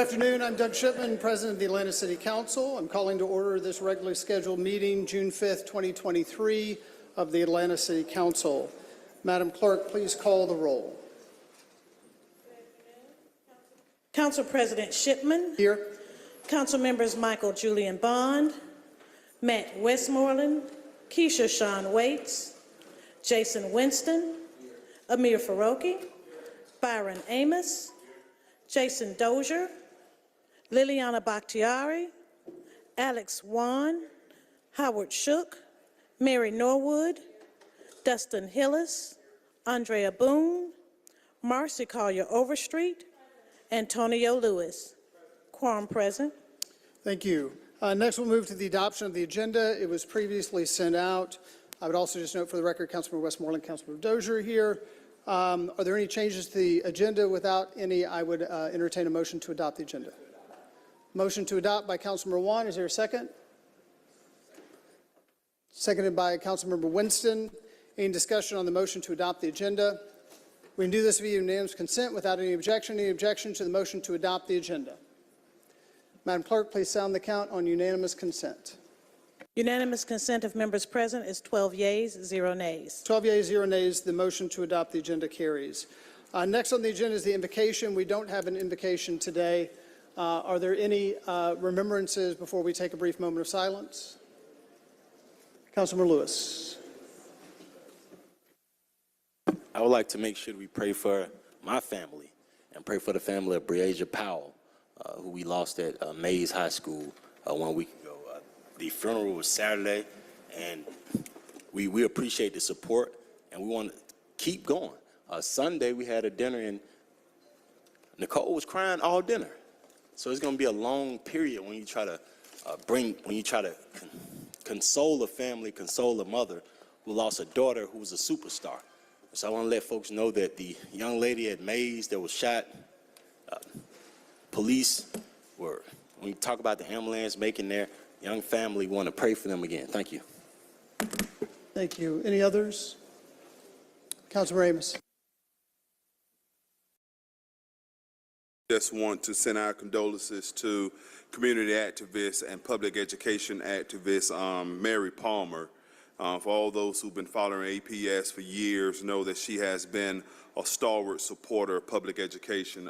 afternoon. I'm Doug Shipman, President of the Atlanta City Council. I'm calling to order this regularly scheduled meeting, June 5th, 2023, of the Atlanta City Council. Madam Clerk, please call the roll. Council President Shipman. Here. Council members Michael Julian Bond, Matt Westmoreland, Keisha Shawn Waits, Jason Winston, Amir Faroki, Byron Amos, Jason Dozier, Liliana Bakhtiari, Alex Wan, Howard Shook, Mary Norwood, Dustin Hillis, Andrea Boone, Marcy Collier Overstreet, Antonio Lewis. Quorum present. Thank you. Next, we'll move to the adoption of the agenda. It was previously sent out. I would also just note for the record, Councilmember Westmoreland, Councilmember Dozier here. Are there any changes to the agenda? Without any, I would entertain a motion to adopt the agenda. Motion to adopt by Councilmember Wan. Is there a second? Seconded by Councilmember Winston. Any discussion on the motion to adopt the agenda? We can do this via unanimous consent without any objection. Any objection to the motion to adopt the agenda? Madam Clerk, please sound the count on unanimous consent. Unanimous consent of members present is 12 yeas, 0 nays. 12 yeas, 0 nays. The motion to adopt the agenda carries. Next on the agenda is the invocation. We don't have an invocation today. Are there any remembrances before we take a brief moment of silence? Councilmember Lewis. I would like to make sure we pray for my family and pray for the family of Breasia Powell, who we lost at Mays High School 1 week ago. The funeral was Saturday, and we appreciate the support, and we want to keep going. Sunday, we had a dinner, and Nicole was crying all dinner. So it's going to be a long period when you try to console a family, console a mother who lost a daughter who was a superstar. So I want to let folks know that the young lady at Mays that was shot, police were, when you talk about the ambulance making their young family, want to pray for them again. Thank you. Thank you. Any others? Councilmember Amos. Just want to send our condolences to community activist and public education activist Mary Palmer. For all those who've been following APS for years, know that she has been a stalwart supporter of public education.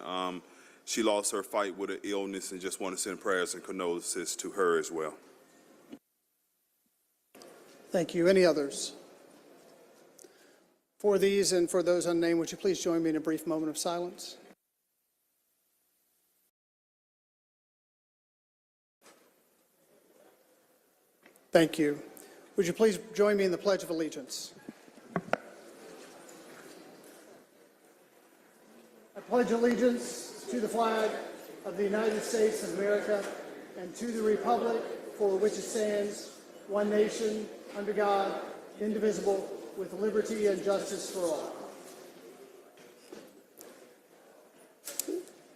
She lost her fight with an illness, and just want to send prayers and condolences to her as well. Thank you. Any others? For these and for those unnamed, would you please join me in a brief moment of silence? Thank you. Would you please join me in the Pledge of Allegiance? I pledge allegiance to the flag of the United States of America and to the republic for which it stands, one nation, under God, indivisible, with liberty and justice for all.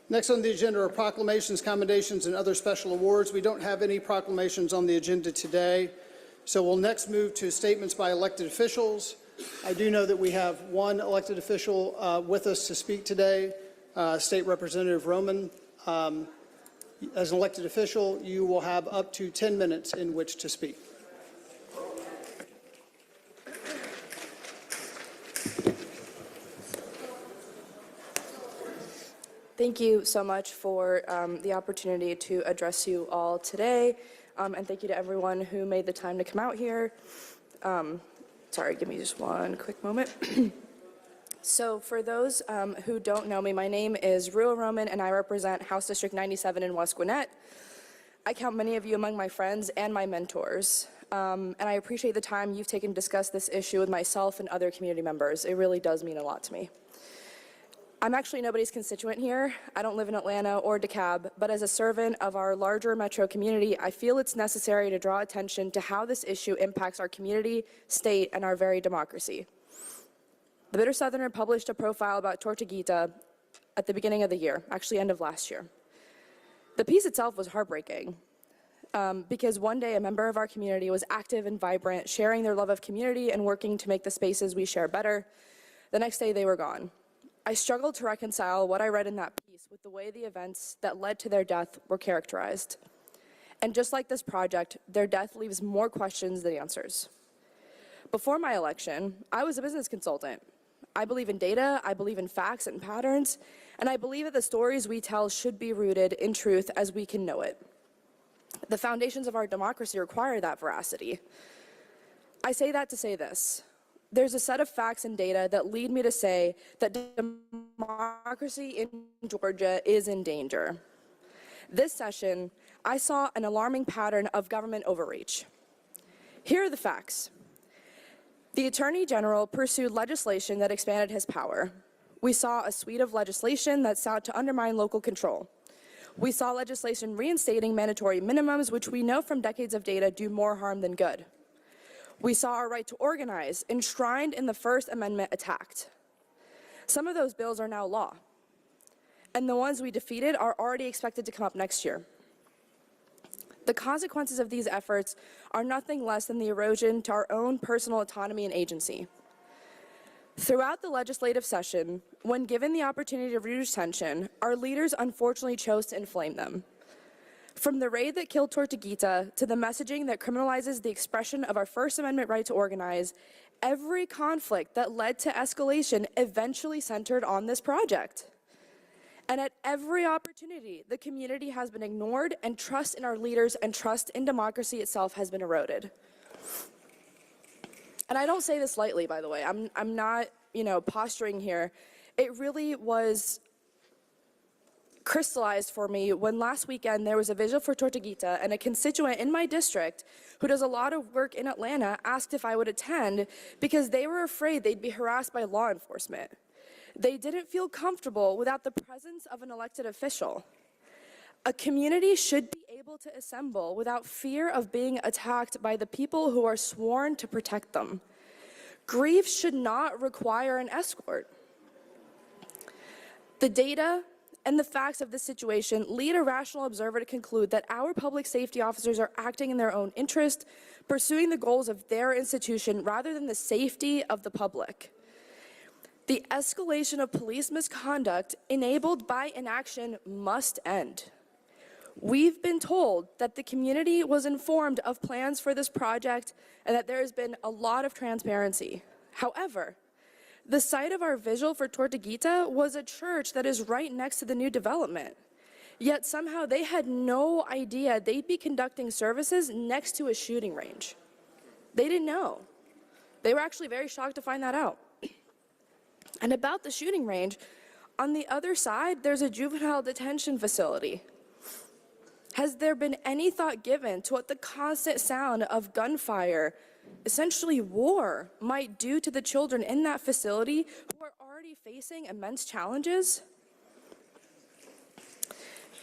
Next on the agenda are proclamations, commendations, and other special awards. We don't have any proclamations on the agenda today, so we'll next move to statements by elected officials. I do know that we have one elected official with us to speak today, State Representative Roman. As an elected official, you will have up to 10 minutes in which to speak. Thank you so much for the opportunity to address you all today, and thank you to everyone who made the time to come out here. Sorry, give me just one quick moment. So for those who don't know me, my name is Rua Roman, and I represent House District 97 in West Gwinnett. I count many of you among my friends and my mentors, and I appreciate the time you've taken to discuss this issue with myself and other community members. It really does mean a lot to me. I'm actually nobody's constituent here. I don't live in Atlanta or DeKalb, but as a servant of our larger metro community, I feel it's necessary to draw attention to how this issue impacts our community, state, and our very democracy. The Bitter Southerner published a profile about Tortuguita at the beginning of the year, actually end of last year. The piece itself was heartbreaking because one day a member of our community was active and vibrant, sharing their love of community and working to make the spaces we share better. The next day they were gone. I struggled to reconcile what I read in that piece with the way the events that led to their death were characterized. And just like this project, their death leaves more questions than answers. Before my election, I was a business consultant. I believe in data, I believe in facts and patterns, and I believe that the stories we tell should be rooted in truth as we can know it. The foundations of our democracy require that veracity. I say that to say this. There's a set of facts and data that lead me to say that democracy in Georgia is in danger. This session, I saw an alarming pattern of government overreach. Here are the facts. The Attorney General pursued legislation that expanded his power. We saw a suite of legislation that sought to undermine local control. We saw legislation reinstating mandatory minimums, which we know from decades of data do more harm than good. We saw our right to organize, enshrined in the First Amendment, attacked. Some of those bills are now law, and the ones we defeated are already expected to come up next year. The consequences of these efforts are nothing less than the erosion to our own personal autonomy and agency. Throughout the legislative session, when given the opportunity to reduce tension, our leaders unfortunately chose to inflame them. From the raid that killed Tortuguita to the messaging that criminalizes the expression of our First Amendment right to organize, every conflict that led to escalation eventually centered on this project. And at every opportunity, the community has been ignored, and trust in our leaders and trust in democracy itself has been eroded. And I don't say this lightly, by the way. I'm not, posturing here. It really was crystallized for me when last weekend there was a vigil for Tortuguita, and a constituent in my district who does a lot of work in Atlanta asked if I would attend because they were afraid they'd be harassed by law enforcement. They didn't feel comfortable without the presence of an elected official. A community should be able to assemble without fear of being attacked by the people who are sworn to protect them. Grief should not require an escort. The data and the facts of this situation lead a rational observer to conclude that our public safety officers are acting in their own interest, pursuing the goals of their institution rather than the safety of the public. The escalation of police misconduct enabled by inaction must end. We've been told that the community was informed of plans for this project and that there has been a lot of transparency. However, the site of our vigil for Tortuguita was a church that is right next to the new development. Yet somehow they had no idea they'd be conducting services next to a shooting range. They didn't know. They were actually very shocked to find that out. And about the shooting range, on the other side, there's a juvenile detention facility. Has there been any thought given to what the constant sound of gunfire, essentially war, might do to the children in that facility who are already facing immense challenges?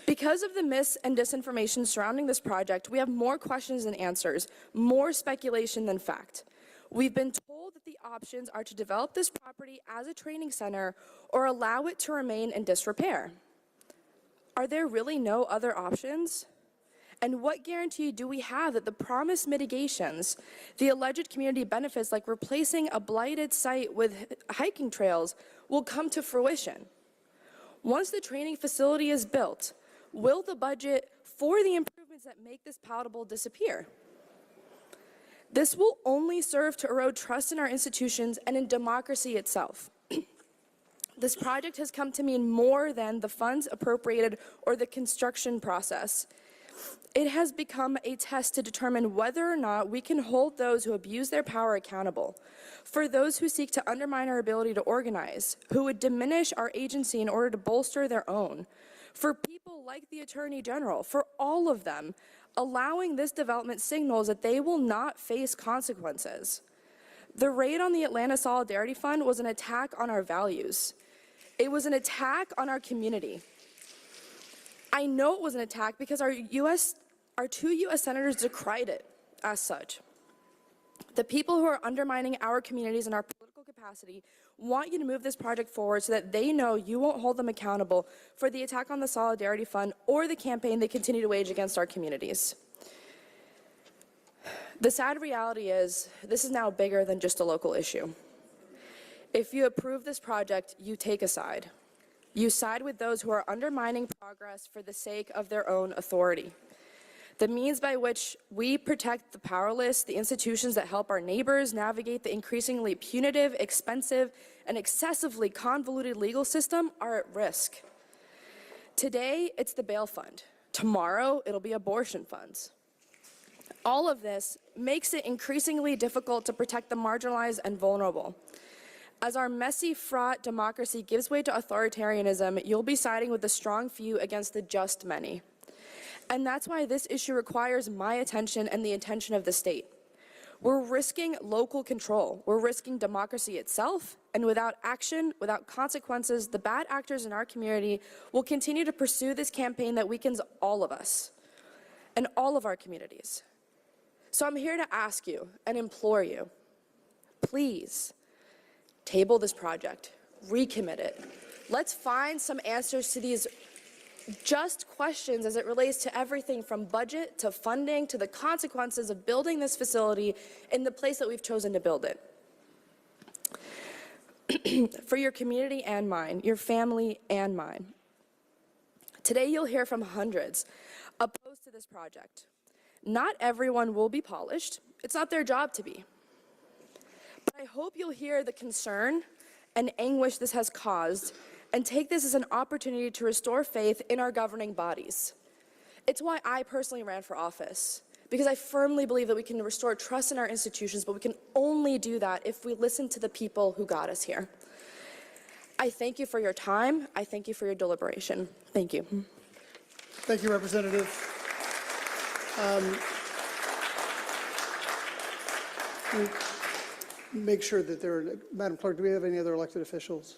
Because of the mis and disinformation surrounding this project, we have more questions than answers, more speculation than fact. We've been told that the options are to develop this property as a training center or allow it to remain in disrepair. Are there really no other options? And what guarantee do we have that the promised mitigations, the alleged community benefits like replacing a blighted site with hiking trails, will come to fruition? Once the training facility is built, will the budget for the improvements that make this palatable disappear? This will only serve to erode trust in our institutions and in democracy itself. This project has come to mean more than the funds appropriated or the construction process. It has become a test to determine whether or not we can hold those who abuse their power accountable, for those who seek to undermine our ability to organize, who would diminish our agency in order to bolster their own, for people like the Attorney General, for all of them. Allowing this development signals that they will not face consequences. The raid on the Atlanta Solidarity Fund was an attack on our values. It was an attack on our community. I know it was an attack because our two U.S. senators decried it as such. The people who are undermining our communities and our political capacity want you to move this project forward so that they know you won't hold them accountable for the attack on the Solidarity Fund or the campaign they continue to wage against our communities. The sad reality is this is now bigger than just a local issue. If you approve this project, you take a side. You side with those who are undermining progress for the sake of their own authority. The means by which we protect the powerless, the institutions that help our neighbors navigate the increasingly punitive, expensive, and excessively convoluted legal system are at risk. Today, it's the bail fund. Tomorrow, it'll be abortion funds. All of this makes it increasingly difficult to protect the marginalized and vulnerable. As our messy, fraught democracy gives way to authoritarianism, you'll be siding with the strong few against the just many. And that's why this issue requires my attention and the attention of the state. We're risking local control. We're risking democracy itself, and without action, without consequences, the bad actors in our community will continue to pursue this campaign that weakens all of us and all of our communities. So I'm here to ask you and implore you, please table this project, recommit it. Let's find some answers to these just questions as it relates to everything from budget to funding to the consequences of building this facility in the place that we've chosen to build it. For your community and mine, your family and mine. Today you'll hear from hundreds opposed to this project. Not everyone will be polished. It's not their job to be. But I hope you'll hear the concern and anguish this has caused and take this as an opportunity to restore faith in our governing bodies. It's why I personally ran for office, because I firmly believe that we can restore trust in our institutions, but we can only do that if we listen to the people who got us here. I thank you for your time. I thank you for your deliberation. Thank you. Thank you, Representative. Make sure that there are, Madam Clerk, do we have any other elected officials?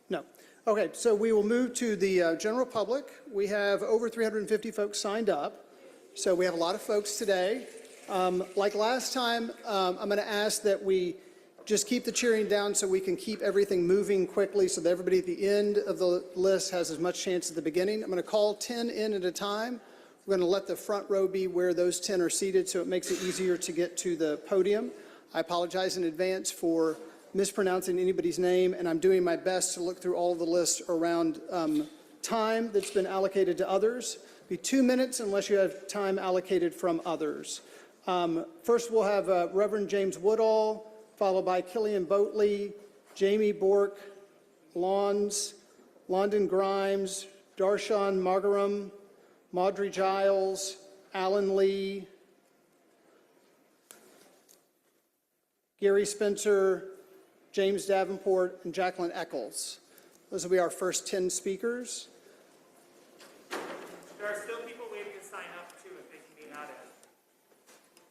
No. Okay, so we will move to the general public. We have over 350 folks signed up, so we have a lot of folks today. Like last time, I'm going to ask that we just keep the cheering down so we can keep everything moving quickly so that everybody at the end of the list has as much chance at the beginning. I'm going to call 10 in at a time. We're going to let the front row be where those 10 are seated so it makes it easier to get to the podium. I apologize in advance for mispronouncing anybody's name, and I'm doing my best to look through all of the lists around time that's been allocated to others. It'll be 2 minutes unless you have time allocated from others. First, we'll have Reverend James Woodall, followed by Killian Boatley, Jamie Bork, London Grimes, Darshan Margaram, Maudrey Giles, Alan Lee, Gary Spencer, James Davenport, and Jacqueline Eccles. Those will be our first 10 speakers. There are still people waiting to sign up too if they can be added.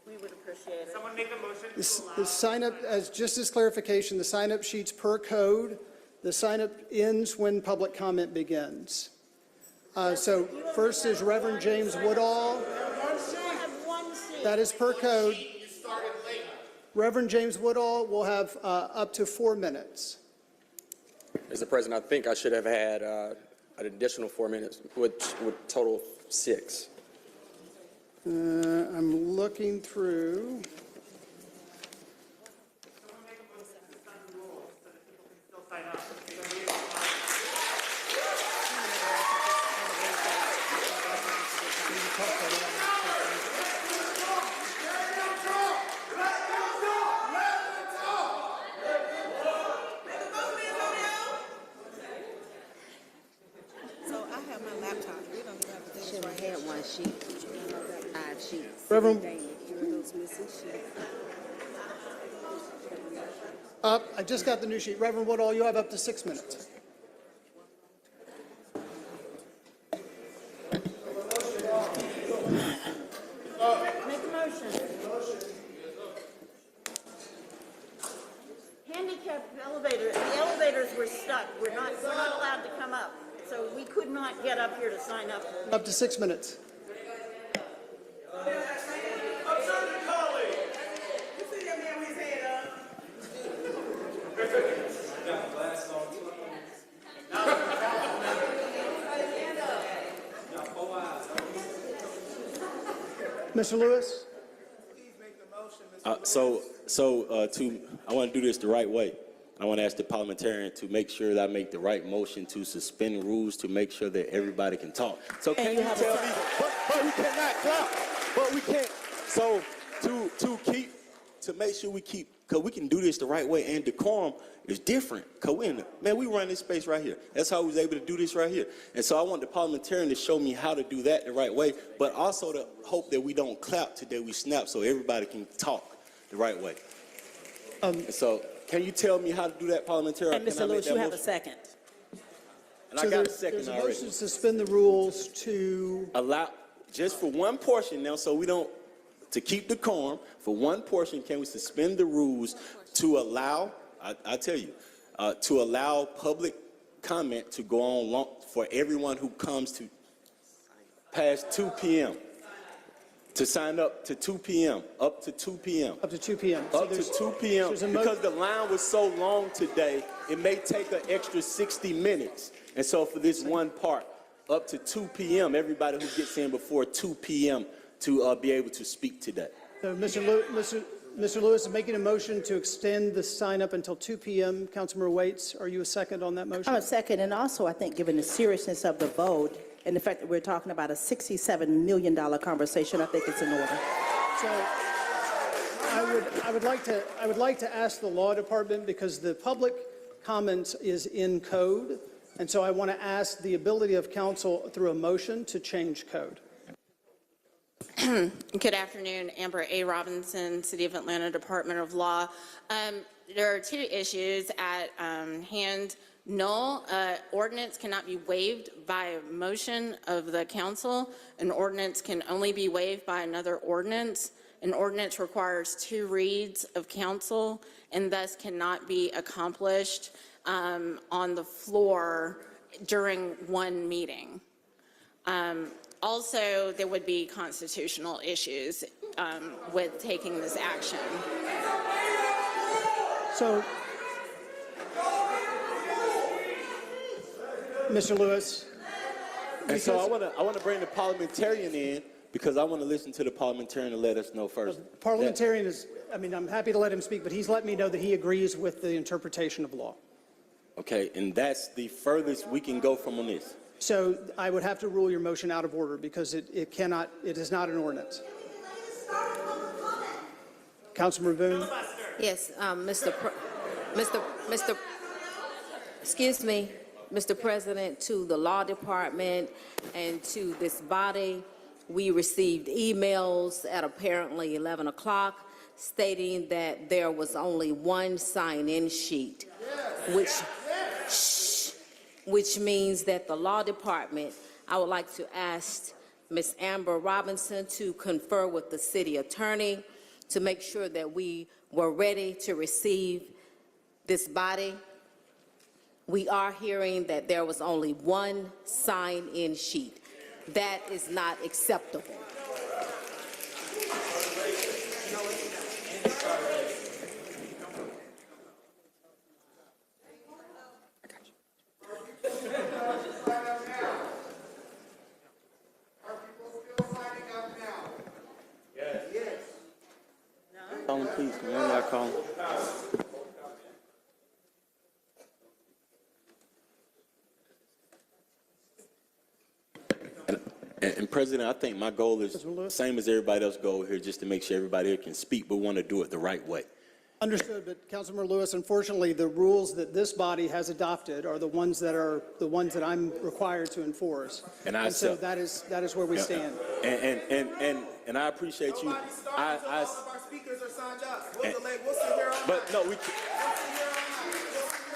We would appreciate it. Someone make a motion to allow. The sign up, just as clarification, the sign up sheets per code, the sign up ends when public comment begins. So first is Reverend James Woodall. That is per code. Reverend James Woodall will have up to 4 minutes. Mr. President, I think I should have had an additional 4 minutes, which would total 6. I'm looking through. Someone make a motion to suspend the rules so that people can still sign up. So I have my laptop. We don't have to. Should have had one sheet. 5 sheets. Reverend- Here are those missing sheets. I just got the new sheet. Reverend Woodall, you have up to 6 minutes. Make a motion. Handicapped elevator, the elevators were stuck. We're not allowed to come up. So we could not get up here to sign up. Up to 6 minutes. Mr. Lewis? I want to do this the right way. I want to ask the parliamentarian to make sure that I make the right motion to suspend rules to make sure that everybody can talk. So can you tell me, but we cannot clap, but we can't. So to make sure we keep, because we can do this the right way, and decorum is different. Because we run this space right here. That's how we was able to do this right here. And so I want the parliamentarian to show me how to do that the right way, but also to hope that we don't clap till we snap so everybody can talk the right way. And so can you tell me how to do that, parliamentarian? And Mr. Lewis, you have a second. And I got a second There's a already. motion to suspend the rules to, Allow, just for one portion now, so we don't, to keep the quorum, for one portion, can we suspend the rules to allow, I tell you, to allow public comment to go on long, for everyone who comes to past 2 p.m., to sign up to 2 p.m., up to 2 p.m. up to 2 p.m. Up to 2 p.m. there's a Because the line was so long today, it may take an extra 60 minutes. And so for this one part, up to 2 p.m., everybody who gets in before 2 p.m. to be able to speak today. So Mr. Lewis is making a motion to extend the sign up until 2 p.m. Councilmember Waits, are you a second on that motion? I'm a second, and also I think given the seriousness of the vote and the fact that we're talking about a $67 million conversation, I think it's in order. So I would like to ask the law department, because the public comments is in code, and so I want to ask the ability of council through a motion to change code. Good afternoon, Amber A. Robinson, City of Atlanta Department of Law. There are two issues at hand. No, ordinance cannot be waived by a motion of the council. An ordinance can only be waived by another ordinance. An ordinance requires 2 reads of council and thus cannot be accomplished on the floor during one meeting. Also, there would be constitutional issues with taking this action. So, Mr. Lewis. And so I want to bring the parliamentarian in, because I want to listen to the parliamentarian to let us know first. Parliamentarian is, I'm happy to let him speak, but he's let me know that he agrees with the interpretation of law. Okay, and that's the furthest we can go from on this. So I would have to rule your motion out of order because it is not an ordinance. Councilmember Boone? Yes, Mr. President, to the law department and to this body, we received emails at apparently 11 o'clock stating that there was only one sign-in sheet, which means that the law department, I would like to ask Ms. Amber Robinson to confer with the city attorney to make sure that we were ready to receive this body. We are hearing that there was only one sign-in sheet. That is not acceptable. Call him, please. Can I call him? And President, I think my goal is the same as everybody else's goal here, just to make sure everybody here can speak, but want to do it the right way. Understood, but Councilmember Lewis, unfortunately, the rules that this body has adopted are the ones that I'm required to enforce. And so that is where we stand. And I appreciate you. But no, we.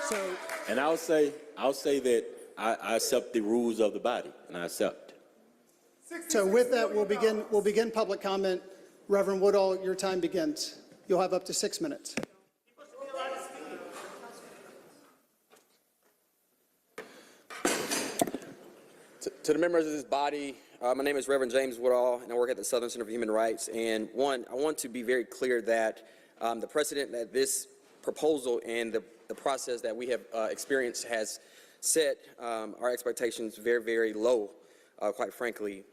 So, and I'll say that I accept the rules of the body, and I accept. So with that, we'll begin public comment. Reverend Woodall, your time begins. You'll have up to 6 minutes. To the members of this body, my name is Reverend James Woodall, and I work at the Southern Center for Human Rights. And I want to be very clear that the precedent that this proposal and the process that we have experienced has set our expectations very, very low, quite frankly.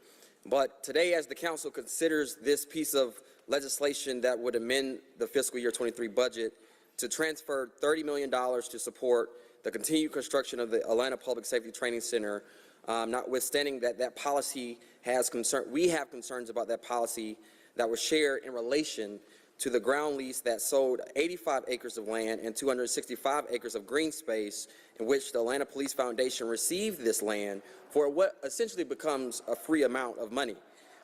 But today, as the council considers this piece of legislation that would amend the fiscal year 23 budget, to transfer $30 million to support the continued construction of the Atlanta Public Safety Training Center, notwithstanding that policy has we have concerns about that policy that was shared in relation to the ground lease that sold 85 acres of land and 265 acres of green space, in which the Atlanta Police Foundation received this land for what essentially becomes a free amount of money,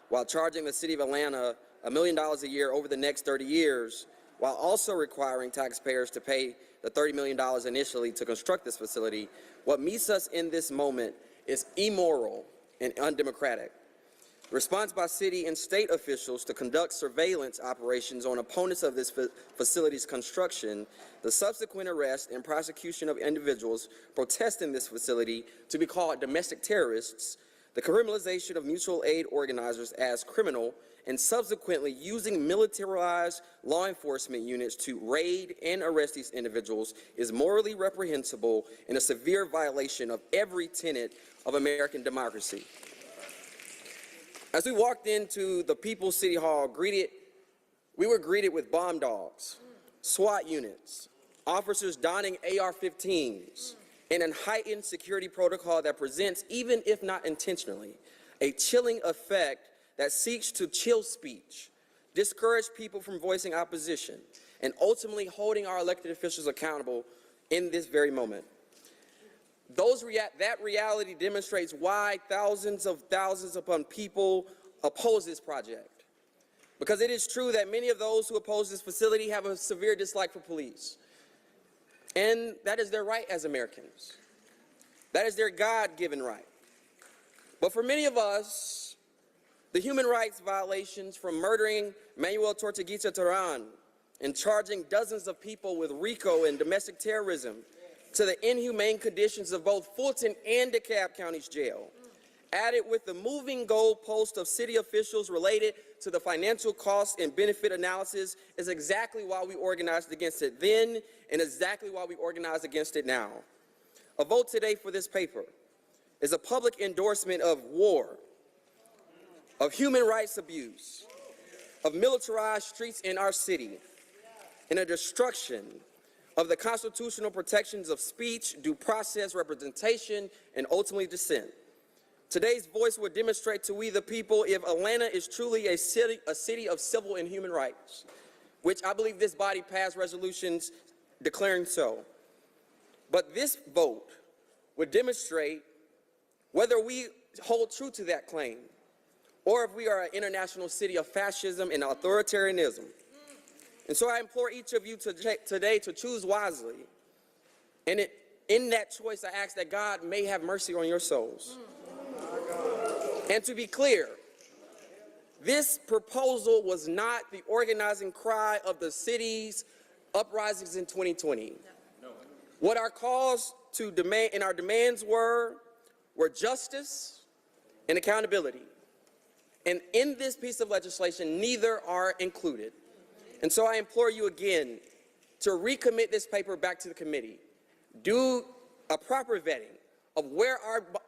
while charging the city of Atlanta $1 million a year over the next 30 years, while also requiring taxpayers to pay the $30 million initially to construct this facility. What meets us in this moment is immoral and undemocratic. The response by city and state officials to conduct surveillance operations on opponents of this facility's construction, the subsequent arrest and prosecution of individuals protesting this facility to be called domestic terrorists, the criminalization of mutual aid organizers as criminal, and subsequently using militarized law enforcement units to raid and arrest these individuals is morally reprehensible and a severe violation of every tenet of American democracy. As we walked into the People's City Hall, we were greeted with bomb dogs, SWAT units, officers donning AR-15s, and a heightened security protocol that presents, even if not intentionally, a chilling effect that seeks to chill speech, discourage people from voicing opposition, and ultimately holding our elected officials accountable in this very moment. That reality demonstrates why thousands upon people oppose this project. Because it is true that many of those who oppose this facility have a severe dislike for police. And that is their right as Americans. That is their God-given right. But for many of us, the human rights violations from murdering Manuel Tortuguita Terán and charging dozens of people with RICO and domestic terrorism, to the inhumane conditions of both Fulton and DeKalb County's jail, added with the moving goalpost of city officials related to the financial cost and benefit analysis, is exactly why we organized against it then and exactly why we organize against it now. A vote today for this paper is a public endorsement of war, of human rights abuse, of militarized streets in our city, and a destruction of the constitutional protections of speech, due process, representation, and ultimately dissent. Today's voice will demonstrate to we the people if Atlanta is truly a city of civil and human rights, which I believe this body passed resolutions declaring so. But this vote would demonstrate whether we hold true to that claim or if we are an international city of fascism and authoritarianism. And so I implore each of you today to choose wisely. And in that choice, I ask that God may have mercy on your souls. And to be clear, this proposal was not the organizing cry of the city's uprisings in 2020. What our calls to demand and our demands were justice and accountability. And in this piece of legislation, neither are included. And so I implore you again to recommit this paper back to the committee. Do a proper vetting of where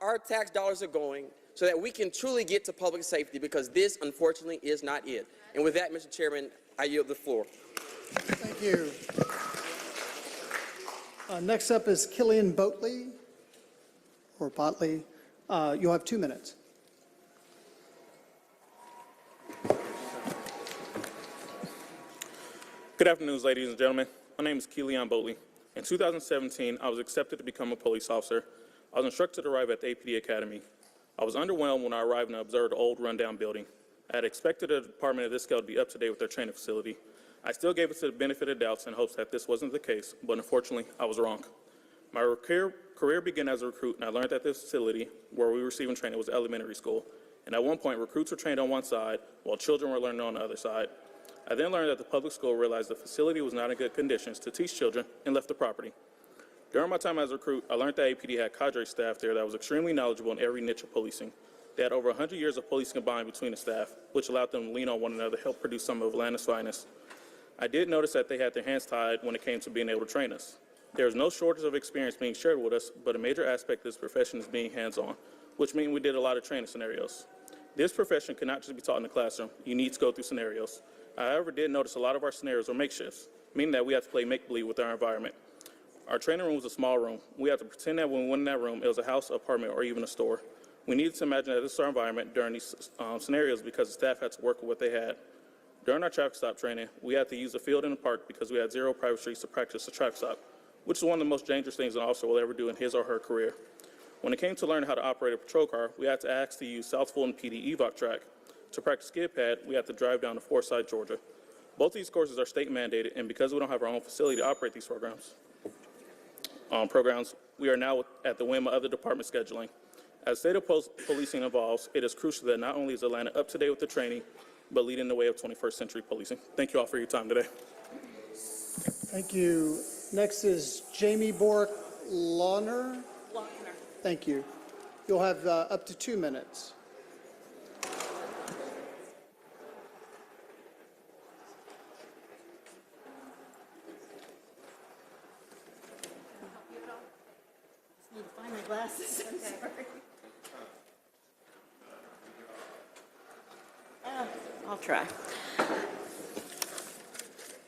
our tax dollars are going so that we can truly get to public safety, because this, unfortunately, is not it. And with that, Mr. Chairman, I yield the floor. Thank you. Next up is Killian Botley, or Botley. You'll have 2 minutes. Good afternoon, ladies and gentlemen. My name is Keelan Botley. In 2017, I was accepted to become a police officer. I was instructed to arrive at the APD Academy. I was underwhelmed when I arrived and observed an old, rundown building. I had expected a department of this scale to be up to date with their training facility. I still gave it to the benefit of doubts in hopes that this wasn't the case, but unfortunately, I was wrong. My career began as a recruit, and I learned that this facility, where we were receiving training, was elementary school. And at one point, recruits were trained on one side, while children were learning on the other side. I then learned that the public school realized the facility was not in good conditions to teach children and left the property. During my time as a recruit, I learned that APD had cadre staff there that was extremely knowledgeable in every niche of policing. They had over 100 years of policing combined between the staff, which allowed them to lean on one another to help produce some of Atlanta's finest. I did notice that they had their hands tied when it came to being able to train us. There is no shortage of experience being shared with us, but a major aspect of this profession is being hands-on, which means we did a lot of training scenarios. This profession cannot just be taught in the classroom. You need to go through scenarios. I, however, did notice a lot of our scenarios were makeshifts. meaning that we had to play make-believe with our environment. Our training room was a small room. We had to pretend that when we went in that room, it was a house, apartment, or even a store. We needed to imagine that this is our environment during these scenarios because the staff had to work with what they had. During our traffic stop training, we had to use the field in the park because we had 0 private streets to practice a traffic stop, which is one of the most dangerous things an officer will ever do in his or her career. When it came to learning how to operate a patrol car, we had to ask to use South Fulton PD EVOC track. To practice skid pad, we had to drive down to Forsyth, Georgia. Both these courses are state mandated, and because we don't have our own facility to operate these programs, we are now at the whim of other department scheduling. As state of policing evolves, it is crucial that not only is Atlanta up to date with the training, but leading the way of 21st century policing. Thank you all for your time today. Thank you. Next is Jamie Bork-Launer. Thank you. You'll have up to 2 minutes. Need to find my glasses. I'm sorry. I'll try.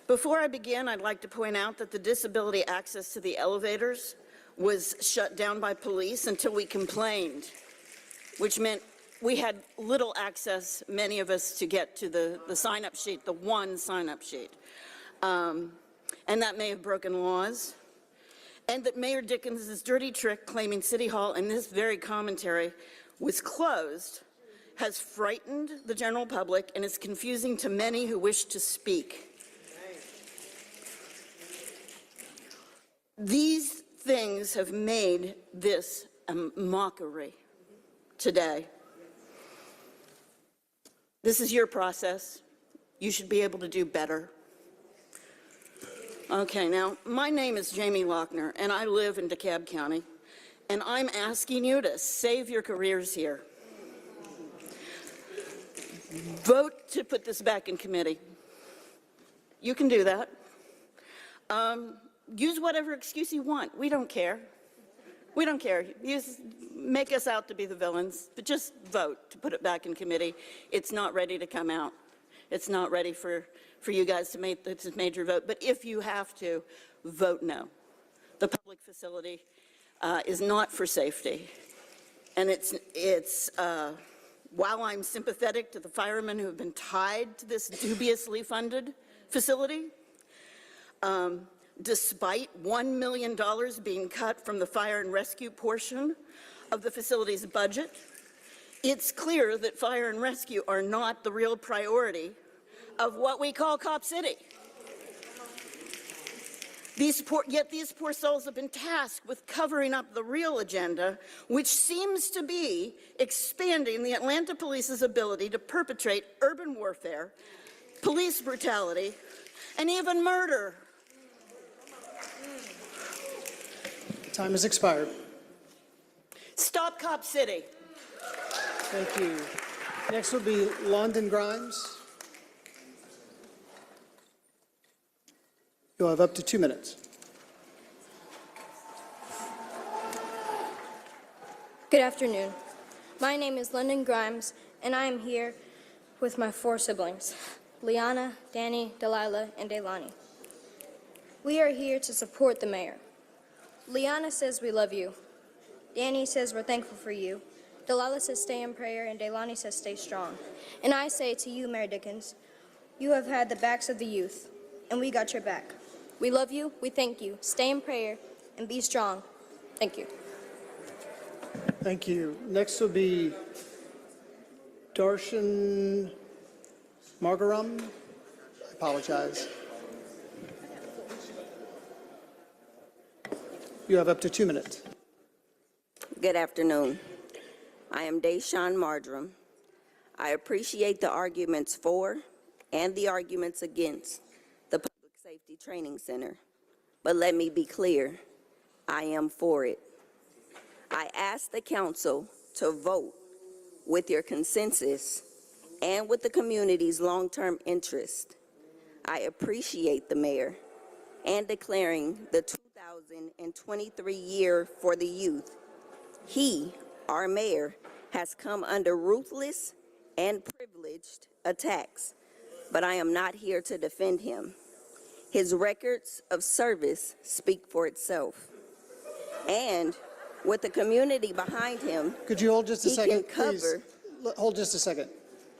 Before I begin, I'd like to point out that the disability access to the elevators was shut down by police until we complained, which meant we had little access, many of us, to get to the sign-up sheet, the one sign-up sheet. And that may have broken laws. And that Mayor Dickens' dirty trick claiming City Hall in this very commentary was closed has frightened the general public and is confusing to many who wish to speak. These things have made this a mockery today. This is your process. You should be able to do better. Okay, now, my name is Jamie Lochner, and I live in DeKalb County, and I'm asking you to save your careers here. Vote to put this back in committee. You can do that. Use whatever excuse you want. We don't care. We don't care. Make us out to be the villains, but just vote to put it back in committee. It's not ready to come out. It's not ready for you guys to make this major vote. But if you have to, vote no. The public facility is not for safety. And while I'm sympathetic to the firemen who have been tied to this dubiously funded facility, despite $1 million being cut from the fire and rescue portion of the facility's budget, it's clear that fire and rescue are not the real priority of what we call Cop City. Yet these poor souls have been tasked with covering up the real agenda, which seems to be expanding the Atlanta Police's ability to perpetrate urban warfare, police brutality, and even murder. Time has expired. Stop Cop City. Thank you. Next will be London Grimes. You'll have up to 2 minutes. Good afternoon. My name is Lyndon Grimes, and I am here with my 4 siblings, Liana, Danny, Delilah, and Delaney. We are here to support the mayor. Liana says we love you. Danny says we're thankful for you. Delilah says stay in prayer, and Delaney says stay strong. And I say to you, Mayor Dickens, you have had the backs of the youth, and we got your back. We love you, we thank you. Stay in prayer, and be strong. Thank you. Thank you. Next will be Darshan Margaram. I apologize. You have up to 2 minutes. Good afternoon. I am Dayshawn Marjoram. I appreciate the arguments for and the arguments against the Public Safety Training Center. But let me be clear, I am for it. I ask the council to vote with your consensus and with the community's long-term interest. I appreciate the mayor and declaring the 2023 year for the youth. He, our mayor, has come under ruthless and privileged attacks, but I am not here to defend him. His records of service speak for itself. And with the community behind him, Could you hold just a he second, can please? cover. Hold just a second.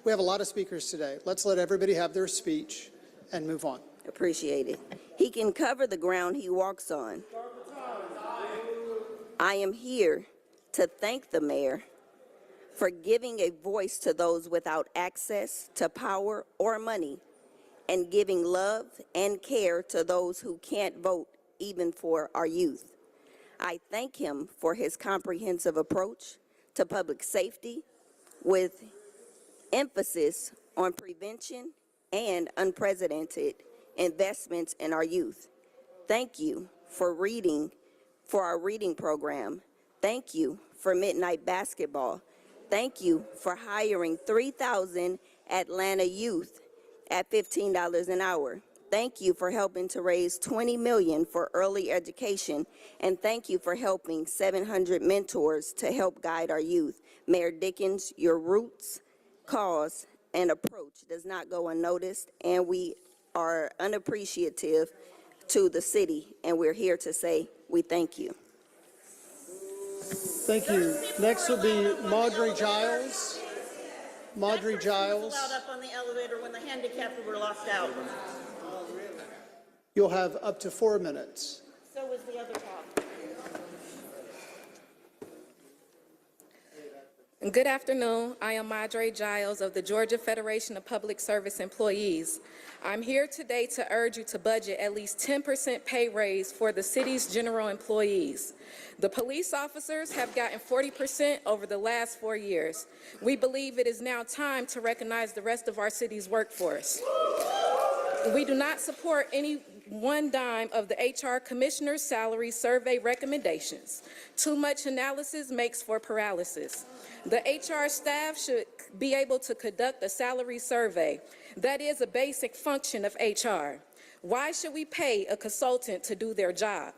We have a lot of speakers today. Let's let everybody have their speech and move on. Appreciate it. He can cover the ground he walks on. I am here to thank the mayor for giving a voice to those without access to power or money, and giving love and care to those who can't vote, even for our youth. I thank him for his comprehensive approach to public safety with emphasis on prevention and unprecedented investments in our youth. Thank you for our reading program. Thank you for midnight basketball. Thank you for hiring 3,000 Atlanta youth at $15 an hour. Thank you for helping to raise $20 million for early education, and thank you for helping 700 mentors to help guide our youth. Mayor Dickens, your roots, cause, and approach does not go unnoticed, and we are unappreciative to the city, and we're here to say we thank you. Thank you. Next will be Marjorie Giles. Marjorie Giles. Allowed up on the elevator when the handicapped were locked out. You'll have up to 4 minutes. So was the other talk. Good afternoon. I am Marjorie Giles of the Georgia Federation of Public Service Employees. I'm here today to urge you to budget at least 10% pay raise for the city's general employees. The police officers have gotten 40% over the last 4 years. We believe it is now time to recognize the rest of our city's workforce. We do not support any one dime of the HR Commissioner's salary survey recommendations. Too much analysis makes for paralysis. The HR staff should be able to conduct a salary survey. That is a basic function of HR. Why should we pay a consultant to do their job?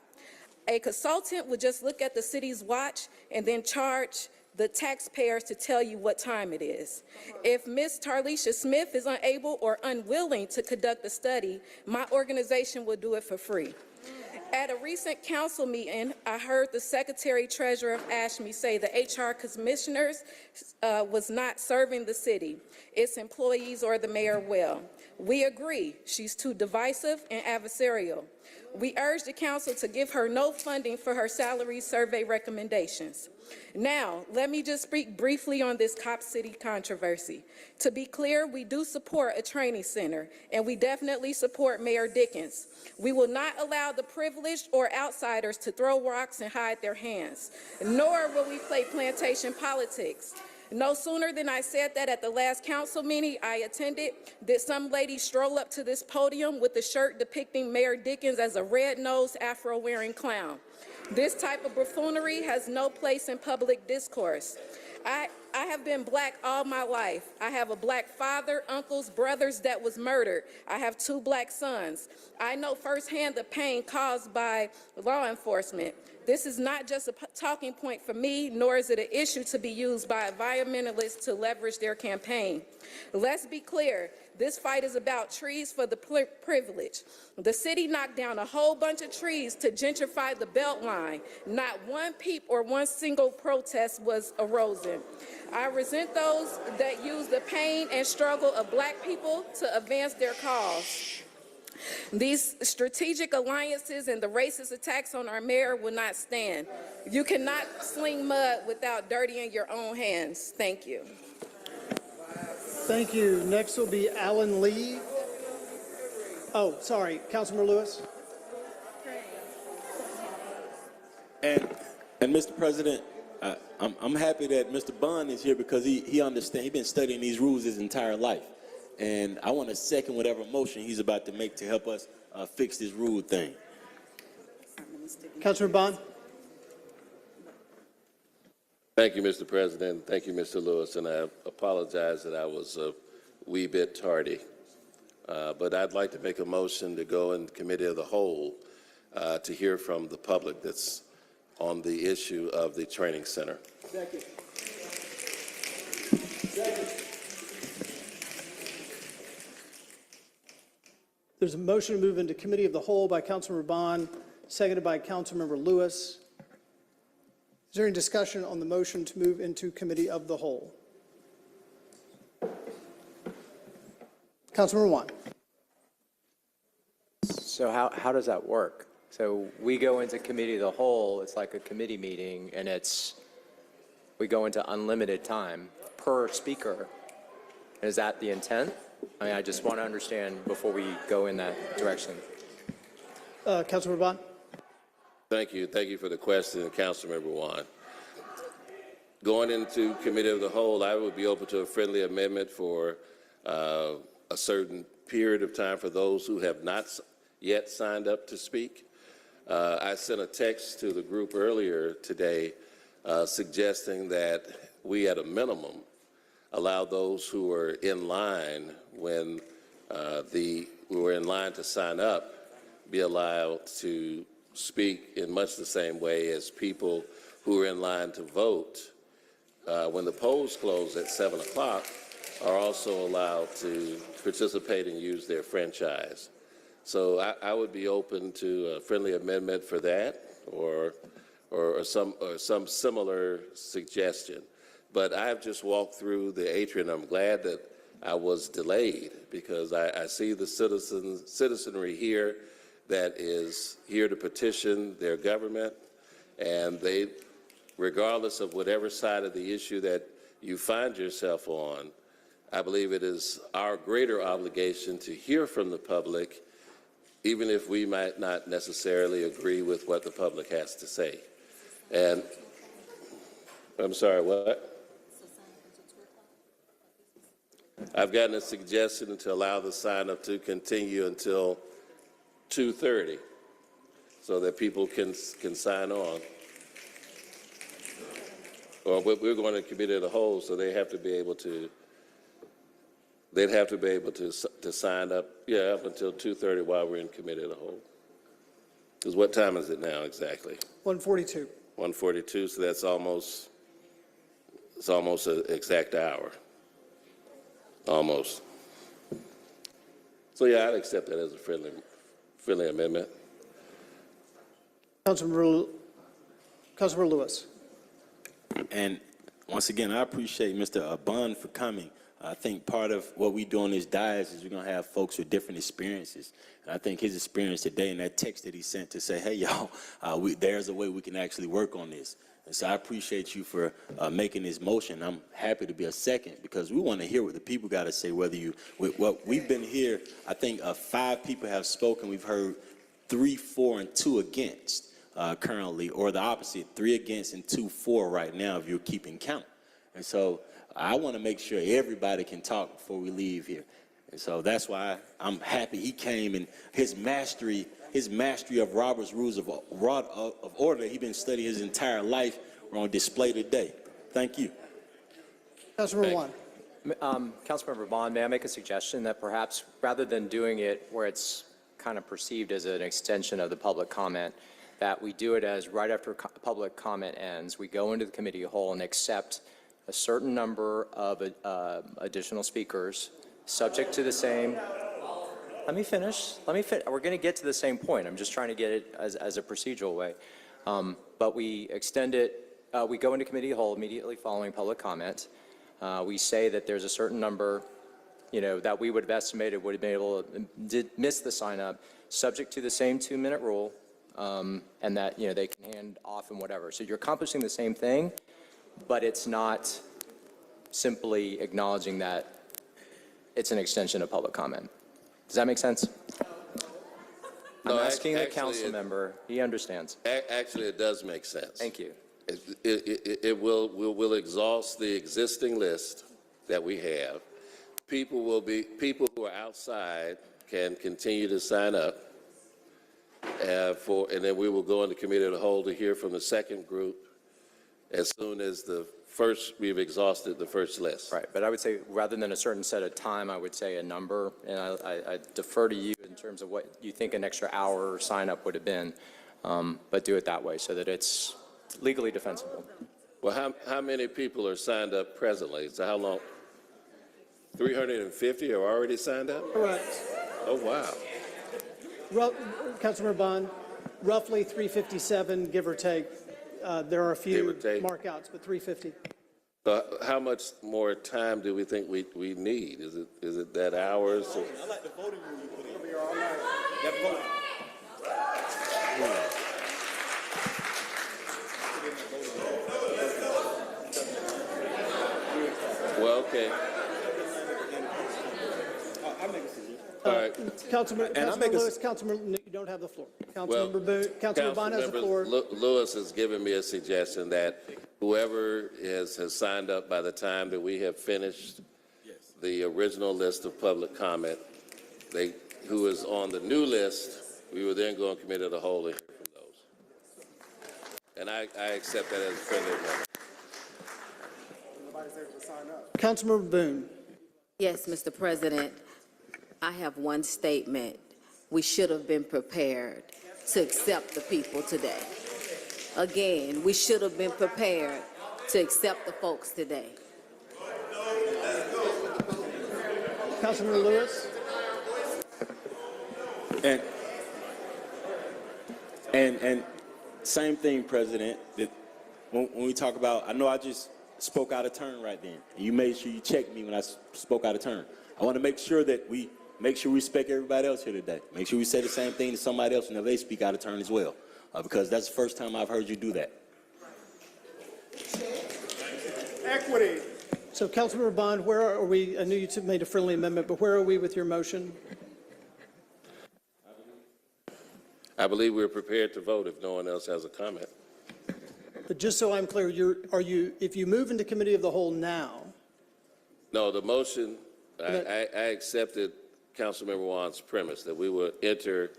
A consultant would just look at the city's watch and then charge the taxpayers to tell you what time it is. If Ms. Tarlisha Smith is unable or unwilling to conduct the study, my organization will do it for free. At a recent council meeting, I heard the Secretary Treasurer of ASHME say the HR commissioners was not serving the city, its employees, or the mayor well. We agree, she's too divisive and adversarial. We urge the council to give her no funding for her salary survey recommendations. Now, let me just speak briefly on this Cop City controversy. To be clear, we do support a training center, and we definitely support Mayor Dickens. We will not allow the privileged or outsiders to throw rocks and hide their hands, nor will we play plantation politics. No sooner than I said that at the last council meeting I attended, did some lady stroll up to this podium with a shirt depicting Mayor Dickens as a red-nosed, Afro-wearing clown. This type of buffoonery has no place in public discourse. I have been black all my life. I have a black father, uncles, brothers that was murdered. I have 2 black sons. I know firsthand the pain caused by law enforcement. This is not just a talking point for me, nor is it an issue to be used by environmentalists to leverage their campaign. Let's be clear, this fight is about trees for the privileged. The city knocked down a whole bunch of trees to gentrify the Beltline. Not one peep or one single protest was arisen. I resent those that use the pain and struggle of black people to advance their cause. These strategic alliances and the racist attacks on our mayor will not stand. You cannot sling mud without dirtying your own hands. Thank you. Thank you. Next will be Alan Lee. Oh, sorry, Councilmember Lewis. And Mr. President, I'm happy that Mr. Bond is here because he understands. He's been studying these rules his entire life. And I want to second whatever motion he's about to make to help us fix this rule thing. Councilmember Bond. Thank you, Mr. President. Thank you, Mr. Lewis. And I apologize that I was a wee bit tardy. But I'd like to make a motion to go in committee of the whole to hear from the public that's on the issue of the training center. Second. There's a motion to move into committee of the whole by Councilmember Bond, seconded by Councilmember Lewis. Is there any discussion on the motion to move into committee of the whole? Councilmember Juan. So how does that work? So we go into committee of the whole, it's like a committee meeting, and we go into unlimited time per speaker. Is that the intent? I mean, I just want to understand before we go in that direction. Councilmember Bond. Thank you. Thank you for the question, Councilmember Juan. Going into committee of the whole, I would be open to a friendly amendment for a certain period of time for those who have not yet signed up to speak. I sent a text to the group earlier today suggesting that we, at a minimum, allow those who are in line when who are in line to sign up be allowed to speak in much the same way as people who are in line to vote when the polls close at 7 o'clock are also allowed to participate and use their franchise. So I would be open to a friendly amendment for that or some similar suggestion. But I've just walked through the atrium. I'm glad that I was delayed because I see the citizenry here that is here to petition their government, and they, regardless of whatever side of the issue that you find yourself on, I believe it is our greater obligation to hear from the public, even if we might not necessarily agree with what the public has to say. And I'm sorry, what? I've gotten a suggestion to allow the sign-up to continue until 2:30 so that people can sign on. Or we're going to committee of the whole, so they have to be able to, they'd have to be able to sign up, up until 2:30 while we're in committee of the whole. Because what time is it now exactly? 1:42. 1:42, so that's almost an exact hour. Almost. So yeah, I'd accept that as a friendly amendment. Councilmember Lewis. And once again, I appreciate Mr. Bond for coming. I think part of what we do on this dais is we're going to have folks with different experiences. And I think his experience today and that text that he sent to say, hey, y'all, there's a way we can actually work on this. And so I appreciate you for making this motion. I'm happy to be a second because we want to hear what the people got to say, we've been here, I think 5 people have spoken. We've heard 3 for, and 2 against currently, or the opposite, 3 against and 2 for right now if you're keeping count. And so I want to make sure everybody can talk before we leave here. And so that's why I'm happy he came, and his mastery of Robert's Rules of Order that he's been studying his entire life are on display today. Thank you. Councilmember Juan. Councilmember Bond, may I make a suggestion that perhaps rather than doing it where it's kind of perceived as an extension of the public comment, that we do it as right after public comment ends, we go into the committee of whole and accept a certain number of additional speakers, subject to the same. Let me finish. We're going to get to the same point. I'm just trying to get it as a procedural way. But we extend it. We go into committee of whole immediately following public comment. We say that there's a certain number, that we would have estimated would have been able to miss the sign up, subject to the same 2-minute rule, and that they can hand off and whatever. So you're accomplishing the same thing, but it's not simply acknowledging that it's an extension of public comment. Does that make sense? I'm asking the council member. He understands. Actually, it does make sense. Thank you. We'll exhaust the existing list that we have. People who are outside can continue to sign up, and then we will go into committee of the whole to hear from the second group as soon as we've exhausted the first list. Right, but I would say rather than a certain set of time, I would say a number, and I defer to you in terms of what you think an extra hour sign up would have been, but do it that way so that it's legally defensible. Well, how many people are signed up presently? So how long? 350 are already signed up? Correct. Oh, wow. Councilmember Bond, roughly 3:57, give or take. There are a Give or few take. markouts, but 3:50. How much more time do we think we need? Is it that hours? Or? I like the voting room you put in. That voting. Well, okay. All right. Councilmember Lewis, Councilmember, you don't have the floor. Councilmember Boone, Councilmember Bond has the floor. Lewis has given me a suggestion that whoever has signed up by the time that we have finished the original list of public comment, who is on the new list, we will then go on committee of the whole and hear from those. And I accept that as a friendly amendment. Councilmember Boone. Yes, Mr. President, I have one statement. We should have been prepared to accept the people today. Again, we should have been prepared to accept the folks today. Councilmember Lewis. And same thing, President. That when we talk about, I know I just spoke out of turn right then. And you made sure you checked me when I spoke out of turn. I want to make sure that we respect everybody else here today. Make sure we say the same thing to somebody else whenever they speak out of turn as well, because that's the first time I've heard you do that. Equity. So, Councilmember Bond, where are we? I knew you made a friendly amendment, but where are we with your motion? I believe we're prepared to vote if no one else has a comment. But just so I'm clear, if you move into committee of the whole now? No, the motion, I accepted Councilmember Wan's premise that we will enter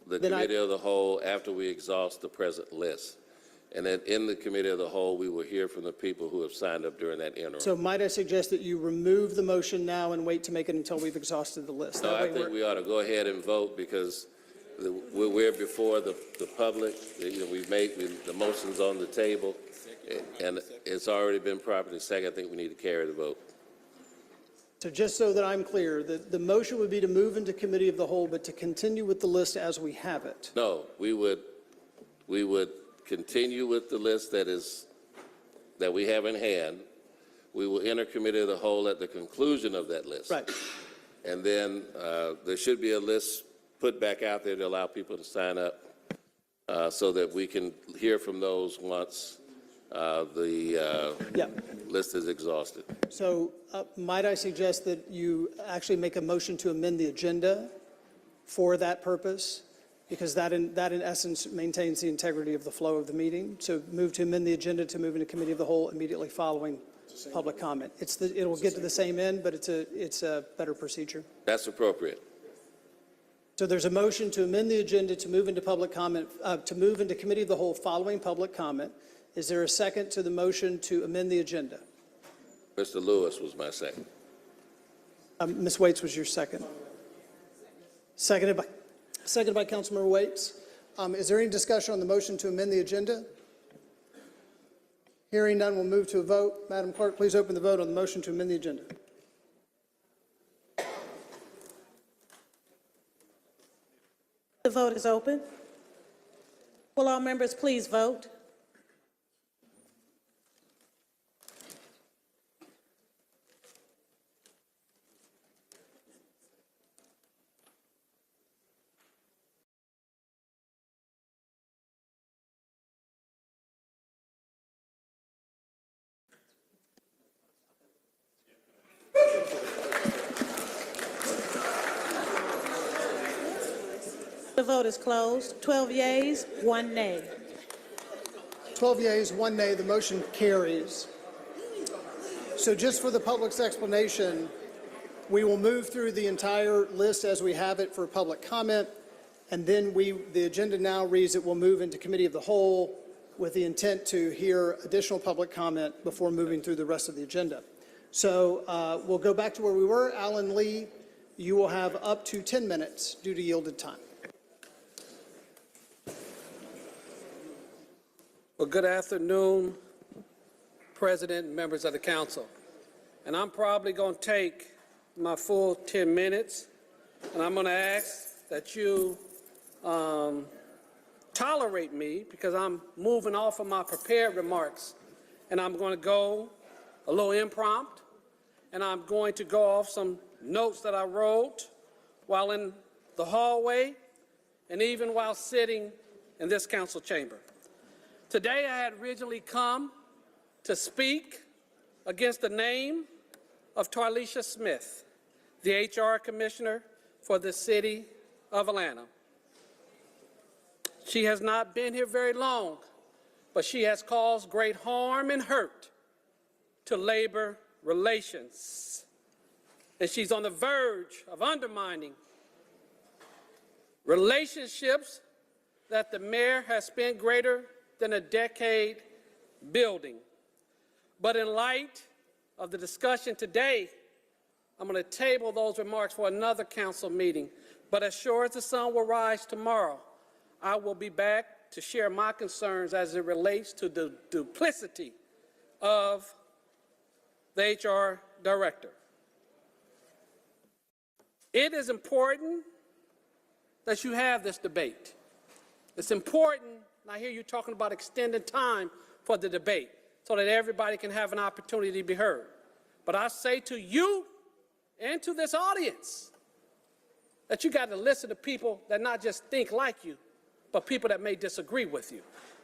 the committee of the whole after we exhaust the present list. And then in the committee of the whole, we will hear from the people who have signed up during that interim. So might I suggest that you remove the motion now and wait to make it until we've exhausted the list? No, I think we ought to go ahead and vote because we're before the public. You know, the motion's on the table, and it's already been properly seconded. I think we need to carry the vote. So just so that I'm clear, the motion would be to move into committee of the whole, but to continue with the list as we have it. No, we would continue with the list that we have in hand. We will enter committee of the whole at the conclusion of that list. Right. And then there should be a list put back out there to allow people to sign up so that we can hear from those once the list is exhausted. So might I suggest that you actually make a motion to amend the agenda for that purpose? Because that in essence maintains the integrity of the flow of the meeting. So move to amend the agenda to move into committee of the whole immediately following public comment. It will get to the same end, but it's a better procedure. That's appropriate. So there's a motion to amend the agenda to move into public comment, to move into committee of the whole following public comment. Is there a second to the motion to amend the agenda? Mr. Lewis was my second. Ms. Waits was your second. Seconded by Councilmember Waits. Is there any discussion on the motion to amend the agenda? Hearing none, we'll move to a vote. Madam Clerk, please open the vote on the motion to amend the agenda. The vote is open. Will all members please vote? The vote is closed. 12 yeas, 1 nay. 12 yeas, 1 nay, the motion carries. So just for the public's explanation, we will move through the entire list as we have it for public comment, and then the agenda now reads that we'll move into committee of the whole with the intent to hear additional public comment before moving through the rest of the agenda. So we'll go back to where we were. Alan Lee, you will have up to 10 minutes due to yielded time. Well, good afternoon, President and members of the council. And I'm probably going to take my full 10 minutes, and I'm going to ask that you tolerate me because I'm moving off of my prepared remarks, and I'm going to go a little impromptu, and I'm going to go off some notes that I wrote while in the hallway and even while sitting in this council chamber. Today, I had originally come to speak against the name of Tarlisha Smith, the HR Commissioner for the City of Atlanta. She has not been here very long, but she has caused great harm and hurt to labor relations. And she's on the verge of undermining relationships that the mayor has spent greater than a decade building. But in light of the discussion today, I'm going to table those remarks for another council meeting. But as sure as the sun will rise tomorrow, I will be back to share my concerns as it relates to the duplicity of the HR director. It is important that you have this debate. It's important, and I hear you talking about extending time for the debate so that everybody can have an opportunity to be heard. But I say to you and to this audience that you got to listen to people that not just think like you, but people that may disagree with you.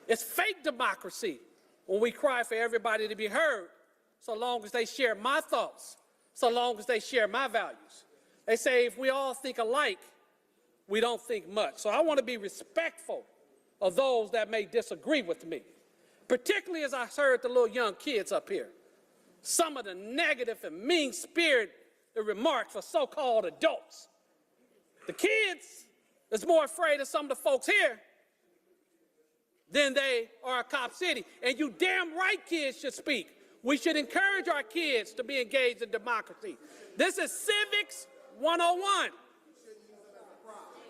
It's fake democracy when we cry for everybody to be heard, so long as they share my thoughts, so long as they share my values. They say if we all think alike, we don't think much. So I want to be respectful of those that may disagree with me, particularly as I heard the little young kids up here. Some of the negative and mean-spirited remarks for so-called adults. The kids is more afraid of some of the folks here than they are of Cop City. And you damn right kids should speak. We should encourage our kids to be engaged in democracy. This is Civics 101.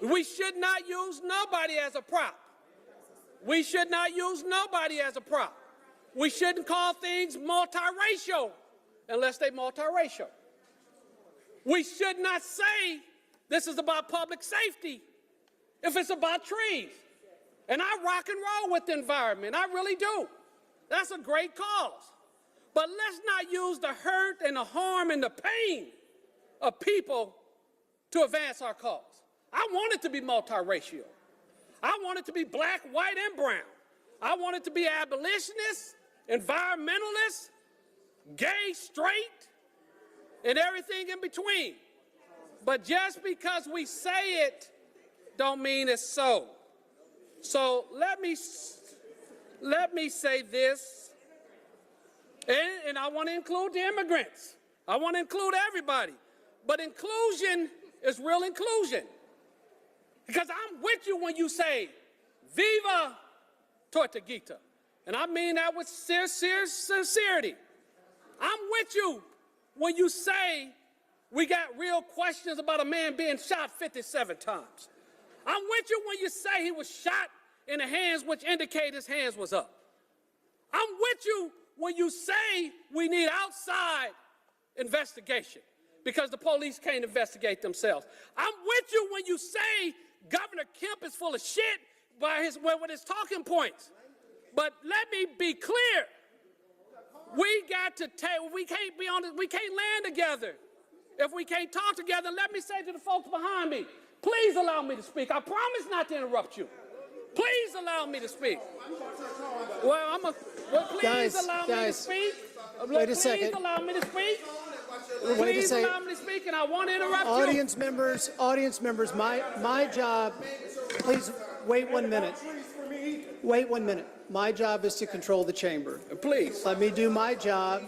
We should not use nobody as a prop. We should not use nobody as a prop. We shouldn't call things multiracial unless they're multiracial. We should not say this is about public safety if it's about trees. And I rock and roll with the environment. I really do. That's a great cause. But let's not use the hurt and the harm and the pain of people to advance our cause. I want it to be multiracial. I want it to be black, white, and brown. I want it to be abolitionists, environmentalists, gay, straight, and everything in between. But just because we say it don't mean it's so. So let me say this, and I want to include the immigrants. I want to include everybody. But inclusion is real inclusion. Because I'm with you when you say, Viva Tortuguita. And I mean that with sincerity. I'm with you when you say we got real questions about a man being shot 57 times. I'm with you when you say he was shot in the hands which indicate his hands was up. I'm with you when you say we need outside investigation because the police can't investigate themselves. I'm with you when you say Governor Kemp is full of shit with his talking points. But let me be clear. We can't land together if we can't talk together. Let me say to the folks behind me, please allow me to speak. I promise not to interrupt you. Please allow me to speak. Well, please allow me to speak. Wait a second. Please allow me to speak. Wait a Please second. allow me to speak, and I won't interrupt you. Audience members, my job, please wait 1 minute. Wait 1 minute. My job is to control the chamber. Please. Let me do my job.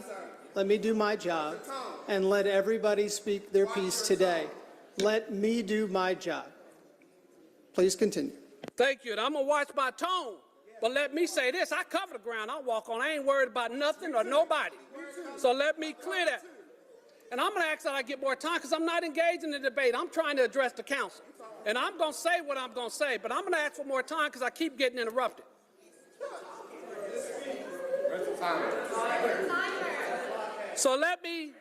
Let me do my job and let everybody speak their piece today. Let me do my job. Please continue. Thank you. And I'm going to watch my tone. But let me say this. I cover the ground I walk on. I ain't worried about nothing or nobody. So let me clear that. And I'm going to ask that I get more time because I'm not engaged in the debate. I'm trying to address the council. And I'm going to say what I'm going to say. But I'm going to ask for more time because I keep getting interrupted. So let me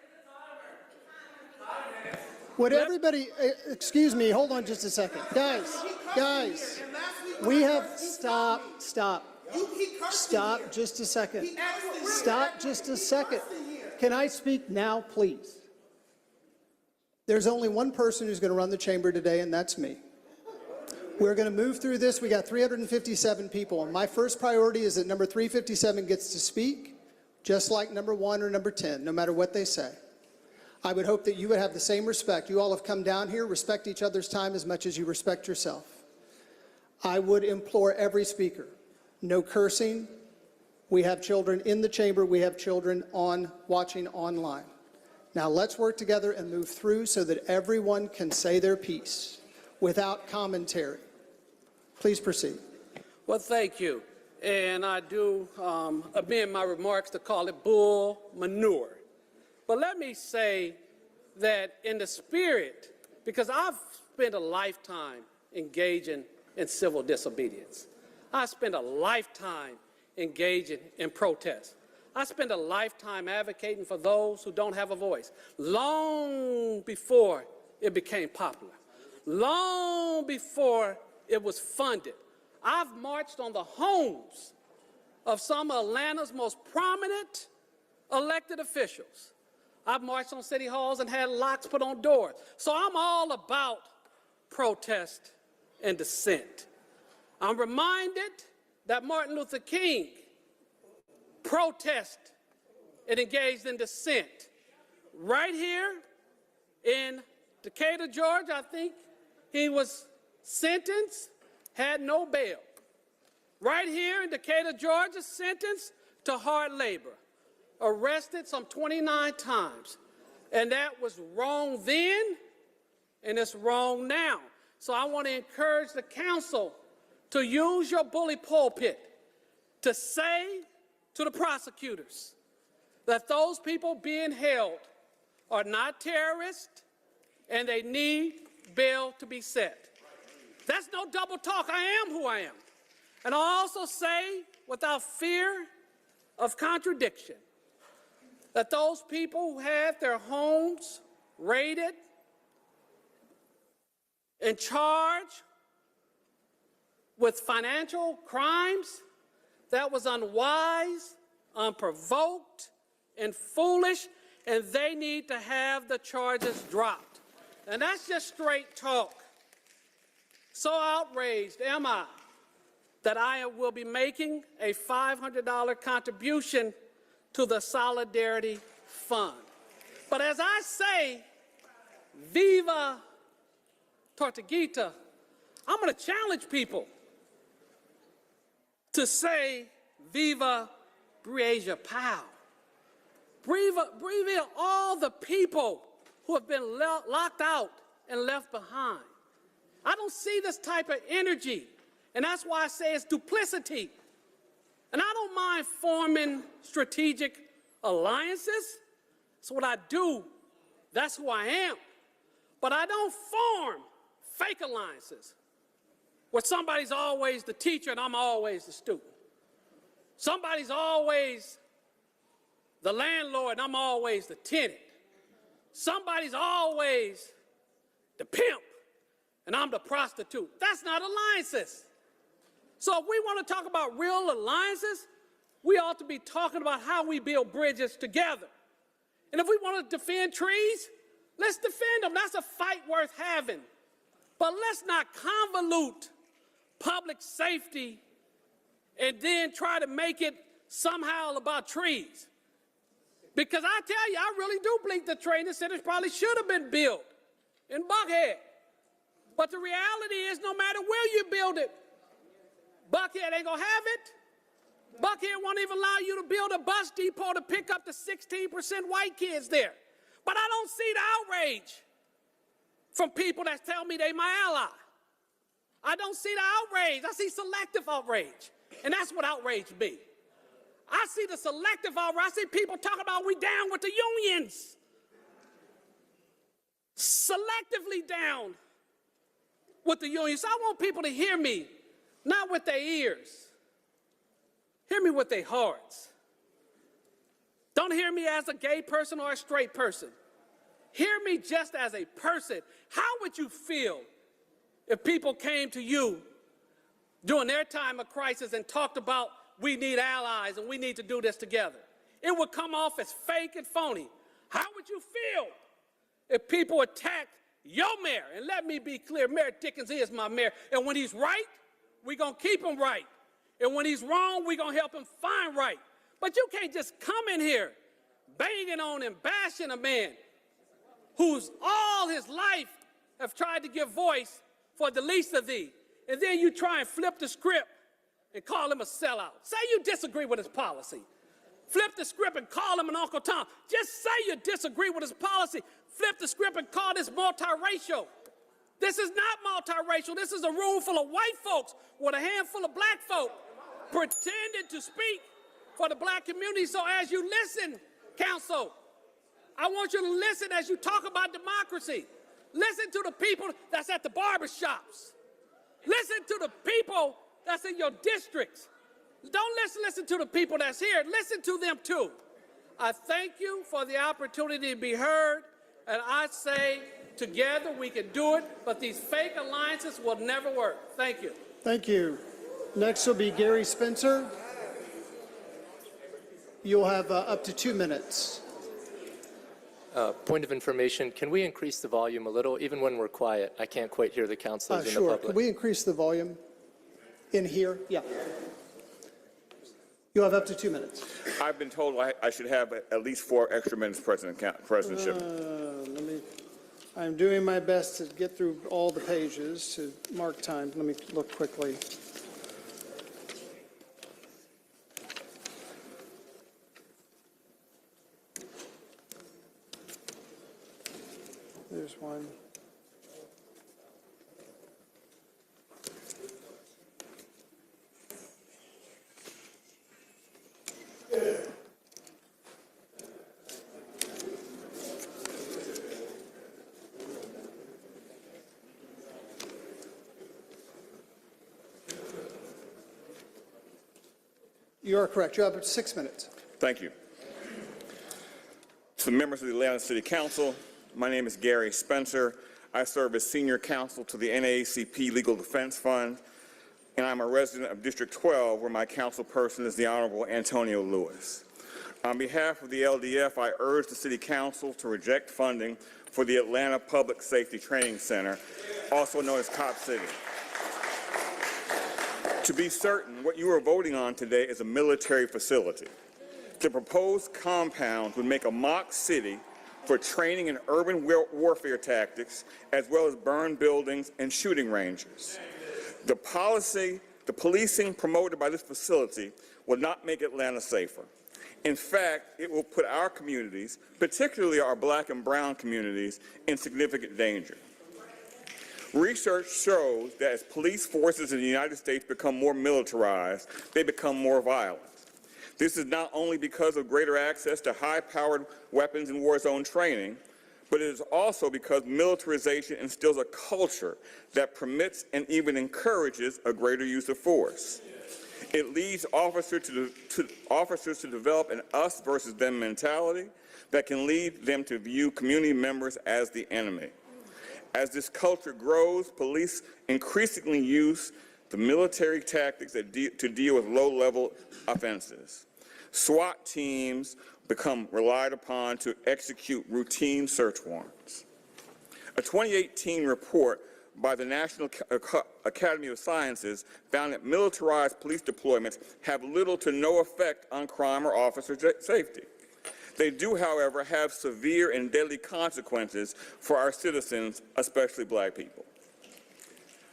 Would everybody, excuse me, hold on just a second. Guys, we have, stop just a second. Stop just a second. Can I speak now, please? There's only one person who's going to run the chamber today, and that's me. We're going to move through this. We got 357 people. My first priority is that number 357 gets to speak, just like number 1 or number 10, no matter what they say. I would hope that you would have the same respect. You all have come down here, respect each other's time as much as you respect yourself. I would implore every speaker, no cursing. We have children in the chamber. We have children watching online. Now let's work together and move through so that everyone can say their piece without commentary. Please proceed. Well, thank you. And I do amend my remarks to call it bull manure. But let me say that in the spirit, because I've spent a lifetime engaging in civil disobedience. I spent a lifetime engaging in protest. I spent a lifetime advocating for those who don't have a voice, long before it became popular, long before it was funded. I've marched on the homes of some of Atlanta's most prominent elected officials. I've marched on city halls and had locks put on doors. So I'm all about protest and dissent. I'm reminded that Martin Luther King protested and engaged in dissent. Right here in Decatur, Georgia, I think he was sentenced, had no bail. Right here in Decatur, Georgia, sentenced to hard labor. Arrested some 29 times. And that was wrong then, and it's wrong now. So I want to encourage the council to use your bully pulpit to say to the prosecutors that those people being held are not terrorists and they need bail to be set. That's no double talk. I am who I am. And I also say, without fear of contradiction, that those people who had their homes raided and charged with financial crimes, that was unwise, unprovoked, and foolish, and they need to have the charges dropped. And that's just straight talk. So outraged am I that I will be making a $500 contribution to the Solidarity Fund. But as I say, Viva Tortuguita, I'm going to challenge people to say Viva Breasia Powell. Breathe all the people who have been locked out and left behind. I don't see this type of energy, and that's why I say it's duplicity. And I don't mind forming strategic alliances. It's what I do. That's who I am. But I don't form fake alliances where somebody's always the teacher and I'm always the student. Somebody's always the landlord and I'm always the tenant. Somebody's always the pimp and I'm the prostitute. That's not alliances. So if we want to talk about real alliances, we ought to be talking about how we build bridges together. And if we want to defend trees, let's defend them. That's a fight worth having. But let's not convolute public safety and then try to make it somehow about trees. Because I tell you, I really do believe the training centers probably should have been built in Buckhead. But the reality is no matter where you build it, Buckhead ain't gonna have it. Buckhead won't even allow you to build a bus depot to pick up the 16% white kids there. But I don't see the outrage from people that tell me they my ally. I don't see the outrage. I see selective outrage. And that's what outrage be. I see the selective outrage. I see people talking about we down with the unions. Selectively down with the unions. So I want people to hear me, not with their ears. Hear me with their hearts. Don't hear me as a gay person or a straight person. Hear me just as a person. How would you feel if people came to you during their time of crisis and talked about we need allies and we need to do this together? It would come off as fake and phony. How would you feel if people attacked your mayor? And let me be clear, Mayor Dickens is my mayor. And when he's right, we're going to keep him right. And when he's wrong, we're going to help him find right. But you can't just come in here banging on and bashing a man who's all his life have tried to give voice for the least of thee. And then you try and flip the script and call him a sellout. Say you disagree with his policy. Flip the script and call him an Uncle Tom. Just say you disagree with his policy. Flip the script and call this multiracial. This is not multiracial. This is a room full of white folks with a handful of black folk pretending to speak for the black community. So as you listen, council, I want you to listen as you talk about democracy. Listen to the people that's at the barbershops. Listen to the people that's in your districts. Don't listen to the people that's here. Listen to them too. I thank you for the opportunity to be heard, and I say together we can do it, but these fake alliances will never work. Thank you. Thank you. Next will be Gary Spencer. You'll have up to 2 minutes. Point of information, can we increase the volume a little? Even when we're quiet, I can't quite hear the councilors in the Sure. public. Can we increase the volume in here? Yeah. You'll have up to 2 minutes. I've been told I should have at least 4 extra minutes, Presidentship. I'm doing my best to get through all the pages to mark time. Let me look quickly. There's one. You are correct. You have 6 minutes. Thank you. To the members of the Atlanta City Council, my name is Gary Spencer. I serve as senior counsel to the NAACP Legal Defense Fund, and I'm a resident of District 12, where my council person is the Honorable Antonio Lewis. On behalf of the LDF, I urge the City Council to reject funding for the Atlanta Public Safety Training Center, also known as Cop City. To be certain, what you are voting on today is a military facility. The proposed compound would make a mock city for training in urban warfare tactics, as well as burn buildings and shooting ranges. The policing promoted by this facility will not make Atlanta safer. In fact, it will put our communities, particularly our black and brown communities, in significant danger. Research shows that as police forces in the United States become more militarized, they become more violent. This is not only because of greater access to high-powered weapons and war zone training, but it is also because militarization instills a culture that permits and even encourages a greater use of force. It leads officers to develop an us versus them mentality that can lead them to view community members as the enemy. As this culture grows, police increasingly use the military tactics to deal with low-level offenses. SWAT teams become relied upon to execute routine search warrants. A 2018 report by the National Academy of Sciences found that militarized police deployments have little to no effect on crime or officer safety. They do, however, have severe and deadly consequences for our citizens, especially black people.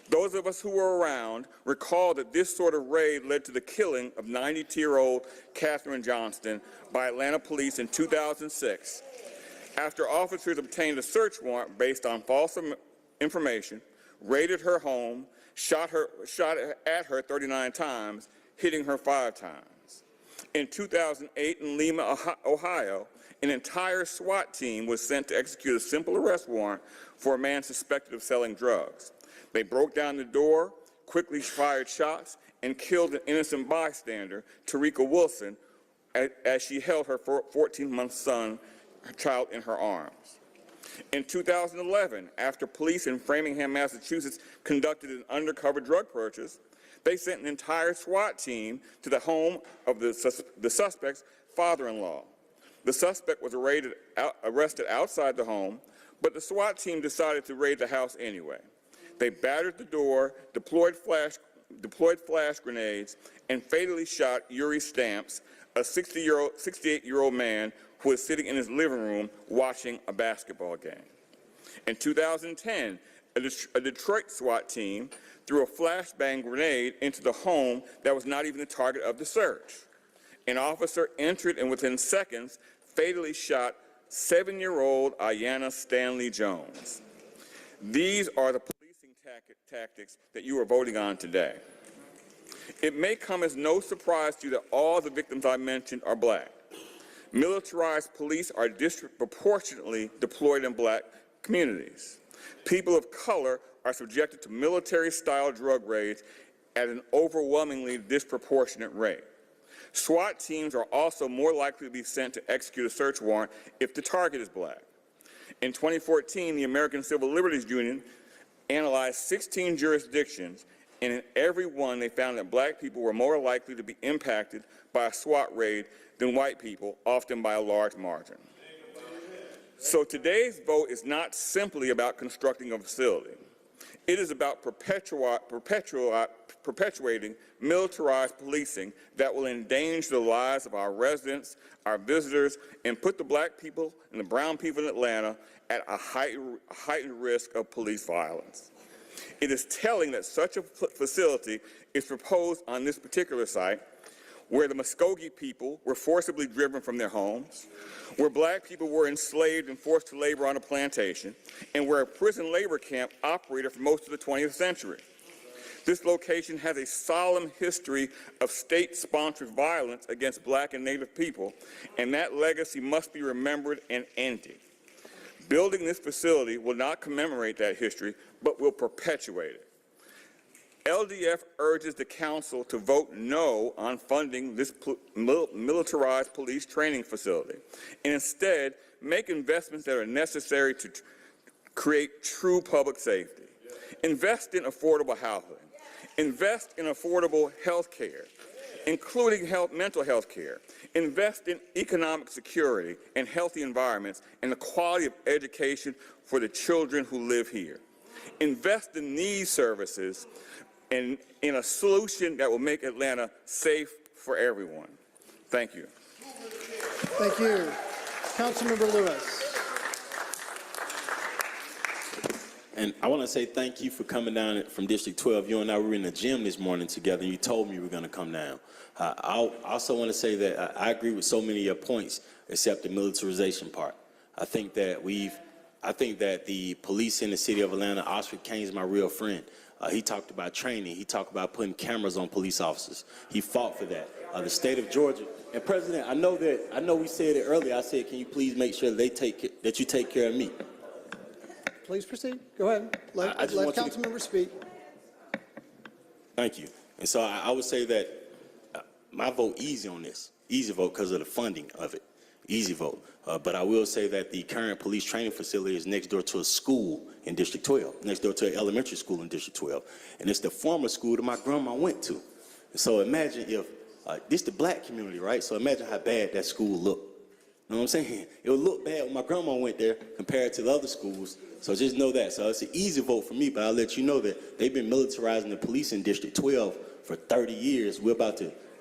Those of us who were around recall that this sort of raid led to the killing of 92-year-old Katherine Johnston by Atlanta police in 2006, after officers obtained a search warrant based on false information, raided her home, shot at her 39 times, hitting her 5 times. In 2008 in Lima, Ohio, an entire SWAT team was sent to execute a simple arrest warrant for a man suspected of selling drugs. They broke down the door, quickly fired shots, and killed an innocent bystander, Tarika Wilson, as she held her 14-month child in her arms. In 2011, after police in Framingham, Massachusetts conducted an undercover drug purchase, they sent an entire SWAT team to the home of the suspect's father-in-law. The suspect was arrested outside the home, but the SWAT team decided to raid the house anyway. They battered the door, deployed flash grenades, and fatally shot Yuri Stamps, a 68-year-old man who was sitting in his living room watching a basketball game. In 2010, a Detroit SWAT team threw a flashbang grenade into the home that was not even the target of the search. An officer entered and within seconds fatally shot 7-year-old Ayanna Stanley Jones. These are the policing tactics that you are voting on today. It may come as no surprise to you that all the victims I mentioned are black. Militarized police are disproportionately deployed in black communities. People of color are subjected to military-style drug raids at an overwhelmingly disproportionate rate. SWAT teams are also more likely to be sent to execute a search warrant if the target is black. In 2014, the American Civil Liberties Union analyzed 16 jurisdictions, and in every one they found that black people were more likely to be impacted by a SWAT raid than white people, often by a large margin. So today's vote is not simply about constructing a facility. It is about perpetuating militarized policing that will endanger the lives of our residents, our visitors, and put the black people and the brown people in Atlanta at a heightened risk of police violence. It is telling that such a facility is proposed on this particular site, where the Muskogee people were forcibly driven from their homes, where black people were enslaved and forced to labor on a plantation, and where a prison labor camp operated for most of the 20th century. This location has a solemn history of state-sponsored violence against black and Native people, and that legacy must be remembered and ended. Building this facility will not commemorate that history, but will perpetuate it. LDF urges the council to vote no on funding this militarized police training facility, and instead make investments that are necessary to create true public safety. Invest in affordable housing. Invest in affordable health care, including mental health care. Invest in economic security and healthy environments and the quality of education for the children who live here. Invest in these services and in a solution that will make Atlanta safe for everyone. Thank you. Thank you. Councilmember Lewis. And I want to say thank you for coming down from District 12. You and I were in the gym this morning together, and you told me you were going to come down. I also want to say that I agree with so many of your points, except the militarization part. I think that the police in the city of Atlanta, Oscar Kane's my real friend. He talked about training. He talked about putting cameras on police officers. He fought for that. The state of Georgia, and President, I know we said it earlier. I said, can you please make sure that you take care of me? Please proceed. Go ahead. Let Councilmember speak. Thank you. And so I would say that my vote easy on this. Easy vote because of the funding of it. Easy vote. But I will say that the current police training facility is next door to a school in District 12, next door to an elementary school in District 12. And it's the former school that my grandma went to. So imagine if, this the black community, right? So imagine how bad that school looked. You know what I'm saying? It would look bad when my grandma went there compared to the other schools. So just know that. So it's an easy vote for me, but I'll let you know that they've been militarizing the police in District 12 for 30 years.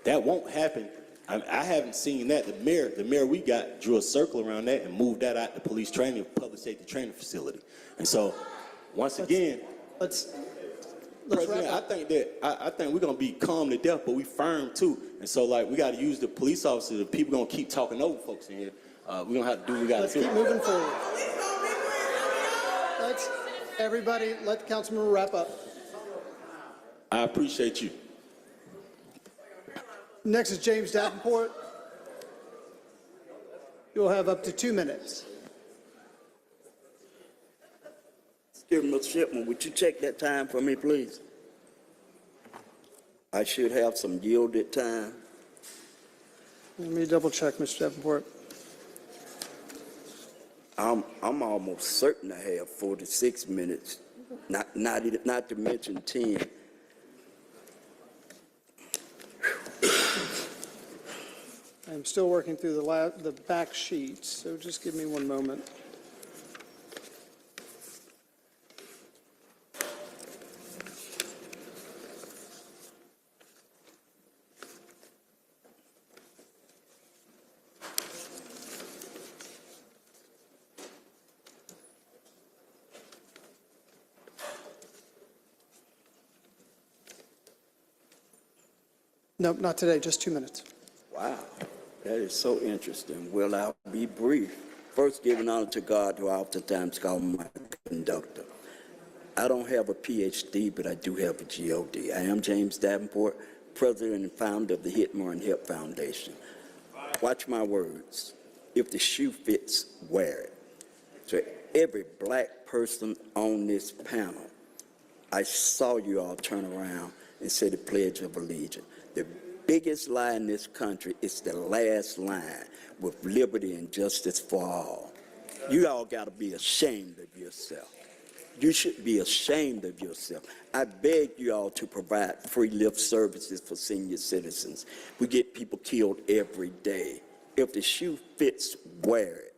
That won't happen. I haven't seen that. The mayor we got drew a circle around that and moved that out the police training, public safety training facility. And so, once again, President, I think we're gonna be calm to death, but we firm too. And so, we got to use the police officers. If people gonna keep talking over folks in here, we're gonna have to do what we got to do. Let's keep moving forward. Everybody, let the councilman wrap up. I appreciate you. Next is James Davenport. You'll have up to 2 minutes. Excuse me, Mr. Shipman, would you check that time for me, please? I should have some yielded time. Let me double check, Mr. Davenport. I'm almost certain I have 46 minutes, not to mention 10. I'm still working through the back sheets, so just give me one moment. No, not today, just 2 minutes. Wow, that is so interesting. Well, I'll be brief. First, giving honor to God, who I oftentimes call my conductor. I don't have a PhD, but I do have a GOD. I am James Davenport, president and founder of the Hitmore and Help Foundation. Watch my words. If the shoe fits, wear it. To every black person on this panel, I saw you all turn around and say the Pledge of Allegiance. The biggest lie in this country is the last line, with liberty and justice for all. You all got to be ashamed of yourself. You should be ashamed of yourself. I beg you all to provide free lift services for senior citizens. We get people killed every day. If the shoe fits, wear it.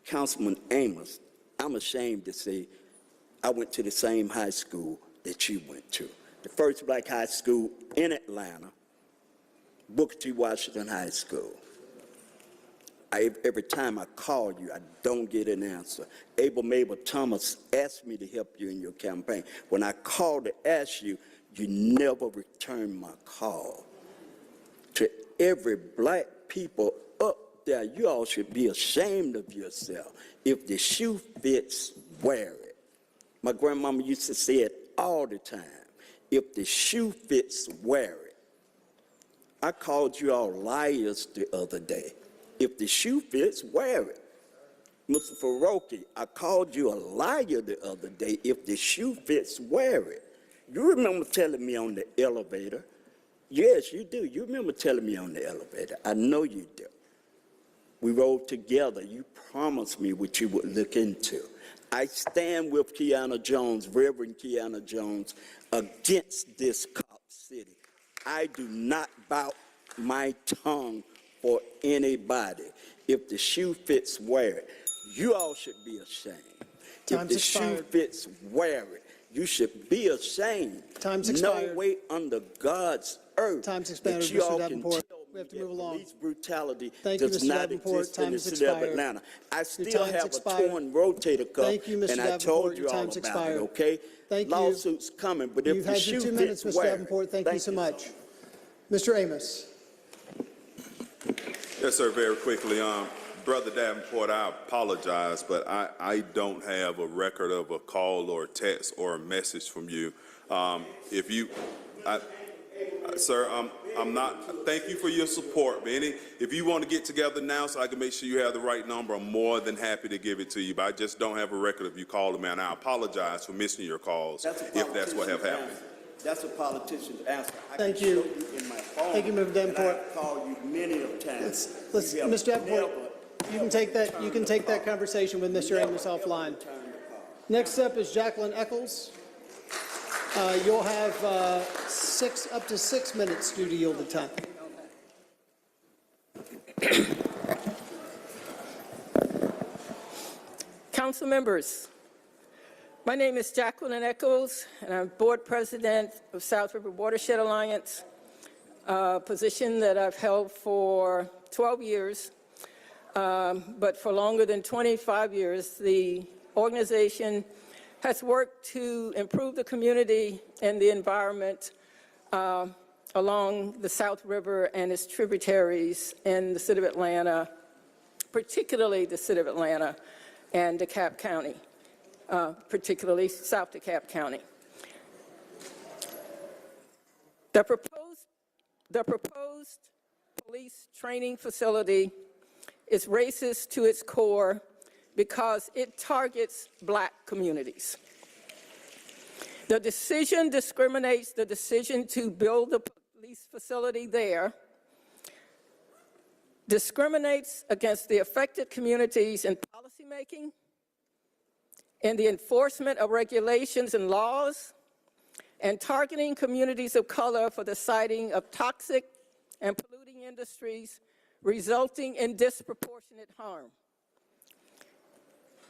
Councilman Amos, I'm ashamed to say I went to the same high school that you went to. The first black high school in Atlanta, Booker T. Washington High School. Every time I call you, I don't get an answer. Abel Mabel Thomas asked me to help you in your campaign. When I called to ask you, you never returned my call. To every black people up there, you all should be ashamed of yourself. If the shoe fits, wear it. My grandmama used to say it all the time. If the shoe fits, wear it. I called you all liars the other day. If the shoe fits, wear it. Mr. Faroki, I called you a liar the other day. If the shoe fits, wear it. You remember telling me on the elevator? Yes, you do. You remember telling me on the elevator. I know you do. We rode together. You promised me what you would look into. I stand with Kiana Jones, Reverend Kiana Jones, against this cop city. I do not bow my tongue for anybody. If the shoe fits, wear it. You all should be ashamed. Time's if the expired. shoe fits, wear it. You should be ashamed. Time's expired. No way under God's earth Time's expired, that you Mr. all Davenport. can tell We have to me move that along. police brutality Thank you, does Mr. not Davenport. exist in Time the has city of expired. Atlanta. I Your still time's have expired. a torn rotator cuff, Thank you, Mr. and I Davenport. told Your you all time's about expired. it, okay? Thank you. Lawsuits coming, but if You've the had your shoe 2 minutes, fits, Mr. wear it. Davenport. Thank you so much. Mr. Amos. Yes, sir, very quickly. Brother Davenport, I apologize, but I don't have a record of a call or a text or a message from you. Sir, I'm not, thank you for your support. But if you want to get together now so I can make sure you have the right number, I'm more than happy to give it to you. But I just don't have a record of you calling me, and I apologize for missing your calls if that's what have happened. That's a politician's answer. Thank you. In my phone, Thank you, Mr. Davenport. I've called you many of times. Let's, You have Mr. Davenport, never you can take that conversation with Mr. Amos offline. Next up is Jacqueline Eccles. You'll have up to 6 minutes due to yield the time. Council members, my name is Jacqueline Eccles, and I'm board president of South River Watershed Alliance, a position that I've held for 12 years, but for longer than 25 years. The organization has worked to improve the community and the environment along the South River and its tributaries in the city of Atlanta, particularly the city of Atlanta and DeKalb County, particularly South DeKalb County. The proposed police training facility is racist to its core because it targets black communities. The decision discriminates the decision to build a police facility there, discriminates against the affected communities and policy policymaking, in the enforcement of regulations and laws, and targeting communities of color for the siting of toxic and polluting industries resulting in disproportionate harm.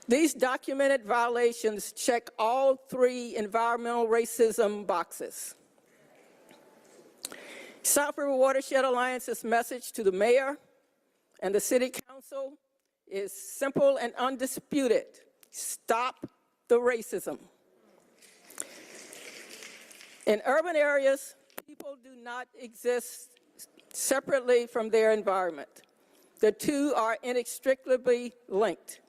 These documented violations check all 3 environmental racism boxes. South River Watershed Alliance's message to the mayor and the city council is simple and undisputed. Stop the racism. In urban areas, people do not exist separately from their environment. The two are inextricably linked.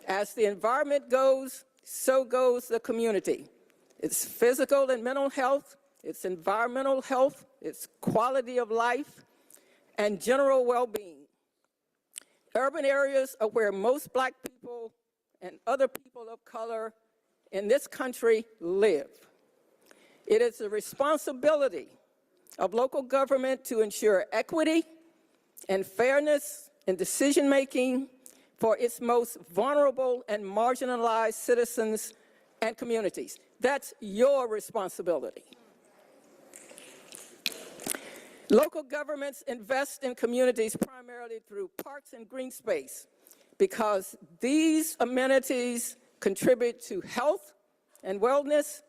As the environment goes, so goes the community. It's physical and mental health, it's environmental health, it's quality of life, and general well-being. Urban areas are where most Black people and other people of color in this country live. It is the responsibility of local government to ensure equity and fairness in decision-making for its most vulnerable and marginalized citizens and communities. That's your responsibility. Local governments invest in communities primarily through parks and green space because these amenities contribute to health and wellness,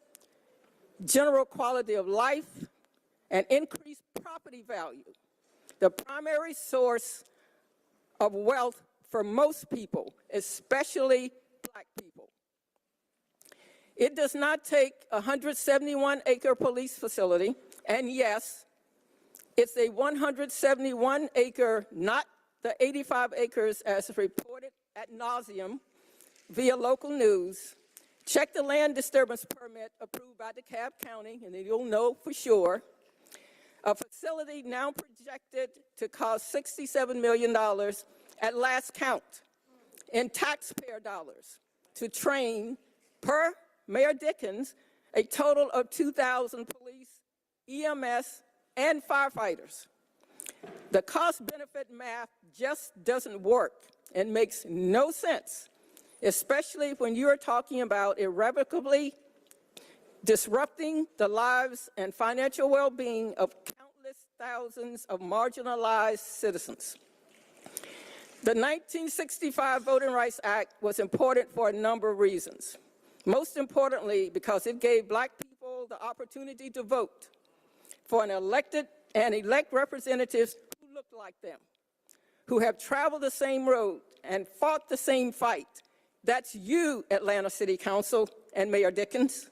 general quality of life, and increased property value, the primary source of wealth for most people, especially Black people. It does not take a 171-acre police facility, and yes, it's a 171-acre, not the 85 acres as reported ad nauseum via local news. Check the land disturbance permit approved by DeKalb County, and then you'll know for sure. A facility now projected to cost $67 million at last count in taxpayer dollars to train, per Mayor Dickens, a total of 2,000 police, EMS, and firefighters. The cost-benefit math just doesn't work and makes no sense, especially when you're talking about irrevocably disrupting the lives and financial well-being of countless thousands of marginalized citizens. The 1965 Voting Rights Act was important for a number of reasons. Most importantly, because it gave Black people the opportunity to vote for an elected and elect representatives who look like them, who have traveled the same road and fought the same fight. That's you, Atlanta City Council and Mayor Dickens.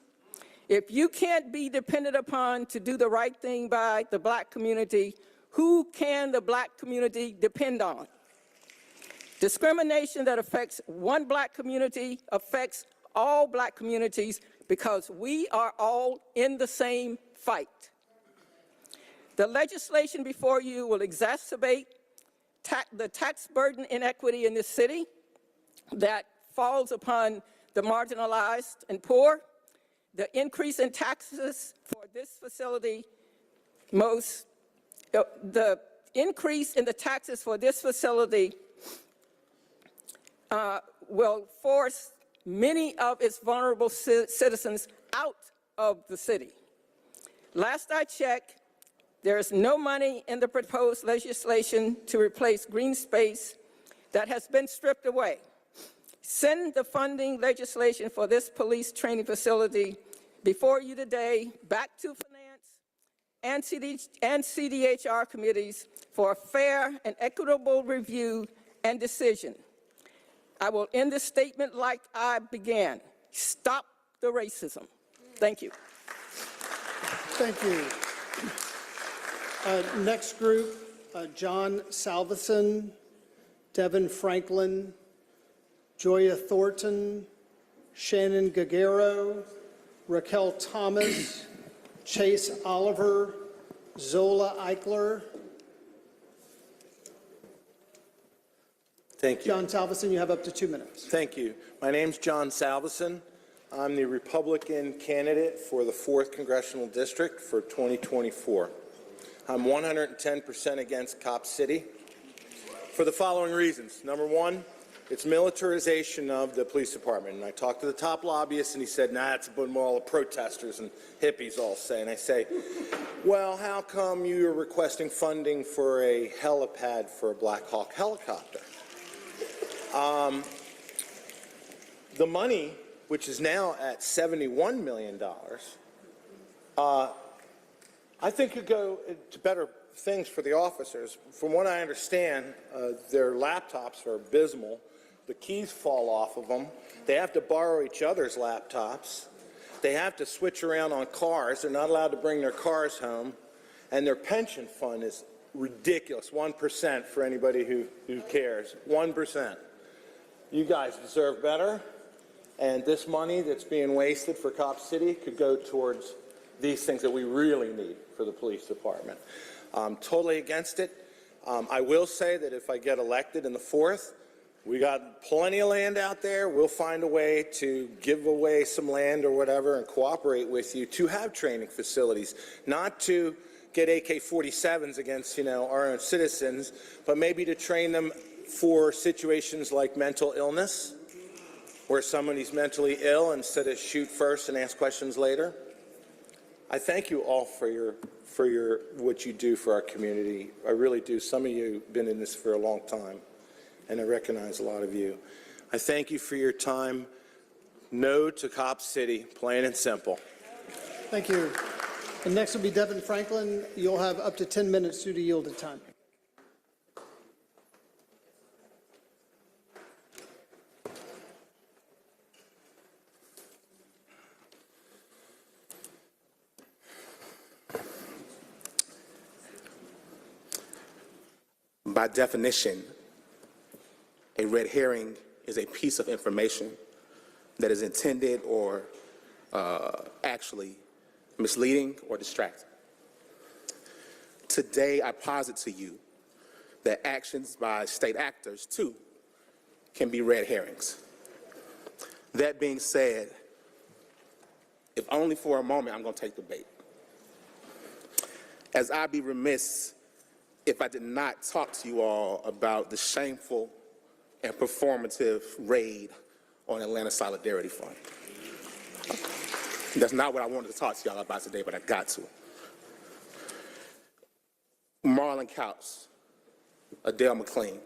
If you can't be depended upon to do the right thing by the Black community, who can the Black community depend on? Discrimination that affects one Black community affects all Black communities because we are all in the same fight. The legislation before you will exacerbate the tax burden inequity in this city that falls upon the marginalized and poor. The increase in taxes for this facility the increase in the taxes for this facility will force many of its vulnerable citizens out of the city. Last I checked, there is no money in the proposed legislation to replace green space that has been stripped away. Send the funding legislation for this police training facility before you today back to Finance and CDHR committees for a fair and equitable review and decision. I will end this statement like I began. Stop the racism. Thank you. Thank you. Next group, John Salveson, Devin Franklin, Joya Thornton, Shannon Gagero, Raquel Thomas, Chase Oliver, Zola Eichler. Thank you. John Salveson, you have up to 2 minutes. Thank you. My name's John Salveson. I'm the Republican candidate for the 4th Congressional District for 2024. I'm 110% against Cop City for the following reasons. Number one, It's militarization of the police department. And I talked to the top lobbyist, and he said, nah, it's what all the protesters and hippies all say. And I say, well, how come you're requesting funding for a helipad for a Black Hawk helicopter? The money, which is now at $71 million, I think could go to better things for the officers. From what I understand, their laptops are abysmal. The keys fall off of them. They have to borrow each other's laptops. They have to switch around on cars. They're not allowed to bring their cars home. And their pension fund is ridiculous, 1% for anybody who cares, 1%. You guys deserve better. And this money that's being wasted for Cop City could go towards these things that we really need for the police department. I'm totally against it. I will say that if I get elected in the 4th, we got plenty of land out there. We'll find a way to give away some land or whatever and cooperate with you to have training facilities, not to get AK-47s against, our own citizens, but maybe to train them for situations like mental illness, where somebody's mentally ill instead of shoot first and ask questions later. I thank you all for what you do for our community. I really do. Some of you have been in this for a long time, and I recognize a lot of you. I thank you for your time. No to Cop City, plain and simple. Thank you. And next will be Devin Franklin. You'll have up to 10 minutes due to yielded time. By definition, a red herring is a piece of information that is intended or actually misleading or distracting. Today, I posit to you that actions by state actors, too, can be red herrings. That being said, if only for a moment, I'm going to take the bait. As I'd be remiss if I did not talk to you all about the shameful and performative raid on Atlanta Solidarity Fund. That's not what I wanted to talk to y'all about today, but I got to. Marlon Couch, Adele McLean,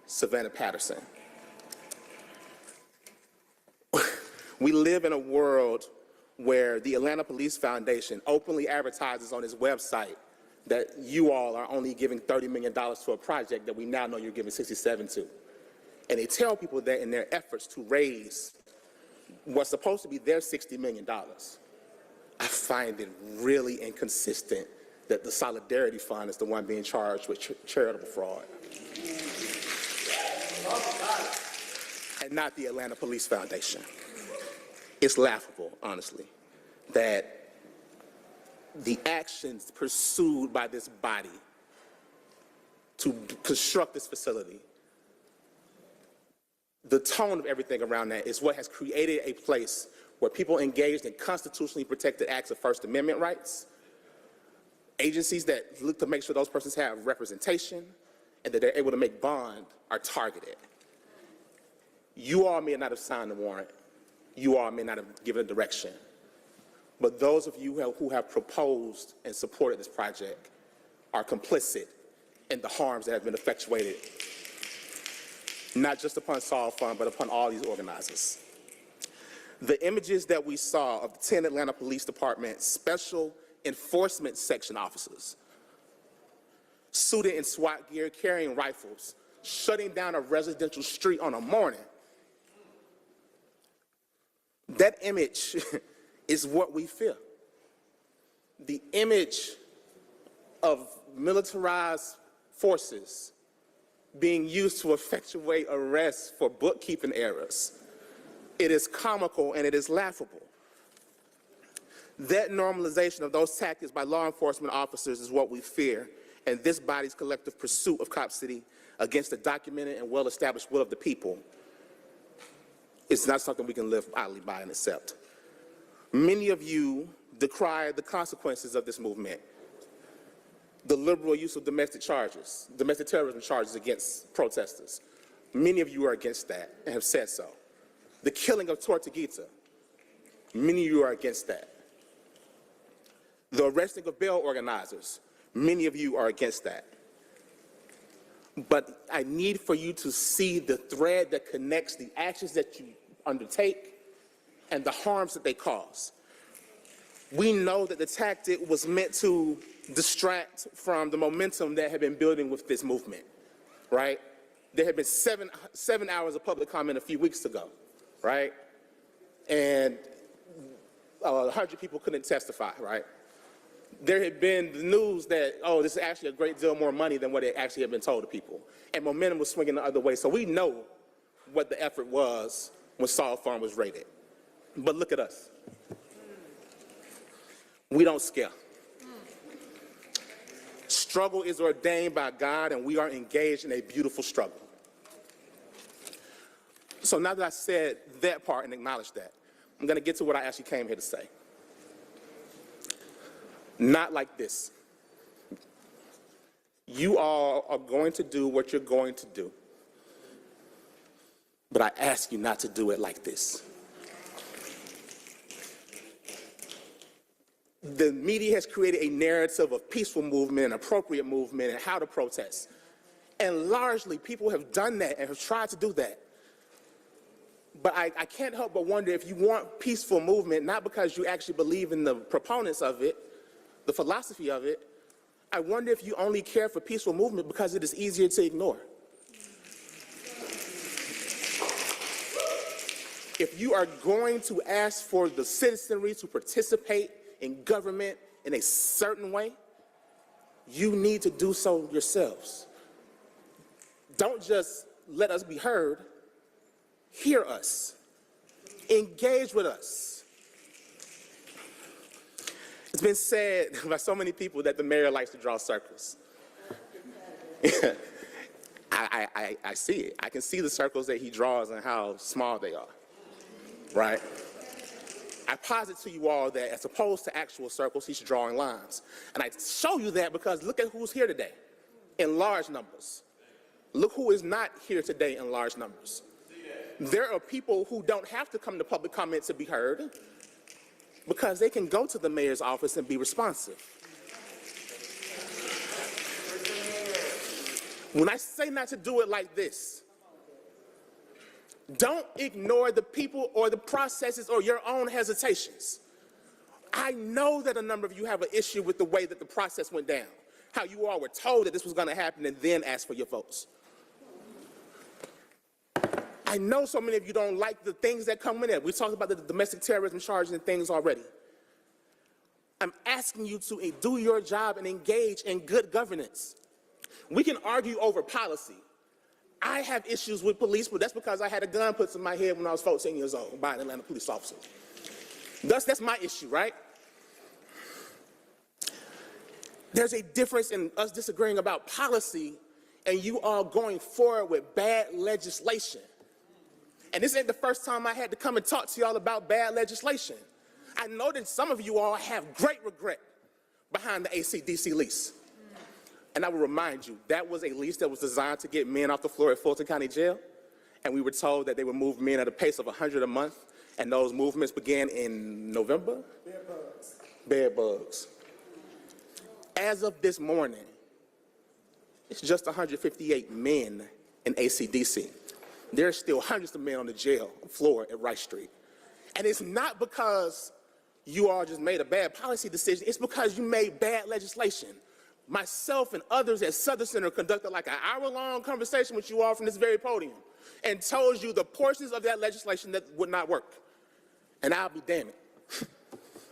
Savannah Patterson. We live in a world where the Atlanta Police Foundation openly advertises on its website that you all are only giving $30 million to a project that we now know you're giving $67 to. And they tell people that in their efforts to raise what's supposed to be their $60 million, I find it really inconsistent that the Solidarity Fund is the one being charged with charitable fraud. And not the Atlanta Police Foundation. It's laughable, honestly, that the actions pursued by this body to construct this facility, the tone of everything around that is what has created a place where people engaged in constitutionally protected acts of First Amendment rights, agencies that look to make sure those persons have representation and that they're able to make bond are targeted. You all may not have signed the warrant. You all may not have given a direction. But those of you who have proposed and supported this project are complicit in the harms that have been effectuated, not just upon Sol Fund, but upon all these organizers. The images that we saw of the 10 Atlanta Police Department Special Enforcement Section officers, suited in SWAT gear, carrying rifles, shutting down a residential street on a morning, that image is what we fear. The image of militarized forces being used to effectuate arrests for bookkeeping errors. It is comical and it is laughable. That normalization of those tactics by law enforcement officers is what we fear, and this body's collective pursuit of Cop City against the documented and well-established will of the people is not something we can live idly by and accept. Many of you decry the consequences of this movement, the liberal use of domestic terrorism charges against protesters, Many of you are against that and have said so. The killing of Tortuguita, many of you are against that. The arresting of bail organizers, many of you are against that. But I need for you to see the thread that connects the actions that you undertake and the harms that they cause. We know that the tactic was meant to distract from the momentum that had been building with this movement, right? There had been seven hours of public comment a few weeks ago, right? And 100 people couldn't testify, right? There had been the news that, oh, this is actually a great deal more money than what it actually had been told to people. And momentum was swinging the other way. So we know what the effort was when Saul Farm was raided. But look at us. We don't scare. Struggle is ordained by God, and we are engaged in a beautiful struggle. So now that I said that part and acknowledged that, I'm going to get to what I actually came here to say. Not like this. You all are going to do what you're going to do, but I ask you not to do it like this. The media has created a narrative of peaceful movement, appropriate movement, and how to protest. And largely, people have done that and have tried to do that. But I can't help but wonder if you want peaceful movement, not because you actually believe in the proponents of it, the philosophy of it, I wonder if you only care for peaceful movement because it is easier to ignore. If you are going to ask for the citizenry to participate in government in a certain way, you need to do so yourselves. Don't just let us be heard. Hear us. Engage with us. It's been said by so many people that the mayor likes to draw circles. I see it. I can see the circles that he draws and how small they are, right? I posit to you all that as opposed to actual circles, he's drawing lines. And I show you that because look at who's here today in large numbers. Look who is not here today in large numbers. There are people who don't have to come to public comment to be heard because they can go to the mayor's office and be responsive. When I say not to do it like this, don't ignore the people or the processes or your own hesitations. I know that a number of you have an issue with the way that the process went down, how you all were told that this was going to happen and then asked for your votes. I know so many of you don't like the things that come with it. We talked about the domestic terrorism charges and things already. I'm asking you to do your job and engage in good governance. We can argue over policy. I have issues with police, but that's because I had a gun put in my head when I was 14 years old by an Atlanta police officer. Thus, that's my issue, right? There's a difference in us disagreeing about policy and you all going forward with bad legislation. And this ain't the first time I had to come and talk to y'all about bad legislation. I know that some of you all have great regret behind the ACDC lease. And I will remind you, that was a lease that was designed to get men off the floor at Fulton County Jail. And we were told that they would move men at a pace of 100 a month. And those movements began in November? Bed bugs. Bed bugs. As of this morning, it's just 158 men in ACDC. There's still hundreds of men on the jail floor at Rice Street. And it's not because you all just made a bad policy decision, it's because you made bad legislation. Myself and others at Southern Center conducted like an hour-long conversation with you all from this very podium and told you the portions of that legislation that would not work. And I'll be damned.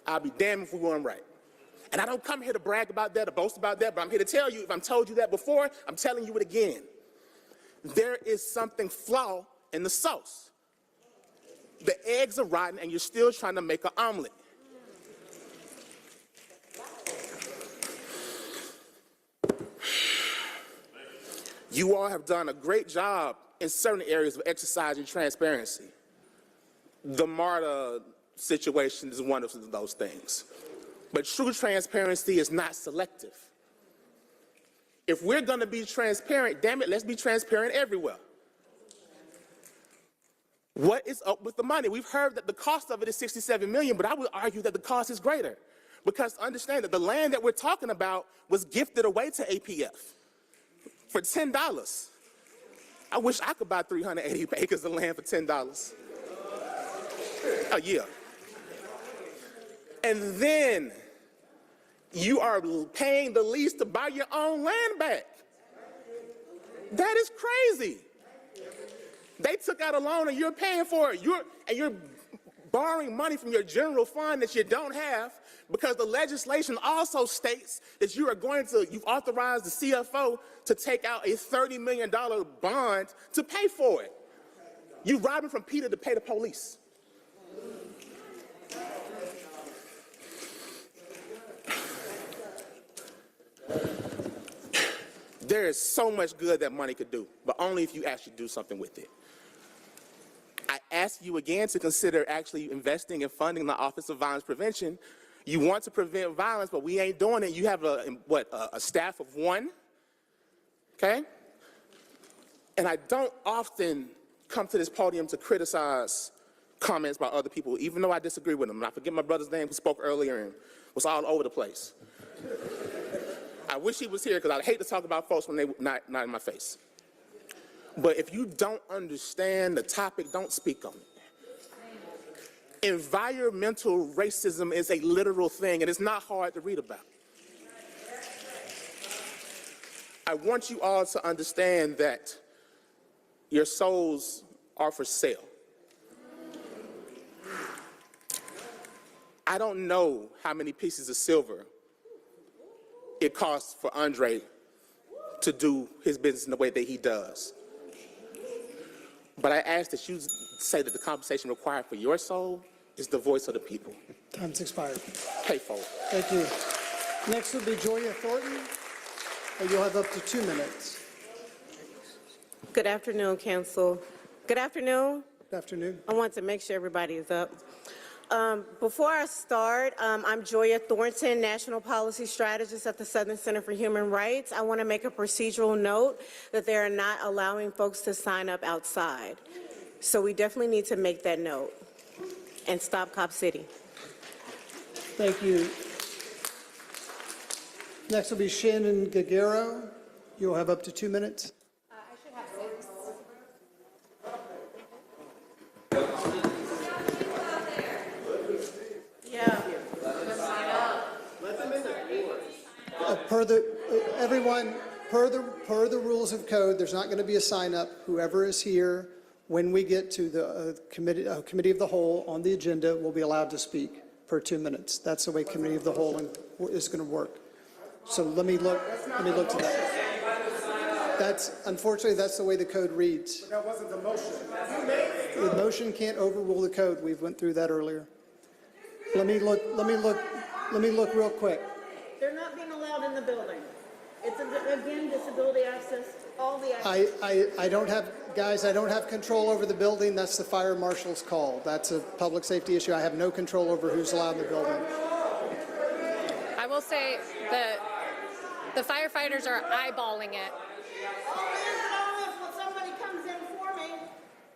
I'll be damned if we weren't right. And I don't come here to brag about that or boast about that, but I'm here to tell you, if I've told you that before, I'm telling you it again. There is something flawed in the sauce. The eggs are rotten and you're still trying to make an omelet. You all have done a great job in certain areas of exercising transparency. The MARTA situation is one of those things. But true transparency is not selective. If we're going to be transparent, damn it, let's be transparent everywhere. What is up with the money? We've heard that the cost of it is $67 million, but I would argue that the cost is greater. Because understand that the land that we're talking about was gifted away to APF for $10. I wish I could buy 380 acres of land for $10 a year. And then you are paying the lease to buy your own land back. That is crazy. They took out a loan and you're paying for it. You're borrowing money from your general fund that you don't have, because the legislation also states that you've authorized the CFO to take out a $30 million bond to pay for it. You're robbing from Peter to pay the police. There is so much good that money could do, but only if you actually do something with it. I ask you again to consider actually investing and funding the Office of Violence Prevention. You want to prevent violence, but we ain't doing it. You have a staff of 1, okay? And I don't often come to this podium to criticize comments by other people, even though I disagree with them. And I forget my brother's name who spoke earlier and was all over the place. I wish he was here, because I'd hate to talk about folks when they're not in my face. But if you don't understand the topic, don't speak on it. Environmental racism is a literal thing, and it's not hard to read about. I want you all to understand that your souls are for sale. I don't know how many pieces of silver it costs for Andre to do his business in the way that he does. But I ask that you say that the compensation required for your soul is the voice of the people. Time's expired. Pay for it. Thank you. Next will be Joya Thornton. You'll have up to 2 minutes. Good afternoon, Council. Good afternoon. Good afternoon. I want to make sure everybody is up. Before I start, I'm Joya Thornton, National Policy Strategist at the Southern Center for Human Rights. I want to make a procedural note that they are not allowing folks to sign up outside. So we definitely need to make that note and stop Cop City. Thank you. Next will be Shannon Gagero. You'll have up to 2 minutes. I should have 6. Per the rules of code, there's not going to be a sign up. Whoever is here, when we get to the committee of the whole on the agenda, will be allowed to speak for 2 minutes. That's the way committee of the whole is going to work. So let me look to that. Unfortunately, that's the way the code reads. That wasn't the motion. The motion can't overrule the code. We went through that earlier. Let me look real quick. They're not being allowed in the building. It's, again, disability access, all the access. I don't have control over the building. That's the fire marshal's call. That's a public safety issue. I have no control over who's allowed in the building. I will say that the firefighters are eyeballing it. When somebody comes in for me,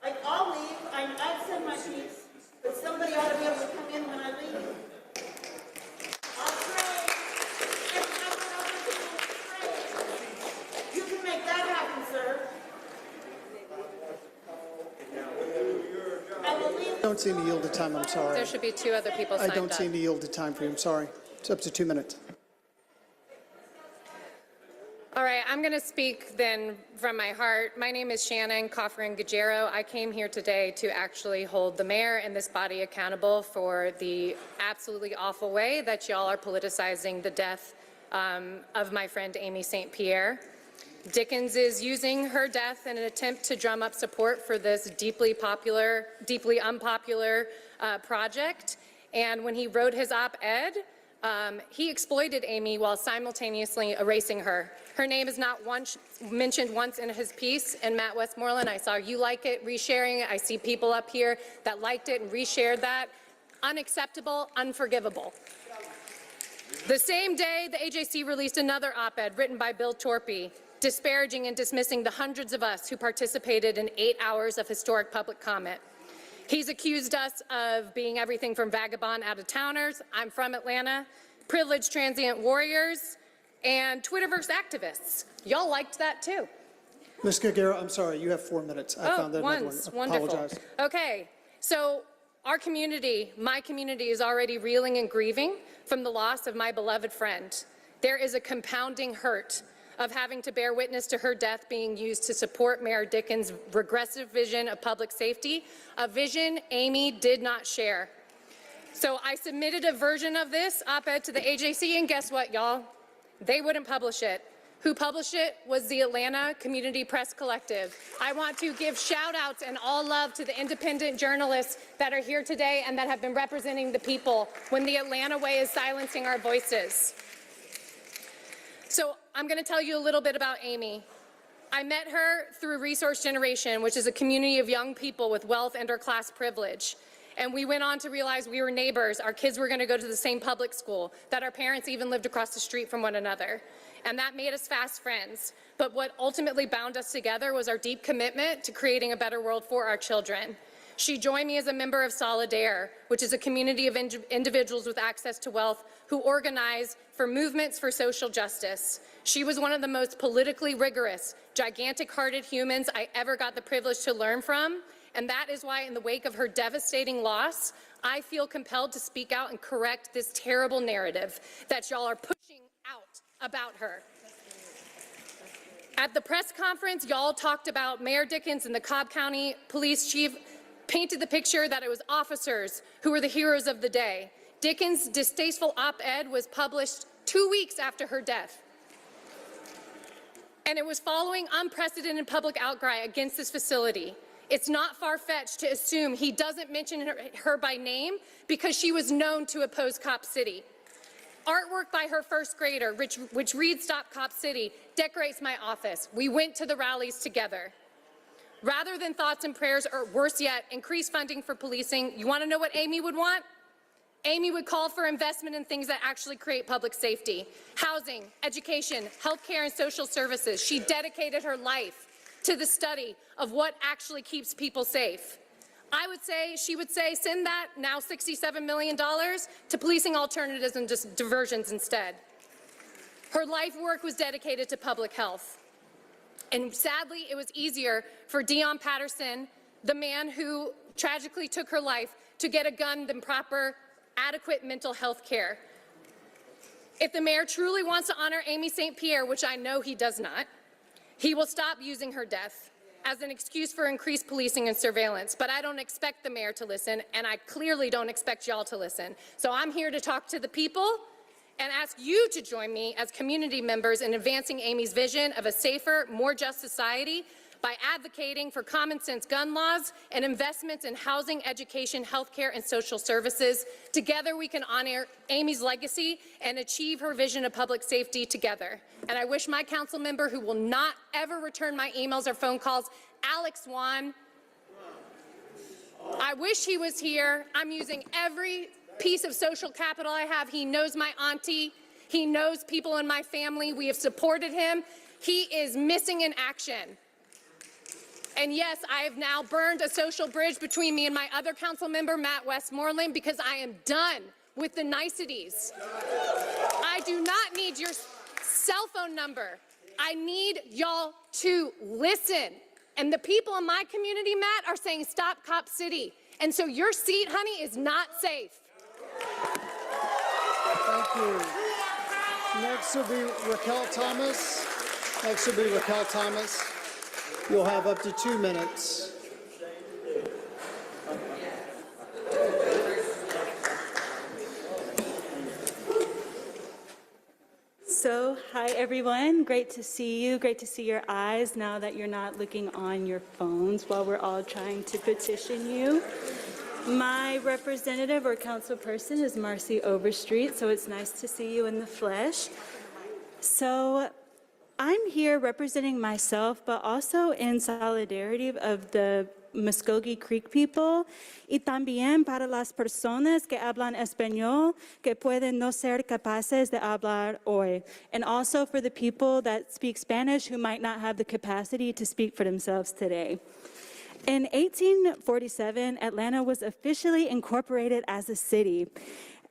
like, I'll leave, I've said my piece, but somebody ought to be able to come in when I leave. I'll pray. You can make that happen, sir. I will leave. I don't see any yielded time. I'm sorry. There should be 2 other people signed I don't up. see any yielded time for you. I'm sorry. It's up to 2 minutes. All right, I'm going to speak then from my heart. My name is Shannon Coffrin-Gagero. I came here today to actually hold the mayor and this body accountable for the absolutely awful way that y'all are politicizing the death of my friend Amy St. Pierre. Dickens is using her death in an attempt to drum up support for this deeply unpopular project. And when he wrote his op-ed, he exploited Amy while simultaneously erasing her. Her name is not mentioned once in his piece. And Matt Westmoreland, I saw you like it, resharing it. I see people up here that liked it and reshared that. Unacceptable, unforgivable. The same day, the AJC released another op-ed written by Bill Torpy, disparaging and dismissing the hundreds of us who participated in 8 hours of historic public comment. He's accused us of being everything from vagabond out-of-towners, I'm from Atlanta, privileged transient warriors, and Twitterverse activists. Y'all liked that too. Ms. Giguera, I'm sorry, you have 4 minutes. I found that another one. Wonderful. Apologize. Okay, so our community, my community, is already reeling and grieving from the loss of my beloved friend. There is a compounding hurt of having to bear witness to her death being used to support Mayor Dickens' regressive vision of public safety, a vision Amy did not share. So I submitted a version of this op-ed to the AJC, and guess what, y'all? They wouldn't publish it. Who published it was the Atlanta Community Press Collective. I want to give shout-outs and all love to the independent journalists that are here today and that have been representing the people when the Atlanta way is silencing our voices. So I'm going to tell you a little bit about Amy. I met her through Resource Generation, which is a community of young people with wealth and or class privilege. And we went on to realize we were neighbors, our kids were going to go to the same public school, that our parents even lived across the street from one another. And that made us fast friends. But what ultimately bound us together was our deep commitment to creating a better world for our children. She joined me as a member of Solidaire, which is a community of individuals with access to wealth who organize for movements for social justice. She was one of the most politically rigorous, gigantic-hearted humans I ever got the privilege to learn from, and that is why in the wake of her devastating loss, I feel compelled to speak out and correct this terrible narrative that y'all are pushing out about her. At the press conference, y'all talked about Mayor Dickens and the Cobb County Police Chief painted the picture that it was officers who were the heroes of the day. Dickens' distasteful op-ed was published 2 weeks after her death. And it was following unprecedented public outcry against this facility. It's not far-fetched to assume he doesn't mention her by name because she was known to oppose Cop City. Artwork by her first grader, which reads Stop Cop City, decorates my office. We went to the rallies together. Rather than thoughts and prayers, or worse yet, increased funding for policing, you want to know what Amy would want? Amy would call for investment in things that actually create public safety. Housing, education, healthcare, and social services. She dedicated her life to the study of what actually keeps people safe. She would say, send that, now $67 million, to policing alternatives and just diversions instead. Her life work was dedicated to public health. And sadly, it was easier for Dion Patterson, the man who tragically took her life, to get a gun than proper, adequate mental health care. If the mayor truly wants to honor Amy St. Pierre, which I know he does not, he will stop using her death as an excuse for increased policing and surveillance. But I don't expect the mayor to listen, and I clearly don't expect y'all to listen. So I'm here to talk to the people and ask you to join me as community members in advancing Amy's vision of a safer, more just society by advocating for common sense gun laws and investments in housing, education, healthcare, and social services. Together we can honor Amy's legacy and achieve her vision of public safety together. And I wish my council member, who will not ever return my emails or phone calls, Alex Swan, I wish he was here. I'm using every piece of social capital I have. He knows my auntie. He knows people in my family. We have supported him. He is missing in action. And yes, I have now burned a social bridge between me and my other council member, Matt Westmoreland, because I am done with the niceties. I do not need your cell phone number. I need y'all to listen. And the people in my community, Matt, are saying stop Cop City. And so your seat, honey, is not safe. Thank you. Next will be Raquel Thomas. You'll have up to 2 minutes. So, hi everyone. Great to see you. Great to see your eyes now that you're not looking on your phones while we're all trying to petition you. My representative or council person is Marcy Overstreet, so it's nice to see you in the flesh. So, I'm here representing myself, but also in solidarity of the Muskogee Creek people, y también para las personas que hablan español que pueden no ser capaces de hablar hoy, and also for the people that speak Spanish who might not have the capacity to speak for themselves today. In 1847, Atlanta was officially incorporated as a city.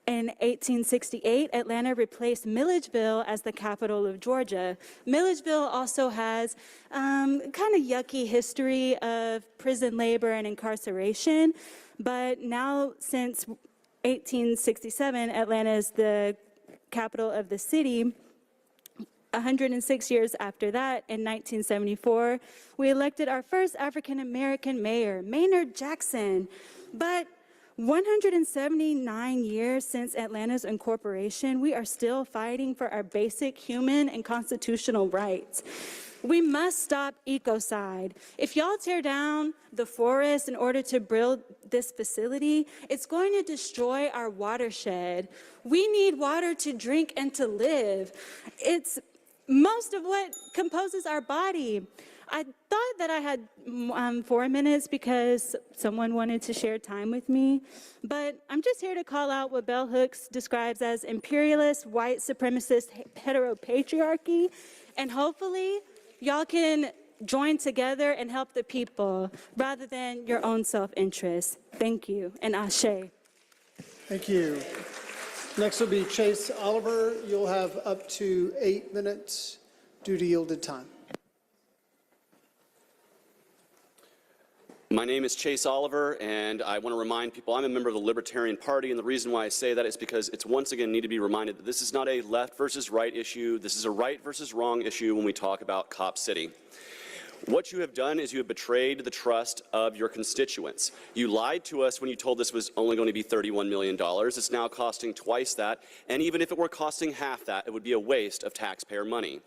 In 1868, Atlanta replaced Milledgeville as the capital of Georgia. Milledgeville also has kind of yucky history of prison labor and incarceration, but now since 1867, Atlanta is the capital of the city. 106 years after that, in 1974, we elected our first African-American mayor, Maynard Jackson. But 179 years since Atlanta's incorporation, we are still fighting for our basic human and constitutional rights. We must stop ecocide. If y'all tear down the forest in order to build this facility, it's going to destroy our watershed. We need water to drink and to live. It's most of what composes our body. I thought that I had 4 minutes because someone wanted to share time with me, but I'm just here to call out what Bell Hooks describes as imperialist, white supremacist heteropatriarchy, and hopefully y'all can join together and help the people rather than your own self-interest. Thank you, and ashe. Thank you. Next will be Chase Oliver. You'll have up to 8 minutes due to yielded time. My name is Chase Oliver, and I want to remind people I'm a member of the Libertarian Party, and the reason why I say that is because it's once again need to be reminded that this is not a left versus right issue. This is a right versus wrong issue when we talk about Cop City. What you have done is you have betrayed the trust of your constituents. You lied to us when you told this was only going to be $31 million. It's now costing twice that, and even if it were costing half that, it would be a waste of taxpayer money.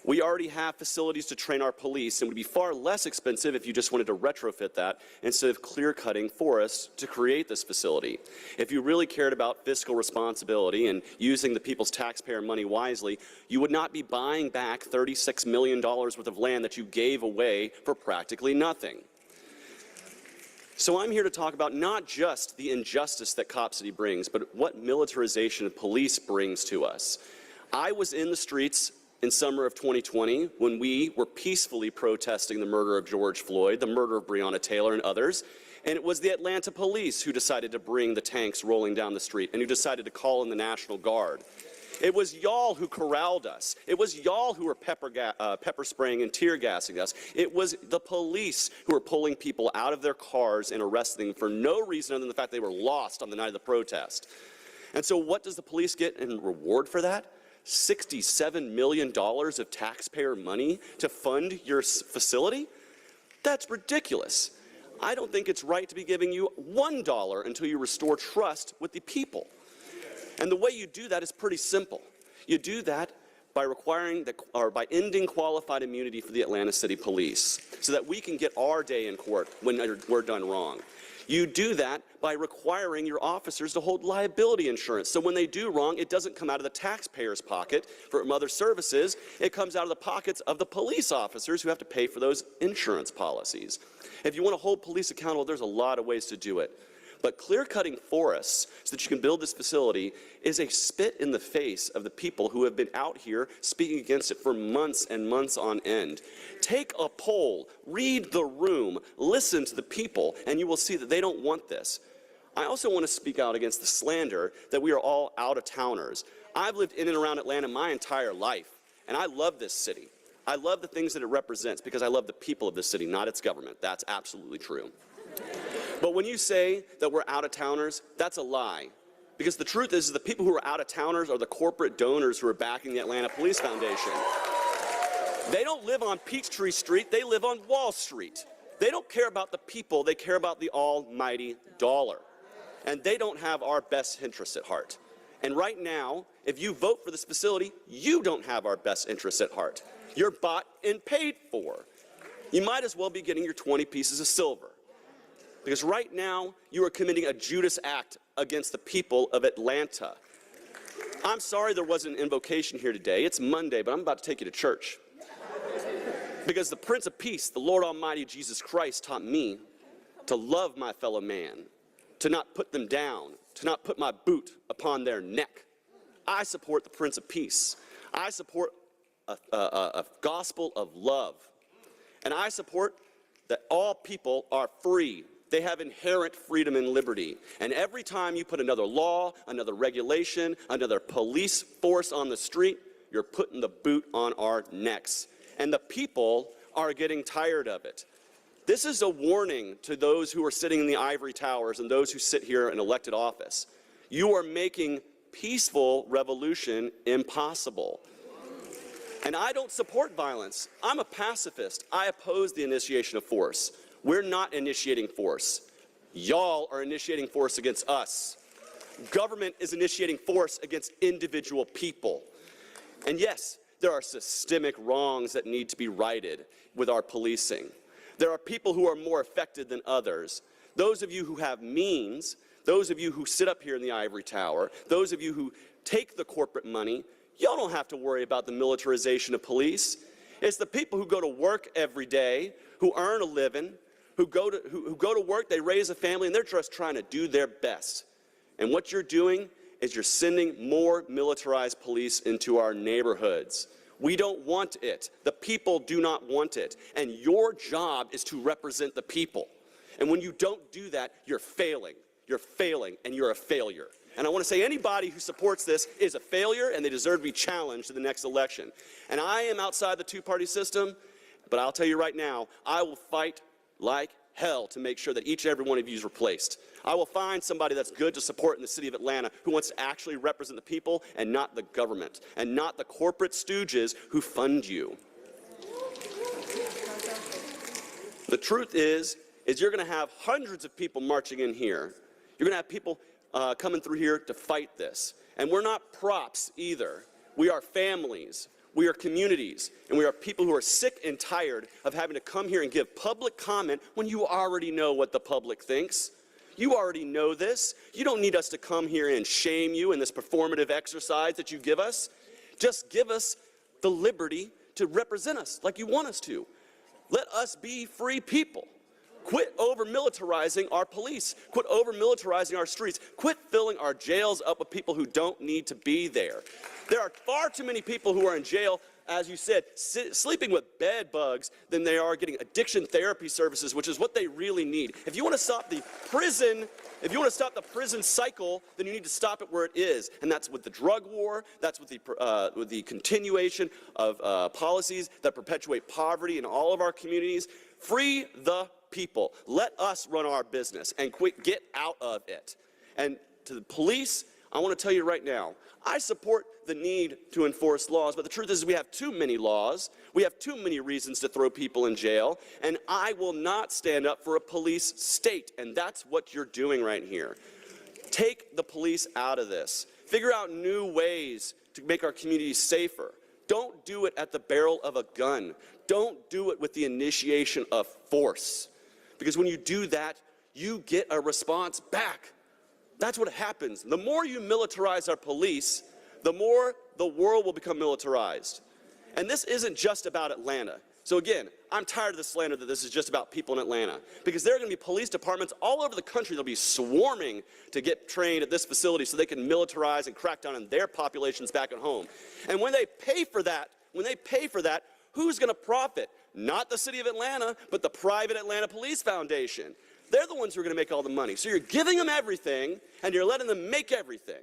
We already have facilities to train our police, and it would be far less expensive if you just wanted to retrofit that instead of clear-cutting forests to create this facility. If you really cared about fiscal responsibility and using the people's taxpayer money wisely, you would not be buying back $36 million worth of land that you gave away for practically nothing. So I'm here to talk about not just the injustice that Cop City brings, but what militarization of police brings to us. I was in the streets in summer of 2020, when we were peacefully protesting the murder of George Floyd, the murder of Breonna Taylor and others, and it was the Atlanta police who decided to bring the tanks rolling down the street and who decided to call in the National Guard. It was y'all who corralled us. It was y'all who were pepper spraying and tear gassing us. It was the police who were pulling people out of their cars and arresting them for no reason other than the fact they were lost on the night of the protest. And so what does the police get in reward for that? $67 million of taxpayer money to fund your facility? That's ridiculous. I don't think it's right to be giving you $1 until you restore trust with the people. And the way you do that is pretty simple. You do that by by ending qualified immunity for the Atlanta City Police so that we can get our day in court when we're done wrong. You do that by requiring your officers to hold liability insurance. So when they do wrong, it doesn't come out of the taxpayer's pocket from other services. It comes out of the pockets of the police officers who have to pay for those insurance policies. If you want to hold police accountable, there's a lot of ways to do it. But clear-cutting forests so that you can build this facility is a spit in the face of the people who have been out here speaking against it for months and months on end. Take a poll, read the room, listen to the people, and you will see that they don't want this. I also want to speak out against the slander that we are all out-of-towners. I've lived in and around Atlanta my entire life, and I love this city. I love the things that it represents because I love the people of this city, not its government. That's absolutely true. But when you say that we're out-of-towners, that's a lie. Because the truth is the people who are out-of-towners are the corporate donors who are backing the Atlanta Police Foundation. They don't live on Peachtree Street, they live on Wall Street. They don't care about the people, they care about the almighty dollar. And they don't have our best interests at heart. And right now, if you vote for this facility, you don't have our best interests at heart. You're bought and paid for. You might as well be getting your 20 pieces of silver. Because right now, you are committing a Judas act against the people of Atlanta. I'm sorry there wasn't an invocation here today. It's Monday, but I'm about to take you to church. Because the Prince of Peace, the Lord Almighty Jesus Christ, taught me to love my fellow man, to not put them down, to not put my boot upon their neck. I support the Prince of Peace. I support a gospel of love. And I support that all people are free. They have inherent freedom and liberty. And every time you put another law, another regulation, another police force on the street, you're putting the boot on our necks. And the people are getting tired of it. This is a warning to those who are sitting in the ivory towers and those who sit here in elected office. You are making peaceful revolution impossible. And I don't support violence. I'm a pacifist. I oppose the initiation of force. We're not initiating force. Y'all are initiating force against us. Government is initiating force against individual people. And yes, there are systemic wrongs that need to be righted with our policing. There are people who are more affected than others. Those of you who have means, those of you who sit up here in the ivory tower, those of you who take the corporate money, y'all don't have to worry about the militarization of police. It's the people who go to work every day, who earn a living, who go to work, they raise a family, and they're just trying to do their best. And what you're doing is you're sending more militarized police into our neighborhoods. We don't want it. The people do not want it. And your job is to represent the people. And when you don't do that, you're failing. You're failing, and you're a failure. And I want to say anybody who supports this is a failure, and they deserve to be challenged in the next election. And I am outside the two-party system, but I'll tell you right now, I will fight like hell to make sure that each and every one of you is replaced. I will find somebody that's good to support in the city of Atlanta who wants to actually represent the people and not the government, and not the corporate stooges who fund you. The truth is you're going to have hundreds of people marching in here. You're going to have people coming through here to fight this. And we're not props either. We are families. We are communities, and we are people who are sick and tired of having to come here and give public comment when you already know what the public thinks. You already know this. You don't need us to come here and shame you in this performative exercise that you give us. Just give us the liberty to represent us like you want us to. Let us be free people. Quit over-militarizing our police. Quit over-militarizing our streets. Quit filling our jails up with people who don't need to be there. There are far too many people who are in jail, as you said, sleeping with bed bugs than they are getting addiction therapy services, which is what they really need. If you want to stop the prison, cycle, then you need to stop it where it is. And that's with the drug war. That's with the continuation of policies that perpetuate poverty in all of our communities. Free the people. Let us run our business and get out of it. And to the police, I want to tell you right now, I support the need to enforce laws, but the truth is we have too many laws. We have too many reasons to throw people in jail, and I will not stand up for a police state, and that's what you're doing right here. Take the police out of this. Figure out new ways to make our communities safer. Don't do it at the barrel of a gun. Don't do it with the initiation of force. Because when you do that, you get a response back. That's what happens. The more you militarize our police, the more the world will become militarized. And this isn't just about Atlanta. So again, I'm tired of the slander that this is just about people in Atlanta. Because there are going to be police departments all over the country that will be swarming to get trained at this facility so they can militarize and crack down on their populations back at home. And when they pay for that, who's going to profit? Not the city of Atlanta, but the private Atlanta Police Foundation. They're the ones who are going to make all the money. So you're giving them everything, and you're letting them make everything.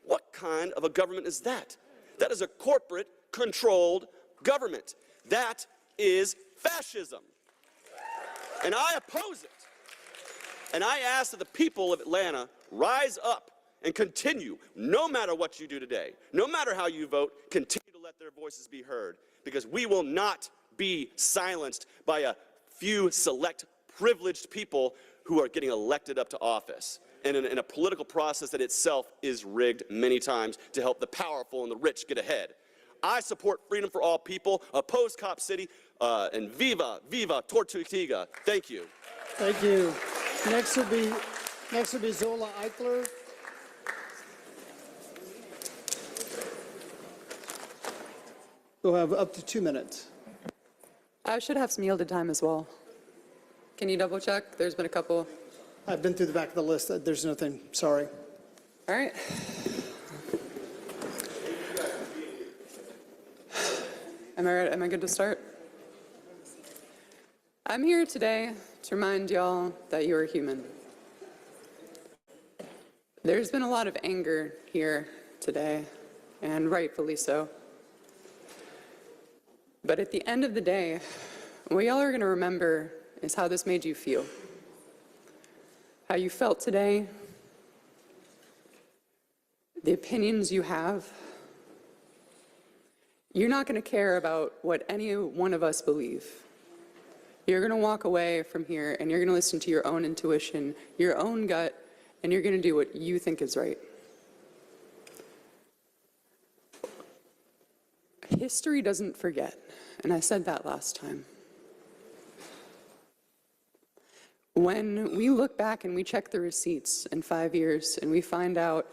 What kind of a government is that? That is a corporate-controlled government. That is fascism. And I oppose it. And I ask that the people of Atlanta rise up and continue, no matter what you do today, no matter how you vote, continue to let their voices be heard, because we will not be silenced by a few select privileged people who are getting elected up to office in a political process that itself is rigged many times to help the powerful and the rich get ahead. I support freedom for all people, oppose Cop City, and viva, viva Tortuga. Thank you. Thank you. Next would be Zola Eichler. We'll have up to 2 minutes. I should have some yielded time as well. Can you double check? There's been a couple. I've been through the back of the list. There's nothing. Sorry. All right. Am I good to start? I'm here today to remind y'all that you are human. There's been a lot of anger here today, and rightfully so. But at the end of the day, what y'all are going to remember is how this made you feel. How you felt today, the opinions you have. You're not going to care about what any one of us believe. You're going to walk away from here and you're going to listen to your own intuition, your own gut, and you're going to do what you think is right. History doesn't forget, and I said that last time. When we look back and we check the receipts in 5 years and we find out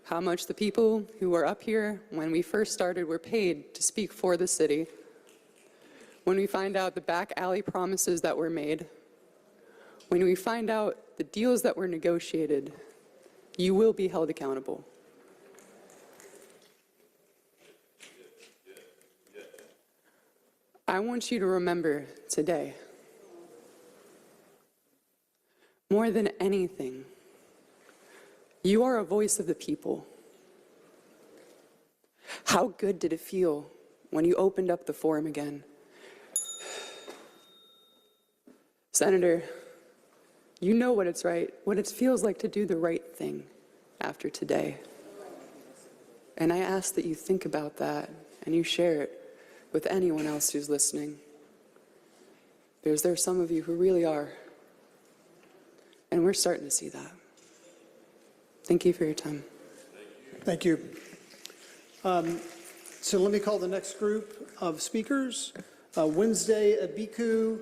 how much the people who were up here when we first started were paid to speak for the city, when we find out the back alley promises that were made, when we find out the deals that were negotiated, you will be held accountable. I want you to remember today, more than anything, you are a voice of the people. How good did it feel when you opened up the forum again? Senator, you know what it's right, what it feels like to do the right thing after today. And I ask that you think about that and you share it with anyone else who's listening. Because there are some of you who really are. And we're starting to see that. Thank you for your time. Thank you. So let me call the next group of speakers. Wednesday Abiku,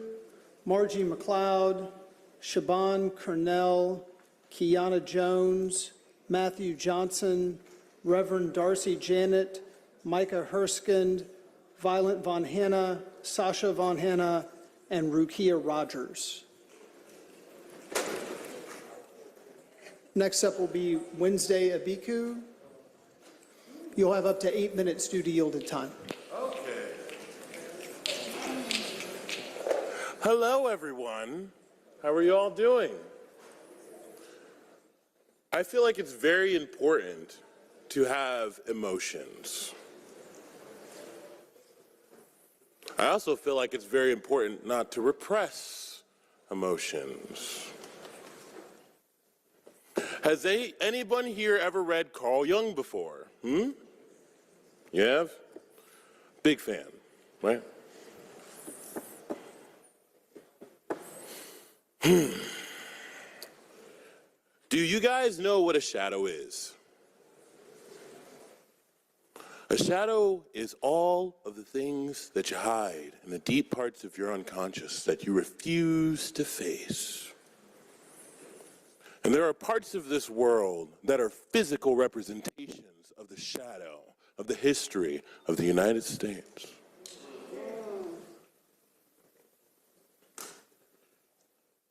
Margie McLeod, Shaban Cornell, Kiana Jones, Matthew Johnson, Reverend Darcy Janet, Micah Herskind, Violet Von Hanna, Sasha Von Hanna, and Rukia Rogers. Next up will be Wednesday Abiku. You'll have up to 8 minutes due to yielded time. Okay. Hello, everyone. How are you all doing? I feel like it's very important to have emotions. I also feel like it's very important not to repress emotions. Has anyone here ever read Carl Jung before? You have? Big fan, right? Do you guys know what a shadow is? A shadow is all of the things that you hide in the deep parts of your unconscious that you refuse to face. And there are parts of this world that are physical representations of the shadow of the history of the United States.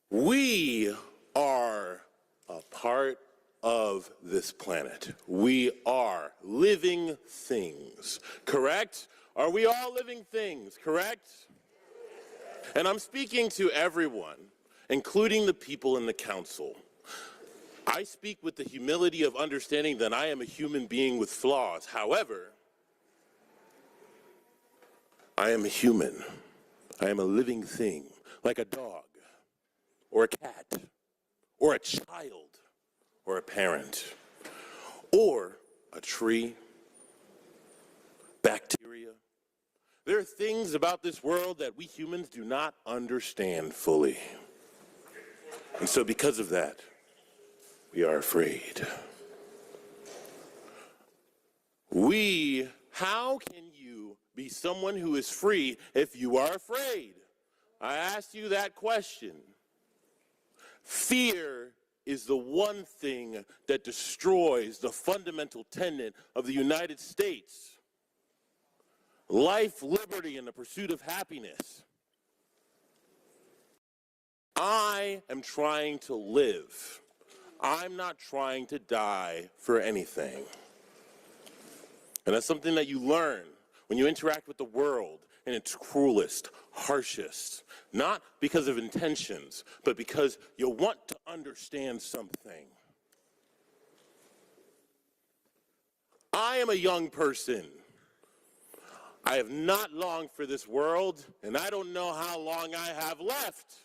We are a part of this planet. We are living things, correct? Are we all living things, correct? And I'm speaking to everyone, including the people in the council. I speak with the humility of understanding that I am a human being with flaws. However, I am a human. I am a living thing, like a dog, or a cat, or a child, or a parent, or a tree, bacteria. There are things about this world that we humans do not understand fully. And so because of that, we are afraid. How can you be someone who is free if you are afraid? I asked you that question. Fear is the one thing that destroys the fundamental tenet of the United States. Life, liberty, and the pursuit of happiness. I am trying to live. I'm not trying to die for anything. And that's something that you learn when you interact with the world. in its cruelest, harshest, not because of intentions, but because you want to understand something. I am a young person. I have not long for this world, and I don't know how long I have left.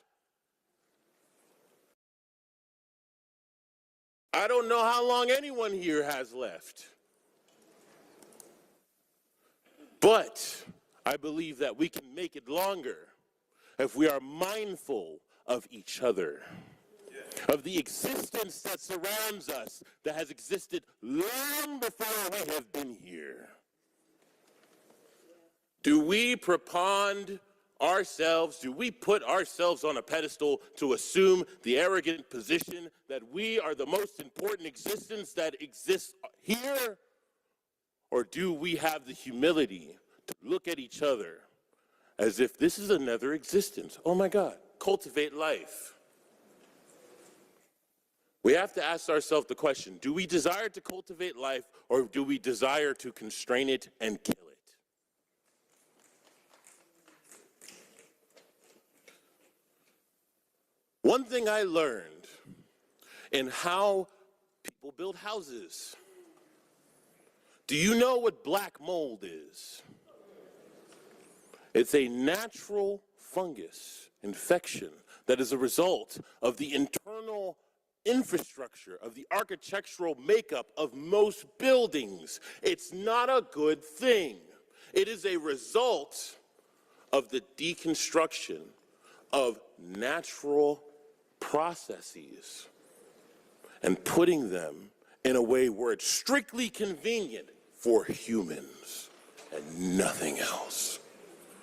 I don't know how long anyone here has left. But I believe that we can make it longer if we are mindful of each other, of the existence that surrounds us, that has existed long before we have been here. Do we prepond ourselves, do we put ourselves on a pedestal to assume the arrogant position that we are the most important existence that exists here? Or do we have the humility to look at each other as if this is another existence? Oh my God, cultivate life. We have to ask ourselves the question, do we desire to cultivate life, or do we desire to constrain it and kill it? One thing I learned in how people build houses. Do you know what black mold is? It's a natural fungus infection that is a result of the internal infrastructure, of the architectural makeup of most buildings. It's not a good thing. It is a result of the deconstruction of natural processes and putting them in a way where it's strictly convenient for humans and nothing else.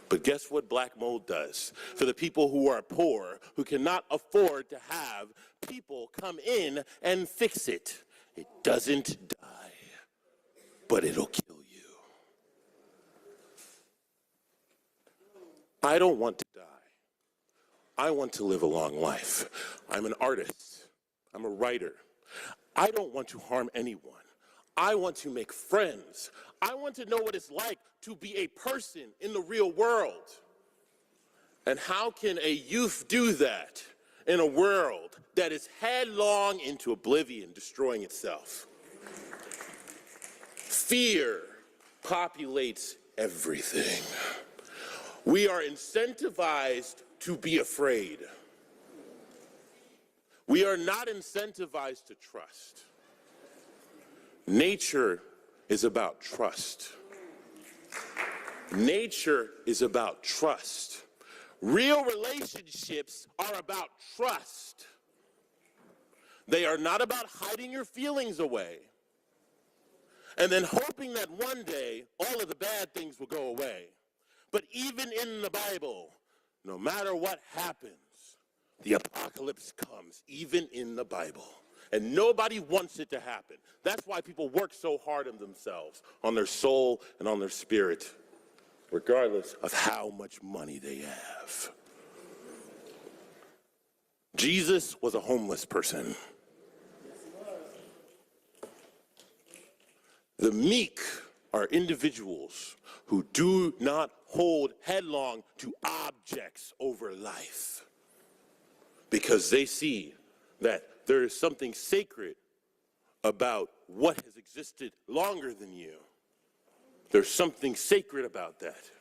But guess what black mold does? For the people who are poor, who cannot afford to have people come in and fix it, it doesn't die, but it'll kill you. I don't want to die. I want to live a long life. I'm an artist. I'm a writer. I don't want to harm anyone. I want to make friends. I want to know what it's like to be a person in the real world. And how can a youth do that in a world that is headlong into oblivion, destroying itself? Fear populates everything. We are incentivized to be afraid. We are not incentivized to trust. Nature is about trust. Nature is about trust. Real relationships are about trust. They are not about hiding your feelings away and then hoping that one day all of the bad things will go away. But even in the Bible, no matter what happens, the apocalypse comes, even in the Bible. And nobody wants it to happen. That's why people work so hard on themselves, on their soul and on their spirit, regardless of how much money they have. Jesus was a homeless person. The meek are individuals who do not hold headlong to objects over life, because they see that there is something sacred about what has existed longer than you. There's something sacred about that.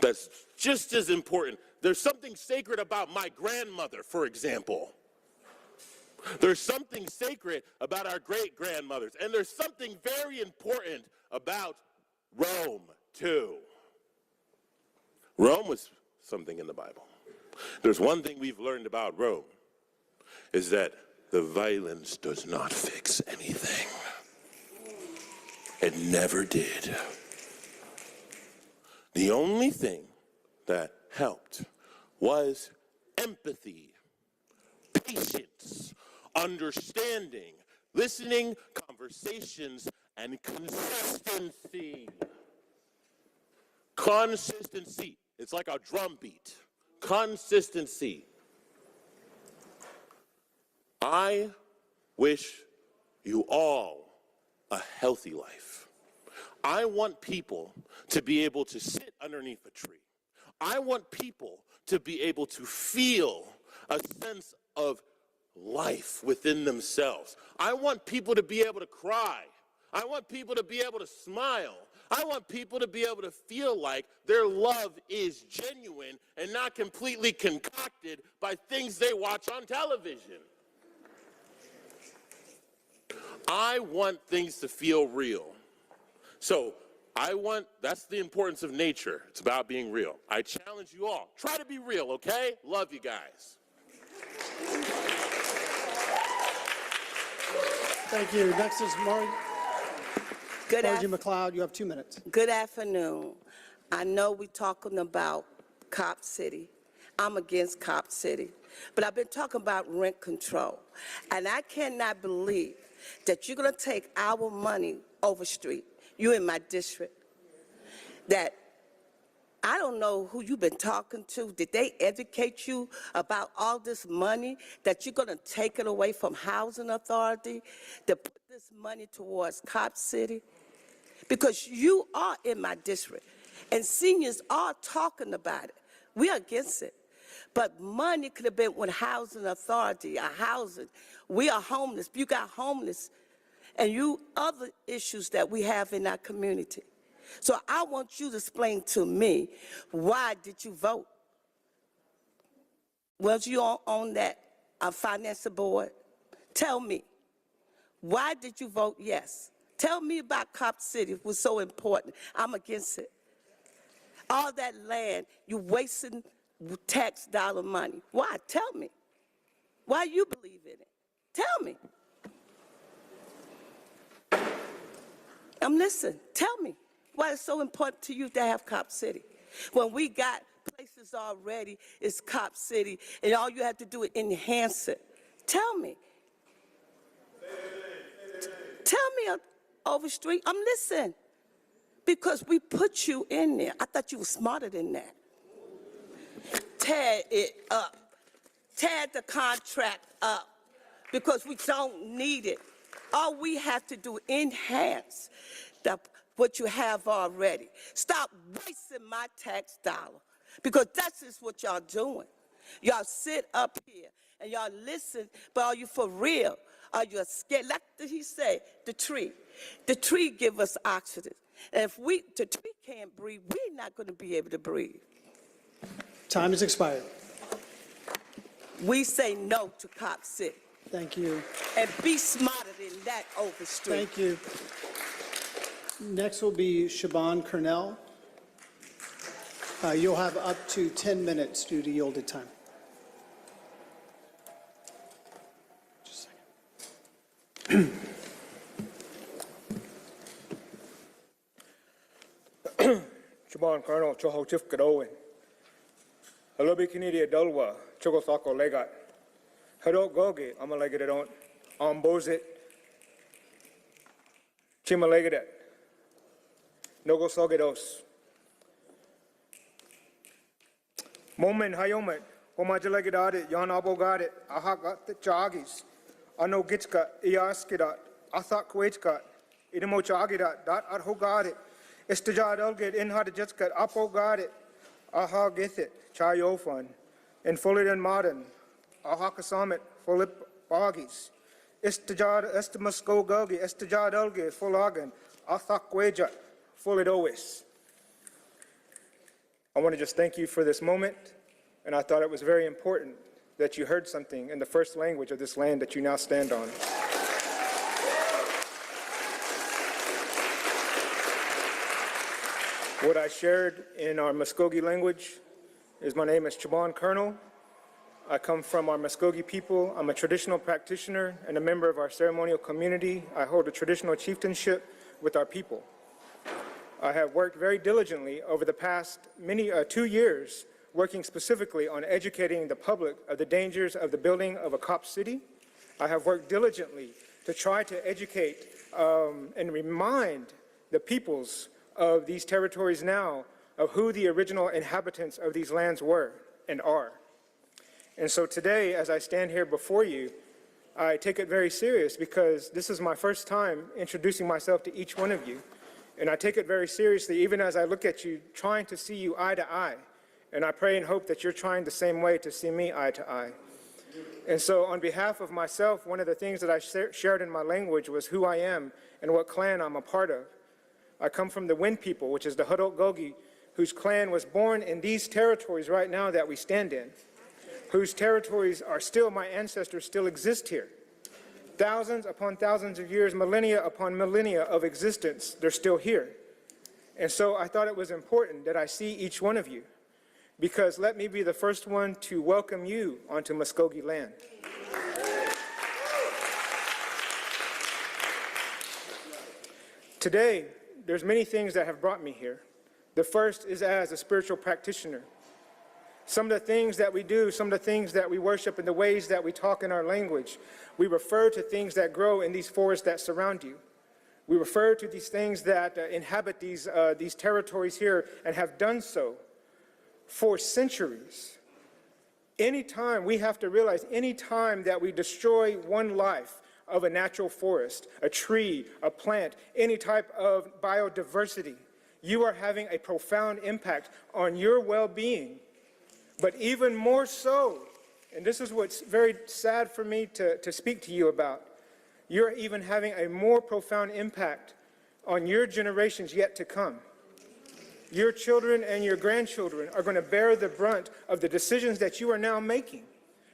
That's just as important. There's something sacred about my grandmother, for example. There's something sacred about our great-grandmothers. And there's something very important about Rome, too. Rome was something in the Bible. There's one thing we've learned about Rome, is that the violence does not fix anything. It never did. The only thing that helped was empathy, patience, understanding, listening, conversations, and consistency. Consistency. It's like a drum beat. Consistency. I wish you all a healthy life. I want people to be able to sit underneath a tree. I want people to be able to feel a sense of life within themselves. I want people to be able to cry. I want people to be able to smile. I want people to be able to feel like their love is genuine and not completely concocted by things they watch on television. I want things to feel real. So that's the importance of nature. It's about being real. I challenge you all, try to be real, okay? Love you guys. Thank you. Next is Margie McLeod. You have 2 minutes. Good afternoon. I know we're talking about Cop City. I'm against Cop City. But I've been talking about rent control. And I cannot believe that you're going to take our money Overstreet, you in my district, that I don't know who you've been talking to. Did they educate you about all this money that you're going to take it away from Housing Authority to put this money towards Cop City? Because you are in my district, and seniors are talking about it. We are against it. But money could have been with Housing Authority, or housing. We are homeless. You got homeless, and you other issues that we have in our community. So I want you to explain to me, why did you vote? Was you on that finance board? Tell me, why did you vote yes? Tell me about Cop City. It was so important. I'm against it. All that land, you wasting tax dollar money. Why? Tell me. Why you believe in it? Tell me. I'm listening. Tell me why it's so important to you to have Cop City. When we got places already, it's Cop City, and all you have to do is enhance it. Tell me. Tell me, Overstreet. I'm listening. Because we put you in there. I thought you were smarter than that. Tear it up. Tear the contract up. Because we don't need it. All we have to do, enhance what you have already. Stop wasting my tax dollar. Because that's just what y'all doing. Y'all sit up here and y'all listen, but are you for real? Are you scared? Like he said, the tree. The tree give us oxygen. And if the tree can't breathe, we're not going to be able to breathe. Time has expired. We say no to Cop City. Thank you. And be smarter than that, Overstreet. Thank you. Next will be Siobhan Cornell. You'll have up to 10 minutes due to yielded time. Just a second. Siobhan Colonel, Choho Chief Kadowen. Hello, Bikini Dolwa, Chogosako Legat. Hello, Gogi, Amalegadon, Ombozit, Chimalegadet, Nogosogedos. Moment, Hayomet, Homajalegadit, Yan Abogadit, Ahagat the Chagis, Ano Gitska, Iaskidat, Athak Waichkat, Idamo Chagidat, Dat Adhogadit, Istijad Elgit, Inhad Jetskat, Apogadit, Aha Githit, Chayofan, and Fulidan Modern. Ahakasamit, Philip Bagis, Istijad Estimasko Gulgi, Istijad Elgi, Fulagan, Athakweja, Fulidois. I want to just thank you for this moment, and I thought it was very important that you heard something in the first language of this land that you now stand on. What I shared in our Muskogee language is my name is Siobhan Colonel. I come from our Muskogee people. I'm a traditional practitioner and a member of our ceremonial community. I hold a traditional chieftainship with our people. I have worked very diligently over the past 2 years, working specifically on educating the public of the dangers of the building of a Cop City. I have worked diligently to try to educate and remind the peoples of these territories now of who the original inhabitants of these lands were and are. And so today, as I stand here before you, I take it very serious because this is my first time introducing myself to each one of you. And I take it very seriously, even as I look at you, trying to see you eye to eye. And I pray and hope that you're trying the same way to see me eye to eye. And so on behalf of myself, one of the things that I shared in my language was who I am and what clan I'm a part of. I come from the Wind people, which is the Hudotgogi, whose clan was born in these territories right now that we stand in, whose territories are still, my ancestors still exist here. Thousands upon thousands of years, millennia upon millennia of existence, they're still here. And so I thought it was important that I see each one of you, because let me be the first one to welcome you onto Muskogee land. Today, there's many things that have brought me here. The first is as a spiritual practitioner. Some of the things that we do, some of the things that we worship, and the ways that we talk in our language, we refer to things that grow in these forests that surround you. We refer to these things that inhabit these territories here and have done so for centuries. Anytime, we have to realize, anytime that we destroy one life of a natural forest, a tree, a plant, any type of biodiversity, you are having a profound impact on your well-being. But even more so, and this is what's very sad for me to speak to you about, you're even having a more profound impact on your generations yet to come. Your children and your grandchildren are going to bear the brunt of the decisions that you are now making.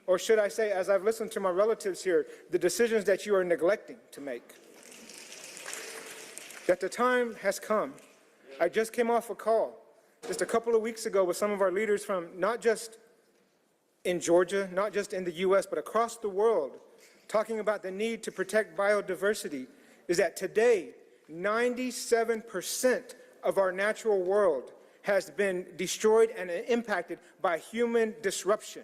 Or should I say, as I've listened to my relatives here, the decisions that you are neglecting to make. That the time has come. I just came off a call just a couple of weeks ago with some of our leaders from not just in Georgia, not just in the U.S., but across the world, talking about the need to protect biodiversity, is that today, 97% of our natural world has been destroyed and impacted by human disruption.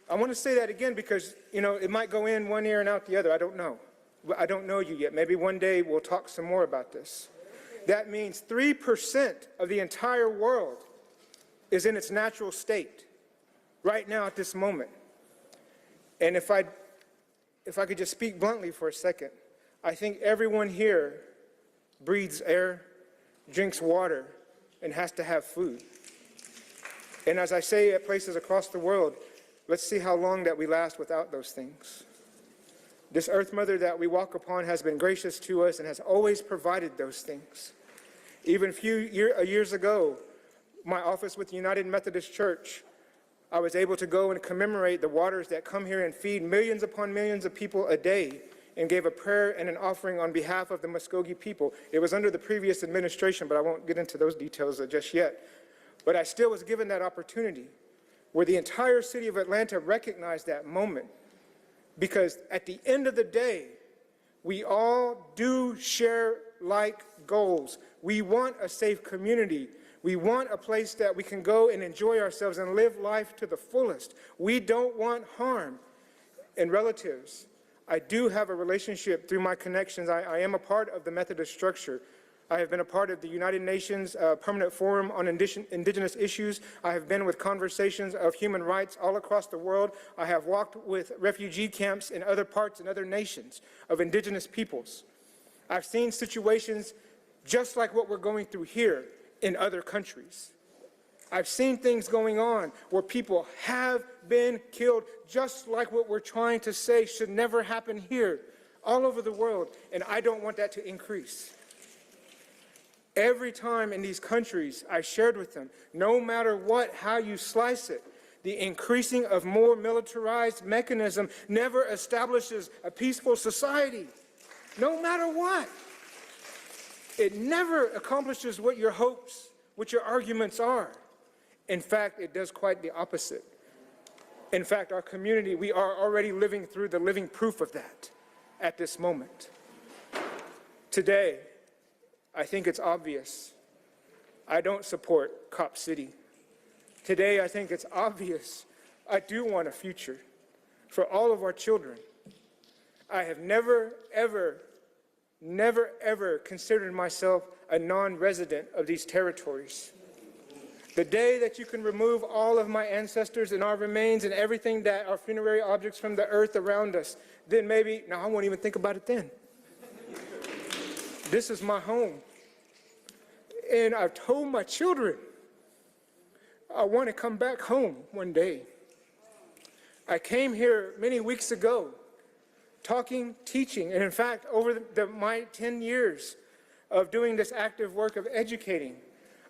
I want to say that again because, you know, it might go in one ear and out the other. I don't know. I don't know you yet. Maybe one day we'll talk some more about this. That means 3% of the entire world is in its natural state right now at this moment. And if I could just speak bluntly for a second, I think everyone here breathes air, drinks water, and has to have food. And as I say at places across the world, let's see how long that we last without those things. This Earth Mother that we walk upon has been gracious to us and has always provided those things. Even a few years ago, my office with the United Methodist Church, I was able to go and commemorate the waters that come here and feed millions upon millions of people a day, and gave a prayer and an offering on behalf of the Muskogee people. It was under the previous administration, but I won't get into those details just yet. But I still was given that opportunity where the entire city of Atlanta recognized that moment, because at the end of the day, we all do share like goals. We want a safe community. We want a place that we can go and enjoy ourselves and live life to the fullest. We don't want harm. And relatives, I do have a relationship through my connections. I am a part of the Methodist structure. I have been a part of the United Nations Permanent Forum on Indigenous Issues. I have been with conversations of human rights all across the world. I have walked with refugee camps in other parts and other nations of indigenous peoples. I've seen situations just like what we're going through here in other countries. I've seen things going on where people have been killed, just like what we're trying to say should never happen here, all over the world, and I don't want that to increase. Every time in these countries I shared with them, no matter what, how you slice it, the increasing of more militarized mechanism never establishes a peaceful society, no matter what. It never accomplishes what your hopes, what your arguments are. In fact, it does quite the opposite. In fact, our community, we are already living through the living proof of that at this moment. Today, I think it's obvious, I don't support Cop City. Today, I think it's obvious, I do want a future for all of our children. I have never, ever considered myself a non-resident of these territories. The day that you can remove all of my ancestors and our remains and everything that are funerary objects from the earth around us, then maybe, now I won't even think about it then. This is my home. And I've told my children I want to come back home one day. I came here many weeks ago talking, teaching, and in fact, over my 10 years of doing this active work of educating,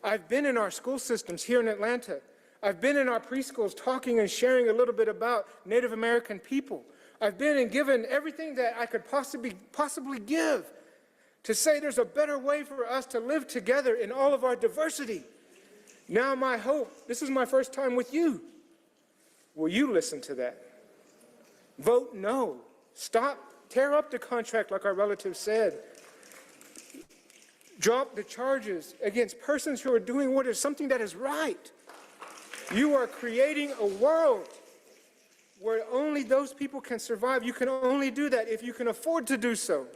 I've been in our school systems here in Atlanta. I've been in our preschools talking and sharing a little bit about Native American people. I've been and given everything that I could possibly give to say there's a better way for us to live together in all of our diversity. Now my hope, this is my first time with you. Will you listen to that? Vote no. Stop, tear up the contract like our relative said. Drop the charges against persons who are doing what is something that is right. You are creating a world where only those people can survive. You can only do that if you can afford to do so.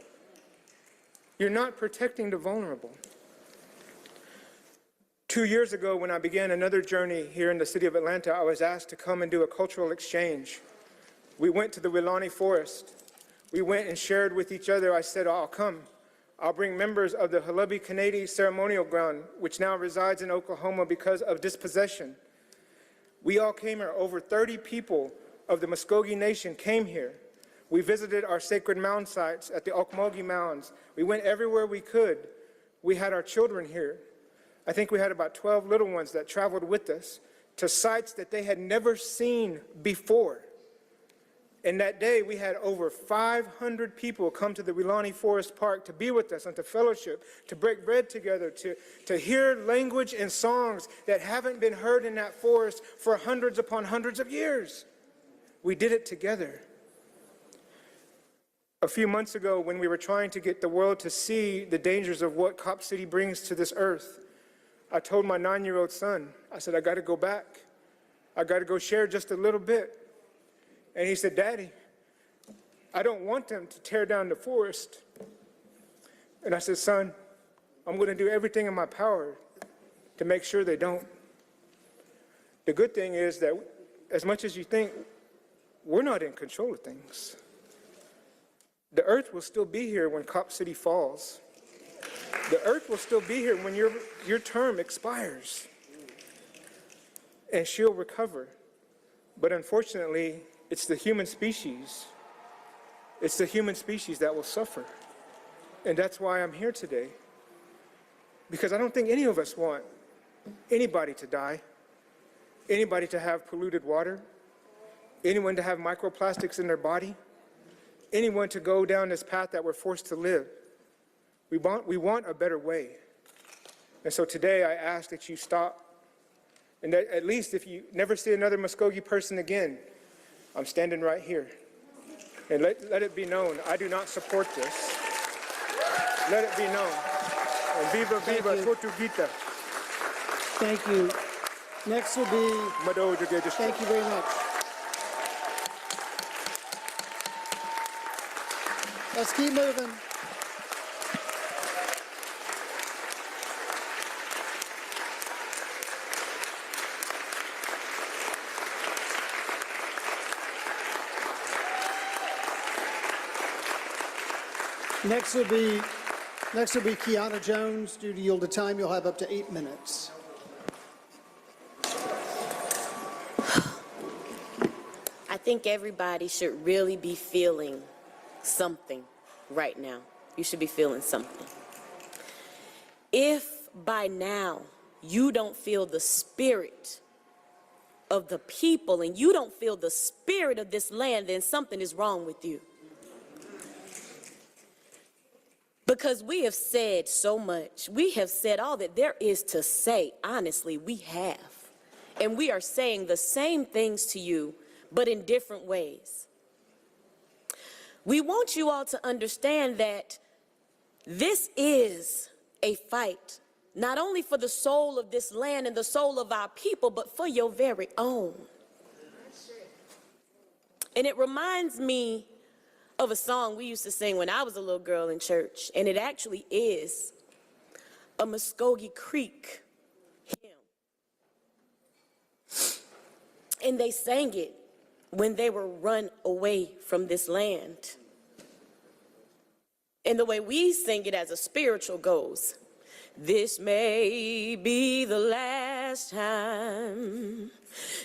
You're not protecting the vulnerable. 2 years ago, when I began another journey here in the city of Atlanta, I was asked to come and do a cultural exchange. We went to the Wilani Forest. We went and shared with each other. I said, I'll come. I'll bring members of the Halabi Kanedi Ceremonial Ground, which now resides in Oklahoma because of dispossession. We all came here. Over 30 people of the Muskogee Nation came here. We visited our sacred mound sites at the Okmulgee Mounds. We went everywhere we could. We had our children here. I think we had about 12 little ones that traveled with us to sites that they had never seen before. And that day, we had over 500 people come to the Wilani Forest Park to be with us and to fellowship, to break bread together, to hear language and songs that haven't been heard in that forest for hundreds upon hundreds of years. We did it together. A few months ago, when we were trying to get the world to see the dangers of what Cop City brings to this earth, I told my 9-year-old son, I said, I got to go back. I got to go share just a little bit. And he said, Daddy, I don't want them to tear down the forest. And I said, son, I'm going to do everything in my power to make sure they don't. The good thing is that as much as you think, we're not in control of things. The earth will still be here when Cop City falls. The earth will still be here when your term expires. And she'll recover. But unfortunately, it's the human species. It's the human species that will suffer. And that's why I'm here today. Because I don't think any of us want anybody to die, anybody to have polluted water, anyone to have microplastics in their body, anyone to go down this path that we're forced to live. We want a better way. And so today I ask that you stop, and that at least if you never see another Muskogee person again, I'm standing right here. And let it be known, I do not support this. Let it be known. And viva, viva, Tortuguita. Thank you. Next will be, thank you very much. Let's keep moving. Next will be Kiana Jones. Due to yield of time, you'll have up to 8 minutes. I think everybody should really be feeling something right now. You should be feeling something. If by now you don't feel the spirit of the people and you don't feel the spirit of this land, then something is wrong with you. Because we have said so much. We have said all that there is to say. Honestly, we have. And we are saying the same things to you, but in different ways. We want you all to understand that this is a fight, not only for the soul of this land and the soul of our people, but for your very own. And it reminds me of a song we used to sing when I was a little girl in church, and it actually is a Muskogee Creek hymn. And they sang it when they were run away from this land. And the way we sing it as a spiritual goes, this may be the last time.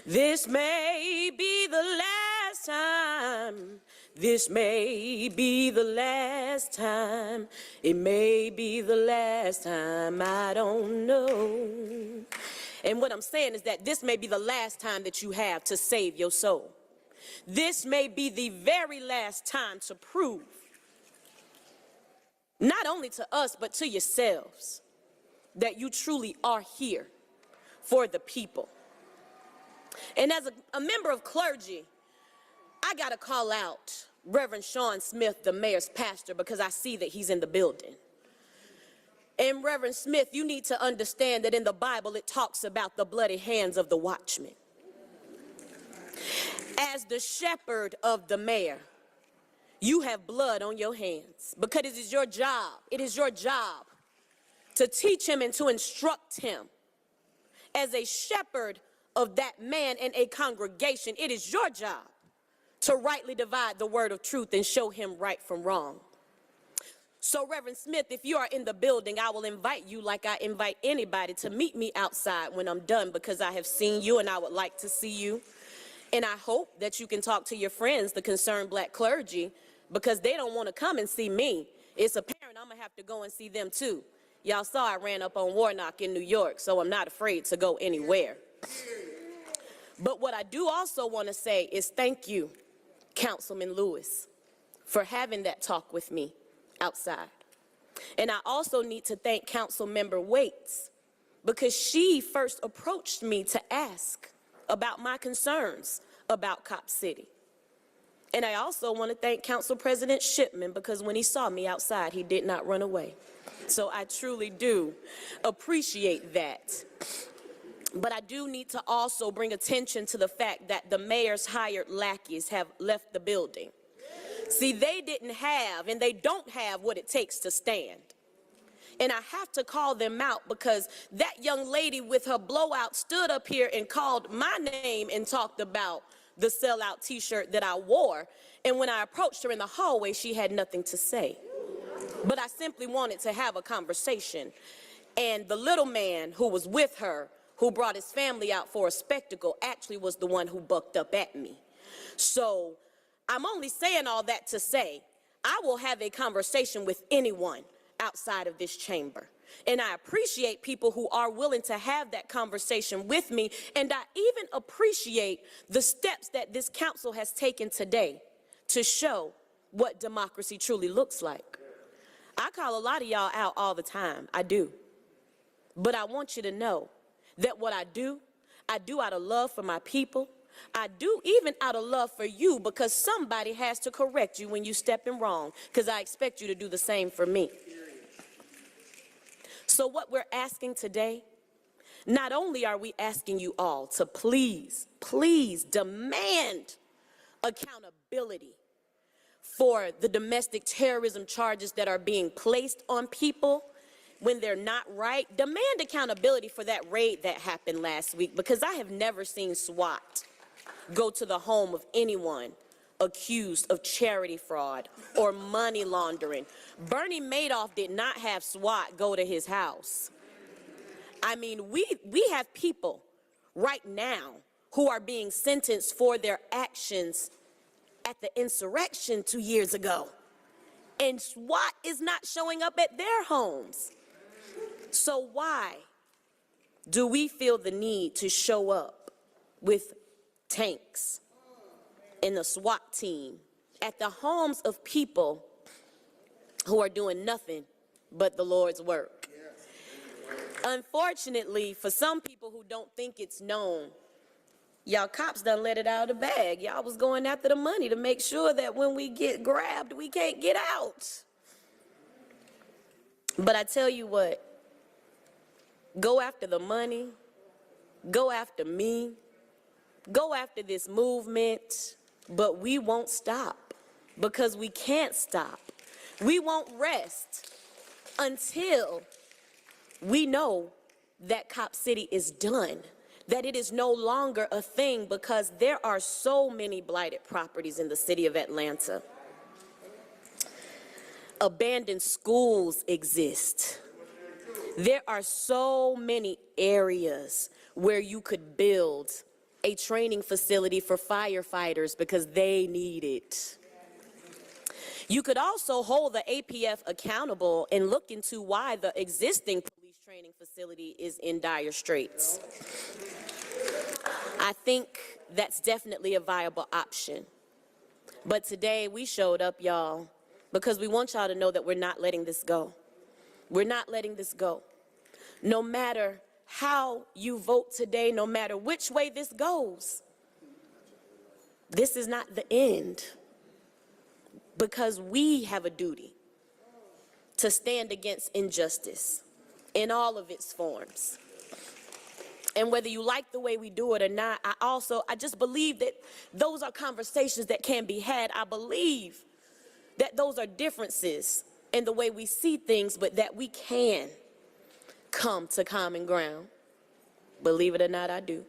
This may be the last time. This may be the last time. It may be the last time. I don't know. And what I'm saying is that this may be the last time that you have to save your soul. This may be the very last time to prove, not only to us, but to yourselves, that you truly are here for the people. And as a member of clergy, I got to call out Reverend Sean Smith, the mayor's pastor, because I see that he's in the building. And Reverend Smith, you need to understand that in the Bible it talks about the bloody hands of the watchman. As the shepherd of the mayor, you have blood on your hands because it is your job. It is your job to teach him and to instruct him. As a shepherd of that man in a congregation, it is your job to rightly divide the word of truth and show him right from wrong. So, Reverend Smith, if you are in the building, I will invite you, like I invite anybody, to meet me outside when I'm done, because I have seen you and I would like to see you. And I hope that you can talk to your friends, the concerned black clergy, because they don't want to come and see me. It's apparent I'm going to have to go and see them too. Y'all saw I ran up on Warnock in New York, so I'm not afraid to go anywhere. But what I do also want to say is thank you, Councilman Lewis, for having that talk with me outside. And I also need to thank Councilmember Waits, because she first approached me to ask about my concerns about Cop City. And I also want to thank Council President Shipman, because when he saw me outside, he did not run away. So I truly do appreciate that. But I do need to also bring attention to the fact that the mayor's hired lackeys have left the building. See, they didn't have and they don't have what it takes to stand. And I have to call them out, because that young lady with her blowout stood up here and called my name and talked about the sellout t-shirt that I wore. And when I approached her in the hallway, she had nothing to say. But I simply wanted to have a conversation. And the little man who was with her, who brought his family out for a spectacle, actually was the one who bucked up at me. So I'm only saying all that to say I will have a conversation with anyone outside of this chamber. And I appreciate people who are willing to have that conversation with me. And I even appreciate the steps that this council has taken today to show what democracy truly looks like. I call a lot of y'all out all the time. I do. But I want you to know that what I do out of love for my people. I do even out of love for you, because somebody has to correct you when you step in wrong, because I expect you to do the same for me. So what we're asking today, not only are we asking you all to please, please demand accountability for the domestic terrorism charges that are being placed on people when they're not right. Demand accountability for that raid that happened last week, because I have never seen SWAT go to the home of anyone accused of charity fraud or money laundering. Bernie Madoff did not have SWAT go to his house. I mean, we have people right now who are being sentenced for their actions at the insurrection 2 years ago. And SWAT is not showing up at their homes. So why do we feel the need to show up with tanks and the SWAT team at the homes of people who are doing nothing but the Lord's work? Unfortunately, for some people who don't think it's known, y'all cops done let it out of the bag. Y'all was going after the money to make sure that when we get grabbed, we can't get out. But I tell you what, go after the money, go after me, go after this movement, but we won't stop, because we can't stop. We won't rest until we know that Cop City is done, that it is no longer a thing, because there are so many blighted properties in the city of Atlanta. Abandoned schools exist. There are so many areas where you could build a training facility for firefighters because they need it. You could also hold the APF accountable and look into why the existing police training facility is in dire straits. I think that's definitely a viable option. But today we showed up, y'all, because we want y'all to know that we're not letting this go. We're not letting this go. No matter how you vote today, no matter which way this goes, this is not the end. Because we have a duty to stand against injustice in all of its forms. And whether you like the way we do it or not, I just believe that those are conversations that can be had. I believe that those are differences in the way we see things, but that we can come to common ground. Believe it or not, I do.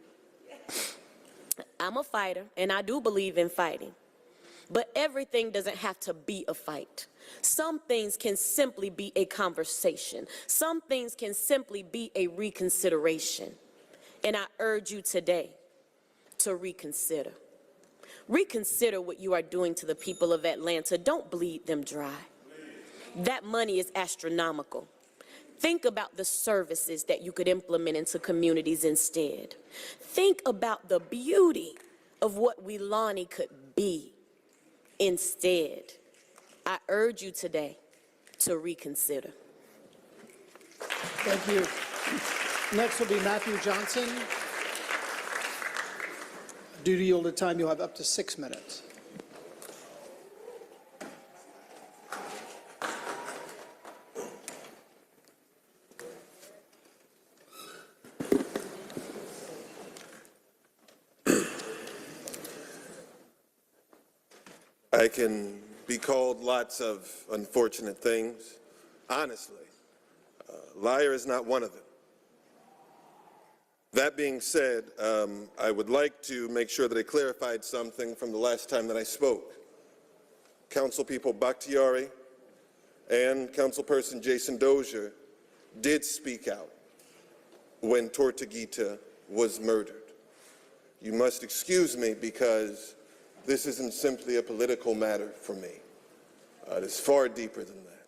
I'm a fighter, and I do believe in fighting. But everything doesn't have to be a fight. Some things can simply be a conversation. Some things can simply be a reconsideration. And I urge you today to reconsider. Reconsider what you are doing to the people of Atlanta. Don't bleed them dry. That money is astronomical. Think about the services that you could implement into communities instead. Think about the beauty of what Weelaunee could be instead. I urge you today to reconsider. Thank you. Next will be Matthew Johnson. Due to yielded time, you'll have up to 6 minutes. I can be called lots of unfortunate things. Honestly, liar is not one of them. That being said, I would like to make sure that I clarified something from the last time that I spoke. Councilpeople Bakhtiari and Councilperson Jason Dozier did speak out when Tortuguita was murdered. You must excuse me because this isn't simply a political matter for me. It is far deeper than that.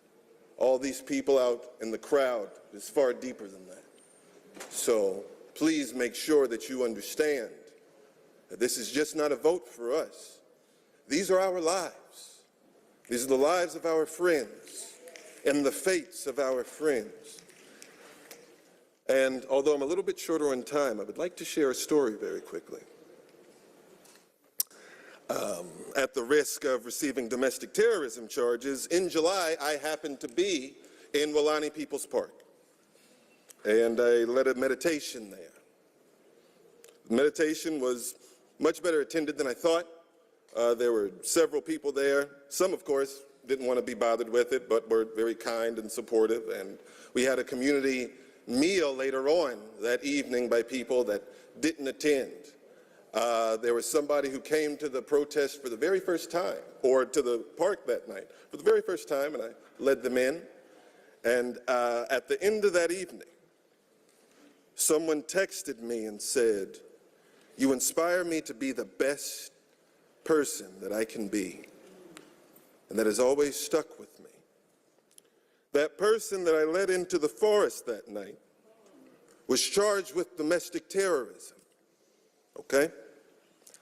All these people out in the crowd is far deeper than that. So please make sure that you understand that this is just not a vote for us. These are our lives. These are the lives of our friends and the fates of our friends. And although I'm a little bit shorter on time, I would like to share a story very quickly. At the risk of receiving domestic terrorism charges, in July, I happened to be in Weelaunee People's Park, and I led a meditation there. The meditation was much better attended than I thought. There were several people there. Some, of course, didn't want to be bothered with it, but were very kind and supportive, and we had a community meal later on that evening by people that didn't attend. There was somebody who came to the protest for the very first time, or to the park that night for the very first time, and I led them in. And at the end of that evening, someone texted me and said, "You inspire me to be the best person that I can be." And that has always stuck with me. That person that I led into the forest that night was charged with domestic terrorism, okay?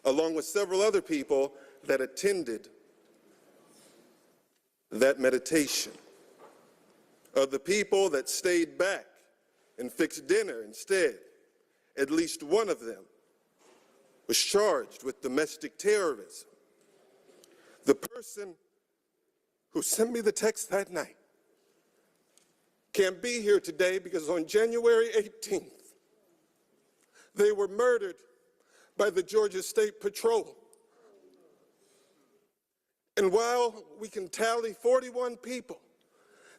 Along with several other people that attended that meditation. Of the people that stayed back and fixed dinner instead, at least one of them was charged with domestic terrorism. The person who sent me the text that night can't be here today because on January 18th, they were murdered by the Georgia State Patrol. And while we can tally 41 people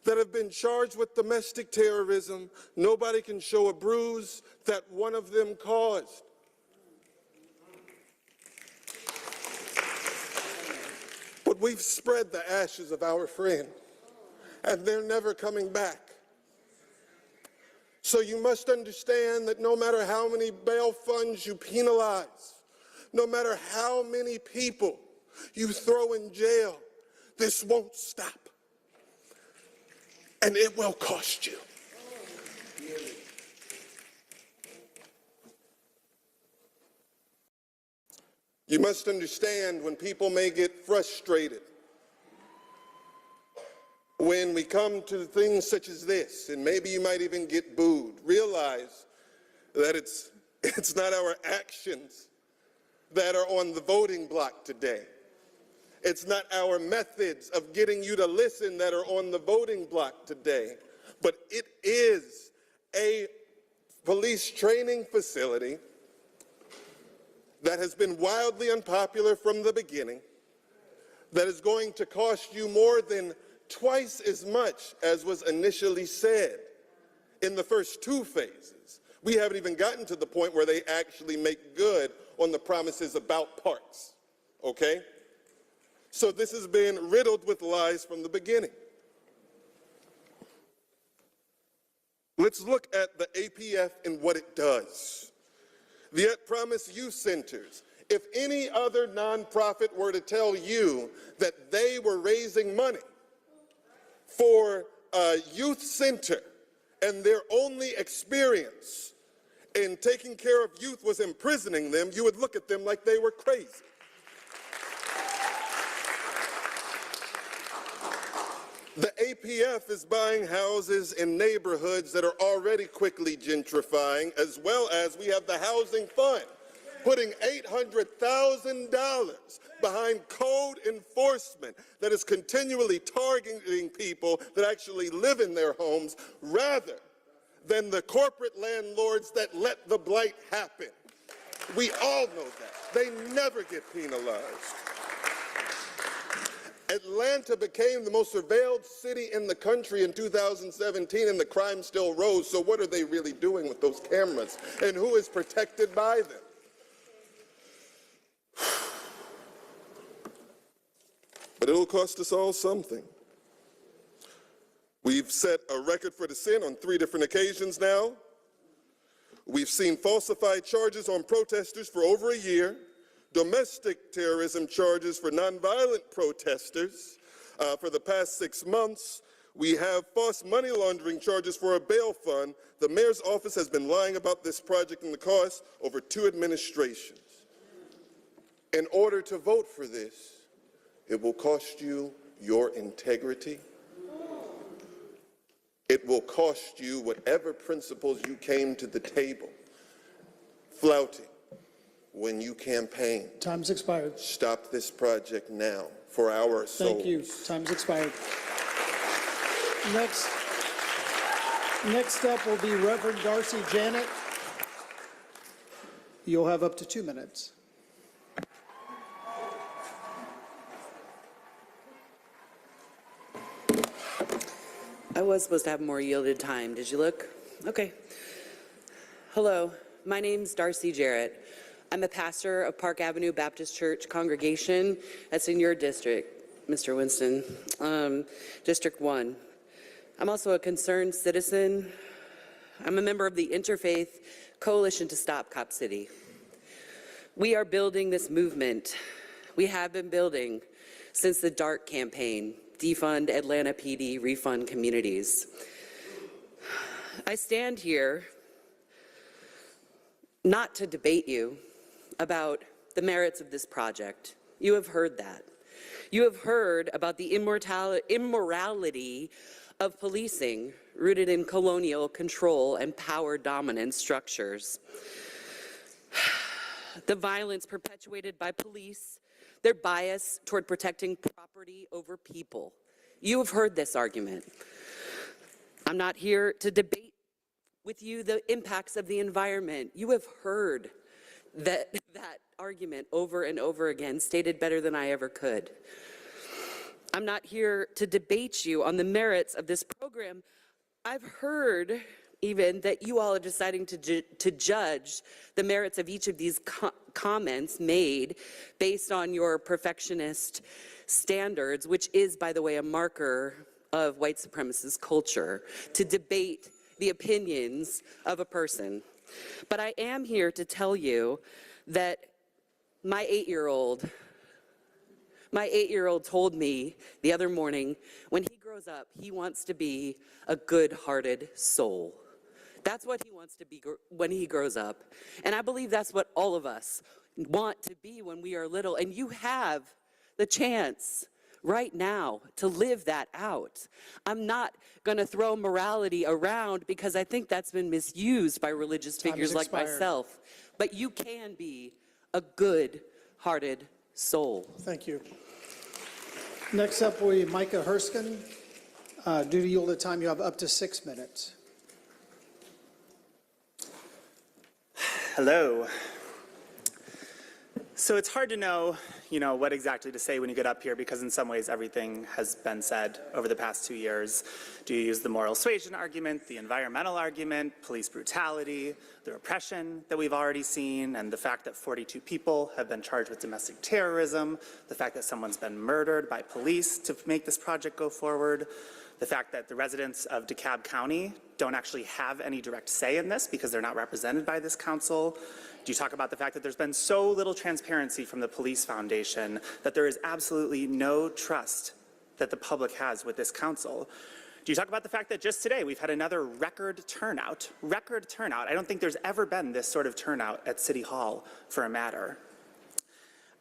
that have been charged with domestic terrorism, nobody can show a bruise that one of them caused. But we've spread the ashes of our friend and they're never coming back. So you must understand that no matter how many bail funds you penalize, no matter how many people you throw in jail, this won't stop. And it will cost you. You must understand when people may get frustrated, when we come to things such as this, and maybe you might even get booed, realize that it's not our actions that are on the voting block today. It's not our methods of getting you to listen that are on the voting block today, but it is a police training facility that has been wildly unpopular from the beginning, that is going to cost you more than twice as much as was initially said in the first two phases. We haven't even gotten to the point where they actually make good on the promises about parks, okay? So this has been riddled with lies from the beginning. Let's look at the APF and what it does. The Yet Promise Youth Centers. If any other nonprofit were to tell you that they were raising money for a youth center and their only experience in taking care of youth was imprisoning them, you would look at them like they were crazy. The APF is buying houses in neighborhoods that are already quickly gentrifying, as well as we have the housing fund putting $800,000 behind code enforcement that is continually targeting people that actually live in their homes rather than the corporate landlords that let the blight happen. We all know that. They never get penalized. Atlanta became the most surveilled city in the country in 2017, and the crime still rose. So what are they really doing with those cameras? And who is protected by them? But it'll cost us all something. We've set a record for dissent on 3 different occasions now. We've seen falsified charges on protesters for over a year. Domestic terrorism charges for nonviolent protesters for the past 6 months. We have false money laundering charges for a bail fund. The mayor's office has been lying about this project and the cost over 2 administrations. In order to vote for this, it will cost you your integrity. It will cost you whatever principles you came to the table flouting when you campaign. Time's expired. Stop this project now for our souls. Thank you. Time's expired. Next up will be Reverend Darcy Janet. You'll have up to 2 minutes. I was supposed to have more yielded time. Did you look? Okay. Hello, my name's Darcy Jarrett. I'm a pastor of Park Avenue Baptist Church congregation. That's in your district, Mr. Winston, District 1. I'm also a concerned citizen. I'm a member of the Interfaith Coalition to Stop Cop City. We are building this movement. We have been building since the DART campaign, Defund Atlanta PD, Refund Communities. I stand here not to debate you about the merits of this project. You have heard that. You have heard about the immorality of policing rooted in colonial control and power dominant structures. The violence perpetuated by police, their bias toward protecting property over people. You have heard this argument. I'm not here to debate with you the impacts of the environment. You have heard that argument over and over again, stated better than I ever could. I'm not here to debate you on the merits of this program. I've heard even that you all are deciding to judge the merits of each of these comments made based on your perfectionist standards, which is, by the way, a marker of white supremacist culture to debate the opinions of a person. But I am here to tell you that my 8-year-old told me the other morning, when he grows up, he wants to be a good-hearted soul. That's what he wants to be when he grows up. And I believe that's what all of us want to be when we are little. And you have the chance right now to live that out. I'm not going to throw morality around because I think that's been misused by religious figures like myself. But you can be a good-hearted soul. Thank you. Next up will be Micah Herskin. Due to yielded time, you have up to 6 minutes. Hello. So it's hard to know, what exactly to say when you get up here because in some ways everything has been said over the past 2 years. Do you use the moral suasion argument, the environmental argument, police brutality, the repression that we've already seen, and the fact that 42 people have been charged with domestic terrorism, the fact that someone's been murdered by police to make this project go forward, the fact that the residents of DeKalb County don't actually have any direct say in this because they're not represented by this council. Do you talk about the fact that there's been so little transparency from the Police Foundation that there is absolutely no trust that the public has with this council? Do you talk about the fact that just today we've had another record turnout? I don't think there's ever been this sort of turnout at City Hall for a matter.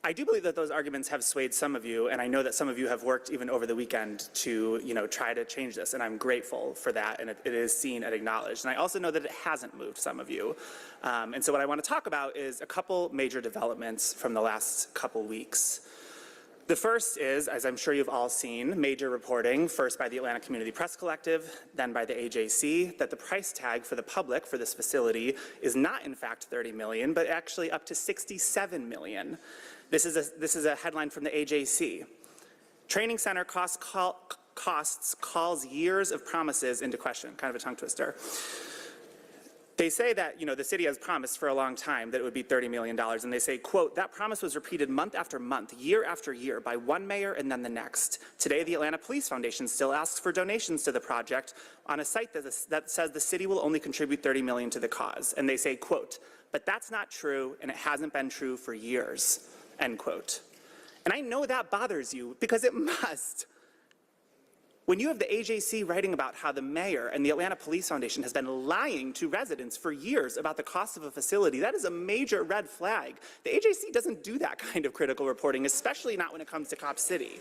I do believe that those arguments have swayed some of you, and I know that some of you have worked even over the weekend to, try to change this, and I'm grateful for that, and it is seen and acknowledged. And I also know that it hasn't moved some of you. And so what I want to talk about is a couple major developments from the last couple weeks. The first is, as I'm sure you've all seen, major reporting, first by the Atlanta Community Press Collective, then by the AJC, that the price tag for the public for this facility is not in fact $30 million, but actually up to $67 million. This is a headline from the AJC. Training center costs calls years of promises into question. Kind of a tongue twister. They say that, the city has promised for a long time that it would be $30 million, and they say, quote, that promise was repeated month after month, year after year, by one mayor and then the next. Today, the Atlanta Police Foundation still asks for donations to the project on a site that says the city will only contribute $30 million to the cause. And they say, quote, but that's not true, and it hasn't been true for years, end quote. And I know that bothers you, because it must. When you have the AJC writing about how the mayor and the Atlanta Police Foundation has been lying to residents for years about the cost of a facility, that is a major red flag. The AJC doesn't do that kind of critical reporting, especially not when it comes to Cop City.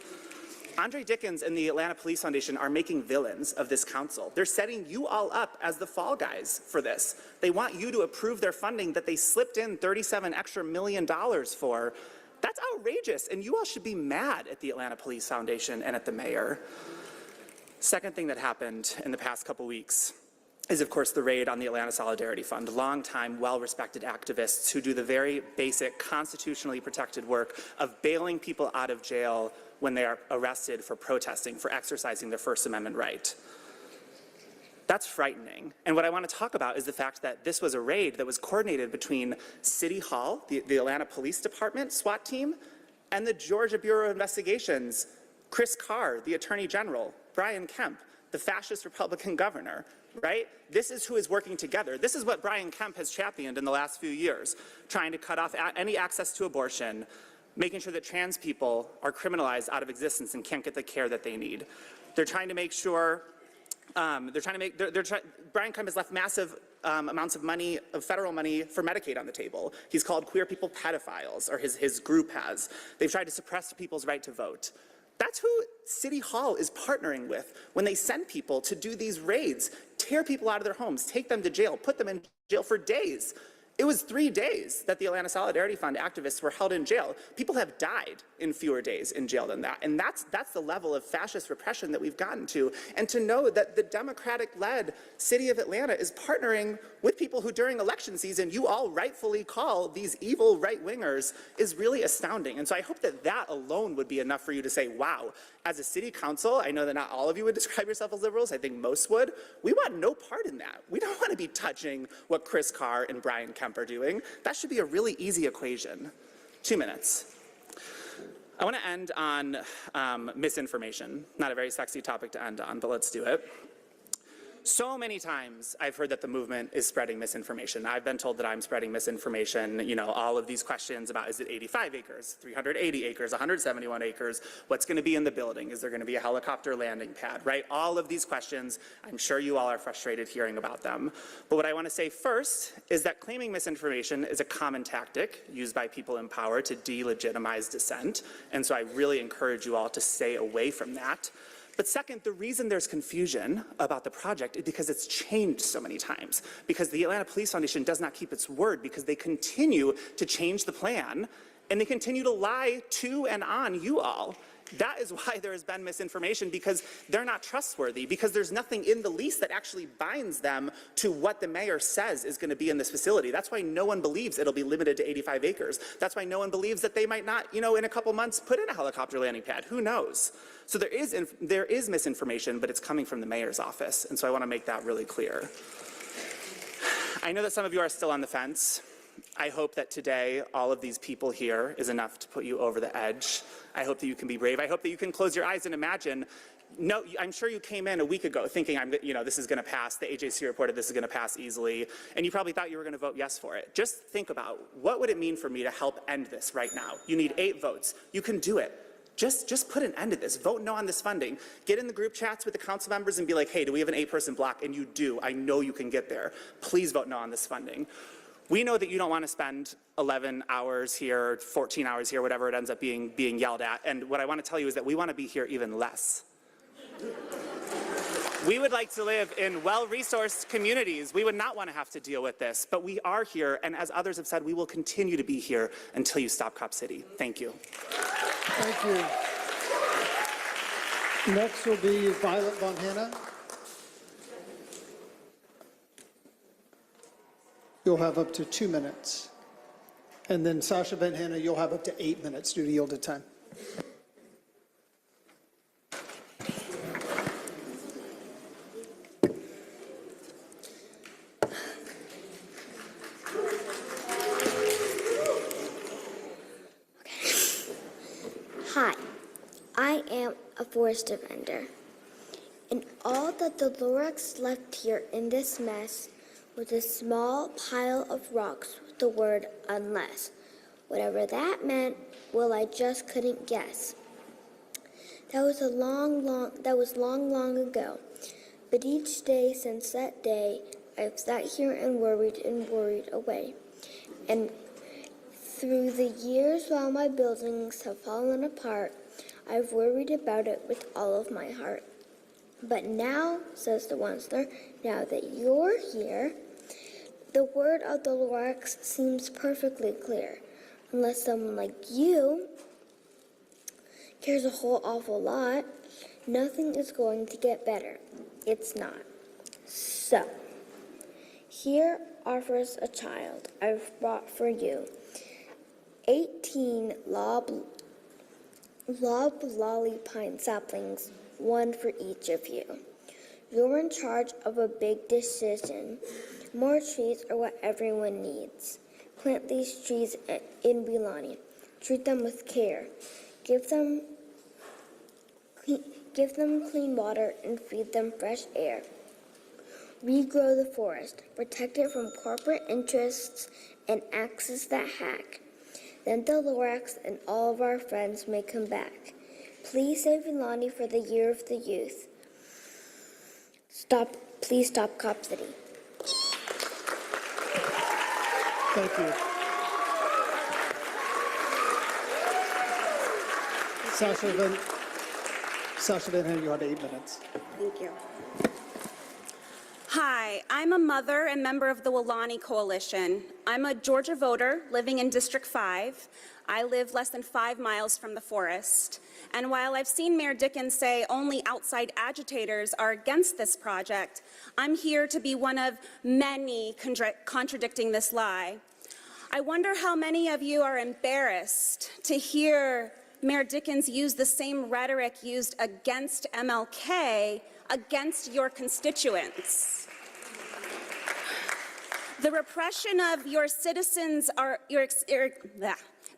Andre Dickens and the Atlanta Police Foundation are making villains of this council. They're setting you all up as the fall guys for this. They want you to approve their funding that they slipped in $37 million for. That's outrageous, and you all should be mad at the Atlanta Police Foundation and at the mayor. Second thing that happened in the past couple weeks is, of course, the raid on the Atlanta Solidarity Fund. Longtime, well-respected activists who do the very basic, constitutionally protected work of bailing people out of jail when they are arrested for protesting, for exercising their First Amendment right. That's frightening. And what I want to talk about is the fact that this was a raid that was coordinated between City Hall, the Atlanta Police Department, SWAT team, and the Georgia Bureau of Investigations, Chris Carr, the Attorney General, Brian Kemp, the fascist Republican governor, right? This is who is working together. This is what Brian Kemp has championed in the last few years, trying to cut off any access to abortion, making sure that trans people are criminalized out of existence and can't get the care that they need. They're trying to make sure, Brian Kemp has left massive amounts of money, of federal money for Medicaid on the table. He's called queer people pedophiles, or his group has. They've tried to suppress people's right to vote. That's who City Hall is partnering with when they send people to do these raids, tear people out of their homes, take them to jail, put them in jail for days. It was 3 days that the Atlanta Solidarity Fund activists were held in jail. People have died in fewer days in jail than that. And that's the level of fascist repression that we've gotten to. And to know that the Democratic-led city of Atlanta is partnering with people who during election season you all rightfully call these evil right-wingers is really astounding. And so I hope that that alone would be enough for you to say, wow, as a city council, I know that not all of you would describe yourself as liberals, I think most would. We want no part in that. We don't want to be touching what Chris Carr and Brian Kemp are doing. That should be a really easy equation. 2 minutes. I want to end on misinformation. Not a very sexy topic to end on, but let's do it. So many times I've heard that the movement is spreading misinformation. I've been told that I'm spreading misinformation. You know, all of these questions about, is it 85 acres, 380 acres, 171 acres? What's going to be in the building? Is there going to be a helicopter landing pad, right? All of these questions, I'm sure you all are frustrated hearing about them. But what I want to say first is that claiming misinformation is a common tactic used by people in power to delegitimize dissent. And so I really encourage you all to stay away from that. But second, the reason there's confusion about the project is because it's changed so many times, because the Atlanta Police Foundation does not keep its word, because they continue to change the plan, and they continue to lie to and on you all. That is why there has been misinformation, because they're not trustworthy, because there's nothing in the lease that actually binds them to what the mayor says is going to be in this facility. That's why no one believes it'll be limited to 85 acres. That's why no one believes that they might not, in a couple months put in a helicopter landing pad. Who knows? So there is misinformation, but it's coming from the mayor's office, and so I want to make that really clear. I know that some of you are still on the fence. I hope that today all of these people here is enough to put you over the edge. I hope that you can be brave. I hope that you can close your eyes and imagine. No, I'm sure you came in a week ago thinking, this is going to pass. The AJC reported this is going to pass easily, and you probably thought you were going to vote yes for it. Just think about, what would it mean for me to help end this right now? You need 8 votes. You can do it. Just put an end to this. Vote no on this funding. Get in the group chats with the council members and be like, hey, do we have an 8-person block? And you do. I know you can get there. Please vote no on this funding. We know that you don't want to spend 11 hours here, 14 hours here, whatever it ends up being yelled at. And what I want to tell you is that we want to be here even less. We would like to live in well-resourced communities. We would not want to have to deal with this, but we are here, and as others have said, we will continue to be here until you stop Cop City. Thank you. Thank you. Next will be Violet Von Hanna. You'll have up to 2 minutes. And then Sasha Van Hanna, you'll have up to 8 minutes due to yielded time. Hi, I am a forest defender, and all that the Lorax left here in this mess was a small pile of rocks with the word unless. Whatever that meant, well, I just couldn't guess. That was long ago, but each day since that day, I've sat here and worried away. And through the years while my buildings have fallen apart, I've worried about it with all of my heart. But now, says the Onceler, now that you're here, the word of the Lorax seems perfectly clear. Unless someone like you cares a whole awful lot, nothing is going to get better. It's not. So, here offers a child I've brought for you. 18 loblolly pine saplings, one for each of you. You're in charge of a big decision. More trees are what everyone needs. Plant these trees in Bilani. Treat them with care. Give them clean water and feed them fresh air. Regrow the forest. Protect it from corporate interests and axes that hack. Then the Lorax and all of our friends may come back. Please save Ilani for the year of the youth. Please stop Cop City. Thank you. Sasha Van Hanna, you have 8 minutes. Thank you. Hi, I'm a mother and member of the Weelaunee Coalition. I'm a Georgia voter living in District 5. I live less than 5 miles from the forest. And while I've seen Mayor Dickens say only outside agitators are against this project, I'm here to be one of many contradicting this lie. I wonder how many of you are embarrassed to hear Mayor Dickens use the same rhetoric used against MLK against your constituents. The repression of your citizens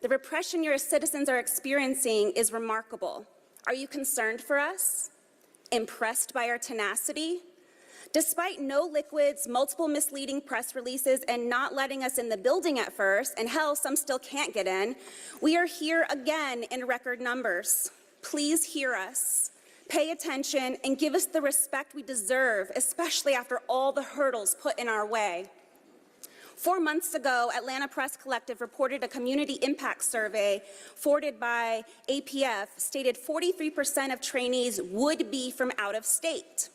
The repression your citizens are experiencing is remarkable. Are you concerned for us? Impressed by our tenacity? Despite no liquids, multiple misleading press releases, and not letting us in the building at first, and hell, some still can't get in, we are here again in record numbers. Please hear us. Pay attention and give us the respect we deserve, especially after all the hurdles put in our way. 4 months ago, Atlanta Press Collective reported a community impact survey forwarded by APF stated 43% of trainees would be from out of state.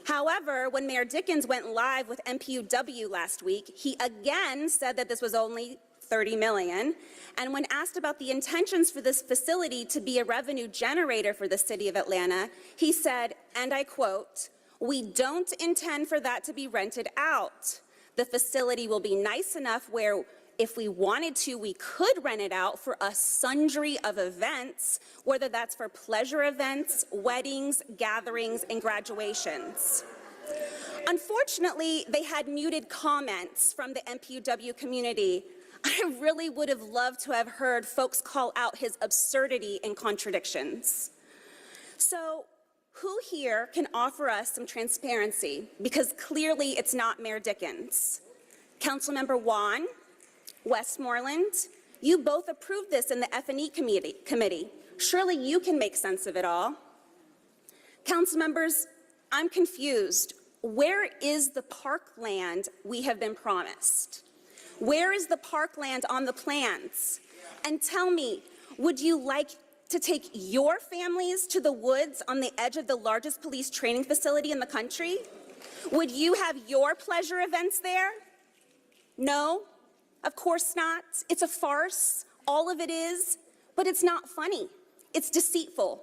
However, when Mayor Dickens went live with MPUW last week, he again said that this was only 30 million. And when asked about the intentions for this facility to be a revenue generator for the city of Atlanta, he said, and I quote, "We don't intend for that to be rented out. The facility will be nice enough where if we wanted to, we could rent it out for a sundry of events, whether that's for pleasure events, weddings, gatherings, and graduations." Unfortunately, they had muted comments from the MPUW community. I really would have loved to have heard folks call out his absurdity and contradictions. So, who here can offer us some transparency? Because clearly it's not Mayor Dickens. Councilmember Wan, Westmoreland, you both approved this in the F&E committee. Surely you can make sense of it all. Council members, I'm confused. Where is the parkland we have been promised? Where is the parkland on the plans? And tell me, would you like to take your families to the woods on the edge of the largest police training facility in the country? Would you have your pleasure events there? No, of course not. It's a farce, all of it is, but it's not funny. It's deceitful.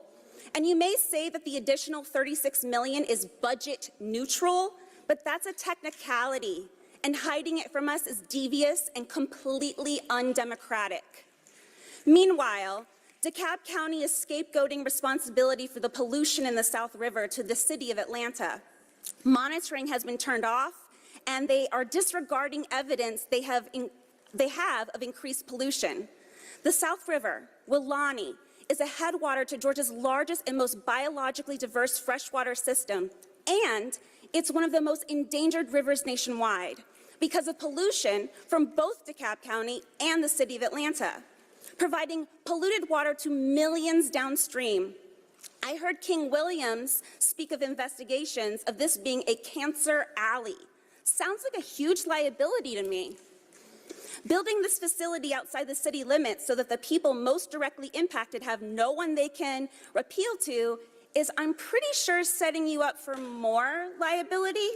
And you may say that the additional $36 million is budget neutral, but that's a technicality, and hiding it from us is devious and completely undemocratic. Meanwhile, DeKalb County is scapegoating responsibility for the pollution in the South River to the city of Atlanta. Monitoring has been turned off, and they are disregarding evidence they have of increased pollution. The South River, Wilani, is a headwater to Georgia's largest and most biologically diverse freshwater system, and it's one of the most endangered rivers nationwide because of pollution from both DeKalb County and the city of Atlanta, providing polluted water to millions downstream. I heard King Williams speak of investigations of this being a cancer alley. Sounds like a huge liability to me. Building this facility outside the city limits so that the people most directly impacted have no one they can appeal to is, I'm pretty sure, setting you up for more liability.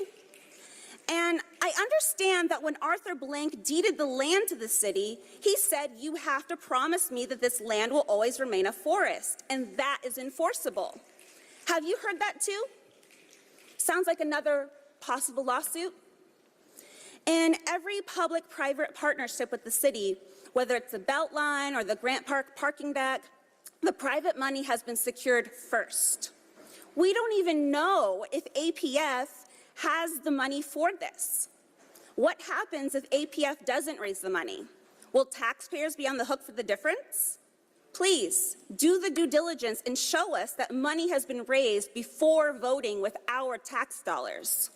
And I understand that when Arthur Blank deeded the land to the city, he said, you have to promise me that this land will always remain a forest, and that is enforceable. Have you heard that too? Sounds like another possible lawsuit. In every public-private partnership with the city, whether it's the Beltline or the Grant Park parking deck, the private money has been secured first. We don't even know if APF has the money for this. What happens if APF doesn't raise the money? Will taxpayers be on the hook for the difference? Please, do the due diligence and show us that money has been raised before voting with our tax dollars.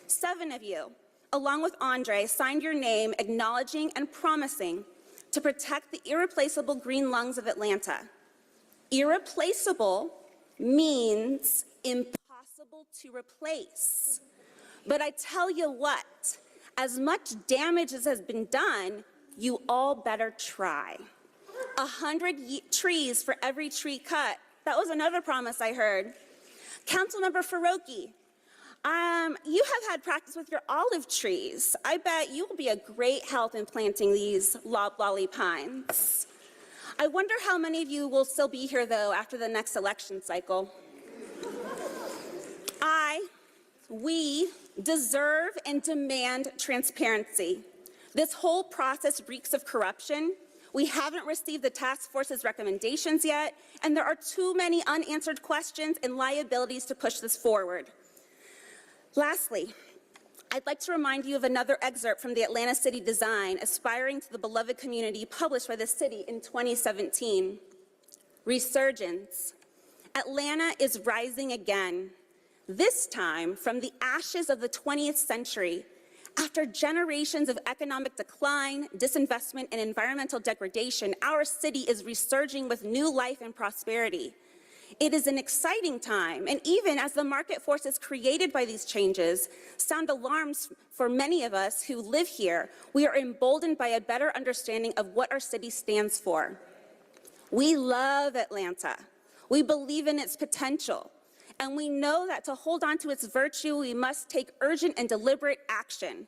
7 of you, along with Andre, signed your name acknowledging and promising to protect the irreplaceable green lungs of Atlanta. Irreplaceable means impossible to replace. But I tell you what, as much damage as has been done, you all better try. 100 trees for every tree cut. That was another promise I heard. Councilmember Faroki, you have had practice with your olive trees. I bet you will be a great help in planting these loblolly pines. I wonder how many of you will still be here, though, after the next election cycle. We deserve and demand transparency. This whole process reeks of corruption. We haven't received the task force's recommendations yet, and there are too many unanswered questions and liabilities to push this forward. Lastly, I'd like to remind you of another excerpt from the Atlanta City Design, Aspiring to the Beloved Community, published by the city in 2017. Resurgence. Atlanta is rising again, this time from the ashes of the 20th century. After generations of economic decline, disinvestment, and environmental degradation, our city is resurging with new life and prosperity. It is an exciting time, and even as the market forces created by these changes sound alarms for many of us who live here, we are emboldened by a better understanding of what our city stands for. We love Atlanta. We believe in its potential, and we know that to hold on to its virtue, we must take urgent and deliberate action.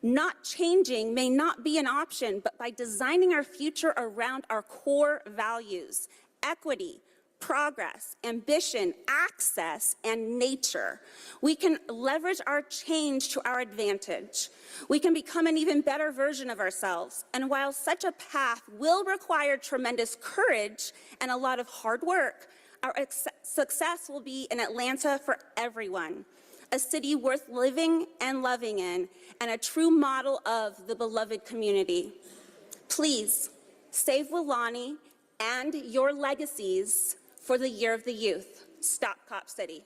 Not changing may not be an option, but by designing our future around our core values, equity, progress, ambition, access, and nature, we can leverage our change to our advantage. We can become an even better version of ourselves. And while such a path will require tremendous courage and a lot of hard work, our success will be in Atlanta for everyone, a city worth living and loving in, and a true model of the beloved community. Please save Weelaunee and your legacies for the Year of the Youth. Stop Cop City.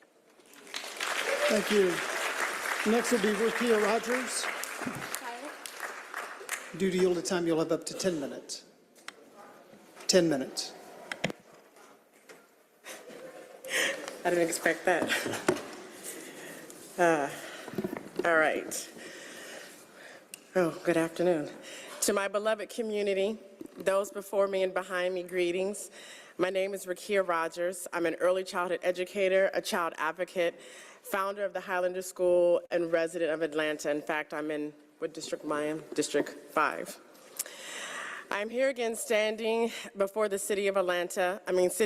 Thank you. Next will be Rukia Rogers. Due to yielded time, you'll have up to 10 minutes. 10 minutes. I didn't expect that. All right. Oh, good afternoon. To my beloved community, those before me and behind me, greetings. My name is Rukia Rogers. I'm an early childhood educator, a child advocate, founder of the Highlander School, and resident of Atlanta. In fact, I'm in, what district am I in? District 5. I'm here again standing before the City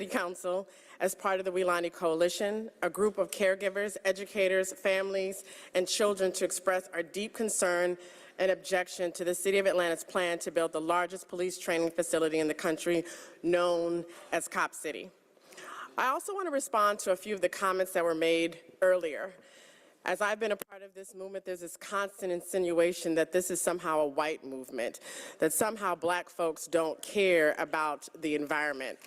Council, as part of the Weelaunee Coalition, a group of caregivers, educators, families, and children to express our deep concern and objection to the City of Atlanta's plan to build the largest police training facility in the country, known as Cop City. I also want to respond to a few of the comments that were made earlier. As I've been a part of this movement, there's this constant insinuation that this is somehow a white movement, that somehow black folks don't care about the environment.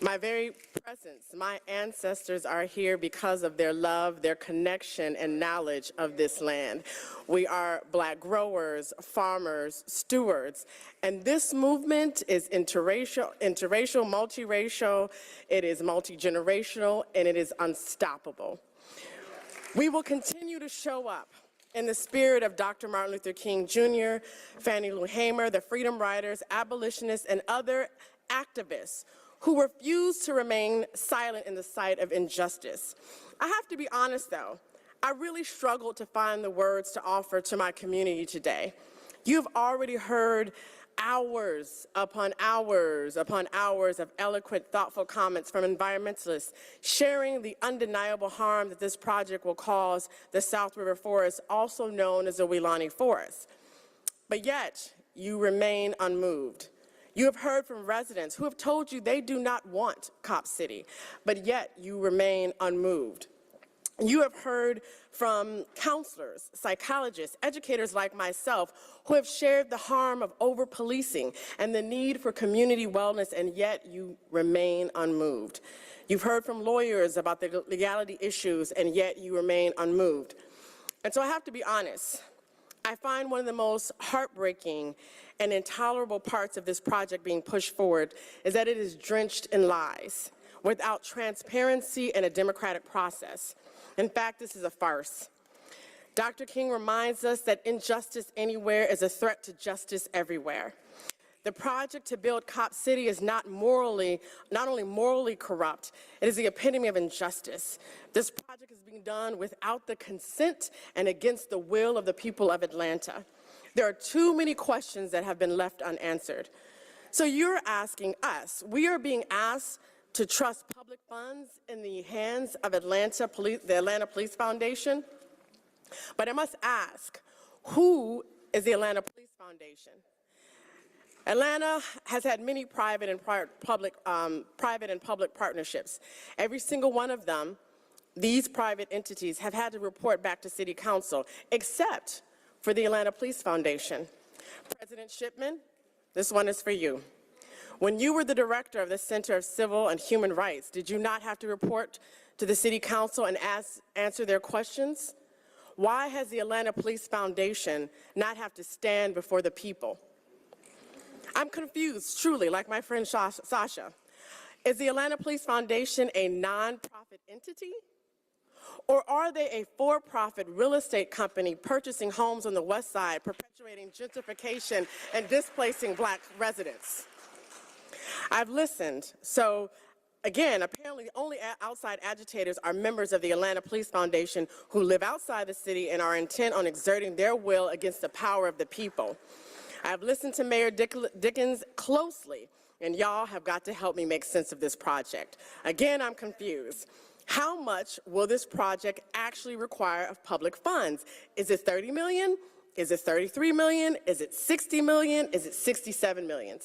My very presence, my ancestors are here because of their love, their connection, and knowledge of this land. We are black growers, farmers, stewards, and this movement is interracial, multiracial, it is multi-generational, and it is unstoppable. We will continue to show up in the spirit of Dr. Martin Luther King Jr., Fannie Lou Hamer, the freedom riders, abolitionists, and other activists who refuse to remain silent in the sight of injustice. I have to be honest, though. I really struggled to find the words to offer to my community today. You've already heard hours upon hours upon hours of eloquent, thoughtful comments from environmentalists sharing the undeniable harm that this project will cause the South River Forest, also known as the Weelaunee Forest. But yet, you remain unmoved. You have heard from residents who have told you they do not want Cop City, but yet you remain unmoved. You have heard from counselors, psychologists, educators like myself who have shared the harm of over-policing and the need for community wellness, and yet you remain unmoved. You've heard from lawyers about the legality issues, and yet you remain unmoved. And so I have to be honest. I find one of the most heartbreaking and intolerable parts of this project being pushed forward is that it is drenched in lies, without transparency and a democratic process. In fact, this is a farce. Dr. King reminds us that injustice anywhere is a threat to justice everywhere. The project to build Cop City is not only morally corrupt, it is the epitome of injustice. This project is being done without the consent and against the will of the people of Atlanta. There are too many questions that have been left unanswered. So you're asking us, we are being asked to trust public funds in the hands of the Atlanta Police Foundation. But I must ask, who is the Atlanta Police Foundation? Atlanta has had many private and public partnerships. Every single one of them, these private entities have had to report back to City Council, except for the Atlanta Police Foundation. President Shipman, this one is for you. When you were the director of the Center of Civil and Human Rights, did you not have to report to the City Council and answer their questions? Why has the Atlanta Police Foundation not have to stand before the people? I'm confused, truly, like my friend Sasha. Is the Atlanta Police Foundation a nonprofit entity? Or are they a for-profit real estate company purchasing homes on the West Side, perpetuating gentrification and displacing Black residents? I've listened. So, again, apparently only outside agitators are members of the Atlanta Police Foundation who live outside the city and are intent on exerting their will against the power of the people. I've listened to Mayor Dickens closely, and y'all have got to help me make sense of this project. Again, I'm confused. How much will this project actually require of public funds? Is it 30 million? Is it 33 million? Is it 60 million? Is it 67 million?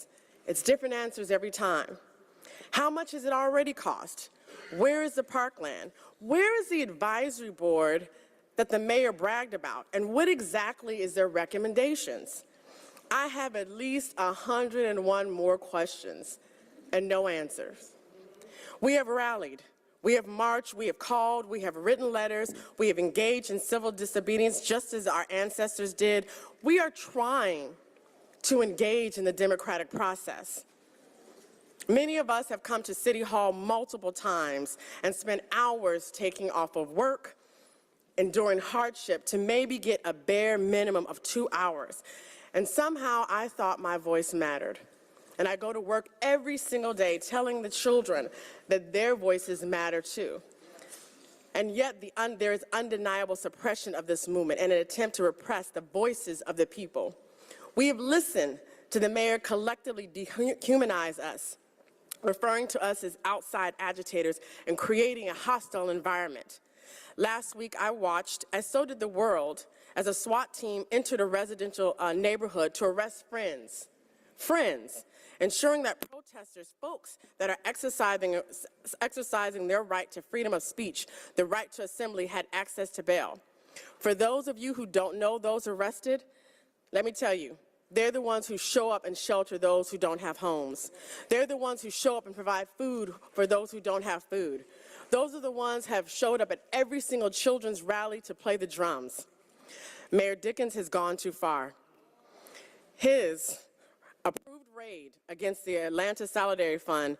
It's different answers every time. How much has it already cost? Where is the parkland? Where is the advisory board that the mayor bragged about? And what exactly is their recommendations? I have at least 101 more questions and no answers. We have rallied, we have marched, we have called, we have written letters, we have engaged in civil disobedience just as our ancestors did. We are trying to engage in the democratic process. Many of us have come to City Hall multiple times and spent hours taking off of work, enduring hardship to maybe get a bare minimum of 2 hours. And somehow I thought my voice mattered. And I go to work every single day telling the children that their voices matter too. And yet there is undeniable suppression of this movement and an attempt to repress the voices of the people. We have listened to the mayor collectively dehumanize us, referring to us as outside agitators and creating a hostile environment. Last week I watched, as so did the world, as a SWAT team entered a residential neighborhood to arrest friends, ensuring that protesters, folks that are exercising their right to freedom of speech, the right to assembly, had access to bail. For those of you who don't know those arrested, let me tell you, they're the ones who show up and shelter those who don't have homes. They're the ones who show up and provide food for those who don't have food. Those are the ones who have showed up at every single children's rally to play the drums. Mayor Dickens has gone too far. His approved raid against the Atlanta Solidarity Fund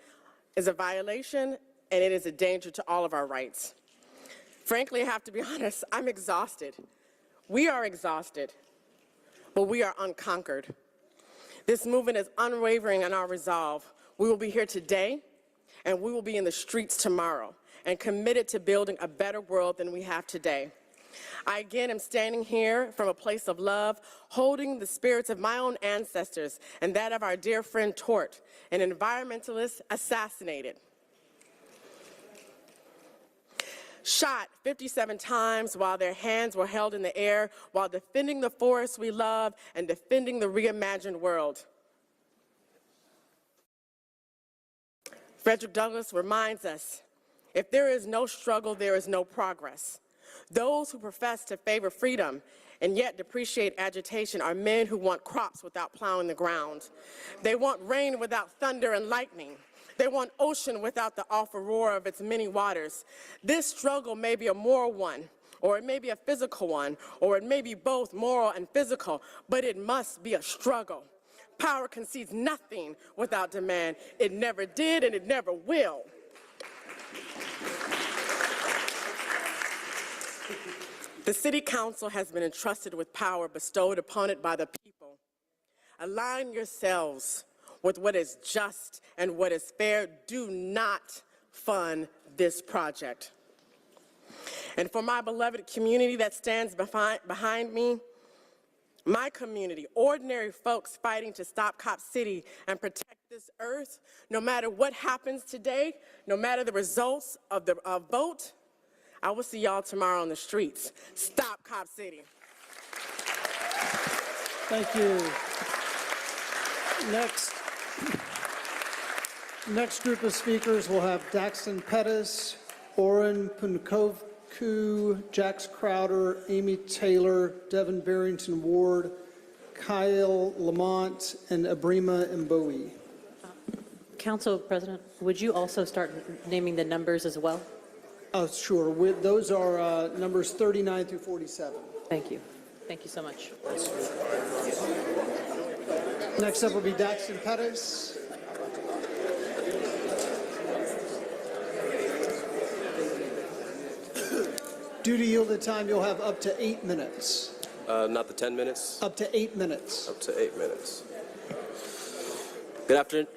is a violation, and it is a danger to all of our rights. Frankly, I have to be honest, I'm exhausted. We are exhausted, but we are unconquered. This movement is unwavering in our resolve. We will be here today, and we will be in the streets tomorrow, and committed to building a better world than we have today. I again am standing here from a place of love, holding the spirits of my own ancestors and that of our dear friend Tort, an environmentalist assassinated. Shot 57 times while their hands were held in the air, while defending the forests we love and defending the reimagined world. Frederick Douglass reminds us, if there is no struggle, there is no progress. Those who profess to favor freedom and yet depreciate agitation are men who want crops without plowing the ground. They want rain without thunder and lightning. They want ocean without the awful roar of its many waters. This struggle may be a moral one, or it may be a physical one, or it may be both moral and physical, but it must be a struggle. Power concedes nothing without demand. It never did, and it never will. The City Council has been entrusted with power bestowed upon it by the people. Align yourselves with what is just and what is fair. Do not fund this project. And for my beloved community that stands behind me, my community, ordinary folks fighting to stop Cop City and protect this earth, no matter what happens today, no matter the results of the vote, I will see y'all tomorrow on the streets. Stop Cop City. Thank you. Next group of speakers will have Daxton Pettis, Oren Punkovka, Koo, Jax Crowder, Amy Taylor, Devin Barrington Ward, Kyle Lamont, and Abrima Mbowe. Council President, would you also start naming the numbers as well? Sure. Those are numbers 39 through 47. Thank you. Thank you so much. Next up will be Daxton Pettis. Due to yielded time, you'll have up to 8 minutes. Not the 10 minutes? Up to 8 minutes. Up to 8 minutes. Good afternoon.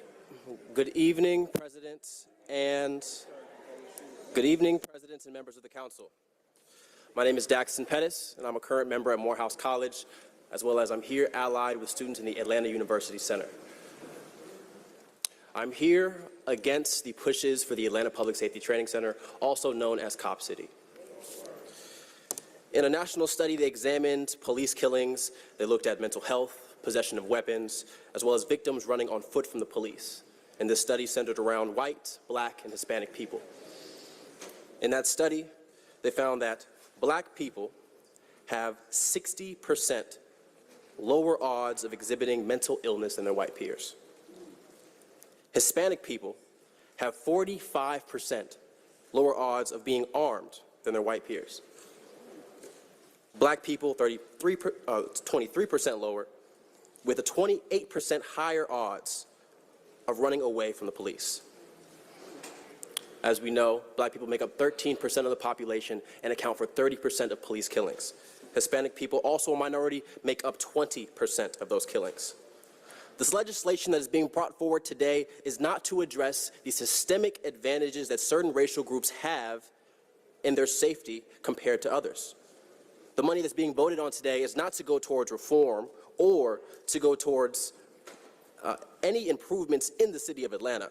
Good evening, Presidents and members of the Council. My name is Daxton Pettis, and I'm a current member at Morehouse College, as well as I'm here allied with students in the Atlanta University Center. I'm here against the pushes for the Atlanta Public Safety Training Center, also known as Cop City. In a national study, they examined police killings. They looked at mental health, possession of weapons, as well as victims running on foot from the police. And this study centered around white, black, and Hispanic people. In that study, they found that black people have 60% lower odds of exhibiting mental illness than their white peers. Hispanic people have 45% lower odds of being armed than their white peers. Black people, 23% lower, with a 28% higher odds of running away from the police. As we know, black people make up 13% of the population and account for 30% of police killings. Hispanic people, also a minority, make up 20% of those killings. This legislation that is being brought forward today is not to address the systemic advantages that certain racial groups have in their safety compared to others. The money that's being voted on today is not to go towards reform or to go towards any improvements in the city of Atlanta.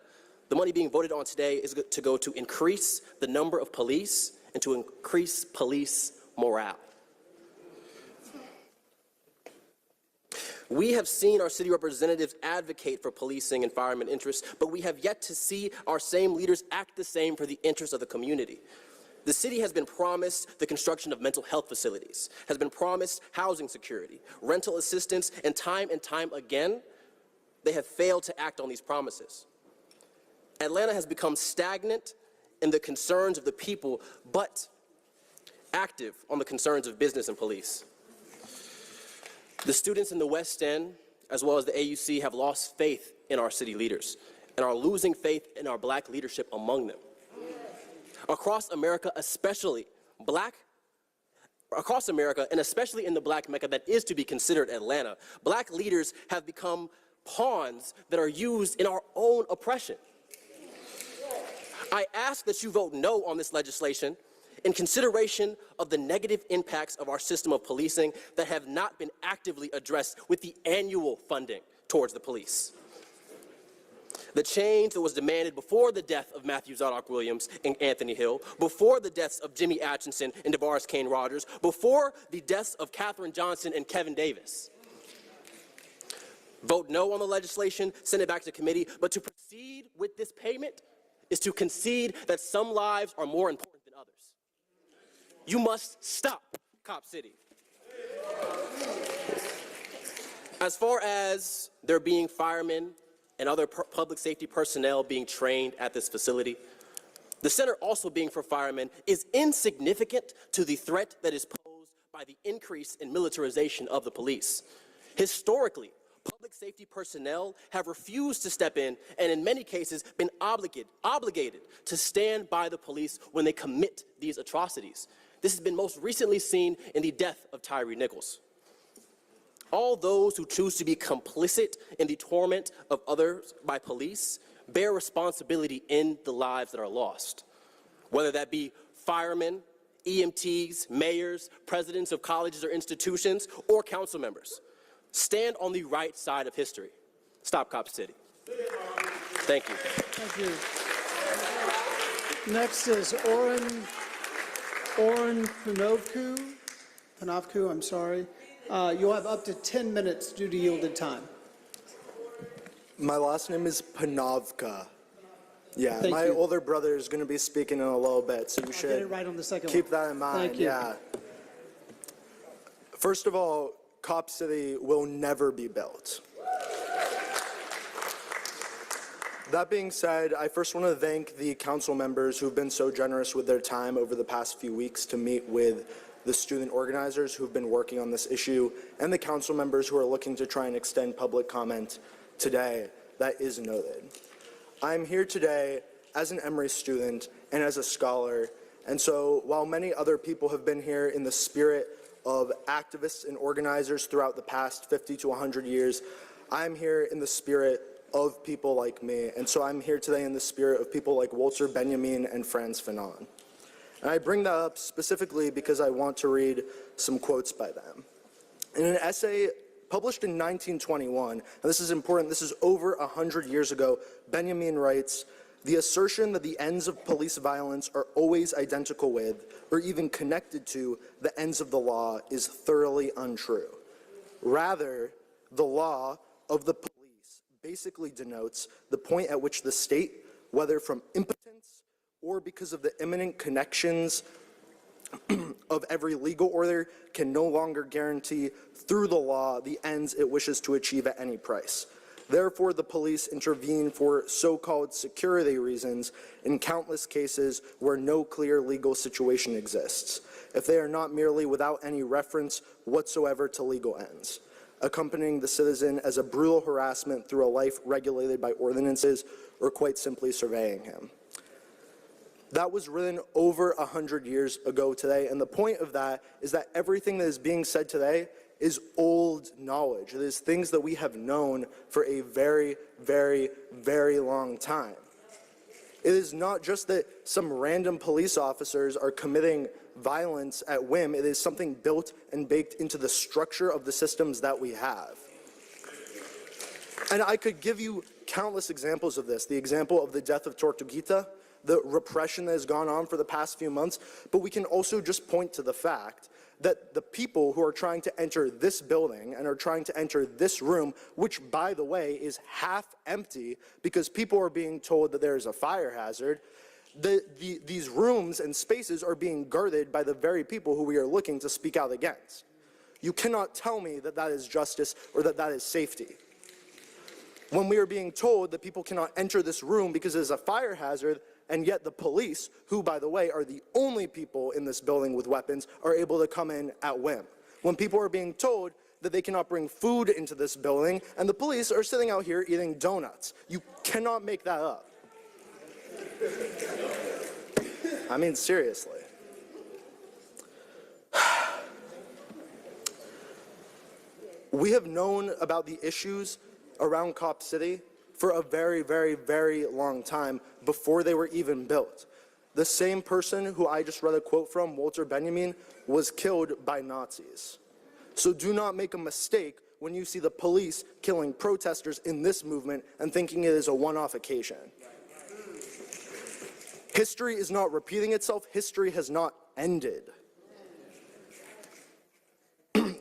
The money being voted on today is to go to increase the number of police and to increase police morale. We have seen our city representatives advocate for policing and firemen interests, but we have yet to see our same leaders act the same for the interests of the community. The city has been promised the construction of mental health facilities, has been promised housing security, rental assistance, and time again, they have failed to act on these promises. Atlanta has become stagnant in the concerns of the people, but active on the concerns of business and police. The students in the West End, as well as the AUC, have lost faith in our city leaders and are losing faith in our black leadership among them. Across America, and especially in the black Mecca that is to be considered Atlanta, black leaders have become pawns that are used in our own oppression. I ask that you vote no on this legislation in consideration of the negative impacts of our system of policing that have not been actively addressed with the annual funding towards the police. The change that was demanded before the death of Matthew Zadok Williams and Anthony Hill, before the deaths of Jimmy Atchison and DeVaris Kane Rogers, before the deaths of Katherine Johnson and Kevin Davis. Vote no on the legislation, send it back to committee, but to proceed with this payment is to concede that some lives are more important than others. You must stop Cop City. As far as there being firemen and other public safety personnel being trained at this facility, the center also being for firemen is insignificant to the threat that is posed by the increase in militarization of the police. Historically, public safety personnel have refused to step in and in many cases been obligated to stand by the police when they commit these atrocities. This has been most recently seen in the death of Tyree Nichols. All those who choose to be complicit in the torment of others by police bear responsibility in the lives that are lost, whether that be firemen, EMTs, mayors, presidents of colleges or institutions, or council members. Stand on the right side of history. Stop Cop City. Thank you. Thank you. Next is Oren Panovku, I'm sorry. You'll have up to 10 minutes due to yielded time. My last name is Panovka. Yeah, Thank my you. older brother is going to be speaking in a little bit, so you I'll should get it right on the second keep one. that in mind. Thank you. Yeah. First of all, Cop City will never be built. That being said, I first want to thank the council members who've been so generous with their time over the past few weeks to meet with the student organizers who've been working on this issue, and the council members who are looking to try and extend public comment today. That is noted. I'm here today as an Emory student and as a scholar, and so while many other people have been here in the spirit of activists and organizers throughout the past 50 to 100 years, I'm here in the spirit of people like me, and so I'm here today in the spirit of people like Walter Benjamin and Frantz Fanon. And I bring that up specifically because I want to read some quotes by them. In an essay published in 1921, and this is important, this is over 100 years ago, Benjamin writes, "The assertion that the ends of police violence are always identical with, or even connected to, the ends of the law is thoroughly untrue. Rather, the law of the police basically denotes the point at which the state, whether from impotence or because of the imminent connections of every legal order, can no longer guarantee through the law the ends it wishes to achieve at any price. Therefore, the police intervene for so-called security reasons in countless cases where no clear legal situation exists, if they are not merely without any reference whatsoever to legal ends, accompanying the citizen as a brutal harassment through a life regulated by ordinances, or quite simply surveying him." That was written over 100 years ago today, and the point of that is that everything that is being said today is old knowledge. It is things that we have known for a very, very, very long time. It is not just that some random police officers are committing violence at whim. It is something built and baked into the structure of the systems that we have. And I could give you countless examples of this. The example of the death of Tortuguita, the repression that has gone on for the past few months, but we can also just point to the fact that the people who are trying to enter this building and are trying to enter this room, which, by the way, is half empty because people are being told that there is a fire hazard, these rooms and spaces are being guarded by the very people who we are looking to speak out against. You cannot tell me that that is justice or that that is safety. When we are being told that people cannot enter this room because it is a fire hazard, and yet the police, who, by the way, are the only people in this building with weapons, are able to come in at whim. When people are being told that they cannot bring food into this building, and the police are sitting out here eating donuts. You cannot make that up. I mean, seriously. We have known about the issues around Cop City for a very, very, very long time before they were even built. The same person who I just read a quote from, Walter Benjamin, was killed by Nazis. So do not make a mistake when you see the police killing protesters in this movement and thinking it is a one-off occasion. History is not repeating itself. History has not ended.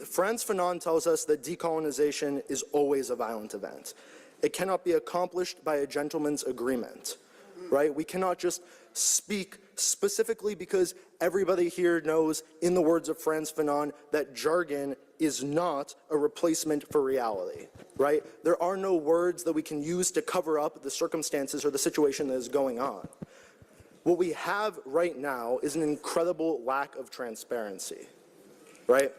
Frantz Fanon tells us that decolonization is always a violent event. It cannot be accomplished by a gentleman's agreement, right? We cannot just speak specifically because everybody here knows, in the words of Frantz Fanon, that jargon is not a replacement for reality, right? There are no words that we can use to cover up the circumstances or the situation that is going on. What we have right now is an incredible lack of transparency, right?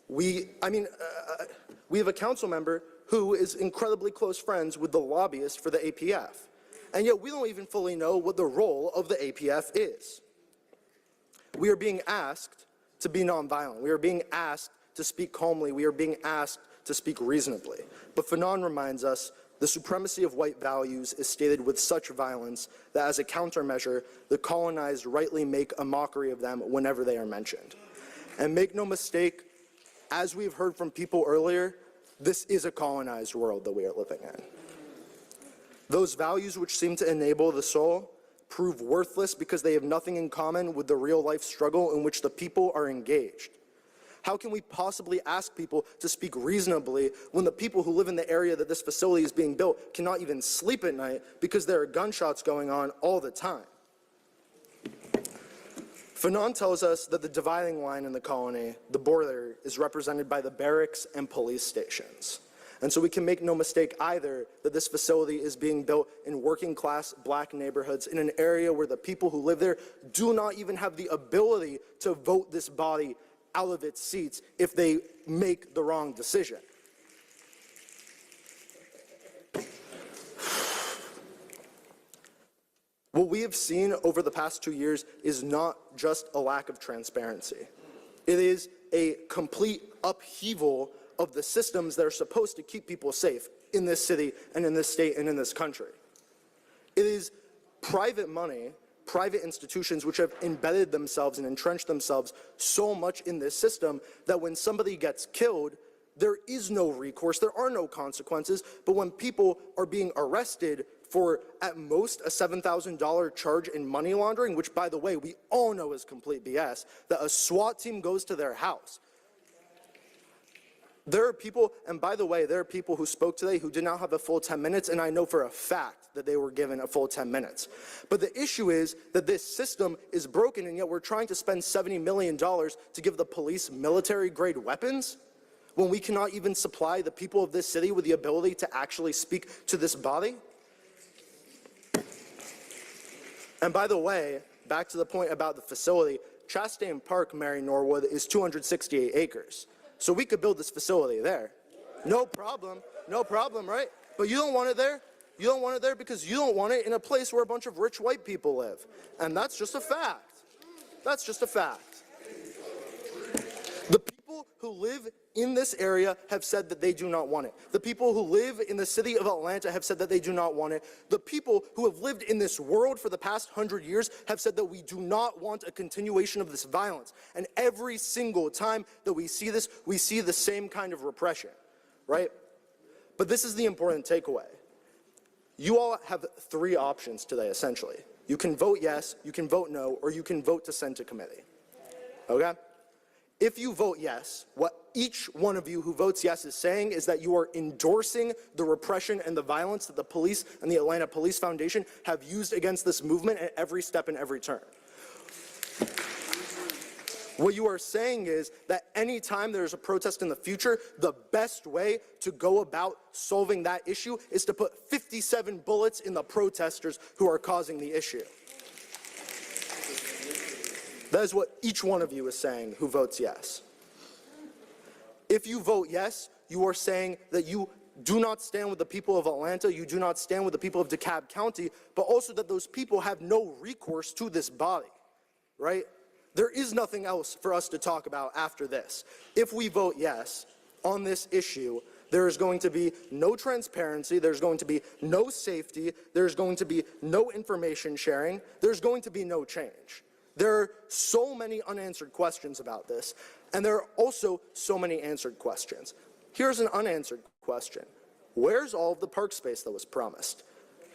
We have a council member who is incredibly close friends with the lobbyist for the APF. And yet we don't even fully know what the role of the APF is. We are being asked to be nonviolent. We are being asked to speak calmly. We are being asked to speak reasonably. But Fanon reminds us the supremacy of white values is stated with such violence that as a countermeasure, the colonized rightly make a mockery of them whenever they are mentioned. And make no mistake, as we've heard from people earlier, this is a colonized world that we are living in. Those values which seem to enable the soul prove worthless because they have nothing in common with the real-life struggle in which the people are engaged. How can we possibly ask people to speak reasonably when the people who live in the area that this facility is being built cannot even sleep at night because there are gunshots going on all the time? Fanon tells us that the dividing line in the colony, the border, is represented by the barracks and police stations. And so we can make no mistake either that this facility is being built in working-class black neighborhoods in an area where the people who live there do not even have the ability to vote this body out of its seats if they make the wrong decision. What we have seen over the past 2 years is not just a lack of transparency. It is a complete upheaval of the systems that are supposed to keep people safe in this city and in this state and in this country. It is private money, private institutions which have embedded themselves and entrenched themselves so much in this system that when somebody gets killed, there is no recourse, there are no consequences, but when people are being arrested for at most a $7,000 charge in money laundering, which by the way, we all know is complete BS, that a SWAT team goes to their house. There are people, and by the way, there are people who spoke today who did not have a full 10 minutes, and I know for a fact that they were given a full 10 minutes. But the issue is that this system is broken, and yet we're trying to spend $70 million to give the police military-grade weapons when we cannot even supply the people of this city with the ability to actually speak to this body. And by the way, back to the point about the facility, Chastain Park, Mary Norwood, is 268 acres. So we could build this facility there. No problem, right? But you don't want it there? You don't want it there because you don't want it in a place where a bunch of rich white people live. And that's just a fact. That's just a fact. The people who live in this area have said that they do not want it. The people who live in the city of Atlanta have said that they do not want it. The people who have lived in this world for the past 100 years have said that we do not want a continuation of this violence. And every single time that we see this, we see the same kind of repression, right? But this is the important takeaway. You all have three options today, essentially. You can vote yes, you can vote no, or you can vote to send to committee, okay? If you vote yes, what each one of you who votes yes is saying is that you are endorsing the repression and the violence that the police and the Atlanta Police Foundation have used against this movement at every step and every turn. What you are saying is that anytime there's a protest in the future, the best way to go about solving that issue is to put 57 bullets in the protesters who are causing the issue. That is what each one of you is saying who votes yes. If you vote yes, you are saying that you do not stand with the people of Atlanta, you do not stand with the people of DeKalb County, but also that those people have no recourse to this body, right? There is nothing else for us to talk about after this. If we vote yes on this issue, there is going to be no transparency, there's going to be no safety, there's going to be no information sharing, there's going to be no change. There are so many unanswered questions about this, and there are also so many answered questions. Here's an unanswered question. Where's all of the park space that was promised?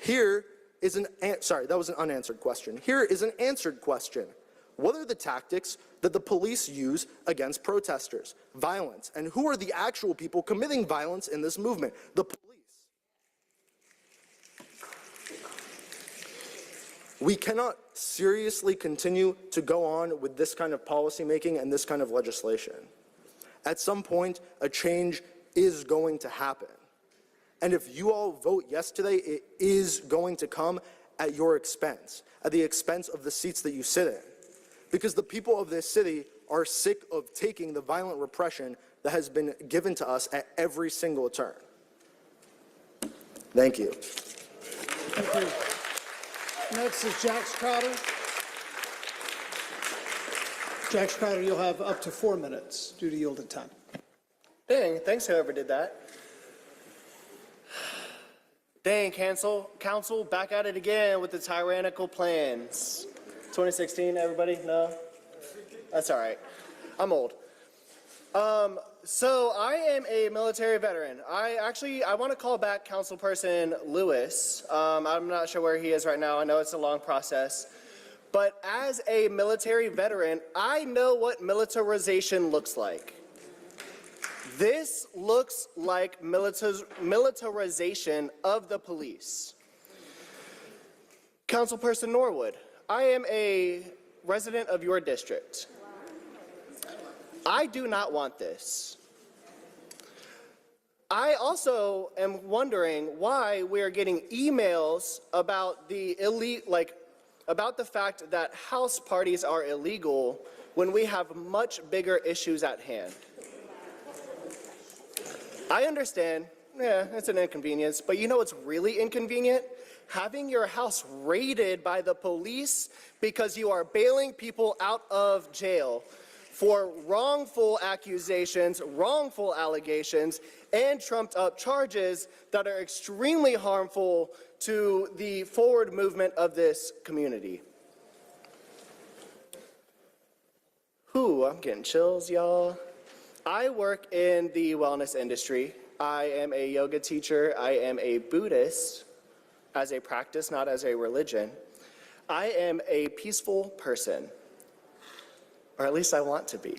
That was an unanswered question. Here is an answered question. What are the tactics that the police use against protesters? Violence. And who are the actual people committing violence in this movement? The police. We cannot seriously continue to go on with this kind of policymaking and this kind of legislation. At some point, a change is going to happen. And if you all vote yes today, it is going to come at your expense, at the expense of the seats that you sit in. Because the people of this city are sick of taking the violent repression that has been given to us at every single turn. Thank you. Thank you. Next is Jax Crowder. Jax Crowder, you'll have up to 4 minutes due to yielded time. Dang, thanks whoever did that. Dang, council, back at it again with the tyrannical plans. 2016, everybody? No? That's all right. I'm old. So I am a military veteran. I want to call back Councilperson Lewis. I'm not sure where he is right now. I know it's a long process. But as a military veteran, I know what militarization looks like. This looks like militarization of the police. Councilperson Norwood, I am a resident of your district. I do not want this. I also am wondering why we are getting emails about the about the fact that house parties are illegal when we have much bigger issues at hand. I understand, yeah, it's an inconvenience, but you know what's really inconvenient? Having your house raided by the police because you are bailing people out of jail for wrongful accusations, wrongful allegations, and trumped up charges that are extremely harmful to the forward movement of this community. Whew, I'm getting chills, y'all. I work in the wellness industry. I am a yoga teacher. I am a Buddhist as a practice, not as a religion. I am a peaceful person, or at least I want to be.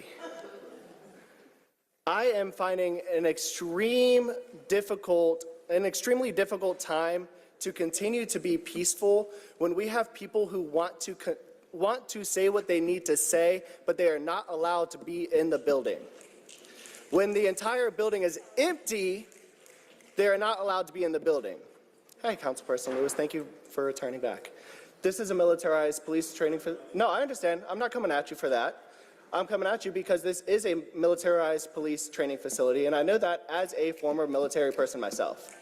I am finding an extremely difficult time to continue to be peaceful when we have people who want to say what they need to say, but they are not allowed to be in the building. When the entire building is empty, they are not allowed to be in the building. Hi, Councilperson Lewis, thank you for returning back. This is a militarized police training. No, I understand. I'm not coming at you for that. I'm coming at you because this is a militarized police training facility, and I know that as a former military person myself.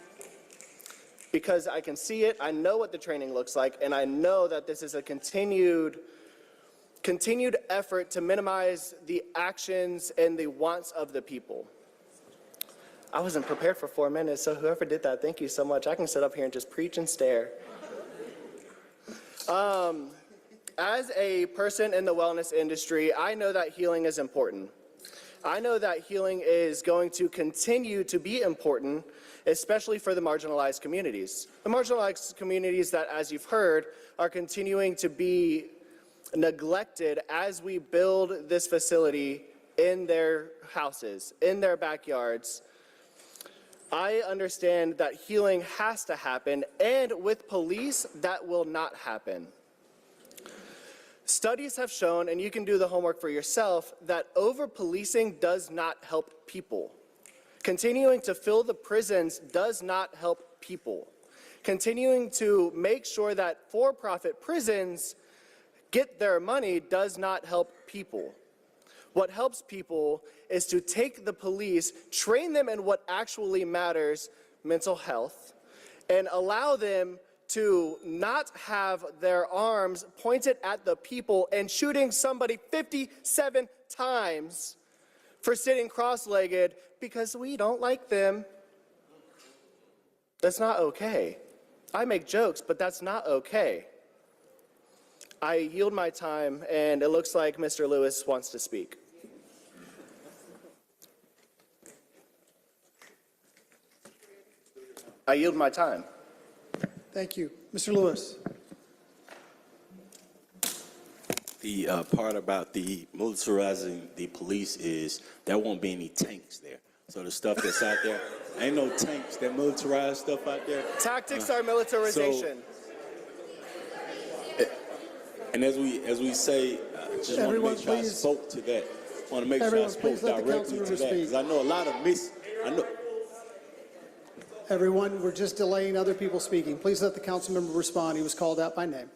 Because I can see it, I know what the training looks like, and I know that this is a continued effort to minimize the actions and the wants of the people. I wasn't prepared for 4 minutes, so whoever did that, thank you so much. I can sit up here and just preach and stare. As a person in the wellness industry, I know that healing is important. I know that healing is going to continue to be important, especially for the marginalized communities. The marginalized communities that, as you've heard, are continuing to be neglected as we build this facility in their houses, in their backyards. I understand that healing has to happen, and with police, that will not happen. Studies have shown, and you can do the homework for yourself, that over-policing does not help people. Continuing to fill the prisons does not help people. Continuing to make sure that for-profit prisons get their money does not help people. What helps people is to take the police, train them in what actually matters, mental health, and allow them to not have their arms pointed at the people and shooting somebody 57 times for sitting cross-legged because we don't like them. That's not okay. I make jokes, but that's not okay. I yield my time, and it looks like Mr. Lewis wants to speak. I yield my time. Thank you. Mr. Lewis. The part about the militarizing the police is there won't be any tanks there. So the stuff that's out there, ain't no tanks, that militarized stuff out there. Tactics are militarization. And as we say, I just want to make sure I spoke to that. I want to make sure I spoke directly to that, because I know a lot of Everyone, we're just delaying other people speaking. Please let the council member respond. He was called out by name.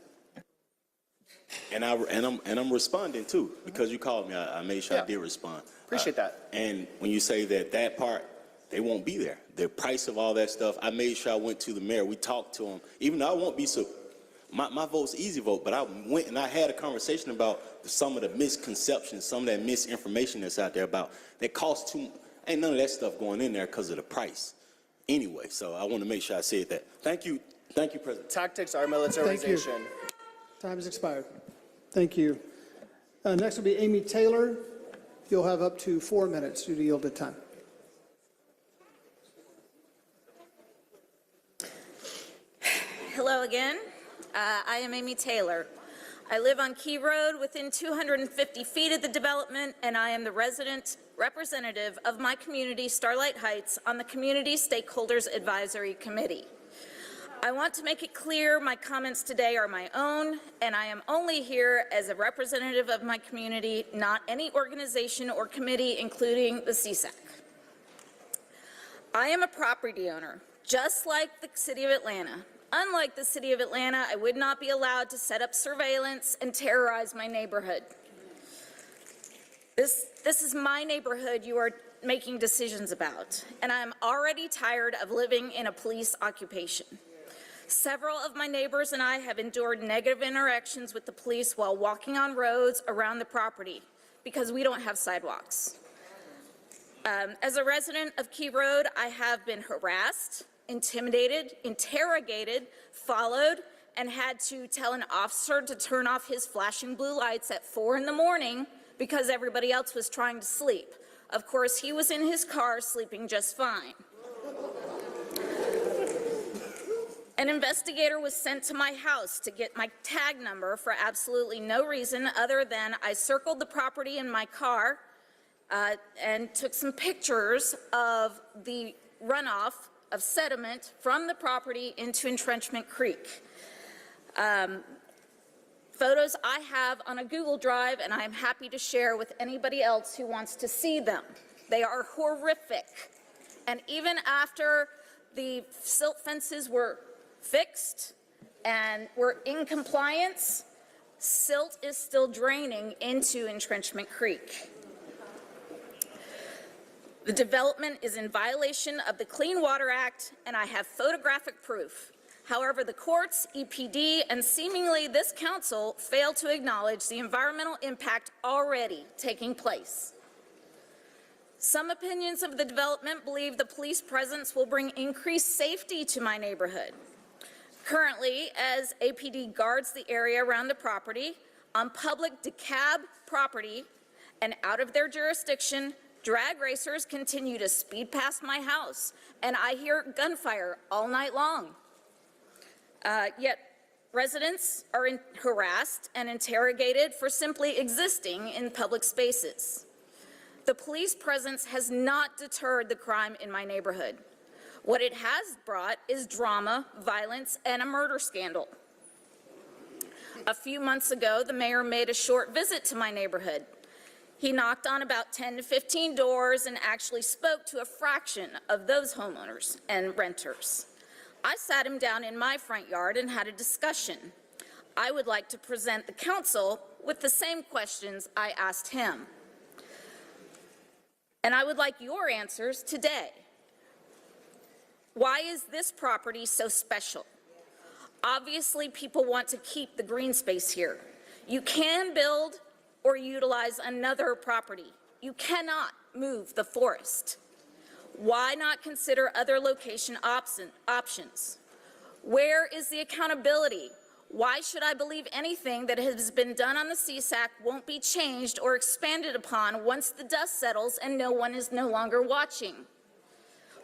And I'm responding too, because you called me. I made sure I did respond. Appreciate that. And when you say that part, they won't be there. The price of all that stuff, I made sure I went to the mayor. We talked to him. Even though I won't be so, my vote's easy vote, but I went and I had a conversation about some of the misconceptions, some of that misinformation that's out there about that costs too. Ain't none of that stuff going in there because of the price. Anyway, so I want to make sure I said that. Thank you, President. Tactics are militarization. Thank you. Time has expired. Thank you. Next will be Amy Taylor. You'll have up to 4 minutes due to yielded time. Hello again. I am Amy Taylor. I live on Key Road within 250 feet of the development, and I am the resident representative of my community, Starlight Heights, on the Community Stakeholders Advisory Committee. I want to make it clear my comments today are my own, and I am only here as a representative of my community, not any organization or committee, including the CSAC. I am a property owner, just like the City of Atlanta. Unlike the City of Atlanta, I would not be allowed to set up surveillance and terrorize my neighborhood. This is my neighborhood you are making decisions about, and I am already tired of living in a police occupation. Several of my neighbors and I have endured negative interactions with the police while walking on roads around the property because we don't have sidewalks. As a resident of Key Road, I have been harassed, intimidated, interrogated, followed, and had to tell an officer to turn off his flashing blue lights at 4 in the morning because everybody else was trying to sleep. Of course, he was in his car sleeping just fine. An investigator was sent to my house to get my tag number for absolutely no reason other than I circled the property in my car and took some pictures of the runoff of sediment from the property into Entrenchment Creek. Photos I have on a Google Drive, and I am happy to share with anybody else who wants to see them. They are horrific. And even after the silt fences were fixed and were in compliance, silt is still draining into Entrenchment Creek. The development is in violation of the Clean Water Act, and I have photographic proof. However, the courts, EPD, and seemingly this council failed to acknowledge the environmental impact already taking place. Some opinions of the development believe the police presence will bring increased safety to my neighborhood. Currently, as APD guards the area around the property, on public DeKalb property and out of their jurisdiction, drag racers continue to speed past my house, and I hear gunfire all night long. Yet residents are harassed and interrogated for simply existing in public spaces. The police presence has not deterred the crime in my neighborhood. What it has brought is drama, violence, and a murder scandal. A few months ago, the mayor made a short visit to my neighborhood. He knocked on about 10 to 15 doors and actually spoke to a fraction of those homeowners and renters. I sat him down in my front yard and had a discussion. I would like to present the council with the same questions I asked him. And I would like your answers today. Why is this property so special? Obviously, people want to keep the green space here. You can build or utilize another property. You cannot move the forest. Why not consider other location options? Where is the accountability? Why should I believe anything that has been done on the CSAC won't be changed or expanded upon once the dust settles and no one is no longer watching?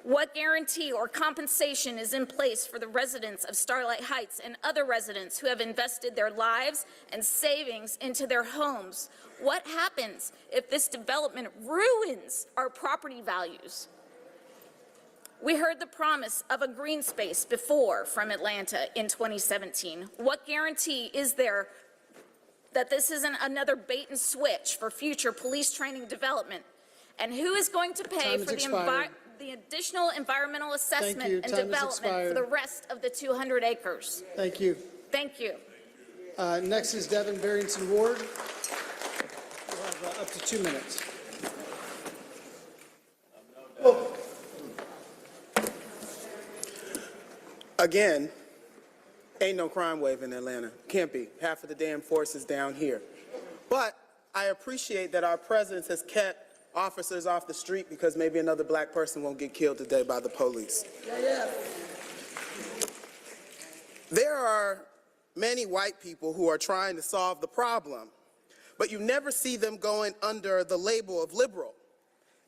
What guarantee or compensation is in place for the residents of Starlight Heights and other residents who have invested their lives and savings into their homes? What happens if this development ruins our property values? We heard the promise of a green space before from Atlanta in 2017. What guarantee is there that this isn't another bait and switch for future police training development? And who is going to pay for the additional environmental assessment and development for the rest of the 200 acres? Thank you. Thank you. Next is Devin Barrington Ward. You'll have up to 2 minutes. Again, ain't no crime wave in Atlanta. Can't be. Half of the damn force is down here. But I appreciate that our presence has kept officers off the street because maybe another black person won't get killed today by the police. There are many white people who are trying to solve the problem, but you never see them going under the label of liberal.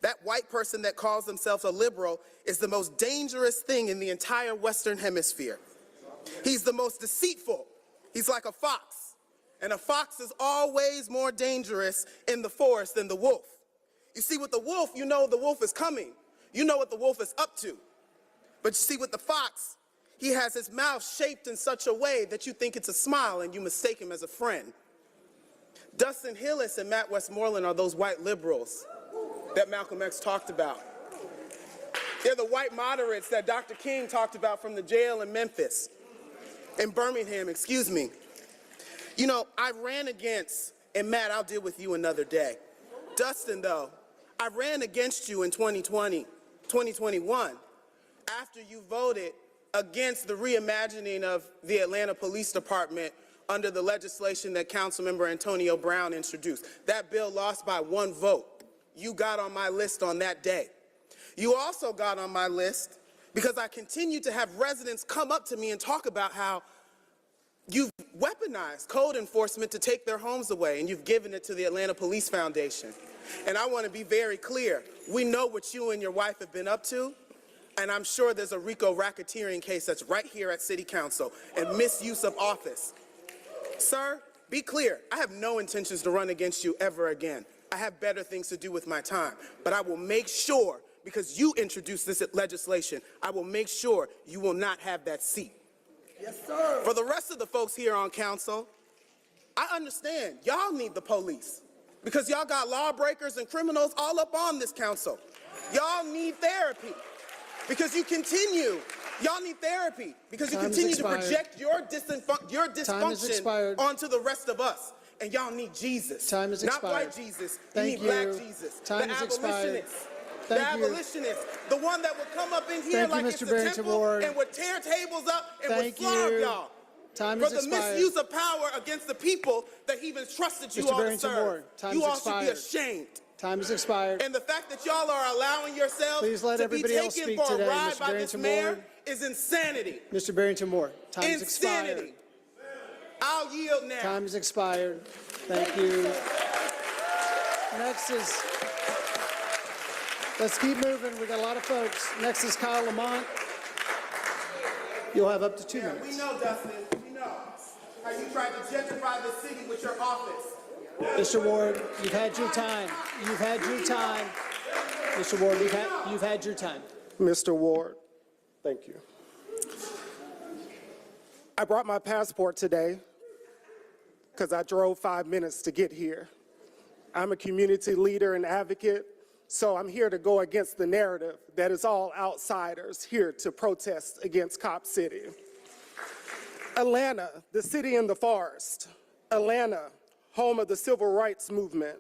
That white person that calls themselves a liberal is the most dangerous thing in the entire Western Hemisphere. He's the most deceitful. He's like a fox. And a fox is always more dangerous in the forest than the wolf. You see, with the wolf, you know the wolf is coming. You know what the wolf is up to. But you see, with the fox, he has his mouth shaped in such a way that you think it's a smile and you mistake him as a friend. Dustin Hillis and Matt Westmoreland are those white liberals that Malcolm X talked about. They're the white moderates that Dr. King talked about from the jail in Memphis, in Birmingham, excuse me. You know, I ran against, and Matt, I'll deal with you another day. Dustin, though, I ran against you in 2021, after you voted against the reimagining of the Atlanta Police Department under the legislation that Councilmember Antonio Brown introduced. That bill lost by 1 vote. You got on my list on that day. You also got on my list because I continue to have residents come up to me and talk about how you've weaponized code enforcement to take their homes away, and you've given it to the Atlanta Police Foundation. And I want to be very clear. We know what you and your wife have been up to, and I'm sure there's a RICO racketeering case that's right here at City Council and misuse of office. Sir, be clear. I have no intentions to run against you ever again. I have better things to do with my time. But I will make sure, because you introduced this legislation, I will make sure you will not have that seat. Yes, sir. For the rest of the folks here on council, I understand y'all need the police because y'all got lawbreakers and criminals all up on this council. Y'all need therapy because you continue. Y'all need therapy because you continue to project your dysfunction onto the rest of us. And y'all need Jesus. Time is expired. Not white Jesus. Thank you need black Jesus. Time is expired. The abolitionist, the one that would come up in here like it's the temple and would tear tables up and would flog y'all. Time for is the expired. misuse of power against the people that he even trusted you all to serve. You all should be ashamed. Time is expired. And the fact that y'all are allowing yourselves to be taken for a ride by this mayor is insanity. Mr. Barrington Moore, time is expired. Insanity. I'll yield now. Time is expired. Thank you. Next is, let's keep moving. We got a lot of folks. Next is Kyle Lamont. You'll have up to 2 minutes. We know, Dustin. We know how you tried to gentrify the city with your office. Mr. Ward, you've had your time. You've had your time. Mr. Ward, you've had your time. Mr. Ward, thank you. I brought my passport today because I drove 5 minutes to get here. I'm a community leader and advocate, so I'm here to go against the narrative that is all outsiders here to protest against Cop City. Atlanta, the city in the forest. Atlanta, home of the civil rights movement.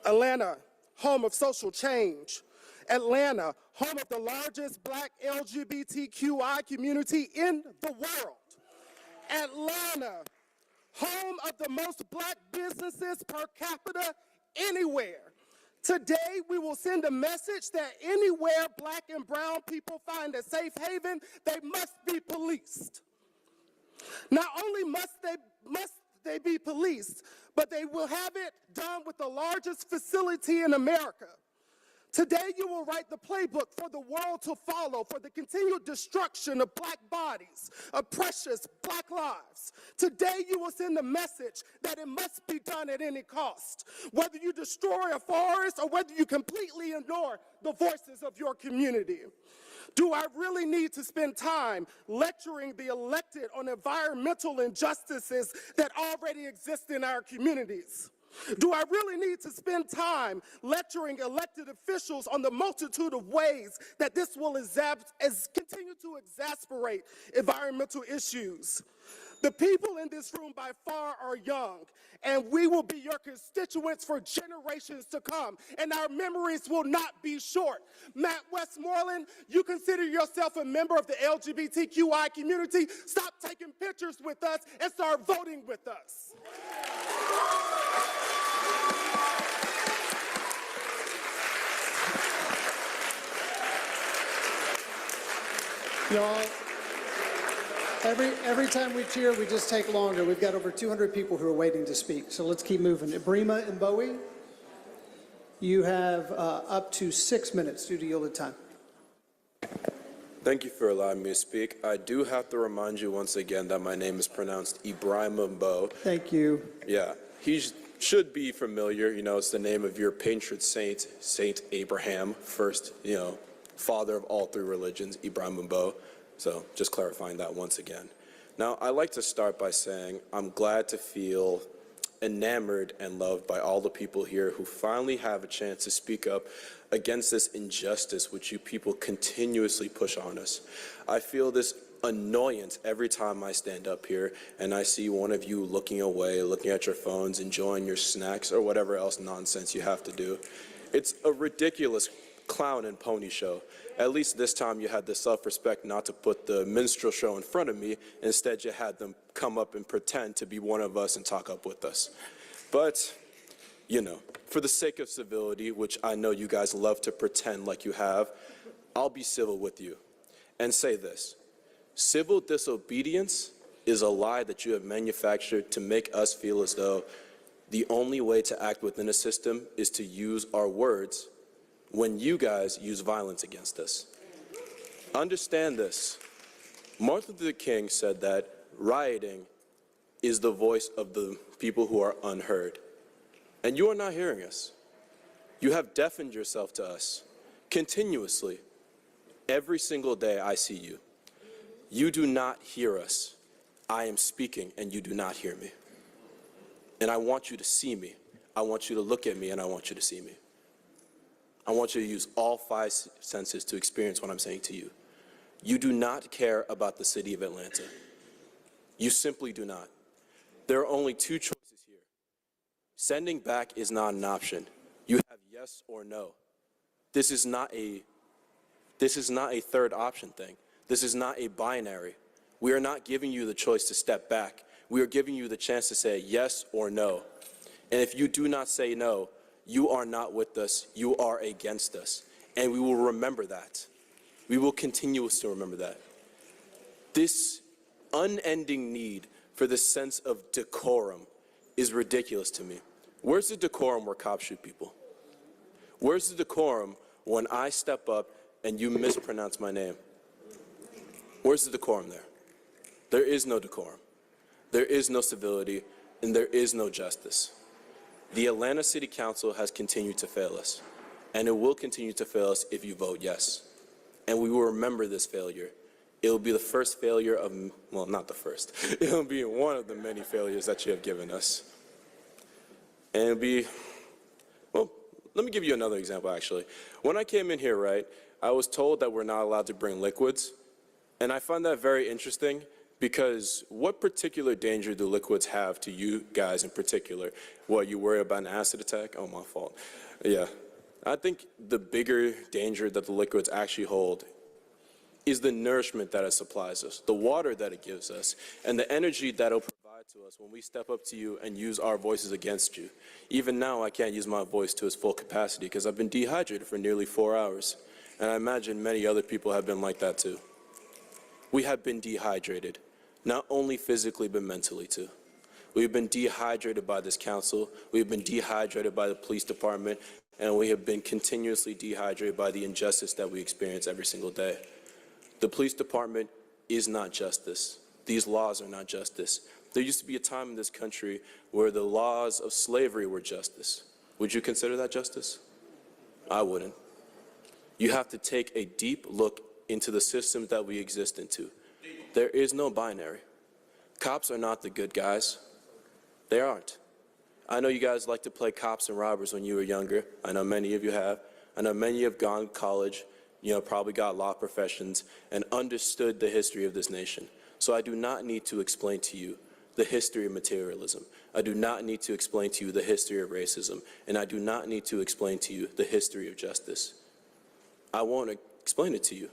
Atlanta, home of social change. Atlanta, home of the largest black LGBTQI community in the world. Atlanta, home of the most black businesses per capita anywhere. Today, we will send a message that anywhere black and brown people find a safe haven, they must be policed. Not only must they be policed, but they will have it done with the largest facility in America. Today, you will write the playbook for the world to follow for the continued destruction of black bodies, of precious black lives. Today, you will send a message that it must be done at any cost, whether you destroy a forest or whether you completely ignore the voices of your community. Do I really need to spend time lecturing the elected on environmental injustices that already exist in our communities? Do I really need to spend time lecturing elected officials on the multitude of ways that this will continue to exasperate environmental issues? The people in this room by far are young, and we will be your constituents for generations to come, and our memories will not be short. Matt Westmoreland, you consider yourself a member of the LGBTQI community. Stop taking pictures with us and start voting with us. Y'all, every time we cheer, we just take longer. We've got over 200 people who are waiting to speak, so let's keep moving. Brima and Bowie, you have up to 6 minutes due to yielded time. Thank you for allowing me to speak. I do have to remind you once again that my name is pronounced Ibrahim Mbo. Thank you. Yeah, should be familiar. You know, it's the name of your patron saint, Saint Abraham, first, father of all three religions, Ibrahim Mbo. So just clarifying that once again. Now, I'd like to start by saying I'm glad to feel enamored and loved by all the people here who finally have a chance to speak up against this injustice which you people continuously push on us. I feel this annoyance every time I stand up here and I see one of you looking away, looking at your phones, enjoying your snacks or whatever else nonsense you have to do. It's a ridiculous clown and pony show. At least this time you had the self-respect not to put the minstrel show in front of me. Instead, you had them come up and pretend to be one of us and talk up with us. But, for the sake of civility, which I know you guys love to pretend like you have, I'll be civil with you and say this. Civil disobedience is a lie that you have manufactured to make us feel as though the only way to act within a system is to use our words when you guys use violence against us. Understand this. Martin Luther King said that rioting is the voice of the people who are unheard. And you are not hearing us. You have deafened yourself to us continuously. Every single day I see you. You do not hear us. I am speaking and you do not hear me. And I want you to see me. I want you to look at me and I want you to see me. I want you to use all five senses to experience what I'm saying to you. You do not care about the city of Atlanta. You simply do not. There are only two choices here. Sending back is not an option. You have yes or no. This is not a third option thing. This is not a binary. We are not giving you the choice to step back. We are giving you the chance to say yes or no. And if you do not say no, you are not with us, you are against us. And we will remember that. We will continue to remember that. This unending need for this sense of decorum is ridiculous to me. Where's the decorum where cops shoot people? Where's the decorum when I step up and you mispronounce my name? Where's the decorum there? There is no decorum. There is no civility, and there is no justice. The Atlanta City Council has continued to fail us, and it will continue to fail us if you vote yes. And we will remember this failure. It will be the first failure of, well, not the first. It will be one of the many failures that you have given us. And it'll be, well, let me give you another example, actually. When I came in here, right, I was told that we're not allowed to bring liquids, and I find that very interesting because what particular danger do liquids have to you guys in particular? What, you worry about an acid attack? Oh, my fault. Yeah. I think the bigger danger that the liquids actually hold is the nourishment that it supplies us, the water that it gives us, and the energy that it'll provide to us when we step up to you and use our voices against you. Even now, I can't use my voice to its full capacity because I've been dehydrated for nearly 4 hours. And I imagine many other people have been like that too. We have been dehydrated, not only physically, but mentally too. We've been dehydrated by this council, we've been dehydrated by the police department, and we have been continuously dehydrated by the injustice that we experience every single day. The police department is not justice. These laws are not justice. There used to be a time in this country where the laws of slavery were justice. Would you consider that justice? I wouldn't. You have to take a deep look into the systems that we exist into. There is no binary. Cops are not the good guys. They aren't. I know you guys like to play cops and robbers when you were younger. I know many of you have. I know many have gone to college, probably got law professions and understood the history of this nation. So I do not need to explain to you the history of materialism. I do not need to explain to you the history of racism. And I do not need to explain to you the history of justice. I won't explain it to you.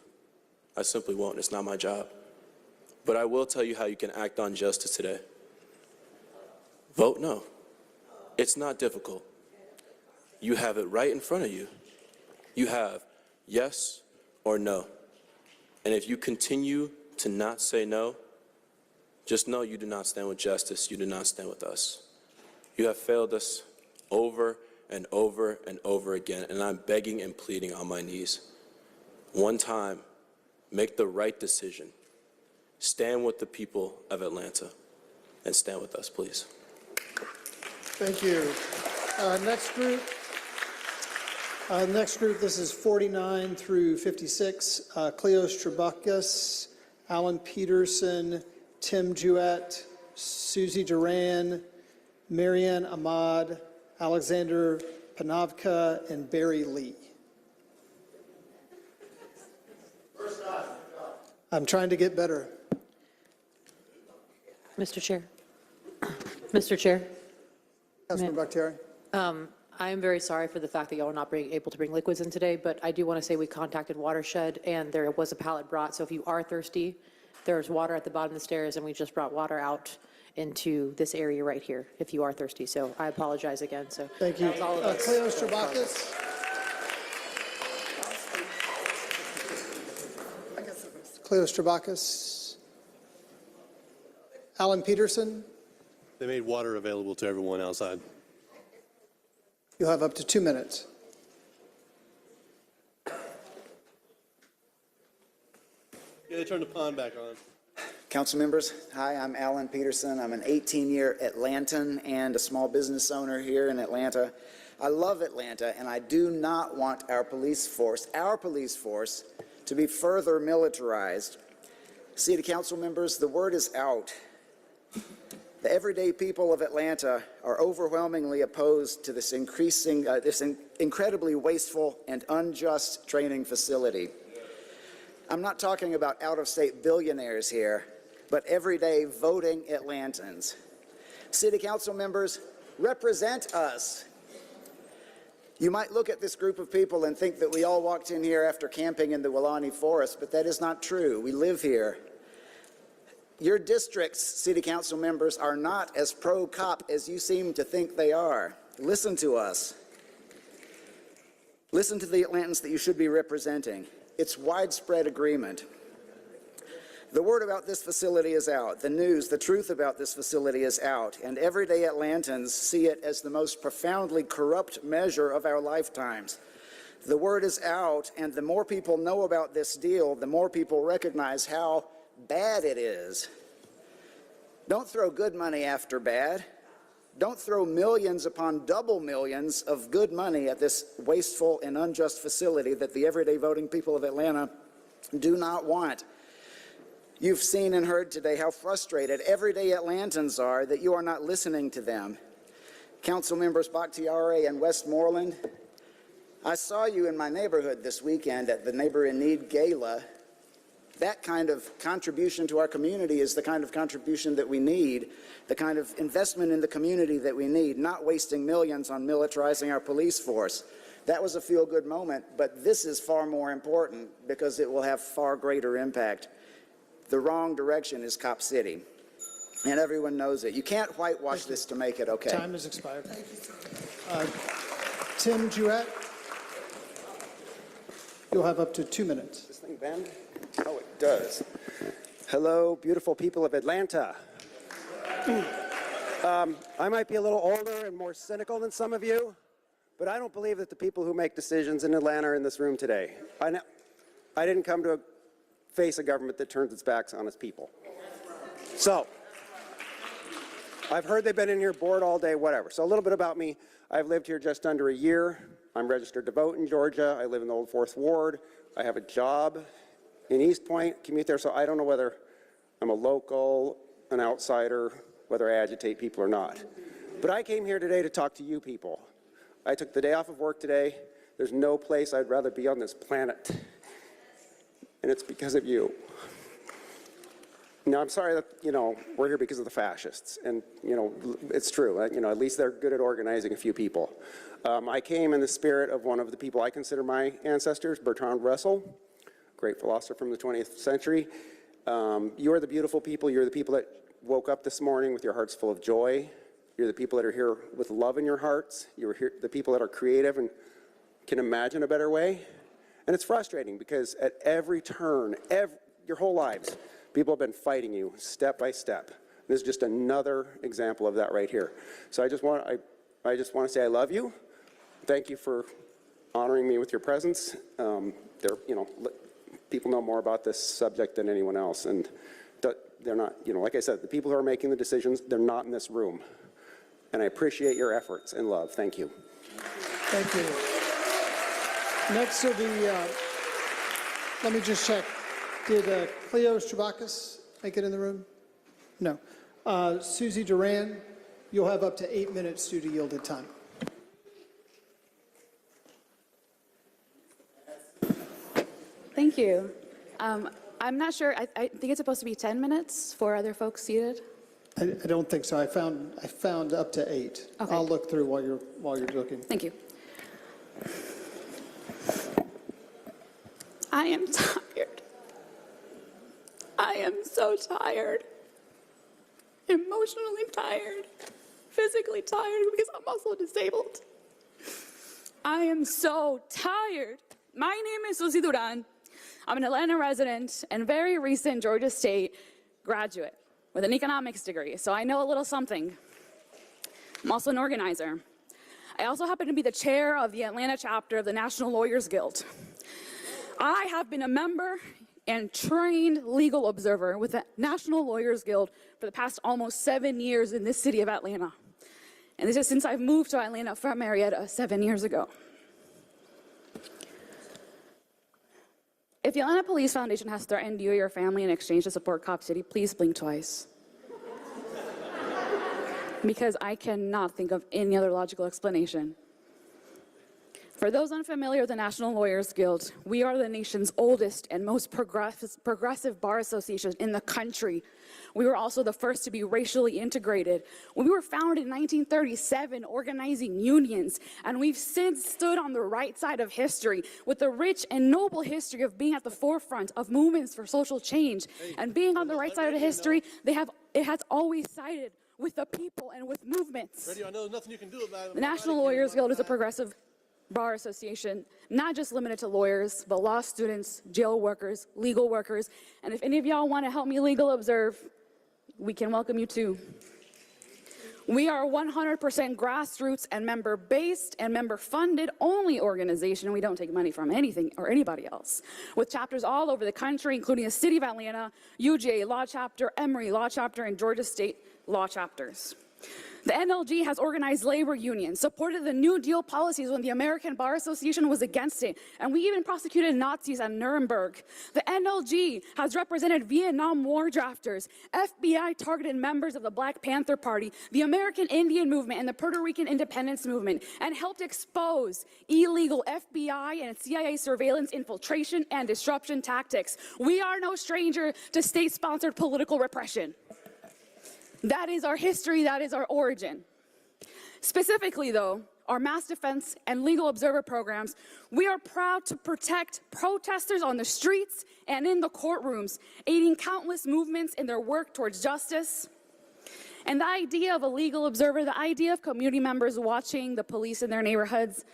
I simply won't. It's not my job. But I will tell you how you can act on justice today. Vote no. It's not difficult. You have it right in front of you. You have yes or no. And if you continue to not say no, just know you do not stand with justice. You do not stand with us. You have failed us over and over and over again, and I'm begging and pleading on my knees. One time, make the right decision. Stand with the people of Atlanta and stand with us, please. Thank you. Next group, this is 49 through 56. Cleos Trabakis, Alan Peterson, Tim Jewett, Susie Duran, Marianne Ahmad, Alexander Panavka, and Barry Lee. I'm trying to get better. Mr. Chair. Mr. Chair. Councilman Bakhtiari. I am very sorry for the fact that y'all are not able to bring liquids in today, but I do want to say we contacted Watershed and there was a pallet brought. So if you are thirsty, there's water at the bottom of the stairs and we just brought water out into this area right here if you are thirsty. So I apologize again. So thank you. That's all of us. Cleos Trabakis. Cleos Trabakis. Alan Peterson. They made water available to everyone outside. You'll have up to 2 minutes. Yeah, they turned the pond back on. Council members, hi, I'm Alan Peterson. I'm an 18-year Atlantan and a small business owner here in Atlanta. I love Atlanta, and I do not want our police force, to be further militarized. City council members, the word is out. The everyday people of Atlanta are overwhelmingly opposed to this incredibly wasteful and unjust training facility. I'm not talking about out-of-state billionaires here, but everyday voting Atlantans. City council members, represent us. You might look at this group of people and think that we all walked in here after camping in the Weelaunee Forest, but that is not true. We live here. Your district's city council members are not as pro-cop as you seem to think they are. Listen to us. Listen to the Atlantans that you should be representing. It's widespread agreement. The word about this facility is out. The news, the truth about this facility is out, and everyday Atlantans see it as the most profoundly corrupt measure of our lifetimes. The word is out, and the more people know about this deal, the more people recognize how bad it is. Don't throw good money after bad. Don't throw millions upon double millions of good money at this wasteful and unjust facility that the everyday voting people of Atlanta do not want. You've seen and heard today how frustrated everyday Atlantans are that you are not listening to them. Council members Bakhtiari and Westmoreland, I saw you in my neighborhood this weekend at the Neighbor in Need Gala. That kind of contribution to our community is the kind of contribution that we need, the kind of investment in the community that we need, not wasting millions on militarizing our police force. That was a feel-good moment, but this is far more important because it will have far greater impact. The wrong direction is Cop City, and everyone knows it. You can't whitewash this to make it okay. Time has expired. Tim Jewett. You'll have up to 2 minutes. This thing bend? Oh, it does. Hello, beautiful people of Atlanta. I might be a little older and more cynical than some of you, but I don't believe that the people who make decisions in Atlanta are in this room today. I didn't come to face a government that turns its backs on its people. So, I've heard they've been in here bored all day, whatever. So a little bit about me. I've lived here just under a year. I'm registered to vote in Georgia. I live in the Old Fourth Ward. I have a job in East Point, commute there, so I don't know whether I'm a local, an outsider, whether I agitate people or not. But I came here today to talk to you people. I took the day off of work today. There's no place I'd rather be on this planet. And it's because of you. Now, I'm sorry that, we're here because of the fascists. And, it's true. At least they're good at organizing a few people. I came in the spirit of one of the people I consider my ancestors, Bertrand Russell, great philosopher from the 20th century. You're the beautiful people. You're the people that woke up this morning with your hearts full of joy. You're the people that are here with love in your hearts. You're here, the people that are creative and can imagine a better way. And it's frustrating because at every turn, your whole lives, people have been fighting you step by step. This is just another example of that right here. So I just want to say I love you. Thank you for honoring me with your presence. people know more about this subject than anyone else, and they're not, like I said, the people who are making the decisions, they're not in this room. And I appreciate your efforts and love. Thank you. Thank you. Next will be, let me just check. Did Cleo Strabakis make it in the room? No. Susie Duran, you'll have up to 8 minutes due to yielded time. Thank you. I'm not sure. I think it's supposed to be 10 minutes for other folks seated. I don't think so. I found up to 8. Okay. I'll look through while you're looking. Thank you. I am tired. I am so tired. Emotionally tired. Physically tired because I'm also disabled. I am so tired. My name is Susie Duran. I'm an Atlanta resident and very recent Georgia State graduate with an economics degree, so I know a little something. I'm also an organizer. I also happen to be the chair of the Atlanta chapter of the National Lawyers Guild. I have been a member and trained legal observer with the National Lawyers Guild for the past almost 7 years in this city of Atlanta. And this is since I've moved to Atlanta from Marietta 7 years ago. If the Atlanta Police Foundation has threatened you or your family in exchange to support Cop City, please blink twice. Because I cannot think of any other logical explanation. For those unfamiliar with the National Lawyers Guild, we are the nation's oldest and most progressive bar association in the country. We were also the first to be racially integrated. We were founded in 1937, organizing unions, and we've since stood on the right side of history with a rich and noble history of being at the forefront of movements for social change. And being on the right side of history, it has always sided with the people and with movements. I know there's nothing you can do about it. The National Lawyers Guild is a progressive bar association, not just limited to lawyers, but law students, jail workers, legal workers. And if any of y'all want to help me legal observe, we can welcome you too. We are a 100% grassroots and member-based and member-funded only organization. We don't take money from anything or anybody else. With chapters all over the country, including the City of Atlanta, UGA Law Chapter, Emory Law Chapter, and Georgia State Law Chapters. The NLG has organized labor unions, supported the New Deal policies when the American Bar Association was against it, and we even prosecuted Nazis at Nuremberg. The NLG has represented Vietnam War drafters, FBI targeted members of the Black Panther Party, the American Indian Movement, and the Puerto Rican Independence Movement, and helped expose illegal FBI and CIA surveillance, infiltration, and disruption tactics. We are no stranger to state-sponsored political repression. That is our history, that is our origin. Specifically, though, our mass defense and legal observer programs, we are proud to protect protesters on the streets and in the courtrooms, aiding countless movements in their work towards justice. And the idea of a legal observer, the idea of community members watching the police in their neighborhoods,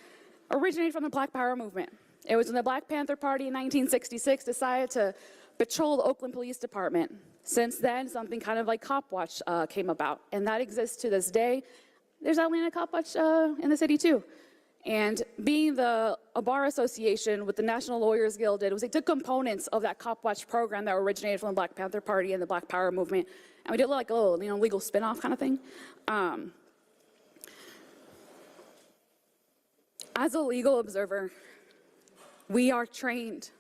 originated from the Black Power movement. It was when the Black Panther Party in 1966 decided to patrol the Oakland Police Department. Since then, something kind of like Cop Watch came about, and that exists to this day. There's Atlanta Cop Watch in the city too. And being a bar association with the National Lawyers Guild did was they took components of that Cop Watch program that originated from the Black Panther Party and the Black Power movement, and we did like a little, legal spin-off kind of thing. As a legal observer, we are trained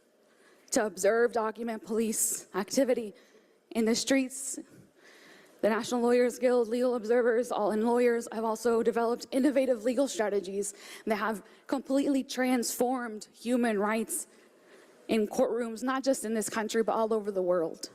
to observe, document police activity in the streets. The National Lawyers Guild, legal observers, all in lawyers, have also developed innovative legal strategies that have completely transformed human rights in courtrooms, not just in this country, but all over the world.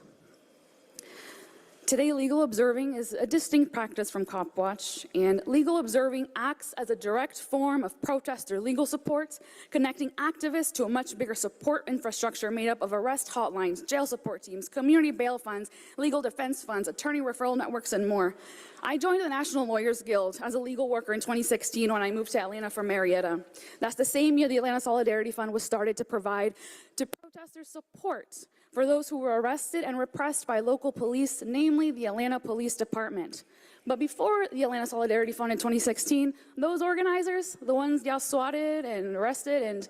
Today, legal observing is a distinct practice from Cop Watch, and legal observing acts as a direct form of protest or legal support, connecting activists to a much bigger support infrastructure made up of arrest hotlines, jail support teams, community bail funds, legal defense funds, attorney referral networks, and more. I joined the National Lawyers Guild as a legal worker in 2016 when I moved to Atlanta from Marietta. That's the same year the Atlanta Solidarity Fund was started to provide to protesters support for those who were arrested and repressed by local police, namely the Atlanta Police Department. But before the Atlanta Solidarity Fund in 2016, those organizers, the ones y'all swatted and arrested and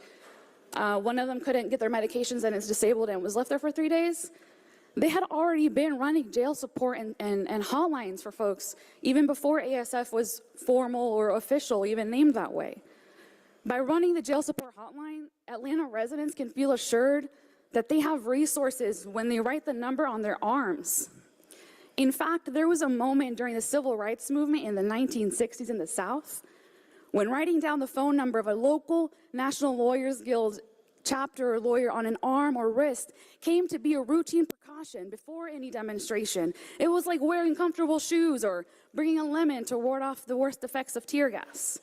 One of them couldn't get their medications and is disabled and was left there for 3 days. They had already been running jail support and hotlines for folks even before ASF was formal or official, even named that way. By running the jail support hotline, Atlanta residents can feel assured that they have resources when they write the number on their arms. In fact, there was a moment during the civil rights movement in the 1960s in the South when writing down the phone number of a local National Lawyers Guild chapter or lawyer on an arm or wrist came to be a routine precaution before any demonstration. It was like wearing comfortable shoes or bringing a lemon to ward off the worst effects of tear gas.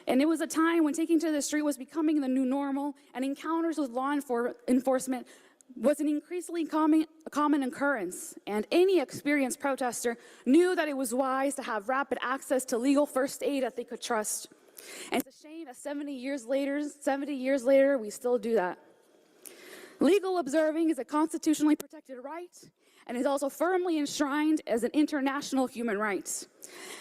And it was a time when taking to the street was becoming the new normal, and encounters with law enforcement was an increasingly common occurrence. And any experienced protester knew that it was wise to have rapid access to legal first aid that they could trust. And it's a shame that 70 years later, we still do that. Legal observing is a constitutionally protected right and is also firmly enshrined as an international human right.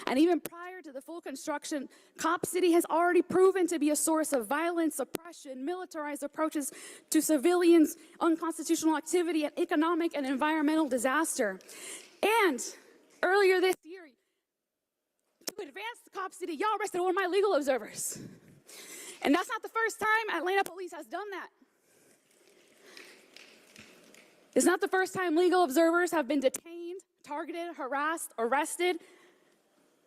And even prior to the full construction, Cop City has already proven to be a source of violence, oppression, militarized approaches to civilians, unconstitutional activity, and economic and environmental disaster. And earlier this year, to advance the Cop City, y'all arrested one of my legal observers. And that's not the first time Atlanta police has done that. It's not the first time legal observers have been detained, targeted, harassed, arrested,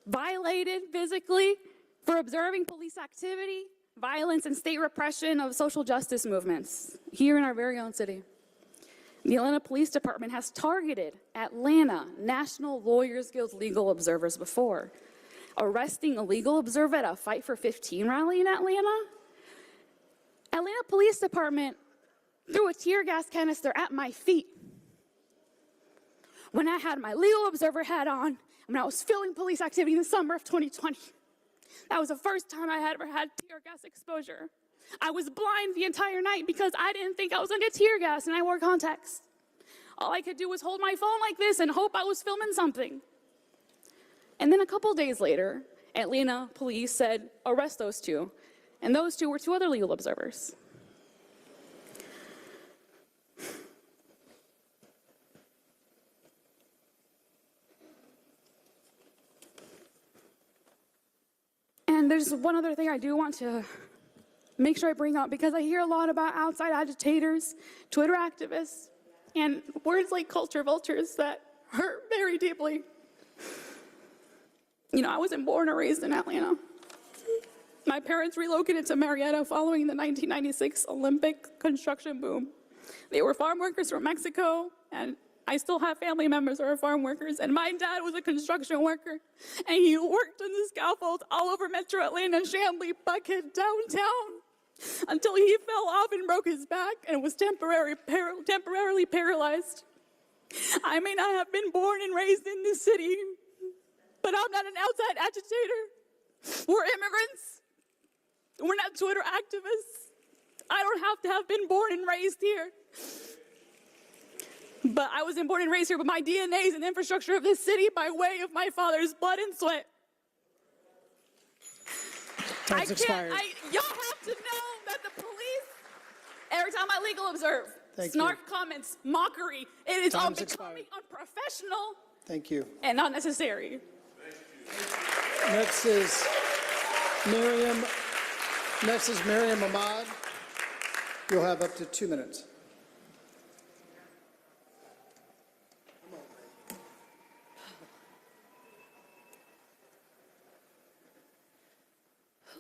violated physically for observing police activity, violence, and state repression of social justice movements here in our very own city. The Atlanta Police Department has targeted Atlanta National Lawyers Guild legal observers before. Arresting a legal observer at a Fight for 15 rally in Atlanta? Atlanta Police Department threw a tear gas canister at my feet when I had my legal observer hat on, when I was filming police activity in the summer of 2020. That was the first time I had ever had tear gas exposure. I was blind the entire night because I didn't think I was gonna get tear gas and I wore contacts. All I could do was hold my phone like this and hope I was filming something. And then a couple days later, Atlanta police said, arrest those two. And those two were two other legal observers. And there's one other thing I do want to make sure I bring up, because I hear a lot about outside agitators, Twitter activists, and words like culture vultures that hurt very deeply. You know, I wasn't born or raised in Atlanta. My parents relocated to Marietta following the 1996 Olympic construction boom. They were farm workers from Mexico, and I still have family members who are farm workers, and my dad was a construction worker, and he worked on the scaffold all over Metro Atlanta, Chamblee, Buckhead, downtown, until he fell off and broke his back and was temporarily paralyzed. I may not have been born and raised in this city, but I'm not an outside agitator. We're immigrants. We're not Twitter activists. I don't have to have been born and raised here. But I wasn't born and raised here, but my DNA is an infrastructure of this city by way of my father's blood and sweat. Time's expired. Y'all have to know that the police, every time I legal observe, Thank snark comments, mockery, it is all Time's becoming unprofessional Thank you. and not necessary. Next is Miriam Ahmad. You'll have up to 2 minutes.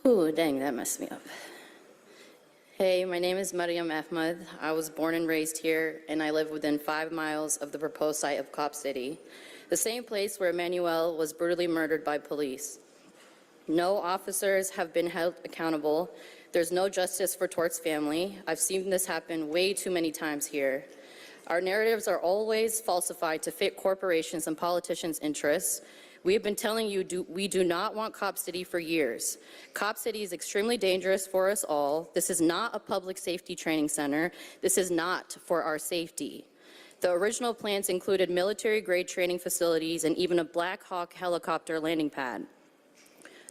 Ooh, dang, that messed me up. Hey, my name is Mariam Ahmad. I was born and raised here, and I live within 5 miles of the proposed site of Cop City, the same place where Emmanuel was brutally murdered by police. No officers have been held accountable. There's no justice for Tort's family. I've seen this happen way too many times here. Our narratives are always falsified to fit corporations and politicians' interests. We have been telling you we do not want Cop City for years. Cop City is extremely dangerous for us all. This is not a public safety training center. This is not for our safety. The original plans included military-grade training facilities and even a Black Hawk helicopter landing pad.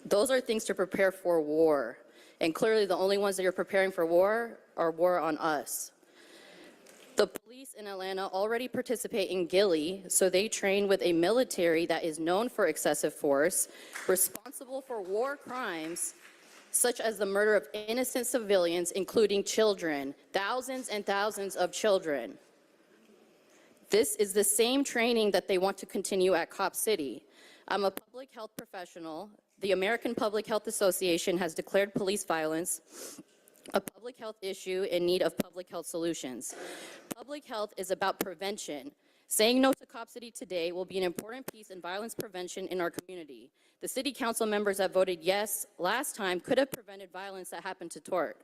Those are things to prepare for war. And clearly the only ones that you're preparing for war our war on us. The police in Atlanta already participate in Gilly, so they train with a military that is known for excessive force, responsible for war crimes such as the murder of innocent civilians, including children, thousands and thousands of children. This is the same training that they want to continue at Cop City. I'm a public health professional. The American Public Health Association has declared police violence a public health issue in need of public health solutions. Public health is about prevention. Saying no to Cop City today will be an important piece in violence prevention in our community. The city council members that voted yes last time could have prevented violence that happened to Tort.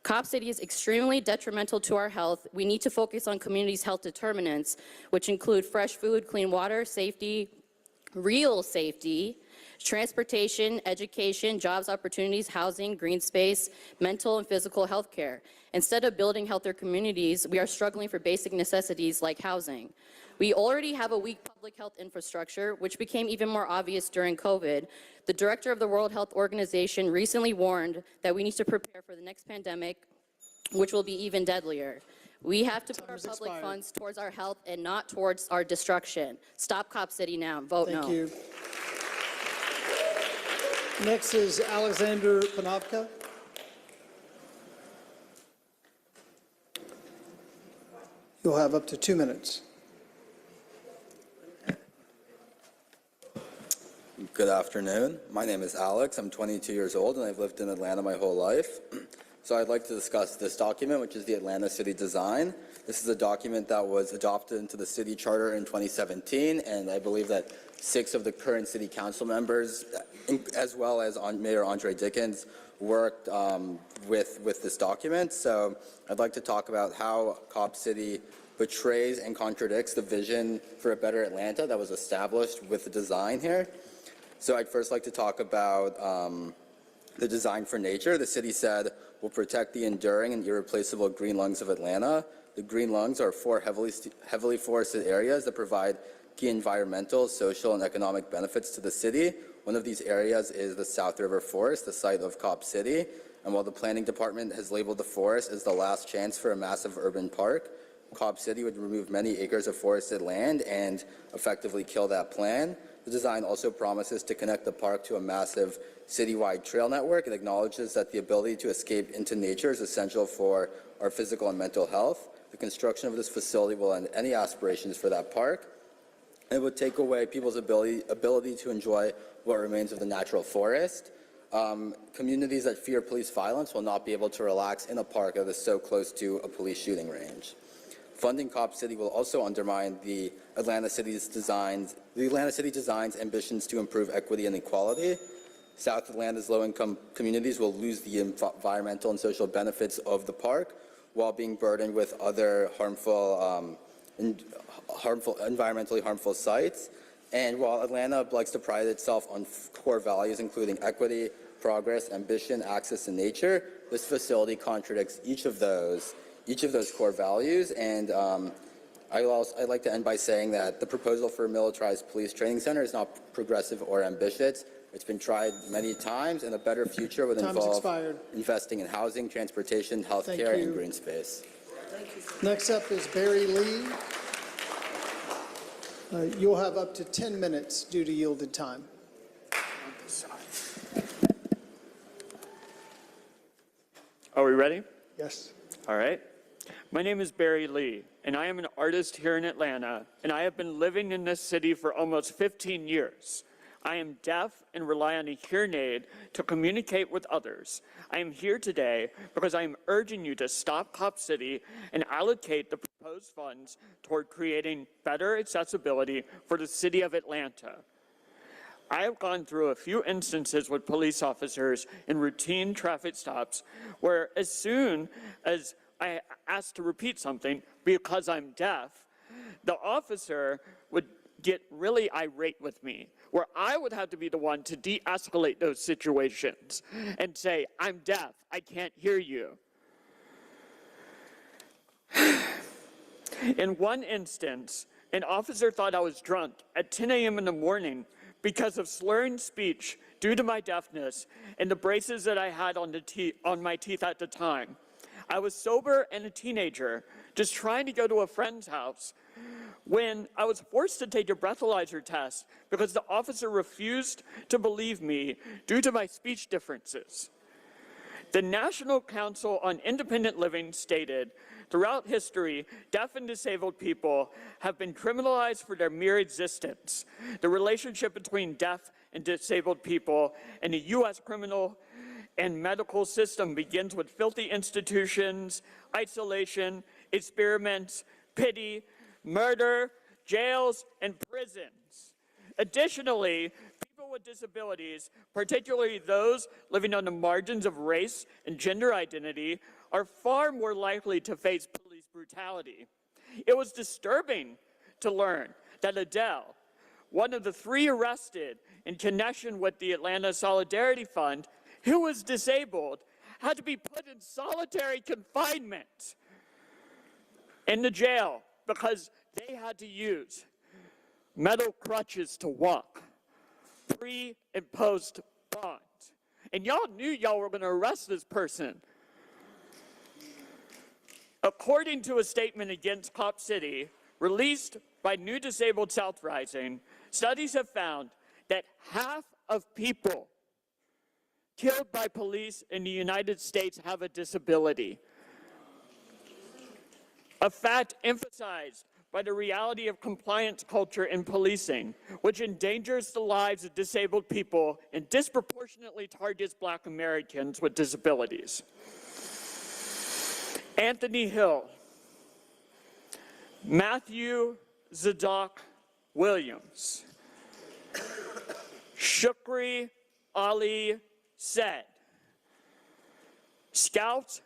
Cop City is extremely detrimental to our health. We need to focus on communities' health determinants, which include fresh food, clean water, safety, real safety, transportation, education, jobs opportunities, housing, green space, mental and physical health care. Instead of building healthier communities, we are struggling for basic necessities like housing. We already have a weak public health infrastructure, which became even more obvious during COVID. The director of the World Health Organization recently warned that we need to prepare for the next pandemic, which will be even deadlier. We have to put our public funds towards our health and not towards our destruction. Stop Cop City now. Vote no. Thank you. Next is Alexander Panovka. You'll have up to 2 minutes. Good afternoon. My name is Alex. I'm 22 years old and I've lived in Atlanta my whole life. So I'd like to discuss this document, which is the Atlanta City Design. This is a document that was adopted into the city charter in 2017, and I believe that 6 of the current city council members, as well as Mayor Andre Dickens, worked with this document. So I'd like to talk about how Cop City betrays and contradicts the vision for a better Atlanta that was established with the design here. So I'd first like to talk about the design for nature. The city said, "We'll protect the enduring and irreplaceable green lungs of Atlanta." The green lungs are 4 heavily forested areas that provide key environmental, social, and economic benefits to the city. One of these areas is the South River Forest, the site of Cop City. And while the planning department has labeled the forest as the last chance for a massive urban park, Cop City would remove many acres of forested land and effectively kill that plan. The design also promises to connect the park to a massive citywide trail network. It acknowledges that the ability to escape into nature is essential for our physical and mental health. The construction of this facility will end any aspirations for that park. It would take away people's ability to enjoy what remains of the natural forest. Communities that fear police violence will not be able to relax in a park that is so close to a police shooting range. Funding Cop City will also undermine the Atlanta City Design's ambitions to improve equity and equality. South Atlanta's low-income communities will lose the environmental and social benefits of the park while being burdened with other environmentally harmful sites. And while Atlanta likes to pride itself on core values including equity, progress, ambition, access to nature, this facility contradicts each of those core values. And I'd like to end by saying that the proposal for a militarized police training center is not progressive or ambitious. It's been tried many times, and a better future would involve investing in housing, transportation, healthcare, and green space. Next up is Barry Lee. You'll have up to 10 minutes due to yielded time. Are we ready? Yes. All right. My name is Barry Lee, and I am an artist here in Atlanta, and I have been living in this city for almost 15 years. I am deaf and rely on a hearing aid to communicate with others. I am here today because I am urging you to stop Cop City and allocate the proposed funds toward creating better accessibility for the city of Atlanta. I have gone through a few instances with police officers in routine traffic stops where as soon as I asked to repeat something because I'm deaf, the officer would get really irate with me, where I would have to be the one to de-escalate those situations and say, "I'm deaf, I can't hear you." In one instance, an officer thought I was drunk at 10 a.m. in the morning because of slurring speech due to my deafness and the braces that I had on my teeth at the time. I was sober and a teenager, just trying to go to a friend's house, when I was forced to take a breathalyzer test because the officer refused to believe me due to my speech differences. The National Council on Independent Living stated, throughout history, deaf and disabled people have been criminalized for their mere existence. The relationship between deaf and disabled people in the U.S. criminal and medical system begins with filthy institutions, isolation, experiments, pity, murder, jails, and prisons. Additionally, people with disabilities, particularly those living on the margins of race and gender identity, are far more likely to face police brutality. It was disturbing to learn that Adele, one of the 3 arrested in connection with the Atlanta Solidarity Fund, who was disabled, had to be put in solitary confinement in the jail because they had to use metal crutches to walk, pre and post bond. And y'all knew y'all were going to arrest this person. According to a statement against Cop City, released by New Disabled South Rising, studies have found that half of people killed by police in the United States have a disability. A fact emphasized by the reality of compliance culture in policing, which endangers the lives of disabled people and disproportionately targets Black Americans with disabilities. Anthony Hill, Matthew Zadok Williams, Shukri Ali Said, Scout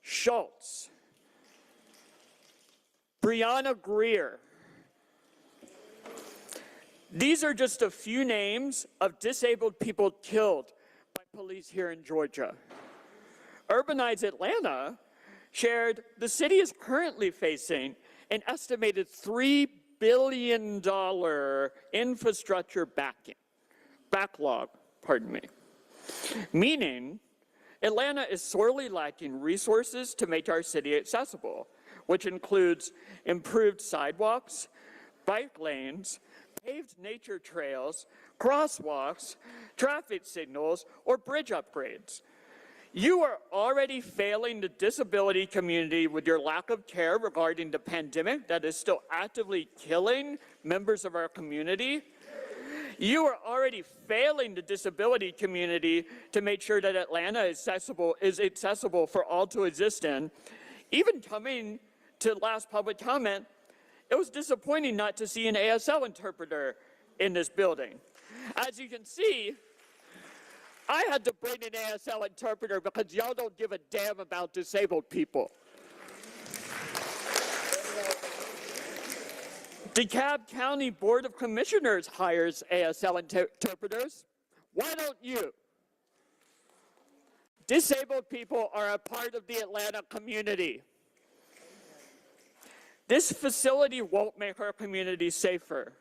Schultz, Brianna Greer. These are just a few names of disabled people killed by police here in Georgia. Urbanize Atlanta shared the city is currently facing an estimated $3 billion infrastructure backlog, meaning Atlanta is sorely lacking resources to make our city accessible, which includes improved sidewalks, bike lanes, paved nature trails, crosswalks, traffic signals, or bridge upgrades. You are already failing the disability community with your lack of care regarding the pandemic that is still actively killing members of our community. You are already failing the disability community to make sure that Atlanta is accessible for all to exist in. Even coming to last public comment, it was disappointing not to see an ASL interpreter in this building. As you can see, I had to bring an ASL interpreter because y'all don't give a damn about disabled people. DeKalb County Board of Commissioners hires ASL interpreters. Why don't you? Disabled people are a part of the Atlanta community. This facility won't make our community safer.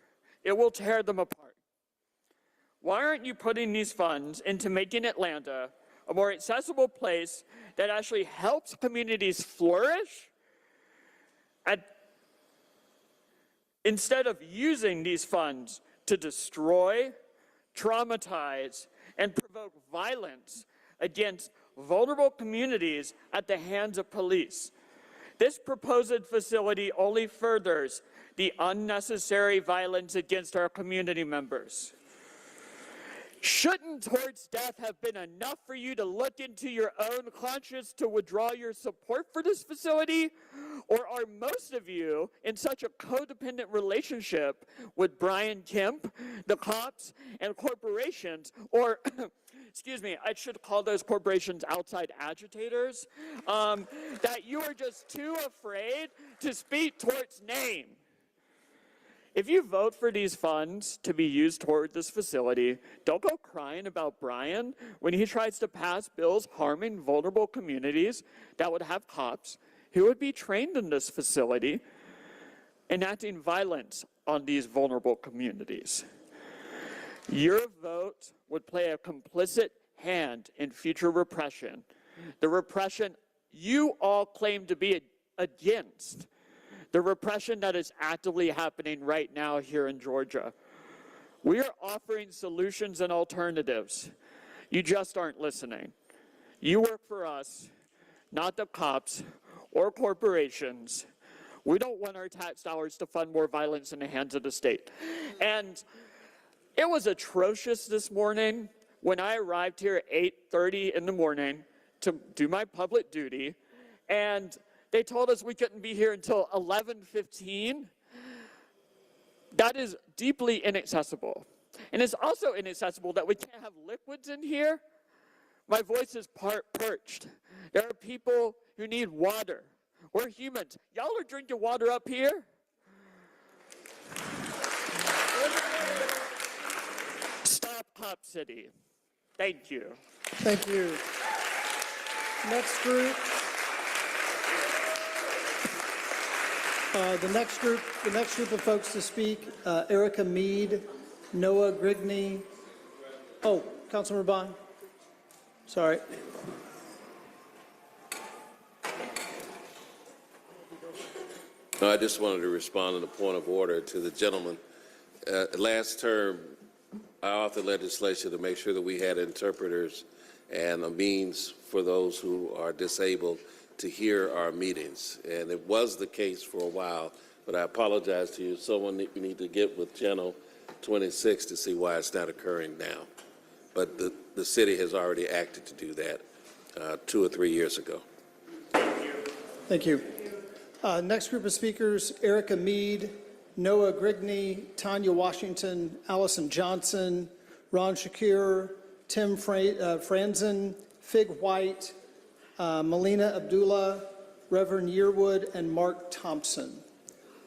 It will tear them apart. Why aren't you putting these funds into making Atlanta a more accessible place that actually helps communities flourish? Instead of using these funds to destroy, traumatize, and provoke violence against vulnerable communities at the hands of police. This proposed facility only furthers the unnecessary violence against our community members. Shouldn't towards death have been enough for you to look into your own conscience to withdraw your support for this facility? Or are most of you in such a codependent relationship with Brian Kemp, the cops, and corporations, or excuse me, I should call those corporations outside agitators, that you are just too afraid to speak towards name? If you vote for these funds to be used toward this facility, don't go crying about Brian when he tries to pass bills harming vulnerable communities that would have cops who would be trained in this facility enacting violence on these vulnerable communities. Your vote would play a complicit hand in future repression, the repression you all claim to be against the repression that is actively happening right now here in Georgia. We are offering solutions and alternatives. You just aren't listening. You work for us, not the cops or corporations. We don't want our tax dollars to fund more violence in the hands of the state. And it was atrocious this morning when I arrived here at 8:30 in the morning to do my public duty, and they told us we couldn't be here until 11:15. That is deeply inaccessible. And it's also inaccessible that we can't have liquids in here. My voice is perched. There are people who need water. We're humans. Y'all are drinking water up here? Stop Cop City. Thank you. Thank you. Next group. The next group of folks to speak, Erica Mead, Noah Grigney. Oh, Councilmember Bond. Sorry. No, I just wanted to respond on a point of order to the gentleman. Last term, I authored legislation to make sure that we had interpreters and a means for those who are disabled to hear our meetings. And it was the case for a while, but I apologize to you. Someone you need to get with Channel 26 to see why it's not occurring now. But the city has already acted to do that 2 or 3 years ago. Thank you. Next group of speakers, Erica Mead, Noah Grigney, Tanya Washington, Allison Johnson, Ron Shakir, Tim Franzen, Fig White, Melina Abdullah, Reverend Yearwood, and Mark Thompson.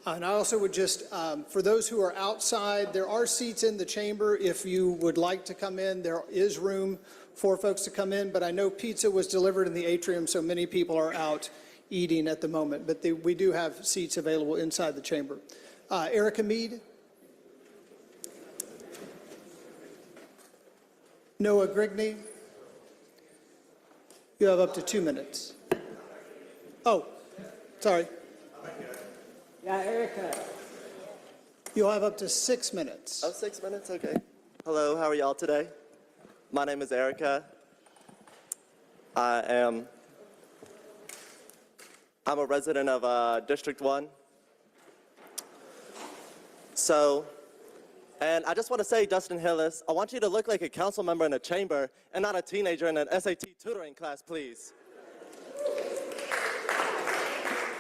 And I also would just, for those who are outside, there are seats in the chamber. If you would like to come in, there is room for folks to come in, but I know pizza was delivered in the atrium, so many people are out eating at the moment, but we do have seats available inside the chamber. Erica Mead. Noah Grigney. You have up to 2 minutes. Oh, sorry. Yeah, Erica. You'll have up to 6 minutes. Oh, 6 minutes? Okay. Hello, how are y'all today? My name is Erica. I'm a resident of District 1. And I just want to say, Dustin Hillis, I want you to look like a council member in a chamber and not a teenager in an SAT tutoring class, please.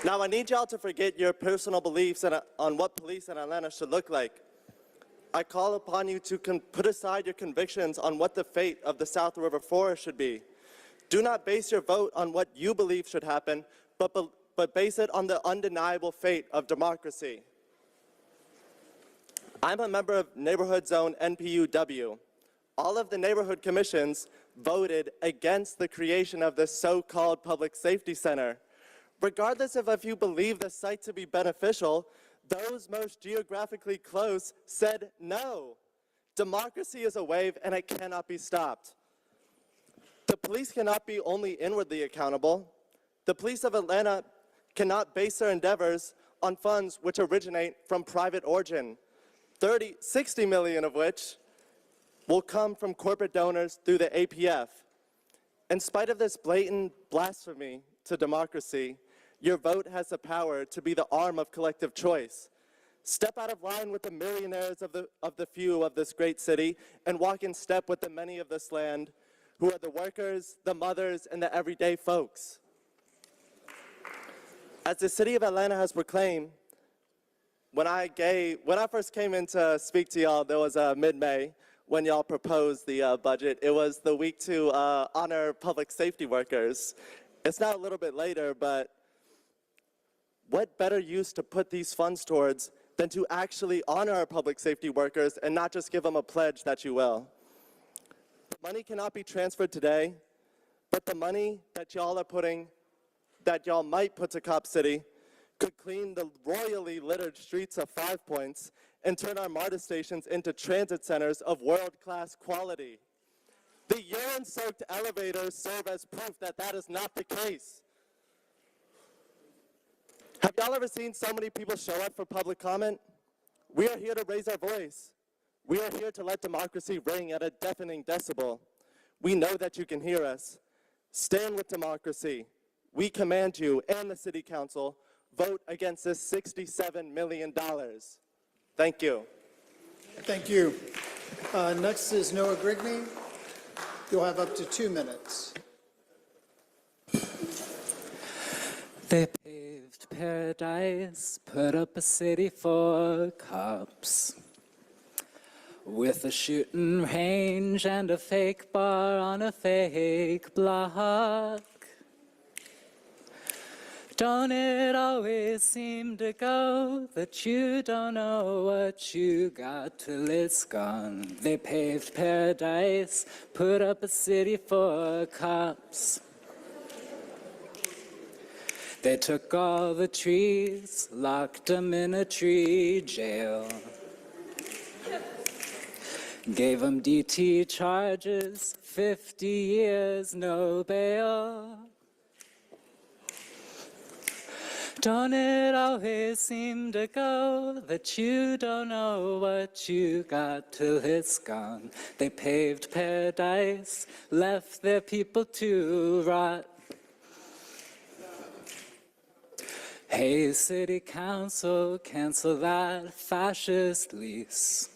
Now, I need y'all to forget your personal beliefs on what police in Atlanta should look like. I call upon you to put aside your convictions on what the fate of the South River Forest should be. Do not base your vote on what you believe should happen, but base it on the undeniable fate of democracy. I'm a member of Neighborhood Zone NPUW. All of the neighborhood commissions voted against the creation of this so-called public safety center. Regardless of if you believe the site to be beneficial, those most geographically close said no. Democracy is a wave and it cannot be stopped. The police cannot be only inwardly accountable. The police of Atlanta cannot base their endeavors on funds which originate from private origin, 60 million of which will come from corporate donors through the APF. In spite of this blatant blasphemy to democracy, your vote has the power to be the arm of collective choice. Step out of line with the millionaires of the few of this great city and walk in step with the many of this land who are the workers, the mothers, and the everyday folks. As the city of Atlanta has proclaimed, when I first came in to speak to y'all, there was mid-May when y'all proposed the budget. It was the week to honor public safety workers. It's now a little bit later, but what better use to put these funds towards than to actually honor our public safety workers and not just give them a pledge that you will. The money cannot be transferred today, but the money that y'all might put to Cop City could clean the royally littered streets of 5 Points and turn our MARTA stations into transit centers of world-class quality. The urine-soaked elevators serve as proof that that is not the case. Have y'all ever seen so many people show up for public comment? We are here to raise our voice. We are here to let democracy ring at a deafening decibel. We know that you can hear us. Stand with democracy. We command you and the City Council, vote against this $67 million. Thank you. Thank you. Next is Noah Grigney. You'll have up to 2 minutes. They paved paradise, put up a city for cops, with a shooting range and a fake bar on a fake block. Don't it always seem to go that you don't know what you got till it's gone? They paved paradise, put up a city for cops. They took all the trees, locked them in a tree jail. Gave them DT charges, 50 years, no bail. Don't it always seem to go that you don't know what you got till it's gone? They paved paradise, left their people to rot. Hey, City Council, cancel that fascist lease.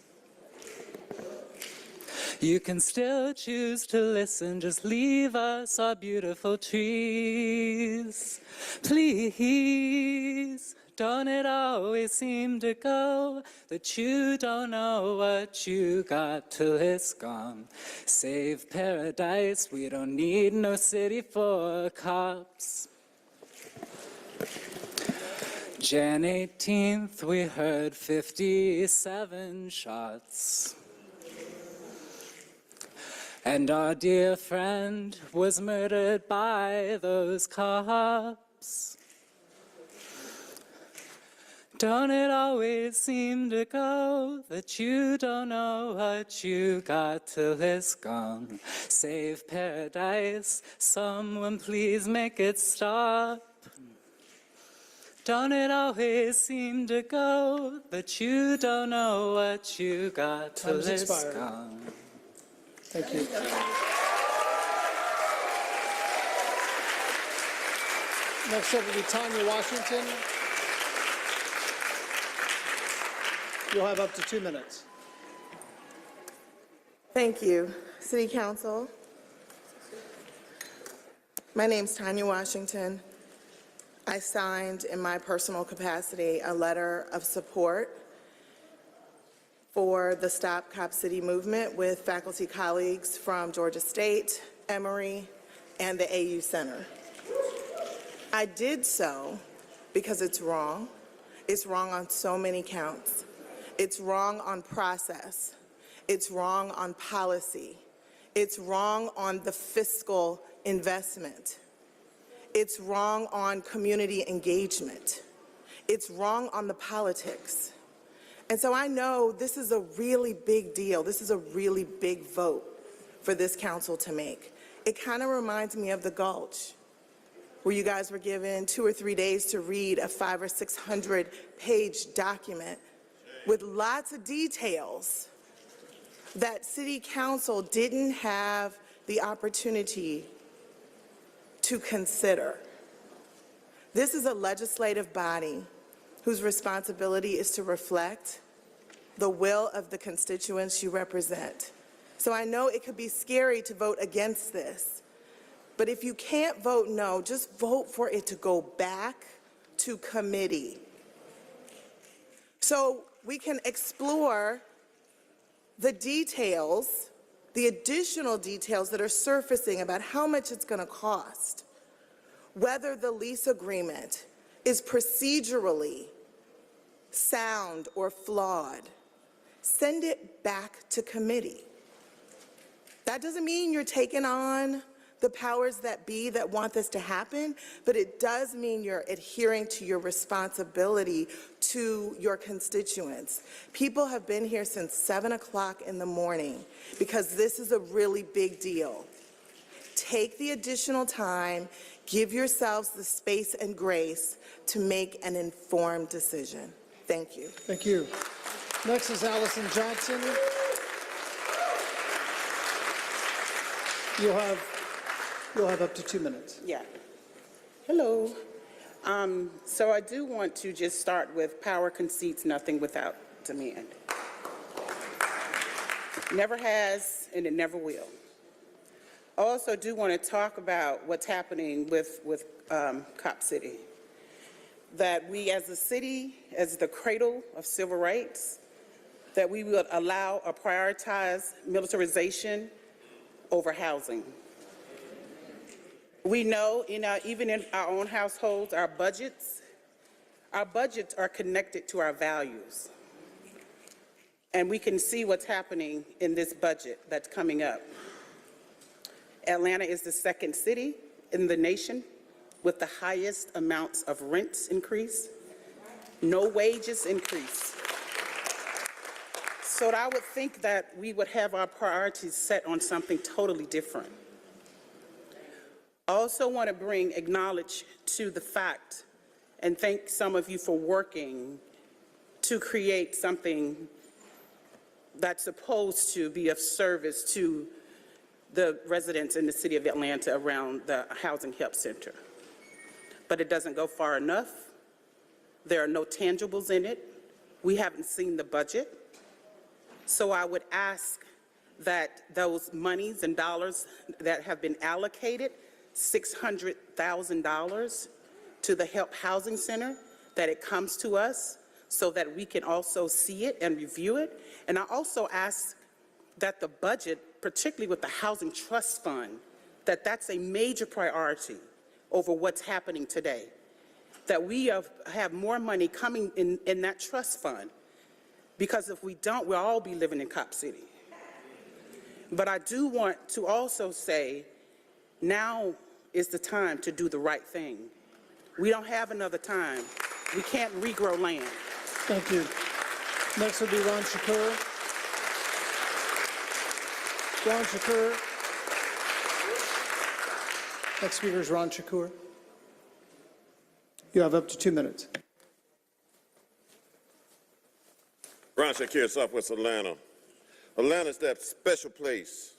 You can still choose to listen, just leave us our beautiful trees. Please, don't it always seem to go that you don't know what you got till it's gone? Save paradise, we don't need no city for cops. Jan 18th, we heard 57 shots. And our dear friend was murdered by those cops. Don't it always seem to go that you don't know what you got till it's gone? Save paradise, someone please make it stop. Don't it always seem to go that you don't know what you got till Time's it's expired. gone? Thank you. Next up will be Tanya Washington. You'll have up to 2 minutes. Thank you, City Council. My name's Tanya Washington. I signed in my personal capacity a letter of support for the Stop Cop City movement with faculty colleagues from Georgia State, Emory, and the AU Center. I did so because it's wrong. It's wrong on so many counts. It's wrong on process. It's wrong on policy. It's wrong on the fiscal investment. It's wrong on community engagement. It's wrong on the politics. And so I know this is a really big deal. This is a really big vote for this council to make. It kind of reminds me of the Gulch, where you guys were given 2 or 3 days to read a 500 or 600 page document with lots of details that City Council didn't have the opportunity to consider. This is a legislative body whose responsibility is to reflect the will of the constituents you represent. So I know it could be scary to vote against this, but if you can't vote no, just vote for it to go back to committee so we can explore the details, the additional details that are surfacing about how much it's going to cost, whether the lease agreement is procedurally sound or flawed. Send it back to committee. That doesn't mean you're taking on the powers that be that want this to happen, but it does mean you're adhering to your responsibility to your constituents. People have been here since 7 o'clock in the morning because this is a really big deal. Take the additional time, give yourselves the space and grace to make an informed decision. Thank you. Thank you. Next is Allison Johnson. You'll have up to 2 minutes. Yeah. Hello. So I do want to just start with power concedes nothing without demand. Never has, and it never will. I also do want to talk about what's happening with Cop City. That we as a city, as the cradle of civil rights, that we will allow or prioritize militarization over housing. We know even in our own households, our budgets are connected to our values. And we can see what's happening in this budget that's coming up. Atlanta is the second city in the nation with the highest amounts of rents increase, no wages increase. So I would think that we would have our priorities set on something totally different. I also want to acknowledge to the fact and thank some of you for working to create something that's supposed to be of service to the residents in the city of Atlanta around the Housing Help Center. But it doesn't go far enough. There are no tangibles in it. We haven't seen the budget. So I would ask that those monies and dollars that have been allocated, $600,000 to the Help Housing Center, that it comes to us so that we can also see it and review it. And I also ask that the budget, particularly with the Housing Trust Fund, that's a major priority over what's happening today. That we have more money coming in that trust fund, because if we don't, we'll all be living in Cop City. But I do want to also say, now is the time to do the right thing. We don't have another time. We can't regrow land. Thank you. Next will be Ron Shakur. Ron Shakur. Next speaker is Ron Shakur. You have up to 2 minutes. Ron Shakur, Southwest Atlanta. Atlanta's that special place.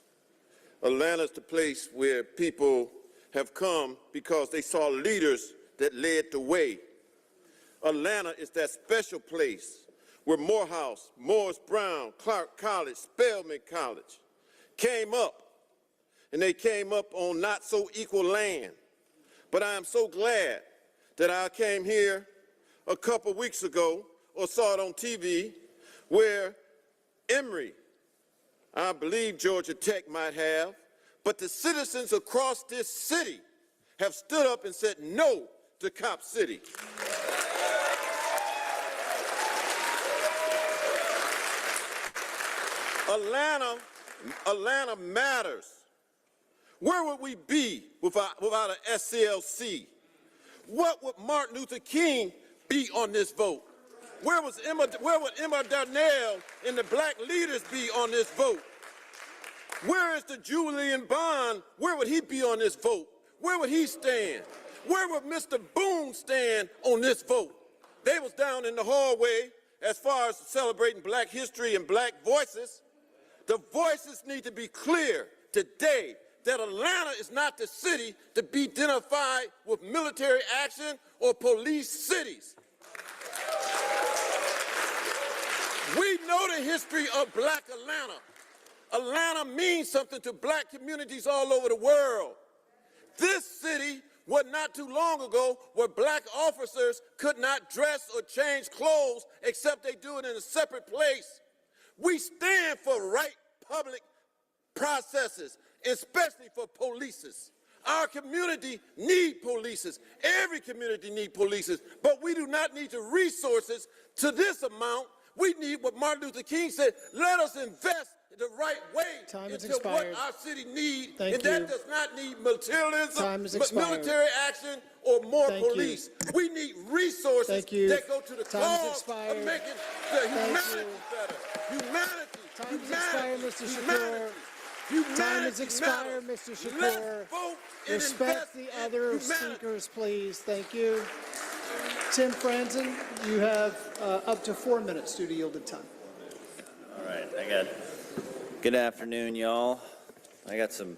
Atlanta's the place where people have come because they saw leaders that led the way. Atlanta is that special place where Morehouse, Morris Brown, Clark College, Spelman College came up, and they came up on not so equal land. But I am so glad that I came here a couple weeks ago, or saw it on TV, where Emory, I believe Georgia Tech might have, but the citizens across this city have stood up and said no to Cop City. Atlanta matters. Where would we be without an SCLC? What would Martin Luther King be on this vote? Where would Emma Darnell and the black leaders be on this vote? Where is the Julian Bond? Where would he be on this vote? Where would he stand? Where would Mr. Boone stand on this vote? They was down in the hallway as far as celebrating black history and black voices. The voices need to be clear today that Atlanta is not the city to be identified with military action or police cities. We know the history of black Atlanta. Atlanta means something to black communities all over the world. This city was not too long ago where black officers could not dress or change clothes except they do it in a separate place. We stand for right public processes, especially for polices. Our community need polices. Every community needs polices, but we do not need the resources to this amount. We need what Martin Luther King said, let us invest the right way into what our city needs, and that does not need materialism, military action, or more police. We need resources that go to the cause of making the humanity better. Humanity. Mr. Shakur. Time has expired, Mr. Shakur. Respect the other speakers, please. Thank you. Tim Franzen, you have up to 4 minutes due to yielded time. All right, good afternoon, y'all. I got some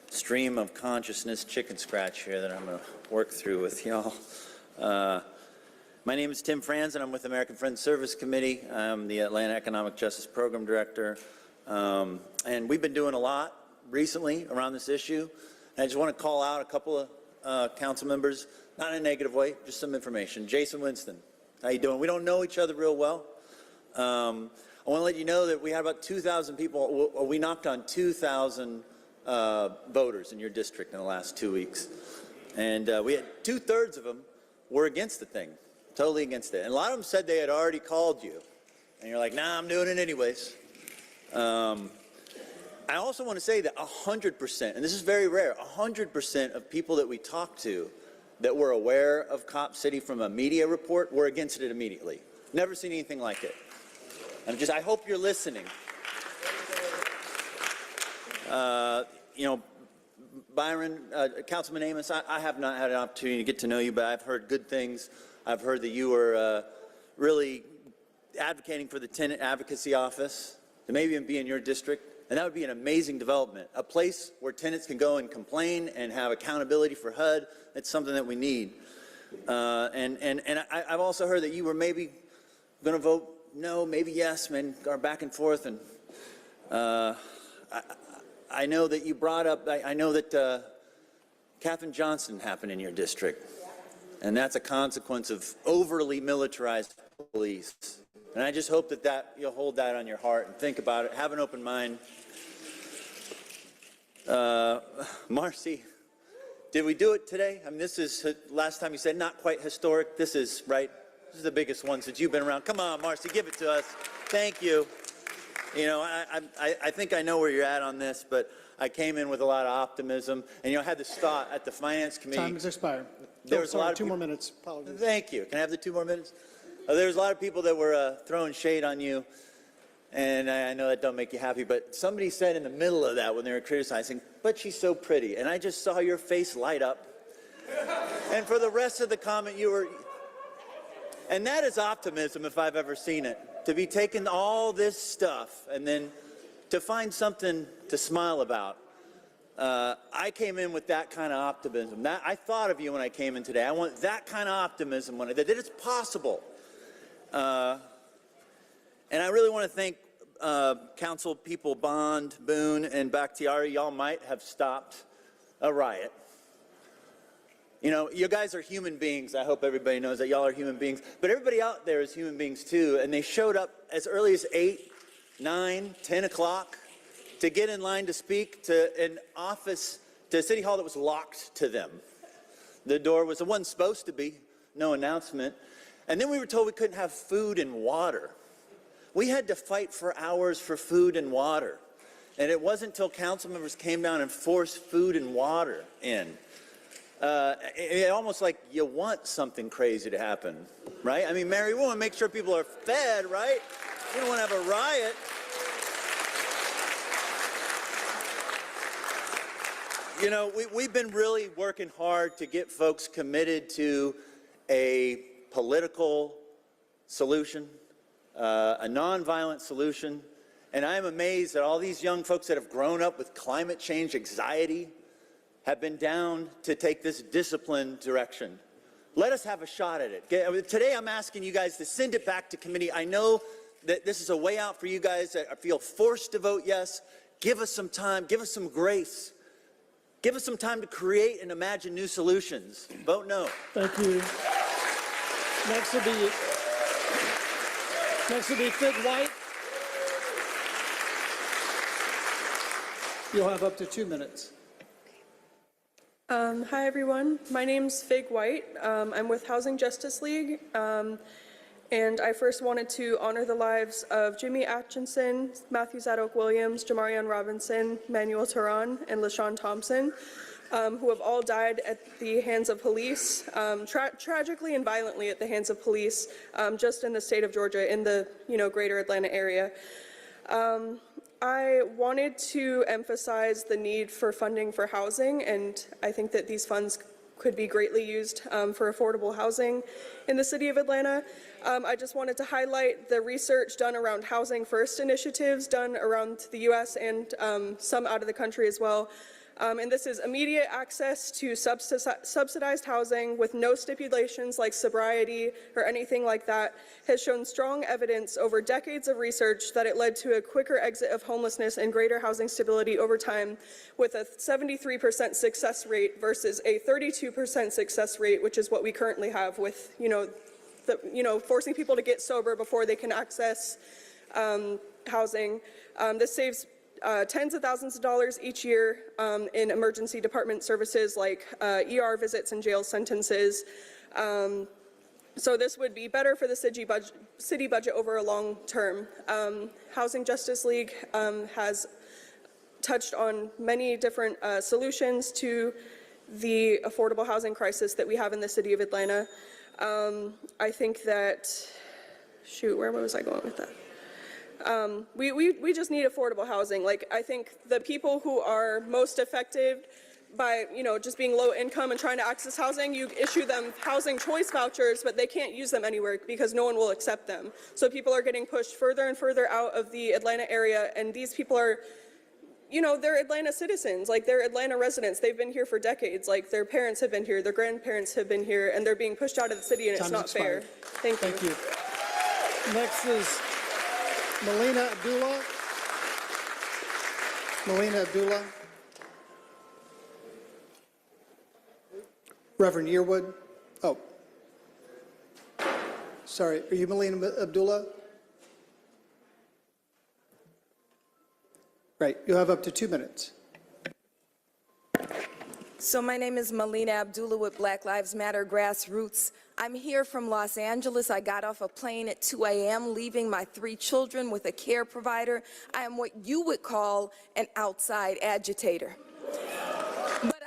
stream of consciousness chicken scratch here that I'm going to work through with y'all. My name is Tim Franzen. I'm with the American Friends Service Committee. I'm the Atlanta Economic Justice Program Director. And we've been doing a lot recently around this issue. And I just want to call out a couple of council members, not in a negative way, just some information. Jason Winston, how you doing? We don't know each other real well. I want to let you know that we had about 2,000 people. We knocked on 2,000 voters in your district in the last 2 weeks. And we had 2/3 of them were against the thing, totally against it. And a lot of them said they had already called you. And you're like, nah, I'm doing it anyways. I also want to say that 100%, and this is very rare, 100% of people that we talked to that were aware of Cop City from a media report were against it immediately. Never seen anything like it. And I hope you're listening. You know, Byron, Councilman Amos, I have not had an opportunity to get to know you, but I've heard good things. I've heard that you were really advocating for the tenant advocacy office to maybe even be in your district. And that would be an amazing development, a place where tenants can go and complain and have accountability for HUD. It's something that we need. I've also heard that you were maybe going to vote no, maybe yes, man, or back and forth. And I know that you brought up, I know that Katherine Johnson happened in your district. And that's a consequence of overly militarized police. And I just hope that you'll hold that on your heart and think about it. Have an open mind. Marcy, did we do it today? I mean, this is, last time you said not quite historic. This is, right? This is the biggest one since you've been around. Come on, Marcy, give it to us. Thank you. You know, I think I know where you're at on this, but I came in with a lot of optimism. And, you know, I had this thought at the Finance Committee. Time has expired. There was a lot of 2 more minutes. Apologies. Thank you. Can I have the 2 more minutes? There was a lot of people that were throwing shade on you, and I know that don't make you happy, but somebody said in the middle of that when they were criticizing, but she's so pretty, and I just saw your face light up. And for the rest of the comment, you were, and that is optimism if I've ever seen it, to be taking all this stuff and then to find something to smile about. I came in with that kind of optimism. I thought of you when I came in today. I want that kind of optimism, that it's possible. And I really want to thank Council people Bond, Boone, and Bakhtiari. Y'all might have stopped a riot. You know, you guys are human beings. I hope everybody knows that y'all are human beings. But everybody out there is human beings too. And they showed up as early as 8, 9, 10 o'clock to get in line to speak to an office, to City Hall that was locked to them. The door was, it wasn't supposed to be, no announcement. And then we were told we couldn't have food and water. We had to fight for hours for food and water. And it wasn't until council members came down and forced food and water in. It almost like you want something crazy to happen, right? I mean, Mary, we want to make sure people are fed, right? We don't want to have a riot. You know, we've been really working hard to get folks committed to a political solution, a nonviolent solution. And I'm amazed that all these young folks that have grown up with climate change anxiety have been down to take this disciplined direction. Let us have a shot at it. Today I'm asking you guys to send it back to committee. I know that this is a way out for you guys that feel forced to vote yes. Give us some time. Give us some grace. Give us some time to create and imagine new solutions. Vote no. Thank you. Next will be Fig White. You'll have up to 2 minutes. Hi, everyone. My name's Fig White. I'm with Housing Justice League. And I first wanted to honor the lives of Jimmy Atchison, Matthew Zadok Williams, Jamarion Robinson, Manuel Turan, and LaShawn Thompson, who have all died at the hands of police, tragically and violently at the hands of police, just in the state of Georgia, in the greater Atlanta area. I wanted to emphasize the need for funding for housing, and I think that these funds could be greatly used for affordable housing in the city of Atlanta. I just wanted to highlight the research done around Housing First initiatives done around the U.S. and some out of the country as well. And this is immediate access to subsidized housing with no stipulations like sobriety or anything like that has shown strong evidence over decades of research that it led to a quicker exit of homelessness and greater housing stability over time, with a 73% success rate versus a 32% success rate, which is what we currently have with, forcing people to get sober before they can access housing. This saves tens of thousands of dollars each year in emergency department services like ER visits and jail sentences. So this would be better for the city budget over a long term. Housing Justice League has touched on many different solutions to the affordable housing crisis that we have in the city of Atlanta. I think that, where was I going with that? We just need affordable housing. Like, I think the people who are most affected by, just being low income and trying to access housing, you issue them housing choice vouchers, but they can't use them anywhere because no one will accept them. So people are getting pushed further and further out of the Atlanta area, and these people are, they're Atlanta citizens, like they're Atlanta residents. They've been here for decades. Like their parents have been here, their grandparents have been here, and they're being pushed out of the city, and it's not fair. Thank you. Thank you. Next is Melina Abdullah. Melina Abdullah. Reverend Yearwood. Oh. Sorry, are you Melina Abdullah? Right, you have up to 2 minutes. So my name is Melina Abdullah with Black Lives Matter Grassroots. I'm here from Los Angeles. I got off a plane at 2 a.m. leaving my 3 children with a care provider. I am what you would call an outside agitator. But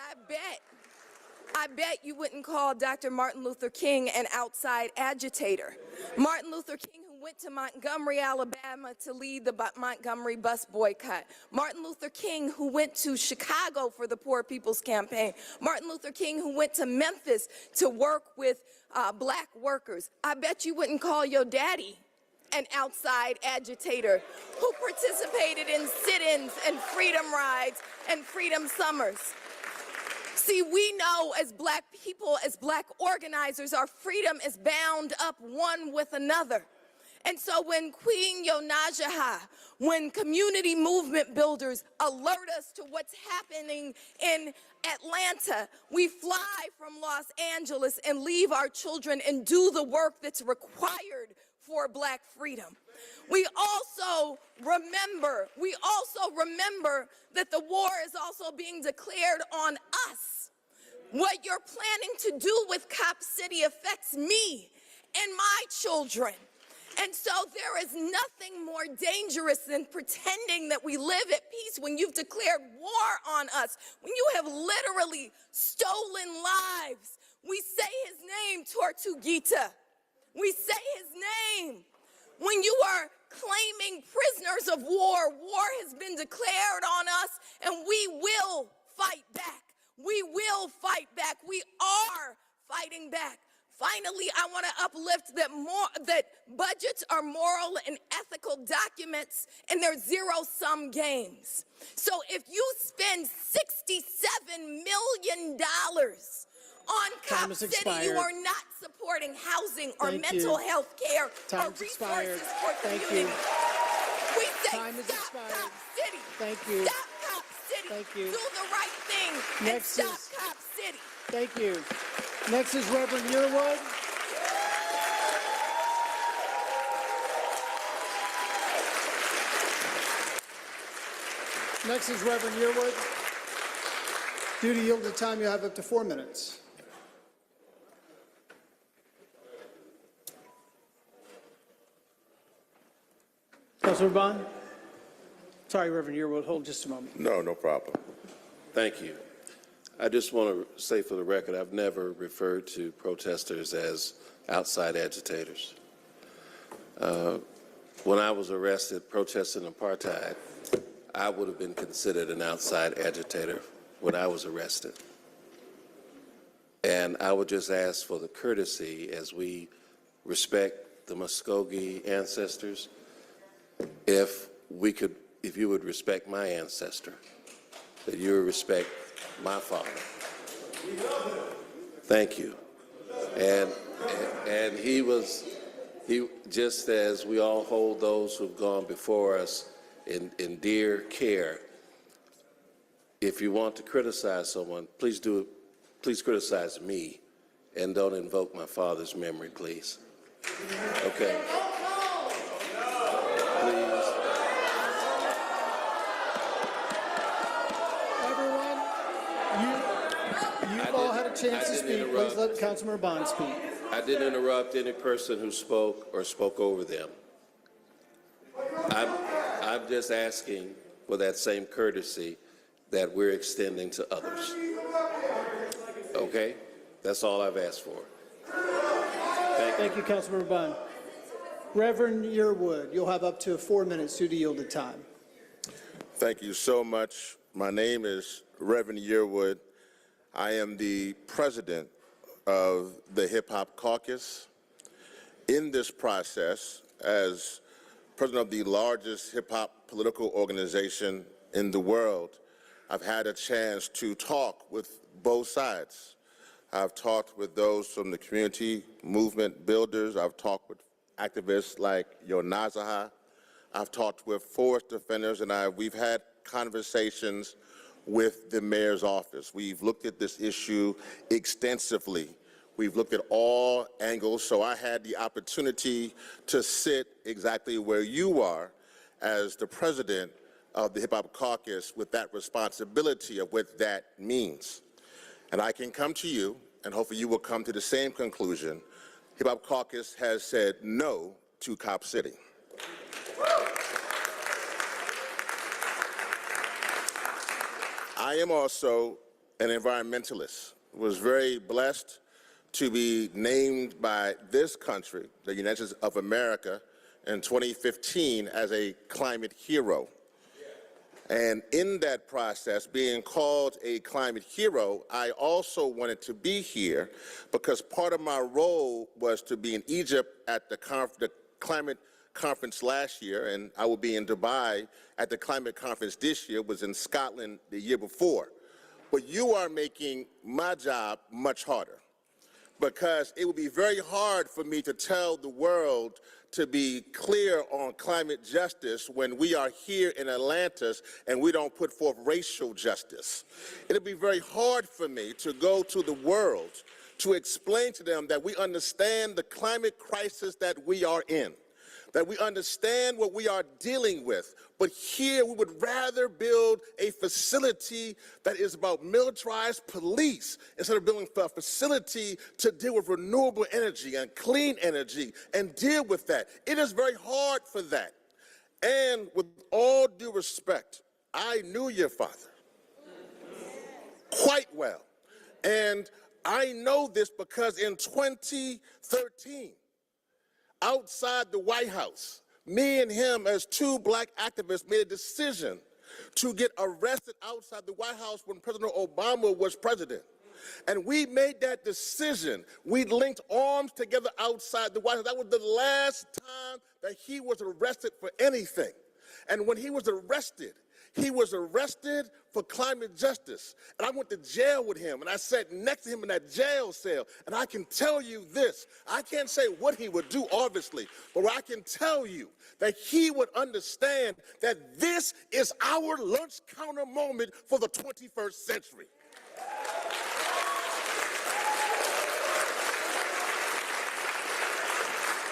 I bet you wouldn't call Dr. Martin Luther King an outside agitator. Martin Luther King, who went to Montgomery, Alabama to lead the Montgomery bus boycott. Martin Luther King, who went to Chicago for the Poor People's Campaign. Martin Luther King, who went to Memphis to work with black workers. I bet you wouldn't call your daddy an outside agitator who participated in sit-ins and freedom rides and freedom summers. See, we know as black people, as black organizers, our freedom is bound up one with another. And so when Queen Yonajaha, when community movement builders alert us to what's happening in Atlanta, we fly from Los Angeles and leave our children and do the work that's required for black freedom. We also remember that the war is also being declared on us. What you're planning to do with Cop City affects me and my children. And so there is nothing more dangerous than pretending that we live at peace when you've declared war on us, when you have literally stolen lives. We say his name, Tortuguita. We say his name. When you are claiming prisoners of war, war has been declared on us, and we will fight back. We will fight back. We are fighting back. Finally, I want to uplift that budgets are moral and ethical documents, and they're zero-sum games. So if you spend $67 million on Cop City, you are not supporting housing or mental health care or resources for community. We say stop Cop City. Thank you. Stop Cop City. Thank you. Do the right thing and stop Cop City. Thank you. Next is Reverend Yearwood. Next is Reverend Yearwood. Due to yielded time, you have up to 4 minutes. Councilor Bond? Sorry, Reverend Yearwood, hold just a moment. No problem. Thank you. I just want to say for the record, I've never referred to protesters as outside agitators. when I was arrested protesting apartheid, I would have been considered an outside agitator when I was arrested. And I would just ask for the courtesy as we respect the Muskogee ancestors, if you would respect my ancestor, that you would respect my father. Thank you. And he just as we all hold those who've gone before us in dear care, if you want to criticize someone, please criticize me and don't invoke my father's memory, please. Okay. Please. Everyone, you've all had a chance to speak. Please let Councilmember Bond speak. I didn't interrupt any person who spoke or spoke over them. I'm just asking for that same courtesy that we're extending to others. Okay? That's all I've asked for. Thank you, Councilmember Bond. Reverend Yearwood, you'll have up to 4 minutes due to yielded time. Thank you so much. My name is Reverend Yearwood. I am the president of the Hip Hop Caucus. In this process, as president of the largest hip hop political organization in the world, I've had a chance to talk with both sides. I've talked with those from the community movement builders. I've talked with activists like Yo Nazaha. I've talked with forest defenders, and we've had conversations with the mayor's office. We've looked at this issue extensively. We've looked at all angles, so I had the opportunity to sit exactly where you are as the president of the Hip Hop Caucus with that responsibility of what that means. And I can come to you, and hopefully you will come to the same conclusion. Hip Hop Caucus has said no to Cop City. I am also an environmentalist. Was very blessed to be named by this country, the United States of America, in 2015 as a climate hero. And in that process, being called a climate hero, I also wanted to be here because part of my role was to be in Egypt at the climate conference last year, and I will be in Dubai at the climate conference this year, was in Scotland the year before. But you are making my job much harder, because it would be very hard for me to tell the world to be clear on climate justice when we are here in Atlantis and we don't put forth racial justice. It'll be very hard for me to go to the world to explain to them that we understand the climate crisis that we are in, that we understand what we are dealing with, but here we would rather build a facility that is about militarized police instead of building a facility to deal with renewable energy and clean energy and deal with that. It is very hard for that. And with all due respect, I knew your father quite well. And I know this because in 2013, outside the White House, me and him as two black activists made a decision to get arrested outside the White House when President Obama was president. And we made that decision. We linked arms together outside the White House. That was the last time that he was arrested for anything. And when he was arrested for climate justice. And I went to jail with him, and I sat next to him in that jail cell. And I can tell you this, I can't say what he would do, obviously, but I can tell you that he would understand that this is our lunch counter moment for the 21st century.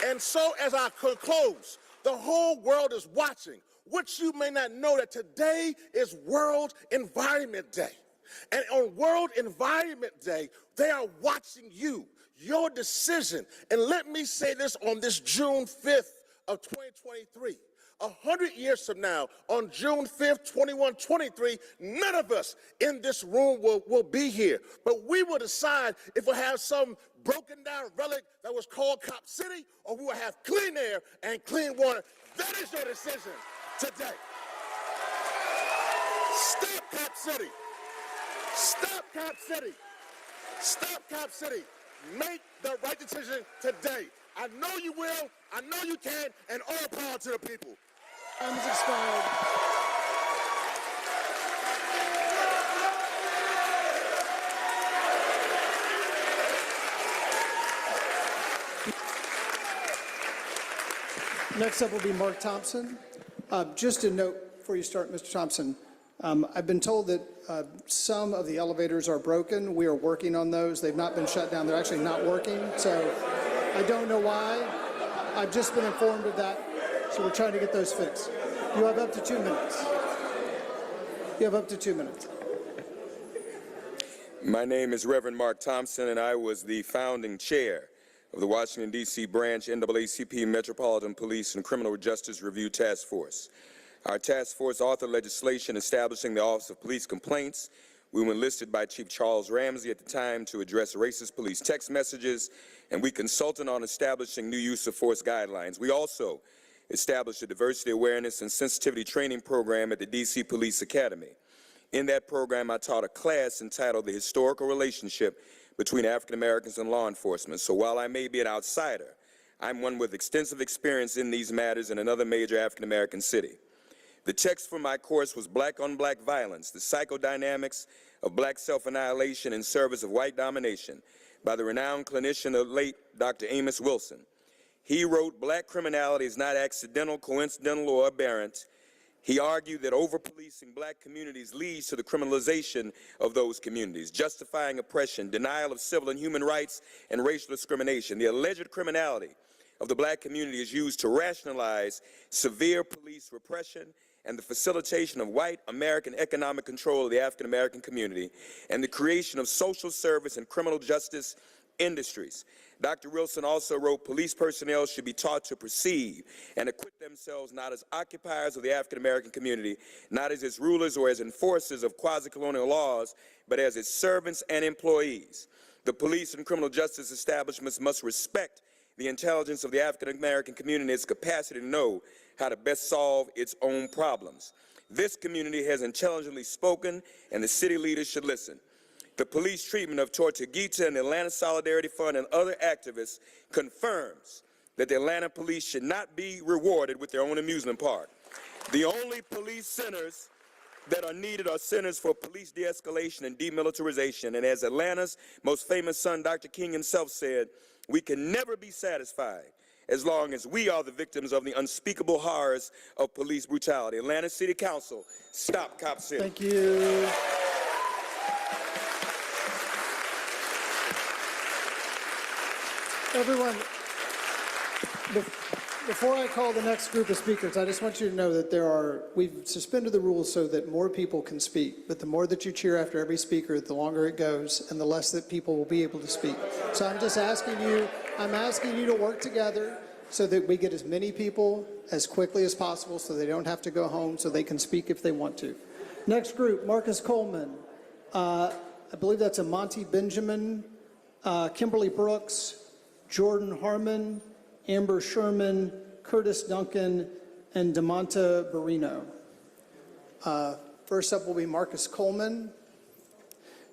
And so as I close, the whole world is watching. What you may not know that today is World Environment Day. And on World Environment Day, they are watching you, your decision. And let me say this on this June 5th of 2023. 100 years from now, on June 5th, 2123, none of us in this room will be here. But we will decide if we'll have some broken down relic that was called Cop City, or we will have clean air and clean water. That is your decision today. Stop Cop City. Stop Cop City. Stop Cop City. Make the right decision today. I know you will, I know you can, and all power to the people. Time has expired. Next up will be Mark Thompson. Just a note before you start, Mr. Thompson. I've been told that some of the elevators are broken. We are working on those. They've not been shut down. They're actually not working. So I don't know why. I've just been informed of that. So we're trying to get those fixed. You have up to 2 minutes. You have up to 2 minutes. My name is Reverend Mark Thompson, and I was the founding chair of the Washington, D.C. branch NAACP Metropolitan Police and Criminal Justice Review Task Force. Our task force authored legislation establishing the Office of Police Complaints. We were enlisted by Chief Charles Ramsey at the time to address racist police text messages, and we consulted on establishing new use of force guidelines. We also established a diversity awareness and sensitivity training program at the D.C. Police Academy. In that program, I taught a class entitled The Historical Relationship Between African Americans and Law Enforcement. So while I may be an outsider, I'm one with extensive experience in these matters in another major African American city. The text for my course was Black on Black Violence, the Psychodynamics of Black Self-Annihilation in Service of White Domination by the renowned clinician, the late Dr. Amos Wilson. He wrote, Black criminality is not accidental, coincidental, or aberrant. He argued that over-policing Black communities leads to the criminalization of those communities, justifying oppression, denial of civil and human rights, and racial discrimination. The alleged criminality of the Black community is used to rationalize severe police repression and the facilitation of white American economic control of the African American community and the creation of social service and criminal justice industries. Dr. Wilson also wrote, police personnel should be taught to perceive and acquit themselves not as occupiers of the African American community, not as its rulers or as enforcers of quasi-colonial laws, but as its servants and employees. The police and criminal justice establishments must respect the intelligence of the African American community and its capacity to know how to best solve its own problems. This community has intelligently spoken, and the city leaders should listen. The police treatment of Tortuguita and the Atlanta Solidarity Fund and other activists confirms that the Atlanta police should not be rewarded with their own amusement park. The only police centers that are needed are centers for police de-escalation and demilitarization. And as Atlanta's most famous son, Dr. King himself said, we can never be satisfied as long as we are the victims of the unspeakable horrors of police brutality. Atlanta City Council, stop Cop City. Thank you. Everyone, before I call the next group of speakers, I just want you to know that we've suspended the rules so that more people can speak, but the more that you cheer after every speaker, the longer it goes, and the less that people will be able to speak. So I'm just asking you, to work together so that we get as many people as quickly as possible so they don't have to go home, so they can speak if they want to. Next group, Marcus Coleman. I believe that's a Monty Benjamin, Kimberly Brooks, Jordan Harmon, Amber Sherman, Curtis Duncan, and DeMonta Barrino. First up will be Marcus Coleman.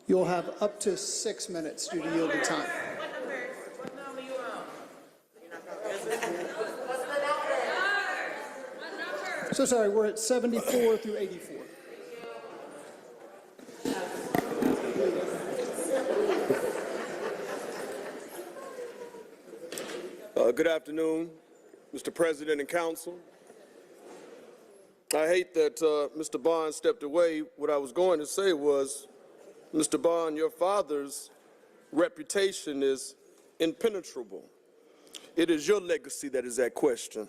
You'll have up to 6 minutes due to yielded time. So sorry, we're at 74 through 84. Good afternoon, Mr. President and Council. I hate that Mr. Bond stepped away. What I was going to say was, Mr. Bond, your father's reputation is impenetrable. It is your legacy that is at question.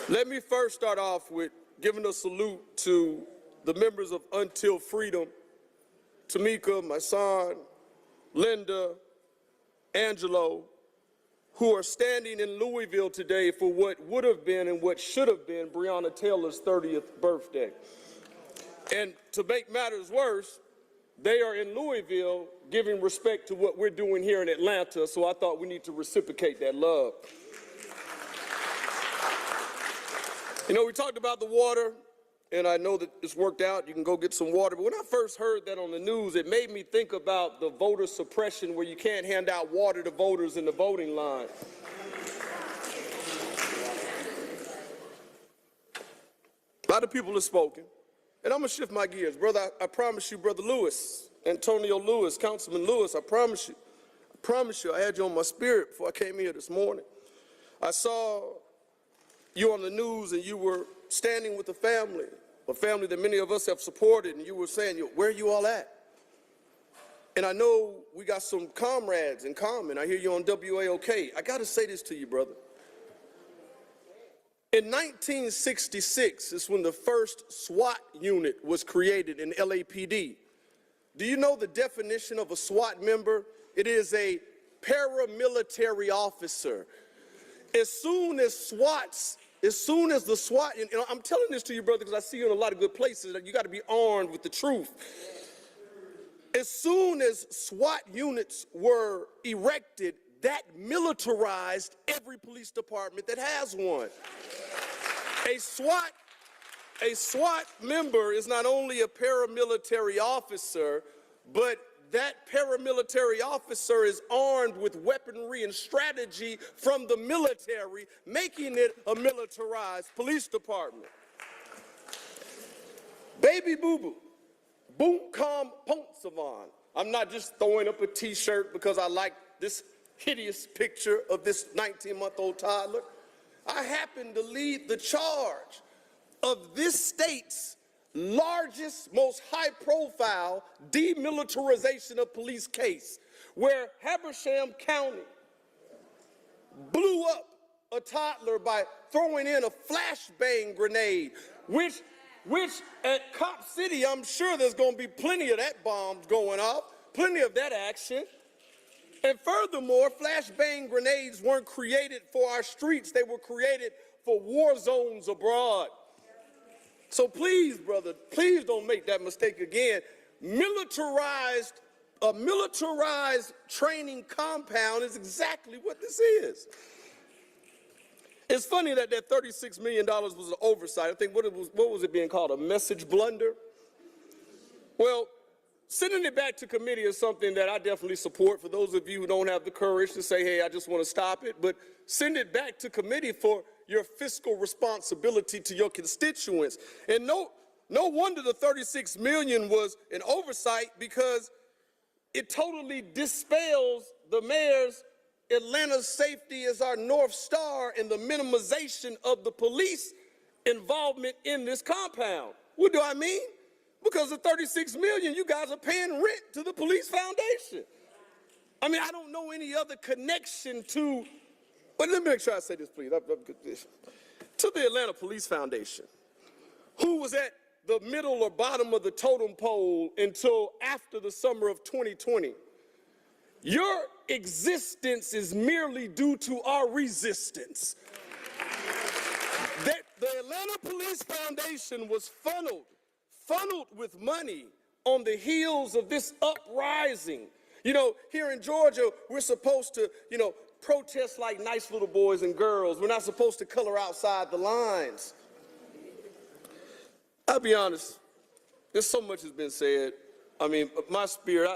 Let me first start off with giving a salute to the members of Until Freedom, Tamika, my son, Linda, Angelo, who are standing in Louisville today for what would have been and what should have been Breonna Taylor's 30th birthday. And to make matters worse, they are in Louisville giving respect to what we're doing here in Atlanta, so I thought we need to reciprocate that love. You know, we talked about the water, and I know that it's worked out. You can go get some water. But when I first heard that on the news, it made me think about the voter suppression where you can't hand out water to voters in the voting line. A lot of people have spoken, and I'm going to shift my gears. Brother, I promise you, Brother Lewis, Antonio Lewis, Councilman Lewis, I promise you, I had you on my spirit before I came here this morning. I saw you on the news and you were standing with a family that many of us have supported, and you were saying, where are you all at? And I know we got some comrades in common. I hear you on WAOK. I got to say this to you, brother. In 1966 is when the first SWAT unit was created in LAPD. Do you know the definition of a SWAT member? It is a paramilitary officer. As soon as the SWAT, I'm telling this to you, brother, because I see you in a lot of good places, that you got to be armed with the truth. As soon as SWAT units were erected, that militarized every police department that has one. A SWAT member is not only a paramilitary officer, but that paramilitary officer is armed with weaponry and strategy from the military, making it a militarized police department. Baby boo-boo, boom com Ponsavan. I'm not just throwing up a t-shirt because I like this hideous picture of this 19-month-old toddler. I happen to lead the charge of this state's largest, most high-profile demilitarization of police case, where Habersham County blew up a toddler by throwing in a flashbang grenade, which at Cop City, I'm sure there's going to be plenty of that bombs going off, plenty of that action. And furthermore, flashbang grenades weren't created for our streets. They were created for war zones abroad. So please, brother, please don't make that mistake again. A militarized training compound is exactly what this is. It's funny that $36 million was an oversight. I think, what was it being called, a message blunder? Well, sending it back to committee is something that I definitely support for those of you who don't have the courage to say, hey, I just want to stop it. But send it back to committee for your fiscal responsibility to your constituents. And no wonder the $36 million was an oversight, because it totally dispels the mayor's Atlanta's safety is our North Star and the minimization of the police involvement in this compound. What do I mean? Because of $36 million, you guys are paying rent to the police foundation. I mean, I don't know any other connection to, but let me make sure I say this, please. To the Atlanta Police Foundation, who was at the middle or bottom of the totem pole until after the summer of 2020. Your existence is merely due to our resistance. That the Atlanta Police Foundation was funneled with money on the heels of this uprising. You know, here in Georgia, we're supposed to, protest like nice little boys and girls. We're not supposed to color outside the lines. I'll be honest, there's so much has been said. I mean, my spirit,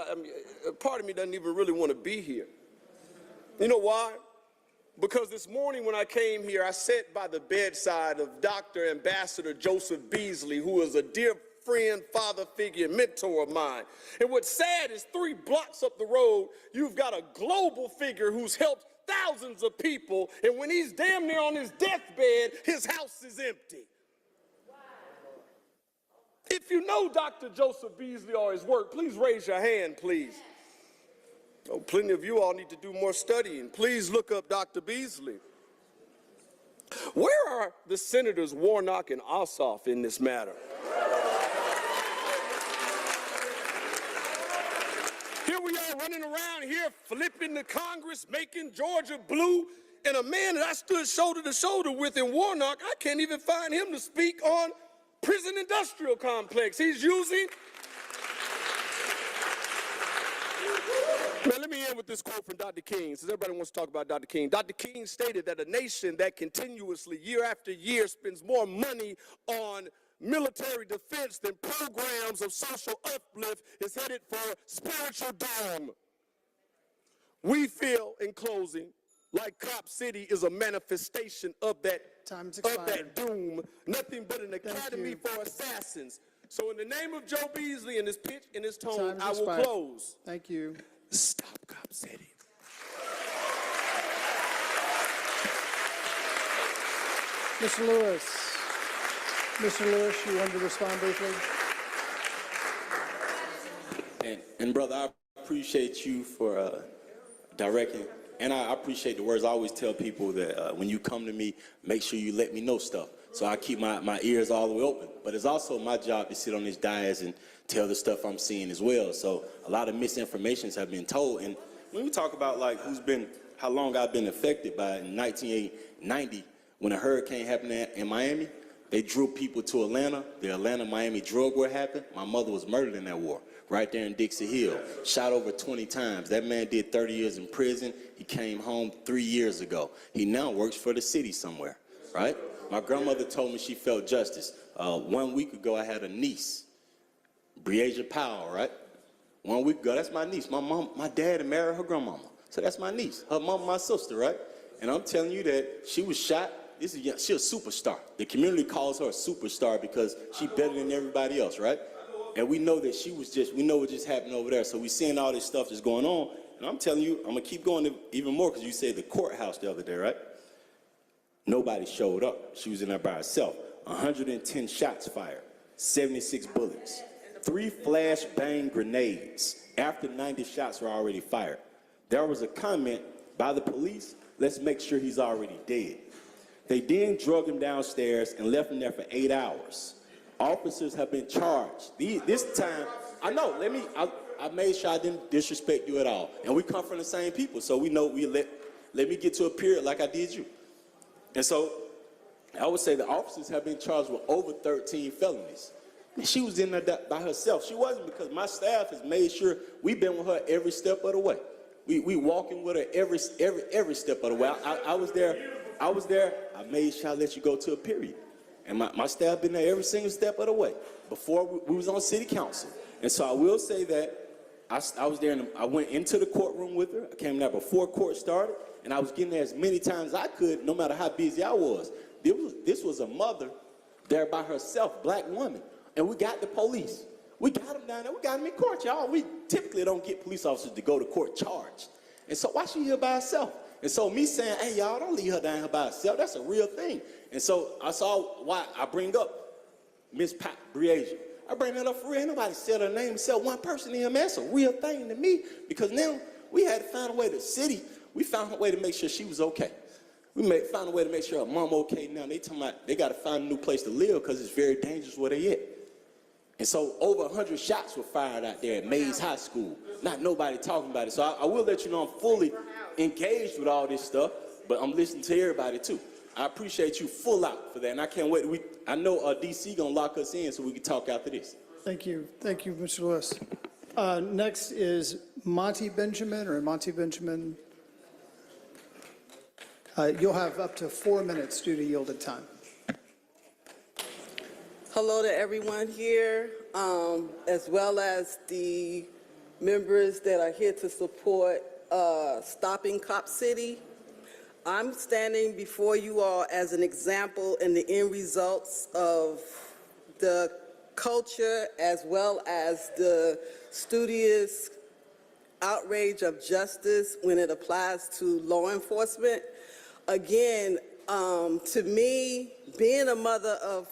part of me doesn't even really want to be here. You know why? Because this morning when I came here, I sat by the bedside of Dr. Ambassador Joseph Beasley, who is a dear friend, father figure, mentor of mine. And what's sad is 3 blocks up the road, you've got a global figure who's helped thousands of people, and when he's damn near on his deathbed, his house is empty. If you know Dr. Joseph Beasley or his work, please raise your hand, please. Oh, plenty of you all need to do more studying. Please look up Dr. Beasley. Where are the Senators Warnock and Ossoff in this matter? Here we are running around here, flipping the Congress, making Georgia blue, and a man that I stood shoulder to shoulder with in Warnock, I can't even find him to speak on prison industrial complex. He's using Man, let me end with this quote from Dr. King, since everybody wants to talk about Dr. King. Dr. King stated that a nation that continuously, year after year, spends more money on military defense than programs of social uplift is headed for spiritual doom. We feel, in closing, like Cop City is a manifestation of that doom, nothing but an academy for assassins. So in the name of Joe Beasley and his pitch and his tone, I will close. Thank you. Stop Cop City. Mr. Lewis. Mr. Lewis, you wanted to respond briefly? And brother, I appreciate you for directing, and I appreciate the words. I always tell people that when you come to me, make sure you let me know stuff. So I keep my ears all the way open. But it's also my job to sit on this dais and tell the stuff I'm seeing as well. So a lot of misinformations have been told. And when we talk about like how long I've been affected by it, in 1990, when a hurricane happened in Miami, they drew people to Atlanta. The Atlanta-Miami drug war happened. My mother was murdered in that war, right there in Dixie Hill, shot over 20 times. That man did 30 years in prison. He came home 3 years ago. He now works for the city somewhere, right? My grandmother told me she felt justice. 1 week ago, I had a niece, Breasia Powell, right? 1 week ago, that's my niece. My dad had married her grandmama, so that's my niece. Her mom, my sister, right? And I'm telling you that she was shot. She's a superstar. The community calls her a superstar because she's better than everybody else, right? And we know that we know what just happened over there. So we're seeing all this stuff that's going on. And I'm telling you, I'm going to keep going even more because you said the courthouse the other day, right? Nobody showed up. She was in there by herself. 110 shots fired, 76 bullets, 3 flashbang grenades after 90 shots were already fired. There was a comment by the police, let's make sure he's already dead. They then drug him downstairs and left him there for 8 hours. Officers have been charged. This time, I know, I made sure I didn't disrespect you at all. And we come from the same people, so we know let me get to a period like I did you. And so I would say the officers have been charged with over 13 felonies. And she was in there by herself. She wasn't, because my staff has made sure we've been with her every step of the way. We walking with her every step of the way. I was there. I made sure I let you go to a period. And my staff been there every single step of the way before we was on city council. And so I will say that I was there, and I went into the courtroom with her. I came there before court started, and I was getting there as many times as I could, no matter how busy I was. This was a mother there by herself, black woman, and we got the police. We got them down there. We got them in court, y'all. We typically don't get police officers to go to court charged. And so why she here by herself? And so me saying, hey, y'all, don't leave her down here by herself, that's a real thing. And so I saw why I bring up Miss Breasia. I bring that up for real. Nobody said her name except one person in here, man. That's a real thing to me, because now we had to find a way to city. We found a way to make sure she was okay. Found a way to make sure her mom okay now. They talking about they got to find a new place to live because it's very dangerous where they at. And so over 100 shots were fired out there at Mays High School. Not nobody talking about it. So I will let you know I'm fully engaged with all this stuff, but I'm listening to everybody too. I appreciate you full out for that, and I can't wait. I know DC gonna lock us in so we can talk after this. Thank you, Mr. Lewis. Next is Monty Benjamin. You'll have up to 4 minutes due to yielded time. Hello to everyone here, as well as the members that are here to support Stopping Cop City. I'm standing before you all as an example in the end results of the culture as well as the studious outrage of justice when it applies to law enforcement. Again, to me, being a mother of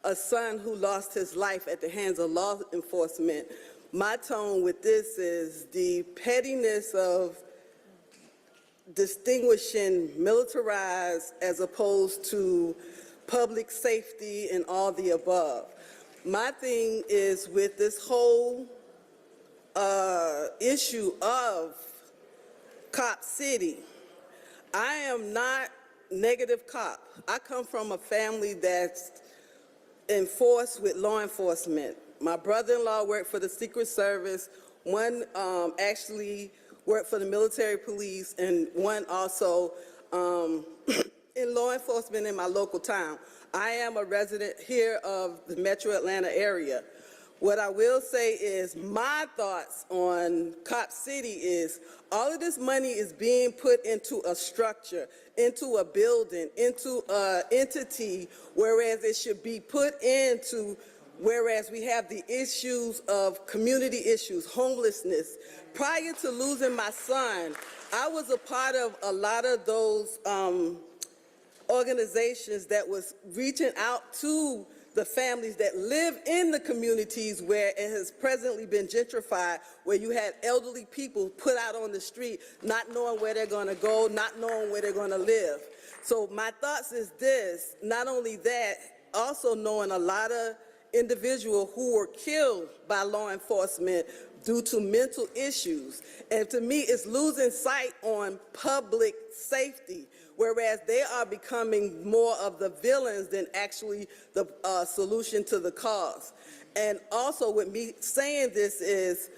a son who lost his life at the hands of law enforcement, my tone with this is the pettiness of distinguishing militarized as opposed to public safety and all the above. My thing is with this whole issue of Cop City, I am not negative cop. I come from a family that's enforced with law enforcement. My brother-in-law worked for the Secret Service, One actually worked for the military police, and one also in law enforcement in my local town. I am a resident here of the Metro Atlanta area. What I will say is my thoughts on Cop City is all of this money is being put into a structure, into a building, into an entity, whereas it should be put into, whereas we have the issues of community issues, homelessness. Prior to losing my son, I was a part of a lot of those organizations that was reaching out to the families that live in the communities where it has presently been gentrified, where you had elderly people put out on the street, not knowing where they're going to go, not knowing where they're going to live. So my thoughts is this, not only that, also knowing a lot of individuals who were killed by law enforcement due to mental issues. And to me, it's losing sight on public safety, whereas they are becoming more of the villains than actually the solution to the cause. And also with me saying this is,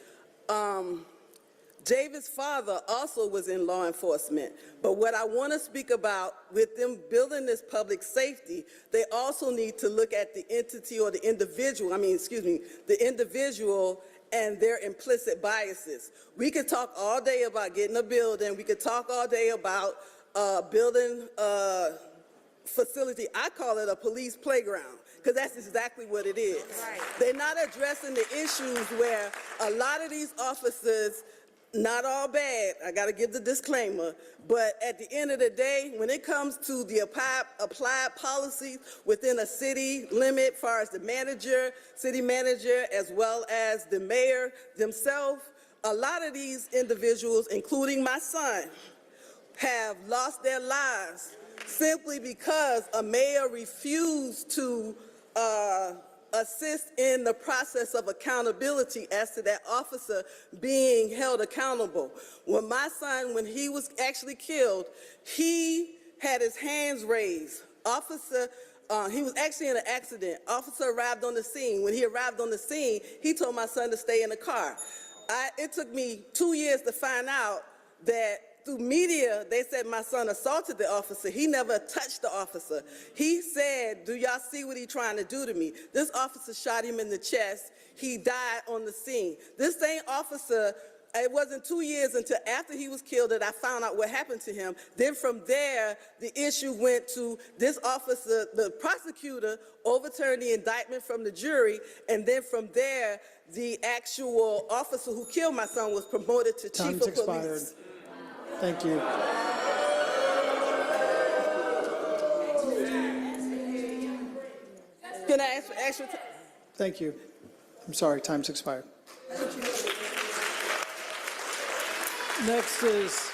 Javis' father also was in law enforcement. But what I want to speak about with them building this public safety, they also need to look at the entity or the individual, the individual and their implicit biases. We could talk all day about getting a building. We could talk all day about building a facility. I call it a police playground, because that's exactly what it is. Right. They're not addressing the issues where a lot of these officers, not all bad, I got to give the disclaimer, but at the end of the day, when it comes to the applied policies within a city limit, as far as the manager, city manager, as well as the mayor themselves, a lot of these individuals, including my son, have lost their lives simply because a mayor refused to assist in the process of accountability as to that officer being held accountable. When my son, when he was actually killed, he had his hands raised. He was actually in an accident. Officer arrived on the scene. When he arrived on the scene, he told my son to stay in the car. It took me 2 years to find out that through media, they said my son assaulted the officer. He never touched the officer. He said, do y'all see what he's trying to do to me? This officer shot him in the chest. He died on the scene. This same officer, it wasn't 2 years until after he was killed that I found out what happened to him. Then from there, the issue went to this officer, the prosecutor overturned the indictment from the jury, and then from there, the actual officer who killed my son was promoted to chief of police. Thank you. Can I ask for extra time? Thank you. I'm sorry, time's expired. Next is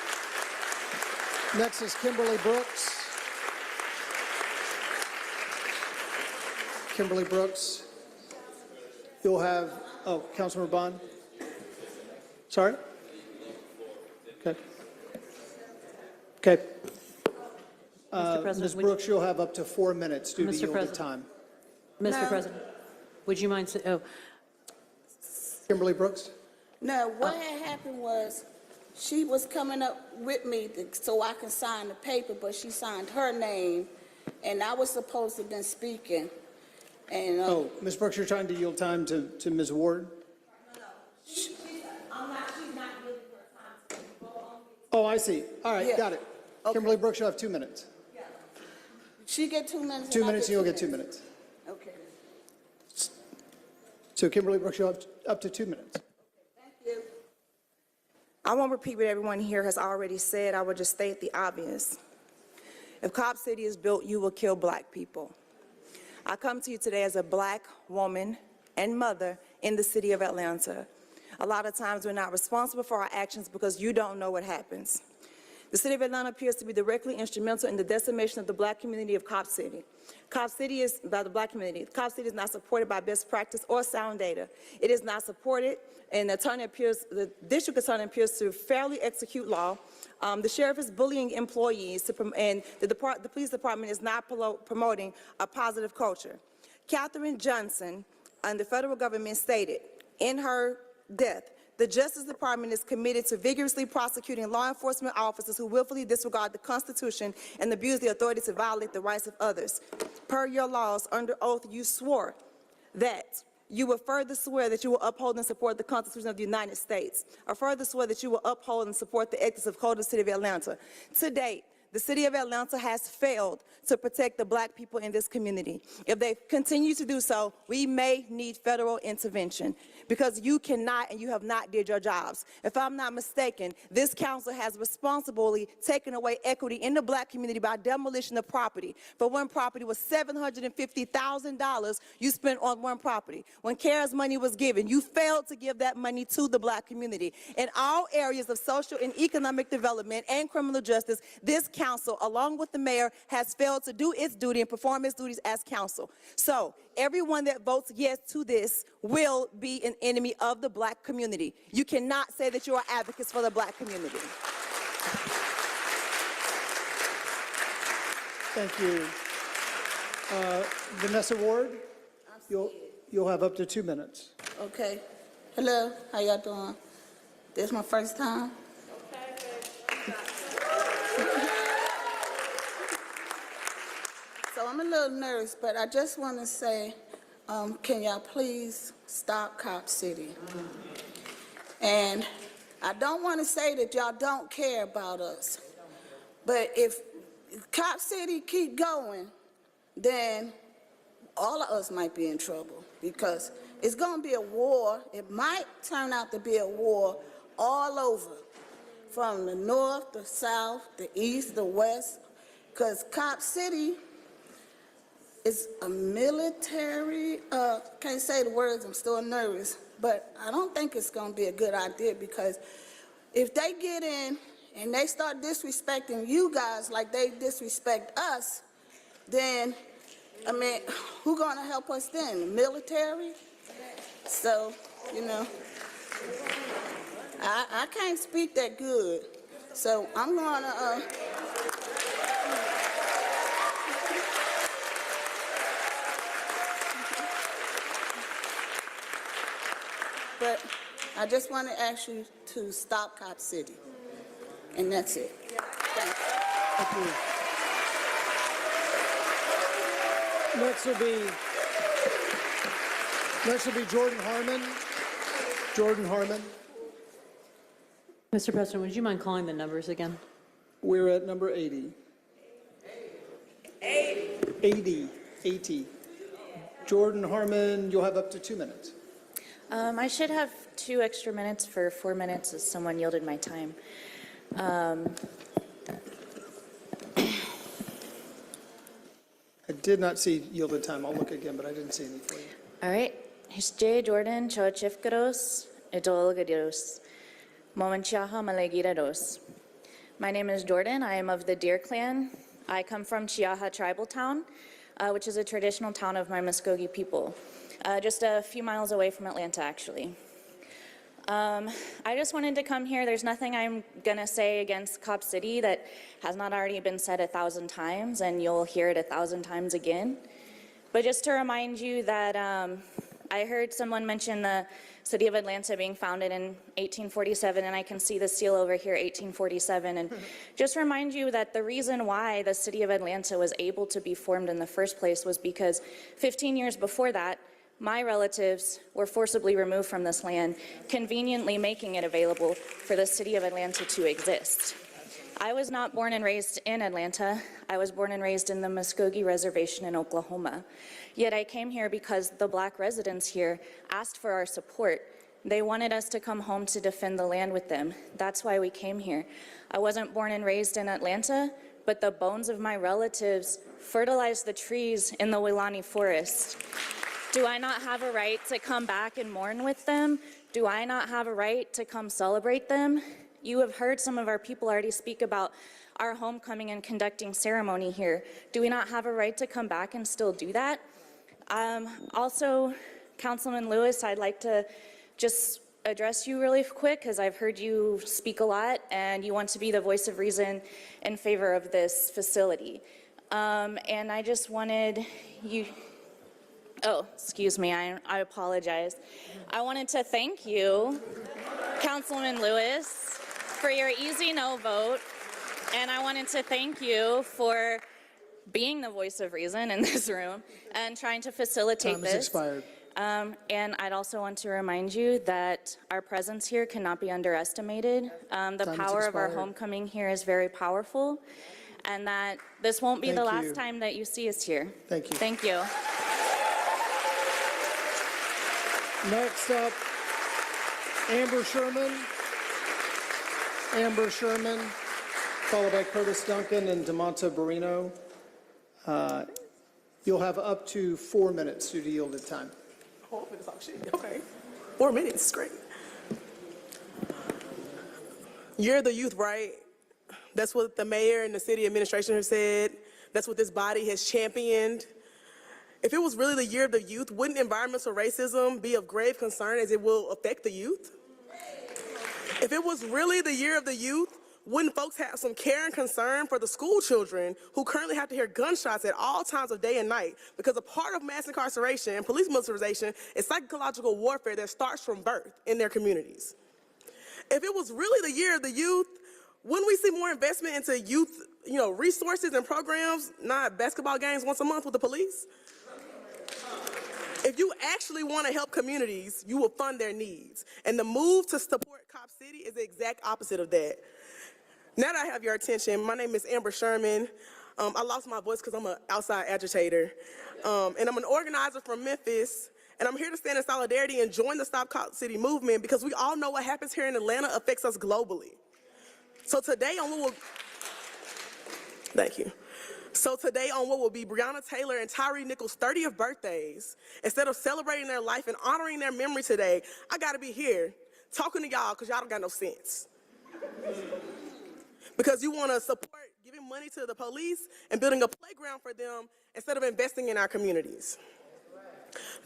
Kimberly Brooks. Kimberly Brooks. You'll have, Councilmember Bond. Sorry? Okay. Okay. Ms. Brooks, you'll have up to 4 minutes due to yielded time. Mr. President, would you mind Kimberly Brooks? No, what had happened was she was coming up with me so I can sign the paper, but she signed her name, and I was supposed to have been speaking. And Ms. Brooks, you're trying to yield time to Ms. Ward? she's not giving her time. Oh, I see. All right, Yeah. got it. Okay. Kimberly Brooks, you'll have 2 minutes. She get 2 minutes. 2 minutes, and you'll get 2 minutes. Okay. So Kimberly Brooks, you'll have up to 2 minutes. Thank you. I won't repeat what everyone here has already said. I will just state the obvious. If Cop City is built, you will kill black people. I come to you today as a black woman and mother in the city of Atlanta. A lot of times we're not responsible for our actions because you don't know what happens. The city of Atlanta appears to be directly instrumental in the decimation of the black community of Cop City. Cop City is, by the black community, Cop City is not supported by best practice or sound data. It is not supported, and the district attorney appears to fairly execute law. The sheriff is bullying employees, and the police department is not promoting a positive culture. Katherine Johnson and the federal government stated in her death The Justice Department is committed to vigorously prosecuting law enforcement officers who willfully disregard the Constitution and abuse the authority to violate the rights of others. Per your laws, under oath, you swore that you will further swear that you will uphold and support the Constitution of the United States, or further swear that you will uphold and support the ethics of Code of the City of Atlanta. To date, the City of Atlanta has failed to protect the black people in this community. If they continue to do so, we may need federal intervention because you cannot and you have not did your jobs. If I'm not mistaken, this council has responsibly taken away equity in the black community by demolition of property. For one property was $750,000 you spent on one property. When CARES money was given, you failed to give that money to the black community. In all areas of social and economic development and criminal justice, this council, along with the mayor, has failed to do its duty and perform its duties as council. So everyone that votes yes to this will be an enemy of the black community. You cannot say that you are advocates for the black community. Thank you. Vanessa Ward, you'll have up to 2 minutes. Okay. Hello, how y'all doing? This is my first time. So I'm a little nervous, but I just want to say, can y'all please stop Cop City? And I don't want to say that y'all don't care about us, but if Cop City keep going, then all of us might be in trouble because it's going to be a war. It might turn out to be a war all over, from the north, the south, the east, the west, because Cop City is a military, can't say the words, I'm still nervous, but I don't think it's going to be a good idea because if they get in and they start disrespecting you guys like they disrespect us, then, I mean, who's going to help us then? The military? So, you know, I can't speak that good, so I'm going to... But I just want to ask you to stop Cop City, and that's it. Thank you. Next will be Jordan Harmon. Jordan Harmon. Mr. President, would you mind calling the numbers again? We're at number 80. 80. Jordan Harmon, you'll have up to 2 minutes. I should have 2 extra minutes for 4 minutes as someone yielded my time. I did not see yielded time. I'll look again, but I didn't see any for you. All right. Hisje Jordan Chochifkaros Edolgados. Momanchaha Malegirados. My name is Jordan. I am of the Deer Clan. I come from Chiaha Tribal Town, which is a traditional town of my Muskogee people. Just a few miles away from Atlanta, actually. I just wanted to come here. There's nothing I'm going to say against Cop City that has not already been said 1,000 times, and you'll hear it 1,000 times again. But just to remind you that I heard someone mention the City of Atlanta being founded in 1847, and I can see the seal over here, 1847. And just remind you that the reason why the City of Atlanta was able to be formed in the first place was because 15 years before that, my relatives were forcibly removed from this land, conveniently making it available for the City of Atlanta to exist. I was not born and raised in Atlanta. I was born and raised in the Muskogee Reservation in Oklahoma. Yet I came here because the black residents here asked for our support. They wanted us to come home to defend the land with them. That's why we came here. I wasn't born and raised in Atlanta, but the bones of my relatives fertilized the trees in the Weelaunee Forest. Do I not have a right to come back and mourn with them? Do I not have a right to come celebrate them? You have heard some of our people already speak about our homecoming and conducting ceremony here. Do we not have a right to come back and still do that? Also, Councilman Lewis, I'd like to just address you really quick because I've heard you speak a lot and you want to be the voice of reason in favor of this facility. And I just wanted you... Oh, excuse me, I apologize. I wanted to thank you. Councilman Lewis, for your easy no vote. And I wanted to thank you for being the voice of reason in this room and trying to facilitate Time has this. expired. And I'd also want to remind you that our presence here cannot be underestimated. The Time has power of our expired. homecoming here is very powerful, and that this won't be the Thank you. last time that you see us here. Thank you. Thank you. Next up, Amber Sherman. Amber Sherman, followed by Curtis Duncan and DeMonte Barrino. You'll have up to 4 minutes due to yielded time. Oh, I'm gonna talk shit. Okay. 4 minutes, great. You're the youth, right? That's what the mayor and the city administration have said. That's what this body has championed. If it was really the year of the youth, wouldn't environmental racism be of grave concern as it will affect the youth? If it was really the year of the youth, wouldn't folks have some care and concern for the school children who currently have to hear gunshots at all times of day and night? Because a part of mass incarceration and police militarization is psychological warfare that starts from birth in their communities. If it was really the year of the youth, wouldn't we see more investment into youth, resources and programs, not basketball games once a month with the police? If you actually want to help communities, you will fund their needs. And the move to support Cop City is the exact opposite of that. Now that I have your attention, my name is Amber Sherman. I lost my voice because I'm an outside agitator. And I'm an organizer from Memphis. And I'm here to stand in solidarity and join the Stop Cop City movement because we all know what happens here in Atlanta affects us globally. So today on what will be Breonna Taylor and Tyree Nichols' 30th birthdays, instead of celebrating their life and honoring their memory today, I gotta be here talking to y'all because y'all don't got no sense. Because you wanna support giving money to the police and building a playground for them instead of investing in our communities.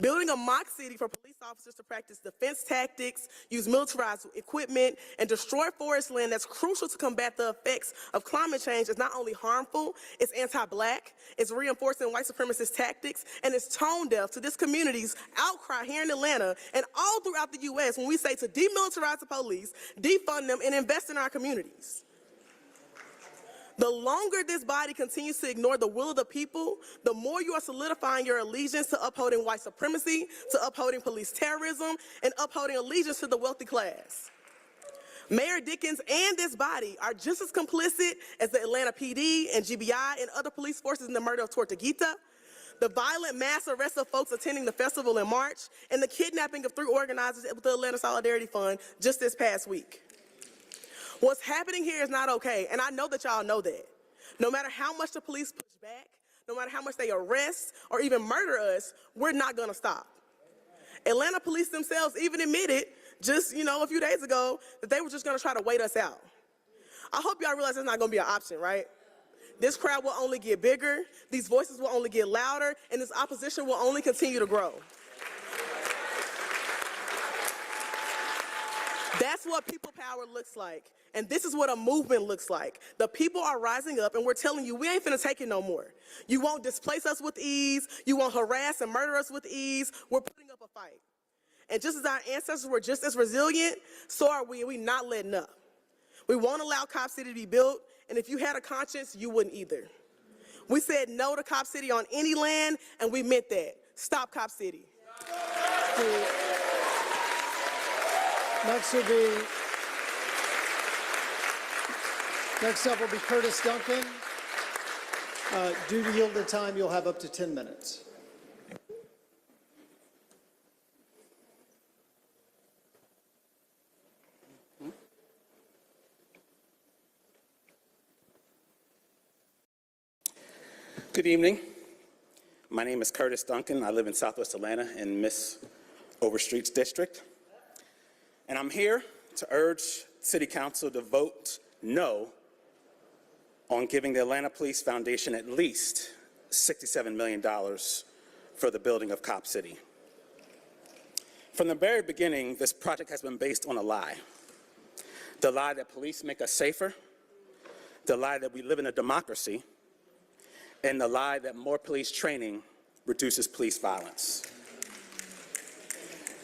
Building a mock city for police officers to practice defense tactics, use militarized equipment, and destroy forest land that's crucial to combat the effects of climate change is not only harmful, it's anti-black, it's reinforcing white supremacist tactics, and it's tone deaf to this community's outcry here in Atlanta and all throughout the U.S. when we say to demilitarize the police, defund them, and invest in our communities. The longer this body continues to ignore the will of the people, the more you are solidifying your allegiance to upholding white supremacy, to upholding police terrorism, and upholding allegiance to the wealthy class. Mayor Dickens and this body are just as complicit as the Atlanta PD and GBI and other police forces in the murder of Tortuguita, the violent mass arrest of folks attending the festival in March, and the kidnapping of 3 organizers with the Atlanta Solidarity Fund just this past week. What's happening here is not okay, and I know that y'all know that. No matter how much the police push back, no matter how much they arrest or even murder us, we're not gonna stop. Atlanta police themselves even admitted just, a few days ago that they were just gonna try to wait us out. I hope y'all realize that's not gonna be an option, right? This crowd will only get bigger, these voices will only get louder, and this opposition will only continue to grow. That's what people power looks like. And this is what a movement looks like. The people are rising up, and we're telling you, we ain't finna take it no more. You won't displace us with ease. You won't harass and murder us with ease. We're putting up a fight. And just as our ancestors were just as resilient, so are we, and we not letting up. We won't allow Cop City to be built, and if you had a conscience, you wouldn't either. We said no to Cop City on any land, and we meant that. Stop Cop City. Next up will be Curtis Duncan. Due to yielded time, you'll have up to 10 minutes. Good evening. My name is Curtis Duncan. I live in Southwest Atlanta in Miss Overstreet's district. And I'm here to urge City Council to vote no on giving the Atlanta Police Foundation at least $67 million for the building of Cop City. From the very beginning, this project has been based on a lie. The lie that police make us safer, the lie that we live in a democracy, and the lie that more police training reduces police violence.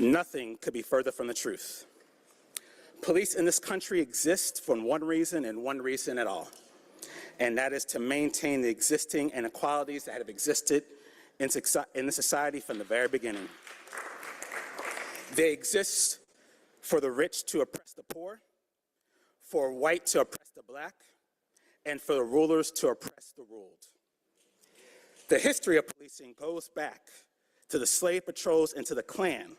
Nothing could be further from the truth. Police in this country exist for one reason and one reason at all, and that is to maintain the existing inequalities that have existed in the society from the very beginning. They exist for the rich to oppress the poor, for white to oppress the black, and for the rulers to oppress the ruled. The history of policing goes back to the slave patrols and to the Klan,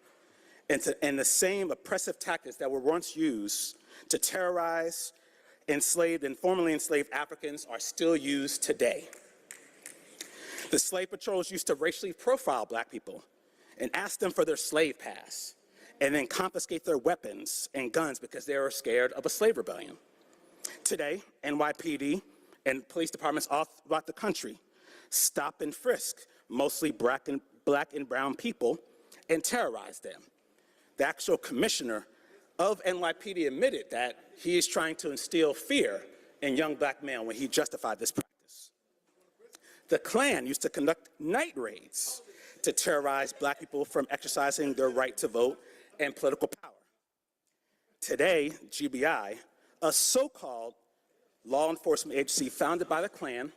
and the same oppressive tactics that were once used to terrorize enslaved and formerly enslaved Africans are still used today. The slave patrols used to racially profile black people and ask them for their slave pass, and then confiscate their weapons and guns because they were scared of a slave rebellion. Today, NYPD and police departments all throughout the country stop and frisk mostly black and brown people and terrorize them. The actual commissioner of NYPD admitted that he is trying to instill fear in young black men when he justified this practice. The Klan used to conduct night raids to terrorize black people from exercising their right to vote and political power. Today, GBI, a so-called law enforcement agency founded by the Klan,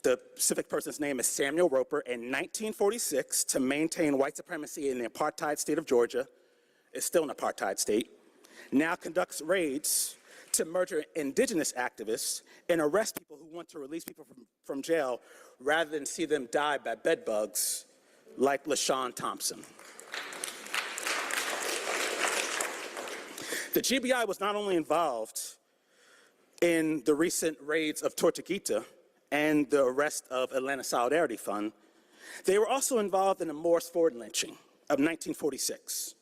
the specific person's name is Samuel Roper, in 1946 to maintain white supremacy in the apartheid state of Georgia, it's still an apartheid state, now conducts raids to murder indigenous activists and arrest people who want to release people from jail rather than see them die by bed bugs like LaShawn Thompson. The GBI was not only involved in the recent raids of Tortuguita and the arrest of Atlanta Solidarity Fund, they were also involved in the Morris Ford lynching of 1946,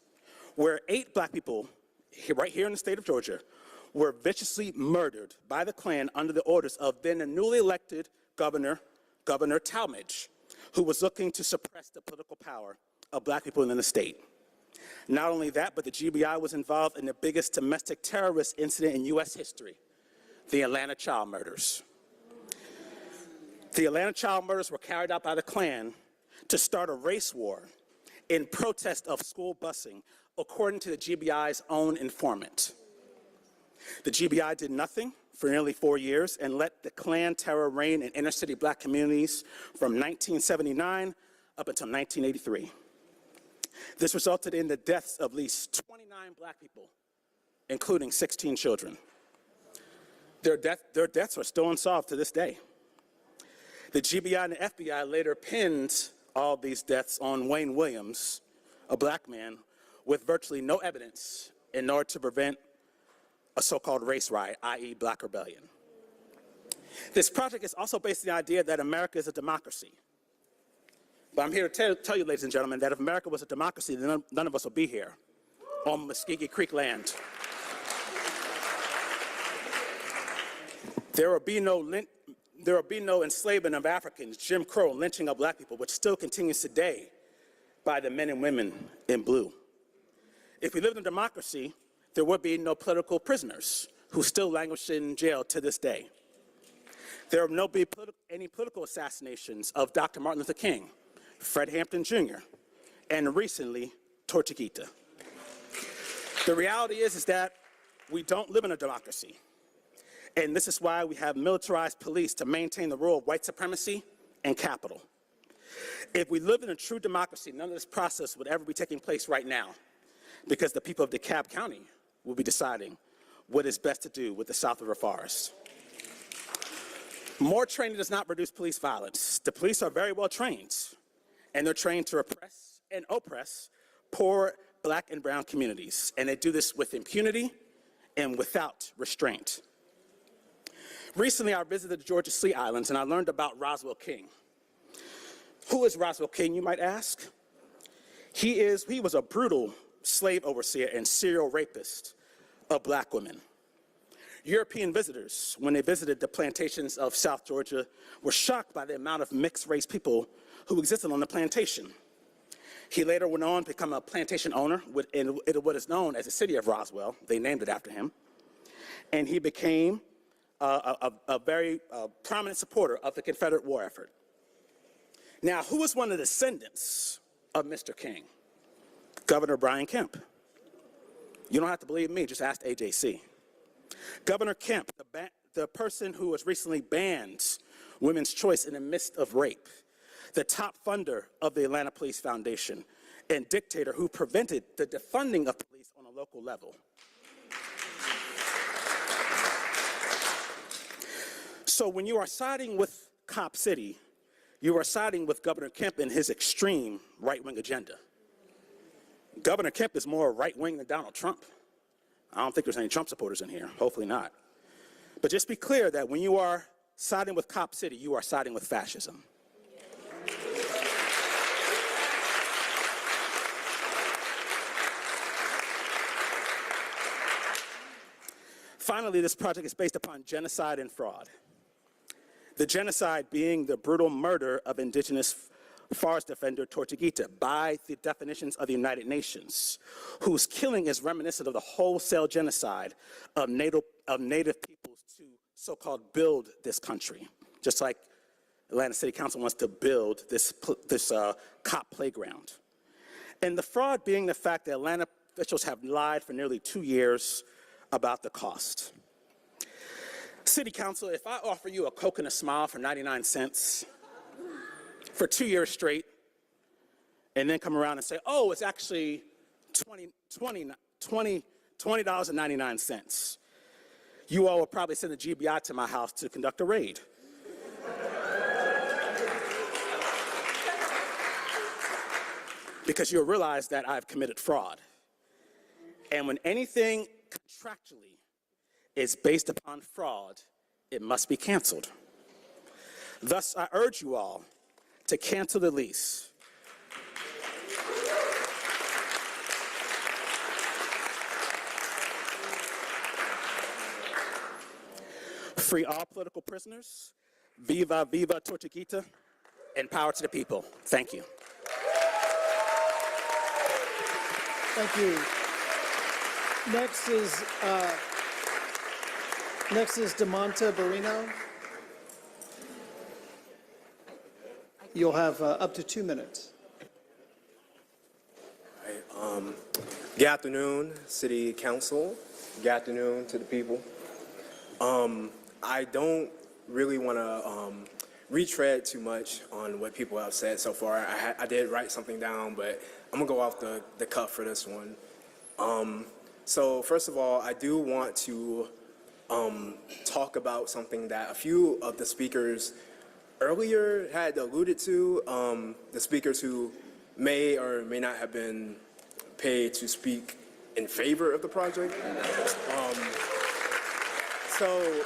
where 8 black people right here in the state of Georgia were viciously murdered by the Klan under the orders of then a newly elected Governor Talmadge, who was looking to suppress the political power of black people in the state. Not only that, but the GBI was involved in the biggest domestic terrorist incident in U.S. history, the Atlanta child murders. The Atlanta child murders were carried out by the Klan to start a race war in protest of school busing, according to the GBI's own informant. The GBI did nothing for nearly 4 years and let the Klan terror reign in inner city black communities from 1979 up until 1983. This resulted in the deaths of at least 29 black people, including 16 children. Their deaths are still unsolved to this day. The GBI and the FBI later pinned all these deaths on Wayne Williams, a black man, with virtually no evidence in order to prevent a so-called race riot, i.e. black rebellion. This project is also based on the idea that America is a democracy. But I'm here to tell you, ladies and gentlemen, that if America was a democracy, then none of us would be here on Muskegee Creek land. There will be no enslavement of Africans, Jim Crow, lynching of black people, which still continues today by the men and women in blue. If we lived in a democracy, there would be no political prisoners who still languish in jail to this day. There would not be any political assassinations of Dr. Martin Luther King, Fred Hampton Jr., and recently, Tortuguita. The reality is that we don't live in a democracy. And this is why we have militarized police to maintain the rule of white supremacy and capital. If we lived in a true democracy, none of this process would ever be taking place right now, because the people of DeKalb County will be deciding what is best to do with the South River Forest. More training does not reduce police violence. The police are very well trained, and they're trained to repress and oppress poor black and brown communities, and they do this with impunity and without restraint. Recently, I visited the Georgia Sea Islands, and I learned about Roswell King. Who is Roswell King, you might ask? He was a brutal slave overseer and serial rapist of black women. European visitors, when they visited the plantations of South Georgia, were shocked by the amount of mixed-race people who existed on the plantation. He later went on to become a plantation owner in what is known as the city of Roswell. They named it after him. And he became a very prominent supporter of the Confederate war effort. Now, who was one of the descendants of Mr. King? Governor Brian Kemp. You don't have to believe me, just ask AJC. Governor Kemp, the person who has recently banned women's choice in the midst of rape, the top funder of the Atlanta Police Foundation, and dictator who prevented the defunding of police on a local level. So when you are siding with Cop City, you are siding with Governor Kemp and his extreme right-wing agenda. Governor Kemp is more right-wing than Donald Trump. I don't think there's any Trump supporters in here, hopefully not. But just be clear that when you are siding with Cop City, you are siding with fascism. Finally, this project is based upon genocide and fraud. The genocide being the brutal murder of indigenous forest defender Tortuguita by the definitions of the United Nations, whose killing is reminiscent of the wholesale genocide of native peoples to so-called build this country, just like Atlanta City Council wants to build this cop playground. And the fraud being the fact that Atlanta officials have lied for nearly 2 years about the cost. City Council, if I offer you a Coke and a smile for 99 cents for 2 years straight, and then come around and say, oh, it's actually $20.99, you all will probably send a GBI to my house to conduct a raid. Because you'll realize that I've committed fraud. And when anything contractually is based upon fraud, it must be canceled. Thus, I urge you all to cancel the lease. Free all political prisoners. Viva, viva Tortuguita, and power to the people. Thank you. Thank you. Next is DeMonta Barrino. You'll have up to 2 minutes. Good afternoon, City Council. Good afternoon to the people. I don't really want to retread too much on what people have said so far. I did write something down, but I'm going to go off the cuff for this one. So first of all, I do want to talk about something that a few of the speakers earlier had alluded to, the speakers who may or may not have been paid to speak in favor of the project. So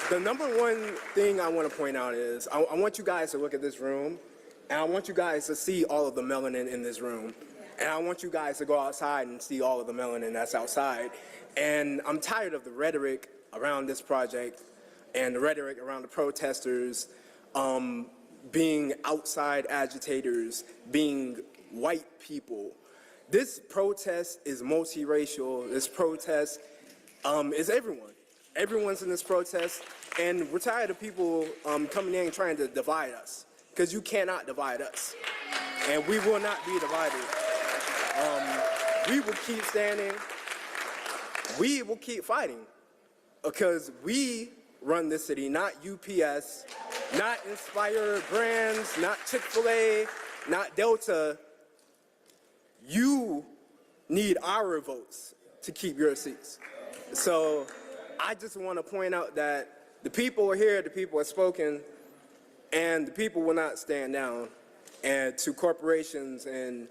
the number one thing I want to point out is I want you guys to look at this room, and I want you guys to see all of the melanin in this room. And I want you guys to go outside and see all of the melanin that's outside. And I'm tired of the rhetoric around this project and the rhetoric around the protesters being outside agitators, being white people. This protest is multiracial. This protest is everyone. Everyone's in this protest. And we're tired of people coming in and trying to divide us, because you cannot divide us. And we will not be divided. We will keep standing. We will keep fighting, because we run this city, not UPS, not Inspire Brands, not Chick-fil-A, not Delta. You need our votes to keep your seats. So I just want to point out that the people are here, the people have spoken, and the people will not stand down. And to corporations and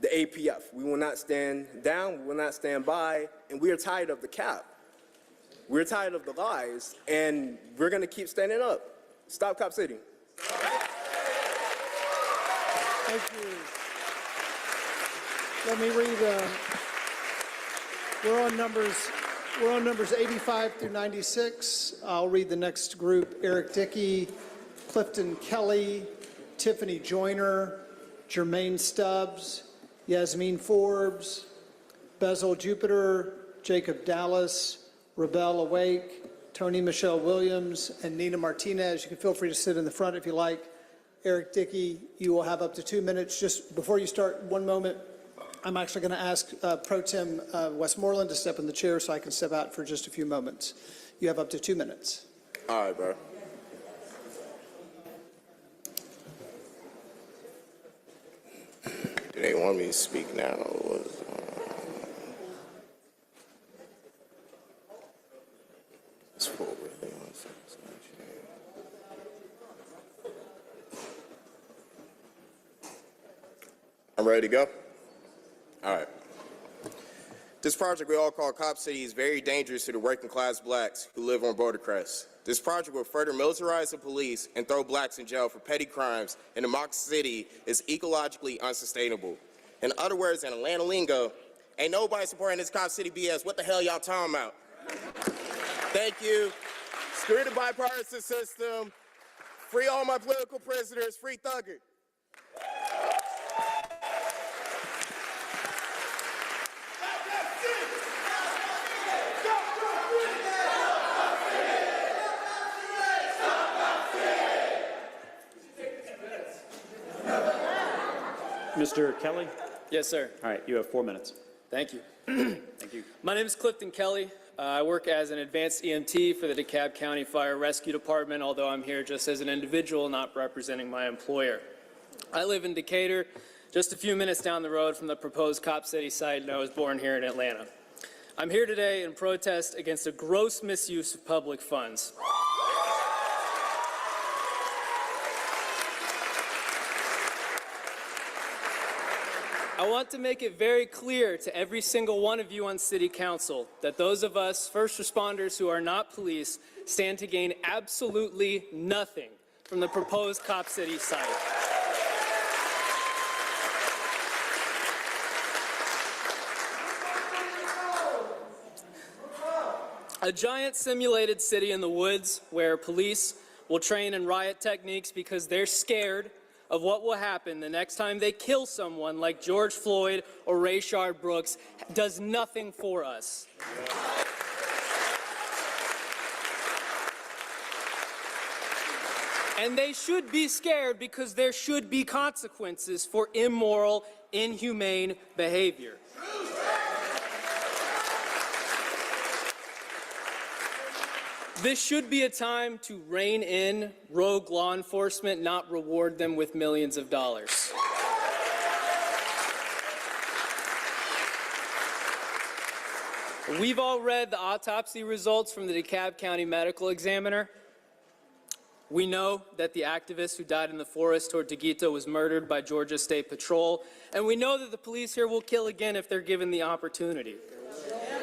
the APF, we will not stand down, we will not stand by, and we are tired of the cap. We're tired of the lies, and we're going to keep standing up. Stop Cop City. Thank you. Let me read, we're on numbers 85 through 96. I'll read the next group: Eric Dickey, Clifton Kelly, Tiffany Joyner, Jermaine Stubbs, Yasmin Forbes, Bezel Jupiter, Jacob Dallas, Rebel Awake, Tony Michelle Williams, and Nina Martinez. You can feel free to sit in the front if you like. Eric Dickey, you will have up to 2 minutes. Just before you start, one moment. I'm actually going to ask Pro Tem Westmoreland to step in the chair so I can step out for just a few moments. You have up to 2 minutes. All right, bro. Do they want me to speak now? It's full, really. I'm ready to go? All right. This project we all call Cop City is very dangerous to the working class blacks who live on Border Crest. This project will further militarize the police and throw blacks in jail for petty crimes, and Democracy City is ecologically unsustainable. In other words, in Atlanta lingo, ain't nobody supporting this Cop City BS. What the hell y'all talking about? Thank you. Screw the bipartisan system. Free all my political prisoners. Free Thugger. Mr. Kelly? Yes, sir. All right, you have 4 minutes. Thank you. Thank you. My name is Clifton Kelly. I work as an advanced EMT for the DeKalb County Fire Rescue Department, although I'm here just as an individual, not representing my employer. I live in Decatur, just a few minutes down the road from the proposed Cop City site, and I was born here in Atlanta. I'm here today in protest against a gross misuse of public funds. I want to make it very clear to every single one of you on City Council that those of us first responders who are not police stand to gain absolutely nothing from the proposed Cop City site. A giant simulated city in the woods where police will train in riot techniques because they're scared of what will happen the next time they kill someone like George Floyd or Rayshard Brooks does nothing for us. And they should be scared because there should be consequences for immoral, inhumane behavior. This should be a time to rein in rogue law enforcement, not reward them with millions of dollars. We've all read the autopsy results from the DeKalb County Medical Examiner. We know that the activist who died in the forest toward Taguito was murdered by Georgia State Patrol, and we know that the police here will kill again if they're given the opportunity.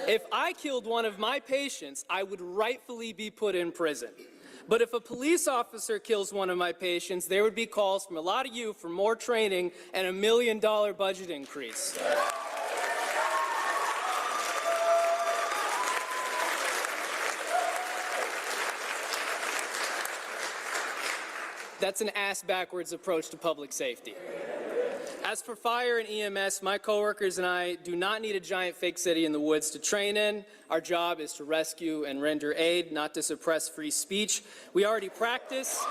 If I killed one of my patients, I would rightfully be put in prison. But if a police officer kills one of my patients, there would be calls from a lot of you for more training and $1 million budget increase. That's an ass-backwards approach to public safety. As for fire and EMS, my coworkers and I do not need a giant fake city in the woods to train in. Our job is to rescue and render aid, not to suppress free speech. We already practice.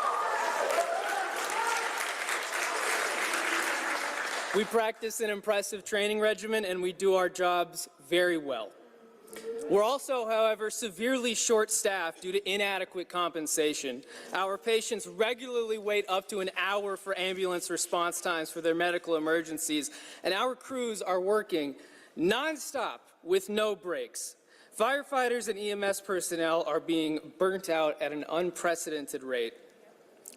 We practice an impressive training regimen, and we do our jobs very well. We're also, however, severely short-staffed due to inadequate compensation. Our patients regularly wait up to an hour for ambulance response times for their medical emergencies, and our crews are working nonstop with no breaks. Firefighters and EMS personnel are being burnt out at an unprecedented rate.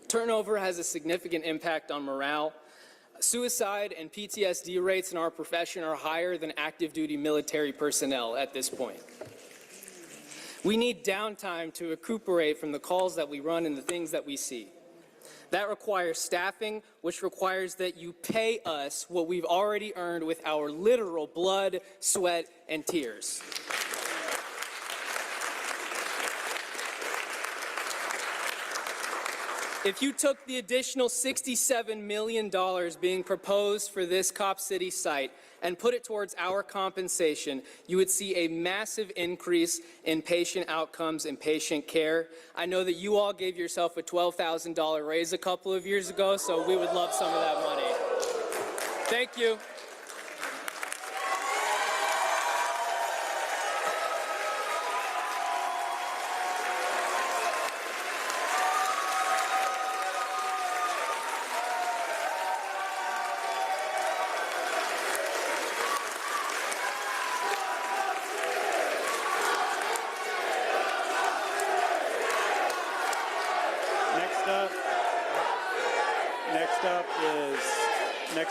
Turnover has a significant impact on morale. Suicide and PTSD rates in our profession are higher than active duty military personnel at this point. We need downtime to recuperate from the calls that we run and the things that we see. That requires staffing, which requires that you pay us what we've already earned with our literal blood, sweat, and tears. If you took the additional $67 million being proposed for this Cop City site and put it towards our compensation, you would see a massive increase in patient outcomes and patient care. I know that you all gave yourself a $12,000 raise a couple of years ago, so we would love some of that money. Thank you.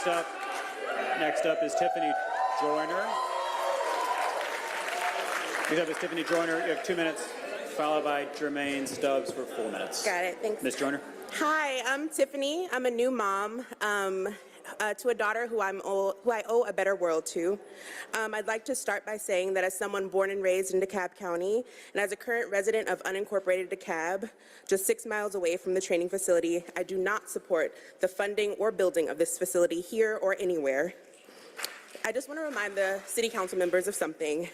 Next up is Tiffany Joyner. Next up is Tiffany Joyner. You have 2 minutes, followed by Jermaine Stubbs for 4 minutes. Got it. Thanks. Ms. Joyner. Hi, I'm Tiffany. I'm a new mom to a daughter who I owe a better world to. I'd like to start by saying that as someone born and raised in DeKalb County, and as a current resident of unincorporated DeKalb, just 6 miles away from the training facility, I do not support the funding or building of this facility here or anywhere. I just want to remind the city council members of something.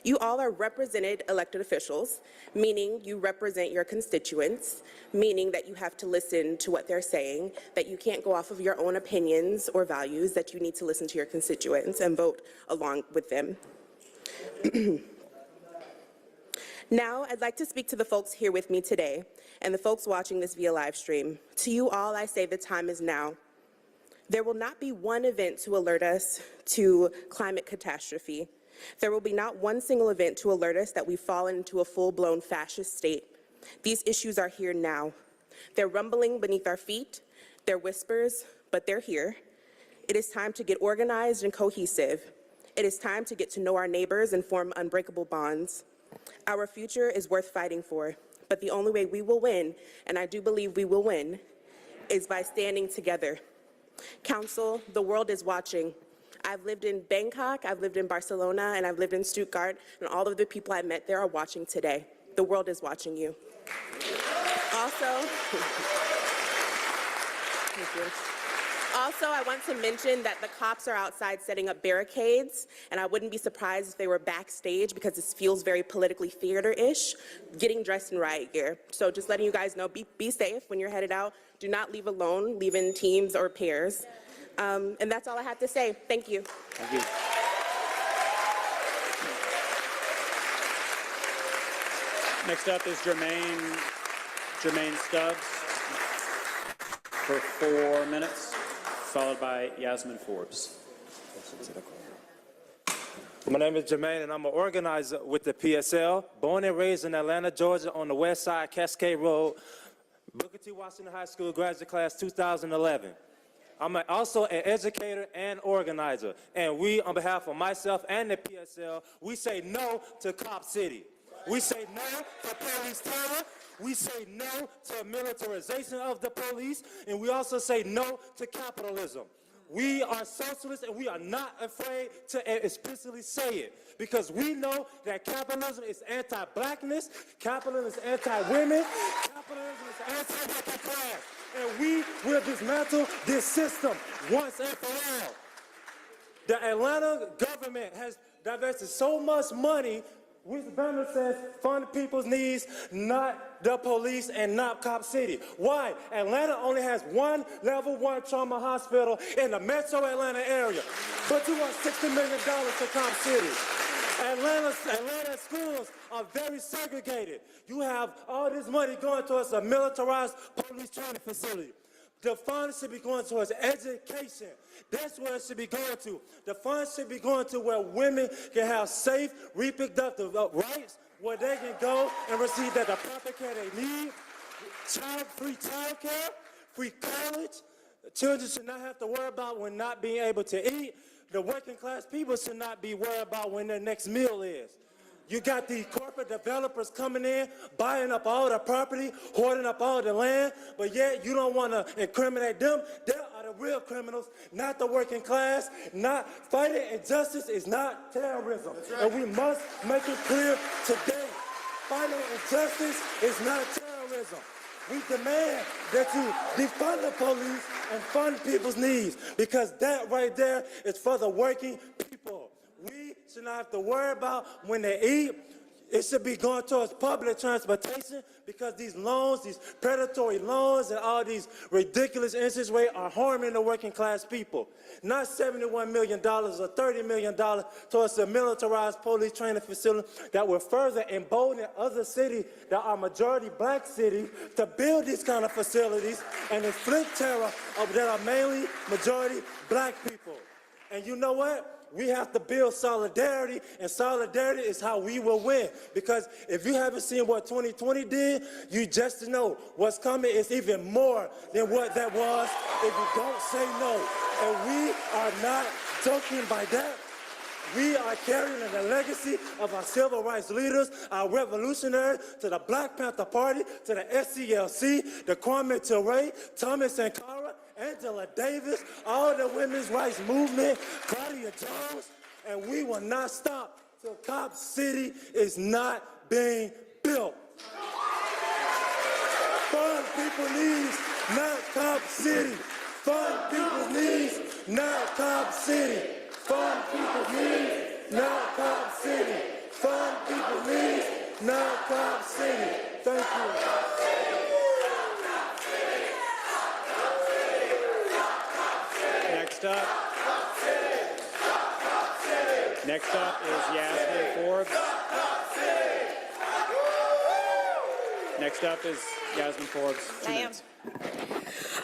You all are represented elected officials, meaning you represent your constituents, meaning that you have to listen to what they're saying, that you can't go off of your own opinions or values, that you need to listen to your constituents and vote along with them. Now, I'd like to speak to the folks here with me today and the folks watching this via live stream. To you all, I say the time is now. There will not be one event to alert us to climate catastrophe. There will be not one single event to alert us that we've fallen into a full-blown fascist state. These issues are here now. They're rumbling beneath our feet. They're whispers, but they're here. It is time to get organized and cohesive. It is time to get to know our neighbors and form unbreakable bonds. Our future is worth fighting for, but the only way we will win, and I do believe we will win, is by standing together. Council, the world is watching. I've lived in Bangkok, I've lived in Barcelona, and I've lived in Stuttgart, and all of the people I met there are watching today. The world is watching you. Also, I want to mention that the cops are outside setting up barricades, and I wouldn't be surprised if they were backstage because this feels very politically theater-ish, getting dressed in riot gear. So just letting you guys know, be safe when you're headed out. Do not leave alone, leave in teams or pairs. And that's all I have to say. Thank you. Thank you. Next up is Jermaine Stubbs for 4 minutes, followed by Yasmin Forbes. My name is Jermaine, and I'm an organizer with the PSL, born and raised in Atlanta, Georgia, on the west side, Cascade Road, Booker T. Washington High School, graduate class 2011. I'm also an educator and organizer, and we, on behalf of myself and the PSL, we say no to Cop City. We say no to police terror. We say no to militarization of the police, and we also say no to capitalism. We are socialists, and we are not afraid to explicitly say it, because we know that capitalism is anti-blackness, capitalism is anti-women, capitalism is anti-working class, and we will dismantle this system once and for all. The Atlanta government has divested so much money, which banner says fund people's needs, not the police and not Cop City. Why? Atlanta only has one level 1 trauma hospital in the metro Atlanta area, but you want $60 million to Cop City. Atlanta schools are very segregated. You have all this money going towards a militarized police training facility. The funds should be going towards education. That's where it should be going to. The funds should be going to where women can have safe reproductive rights, where they can go and receive the proper care they need, free child care, free college. Children should not have to worry about when not being able to eat. The working class people should not be worried about when their next meal is. You got the corporate developers coming in, buying up all the property, hoarding up all the land, but yet you don't want to incriminate them. They are the real criminals, not the working class. Not fighting injustice is not terrorism. Right. And we must make it clear today. Fighting injustice is not terrorism. We demand that you defund the police and fund people's needs, because that right there is for the working people. We should not have to worry about when they eat. It should be going towards public transportation, because these loans, these predatory loans and all these ridiculous interest rates are harming the working class people. Not $71 million or $30 million towards the militarized police training facility that will further embolden other cities that are majority black cities to build these kind of facilities and inflict terror that are mainly majority black people. And you know what? we have to build solidarity, and solidarity is how we will win. Because if you haven't seen what 2020 did, you just know what's coming is even more than what that was if you don't say no. And we are not joking by that. We are carrying the legacy of our civil rights leaders, our revolutionaries, to the Black Panther Party, to the SCLC, the Kwame Ture, Thomas Sankara, Angela Davis, all the women's rights movement, Claudia Jones, and we will not stop till Cop City is not being built. Fund people needs, not Cop City. Fund people needs, not Cop City. Fund people needs, not Cop City. Fund people needs, not Cop City. Thank you. Next up is Yasmin Forbes. Next up is Yasmin Forbes. 2 minutes.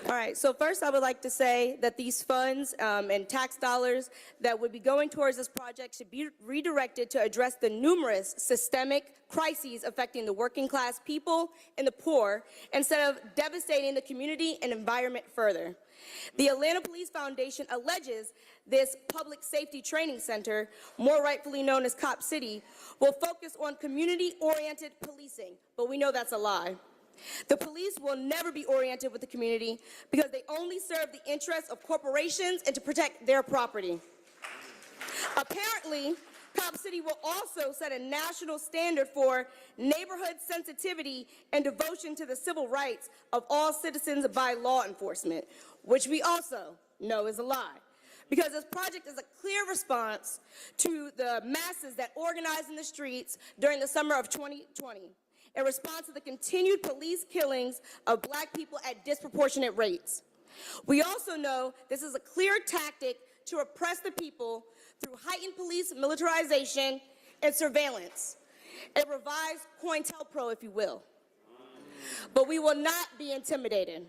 All right, so first I would like to say that these funds and tax dollars that would be going towards this project should be redirected to address the numerous systemic crises affecting the working class people and the poor instead of devastating the community and environment further. The Atlanta Police Foundation alleges this public safety training center, more rightfully known as Cop City, will focus on community-oriented policing, but we know that's a lie. The police will never be oriented with the community because they only serve the interests of corporations and to protect their property. Apparently, Cop City will also set a national standard for neighborhood sensitivity and devotion to the civil rights of all citizens by law enforcement, which we also know is a lie. Because this project is a clear response to the masses that organized in the streets during the summer of 2020. In response to the continued police killings of Black people at disproportionate rates. We also know this is a clear tactic to oppress the people through heightened police militarization and surveillance, a revised COINTELPRO, if you will. But we will not be intimidated.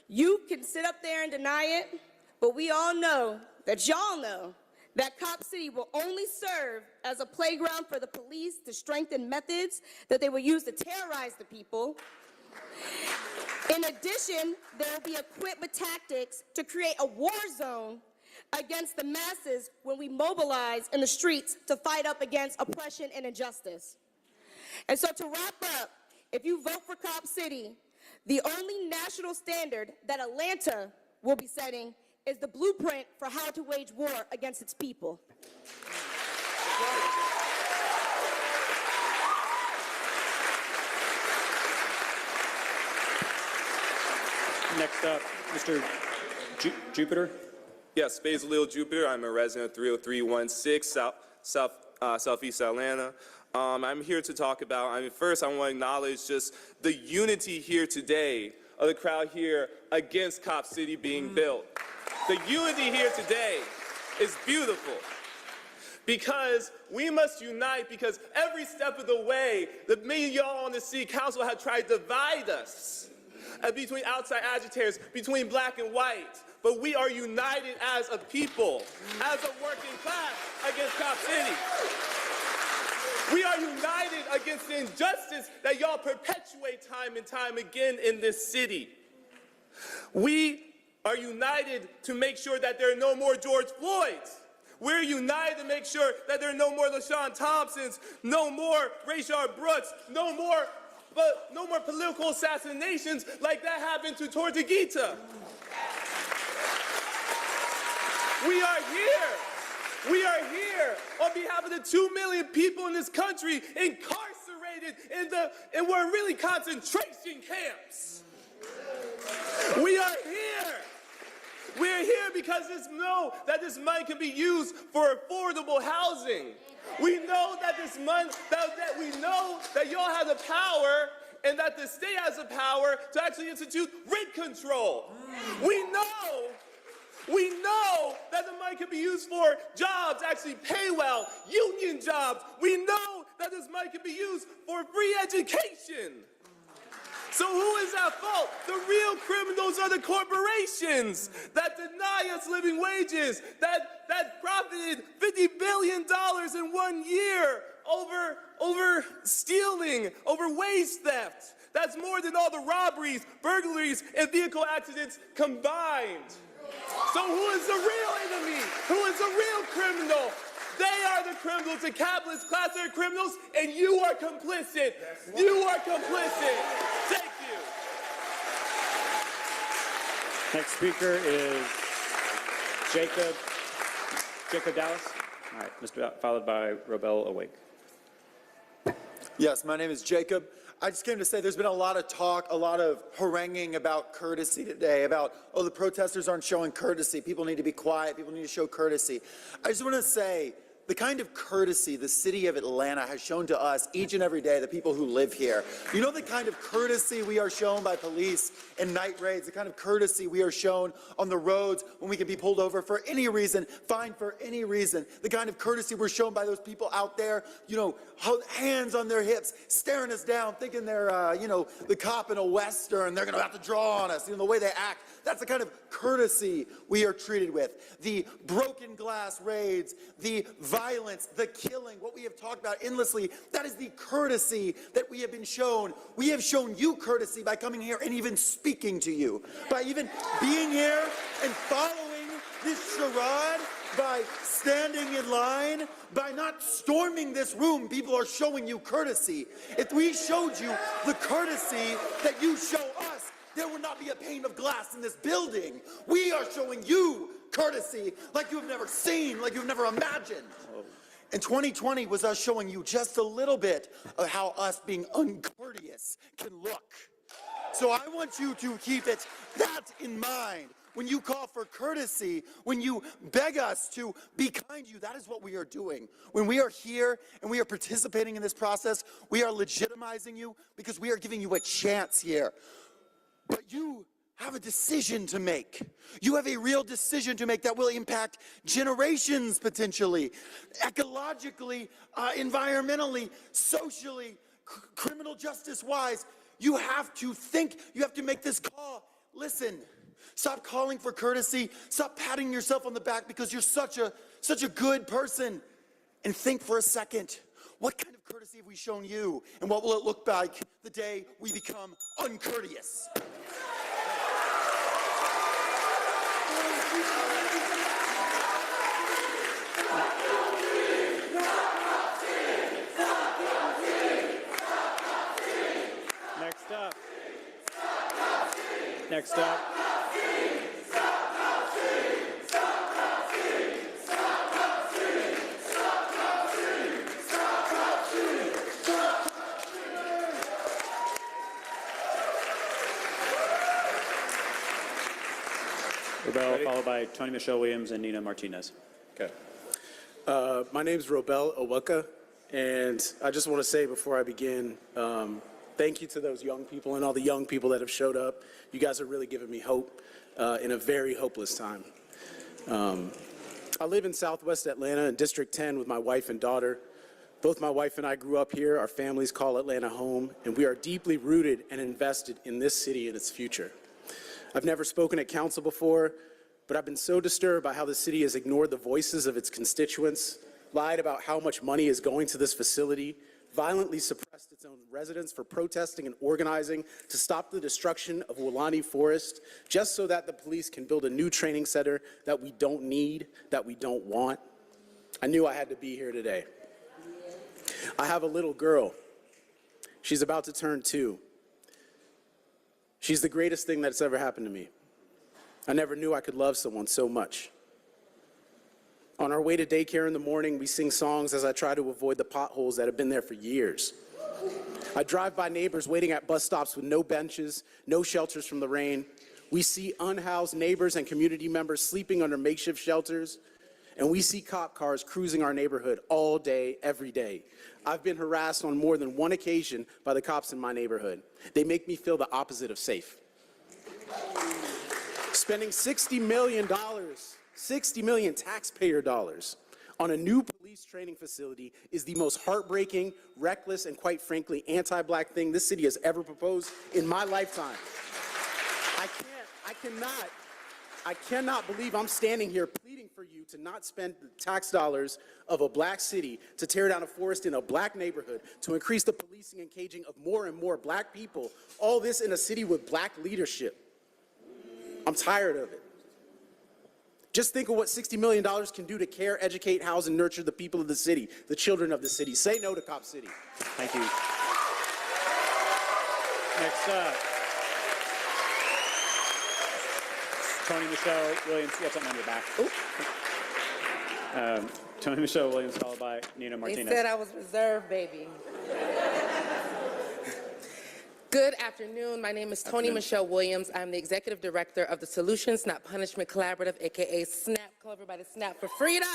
You can sit up there and deny it, but we all know that y'all know that Cop City will only serve as a playground for the police to strengthen methods that they will use to terrorize the people. In addition, they will be equipped with tactics to create a war zone against the masses when we mobilize in the streets to fight up against oppression and injustice. And so to wrap up, if you vote for Cop City, the only national standard that Atlanta will be setting is the blueprint for how to wage war against its people. Next up, Mr. Jupiter. Yes, Basil Jupiter. I'm a resident of 30316 Southeast Atlanta. I'm here to talk about, first I want to acknowledge just the unity here today of the crowd here against Cop City being built. The unity here today is beautiful because we must unite because every step of the way, many of y'all on the city council have tried to divide us between outside agitators, between black and white. But we are united as a people, as a working class against Cop City. We are united against the injustice that y'all perpetuate time and time again in this city. We are united to make sure that there are no more George Floyds. We're united to make sure that there are no more LaShawn Thompsons, no more Rayshard Brooks, no more political assassinations like that happened to Tortuguita. We are here. We are here on behalf of the 2 million people in this country incarcerated in what are really concentration camps. We are here. We're here because we know that this money can be used for affordable housing. We know that this money, that we know that y'all have the power and that the state has the power to actually institute rent control. We know that the money can be used for jobs, actually pay well, union jobs. We know that this money can be used for free education. So who is at fault? The real criminals are the corporations that deny us living wages, that profited $50 billion in 1 year over stealing, over wage theft. That's more than all the robberies, burglaries, and vehicle accidents combined. So who is the real enemy? Who is the real criminal? They are the criminals, the capitalist class are the criminals, and you are complicit. You are complicit. Thank you. Next speaker is Jacob Dallas. All right, followed by Robel Awake. Yes, my name is Jacob. I just came to say there's been a lot of talk, a lot of haranguing about courtesy today, about, oh, the protesters aren't showing courtesy. People need to be quiet. People need to show courtesy. I just want to say the kind of courtesy the city of Atlanta has shown to us each and every day, the people who live here. You know the kind of courtesy we are shown by police in night raids, the kind of courtesy we are shown on the roads when we can be pulled over for any reason, fined for any reason, the kind of courtesy we're shown by those people out there, you know, hands on their hips, staring us down, thinking they're, you know, the cop in a Western, they're going to have to draw on us, you know, the way they act. That's the kind of courtesy we are treated with. The broken glass raids, the violence, the killing, what we have talked about endlessly, that is the courtesy that we have been shown. We have shown you courtesy by coming here and even speaking to you, by even being here and following this charade, by standing in line, by not storming this room. People are showing you courtesy. If we showed you the courtesy that you show us, there would not be a pane of glass in this building. We are showing you courtesy like you have never seen, like you've never imagined. And 2020 was us showing you just a little bit of how us being uncourteous can look. So I want you to keep that in mind. When you call for courtesy, when you beg us to be kind to you, that is what we are doing. When we are here and we are participating in this process, we are legitimizing you because we are giving you a chance here. But you have a decision to make. You have a real decision to make that will impact generations potentially, ecologically, environmentally, socially, criminal justice-wise. You have to think, you have to make this call. Listen, stop calling for courtesy, stop patting yourself on the back because you're such a good person, and think for a second. What kind of courtesy have we shown you, and what will it look like the day we become uncourteous? Next up. Robel, followed by Tony Michelle Williams and Nina Martinez. Okay. My name is Robel Awaka, and I just want to say before I begin, thank you to those young people and all the young people that have showed up. You guys are really giving me hope in a very hopeless time. I live in Southwest Atlanta in District 10 with my wife and daughter. Both my wife and I grew up here. Our families call Atlanta home, and we are deeply rooted and invested in this city and its future. I've never spoken at council before, but I've been so disturbed by how the city has ignored the voices of its constituents, lied about how much money is going to this facility, violently suppressed its own residents for protesting and organizing to stop the destruction of Woolani Forest, just so that the police can build a new training center that we don't need, that we don't want. I knew I had to be here today. I have a little girl. She's about to turn 2. She's the greatest thing that's ever happened to me. I never knew I could love someone so much. On our way to daycare in the morning, we sing songs as I try to avoid the potholes that have been there for years. I drive by neighbors waiting at bus stops with no benches, no shelters from the rain. We see unhoused neighbors and community members sleeping under makeshift shelters. And we see cop cars cruising our neighborhood all day, every day. I've been harassed on more than one occasion by the cops in my neighborhood. They make me feel the opposite of safe. Spending $60 million taxpayer dollars on a new police police training facility is the most heartbreaking, reckless, and quite frankly, anti-black thing this city has ever proposed in my lifetime. I cannot believe I'm standing here pleading for you to not spend the tax dollars of a black city to tear down a forest in a black neighborhood, to increase the policing and caging of more and more black people, all this in a city with black leadership. I'm tired of it. Just think of what $60 million can do to care, educate, house, and nurture the people of the city, the children of the city. Say no to Cop City. Thank you. Next up, Tony Michelle Williams. You have something on your back. Tony Michelle Williams, followed by Nina Martinez. They said I was reserved, baby. Good afternoon. My name is Tony Michelle Williams. I'm the Executive Director of the Solutions Not Punishment Collaborative, aka SNAP, covered by the SNAP for Freedom.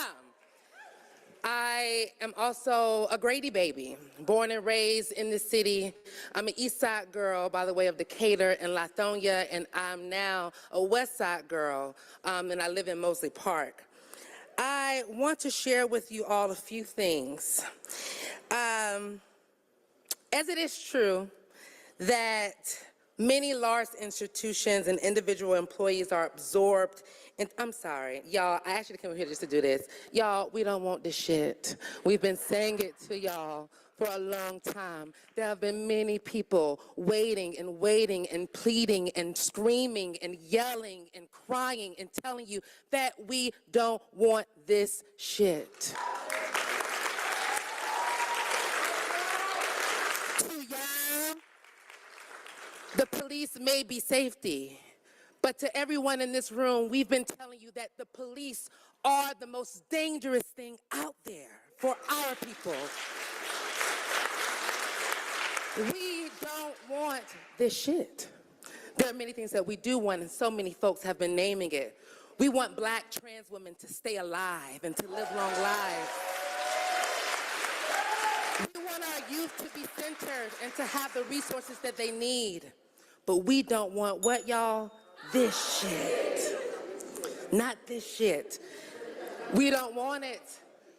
I am also a Grady baby, born and raised in the city. I'm an East Side girl by the way of Decatur and Lithonia, and I'm now a West Side girl, and I live in Mosley Park. I want to share with you all a few things. As it is true that many large institutions and individual employees are absorbed. And I'm sorry, y'all, I actually came here just to do this. Y'all, we don't want this shit. We've been saying it to y'all for a long time. There have been many people waiting and waiting and pleading and screaming and yelling and crying and telling you that we don't want this shit. The police may be safety, but to everyone in this room, we've been telling you that the police are the most dangerous thing out there for our people. We don't want this shit. There are many things that we do want, and so many folks have been naming it. We want black trans women to stay alive and to live long lives. We want our youth to be centered and to have the resources that they need. But we don't want what, y'all? This shit. Not this shit. We don't want it.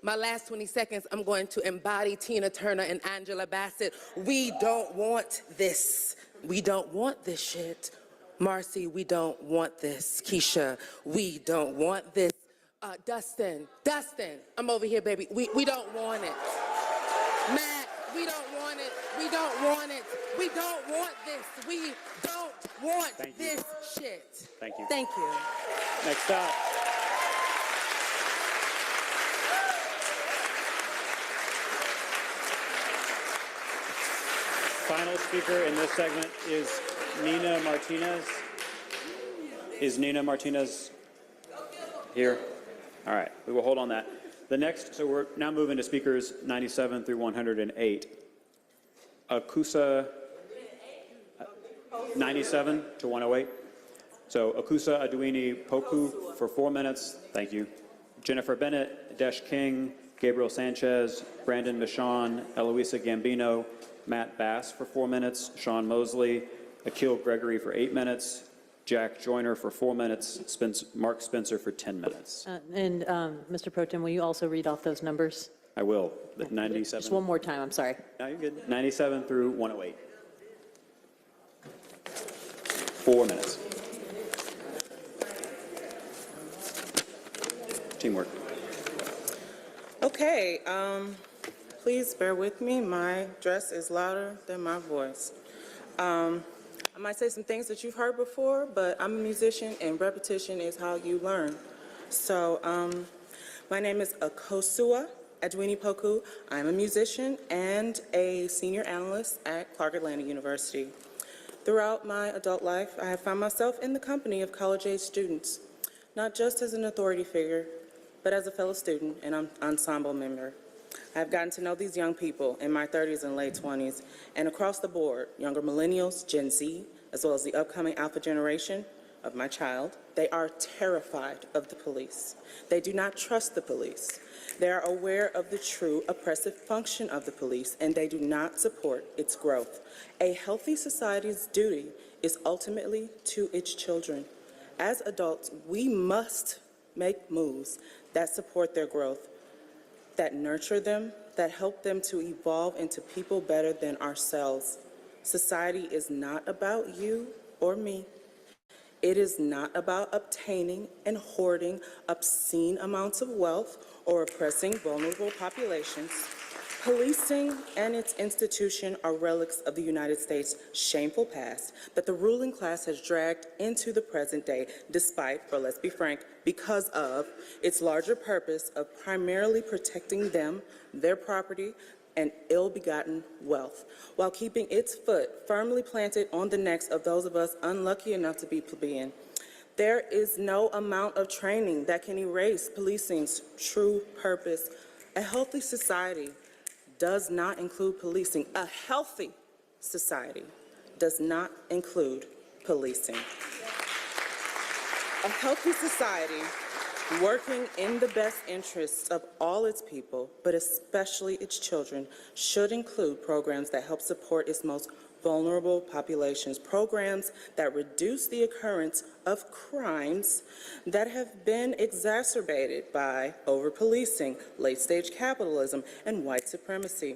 My last 20 seconds, I'm going to embody Tina Turner and Angela Bassett. We don't want this. We don't want this shit. Marcy, we don't want this. Keisha, we don't want this. Dustin, I'm over here, baby. We don't want it. Matt, we don't want it. We don't want it. We don't want this. We don't want this shit. Thank you. Thank you. Next up. Final speaker in this segment is Nina Martinez. Is Nina Martinez here? All right, we will hold on that. The next, so we're now moving to speakers 97 through 108. Akusa, 97 to 108. So Akusa Aduini Poku for 4 minutes. Thank you. Jennifer Bennett, Desh King, Gabriel Sanchez, Brandon Michon, Eloisa Gambino, Matt Bass for 4 minutes, Sean Mosley, Akil Gregory for 8 minutes, Jack Joyner for 4 minutes, Mark Spencer for 10 minutes. Mr. Pro Tem, will you also read off those numbers? I will. 97. Just one more time, I'm sorry. No, you're good. 97 through 108. 4 minutes. Teamwork. Okay, please bear with me. My dress is louder than my voice. I might say some things that you've heard before, but I'm a musician and repetition is how you learn. So my name is Akosua Adwini Poku. I'm a musician and a senior analyst at Clark Atlanta University. Throughout my adult life, I have found myself in the company of college-age students, not just as an authority figure, but as a fellow student and an ensemble member. I've gotten to know these young people in my 30s and late 20s, and across the board, younger millennials, Gen Z, as well as the upcoming alpha generation of my child, they are terrified of the police. They do not trust the police. They are aware of the true oppressive function of the police, and they do not support its growth. A healthy society's duty is ultimately to its children. As adults, we must make moves that support their growth. that nurture them, that help them to evolve into people better than ourselves. Society is not about you or me. It is not about obtaining and hoarding obscene amounts of wealth or oppressing vulnerable populations. Policing and its institution are relics of the United States' shameful past that the ruling class has dragged into the present day, despite, or let's be frank, because of its larger purpose of primarily protecting them, their property, and ill-begotten wealth, while keeping its foot firmly planted on the necks of those of us unlucky enough to be plebeian. There is no amount of training that can erase policing's true purpose. A healthy society does not include policing. A healthy society does not include policing. A healthy society working in the best interests of all its people, but especially its children, should include programs that help support its most vulnerable populations, programs that reduce the occurrence of crimes that have been exacerbated by over-policing, late-stage capitalism, and white supremacy.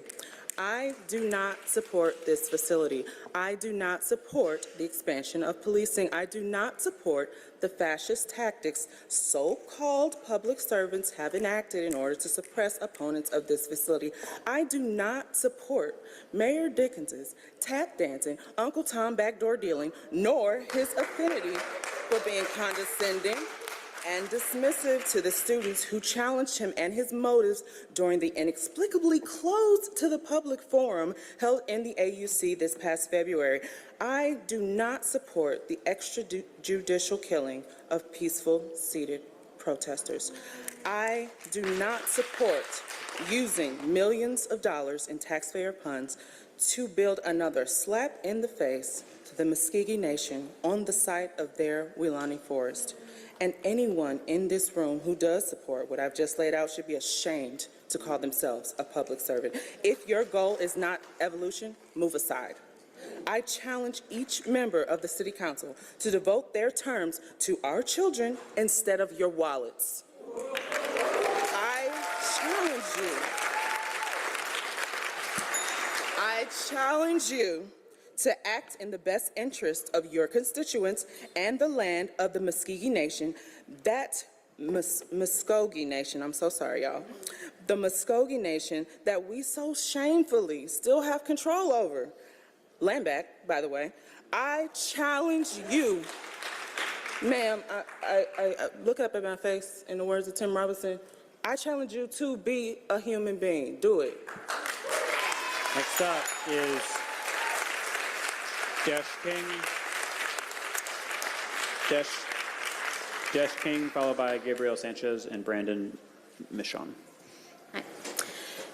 I do not support this facility. I do not support the expansion of policing. I do not support the fascist tactics so-called public servants have enacted in order to suppress opponents of this facility. I do not support Mayor Dickens's tap dancing, Uncle Tom backdoor dealing, nor his affinity for being condescending and dismissive to the students who challenged him and his motives during the inexplicably closed to the public forum held in the AUC this past February. I do not support the extrajudicial killing of peaceful, seated protesters. I do not support using millions of dollars in taxpayer funds to build another slap in the face to the Muskogee Nation on the site of their Weelaunee Forest. And anyone in this room who does support what I've just laid out should be ashamed to call themselves a public servant. If your goal is not evolution, move aside. I challenge each member of the City Council to devote their terms to our children instead of your wallets. I challenge you to act in the best interest of your constituents and the land of the Muskogee Nation, that Muskogee Nation, I'm so sorry, y'all, the Muskogee Nation that we so shamefully still have control over. Land back, by the way. I challenge you, ma'am, I look up at my face in the words of Tim Robinson, I challenge you to be a human being. Do it. Next up is Desh King, followed by Gabriel Sanchez and Brandon Michon. Hi.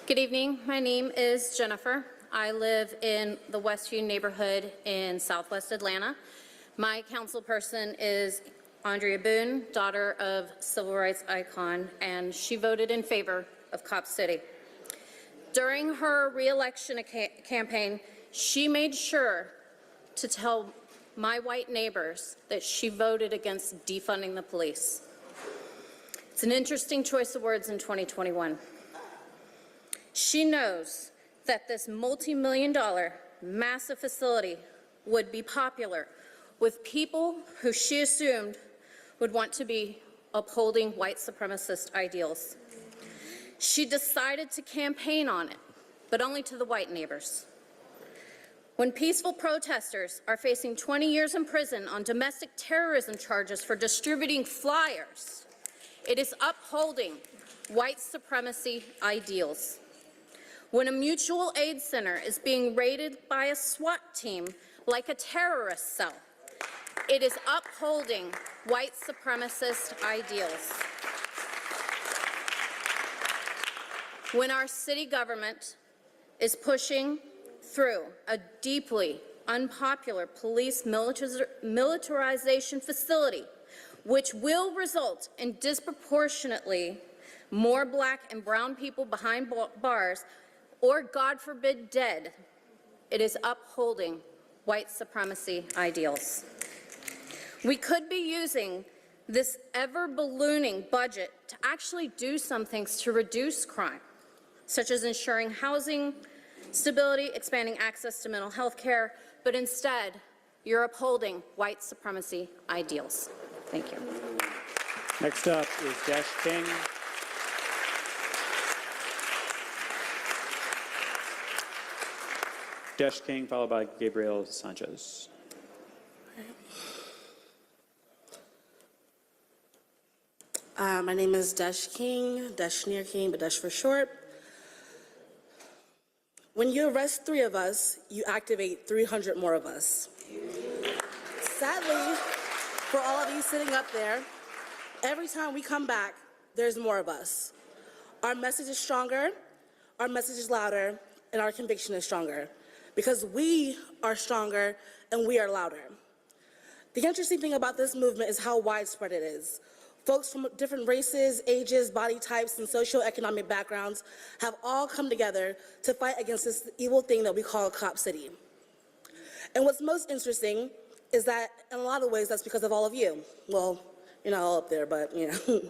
Good evening. My name is Jennifer. I live in the Westview neighborhood in Southwest Atlanta. My council person is Andrea Boone, daughter of civil rights icon, and she voted in favor of Cop City. During her re-election campaign, she made sure to tell my white neighbors that she voted against defunding the police. It's an interesting choice of words in 2021. She knows that this multi-million-dollar massive facility would be popular with people who she assumed would want to be upholding white supremacist ideals. She decided to campaign on it, but only to the white neighbors. When peaceful protesters are facing 20 years in prison on domestic terrorism charges for distributing flyers, it is upholding white supremacy ideals. When a mutual aid center is being raided by a SWAT team like a terrorist cell, it is upholding white supremacist ideals. When our city government is pushing through a deeply unpopular police militarization facility, which will result in disproportionately more black and brown people behind bars, or God forbid dead, it is upholding white supremacy ideals. We could be using this ever-ballooning budget to actually do some things to reduce crime. such as ensuring housing stability, expanding access to mental health care, but instead, you're upholding white supremacy ideals. Thank you. Next up is Dash King. Dash King, followed by Gabriel Sanchez. My name is Dash King, Dashneer King, but Dash for short. When you arrest 3 of us, you activate 300 more of us. Sadly, for all of you sitting up there, every time we come back, there's more of us. Our message is stronger, our message is louder, and our conviction is stronger. Because we are stronger and we are louder. The interesting thing about this movement is how widespread it is. Folks from different races, ages, body types, and socioeconomic backgrounds have all come together to fight against this evil thing that we call Cop City. And what's most interesting is that in a lot of ways that's because of all of you. Well, you're not all up there, but you know.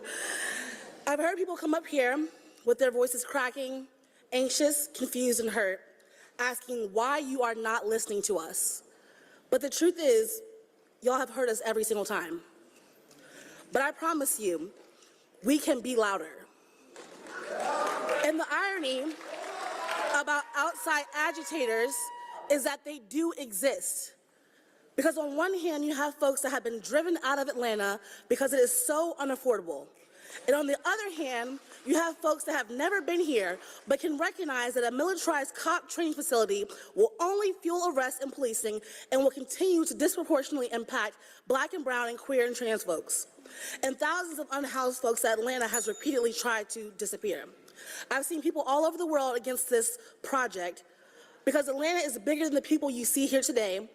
I've heard people come up here with their voices cracking, anxious, confused, and hurt, asking why you are not listening to us. But the truth is, y'all have heard us every single time. But I promise you, we can be louder. And the irony about outside agitators is that they do exist. Because on one hand, you have folks that have been driven out of Atlanta because it is so unaffordable. And on the other hand, you have folks that have never been here but can recognize that a militarized cop training facility will only fuel arrests and policing and will continue to disproportionately impact Black and brown and queer and trans folks, and thousands of unhoused folks that Atlanta has repeatedly tried to disappear. I've seen people all over the world against this project because Atlanta is bigger than the people you see here today.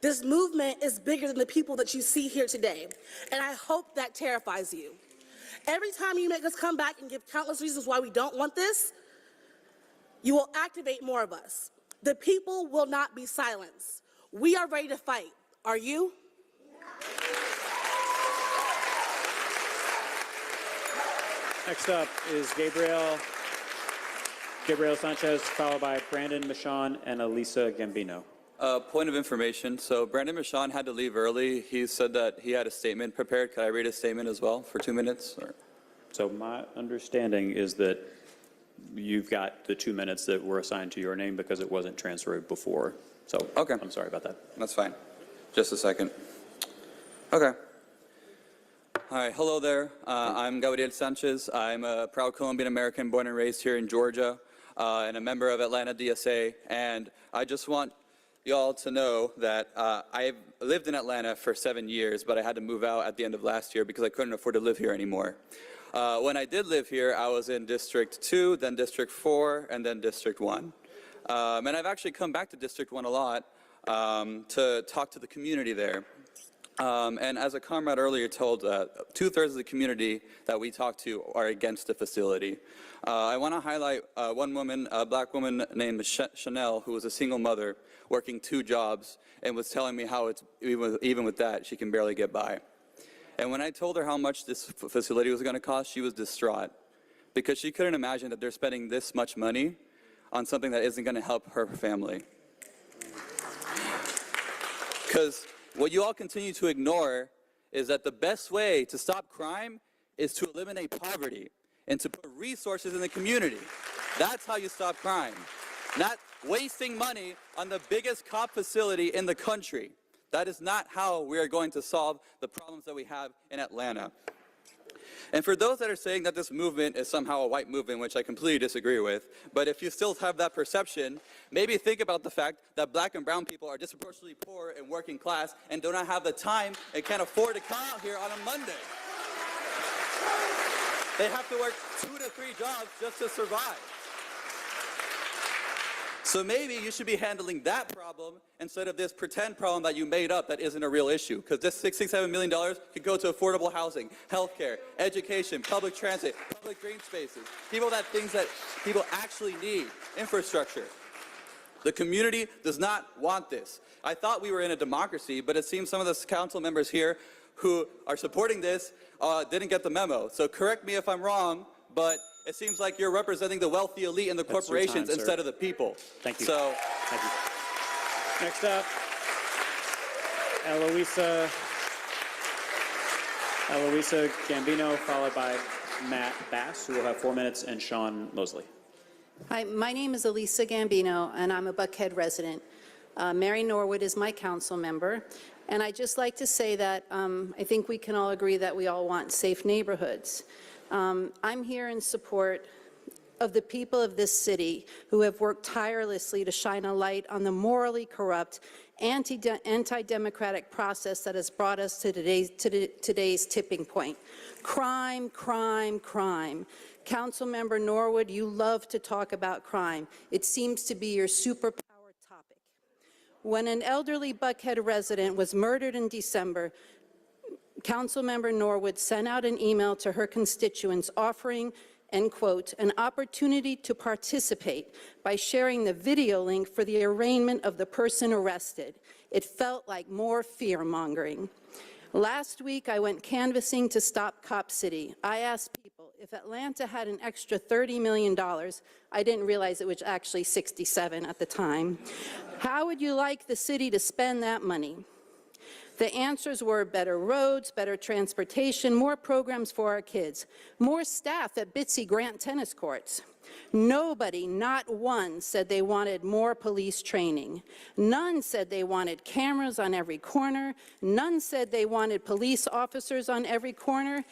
This movement is bigger than the people that you see here today, and I hope that terrifies you. Every time you make us come back and give countless reasons why we don't want this, you will activate more of us. The people will not be silenced. We are ready to fight. Are you? Next up is Gabriel Sanchez, followed by Brandon Michon and Elisa Gambino. Point of information. So Brandon Michon had to leave early. He said that he had a statement prepared. Could I read his statement as well for 2 minutes? Or? So my understanding is that you've got the 2 minutes that were assigned to your name because it wasn't transferred before. So okay. I'm sorry about that. That's fine. Just a second. Okay. Hi, hello there. I'm Gabriel Sanchez. I'm a proud Colombian American born and raised here in Georgia and a member of Atlanta DSA. And I just want y'all to know that I've lived in Atlanta for 7 years, but I had to move out at the end of last year because I couldn't afford to live here anymore. When I did live here, I was in District 2, then District 4, and then District 1. And I've actually come back to District 1 a lot to talk to the community there. And as a comrade earlier told, 2/3 of the community that we talk to are against the facility. I want to highlight one woman, a Black woman named Chanel, who was a single mother working 2 jobs and was telling me how it's even with that, she can barely get by. And when I told her how much this facility was going to cost, she was distraught because she couldn't imagine that they're spending this much money on something that isn't going to help her family. Because what you all continue to ignore is that the best way to stop crime is to eliminate poverty and to put resources in the community. That's how you stop crime, not wasting money on the biggest cop facility in the country. That is not how we are going to solve the problems that we have in Atlanta. And for those that are saying that this movement is somehow a white movement, which I completely disagree with, but if you still have that perception, maybe think about the fact that Black and brown people are disproportionately poor and working class and do not have the time and can't afford to come out here on a Monday. They have to work 2 to 3 jobs just to survive. So maybe you should be handling that problem instead of this pretend problem that you made up that isn't a real issue. Because this $67 million could go to affordable housing, healthcare, education, public transit, public green spaces, things that people actually need, infrastructure. The community does not want this. I thought we were in a democracy, but it seems some of the council members here who are supporting this didn't get the memo. So correct me if I'm wrong, but it seems like you're representing the wealthy elite and the That's your corporations time, sir. instead of the people. Thank you. So, Thank you. Next up, Eloisa Gambino, followed by Matt Bass, who will have 4 minutes, and Sean Mosley. Hi, my name is Elisa Gambino, and I'm a Buckhead resident. Mary Norwood is my council member, and I'd just like to say that I think we can all agree that we all want safe neighborhoods. I'm here in support of the people of this city who have worked tirelessly to shine a light on the morally corrupt, anti-democratic process that has brought us to today's tipping point. Crime, crime, crime. Councilmember Norwood, you love to talk about crime. It seems to be your superpower topic. When an elderly Buckhead resident was murdered in December, Councilmember Norwood sent out an email to her constituents offering, end quote, an opportunity to participate by sharing the video link for the arraignment of the person arrested. It felt like more fear-mongering. Last week, I went canvassing to stop Cop City. I asked people, if Atlanta had an extra $30 million, I didn't realize it was actually 67 at the time, how would you like the city to spend that money? The answers were better roads, better transportation, more programs for our kids, more staff at Bitsy Grant tennis courts. Nobody, not one, said they wanted more police training. None said they wanted cameras on every corner. None said they wanted police officers on every corner,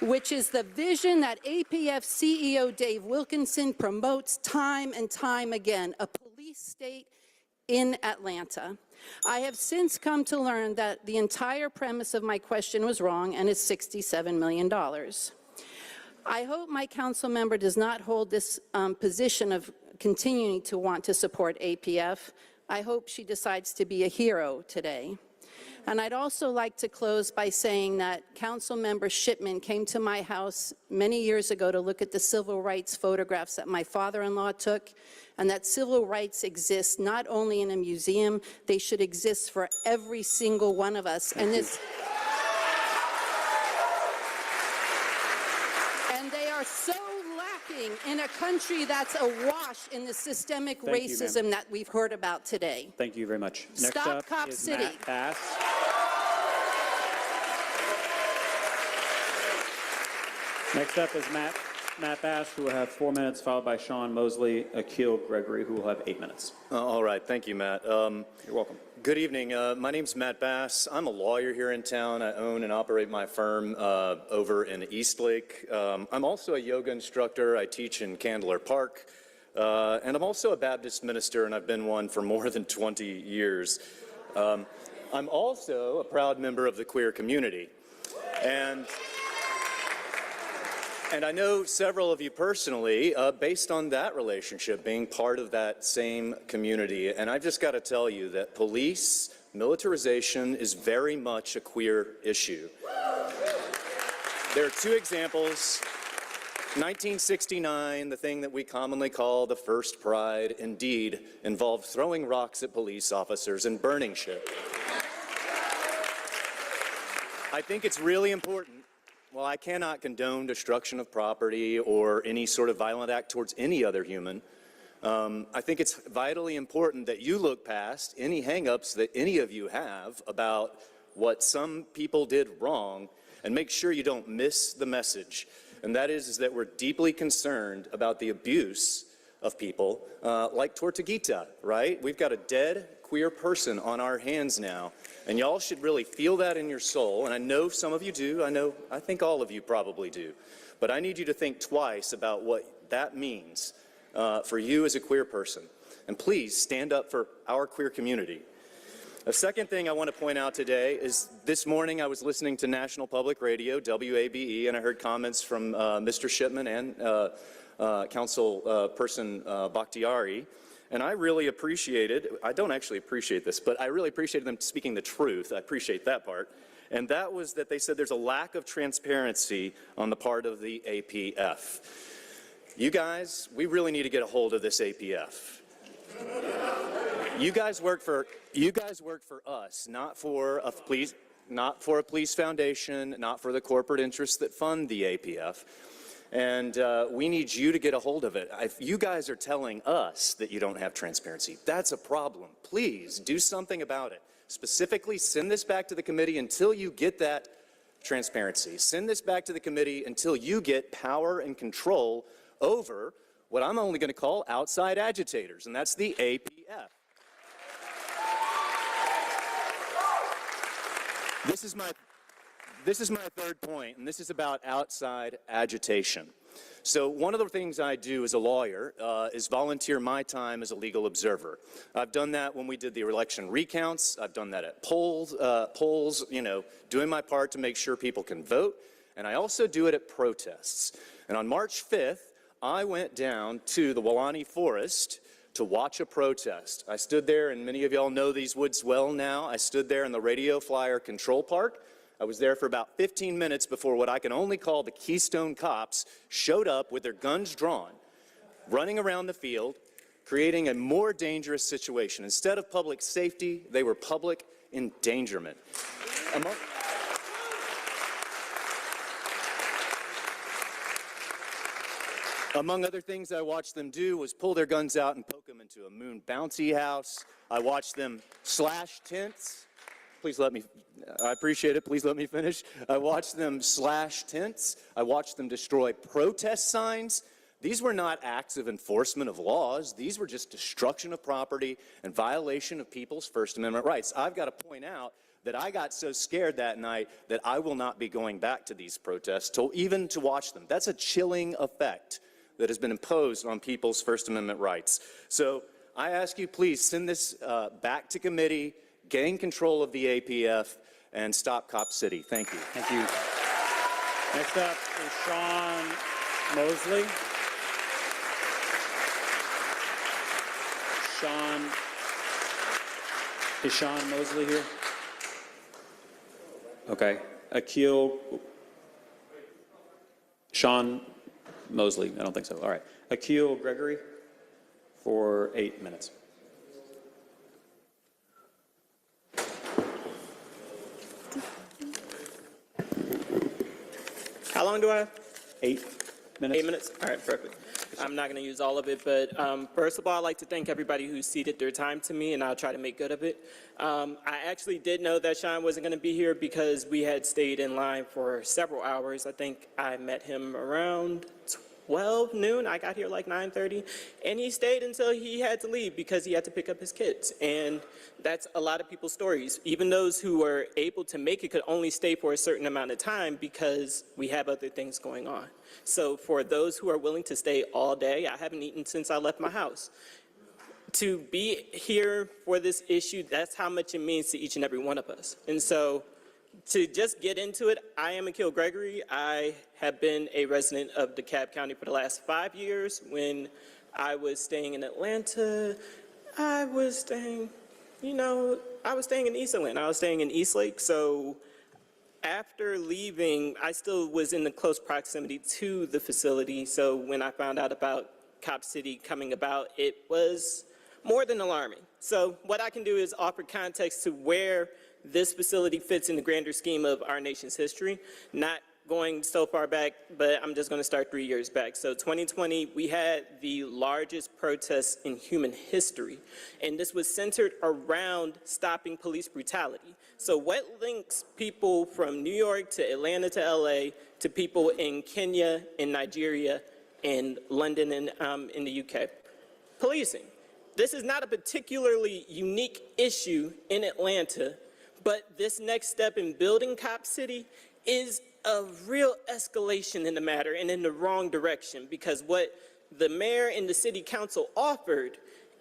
which is the vision that APF CEO Dave Wilkinson promotes time and time again, a police state in Atlanta. I have since come to learn that the entire premise of my question was wrong, and it's $67 million. I hope my council member does not hold this position of continuing to want to support APF. I hope she decides to be a hero today. And I'd also like to close by saying that Council Member Shipman came to my house many years ago to look at the civil rights photographs that my father-in-law took, and that civil rights exist not only in a museum, they should exist for every single one of us. And this. And they are so lacking in a country that's awash in the systemic racism that we've heard about today. Thank you very much. Next Stop up Cop is City. Matt Bass. Next up is Matt Bass, who will have 4 minutes, followed by Sean Mosley, Akil Gregory, who will have 8 minutes. All right. Thank you, Matt. You're welcome. Good evening. My name's Matt Bass. I'm a lawyer here in town. I own and operate my firm over in Eastlake. I'm also a yoga instructor. I teach in Candler Park. And I'm also a Baptist minister, and I've been one for more than 20 years. I'm also a proud member of the queer community. And I know several of you personally, based on that relationship, being part of that same community. And I've just got to tell you that police militarization is very much a queer issue. There are two examples. 1969, the thing that we commonly call the First Pride, indeed involved throwing rocks at police officers and burning shit. I think it's really important. While I cannot condone destruction of property or any sort of violent act towards any other human, I think it's vitally important that you look past any hang-ups that any of you have about what some people did wrong and make sure you don't miss the message. And that is that we're deeply concerned about the abuse of people like Tortuguita, right? We've got a dead queer person on our hands now. And y'all should really feel that in your soul. And I know some of you do. I think all of you probably do. But I need you to think twice about what that means for you as a queer person. And please stand up for our queer community. A second thing I want to point out today is this morning I was listening to National Public Radio, WABE, and I heard comments from Mr. Shipman and Councilperson Bakhtiari. And I really appreciated, I don't actually appreciate this, but I really appreciated them speaking the truth. I appreciate that part. And that was that they said there's a lack of transparency on the part of the APF. You guys, we really need to get a hold of this APF. You guys work for us, not for a police foundation, not for the corporate interests that fund the APF. And we need you to get a hold of it. If you guys are telling us that you don't have transparency, that's a problem. Please do something about it. Specifically, send this back to the committee until you get that transparency. Send this back to the committee until you get power and control over what I'm only going to call outside agitators, and that's the APF. This is my third point, and this is about outside agitation. So one of the things I do as a lawyer is volunteer my time as a legal observer. I've done that when we did the election recounts. I've done that at polls, you know, doing my part to make sure people can vote. And I also do it at protests. And on March 5th, I went down to the Walani Forest to watch a protest. I stood there, and many of y'all know these woods well now. I stood there in the Radio Flyer Control Park. I was there for about 15 minutes before what I can only call the Keystone Cops showed up with their guns drawn, running around the field, creating a more dangerous situation. Instead of public safety, they were public endangerment. Among other things I watched them do was pull their guns out and poke them into a moon bouncy house. I watched them slash tents. Please let me, I appreciate it, please let me finish. I watched them slash tents. I watched them destroy protest signs. These were not acts of enforcement of laws. These were just destruction of property and violation of people's First Amendment rights. I've got to point out that I got so scared that night that I will not be going back to these protests, even to watch them. That's a chilling effect that has been imposed on people's First Amendment rights. So I ask you, please send this back to committee, gain control of the APF, and stop Cop City. Thank you. Thank you. Next up is Sean Mosley. Is Sean Mosley here? Okay. Sean Mosley, I don't think so. All right. Akil Gregory for 8 minutes. How long do I have? 8 minutes. 8 minutes? All right, perfect. I'm not going to use all of it, but first of all, I'd like to thank everybody who ceded their time to me, and I'll try to make good of it. I actually did know that Sean wasn't going to be here because we had stayed in line for several hours. I think I met him around 12 noon. I got here like 9:30, and he stayed until he had to leave because he had to pick up his kids. And that's a lot of people's stories. Even those who were able to make it could only stay for a certain amount of time because we have other things going on. So for those who are willing to stay all day, I haven't eaten since I left my house. To be here for this issue, that's how much it means to each and every one of us. And so to just get into it, I am Akil Gregory. I have been a resident of DeKalb County for the last 5 years. When I was staying in Atlanta, I was staying in East Atlanta. I was staying in Eastlake. So after leaving, I still was in the close proximity to the facility. So when I found out about Cop City coming about, it was more than alarming. So what I can do is offer context to where this facility fits in the grander scheme of our nation's history, not going so far back, but I'm just going to start 3 years back. So 2020, we had the largest protests in human history, and this was centered around stopping police brutality. So what links people from New York to Atlanta to LA to people in Kenya, in Nigeria, in London, and in the UK? Policing. This is not a particularly unique issue in Atlanta, but this next step in building Cop City is a real escalation in the matter and in the wrong direction, because what the mayor and the city council offered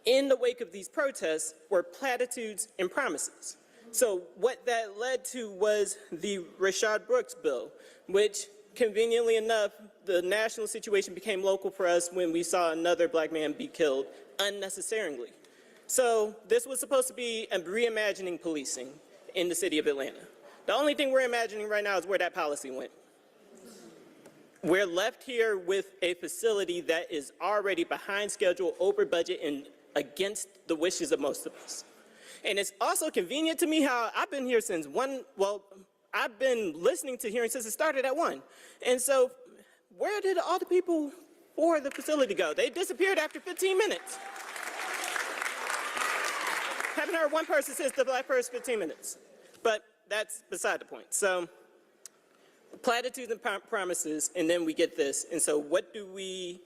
in the wake of these protests were platitudes and promises. So what that led to was the Rayshard Brooks bill, which conveniently enough, the national situation became local for us when we saw another black man be killed unnecessarily. So this was supposed to be a reimagining policing in the city of Atlanta. The only thing we're imagining right now is where that policy went. We're left here with a facility that is already behind schedule, over budget, and against the wishes of most of us. And it's also convenient to me how I've been here since I've been listening to hearings since it started at 1. And so where did all the people for the facility go? They disappeared after 15 minutes. Haven't heard one person since the first 15 minutes. But that's beside the point. So platitudes and promises, and then we get this. And so what do we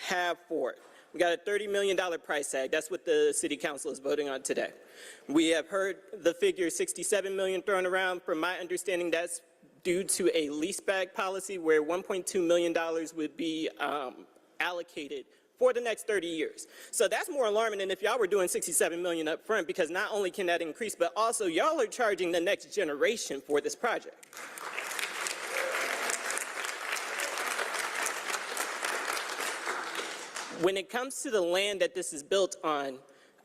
have for it? We got a $30 million price tag. That's what the city council is voting on today. We have heard the figure $67 million thrown around. From my understanding, that's due to a leaseback policy where $1.2 million would be allocated for the next 30 years. So that's more alarming than if y'all were doing $67 million up front, because not only can that increase, but also y'all are charging the next generation for this project. When it comes to the land that this is built on,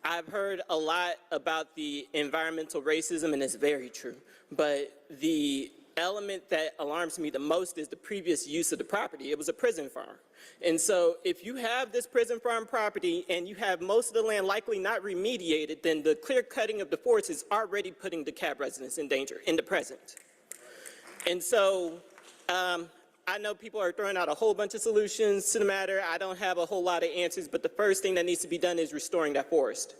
I've heard a lot about the environmental racism, and it's very true. But the element that alarms me the most is the previous use of the property. It was a prison farm. And so if you have this prison farm property and you have most of the land likely not remediated, then the clear cutting of the forest is already putting the CAB residents in danger in the present. And so I know people are throwing out a whole bunch of solutions to the matter. I don't have a whole lot of answers, but the first thing that needs to be done is restoring that forest.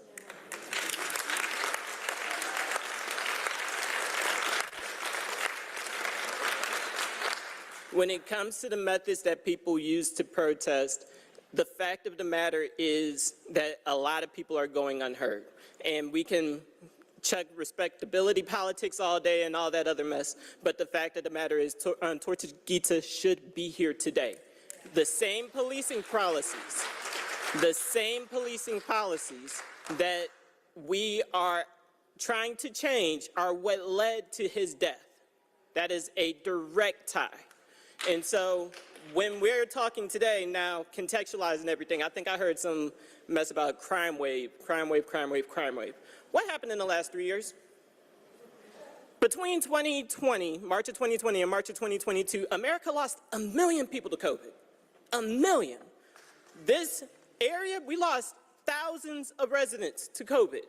When it comes to the methods that people use to protest, the fact of the matter is that a lot of people are going unheard. And we can check respectability politics all day and all that other mess, but the fact of the matter is Tortuguita should be here today. The same policing policies that we are trying to change are what led to his death. That is a direct tie. And so when we're talking today, now contextualizing everything, I think I heard some mess about crime wave. What happened in the last 3 years? Between 2020, March of 2020 and March of 2022, America lost 1 million people to COVID. 1 million. This area, we lost thousands of residents to COVID.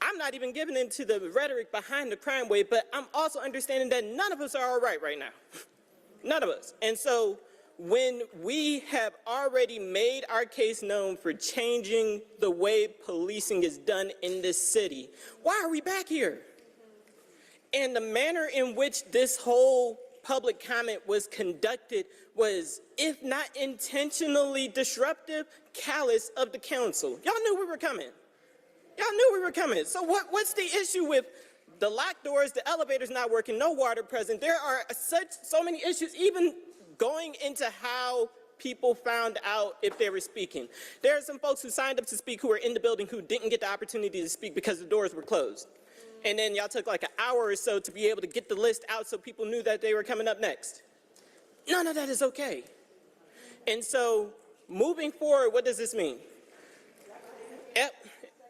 I'm not even giving into the rhetoric behind the crime wave, but I'm also understanding that none of us are all right now. None of us. And so when we have already made our case known for changing the way policing is done in this city, why are we back here? And the manner in which this whole public comment was conducted was, if not intentionally disruptive, callous of the council. Y'all knew we were coming. So what's the issue with the locked doors, the elevators not working, no water present? There are so many issues, even going into how people found out if they were speaking. There are some folks who signed up to speak who were in the building who didn't get the opportunity to speak because the doors were closed. And then y'all took like an hour or so to be able to get the list out so people knew that they were coming up next. None of that is okay. And so moving forward, what does this mean?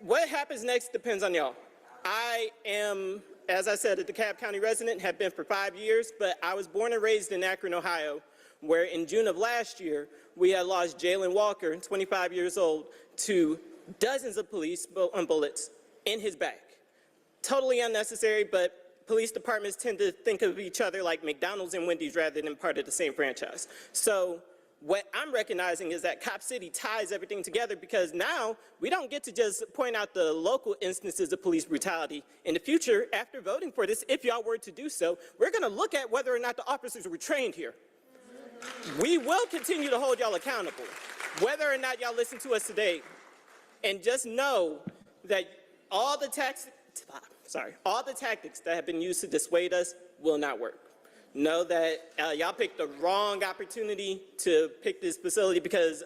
What happens next depends on y'all. I am, as I said, a DeKalb County resident, have been for 5 years, but I was born and raised in Akron, Ohio, where in June of last year, we had lost Jalen Walker, 25 years old, to dozens of police bullets in his back. Totally unnecessary, but police departments tend to think of each other like McDonald's and Wendy's rather than part of the same franchise. So what I'm recognizing is that Cop City ties everything together, because now we don't get to just point out the local instances of police brutality. In the future, after voting for this, if y'all were to do so, we're going to look at whether or not the officers were trained here. We will continue to hold y'all accountable, whether or not y'all listen to us today. And just know that all the tactics that have been used to dissuade us will not work. Know that y'all picked the wrong opportunity to pick this facility, because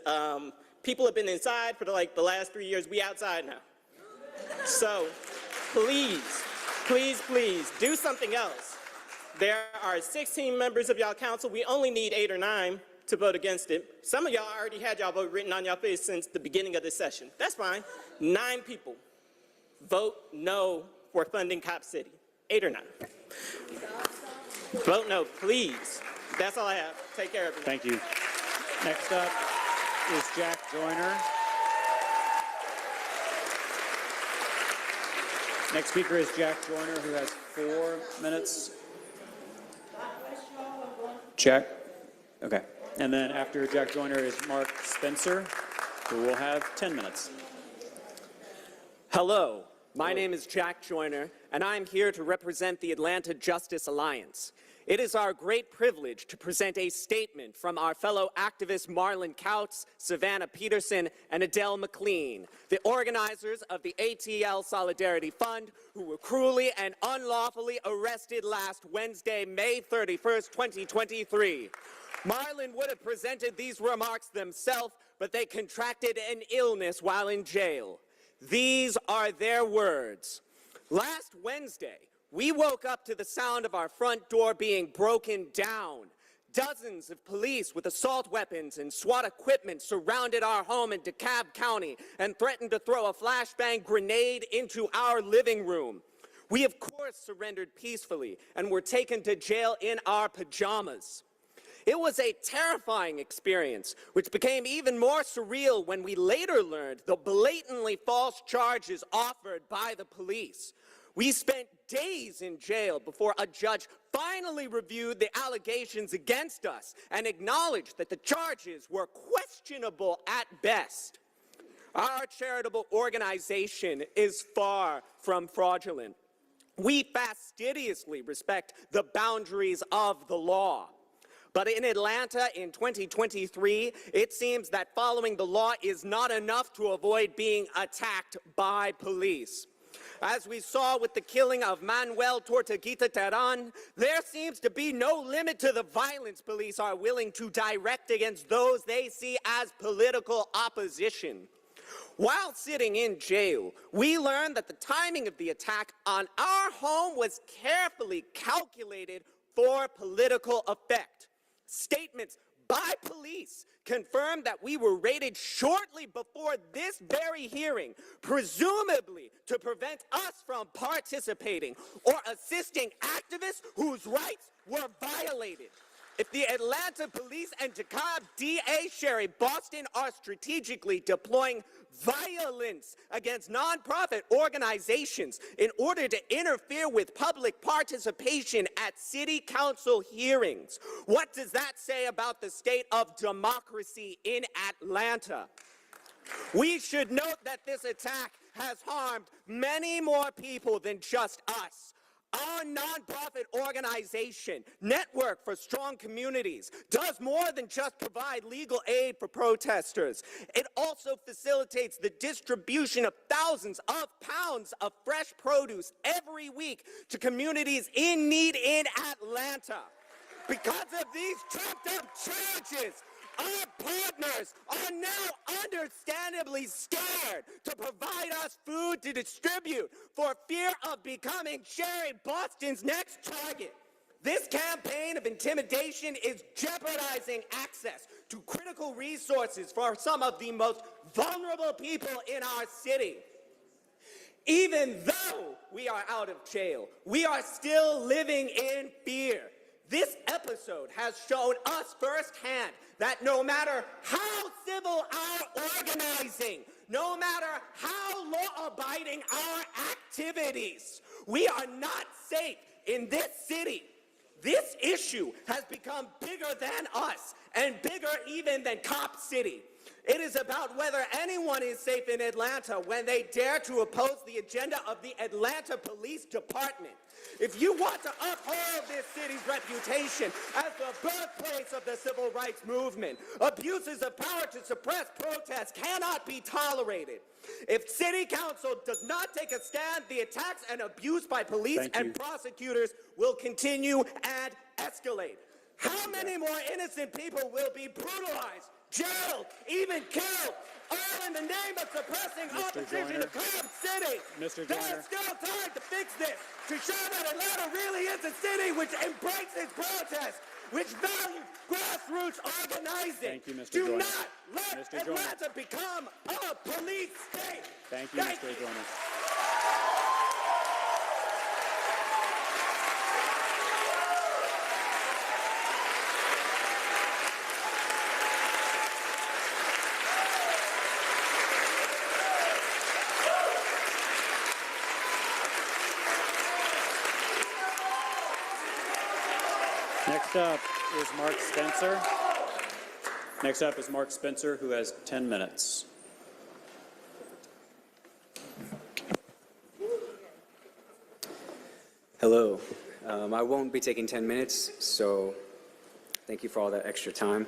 people have been inside for the last 3 years. We outside now. So please, please, please do something else. There are 16 members of y'all council. We only need 8 or 9 to vote against it. Some of y'all already had y'all vote written on y'all face since the beginning of this session. That's fine. 9 people vote no for funding Cop City. 8 or 9. Vote no, please. That's all I have. Take care, everyone. Thank you. Next up is Jack Joyner. Next speaker is Jack Joyner, who has 4 minutes. Jack? Okay. And then after Jack Joyner is Mark Spencer, who will have 10 minutes. Hello, my name is Jack Joyner, and I'm here to represent the Atlanta Justice Alliance. It is our great privilege to present a statement from our fellow activists Marlon Kautz, Savannah Peterson, and Adele McLean, the organizers of the ATL Solidarity Fund, who were cruelly and unlawfully arrested last Wednesday, May 31st, 2023. Marlon would have presented these remarks themselves, but they contracted an illness while in jail. These are their words. Last Wednesday, we woke up to the sound of our front door being broken down. Dozens of police with assault weapons and SWAT equipment surrounded our home in DeKalb County and threatened to throw a flashbang grenade into our living room. We, of course, surrendered peacefully and were taken to jail in our pajamas. It was a terrifying experience, which became even more surreal when we later learned the blatantly false charges offered by the police. We spent days in jail before a judge finally reviewed the allegations against us and acknowledged that the charges were questionable at best. Our charitable organization is far from fraudulent. We fastidiously respect the boundaries of the law. But in Atlanta in 2023, it seems that following the law is not enough to avoid being attacked by police. As we saw with the killing of Manuel Tortuguita Terán, there seems to be no limit to the violence police are willing to direct against those they see as political opposition. While sitting in jail, we learned that the timing of the attack on our home was carefully calculated for political effect. Statements by police confirmed that we were raided shortly before this very hearing, presumably to prevent us from participating or assisting activists whose rights were violated. If the Atlanta Police and DeKalb DA Sherry Boston are strategically deploying violence against nonprofit organizations in order to interfere with public participation at city council hearings, what does that say about the state of democracy in Atlanta? We should note that this attack has harmed many more people than just us. Our nonprofit organization, Network for Strong Communities, does more than just provide legal aid for protesters. It also facilitates the distribution of thousands of pounds of fresh produce every week to communities in need in Atlanta. Because of these trumped-up charges, our partners are now understandably scared to provide us food to distribute for fear of becoming Sherry Boston's next target. This campaign of intimidation is jeopardizing access to critical resources for some of the most vulnerable people in our city. Even though we are out of jail, we are still living in fear. This episode has shown us firsthand that no matter how civil our organizing, no matter how law-abiding our activities, we are not safe in this city. This issue has become bigger than us and bigger even than Cop City. It is about whether anyone is safe in Atlanta when they dare to oppose the agenda of the Atlanta Police Department. If you want to uphold this city's reputation as the birthplace of the civil rights movement, abuses of power to suppress protests cannot be tolerated. If City Council does not take a stand, the attacks and abuse by police and prosecutors will continue and escalate. How many more innocent people will be brutalized, jailed, even killed, all in the name of suppressing opposition to Cobb City? There's still time to fix this, to show that Atlanta really is a city which embraces protest, which values grassroots organizing. Thank you, Mr. Do Joyner. not let Atlanta become a police state. Thank you, Mr. Joyner. Next up is Mark Spencer. Next up is Mark Spencer, who has 10 minutes. Hello. I won't be taking 10 minutes, so thank you for all that extra time.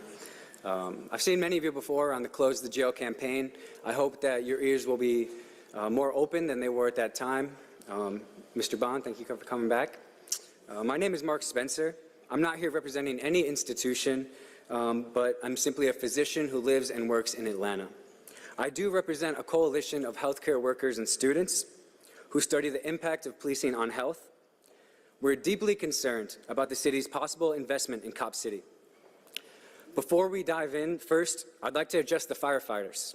I've seen many of you before on the Close the Jail campaign. I hope that your ears will be more open than they were at that time. Mr. Bond, thank you for coming back. My name is Mark Spencer. I'm not here representing any institution, but I'm simply a physician who lives and works in Atlanta. I do represent a coalition of healthcare workers and students who study the impact of policing on health. We're deeply concerned about the city's possible investment in Cop City. Before we dive in, first, I'd like to address the firefighters.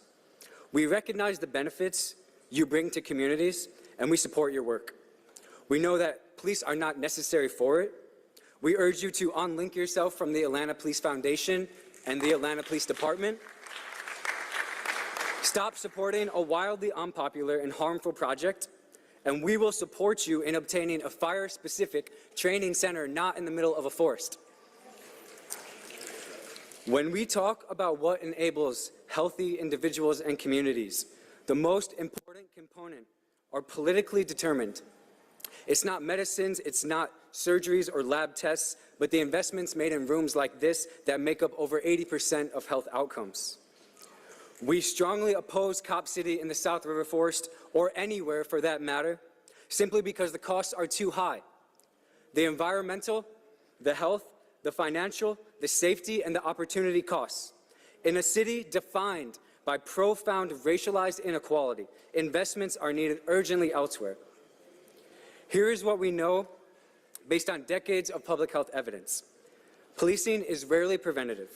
We recognize the benefits you bring to communities, and we support your work. We know that police are not necessary for it. We urge you to unlink yourself from the Atlanta Police Foundation and the Atlanta Police Department. Stop supporting a wildly unpopular and harmful project, and we will support you in obtaining a fire-specific training center not in the middle of a forest. When we talk about what enables healthy individuals and communities, the most important component are politically determined. It's not medicines, it's not surgeries or lab tests, but the investments made in rooms like this that make up over 80% of health outcomes. We strongly oppose Cop City in the South River Forest, or anywhere for that matter, simply because the costs are too high. The environmental, the health, the financial, the safety, and the opportunity costs. In a city defined by profound racialized inequality, investments are needed urgently elsewhere. Here is what we know based on decades of public health evidence. Policing is rarely preventative.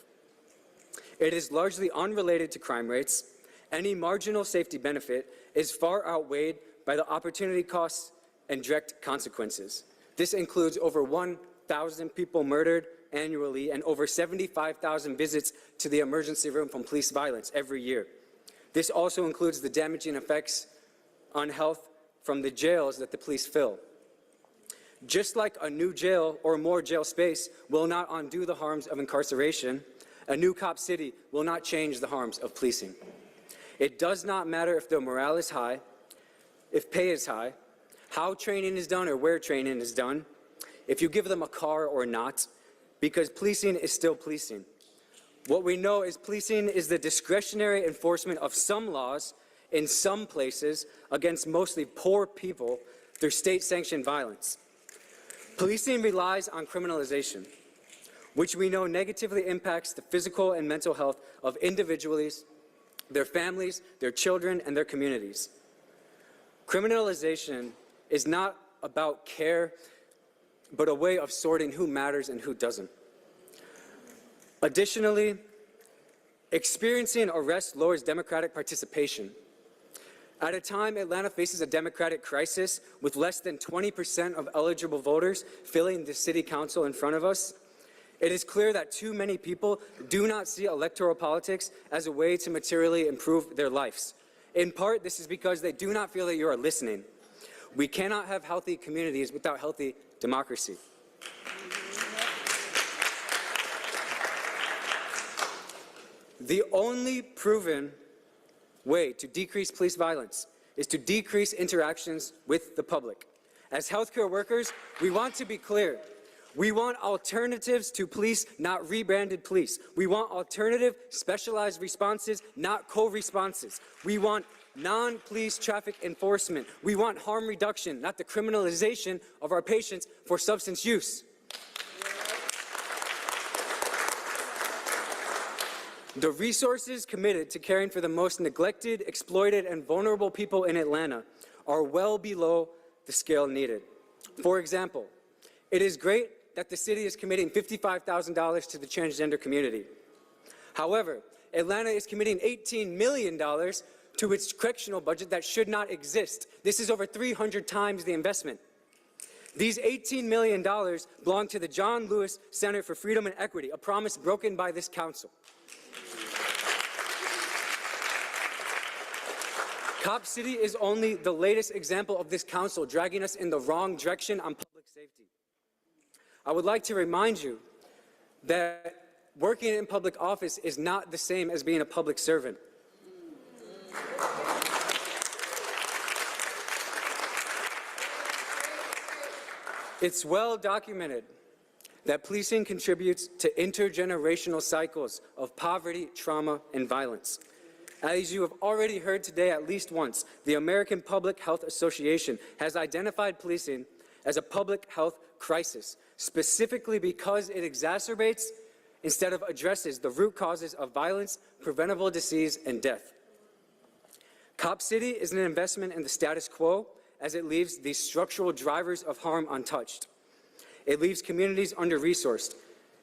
It is largely unrelated to crime rates. Any marginal safety benefit is far outweighed by the opportunity costs and direct consequences. This includes over 1,000 people murdered annually and over 75,000 visits to the emergency room from police violence every year. This also includes the damaging effects on health from the jails that the police fill. Just like a new jail or more jail space will not undo the harms of incarceration, a new Cop City will not change the harms of policing. It does not matter if the morale is high, if pay is high, how training is done or where training is done, if you give them a car or not, because policing is still policing. What we know is policing is the discretionary enforcement of some laws in some places against mostly poor people through state-sanctioned violence. Policing relies on criminalization, which we know negatively impacts the physical and mental health of individuals, their families, their children, and their communities. Criminalization is not about care, but a way of sorting who matters and who doesn't. Additionally, experiencing arrest lowers democratic participation. At a time Atlanta faces a democratic crisis with less than 20% of eligible voters filling the city council in front of us, it is clear that too many people do not see electoral politics as a way to materially improve their lives. In part, this is because they do not feel that you are listening. We cannot have healthy communities without healthy democracy. The only proven way to decrease police violence is to decrease interactions with the public. As healthcare workers, we want to be clear. We want alternatives to police, not rebranded police. We want alternative, specialized responses, not co-responses. We want non-police traffic enforcement. We want harm reduction, not the criminalization of our patients for substance use. The resources committed to caring for the most neglected, exploited, and vulnerable people in Atlanta are well below the scale needed. For example, it is great that the city is committing $55,000 to the transgender community. However, Atlanta is committing $18 million to its correctional budget that should not exist. This is over 300 times the investment. These $18 million belong to the John Lewis Center for Freedom and Equity, a promise broken by this council. Cop City is only the latest example of this council dragging us in the wrong direction on public safety. I would like to remind you that working in public office is not the same as being a public servant. It's well documented that policing contributes to intergenerational cycles of poverty, trauma, and violence. As you have already heard today at least once, the American Public Health Association has identified policing as a public health crisis, specifically because it exacerbates instead of addresses the root causes of violence, preventable disease, and death. Cop City is an investment in the status quo as it leaves these structural drivers of harm untouched. It leaves communities under-resourced.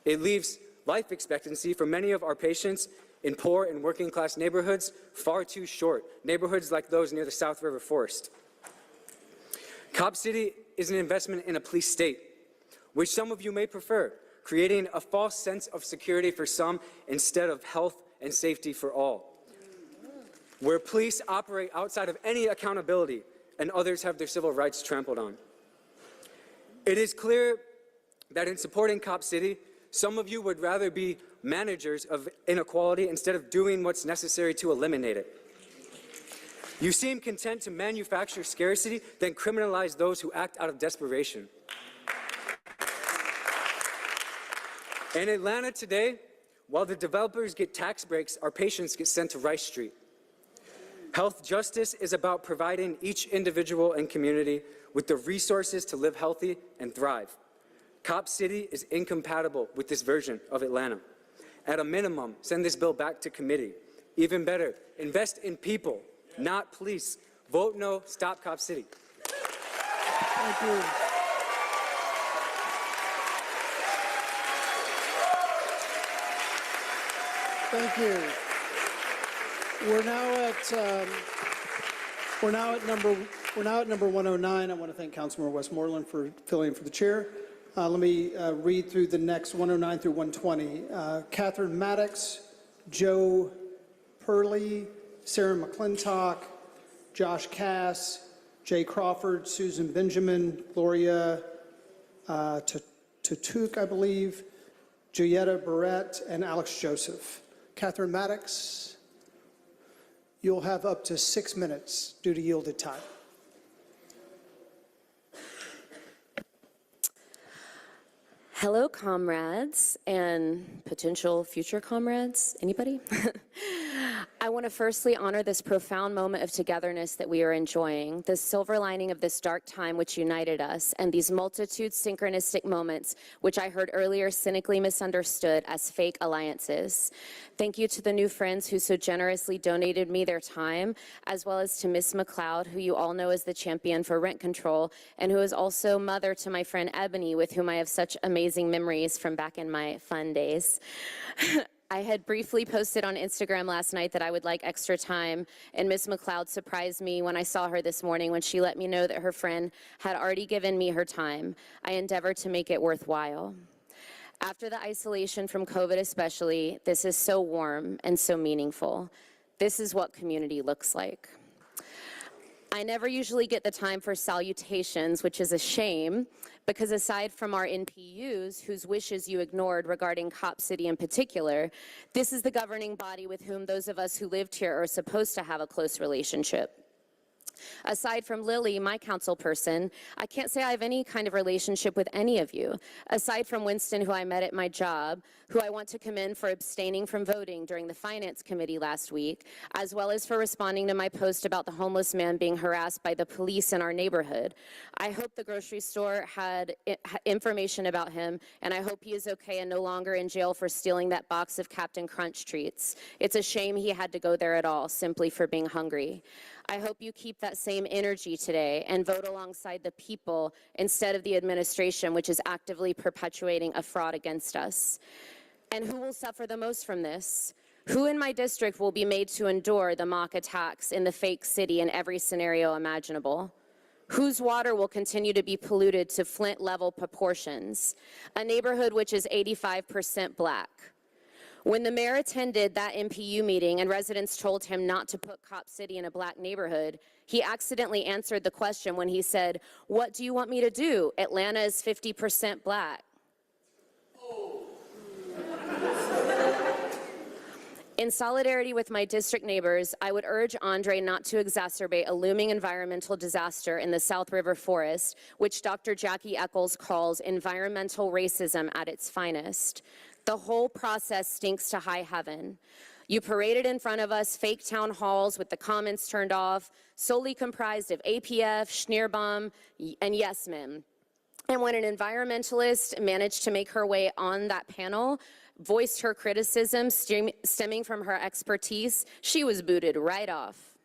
It leaves life expectancy for many of our patients in poor and working class neighborhoods far too short, neighborhoods like those near the South River Forest. Cop City is an investment in a police state, which some of you may prefer, creating a false sense of security for some instead of health and safety for all, where police operate outside of any accountability and others have their civil rights trampled on. It is clear that in supporting Cop City, some of you would rather be managers of inequality instead of doing what's necessary to eliminate it. You seem content to manufacture scarcity, then criminalize those who act out of desperation. In Atlanta today, while the developers get tax breaks, our patients get sent to Rice Street. Health justice is about providing each individual and community with the resources to live healthy and thrive. Cop City is incompatible with this version of Atlanta. At a minimum, send this bill back to committee. Even better, invest in people, not police. Vote no, stop Cop City. Thank you. Thank you. We're now at number 109. I want to thank Councilmember Westmoreland for filling in for the chair. Let me read through the next 109 through 120. Catherine Maddox, Joe Purley, Sarah McClintock, Josh Cass, Jay Crawford, Susan Benjamin, Gloria Tutuk, I believe, Julietta Barrett, and Alex Joseph. Catherine Maddox, you'll have up to 6 minutes due to yielded time. Hello, comrades and potential future comrades. Anybody? I want to firstly honor this profound moment of togetherness that we are enjoying, the silver lining of this dark time which united us, and these multitude synchronistic moments which I heard earlier cynically misunderstood as fake alliances. Thank you to the new friends who so generously donated me their time, as well as to Miss McLeod, who you all know as the champion for rent control, and who is also mother to my friend Ebony, with whom I have such amazing memories from back in my fun days. I had briefly posted on Instagram last night that I would like extra time, and Miss McLeod surprised me when I saw her this morning when she let me know that her friend had already given me her time. I endeavored to make it worthwhile. After the isolation from COVID especially, this is so warm and so meaningful. This is what community looks like. I never usually get the time for salutations, which is a shame, because aside from our NPUs, whose wishes you ignored regarding Cop City in particular, this is the governing body with whom those of us who lived here are supposed to have a close relationship. Aside from Lily, my council person, I can't say I have any kind of relationship with any of you. Aside from Winston, who I met at my job, who I want to commend for abstaining from voting during the Finance Committee last week, as well as for responding to my post about the homeless man being harassed by the police in our neighborhood. I hope the grocery store had information about him, and I hope he is okay and no longer in jail for stealing that box of Captain Crunch treats. It's a shame he had to go there at all, simply for being hungry. I hope you keep that same energy today and vote alongside the people instead of the administration, which is actively perpetuating a fraud against us. And who will suffer the most from this? Who in my district will be made to endure the mock attacks in the fake city in every scenario imaginable? Whose water will continue to be polluted to Flint-level proportions? A neighborhood which is 85% black. When the mayor attended that MPU meeting and residents told him not to put Cop City in a black neighborhood, he accidentally answered the question when he said, "What do you want me to do? Atlanta is 50% black." In solidarity with my district neighbors, I would urge Andre not to exacerbate a looming environmental disaster in the South River Forest, which Dr. Jackie Eccles calls environmental racism at its finest. The whole process stinks to high heaven. You paraded in front of us fake town halls with the comments turned off, solely comprised of APF, Schneerbum, and yes men. And when an environmentalist managed to make her way on that panel, voiced her criticism stemming from her expertise, she was booted right off.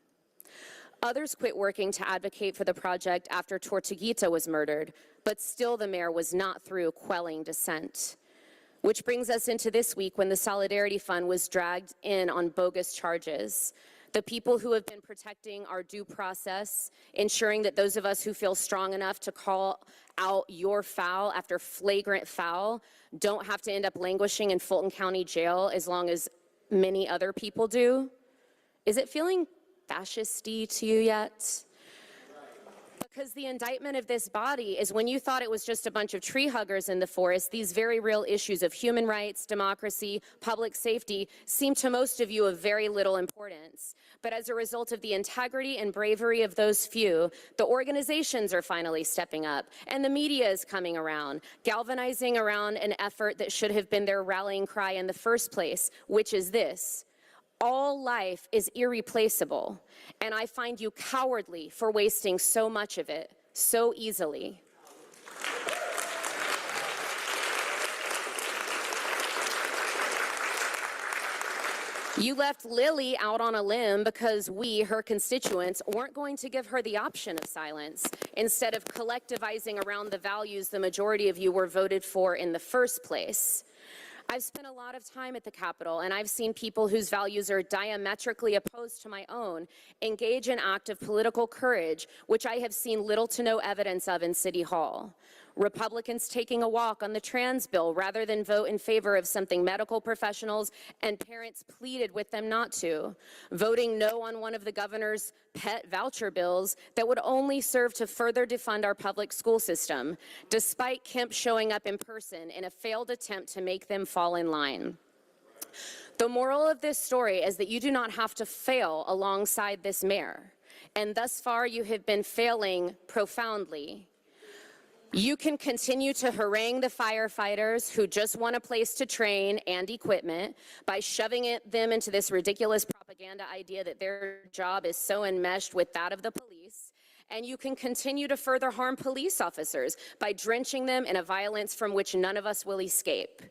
Others quit working to advocate for the project after Tortuguita was murdered, but still the mayor was not through quelling dissent. Which brings us into this week when the Solidarity Fund was dragged in on bogus charges. The people who have been protecting our due process, ensuring that those of us who feel strong enough to call out your foul after flagrant foul don't have to end up languishing in Fulton County Jail as long as many other people do. Is it feeling fascist-y to you yet? Because the indictment of this body is when you thought it was just a bunch of tree huggers in the forest, these very real issues of human rights, democracy, public safety seem to most of you of very little importance. But as a result of the integrity and bravery of those few, the organizations are finally stepping up, and the media is coming around, galvanizing around an effort that should have been their rallying cry in the first place, which is this: all life is irreplaceable, and I find you cowardly for wasting so much of it so easily. You left Lily out on a limb because we, her constituents, weren't going to give her the option of silence, instead of collectivizing around the values the majority of you were voted for in the first place. I've spent a lot of time at the Capitol, and I've seen people whose values are diametrically opposed to my own engage in act of political courage, which I have seen little to no evidence of in City Hall. Republicans taking a walk on the trans bill rather than vote in favor of something medical professionals and parents pleaded with them not to. Voting no on one of the governor's pet voucher bills that would only serve to further defund our public school system, despite Kemp showing up in person in a failed attempt to make them fall in line. The moral of this story is that you do not have to fail alongside this mayor, and thus far you have been failing profoundly. You can continue to harangue the firefighters who just want a place to train and equipment by shoving them into this ridiculous propaganda idea that their job is so enmeshed with that of the police. And you can continue to further harm police officers by drenching them in a violence from which none of us will escape.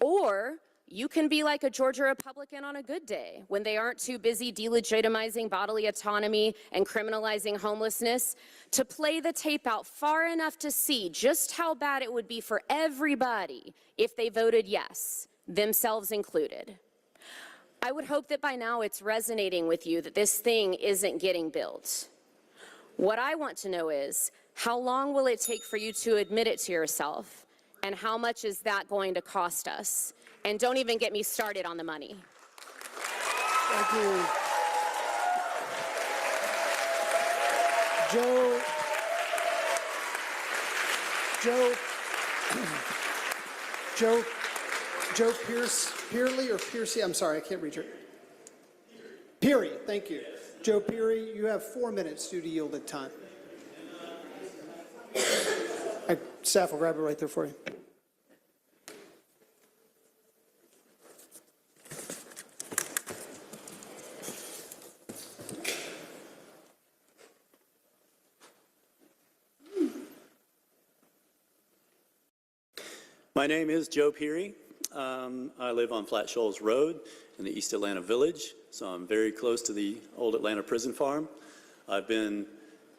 Or you can be like a Georgia Republican on a good day, when they aren't too busy delegitimizing bodily autonomy and criminalizing homelessness, to play the tape out far enough to see just how bad it would be for everybody if they voted yes, themselves included. I would hope that by now it's resonating with you that this thing isn't getting built. What I want to know is, how long will it take for you to admit it to yourself? And how much is that going to cost us? And don't even get me started on the money. Thank you. Joe Pearley or Piercy? I'm sorry, I can't read your. Peary, thank you. Joe Peary, you have 4 minutes due to yielded time. Staff will grab it right there for you. My name is Joe Peary. I live on Flat Shoals Road in the East Atlanta Village, so I'm very close to the old Atlanta prison farm. I've been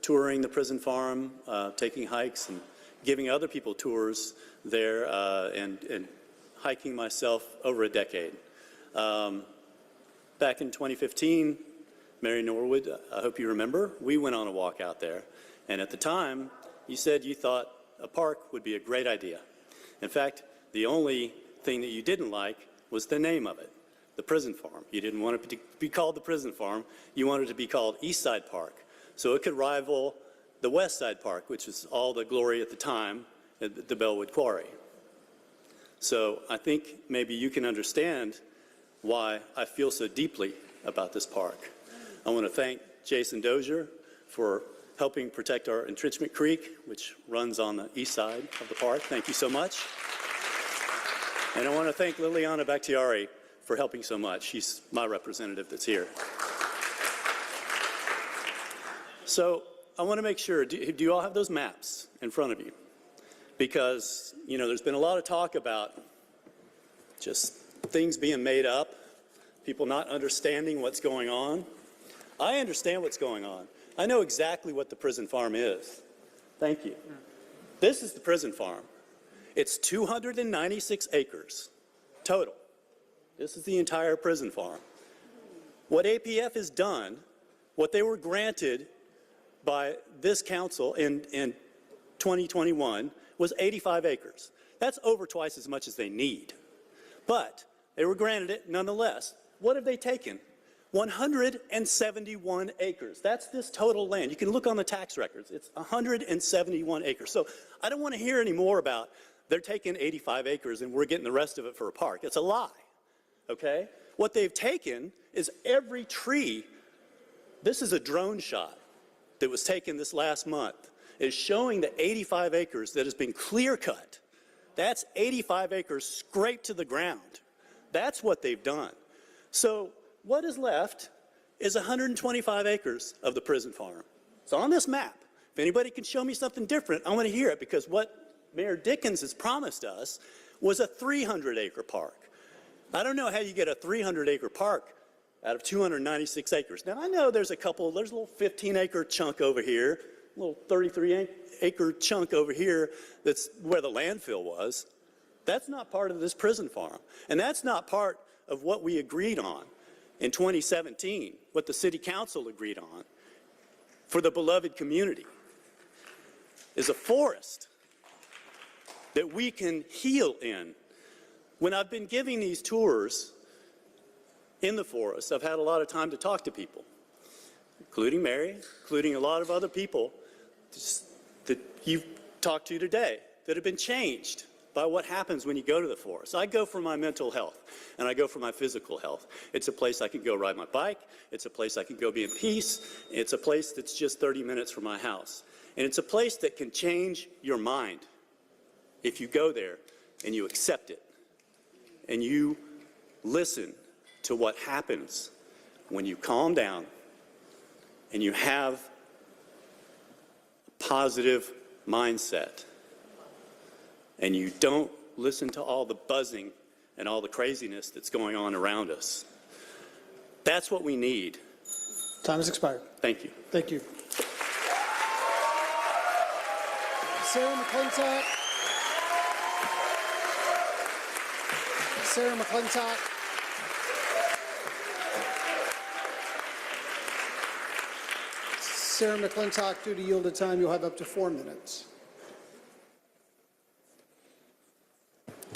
touring the prison farm, taking hikes and giving other people tours there and hiking myself over a decade. Back in 2015, Mary Norwood, I hope you remember, we went on a walk out there. And at the time, you said you thought a park would be a great idea. In fact, the only thing that you didn't like was the name of it, the prison farm. You didn't want it to be called the prison farm. You wanted it to be called Eastside Park, so it could rival the Westside Park, which was all the glory at the time at the Bellwood Quarry. So I think maybe you can understand why I feel so deeply about this park. I want to thank Jason Dozier for helping protect our entrenchment creek, which runs on the east side of the park. Thank you so much. And I want to thank Liliana Bakhtiari for helping so much. She's my representative that's here. So I want to make sure, do you all have those maps in front of you? Because, you know, there's been a lot of talk about just things being made up, people not understanding what's going on. I understand what's going on. I know exactly what the prison farm is. Thank you. This is the prison farm. It's 296 acres total. This is the entire prison farm. What APF has done, what they were granted by this council in 2021 was 85 acres. That's over twice as much as they need. But they were granted it nonetheless. What have they taken? 171 acres. That's this total land. You can look on the tax records. It's 171 acres. So I don't want to hear any more about they're taking 85 acres and we're getting the rest of it for a park. It's a lie, okay? What they've taken is every tree. This is a drone shot that was taken this last month. Is showing the 85 acres that has been clear cut. That's 85 acres scraped to the ground. That's what they've done. So what is left is 125 acres of the prison farm. It's on this map. If anybody can show me something different, I want to hear it, because what Mayor Dickens has promised us was a 300-acre park. I don't know how you get a 300-acre park out of 296 acres. Now, I know there's a little 15-acre chunk over here, a little 33-acre chunk over here that's where the landfill was. That's not part of this prison farm. And that's not part of what we agreed on in 2017, what the city council agreed on for the beloved community, is a forest that we can heal in. When I've been giving these tours in the forest, I've had a lot of time to talk to people, including Mary, including a lot of other people that you've talked to today that have been changed by what happens when you go to the forest. I go for my mental health, and I go for my physical health. It's a place I can go ride my bike. It's a place I can go be in peace. It's a place that's just 30 minutes from my house. And it's a place that can change your mind if you go there and you accept it and you listen to what happens when you calm down and you have a positive mindset and you don't listen to all the buzzing and all the craziness that's going on around us. That's what we need. Time has expired. Thank you. Thank you. Sarah McClintock. Sarah McClintock. Sarah McClintock, due to yielded time, you'll have up to 4 minutes.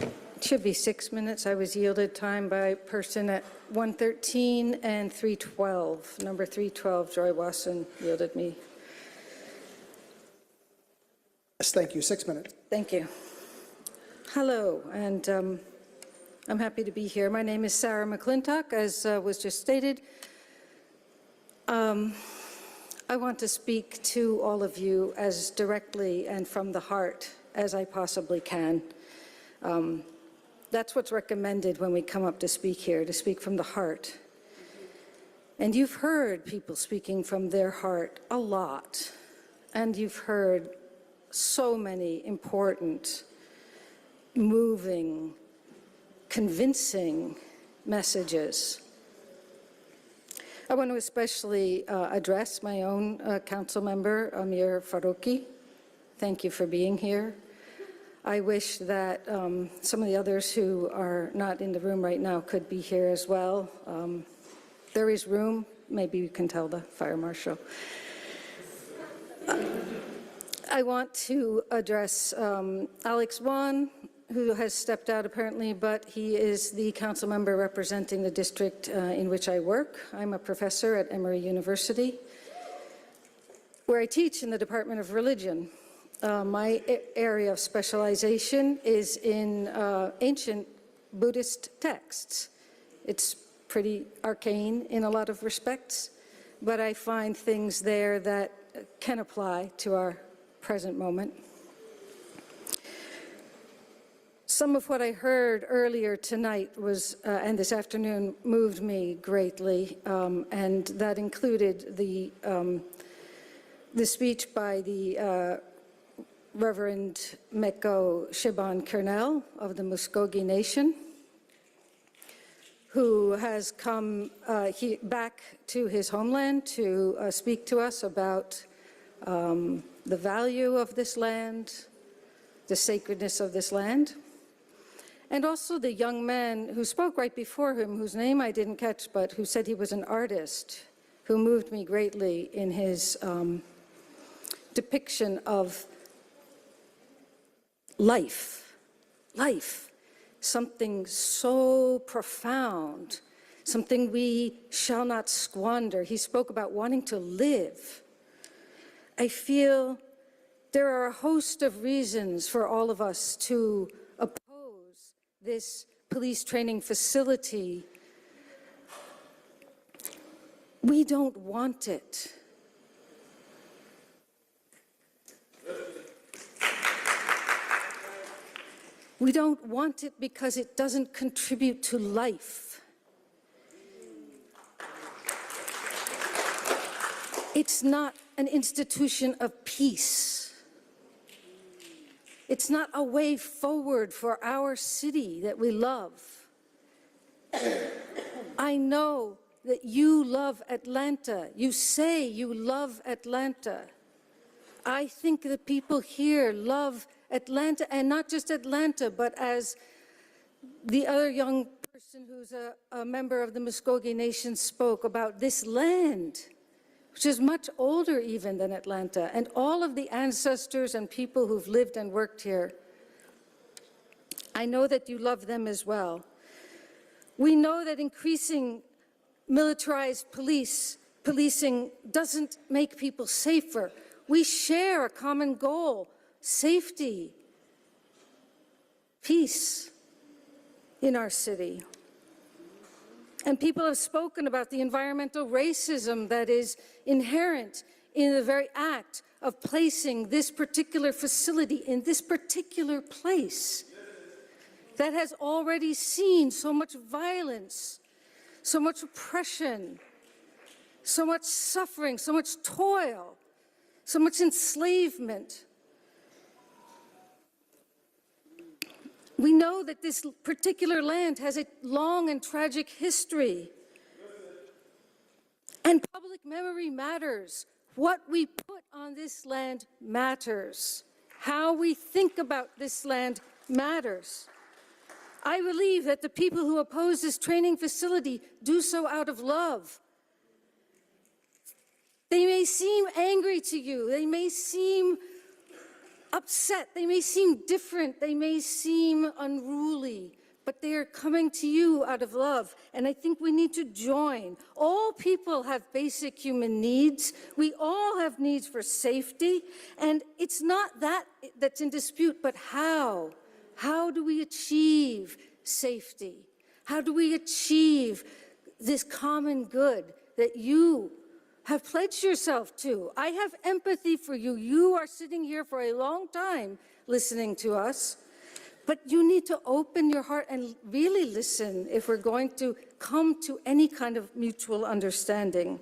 It should be 6 minutes. I was yielded time by person at 113 and 312. Number 312, Joy Wasson, yielded me. Yes, thank you. 6 minutes. Thank you. Hello, and I'm happy to be here. My name is Sarah McClintock, as was just stated. I want to speak to all of you as directly and from the heart as I possibly can. That's what's recommended when we come up to speak here, to speak from the heart. And you've heard people speaking from their heart a lot, and you've heard so many important, moving, convincing messages. I want to especially address my own council member, Amir Farouki. Thank you for being here. I wish that some of the others who are not in the room right now could be here as well. There is room. Maybe you can tell the fire marshal. I want to address Alex Wan, who has stepped out apparently, but he is the council member representing the district in which I work. I'm a professor at Emory University, where I teach in the Department of Religion. My area of specialization is in ancient Buddhist texts, It's pretty arcane in a lot of respects, but I find things there that can apply to our present moment. Some of what I heard earlier tonight was, and this afternoon, moved me greatly, and that included the speech by the Reverend Meko Shaban Kernel of the Muskogee Nation, who has come back to his homeland to speak to us about the value of this land, the sacredness of this land, and also the young man who spoke right before him, whose name I didn't catch, but who said he was an artist, who moved me greatly in his depiction of life, something so profound, something we shall not squander. He spoke about wanting to live. I feel there are a host of reasons for all of us to oppose this police training facility. We don't want it. We don't want it because it doesn't contribute to life. It's not an institution of peace. It's not a way forward for our city that we love. I know that you love Atlanta. You say you love Atlanta. I think the people here love Atlanta, and not just Atlanta, but as the other young person who's a member of the Muskogee Nation spoke about this land, which is much older even than Atlanta, and all of the ancestors and people who've lived and worked here. I know that you love them as well. We know that increasing militarized policing doesn't make people safer. We share a common goal: safety, peace in our city. And people have spoken about the environmental racism that is inherent in the very act of placing this particular facility in this particular place that has already seen so much violence, so much oppression, so much suffering, so much toil, so much enslavement. We know that this particular land has a long and tragic history. And public memory matters. What we put on this land matters. How we think about this land matters. I believe that the people who oppose this training facility do so out of love. They may seem angry to you. They may seem upset. They may seem different. They may seem unruly. But they are coming to you out of love. And I think we need to join. All people have basic human needs. We all have needs for safety. And it's not that that's in dispute, but how? How do we achieve safety? How do we achieve this common good that you have pledged yourself to? I have empathy for you. You are sitting here for a long time listening to us, but you need to open your heart and really listen if we're going to come to any kind of mutual understanding.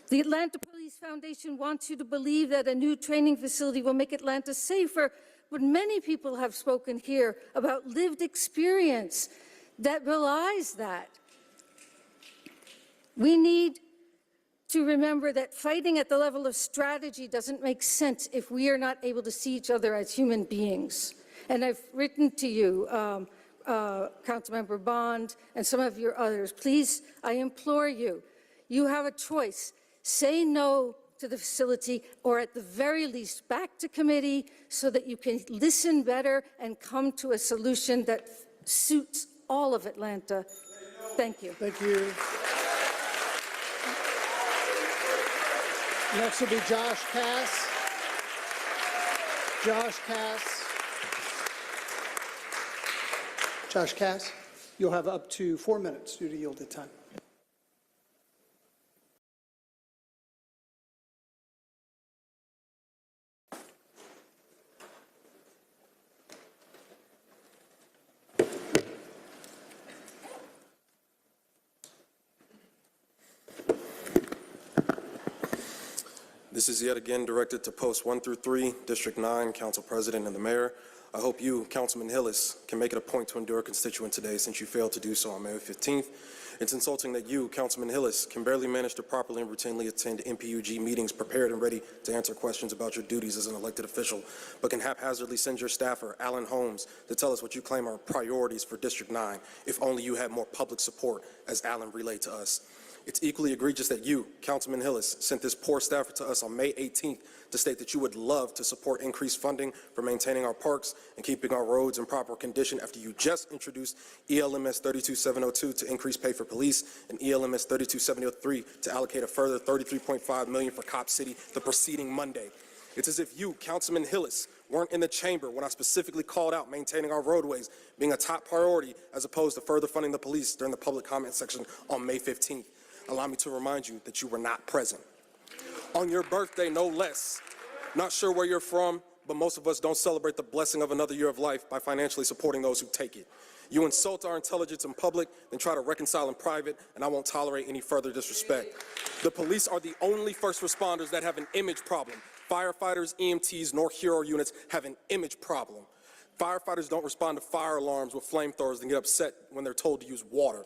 The Atlanta Police Foundation wants you to believe that a new training facility will make Atlanta safer, but many people have spoken here about lived experience that belies that. We need to remember that fighting at the level of strategy doesn't make sense if we are not able to see each other as human beings. And I've written to you, Councilmember Bond, and some of your others, please, I implore you, you have a choice. Say no to the facility, or at the very least, back to committee so that you can listen better and come to a solution that suits all of Atlanta. Thank you. Thank you. Next will be Josh Cass. Josh Cass. Josh Cass. You'll have up to 4 minutes due to yielded time. This is yet again directed to posts 1 through 3, District 9, Council President and the Mayor. I hope you, Councilman Hillis, can make it a point to endure a constituent today since you failed to do so on May 15th. It's insulting that you, Councilman Hillis, can barely manage to properly and routinely attend MPUG meetings prepared and ready to answer questions about your duties as an elected official, but can haphazardly send your staffer, Alan Holmes, to tell us what you claim are priorities for District 9, if only you had more public support, as Alan relayed to us. It's equally egregious that you, Councilman Hillis, sent this poor staffer to us on May 18th to state that you would love to support increased funding for maintaining our parks and keeping our roads in proper condition after you just introduced ELMS 32702 to increase pay for police and ELMS 32703 to allocate a further $33.5 million for Cop City the preceding Monday. It's as if you, Councilman Hillis, weren't in the chamber when I specifically called out maintaining our roadways being a top priority as opposed to further funding the police during the public comment section on May 15th. Allow me to remind you that you were not present. On your birthday, no less. Not sure where you're from, but most of us don't celebrate the blessing of another year of life by financially supporting those who take it. You insult our intelligence in public, then try to reconcile in private, and I won't tolerate any further disrespect. The police are the only first responders that have an image problem. Firefighters, EMTs, nor hero units have an image problem. Firefighters don't respond to fire alarms with flamethrowers and get upset when they're told to use water.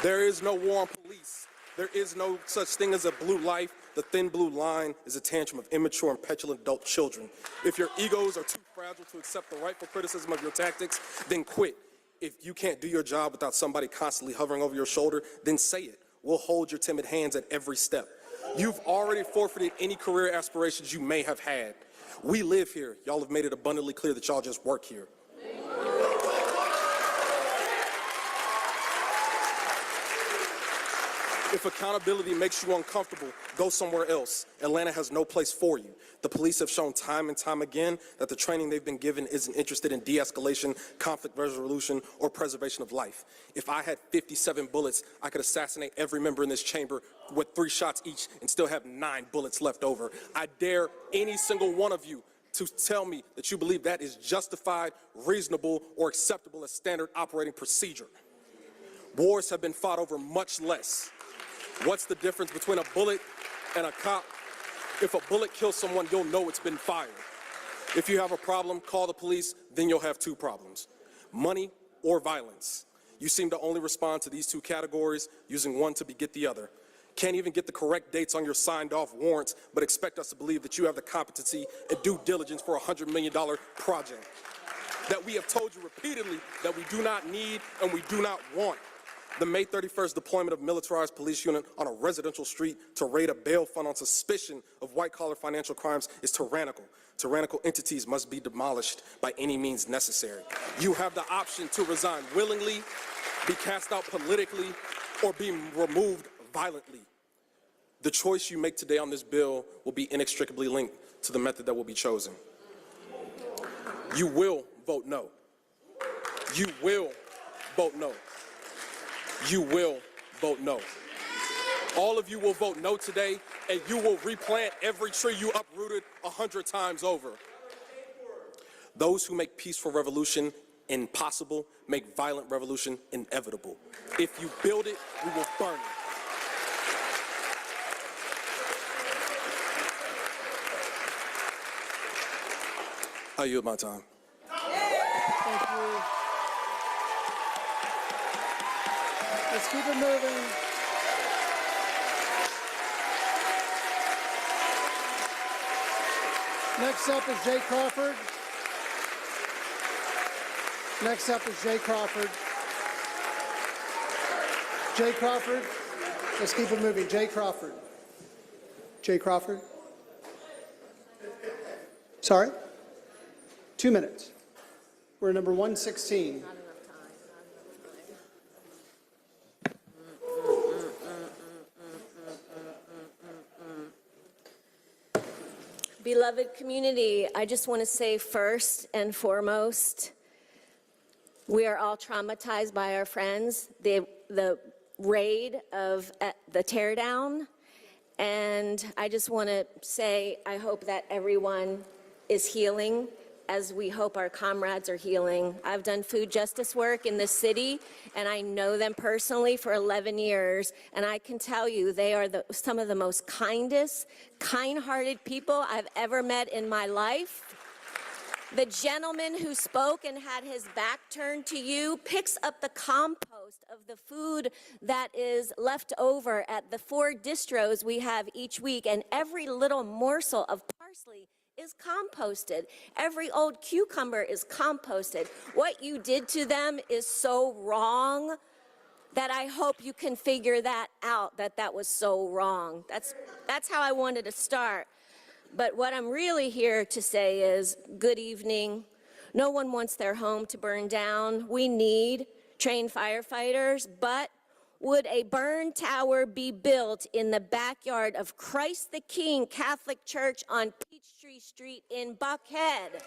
There is no war on police. There is no such thing as a blue life. The thin blue line is a tantrum of immature and petulant adult children. If your egos are too fragile to accept the rightful criticism of your tactics, then quit. If you can't do your job without somebody constantly hovering over your shoulder, then say it. We'll hold your timid hands at every step. You've already forfeited any career aspirations you may have had. We live here. Y'all have made it abundantly clear that y'all just work here. If accountability makes you uncomfortable, go somewhere else. Atlanta has no place for you. The police have shown time and time again that the training they've been given isn't interested in de-escalation, conflict resolution, or preservation of life. If I had 57 bullets, I could assassinate every member in this chamber with 3 shots each and still have 9 bullets left over. I dare any single one of you to tell me that you believe that is justified, reasonable, or acceptable as standard operating procedure. Wars have been fought over much less. What's the difference between a bullet and a cop? If a bullet kills someone, you'll know it's been fired. If you have a problem, call the police, then you'll have 2 problems: money or violence. You seem to only respond to these 2 categories, using one to beget the other. Can't even get the correct dates on your signed off warrants, but expect us to believe that you have the competency and due diligence for a $100 million project that we have told you repeatedly that we do not need and we do not want. The May 31st deployment of militarized police unit on a residential street to raid a bail fund on suspicion of white-collar financial crimes is tyrannical. Tyrannical entities must be demolished by any means necessary. You have the option to resign willingly, be cast out politically, or be removed violently. The choice you make today on this bill will be inextricably linked to the method that will be chosen. You will vote no. You will vote no. You will vote no. All of you will vote no today, and you will replant every tree you uprooted 100 times over. Those who make peaceful revolution impossible make violent revolution inevitable. If you build it, we will burn it. I yield my time. Thank you. Let's keep it moving. Next up is Jay Crawford. Next up is Jay Crawford. Jay Crawford. Let's keep it moving. Jay Crawford. Jay Crawford. Sorry? 2 minutes. We're number 116. Beloved community, I just want to say first and foremost, We are all traumatized by our friends, the raid of the teardown. And I just want to say, I hope that everyone is healing as we hope our comrades are healing. I've done food justice work in this city, and I know them personally for 11 years, and I can tell you they are some of the most kindest, kind-hearted people I've ever met in my life. The gentleman who spoke and had his back turned to you picks up the compost of the food that is left over at the 4 distros we have each week, and every little morsel of parsley is composted. Every old cucumber is composted. What you did to them is so wrong that I hope you can figure that out, that was so wrong. That's how I wanted to start. But what I'm really here to say is, good evening. No one wants their home to burn down. We need trained firefighters, but would a burn tower be built in the backyard of Christ the King Catholic Church on Peachtree Street in Buckhead?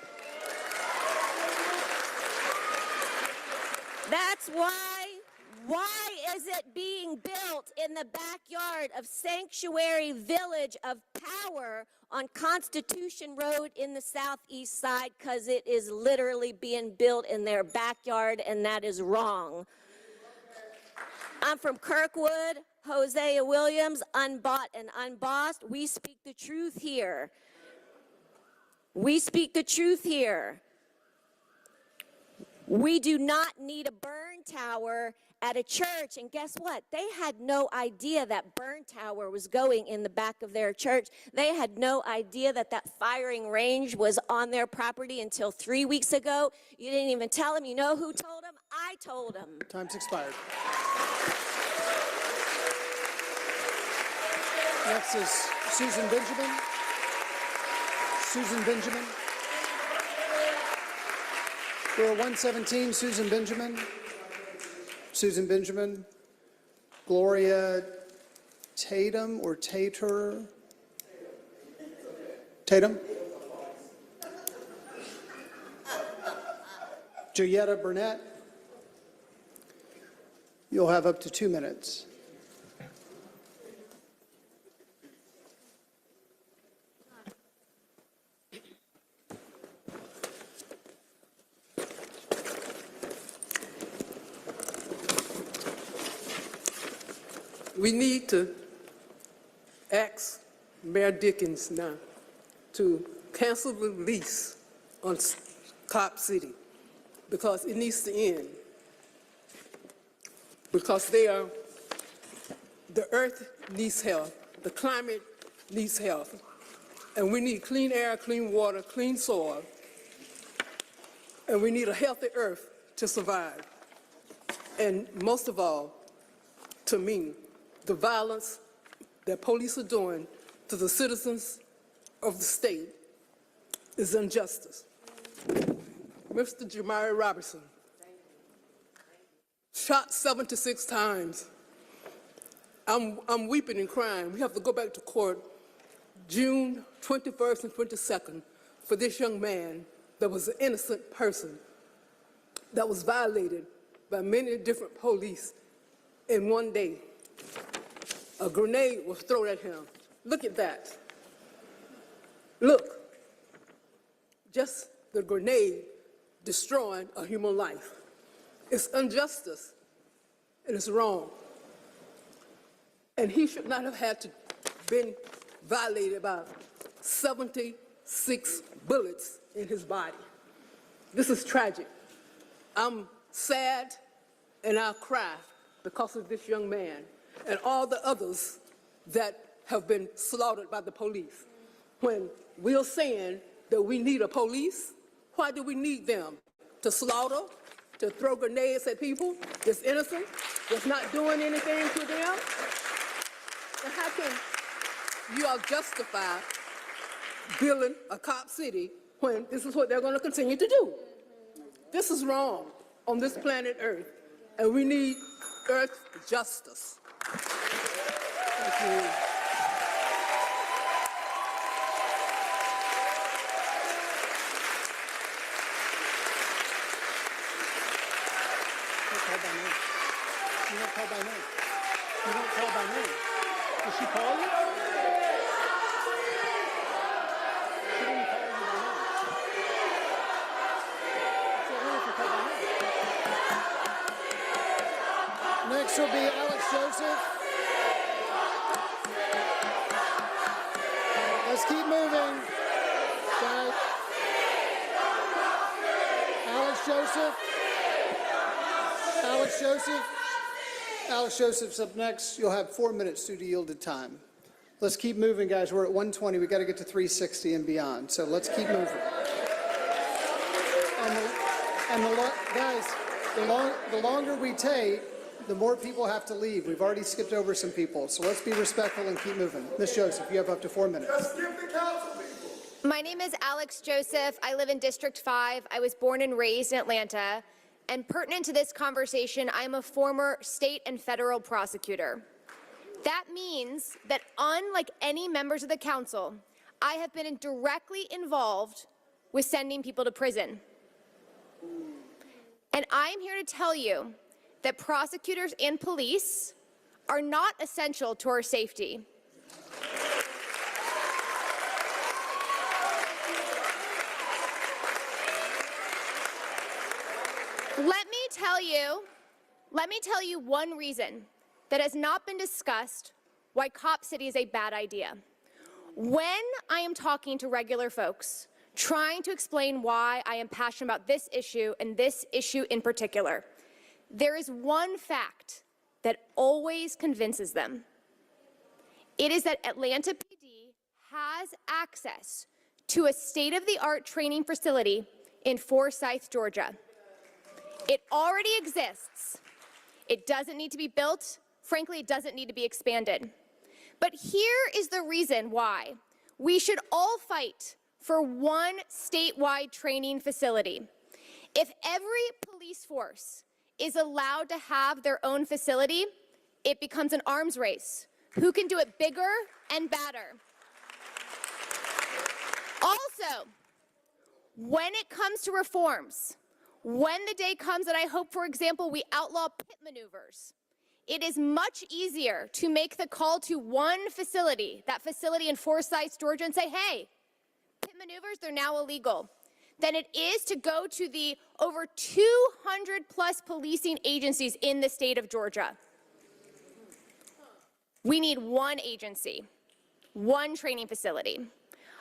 That's why. Why is it being built in the backyard of Sanctuary Village of Power on Constitution Road in the southeast side? Because it is literally being built in their backyard, and that is wrong. I'm from Kirkwood, Hosea Williams, unbought and unbossed. We speak the truth here. We speak the truth here. We do not need a burn tower at a church, and guess what? They had no idea that burn tower was going in the back of their church. They had no idea that firing range was on their property until 3 weeks ago. You didn't even tell them. You know who told them? I told them. Time's expired. Next is Susan Benjamin. Susan Benjamin. Bill 117, Susan Benjamin. Susan Benjamin. Gloria Tatum or Tater? Tatum. Joyetta Burnett. You'll have up to 2 minutes. We need to ask Mayor Dickens now to cancel the lease on Cop City because it needs to end. Because the earth needs health, the climate needs health, and we need clean air, clean water, clean soil, and we need a healthy earth to survive. And most of all, to me, the violence that police are doing to the citizens of the state is injustice. Mr. Jamari Robertson, shot 76 times. I'm weeping and crying. We have to go back to court June 21st and 22nd for this young man that was an innocent person that was violated by many different police in one day. A grenade was thrown at him. Look at that. Look, just the grenade destroying a human life. It's injustice, and it's wrong. And he should not have had to been violated by 76 bullets in his body. This is tragic. I'm sad and I'll cry because of this young man and all the others that have been slaughtered by the police. When we're saying that we need a police, why do we need them? To slaughter, to throw grenades at people that's innocent, that's not doing anything to them? And how can you all justify building a cop city when this is what they're going to continue to do? This is wrong on this planet Earth, and we need Earth justice. Thank you. call by name. You don't call by name. Did she call you? She didn't call you by name. It's only if you call by name. Next will be Alex Joseph. Let's keep moving. Guys. Alex Joseph. Alex Joseph. Alex Joseph's up next. You'll have 4 minutes due to yielded time. Let's keep moving, guys. We're at 120. We've got to get to 360 and beyond. So let's keep moving. Guys, the longer we take, the more people have to leave. We've already skipped over some people. So let's be respectful and keep moving. Ms. Joseph, you have up to 4 minutes. Just give the council people. My name is Alex Joseph. I live in District 5. I was born and raised in Atlanta. And pertinent to this conversation, I am a former state and federal prosecutor. That means that unlike any members of the council, I have been directly involved with sending people to prison. And I'm here to tell you that prosecutors and police are not essential to our safety. Let me tell you one reason that has not been discussed why Cop City is a bad idea. When I am talking to regular folks, trying to explain why I am passionate about this issue and this issue in particular, there is one fact that always convinces them. It is that Atlanta PD has access to a state-of-the-art training facility in Forsyth, Georgia. It already exists. It doesn't need to be built. Frankly, it doesn't need to be expanded. But here is the reason why we should all fight for one statewide training facility. If every police force is allowed to have their own facility, it becomes an arms race. Who can do it bigger and badder? Also, when it comes to reforms, when the day comes that I hope, for example, we outlaw pit maneuvers, it is much easier to make the call to one facility, that facility in Forsyth, Georgia, and say, hey, pit maneuvers, they're now illegal, than it is to go to the over 200 plus policing agencies in the state of Georgia. We need one agency, one training facility.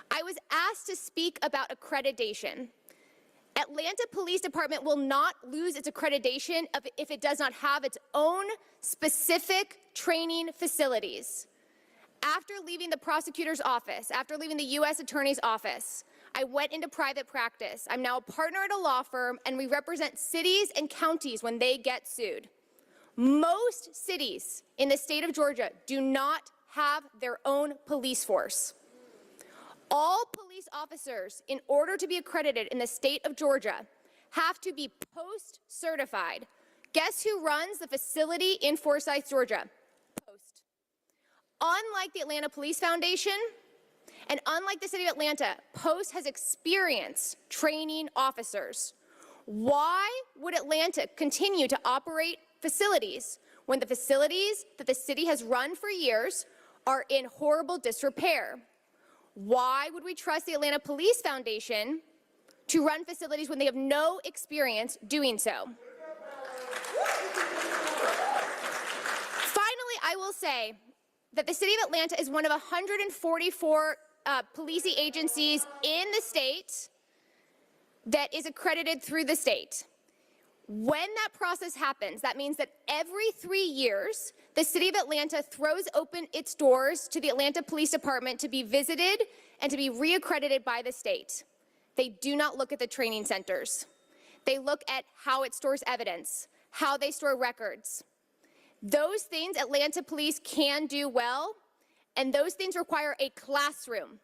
I was asked to speak about accreditation. Atlanta Police Department will not lose its accreditation if it does not have its own specific training facilities. After leaving the prosecutor's office, after leaving the U.S. Attorney's office, I went into private practice. I'm now a partner at a law firm, and we represent cities and counties when they get sued. Most cities in the state of Georgia do not have their own police force. All police officers, in order to be accredited in the state of Georgia, have to be post-certified. Guess who runs the facility in Forsyth, Georgia? Post. Unlike the Atlanta Police Foundation, and unlike the city of Atlanta, Post has experience training officers. Why would Atlanta continue to operate facilities when the facilities that the city has run for years are in horrible disrepair? Why would we trust the Atlanta Police Foundation to run facilities when they have no experience doing so? Finally, I will say that the city of Atlanta is one of 144 policing agencies in the state that is accredited through the state. When that process happens, that means that every 3 years, the city of Atlanta throws open its doors to the Atlanta Police Department to be visited and to be reaccredited by the state. They do not look at the training centers. They look at how it stores evidence, how they store records. Those things Atlanta police can do well, and those things require a classroom.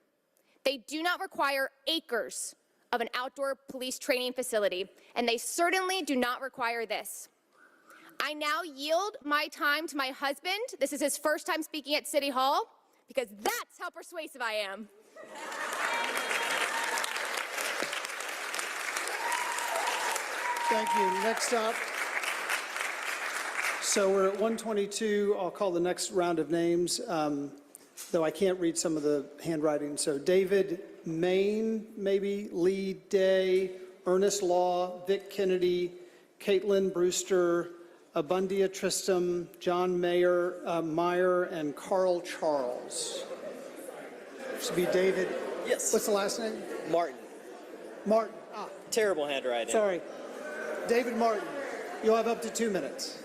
They do not require acres of an outdoor police training facility, and they certainly do not require this. I now yield my time to my husband. This is his first time speaking at City Hall, because that's how persuasive I am. Thank you. Next up, So we're at 122. I'll call the next round of names, though I can't read some of the handwriting. So David Main, maybe, Lee Day, Ernest Law, Vic Kennedy, Caitlin Brewster, Abundia Tristram, John Meyer, and Carl Charles. This would be David. Yes. What's the last name? Martin. Martin. Terrible handwriting. Sorry. David Martin. You'll have up to 2 minutes.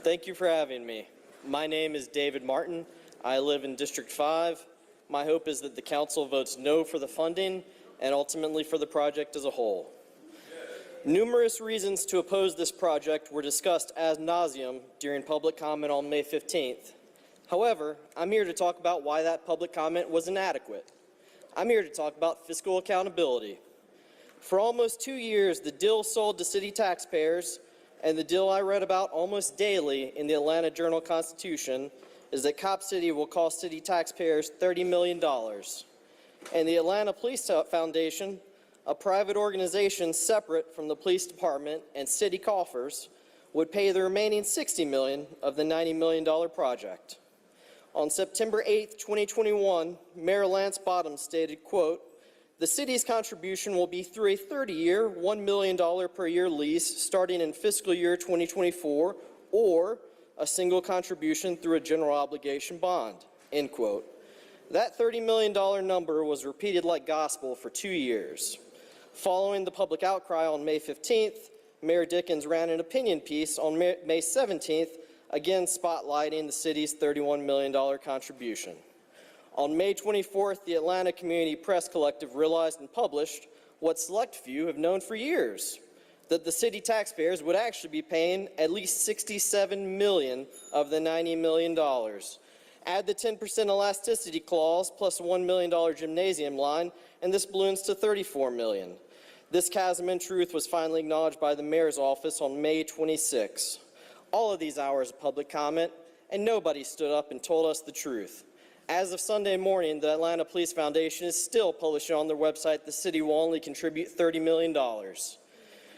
Thank you for having me. My name is David Martin. I live in District 5. My hope is that the council votes no for the funding and ultimately for the project as a whole. Numerous reasons to oppose this project were discussed ad nauseum during public comment on May 15th. However, I'm here to talk about why that public comment was inadequate. I'm here to talk about fiscal accountability. For almost 2 years, the deal sold to city taxpayers, and the deal I read about almost daily in the Atlanta Journal-Constitution, is that Cop City will cost city taxpayers $30 million. And the Atlanta Police Foundation, a private organization separate from the police department and city coffers, would pay the remaining $60 million of the $90 million project. On September 8, 2021, Mayor Lance Bottoms stated, quote, "The city's contribution will be through a 30-year, $1 million per year lease starting in fiscal year 2024, or a single contribution through a general obligation bond," end quote. That $30 million number was repeated like gospel for 2 years. Following the public outcry on May 15th, Mayor Dickens ran an opinion piece on May 17th, again spotlighting the city's $31 million contribution. On May 24th, the Atlanta Community Press Collective realized and published what select few have known for years, that the city taxpayers would actually be paying at least $67 million of the $90 million. Add the 10% elasticity clause plus a $1 million gymnasium line, and this balloons to $34 million. This chasm in truth was finally acknowledged by the mayor's office on May 26. All of these hours of public comment, and nobody stood up and told us the truth. As of Sunday morning, the Atlanta Police Foundation is still publishing on their website the city will only contribute $30 million.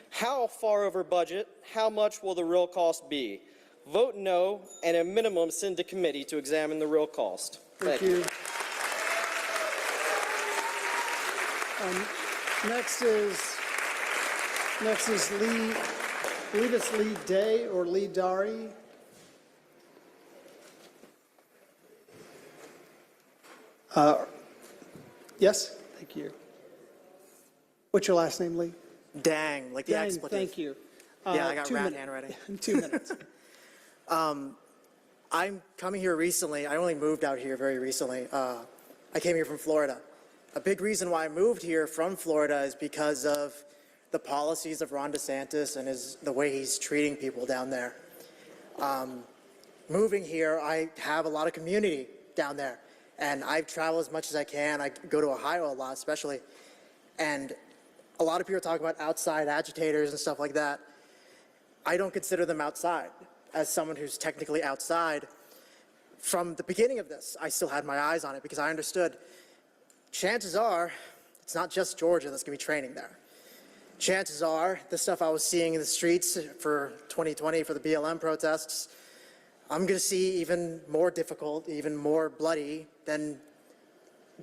How far over budget? How much will the real cost be? Vote no, and at minimum send to committee to examine the real cost. Thank you. Next is Lee, I believe it's Lee Day or Lee Dari. Yes, thank you. What's your last name, Lee? Dang, like the Dang, expletive. thank you. Yeah, I got rat handwriting. 2 minutes. I'm coming here recently. I only moved out here very recently. I came here from Florida. A big reason why I moved here from Florida is because of the policies of Ron DeSantis and the way he's treating people down there. Moving here, I have a lot of community down there, and I've traveled as much as I can. I go to Ohio a lot, especially, and a lot of people talk about outside agitators and stuff like that. I don't consider them outside. As someone who's technically outside, from the beginning of this, I still had my eyes on it because I understood chances are it's not just Georgia that's going to be training there. Chances are the stuff I was seeing in the streets for 2020 for the BLM protests, I'm going to see even more difficult, even more bloody than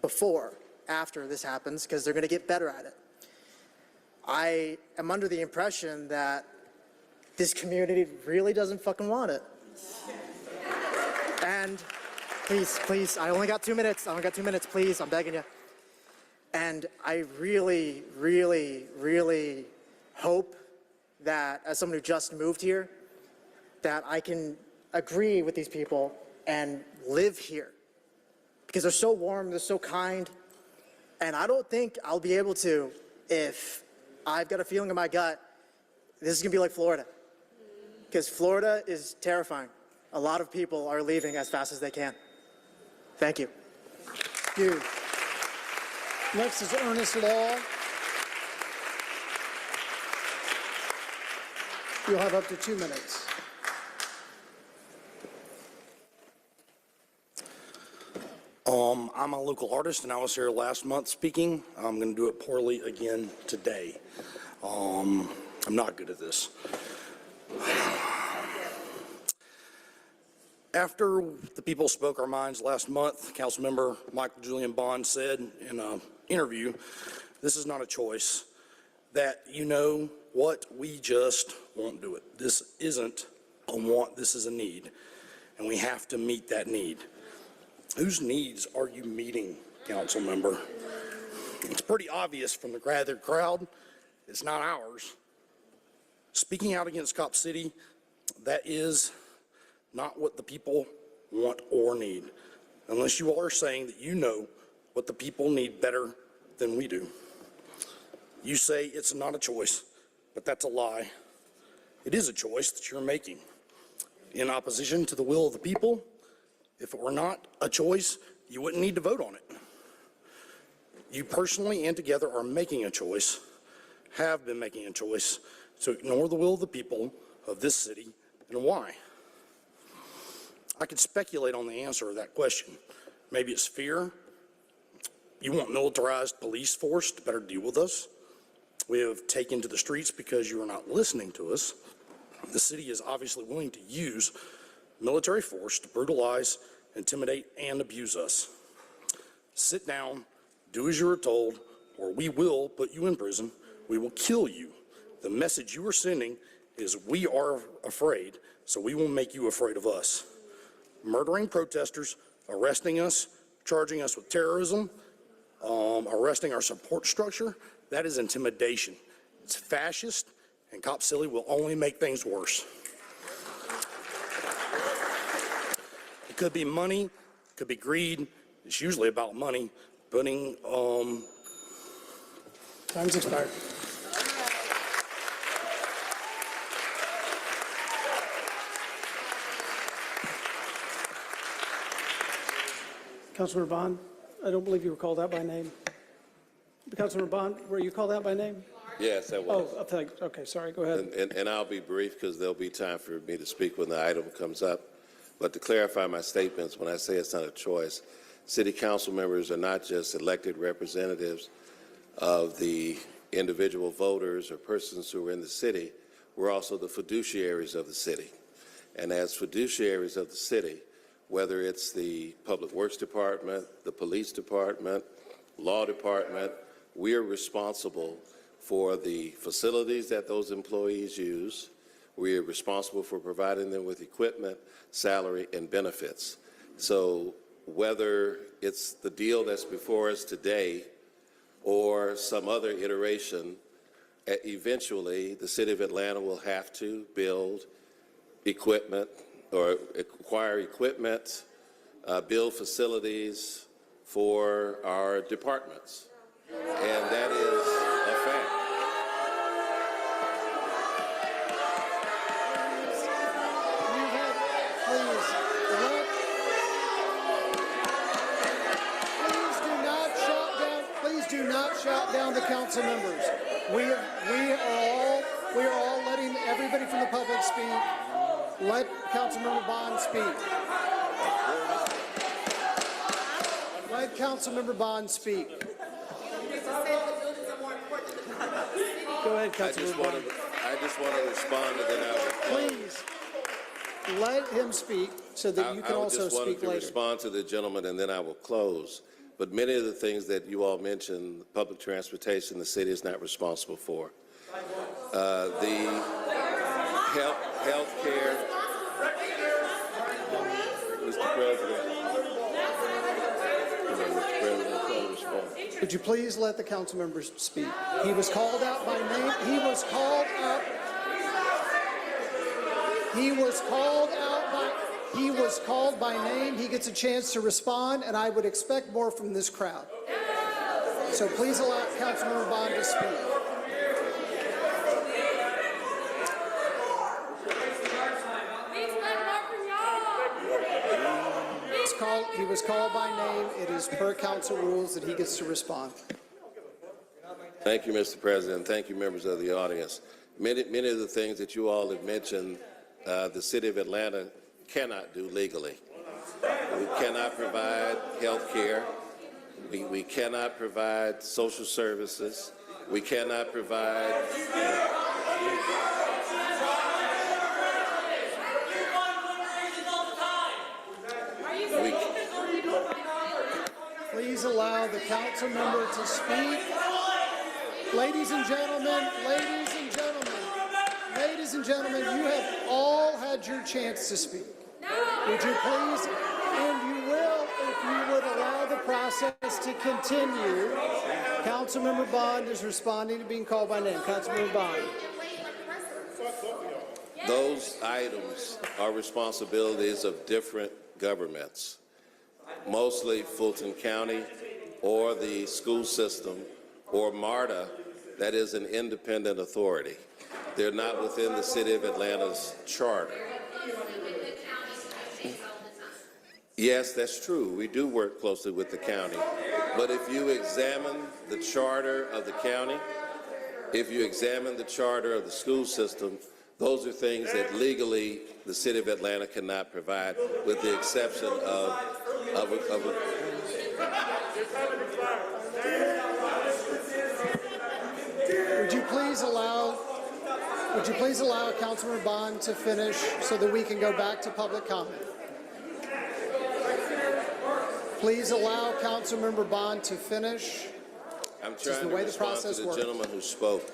before, after this happens, because they're going to get better at it. I am under the impression that this community really doesn't fucking want it. And please, I only got 2 minutes. Please, I'm begging you. And I really, really, really hope that as someone who just moved here, that I can agree with these people and live here. Because they're so warm, they're so kind. And I don't think I'll be able to if I've got a feeling in my gut, this is gonna be like Florida. Because Florida is terrifying. A lot of people are leaving as fast as they can. Thank you. Thank you. Next is Ernest Law. You'll have up to 2 minutes. I'm a local artist, and I was here last month speaking. I'm going to do it poorly again today. I'm not good at this. After the people spoke our minds last month, Councilmember Michael Julian Bond said in an interview, this is not a choice, that you know what, we just won't do it. This isn't a want, this is a need, and we have to meet that need. Whose needs are you meeting, council member? It's pretty obvious from the gathered crowd, it's not ours. Speaking out against Cop City, that is not what the people want or need, unless you all are saying that you know what the people need better than we do. You say it's not a choice, but that's a lie. It is a choice that you're making. In opposition to the will of the people, if it were not a choice, you wouldn't need to vote on it. You personally and together are making a choice, have been making a choice, to ignore the will of the people of this city, and why? I could speculate on the answer of that question. Maybe it's fear. You want militarized police force to better deal with us. We have taken to the streets because you are not listening to us. The city is obviously willing to use military force to brutalize, intimidate, and abuse us. Sit down, do as you are told, or we will put you in prison. We will kill you. The message you are sending is we are afraid, so we will make you afraid of us. Murdering protesters, arresting us, charging us with terrorism, arresting our support structure, that is intimidation. It's fascist, and Cop City will only make things worse. It could be money, it could be greed. It's usually about money. Putting, Time's expired. Councilmember Bond, I don't believe you were called out by name. Councilmember Bond, were you called out by name? Yes, I was. Oh, okay, sorry, go ahead. And I'll be brief because there'll be time for me to speak when the item comes up. But to clarify my statements, when I say it's not a choice, city council members are not just elected representatives of the individual voters or persons who are in the city. We're also the fiduciaries of the city. And as fiduciaries of the city, whether it's the Public Works Department, the Police Department, Law Department, we are responsible for the facilities that those employees use. We are responsible for providing them with equipment, salary, and benefits. So whether it's the deal that's before us today or some other iteration, eventually the City of Atlanta will have to build equipment or acquire equipment, build facilities for our departments. And that is a fact. Please do not shout down the council members. We are all letting everybody from the public speak. Let Councilmember Bond speak. Let Councilmember Bond speak. Go ahead, Councilmember Bond. I just want to respond and then I will. Please, let him speak so that you can also speak I just wanted to later. respond to the gentleman and then I will close. But many of the things that you all mentioned, public transportation, the city is not responsible for. The health care. Mr. President. Mr. President, I'll respond. Would you please let the council members speak? He was called out by name. He was called out. He was called out by. He was called by name. He gets a chance to respond, and I would expect more from this crowd. So please allow Councilmember Bond to speak. He was called by name. It is per council rules that he gets to respond. Thank you, Mr. President. Thank you, members of the audience. Many of the things that you all have mentioned, the City of Atlanta cannot do legally. We cannot provide health care. We cannot provide social services. We cannot provide... please allow the council member to speak? Ladies and gentlemen, you have all had your chance to speak. Would you please, and you will, if you would allow the process to continue. Councilmember Bond is responding to being called by name. Councilmember Bond. Those items are responsibilities of different governments, mostly Fulton County or the school system or MARTA, that is an independent authority. They're not within the City of Atlanta's charter. Yes, that's true. We do work closely with the county. But if you examine the charter of the county, if you examine the charter of the school system, those are things that legally the City of Atlanta cannot provide, with the exception of Would you please allow Councilmember Bond to finish so that we can go back to public comment? Please allow Councilmember Bond to finish. I'm trying to respond to the gentleman who spoke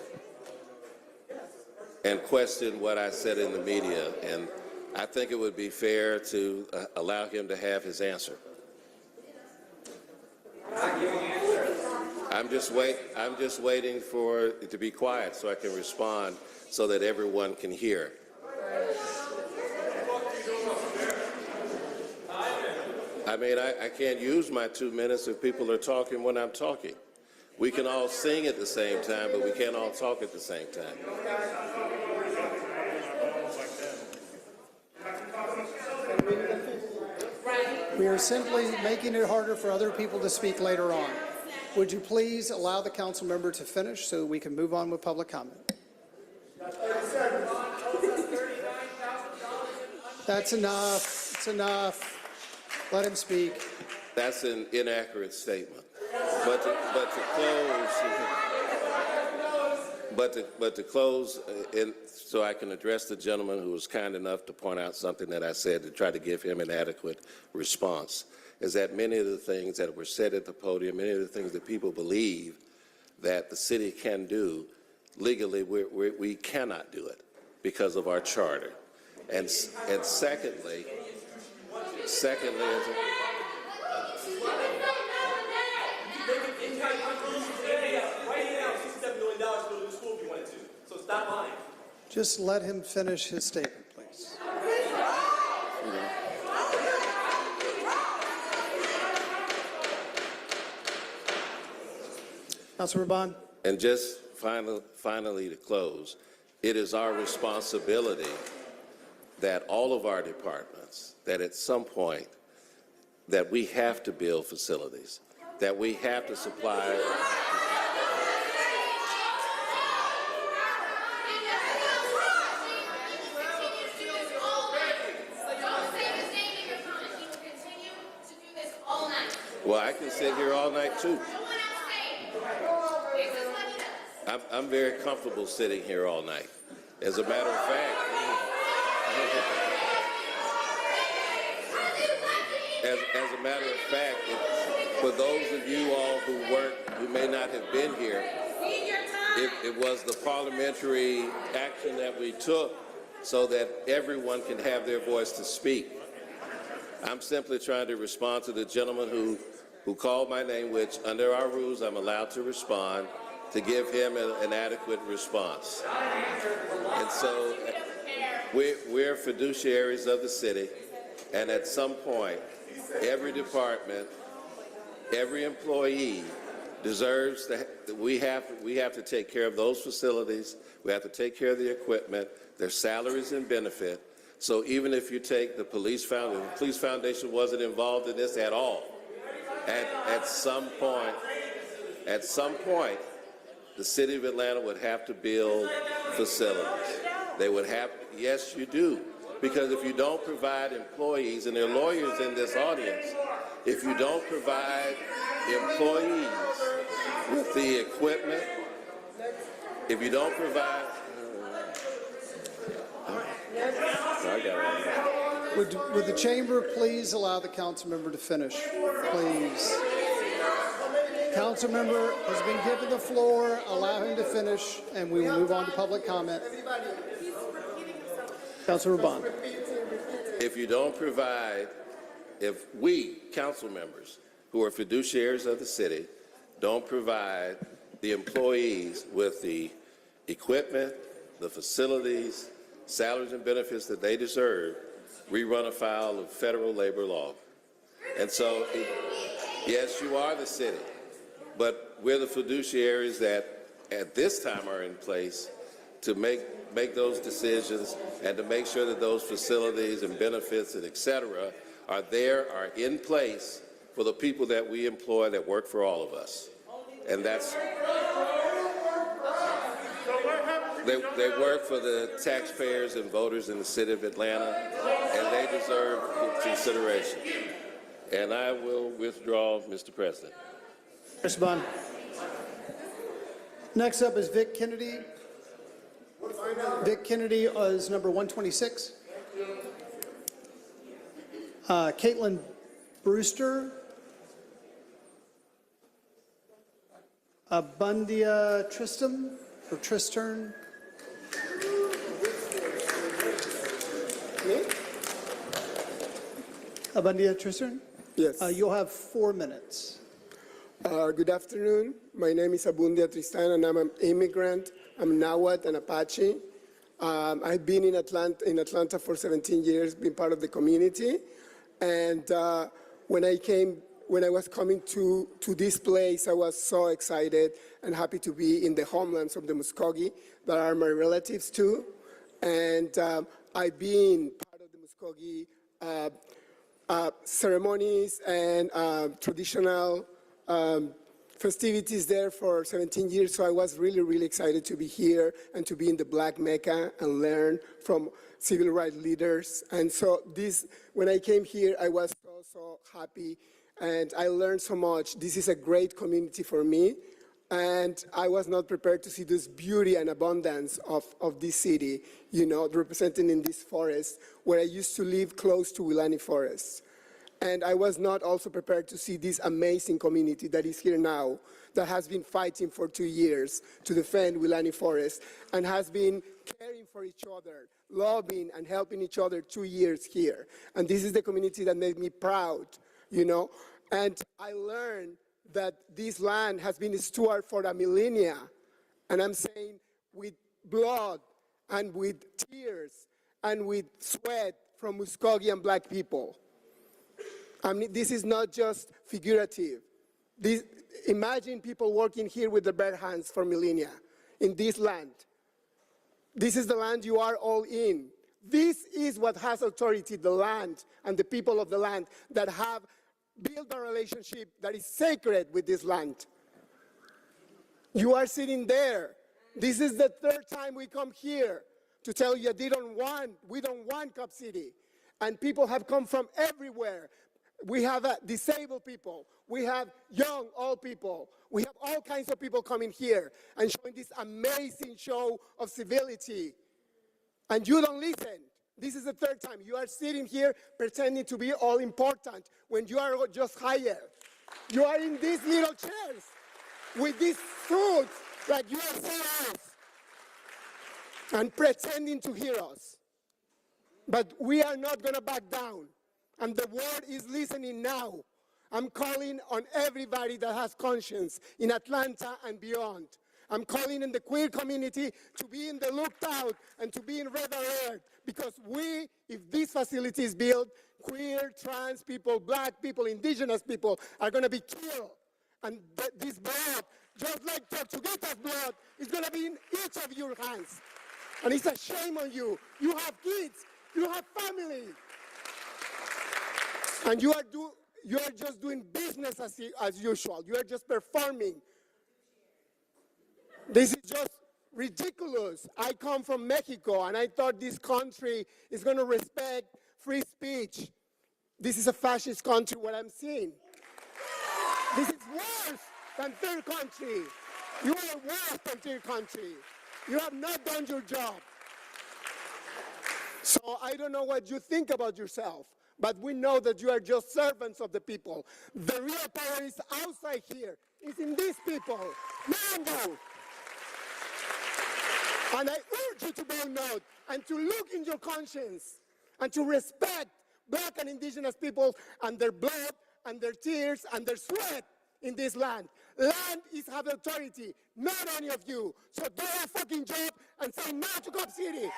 and questioned what I said in the media, and I think it would be fair to allow him to have his answer. I'm just waiting for it to be quiet so I can respond so that everyone can hear. I mean, I can't use my 2 minutes if people are talking when I'm talking. We can all sing at the same time, but we can't all talk at the same time. We are simply making it harder for other people to speak later on. Would you please allow the council member to finish so we can move on with public comment? That's enough. It's enough. Let him speak. That's an inaccurate statement. But to close, so I can address the gentleman who was kind enough to point out something that I said to try to give him an adequate response, is that many of the things that were said at the podium, many of the things that people believe that the city can do, legally we cannot do it because of our charter. And secondly, just let him finish his statement, please. Councilmember Bond. And just finally to close, it is our responsibility that all of our departments, that at some point, that we have to build facilities, that we have to supply. Well, I can sit here all night too. I'm very comfortable sitting here all night. As a matter of fact, for those of you all who may not have been here, it was the parliamentary action that we took so that everyone can have their voice to speak. I'm simply trying to respond to the gentleman who called my name, which under our rules I'm allowed to respond, to give him an adequate response. And so we're fiduciaries of the city, and at some point, every department, every employee deserves we have to take care of those facilities. We have to take care of the equipment, their salaries and benefit. So even if you take the police foundation wasn't involved in this at all, at some point, the City of Atlanta would have to build facilities. They would have, yes, you do. Because if you don't provide employees, and there are lawyers in this audience, if you don't provide employees with the equipment, if you don't provide, Would the chamber please allow the council member to finish, please? council member has been given the floor. Allow him to finish, and we will move on to public comment. Councilor Bond. If you don't provide, if we, council members, who are fiduciaries of the city, don't provide the employees with the equipment, the facilities, salaries and benefits that they deserve, we run afoul of federal labor law. And so, yes, you are the city, but we're the fiduciaries that at this time are in place to make those decisions and to make sure that those facilities and benefits and et cetera are in place for the people that we employ that work for all of us. And that's, they work for the taxpayers and voters in the city of Atlanta, and they deserve consideration. And I will withdraw, Mr. President. Mr. Bond. Next up is Vic Kennedy. Vic Kennedy is number 126. Caitlin Brewster. Abundia Tristram, or Tristern. Abundia Tristram? Yes. You'll have 4 minutes. Good afternoon. My name is Abundia Tristan, and I'm an immigrant. I'm Nahuatl and Apache. I've been in Atlanta for 17 years, been part of the community. And when I was coming to this place, I was so excited and happy to be in the homelands of the Muskogee that are my relatives too. And I've been part of the Muskogee ceremonies and traditional festivities there for 17 years. So I was really, really excited to be here and to be in the Black Mecca and learn from civil rights leaders. And so when I came here, I was so happy. And I learned so much. This is a great community for me. And I was not prepared to see this beauty and abundance of this city, you know, represented in this forest, where I used to live close to Wilani Forest. And I was not also prepared to see this amazing community that is here now, that has been fighting for 2 years to defend Wilani Forest, and has been caring for each other, loving and helping each other 2 years here. And this is the community that made me proud, you know. And I learned that this land has been steward for a millennia. And I'm saying with blood and with tears and with sweat from Muskogee and Black people. I mean, this is not just figurative. Imagine people working here with their bare hands for millennia in this land. This is the land you are all in. This is what has authority, the land and the people of the land that have built a relationship that is sacred with this land. You are sitting there. This is the 3rd time we come here to tell you we don't want Cup City. And people have come from everywhere. We have disabled people. We have young, old people. We have all kinds of people coming here and showing this amazing show of civility. And you don't listen. This is the 3rd time. You are sitting here pretending to be all important when you are just hired. You are in these little chairs with these suits like you are serious and pretending to hear us. But we are not going to back down. And the world is listening now. I'm calling on everybody that has conscience in Atlanta and beyond. I'm calling in the queer community to be in the lookout and to be in red alert, because if this facility is built, queer, trans people, Black people, indigenous people are going to be killed. And this blood, just like Tortuguita's blood, is going to be in each of your hands. And it's a shame on you. You have kids. You have family. And you are just doing business as usual. You are just performing. This is just ridiculous. I come from Mexico, and I thought this country is going to respect free speech. This is a fascist country, what I'm seeing. This is worse than third country. You are worse than third country. You have not done your job. So I don't know what you think about yourself, but we know that you are just servants of the people. The real power is outside here. It's in these people, not in you. And I urge you to vote no and to look in your conscience and to respect Black and Indigenous people and their blood and their tears and their sweat in this land. Land is have authority, not any of you. So do your fucking job and say no to Cop City.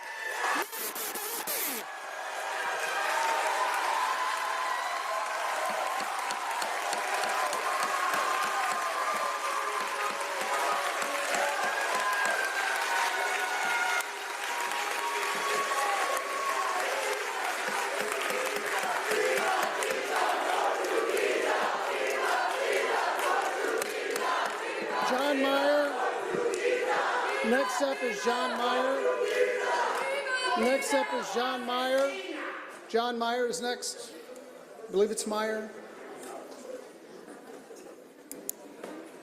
John Meyer. Next up is John Meyer. Next up is John Meyer. John Meyer is next. I believe it's Meyer.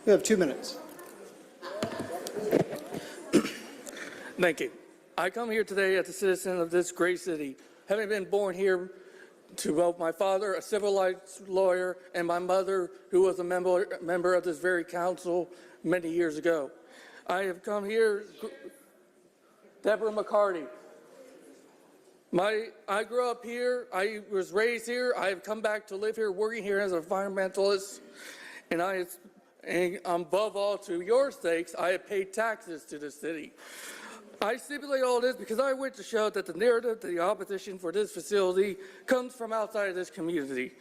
You have 2 minutes. Thank you. I come here today as a citizen of this great city, having been born here to both my father, a civil rights lawyer, and my mother, who was a member of this very council many years ago. I have come here, Deborah McCarty. I grew up here, I was raised here, I have come back to live here, working here as an environmentalist, and above all, to your sakes, I have paid taxes to the city. I stipulate all this because I wish to show that the narrative to the opposition for this facility comes from outside of this community.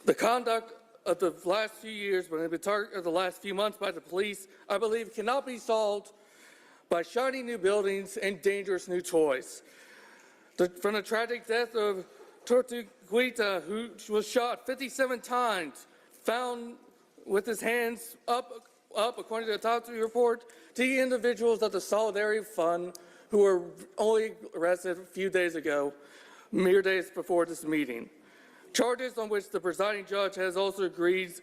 The conduct of the last few years, but the last few months by the police, I believe cannot be solved by shiny new buildings and dangerous new toys. From the tragic death of Tortuguita, who was shot 57 times, found with his hands up according to the autopsy report, to the individuals of the Solidarity Fund who were only arrested a few days ago, mere days before this meeting. Charges on which the presiding judge has also agreed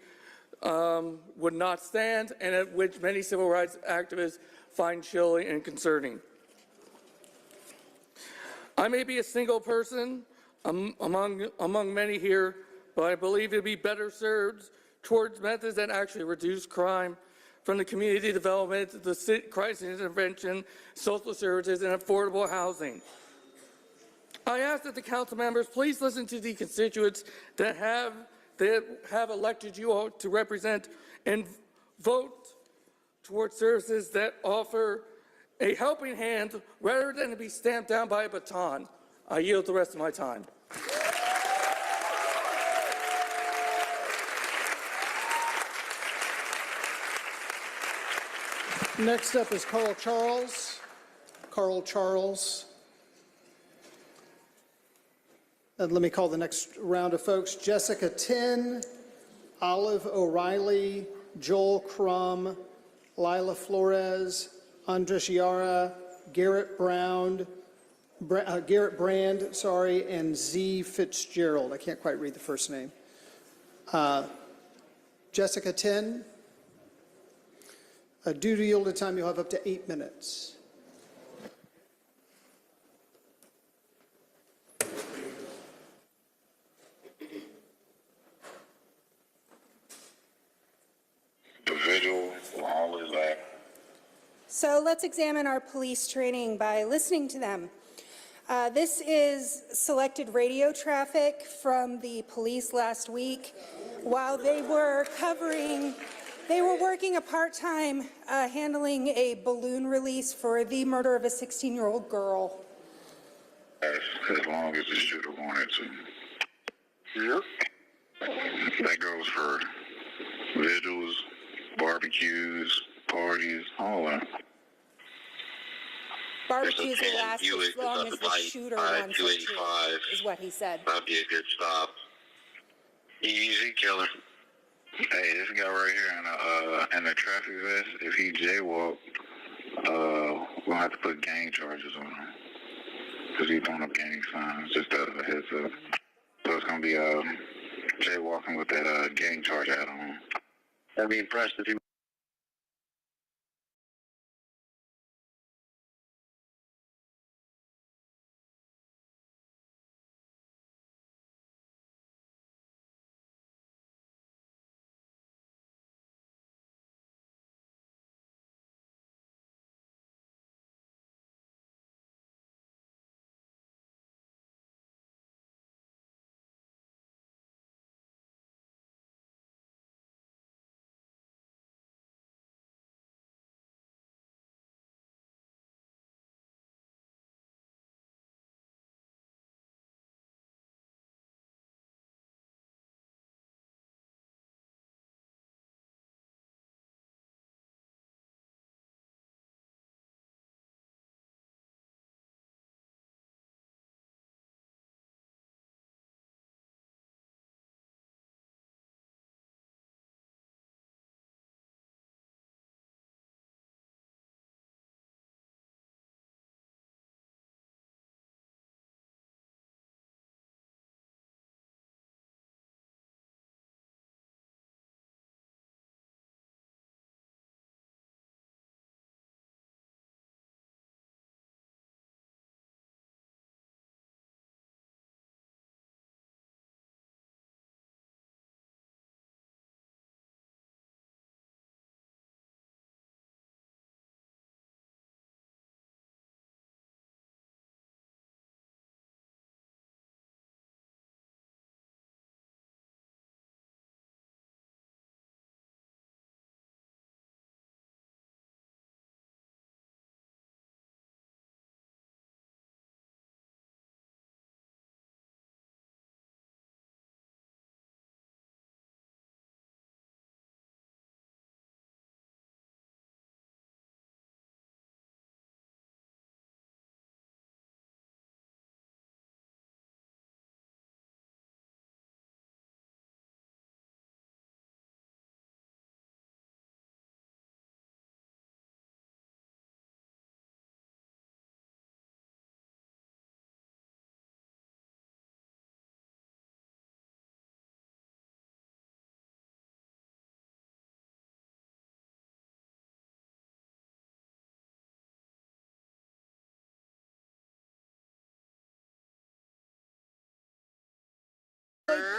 would not stand, and at which many civil rights activists find chilling and concerning. I may be a single person among many here, but I believe it'd be better served towards methods that actually reduce crime, from the community development to the crisis intervention, social services, and affordable housing. I ask that the council members please listen to the constituents that have elected you all to represent and vote towards services that offer a helping hand rather than to be stamped down by a baton. I yield the rest of my time. Next up is Carl Charles. Carl Charles. And let me call the next round of folks. Jessica Tin, Olive O'Reilly, Joel Crum, Lila Flores, Andres Yara, Garrett Brand, and Z. Fitzgerald. I can't quite read the first name. Jessica Tin. Due to yielded time, you'll have up to 8 minutes. The visual will always lack. So let's examine our police training by listening to them. This is selected radio traffic from the police last week while they were working a part-time handling a balloon release for the murder of a 16-year-old girl. As long as the shooter wanted to. Yep. That goes for vigils, barbecues, parties, all that. Barbecues will last as long as the shooter wants it to, is what he said. That'd be a good stop. Easy killer. Hey, this guy right here in the traffic vest, if he jaywalked, we're gonna have to put gang charges on him. Because he's throwing up gang signs, just a heads up. So it's gonna be jaywalking with that gang charge hat on. I'd be impressed if he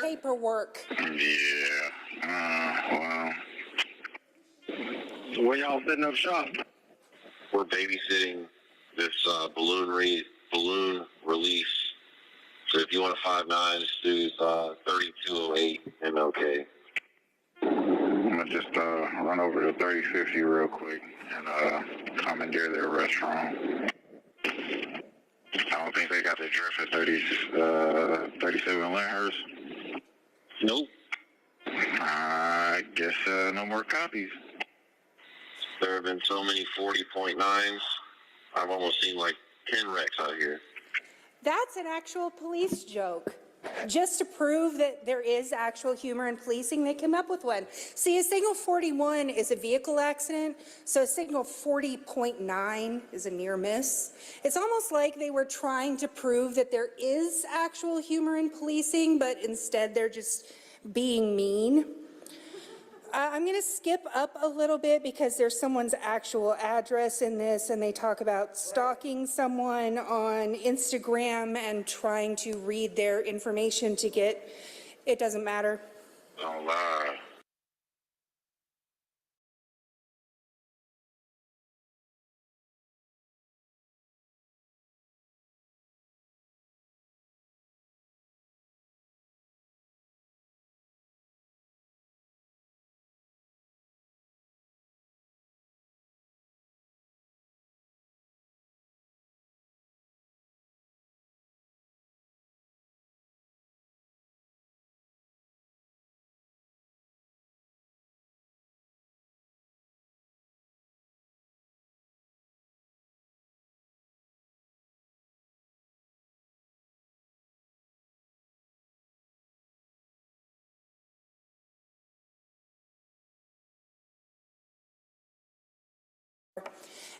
paperwork. Yeah. Well. So where y'all setting up shop? We're babysitting this balloon release. So if you want a 5'9", just do 3208 MLK. I'm gonna just run over to 3050 real quick and commandeer their restaurant. I don't think they got the address at 37 Lyndhurst. Nope. I guess no more copies. There have been so many 40.9s. I've almost seen like 10 wrecks out here. That's an actual police joke. Just to prove that there is actual humor in policing, they came up with one. See, a signal 41 is a vehicle accident, so a signal 40.9 is a near miss. It's almost like they were trying to prove that there is actual humor in policing, but instead they're just being mean. I'm going to skip up a little bit because there's someone's actual address in this, and they talk about stalking someone on Instagram and trying to read their information to get, it doesn't matter. Don't lie.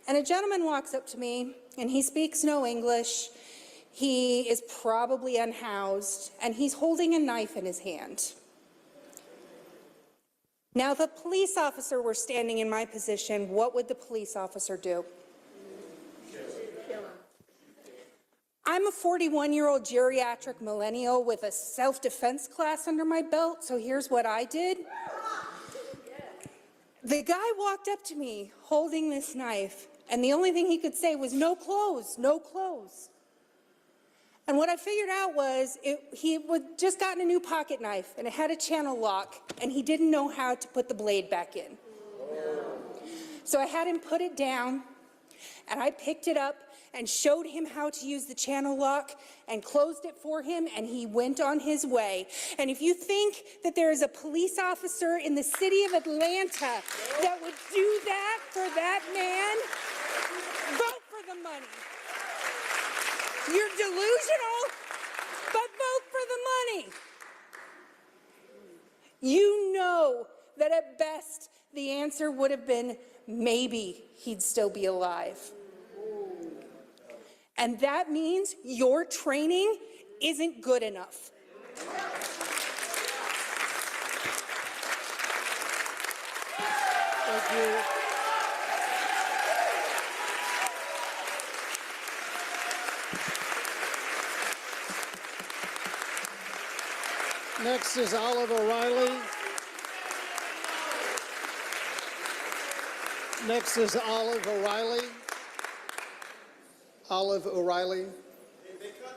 And a gentleman walks up to me, and he speaks no English. He is probably unhoused, and he's holding a knife in his hand. Now, if a police officer were standing in my position, what would the police officer do? I'm a 41-year-old geriatric millennial with a self-defense class under my belt, so here's what I did. The guy walked up to me holding this knife, and the only thing he could say was, "No clothes, no clothes." And what I figured out was he had just gotten a new pocket knife, and it had a channel lock, and he didn't know how to put the blade back in. So I had him put it down, and I picked it up and showed him how to use the channel lock and closed it for him, and he went on his way. And if you think that there is a police officer in the city of Atlanta that would do that for that man, vote for the money. You're delusional, but vote for the money. You know that at best the answer would have been maybe he'd still be alive. And that means your training isn't good enough. Thank you. Next is Olive O'Reilly. Next is Olive O'Reilly. Olive O'Reilly.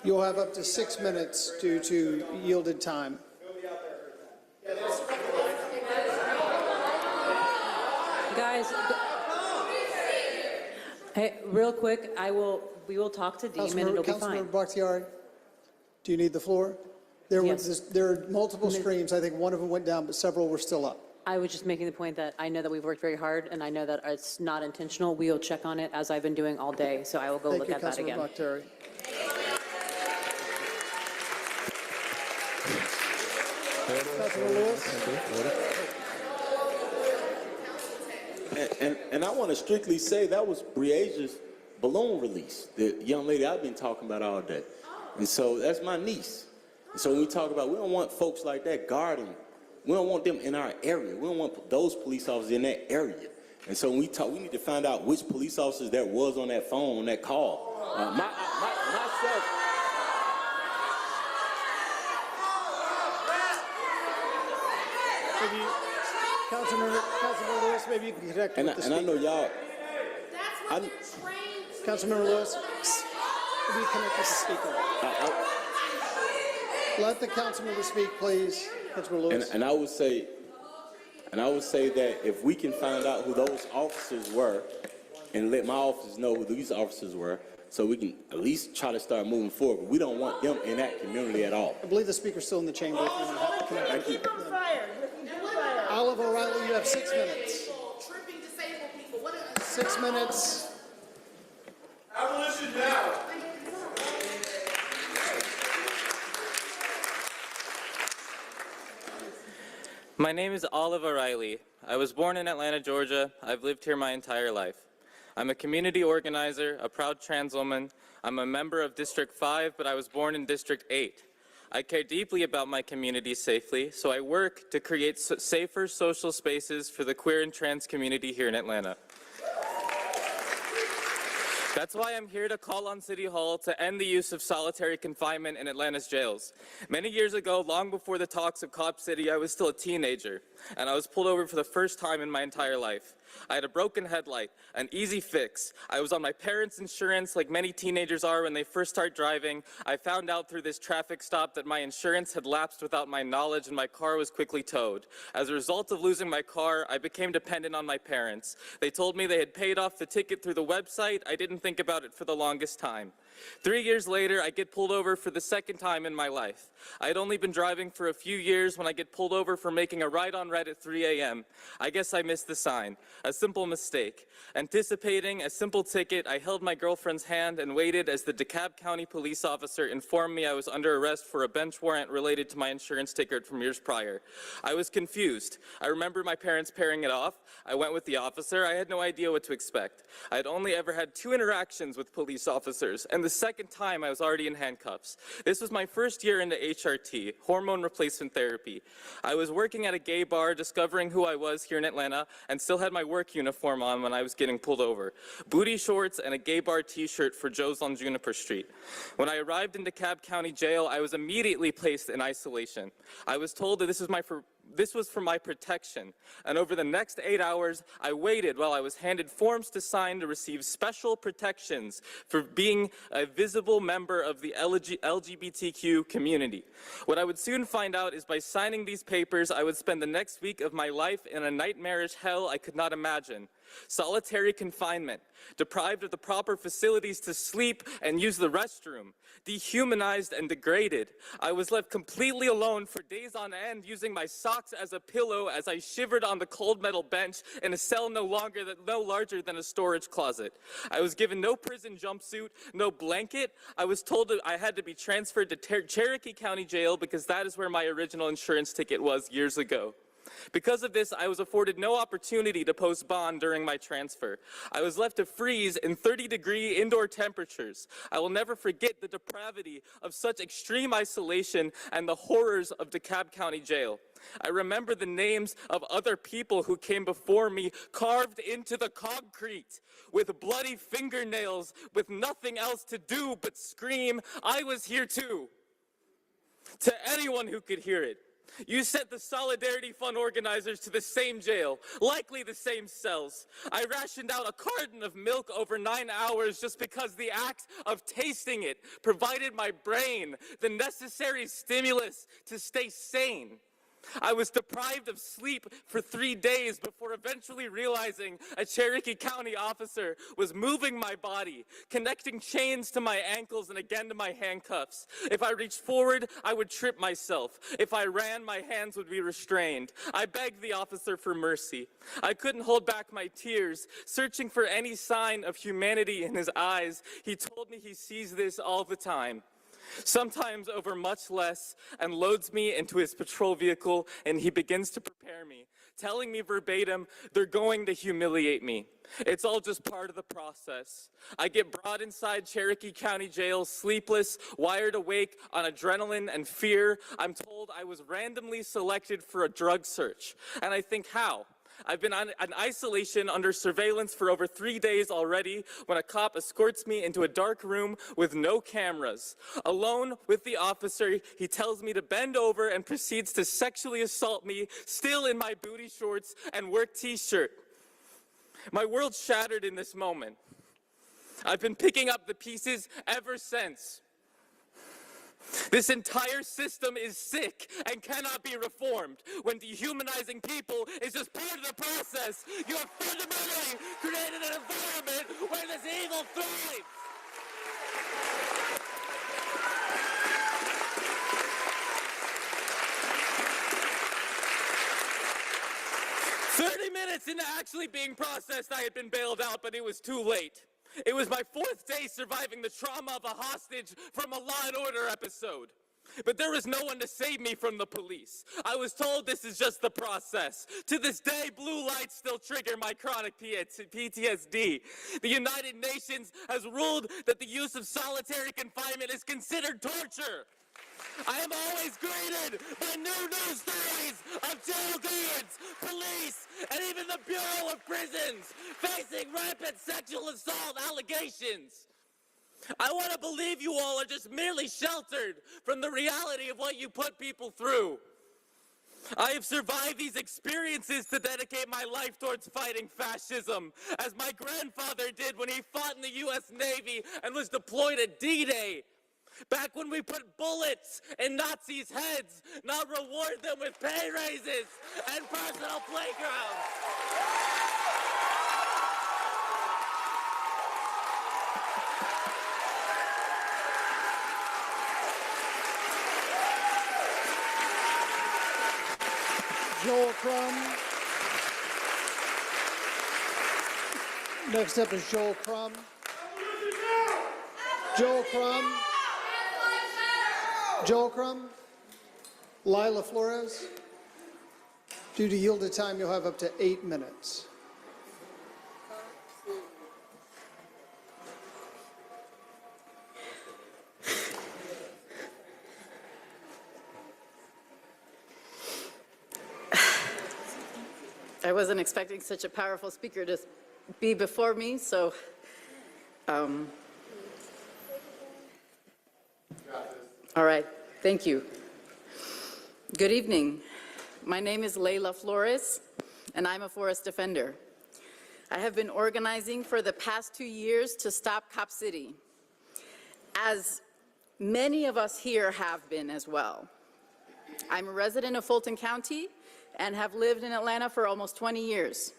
You'll have up to 6 minutes due to yielded time. Guys, hey, real quick, we will talk to Deem and it'll be fine. Councilmember Bakhtiari, do you need the floor? There are multiple streams. I think one of them went down, but several were still up. I was just making the point that I know that we've worked very hard and I know that it's not intentional. We will check on it as I've been doing all day, so I will go look at that again. Thank you, Councilmember Bakhtiari. Councilmember Lewis. And I want to strictly say that was Breaja's balloon release, the young lady I've been talking about all day. And so that's my niece. And so when we talk about, we don't want folks like that guarding. We don't want them in our area. We don't want those police officers in that area. And so when we talk, we need to find out which police officers there was on that phone, on that call. maybe, Councilmember Lewis, maybe you can connect with the speaker. And I know y'all. Councilmember Lewis, maybe you connect with the speaker. Let the council member speak, please. Councilmember Lewis. And I would say that if we can find out who those officers were and let my officers know who these officers were, so we can at least try to start moving forward. But we don't want them in that community at all. I believe the speaker's still in the chamber. If you want to connect. Thank you. Olive O'Reilly, you have 6 minutes. 6 minutes. Abolition now. My name is Olive O'Reilly. I was born in Atlanta, Georgia. I've lived here my entire life. I'm a community organizer, a proud trans woman. I'm a member of District 5, but I was born in District 8. I care deeply about my community safely, so I work to create safer social spaces for the queer and trans community here in Atlanta. That's why I'm here to call on City Hall to end the use of solitary confinement in Atlanta's jails. Many years ago, long before the talks of Cop City, I was still a teenager, and I was pulled over for the first time in my entire life. I had a broken headlight, an easy fix. I was on my parents' insurance like many teenagers are when they first start driving. I found out through this traffic stop that my insurance had lapsed without my knowledge and my car was quickly towed. As a result of losing my car, I became dependent on my parents. They told me they had paid off the ticket through the website. I didn't think about it for the longest time. 3 years later, I get pulled over for the second time in my life. I had only been driving for a few years when I get pulled over for making a right on red at 3 a.m. I guess I missed the sign. A simple mistake. Anticipating a simple ticket, I held my girlfriend's hand and waited as the DeKalb County police officer informed me I was under arrest for a bench warrant related to my insurance ticket from years prior. I was confused. I remember my parents pairing it off. I went with the officer. I had no idea what to expect. I had only ever had 2 interactions with police officers, and the second time I was already in handcuffs. This was my first year into HRT, hormone replacement therapy. I was working at a gay bar, discovering who I was here in Atlanta, and still had my work uniform on when I was getting pulled over. Booty shorts and a gay bar t-shirt for Joe's on Juniper Street. When I arrived in DeKalb County Jail, I was immediately placed in isolation. I was told that this was for my protection, and over the next 8 hours, I waited while I was handed forms to sign to receive special protections for being a visible member of the LGBTQ community. What I would soon find out is by signing these papers, I would spend the next week of my life in a nightmarish hell I could not imagine. Solitary confinement, deprived of the proper facilities to sleep and use the restroom, dehumanized and degraded. I was left completely alone for days on end, using my socks as a pillow as I shivered on the cold metal bench in a cell no larger than a storage closet. I was given no prison jumpsuit, no blanket. I was told that I had to be transferred to Cherokee County Jail because that is where my original insurance ticket was years ago. Because of this, I was afforded no opportunity to post bond during my transfer. I was left to freeze in 30-degree indoor temperatures. I will never forget the depravity of such extreme isolation and the horrors of DeKalb County Jail. I remember the names of other people who came before me carved into the concrete with bloody fingernails, with nothing else to do but scream, "I was here too," to anyone who could hear it. You sent the Solidarity Fund organizers to the same jail, likely the same cells. I rationed out a carton of milk over 9 hours just because the act of tasting it provided my brain the necessary stimulus to stay sane. I was deprived of sleep for 3 days before eventually realizing a Cherokee County officer was moving my body, connecting chains to my ankles and again to my handcuffs. If I reached forward, I would trip myself. If I ran, my hands would be restrained. I begged the officer for mercy. I couldn't hold back my tears, searching for any sign of humanity in his eyes. He told me he sees this all the time, sometimes over much less, and loads me into his patrol vehicle, and he begins to prepare me, telling me verbatim, "They're going to humiliate me. It's all just part of the process." I get brought inside Cherokee County Jail, sleepless, wired awake on adrenaline and fear. I'm told I was randomly selected for a drug search, and I think, how? I've been in isolation under surveillance for over 3 days already when a cop escorts me into a dark room with no cameras. Alone with the officer, he tells me to bend over and proceeds to sexually assault me, still in my booty shorts and work t-shirt. My world shattered in this moment. I've been picking up the pieces ever since. This entire system is sick and cannot be reformed. When dehumanizing people is just part of the process, you have fundamentally created an environment where this evil thrives. Minutes into actually being processed, I had been bailed out, but it was too late. It was my 4th day surviving the trauma of a hostage from a Law & Order episode. But there was no one to save me from the police. I was told this is just the process. To this day, blue lights still trigger my chronic PTSD. The United Nations has ruled that the use of solitary confinement is considered torture. I am always greeted by new news stories of jail guards, police, and even the Bureau of Prisons facing rampant sexual assault allegations. I want to believe you all are just merely sheltered from the reality of what you put people through. I have survived these experiences to dedicate my life towards fighting fascism, as my grandfather did when he fought in the U.S. Navy and was deployed at D-Day. Back when we put bullets in Nazis' heads, not reward them with pay raises and personal playgrounds. Joel Crum. Next up is Joel Crum. Joel Crum. Joel Crum. Lila Flores. Due to yielded time, you'll have up to 8 minutes. I wasn't expecting such a powerful speaker to be before me, so all right, thank you. Good evening. My name is Layla Flores, and I'm a forest defender. I have been organizing for the past 2 years to stop Cop City, as many of us here have been as well. I'm a resident of Fulton County and have lived in Atlanta for almost 20 years.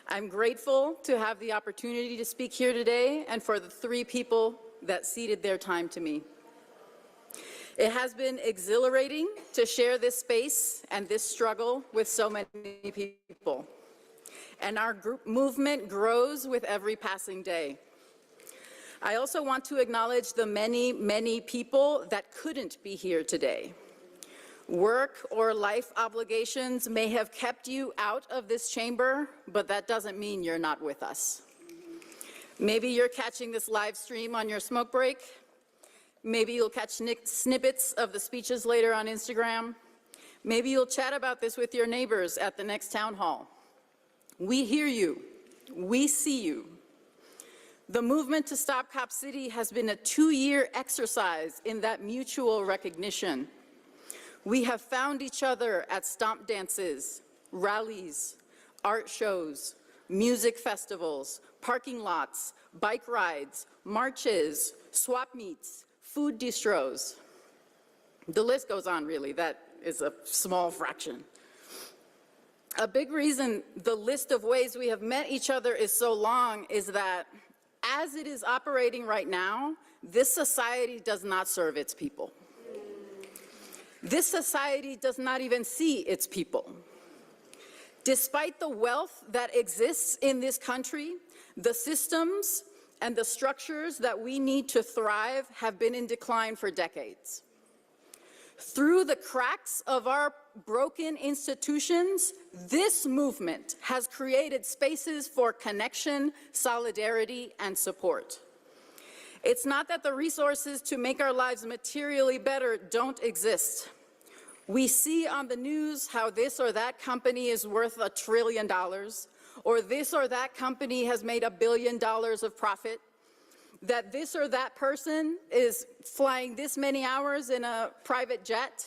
I'm grateful to have the opportunity to speak here today and for the 3 people that ceded their time to me. It has been exhilarating to share this space and this struggle with so many people. And our group movement grows with every passing day. I also want to acknowledge the many, many people that couldn't be here today. Work or life obligations may have kept you out of this chamber, but that doesn't mean you're not with us. Maybe you're catching this live stream on your smoke break. Maybe you'll catch snippets of the speeches later on Instagram. Maybe you'll chat about this with your neighbors at the next town hall. We hear you. We see you. The movement to stop Cop City has been a 2-year exercise in that mutual recognition. We have found each other at stomp dances, rallies, art shows, music festivals, parking lots, bike rides, marches, swap meets, food distros. The list goes on, really. That is a small fraction. A big reason the list of ways we have met each other is so long is that as it is operating right now, this society does not serve its people. This society does not even see its people. Despite the wealth that exists in this country, the systems and the structures that we need to thrive have been in decline for decades. Through the cracks of our broken institutions, this movement has created spaces for connection, solidarity, and support. It's not that the resources to make our lives materially better don't exist. We see on the news how this or that company is worth $1 trillion, or this or that company has made $1 billion of profit, that this or that person is flying this many hours in a private jet.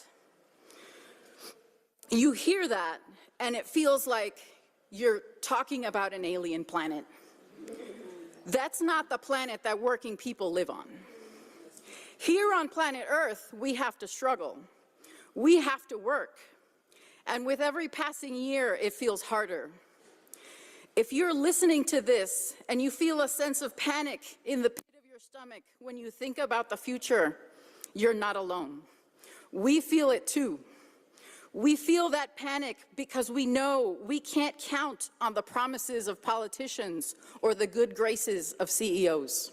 You hear that, and it feels like you're talking about an alien planet. That's not the planet that working people live on. Here on planet Earth, we have to struggle. We have to work. And with every passing year, it feels harder. If you're listening to this and you feel a sense of panic in the pit of your stomach when you think about the future, you're not alone. We feel it too. We feel that panic because we know we can't count on the promises of politicians or the good graces of CEOs.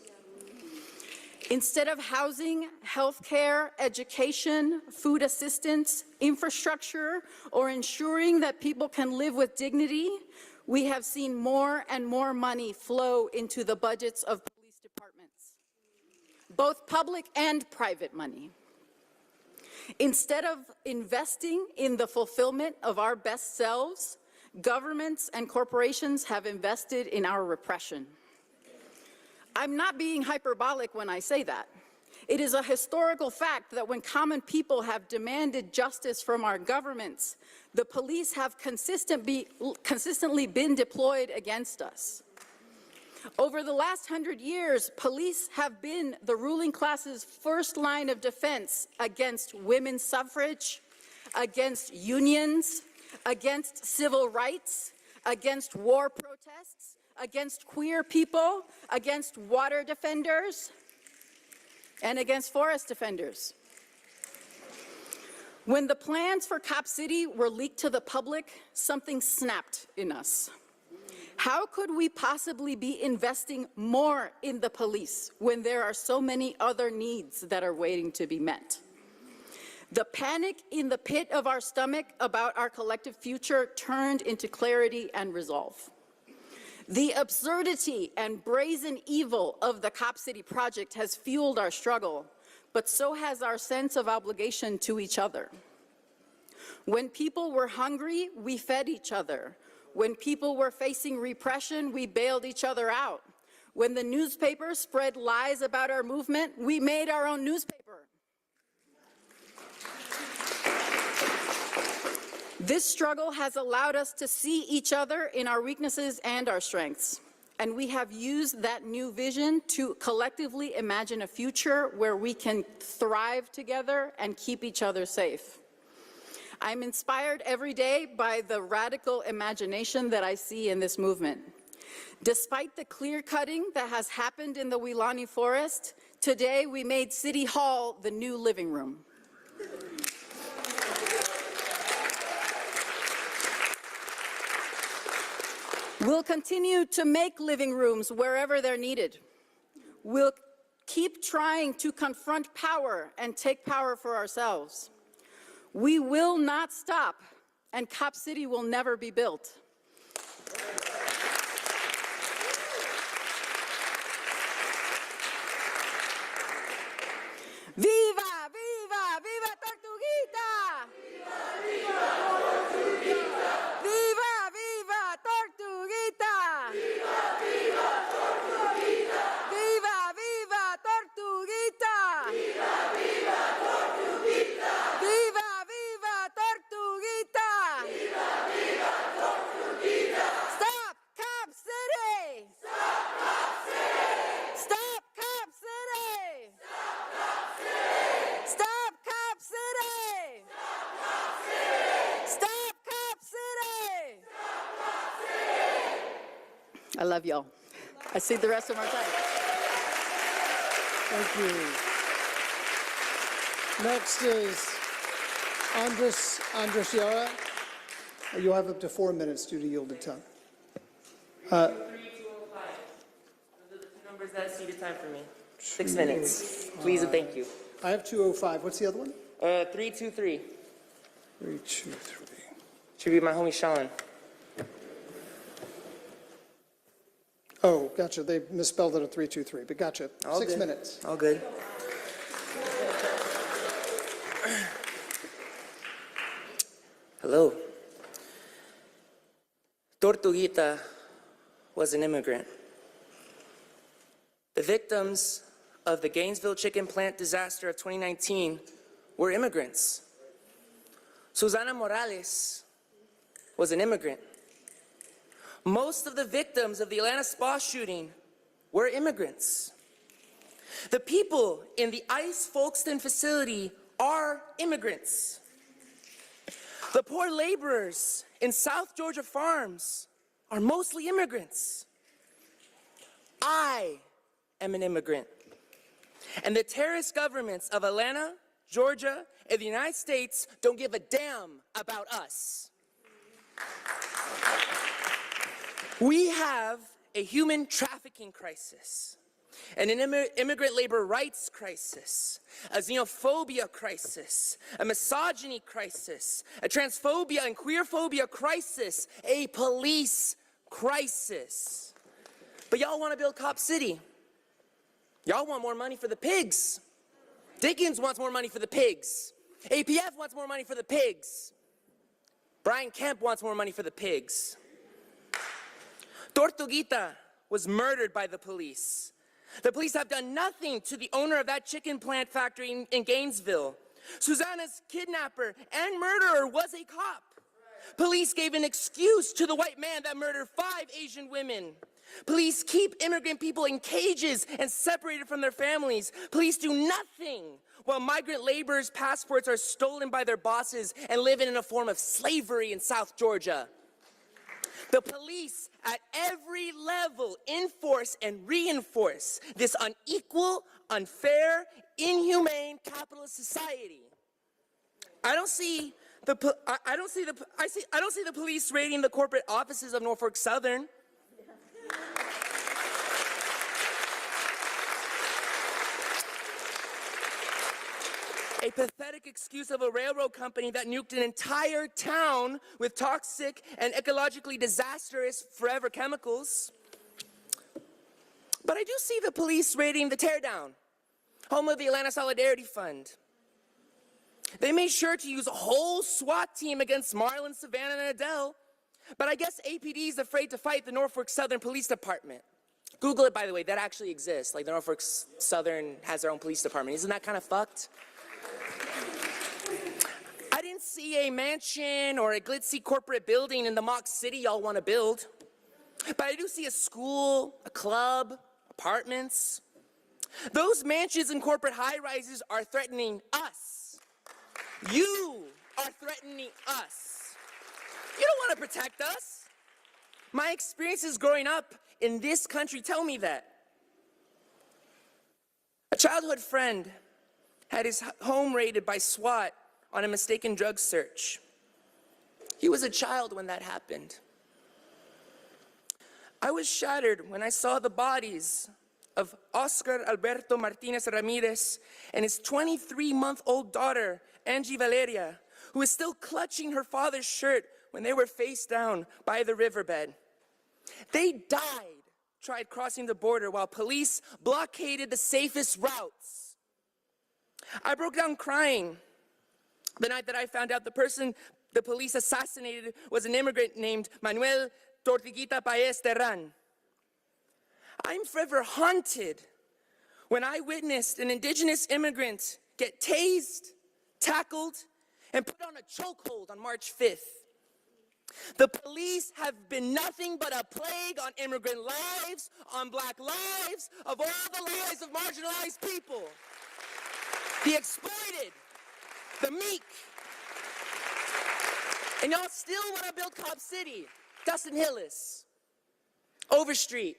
Instead of housing, healthcare, education, food assistance, infrastructure, or ensuring that people can live with dignity, we have seen more and more money flow into the budgets of police departments, both public and private money. Instead of investing in the fulfillment of our best selves, governments and corporations have invested in our repression. I'm not being hyperbolic when I say that. It is a historical fact that when common people have demanded justice from our governments, the police have consistently been deployed against us. Over the last 100 years, police have been the ruling class's first line of defense against women's suffrage, against unions, against civil rights, against war protests, against queer people, against water defenders, and against forest defenders. When the plans for Cop City were leaked to the public, something snapped in us. How could we possibly be investing more in the police when there are so many other needs that are waiting to be met? The panic in the pit of our stomach about our collective future turned into clarity and resolve. The absurdity and brazen evil of the Cop City project has fueled our struggle, but so has our sense of obligation to each other. When people were hungry, we fed each other. When people were facing repression, we bailed each other out. When the newspaper spread lies about our movement, we made our own newspaper. This struggle has allowed us to see each other in our weaknesses and our strengths. And we have used that new vision to collectively imagine a future where we can thrive together and keep each other safe. I'm inspired every day by the radical imagination that I see in this movement. Despite the clear-cutting that has happened in the Weelaunee Forest, today we made City Hall the new living room. We'll continue to make living rooms wherever they're needed. We'll keep trying to confront power and take power for ourselves. We will not stop, and Cop City will never be built. Viva, viva, viva Tortuguita! Viva, viva Tortuguita! Viva, viva Tortuguita! Viva, viva Tortuguita! Viva, viva Tortuguita! Viva, viva Tortuguita! Viva, viva Tortuguita! Viva, viva Tortuguita! Stop Cop City! Stop Cop City! Stop Cop City! Stop Cop City! Stop Cop City! I love y'all. I see the rest of our time. Thank you. Next is Andres Yara. You'll have up to 4 minutes due to yielded time. 3205. Those are the two numbers that ceded time for me. 6 minutes. Please and thank you. I have 205. What's the other one? 323. 323. Should be my homie Sean. Oh, gotcha. They misspelled it at 323, but gotcha. All 6 good. minutes. All good. Hello. Tortuguita was an immigrant. The victims of the Gainesville chicken plant disaster of 2019 were immigrants. Susana Morales was an immigrant. Most of the victims of the Atlanta spa shooting were immigrants. The people in the ICE Folkston facility are immigrants. The poor laborers in South Georgia farms are mostly immigrants. I am an immigrant. And the terrorist governments of Atlanta, Georgia, and the United States don't give a damn about us. We have a human trafficking crisis, and an immigrant labor rights crisis, a xenophobia crisis, a misogyny crisis, a transphobia and queerphobia crisis, a police crisis. But y'all want to build Cop City. Y'all want more money for the pigs. Dickens wants more money for the pigs. APF wants more money for the pigs. Brian Kemp wants more money for the pigs. Tortuguita was murdered by the police. The police have done nothing to the owner of that chicken plant factory in Gainesville. Susana's kidnapper and murderer was a cop. Police gave an excuse to the white man that murdered 5 Asian women. Police keep immigrant people in cages and separated from their families. Police do nothing while migrant laborers' passports are stolen by their bosses and live in a form of slavery in South Georgia. The police at every level enforce and reinforce this unequal, unfair, inhumane capitalist society. I don't see the police raiding the corporate offices of Norfolk Southern. A pathetic excuse of a railroad company that nuked an entire town with toxic and ecologically disastrous forever chemicals. But I do see the police raiding the teardown, home of the Atlanta Solidarity Fund. They made sure to use a whole SWAT team against Marlon, Savannah, and Adele, but I guess APD is afraid to fight the Norfolk Southern Police Department. Google it, by the way, that actually exists. Like, the Norfolk Southern has their own police department. Isn't that kind of fucked? I didn't see a mansion or a glitzy corporate building in the mock city y'all want to build. But I do see a school, a club, apartments. Those mansions and corporate high-rises are threatening us. You are threatening us. You don't want to protect us. My experiences growing up in this country tell me that. A childhood friend had his home raided by SWAT on a mistaken drug search. He was a child when that happened. I was shattered when I saw the bodies of Oscar Alberto Martinez Ramirez and his 23-month-old daughter, Angie Valeria, who was still clutching her father's shirt when they were face down by the riverbed. They tried crossing the border while police blockaded the safest routes. I broke down crying the night that I found out the person the police assassinated was an immigrant named Manuel Tortuguita Paez Terran. I'm forever haunted when I witnessed an indigenous immigrant get tased, tackled, and put on a chokehold on March 5th. The police have been nothing but a plague on immigrant lives, on black lives, of all the lives of marginalized people. The exploited, the meek. And y'all still want to build Cop City. Dustin Hillis, Overstreet,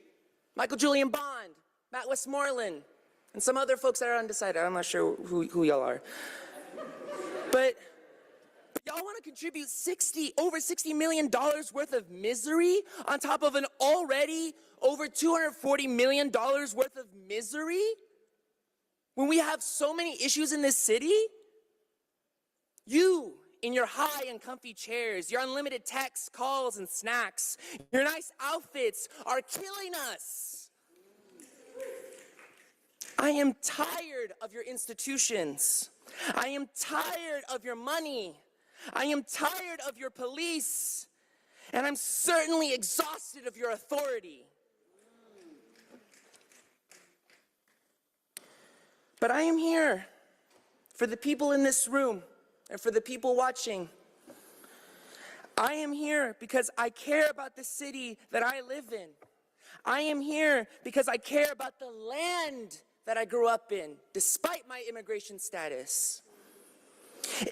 Michael Julian Bond, Matt Westmoreland, and some other folks that are undecided. I'm not sure who y'all are. But y'all want to contribute over $60 million worth of misery on top of an already over $240 million worth of misery? When we have so many issues in this city? You, in your high and comfy chairs, your unlimited texts, calls, and snacks, your nice outfits are killing us. I am tired of your institutions. I am tired of your money. I am tired of your police, and I'm certainly exhausted of your authority. But I am here for the people in this room and for the people watching. I am here because I care about the city that I live in. I am here because I care about the land that I grew up in, despite my immigration status.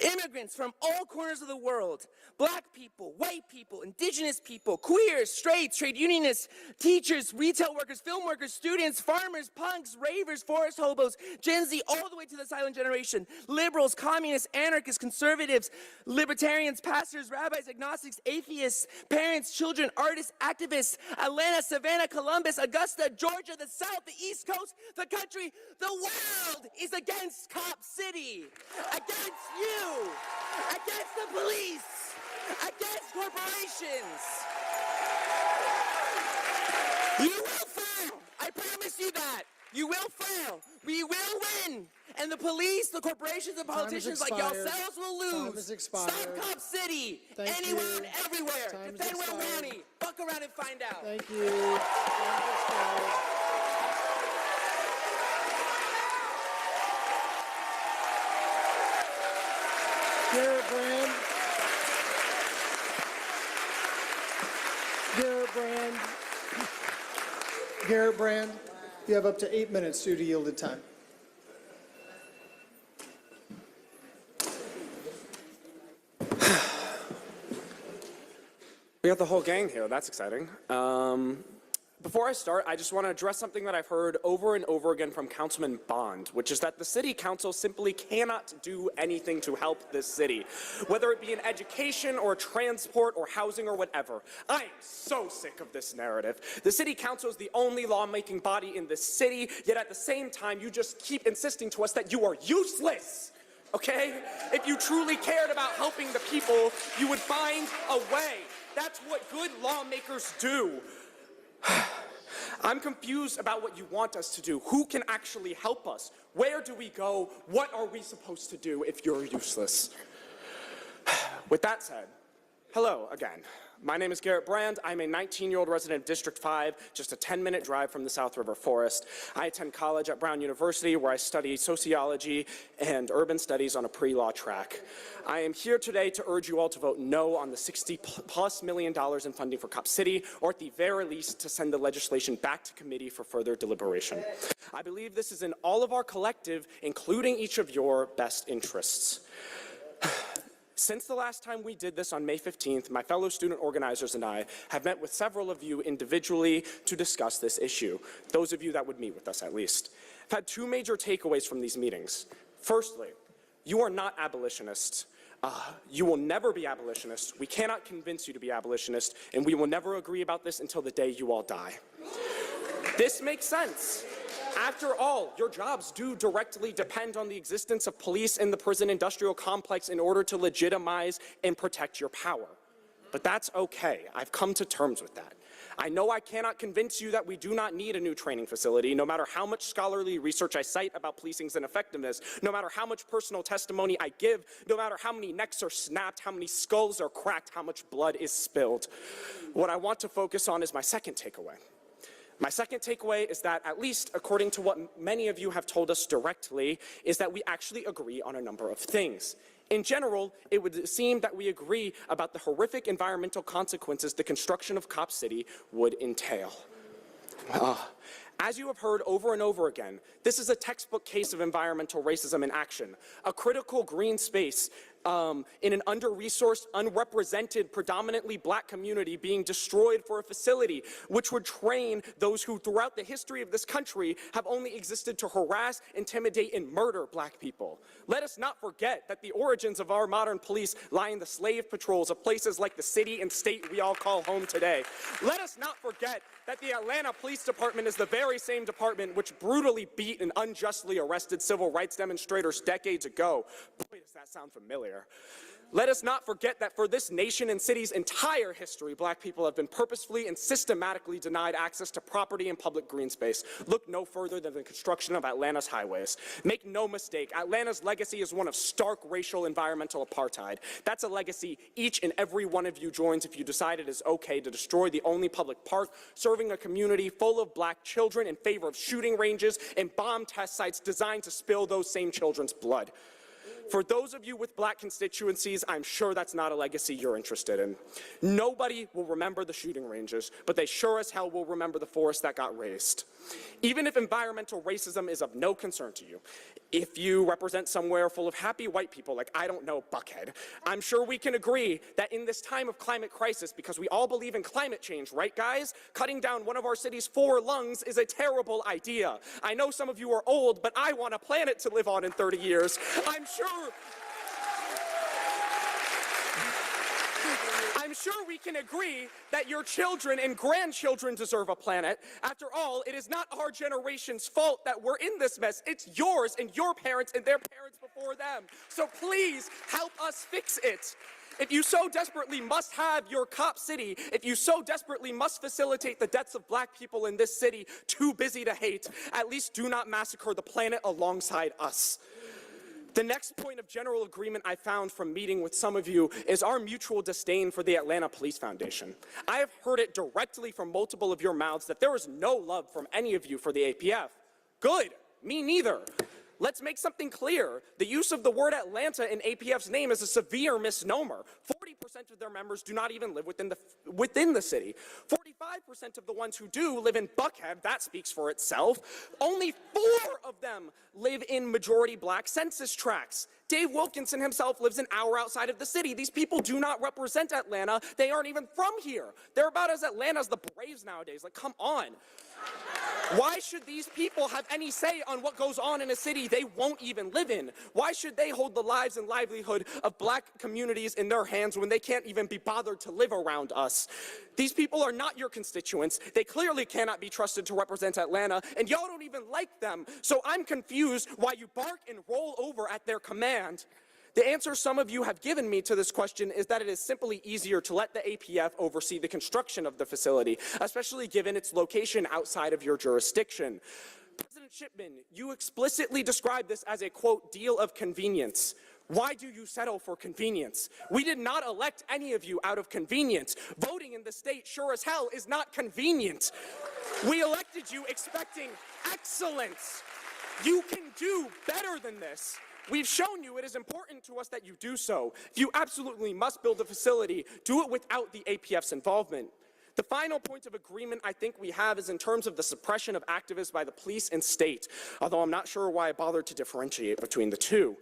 Immigrants from all corners of the world, black people, white people, indigenous people, queers, straights, trade unionists, teachers, retail workers, film workers, students, farmers, punks, ravers, forest hobos, Gen Z, all the way to the silent generation, liberals, communists, anarchists, conservatives, libertarians, pastors, rabbis, agnostics, atheists, parents, children, artists, activists, Atlanta, Savannah, Columbus, Augusta, Georgia, the South, the East Coast, the country, the world is against Cop City, against you, against the police, against corporations. You will fail. I promise you that. You will fail. We will win. And the police, the corporations, and politicians like yourselves will lose. Stop Cop City. Anywhere and everywhere. Defend Will County. Fuck around and find out. Thank you. Time has expired. Garrett Brand. Garrett Brand, you have up to 8 minutes due to yielded time. We got the whole gang here. That's exciting. Before I start, I just want to address something that I've heard over and over again from Councilman Bond, which is that the city council simply cannot do anything to help this city, whether it be in education or transport or housing or whatever. I am so sick of this narrative. The city council is the only lawmaking body in this city, yet at the same time, you just keep insisting to us that you are useless. Okay? If you truly cared about helping the people, you would find a way. That's what good lawmakers do. I'm confused about what you want us to do. Who can actually help us? Where do we go? What are we supposed to do if you're useless? With that said, hello again. My name is Garrett Brand. I'm a 19-year-old resident of District 5, just a 10-minute drive from the South River Forest. I attend college at Brown University, where I study sociology and urban studies on a pre-law track. I am here today to urge you all to vote no on the $60+ million in funding for Cop City, or at the very least to send the legislation back to committee for further deliberation. I believe this is in all of our collective, including each of your best interests. Since the last time we did this on May 15th, my fellow student organizers and I have met with several of you individually to discuss this issue, those of you that would meet with us at least. I've had two major takeaways from these meetings. Firstly, you are not abolitionists. You will never be abolitionists. We cannot convince you to be abolitionists, and we will never agree about this until the day you all die. This makes sense. After all, your jobs do directly depend on the existence of police in the prison industrial complex in order to legitimize and protect your power. But that's okay. I've come to terms with that. I know I cannot convince you that we do not need a new training facility, no matter how much scholarly research I cite about policing's ineffectiveness, no matter how much personal testimony I give, no matter how many necks are snapped, how many skulls are cracked, how much blood is spilled. What I want to focus on is my second takeaway. My second takeaway is that, at least according to what many of you have told us directly, is that we actually agree on a number of things. In general, it would seem that we agree about the horrific environmental consequences the construction of Cop City would entail. As you have heard over and over again, this is a textbook case of environmental racism in action. A critical green space in an under-resourced, unrepresented, predominantly black community being destroyed for a facility which would train those who throughout the history of this country have only existed to harass, intimidate, and murder black people. Let us not forget that the origins of our modern police lie in the slave patrols of places like the city and state we all call home today. Let us not forget that the Atlanta Police Department is the very same department which brutally beat and unjustly arrested civil rights demonstrators decades ago. Boy, does that sound familiar. Let us not forget that for this nation and city's entire history, black people have been purposefully and systematically denied access to property and public green space. Look no further than the construction of Atlanta's highways. Make no mistake, Atlanta's legacy is one of stark racial environmental apartheid. That's a legacy each and every one of you joins if you decide it is okay to destroy the only public park serving a community full of black children in favor of shooting ranges and bomb test sites designed to spill those same children's blood. For those of you with black constituencies, I'm sure that's not a legacy you're interested in. Nobody will remember the shooting ranges, but they sure as hell will remember the forest that got razed. Even if environmental racism is of no concern to you, if you represent somewhere full of happy white people like, I don't know, Buckhead, I'm sure we can agree that in this time of climate crisis, because we all believe in climate change, right guys? Cutting down one of our city's 4 lungs is a terrible idea. I know some of you are old, but I want a planet to live on in 30 years. I'm sure we can agree that your children and grandchildren deserve a planet. After all, it is not our generation's fault that we're in this mess. It's yours and your parents and their parents before them. So please help us fix it. If you so desperately must have your cop city, if you so desperately must facilitate the deaths of black people in this city too busy to hate, at least do not massacre the planet alongside us. The next point of general agreement I found from meeting with some of you is our mutual disdain for the Atlanta Police Foundation. I have heard it directly from multiple of your mouths that there is no love from any of you for the APF. Good, me neither. Let's make something clear. The use of the word Atlanta in APF's name is a severe misnomer. 40% of their members do not even live within the city. 45% of the ones who do live in Buckhead. That speaks for itself. Only 4 of them live in majority black census tracts. Dave Wilkinson himself lives an hour outside of the city. These people do not represent Atlanta. They aren't even from here. They're about as Atlanta as the Braves nowadays. Like, come on. Why should these people have any say on what goes on in a city they won't even live in? Why should they hold the lives and livelihood of black communities in their hands when they can't even be bothered to live around us? These people are not your constituents. They clearly cannot be trusted to represent Atlanta, and y'all don't even like them. So I'm confused why you bark and roll over at their command. The answer some of you have given me to this question is that it is simply easier to let the APF oversee the construction of the facility, especially given its location outside of your jurisdiction. President Shipman, you explicitly described this as a, quote, deal of convenience. Why do you settle for convenience? We did not elect any of you out of convenience. Voting in the state sure as hell is not convenient. We elected you expecting excellence. You can do better than this. We've shown you it is important to us that you do so. If you absolutely must build a facility, do it without the APF's involvement. The final point of agreement I think we have is in terms of the suppression of activists by the police and state, although I'm not sure why I bothered to differentiate between the two.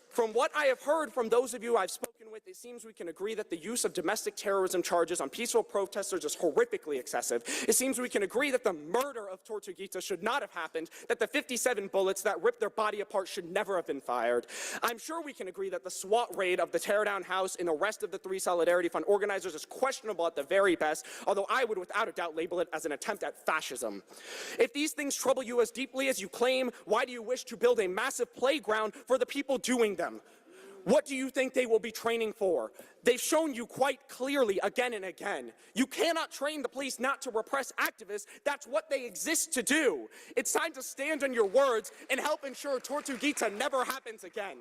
From what I have heard from those of you I've spoken with, it seems we can agree that the use of domestic terrorism charges on peaceful protesters is horrifically excessive. It seems we can agree that the murder of Tortuguita should not have happened, that the 57 bullets that ripped their body apart should never have been fired. I'm sure we can agree that the SWAT raid of the teardown house and arrest of the 3 Solidarity Fund organizers is questionable at the very best, although I would without a doubt label it as an attempt at fascism. If these things trouble you as deeply as you claim, why do you wish to build a massive playground for the people doing them? What do you think they will be training for? They've shown you quite clearly again and again. You cannot train the police not to repress activists. That's what they exist to do. It's time to stand on your words and help ensure Tortuguita never happens again.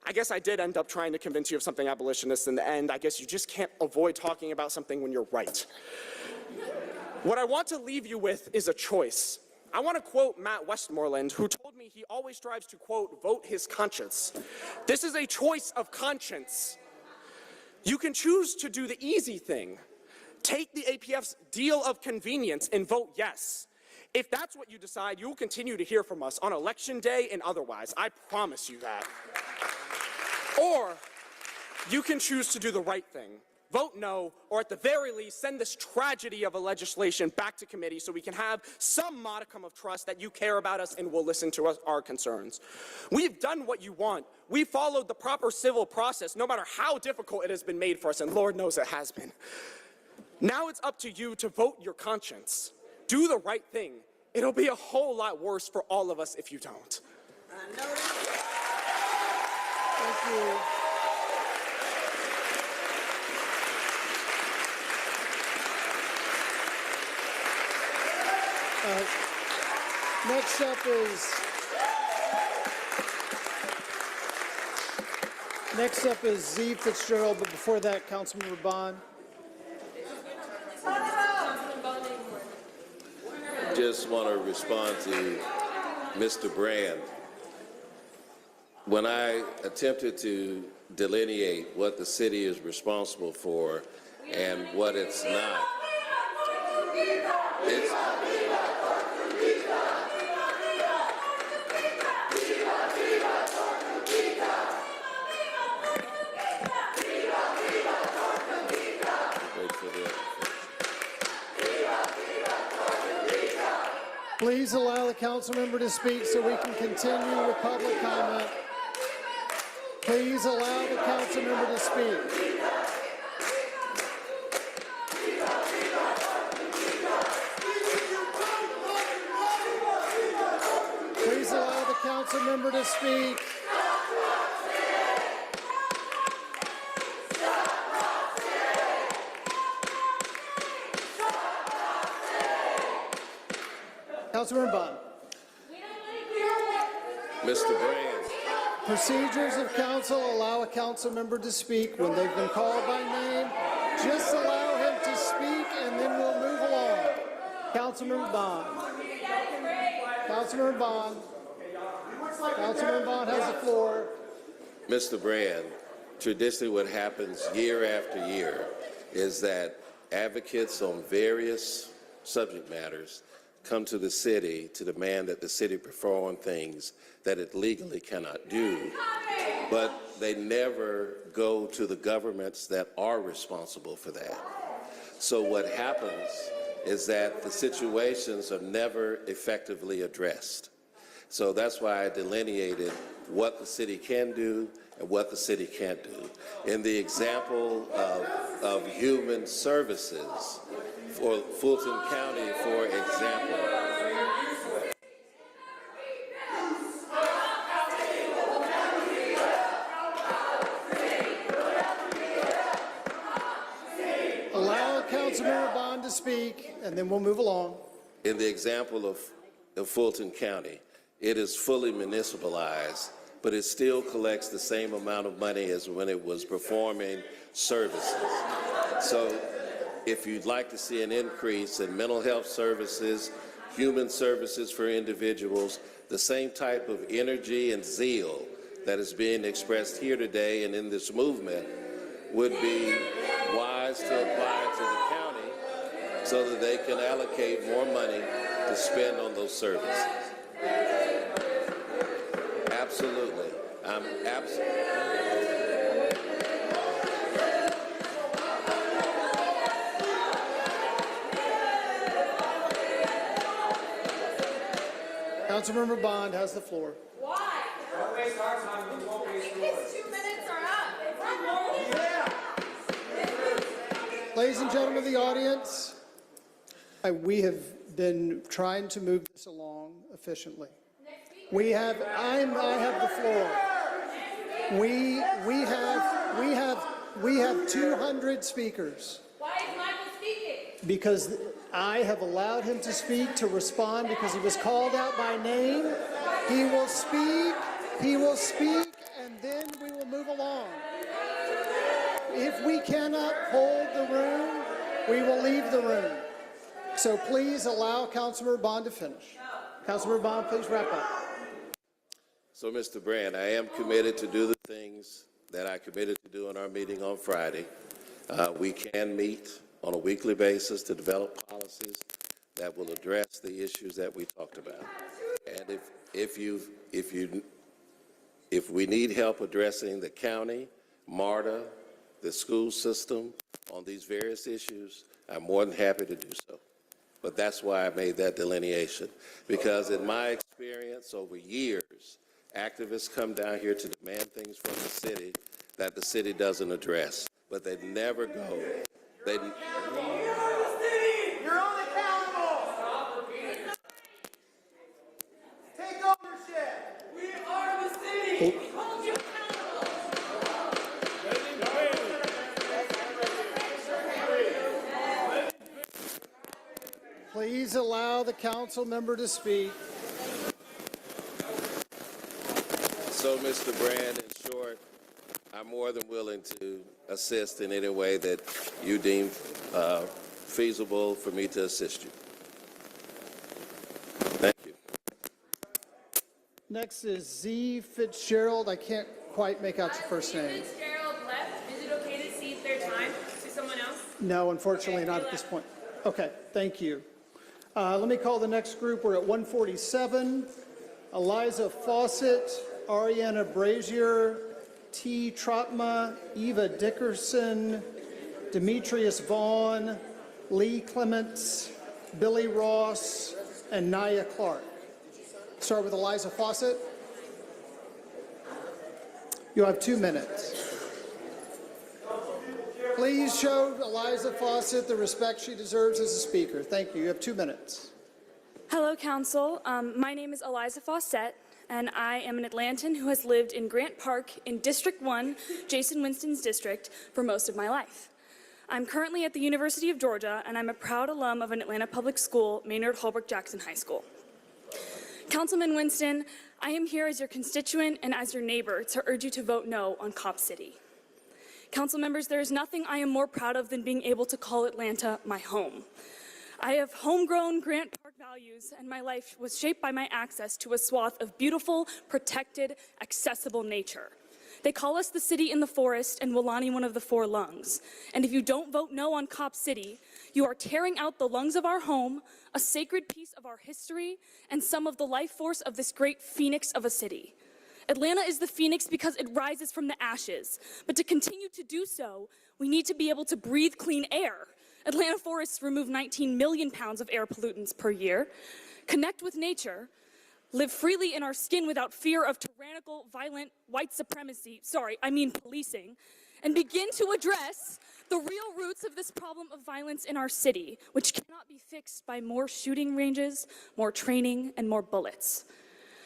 I guess I did end up trying to convince you of something abolitionist in the end. I guess you just can't avoid talking about something when you're right. What I want to leave you with is a choice. I want to quote Matt Westmoreland, who told me he always strives to, quote, vote his conscience. This is a choice of conscience. You can choose to do the easy thing. Take the APF's deal of convenience and vote yes. If that's what you decide, you will continue to hear from us on Election Day and otherwise. I promise you that. Or you can choose to do the right thing. Vote no, or at the very least, send this tragedy of a legislation back to committee so we can have some modicum of trust that you care about us and will listen to our concerns. We've done what you want. We followed the proper civil process, no matter how difficult it has been made for us, and Lord knows it has been. Now it's up to you to vote your conscience. Do the right thing. It'll be a whole lot worse for all of us if you don't. Thank you. Next up is Z. Fitzgerald, but before that, Councilmember Bond. Just want to respond to Mr. Brand. When I attempted to delineate what the city is responsible for and what it's not, it's Please allow the council member to speak so we can continue with public comment. Please allow the council member to speak. Please allow the council member to speak. Councilmember Bond. Mr. Brand. Procedures of council allow a council member to speak when they've been called by name. Just allow him to speak and then we'll move along. Councilmember Bond. Councilmember Bond. Councilmember Bond has the floor. Mr. Brand, traditionally what happens year after year is that advocates on various subject matters come to the city to demand that the city perform things that it legally cannot do, but they never go to the governments that are responsible for that. So what happens is that the situations are never effectively addressed. So that's why I delineated what the city can do and what the city can't do. In the example of human services, for Fulton County, for example, allow Councilmember Bond to speak, and then we'll move along. in the example of Fulton County, it is fully municipalized, but it still collects the same amount of money as when it was performing services. So if you'd like to see an increase in mental health services, human services for individuals, the same type of energy and zeal that is being expressed here today and in this movement would be wise to apply to the county so that they can allocate more money to spend on those services. Absolutely. I'm absolutely. Councilmember Bond has the floor. Why? Don't waste our time, we won't waste yours. His 2 minutes are up. Yeah. Ladies and gentlemen of the audience, we have been trying to move this along efficiently. I have the floor. We have 200 speakers. Why is Michael speaking? Because I have allowed him to speak, to respond, because he was called out by name. He will speak, and then we will move along. If we cannot hold the room, we will leave the room. So please allow Councilmember Bond to finish. Councilmember Bond, please wrap up. So, Mr. Brand, I am committed to do the things that I committed to do in our meeting on Friday. We can meet on a weekly basis to develop policies that will address the issues that we talked about. And if we need help addressing the county, MARTA, the school system on these various issues, I'm more than happy to do so. But that's why I made that delineation. Because in my experience over years, activists come down here to demand things from the city that the city doesn't address, but they never go. You're the city! You're unaccountable! Stop repeating. Take ownership! We are the city! We hold you Please allow the council member to speak. So, Mr. Brand, in short, I'm more than willing to assist in any way that you deem feasible for me to assist you. Thank you. Next is Z. Fitzgerald. I can't quite make out your first name. Fitzgerald left. Is it okay to cede their time to someone else? No, unfortunately not at this point. Okay, thank you. Let me call the next group. We're at 147. Eliza Fawcett, Ariana Brazier, T. Trotma, Eva Dickerson, Demetrius Vaughn, Lee Clements, Billy Ross, and Nia Clark. Start with Eliza Fawcett. You have 2 minutes. Please show Eliza Fawcett the respect she deserves as a speaker. Thank you. You have 2 minutes. Hello, Council. My name is Eliza Fawcett, and I am an Atlantan who has lived in Grant Park in District 1, Jason Winston's district, for most of my life. I'm currently at the University of Georgia, and I'm a proud alum of an Atlanta public school, Maynard Holbrook Jackson High School. Councilman Winston, I am here as your constituent and as your neighbor to urge you to vote no on Cop City. Council members, there is nothing I am more proud of than being able to call Atlanta my home. I have homegrown Grant Park values, and my life was shaped by my access to a swath of beautiful, protected, accessible nature. They call us the city in the forest and Wilani one of the four lungs. And if you don't vote no on Cop City, you are tearing out the lungs of our home, a sacred piece of our history, and some of the life force of this great phoenix of a city. Atlanta is the phoenix because it rises from the ashes. But to continue to do so, we need to be able to breathe clean air. Atlanta forests remove 19 million pounds of air pollutants per year. Connect with nature, live freely in our skin without fear of tyrannical, violent, white supremacy, policing, and begin to address the real roots of this problem of violence in our city, which cannot be fixed by more shooting ranges, more training, and more bullets.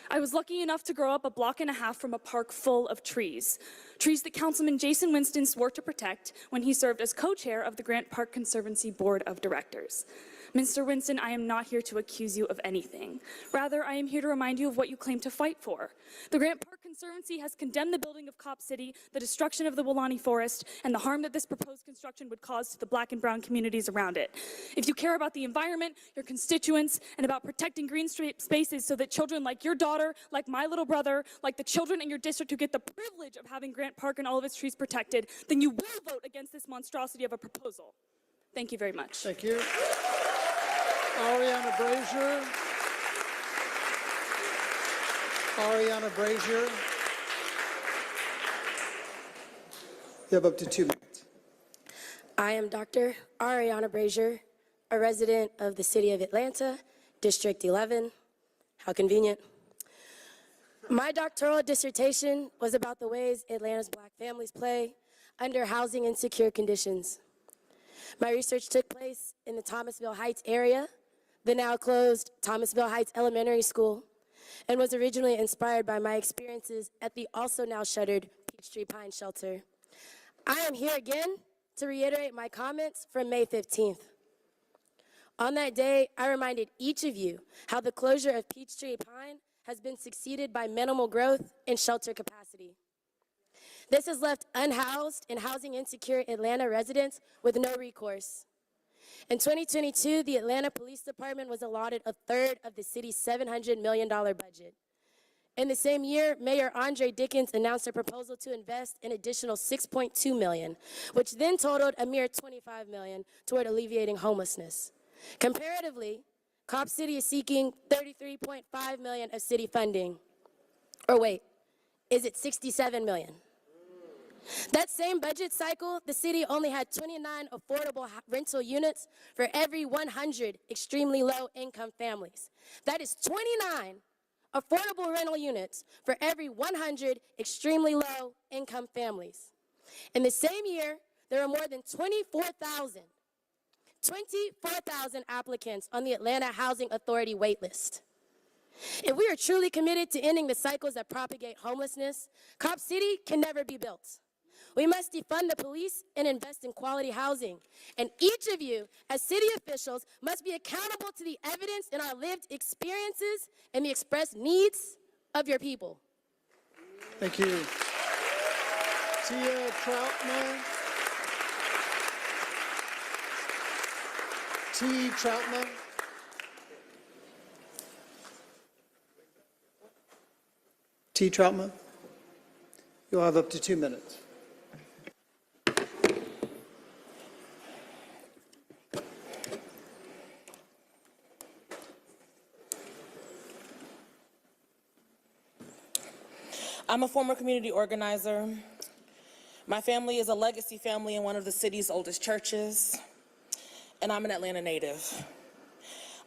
I was lucky enough to grow up a block and a half from a park full of trees that Councilman Jason Winston swore to protect when he served as co-chair of the Grant Park Conservancy Board of Directors. Mr. Winston, I am not here to accuse you of anything. Rather, I am here to remind you of what you claim to fight for. The Grant Park Conservancy has condemned the building of Cop City, the destruction of the Wilani Forest, and the harm that this proposed construction would cause to the black and brown communities around it. If you care about the environment, your constituents, and about protecting green spaces so that children like your daughter, like my little brother, like the children in your district who get the privilege of having Grant Park and all of its trees protected, then you will vote against this monstrosity of a proposal. Thank you very much. Thank you. Ariana Brazier. Ariana Brazier. You have up to 2 minutes. I am Dr. Ariana Brazier, a resident of the city of Atlanta, District 11. How convenient. My doctoral dissertation was about the ways Atlanta's black families play under housing insecure conditions. My research took place in the Thomasville Heights area, the now closed Thomasville Heights Elementary School, and was originally inspired by my experiences at the also now shuttered Peachtree Pine Shelter. I am here again to reiterate my comments from May 15th. On that day, I reminded each of you how the closure of Peachtree Pine has been succeeded by minimal growth in shelter capacity. This has left unhoused and housing insecure Atlanta residents with no recourse. In 2022, the Atlanta Police Department was allotted a third of the city's $700 million budget. In the same year, Mayor Andre Dickens announced a proposal to invest an additional $6.2 million, which then totaled a mere $25 million toward alleviating homelessness. Comparatively, Cop City is seeking $33.5 million of city funding. Or wait, is it $67 million? That same budget cycle, the city only had 29 affordable rental units for every 100 extremely low-income families. That is 29 affordable rental units for every 100 extremely low-income families. In the same year, there are more than 24,000 applicants on the Atlanta Housing Authority waitlist. If we are truly committed to ending the cycles that propagate homelessness, Cop City can never be built. We must defund the police and invest in quality housing. And each of you, as city officials, must be accountable to the evidence in our lived experiences and the expressed needs of your people. Thank you. Tia Troutman. T. Troutman. T. Troutman. You'll have up to 2 minutes. I'm a former community organizer. My family is a legacy family in one of the city's oldest churches, and I'm an Atlanta native.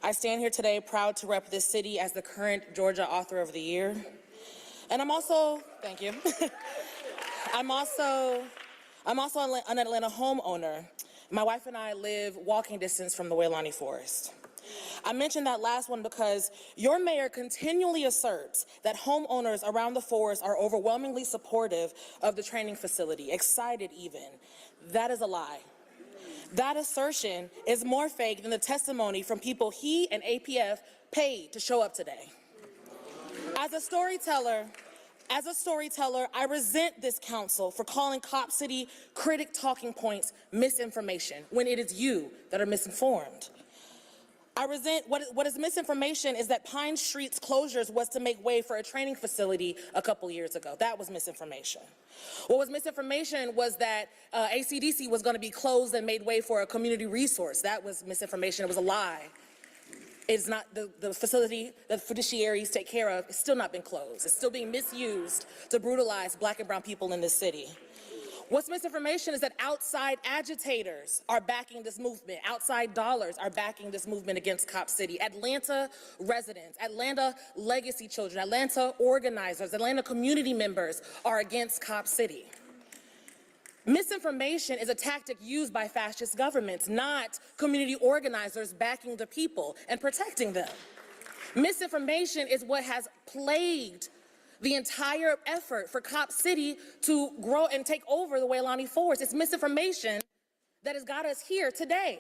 I stand here today proud to rep this city as the current Georgia Author of the Year. And I'm also, thank you, I'm also an Atlanta homeowner. My wife and I live walking distance from the Waylani Forest. I mentioned that last one because your mayor continually asserts that homeowners around the forest are overwhelmingly supportive of the training facility, excited even. That is a lie. That assertion is more fake than the testimony from people he and APF paid to show up today. As a storyteller, I resent this council for calling Cop City critic talking points misinformation when it is you that are misinformed. I resent what is misinformation is that Pine Street's closures was to make way for a training facility a couple years ago. That was misinformation. What was misinformation was that ACDC was going to be closed and made way for a community resource. That was misinformation. It was a lie. It's not the facility that fiduciaries take care of. It's still not been closed. It's still being misused to brutalize Black and brown people in this city. What's misinformation is that outside agitators are backing this movement. Outside dollars are backing this movement against Cop City. Atlanta residents, Atlanta legacy children, Atlanta organizers, Atlanta community members are against Cop City. Misinformation is a tactic used by fascist governments, not community organizers backing the people and protecting them. Misinformation is what has plagued the entire effort for Cop City to grow and take over the Waylani Forest. It's misinformation that has got us here today.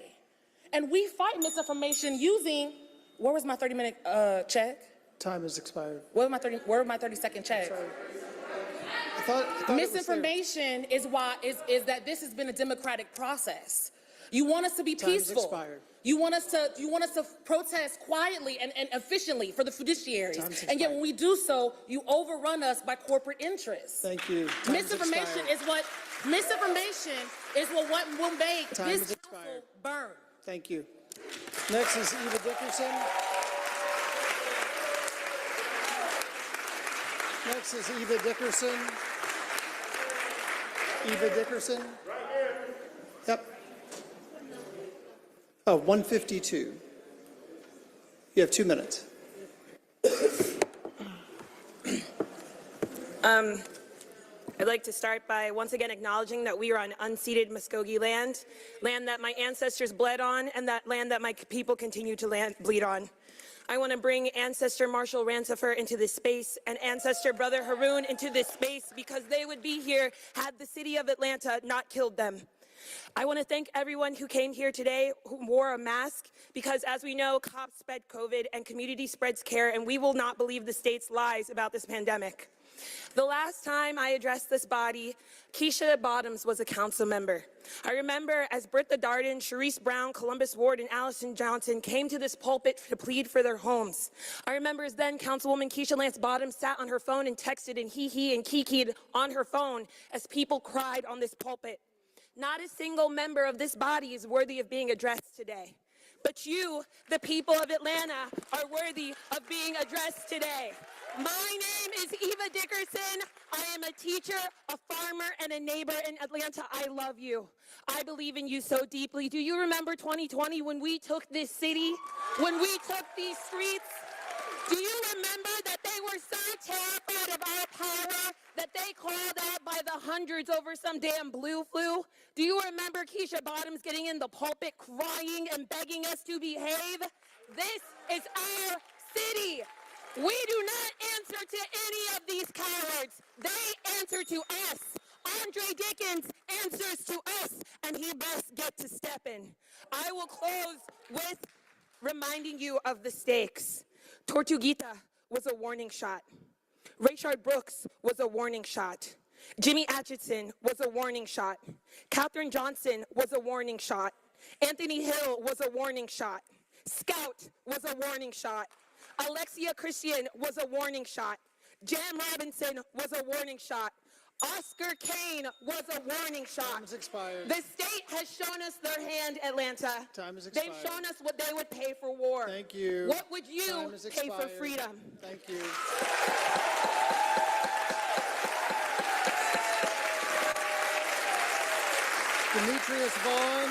And we fight misinformation using, where was my 30-minute check? Time has expired. Where was my 30-second check? I thought misinformation is that this has been a democratic process. You want us to be peaceful. Expired. You want us to protest quietly and efficiently for the fiduciaries. And yet when we do so, you overrun us by corporate interests. Thank you. Misinformation is what will make this council burn. Thank you. Next is Eva Dickerson. Next is Eva Dickerson. Eva Dickerson. Yep. Oh, 152. You have 2 minutes. I'd like to start by once again acknowledging that we are on unceded Muskogee land, land that my ancestors bled on, and that land that my people continue to bleed on. I want to bring Ancestor Marshall Rancifer into this space and Ancestor Brother Haroon into this space because they would be here had the city of Atlanta not killed them. I want to thank everyone who came here today who wore a mask because, as we know, cops spread COVID and community spreads care, and we will not believe the state's lies about this pandemic. The last time I addressed this body, Keisha Bottoms was a council member. I remember as Britta Darden, Sharice Brown, Columbus Ward, and Allison Johnson came to this pulpit to plead for their homes. I remember as then Councilwoman Keisha Lance Bottoms sat on her phone and texted and hee-hee and kikied on her phone as people cried on this pulpit. Not a single member of this body is worthy of being addressed today. But you, the people of Atlanta, are worthy of being addressed today. My name is Eva Dickerson. I am a teacher, a farmer, and a neighbor in Atlanta. I love you. I believe in you so deeply. Do you remember 2020 when we took this city? When we took these streets? Do you remember that they were so terrified of our power that they called out by the hundreds over some damn blue flu? Do you remember Keisha Bottoms getting in the pulpit crying and begging us to behave? This is our city. We do not answer to any of these cowards. They answer to us. Andre Dickens answers to us, and he must get to step in. I will close with reminding you of the stakes. Tortuguita was a warning shot. Rayshard Brooks was a warning shot. Jimmy Atchison was a warning shot. Katherine Johnson was a warning shot. Anthony Hill was a warning shot. Scout was a warning shot. Alexia Christian was a warning shot. Jan Robinson was a warning shot. Oscar Kane was a warning shot. Time has expired. The state has shown us their hand, Atlanta. Time has expired. They've shown us what they would pay for war. Thank you. What would you Time has pay for expired. freedom? Thank you. Demetrius Vaughn.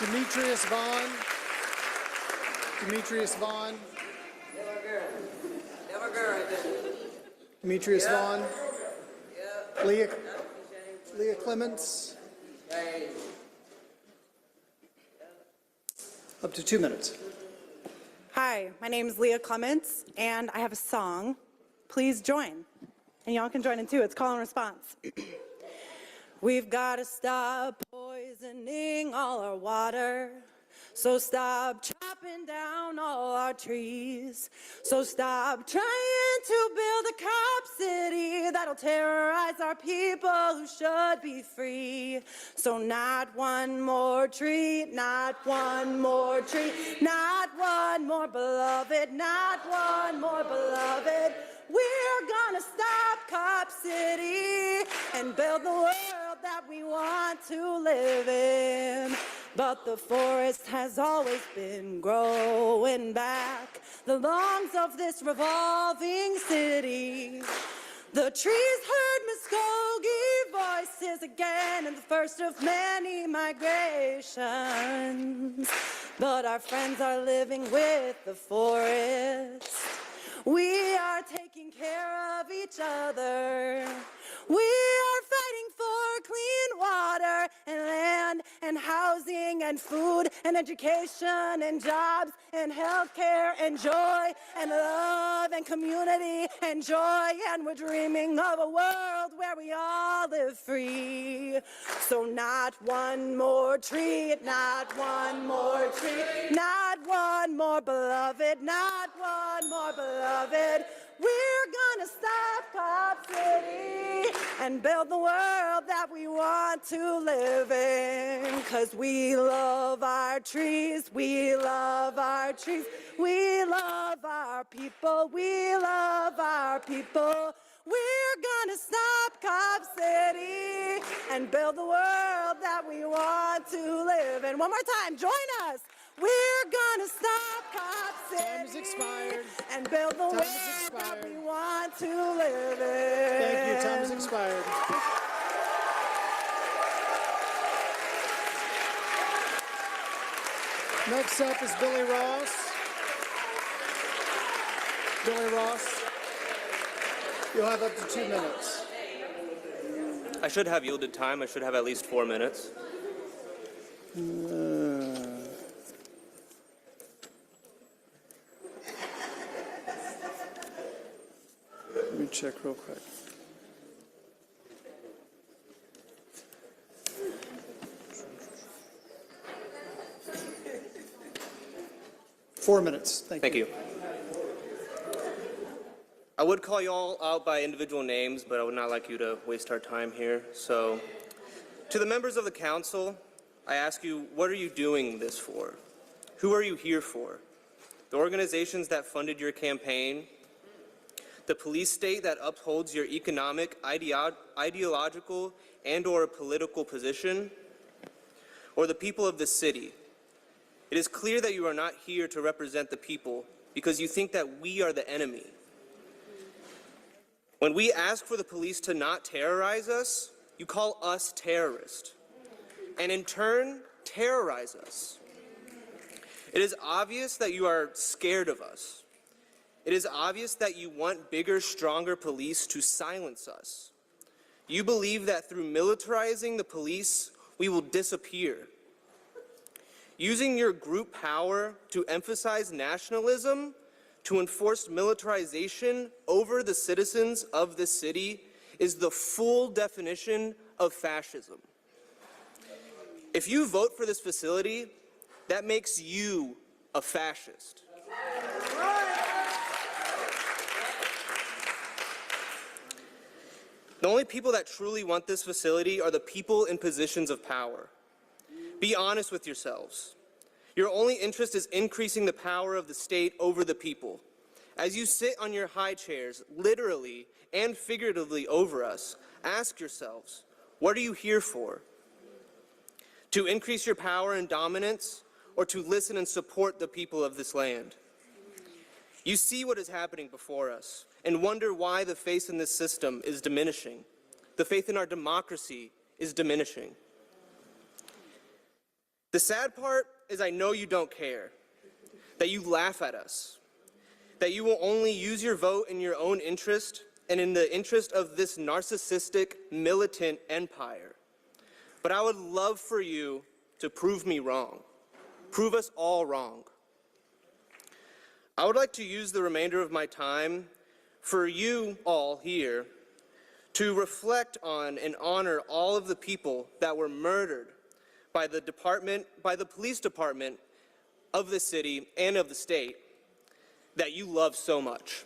Demetrius Vaughn. Demetrius Vaughn. Demetrius Vaughn. Leah Clements. Up to 2 minutes. Hi, my name is Leah Clements, and I have a song. Please join. And y'all can join in too. It's call and response. We've got to stop poisoning all our water. So stop chopping down all our trees. So stop trying to build a cop city that'll terrorize our people who should be free. So not one more tree, not one more tree, not one more beloved, not one more beloved. We're gonna stop Cop City and build the world that we want to live in. But the forest has always been growing back the lungs of this revolving city. The trees heard Muskogee voices again in the first of many migrations. But our friends are living with the forest. We are taking care of each other. We are fighting for clean water and land and housing and food and education and jobs and healthcare and joy and love and community and joy. And we're dreaming of a world where we all live free. So not one more tree, not one more tree, not one more beloved, not one more beloved. We're gonna stop Cop City and build the world that we want to live in. 'Cause we love our trees, we love our trees, we love our people, we love our people. We're gonna stop Cop City and build the world that we want to live in. One more time, join us. We're gonna stop Cop City. Time has expired. And build the world that we want to live in. Thank you. Time has expired. Next up is Billy Ross. Billy Ross, you'll have up to 2 minutes. I should have yielded time. I should have at least 4 minutes. Let me check real quick. Four minutes. Thank you. I would call you all out by individual names, but I would not like you to waste our time here. So, to the members of the council, I ask you, what are you doing this for? Who are you here for? The organizations that funded your campaign? The police state that upholds your economic, ideological, and/or political position? Or the people of the city? It is clear that you are not here to represent the people because you think that we are the enemy. When we ask for the police to not terrorize us, you call us terrorists, and in turn, terrorize us. It is obvious that you are scared of us. It is obvious that you want bigger, stronger police to silence us. You believe that through militarizing the police, we will disappear. Using your group power to emphasize nationalism, to enforce militarization over the citizens of this city is the full definition of fascism. If you vote for this facility, that makes you a fascist. The only people that truly want this facility are the people in positions of power. Be honest with yourselves. Your only interest is increasing the power of the state over the people. As you sit on your high chairs, literally and figuratively over us, ask yourselves, what are you here for? To increase your power and dominance, or to listen and support the people of this land? You see what is happening before us and wonder why the faith in this system is diminishing. The faith in our democracy is diminishing. The sad part is I know you don't care, that you laugh at us, that you will only use your vote in your own interest and in the interest of this narcissistic, militant empire. But I would love for you to prove me wrong, prove us all wrong. I would like to use the remainder of my time for you all here to reflect on and honor all of the people that were murdered by the police department of the city and of the state that you love so much.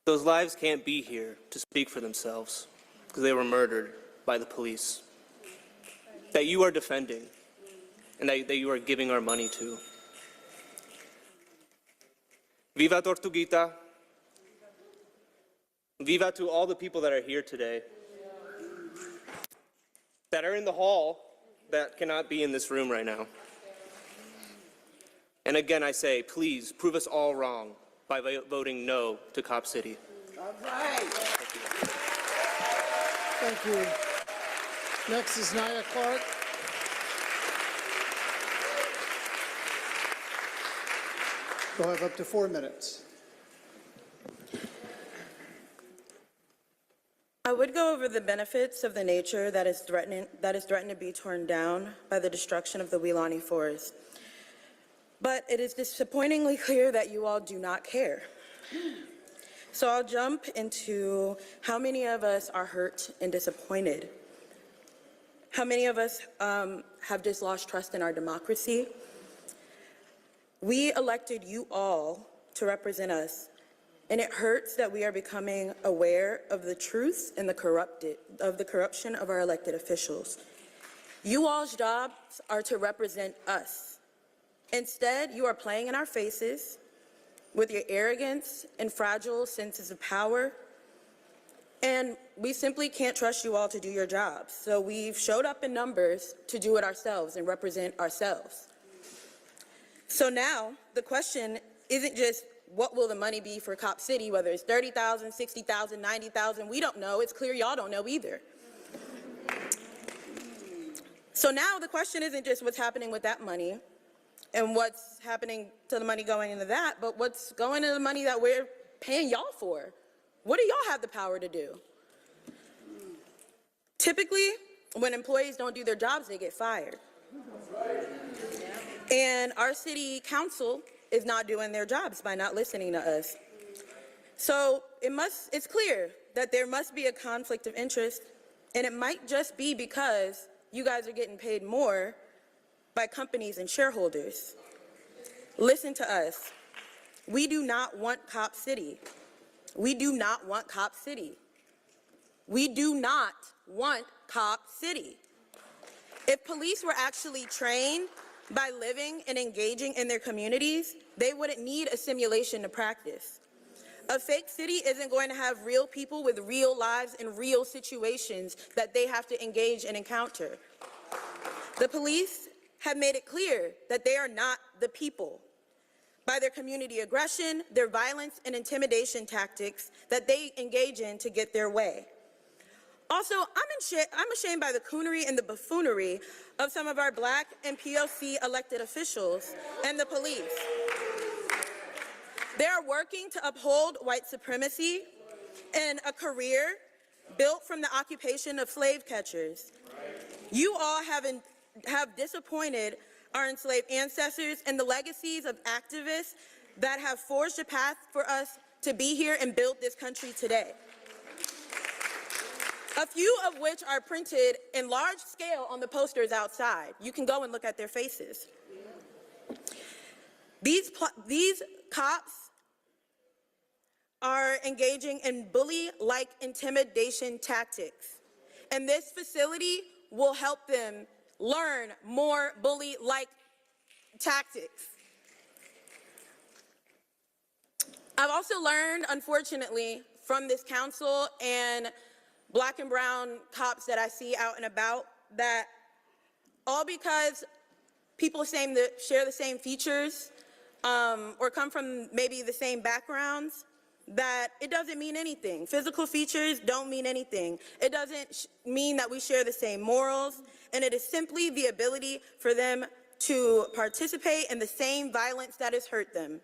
Those lives can't be here to speak for themselves because they were murdered by the police that you are defending and that you are giving our money to. Viva Tortuguita. Viva to all the people that are here today, that are in the hall, that cannot be in this room right now. And again, I say, please prove us all wrong by voting no to Cop City. All right. Thank you. Next is Nia Clark. You'll have up to 4 minutes. I would go over the benefits of the nature that is threatened to be torn down by the destruction of the Weelaunee Forest. But it is disappointingly clear that you all do not care. So I'll jump into how many of us are hurt and disappointed. How many of us have just lost trust in our democracy? We elected you all to represent us, and it hurts that we are becoming aware of the truth and the corruption of our elected officials. You all's jobs are to represent us. Instead, you are playing in our faces with your arrogance and fragile senses of power, and we simply can't trust you all to do your jobs. So we've showed up in numbers to do it ourselves and represent ourselves. So now the question isn't just what will the money be for Cop City, whether it's 30,000, 60,000, 90,000, we don't know. It's clear y'all don't know either. So now the question isn't just what's happening with that money and what's happening to the money going into that, but what's going into the money that we're paying y'all for. What do y'all have the power to do? Typically, when employees don't do their jobs, they get fired. And our city council is not doing their jobs by not listening to us. So it's clear that there must be a conflict of interest, and it might just be because you guys are getting paid more by companies and shareholders. Listen to us. We do not want Cop City. We do not want Cop City. We do not want Cop City. If police were actually trained by living and engaging in their communities, they wouldn't need a simulation to practice. A fake city isn't going to have real people with real lives and real situations that they have to engage and encounter. The police have made it clear that they are not the people by their community aggression, their violence and intimidation tactics that they engage in to get their way. Also, I'm ashamed by the coonery and the buffoonery of some of our Black and POC elected officials and the police. They are working to uphold white supremacy and a career built from the occupation of slave catchers. You all have disappointed our enslaved ancestors and the legacies of activists that have forged a path for us to be here and build this country today. A few of which are printed in large scale on the posters outside. You can go and look at their faces. These cops are engaging in bully-like intimidation tactics. And this facility will help them learn more bully-like tactics. I've also learned, unfortunately, from this council and Black and brown cops that I see out and about, that all because people share the same features or come from maybe the same backgrounds, that it doesn't mean anything. Physical features don't mean anything. It doesn't mean that we share the same morals, and it is simply the ability for them to participate in the same violence that has hurt them.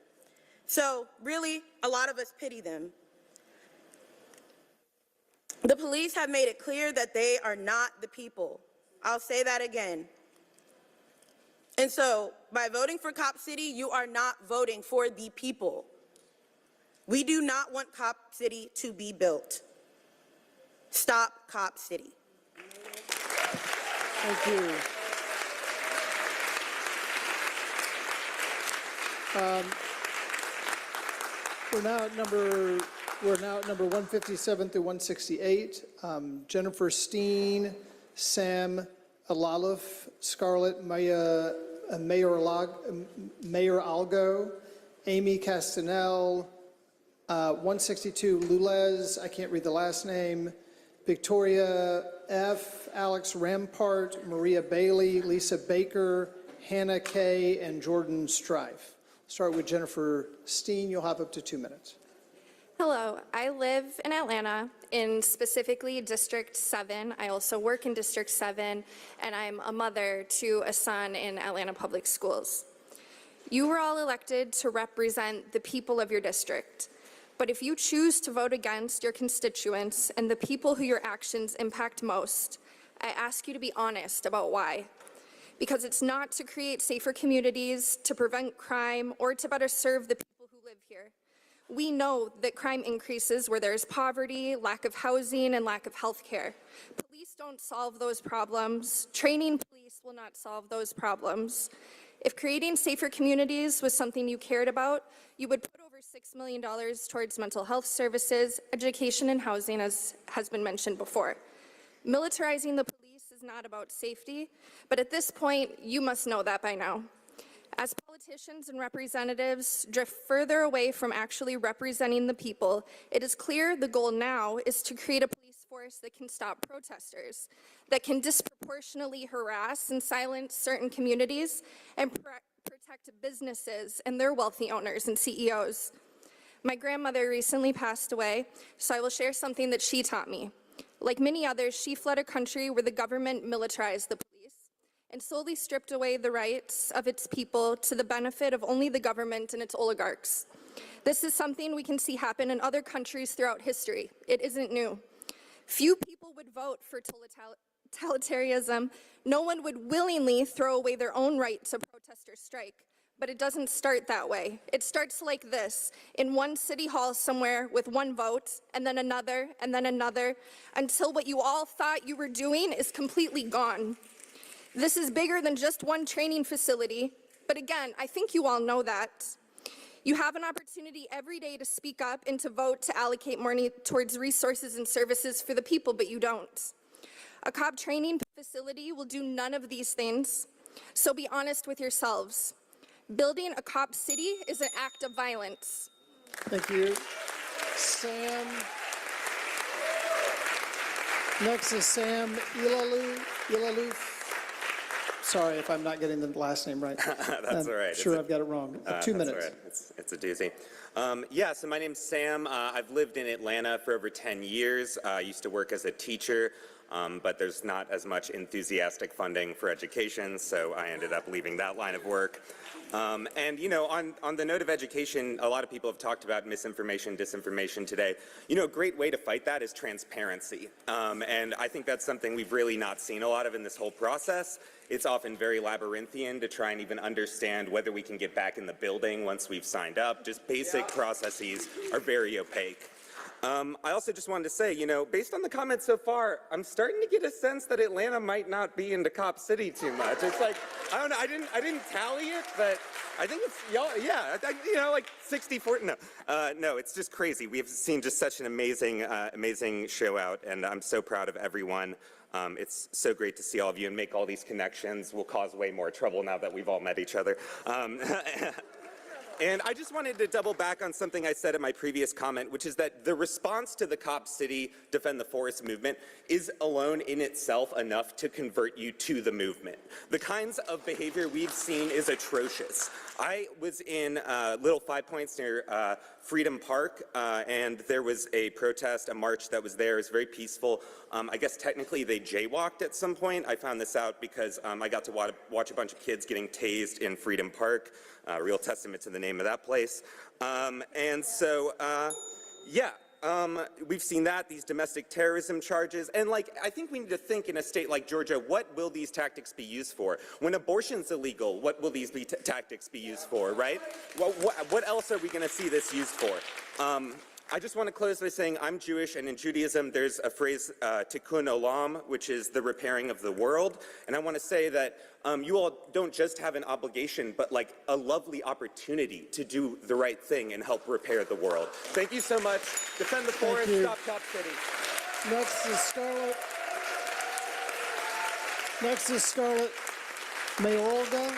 So really, a lot of us pity them. The police have made it clear that they are not the people. I'll say that again. And so, by voting for Cop City, you are not voting for the people. We do not want Cop City to be built. Stop Cop City. Thank you. We're now at number 157 through 168. Jennifer Steen, Sam Alaluf, Scarlett Mayor Algo, Amy Castanel, 162 Lulez, I can't read the last name, Victoria F., Alex Rampart, Maria Bailey, Lisa Baker, Hannah Kay, and Jordan Strife. Start with Jennifer Steen. You'll have up to 2 minutes. Hello, I live in Atlanta, in specifically District 7. I also work in District 7, and I'm a mother to a son in Atlanta Public Schools. You were all elected to represent the people of your district. But if you choose to vote against your constituents and the people who your actions impact most, I ask you to be honest about why. Because it's not to create safer communities, to prevent crime, or to better serve the people who live here. We know that crime increases where there's poverty, lack of housing, and lack of health care. Police don't solve those problems. Training police will not solve those problems. If creating safer communities was something you cared about, you would put over $6 million towards mental health services, education, and housing, as has been mentioned before. Militarizing the police is not about safety, but at this point, you must know that by now. As politicians and representatives drift further away from actually representing the people, it is clear the goal now is to create a police force that can stop protesters, that can disproportionately harass and silence certain communities, and protect businesses and their wealthy owners and CEOs. My grandmother recently passed away, so I will share something that she taught me. Like many others, she fled a country where the government militarized the police and solely stripped away the rights of its people to the benefit of only the government and its oligarchs. This is something we can see happen in other countries throughout history. It isn't new. Few people would vote for totalitarianism. No one would willingly throw away their own right to protest or strike. But it doesn't start that way. It starts like this, in one city hall somewhere with one vote, and then another, until what you all thought you were doing is completely gone. This is bigger than just one training facility, but again, I think you all know that. You have an opportunity every day to speak up and to vote to allocate money towards resources and services for the people, but you don't. A cop training facility will do none of these things, so be honest with yourselves. Building a cop city is an act of violence. Thank you. Sam. Next is Sam Ilalou. Sorry if I'm not getting the last name right. That's all right. Sure, I've got it wrong. 2 minutes. That's all right. It's a doozy. Yeah, so my name's Sam. I've lived in Atlanta for over 10 years. I used to work as a teacher, but there's not as much enthusiastic funding for education, so I ended up leaving that line of work. And, you know, on the note of education, a lot of people have talked about misinformation, disinformation today. You know, a great way to fight that is transparency. And I think that's something we've really not seen a lot of in this whole process. It's often very labyrinthian to try and even understand whether we can get back in the building once we've signed up. Just basic processes are very opaque. I also just wanted to say, you know, based on the comments so far, I'm starting to get a sense that Atlanta might not be into Cop City too much. It's like, I don't know, I didn't tally it, but I think it's, y'all, yeah, you know, like 60-40, no, it's just crazy. We've seen just such an amazing show out, and I'm so proud of everyone. It's so great to see all of you and make all these connections. We'll cause way more trouble now that we've all met each other. And I just wanted to double back on something I said in my previous comment, which is that the response to the Cop City Defend the Forest movement is alone in itself enough to convert you to the movement. The kinds of behavior we've seen is atrocious. I was in Little 5 Points near Freedom Park, and there was a protest, a march that was there. It was very peaceful. I guess technically they jaywalked at some point. I found this out because I got to watch a bunch of kids getting tased in Freedom Park. Real testament to the name of that place. And so, yeah, we've seen that, these domestic terrorism charges. And like, I think we need to think in a state like Georgia, what will these tactics be used for? When abortion's illegal, what will these tactics be used for, right? What else are we gonna see this used for? I just want to close by saying I'm Jewish, and in Judaism there's a phrase, tikkun olam, which is the repairing of the world. And I want to say that you all don't just have an obligation, but like a lovely opportunity to do the right thing and help repair the world. Thank you so much. Defend the forest, stop Cop City. Next is Scarlett. Next is Scarlett Mayorga.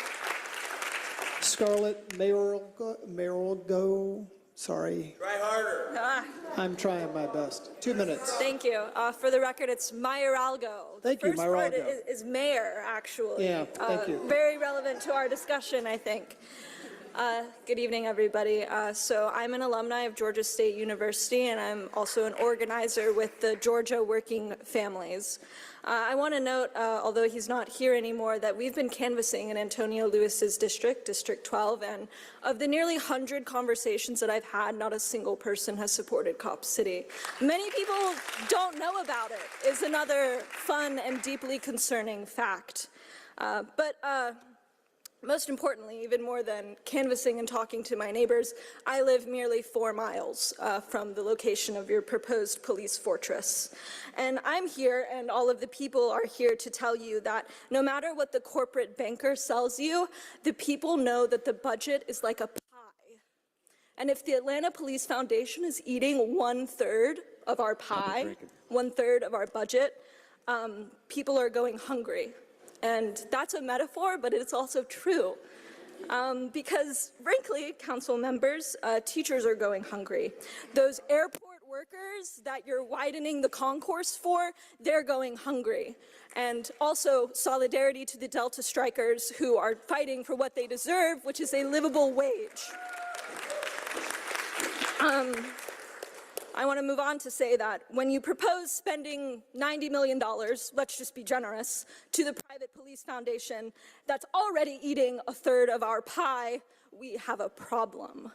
Scarlett Mayorga. Sorry. Try harder. I'm trying my best. 2 minutes. Thank you. For the record, it's Mayoralgo. Thank you, First part Mayoralgo. is mayor, actually. Yeah, thank you. Very relevant to our discussion, I think. Good evening, everybody. So I'm an alumni of Georgia State University, and I'm also an organizer with the Georgia Working Families. I want to note, although he's not here anymore, that we've been canvassing in Antonio Lewis's district, District 12, and of the nearly 100 conversations that I've had, not a single person has supported Cop City. Many people don't know about it, is another fun and deeply concerning fact. Most importantly, even more than canvassing and talking to my neighbors, I live merely 4 miles from the location of your proposed police fortress. And I'm here, and all of the people are here to tell you that no matter what the corporate banker sells you, the people know that the budget is like a pie. And if the Atlanta Police Foundation is eating 1/3 of our pie, 1/3 of our budget, people are going hungry. And that's a metaphor, but it's also true. Because frankly, council members, teachers are going hungry. Those airport workers that you're widening the concourse for, they're going hungry. And also solidarity to the Delta strikers who are fighting for what they deserve, which is a livable wage. I want to move on to say that when you propose spending $90 million, let's just be generous, to the private police foundation that's already eating 1/3 of our pie, we have a problem.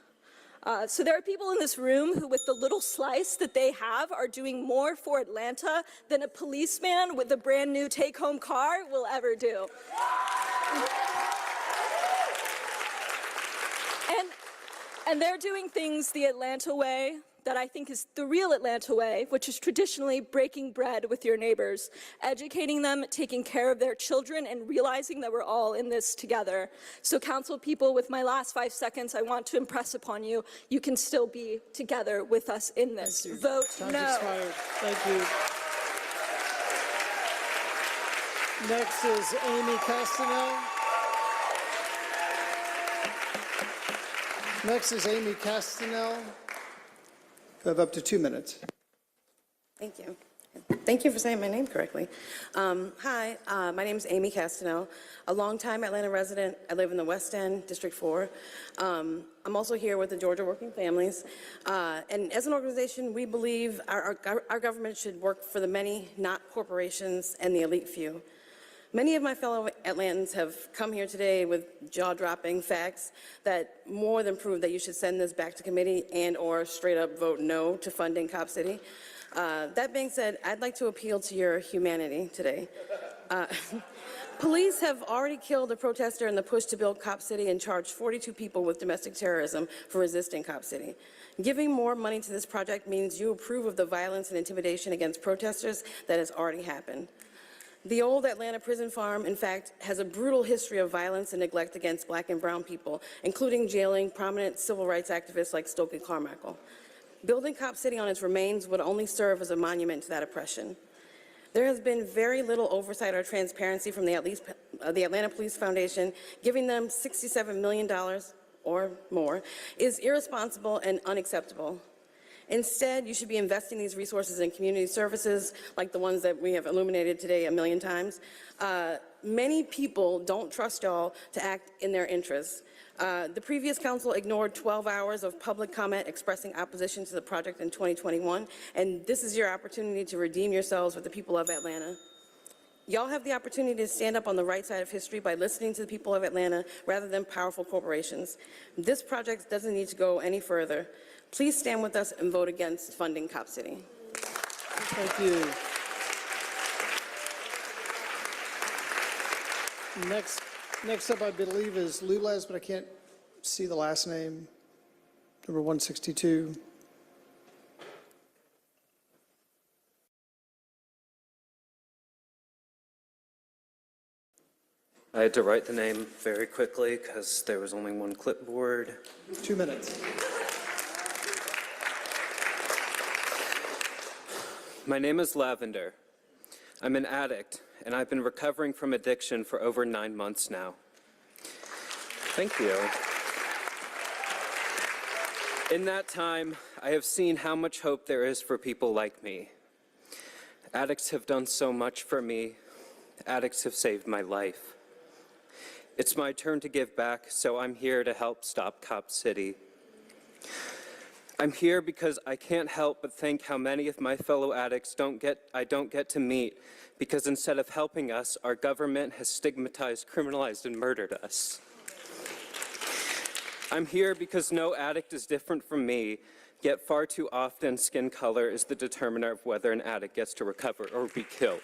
So there are people in this room who, with the little slice that they have, are doing more for Atlanta than a policeman with a brand new take-home car will ever do. And they're doing things the Atlanta way, that I think is the real Atlanta way, which is traditionally breaking bread with your neighbors, educating them, taking care of their children, and realizing that we're all in this together. So council people, with my last 5 seconds, I want to impress upon you, you can still be together with us in this. Vote Time's no. expired. Thank you. Next is Amy Castanel. Next is Amy Castanel. You have up to 2 minutes. Thank you. Thank you for saying my name correctly. Hi, my name is Amy Castanel, a longtime Atlanta resident. I live in the West End, District 4. I'm also here with the Georgia Working Families. And as an organization, we believe our government should work for the many, not corporations and the elite few. Many of my fellow Atlantans have come here today with jaw-dropping facts that more than prove that you should send this back to committee and/or straight up vote no to funding Cop City. That being said, I'd like to appeal to your humanity today. Police have already killed a protester in the push to build Cop City and charged 42 people with domestic terrorism for resisting Cop City. Giving more money to this project means you approve of the violence and intimidation against protesters that has already happened. The old Atlanta prison farm, in fact, has a brutal history of violence and neglect against Black and brown people, including jailing prominent civil rights activists like Stokely Carmichael. Building Cop City on its remains would only serve as a monument to that oppression. There has been very little oversight or transparency from the Atlanta Police Foundation. Giving them $67 million or more is irresponsible and unacceptable. Instead, you should be investing these resources in community services like the ones that we have illuminated today a million times. Many people don't trust y'all to act in their interests. The previous council ignored 12 hours of public comment expressing opposition to the project in 2021, and this is your opportunity to redeem yourselves with the people of Atlanta. Y'all have the opportunity to stand up on the right side of history by listening to the people of Atlanta rather than powerful corporations. This project doesn't need to go any further. Please stand with us and vote against funding Cop City. Thank you. Next up, I believe, is Lulez, but I can't see the last name. Number 162. I had to write the name very quickly because there was only one clipboard. 2 minutes. My name is Lavender. I'm an addict, and I've been recovering from addiction for over 9 months now. Thank you. In that time, I have seen how much hope there is for people like me. Addicts have done so much for me. Addicts have saved my life. It's my turn to give back, so I'm here to help stop Cop City. I'm here because I can't help but think how many of my fellow addicts I don't get to meet, because instead of helping us, our government has stigmatized, criminalized, and murdered us. I'm here because no addict is different from me, yet far too often skin color is the determiner of whether an addict gets to recover or be killed.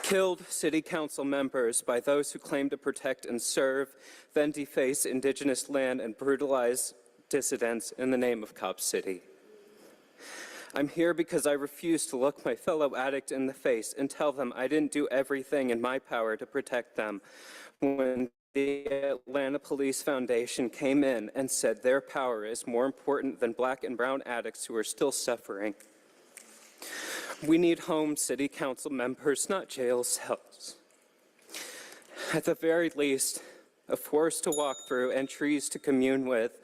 Killed city council members by those who claim to protect and serve, then deface indigenous land and brutalize dissidents in the name of Cop City. I'm here because I refuse to look my fellow addict in the face and tell them I didn't do everything in my power to protect them when the Atlanta Police Foundation came in and said their power is more important than Black and brown addicts who are still suffering. We need home city council members, not jail cells. At the very least, a forest to walk through and trees to commune with,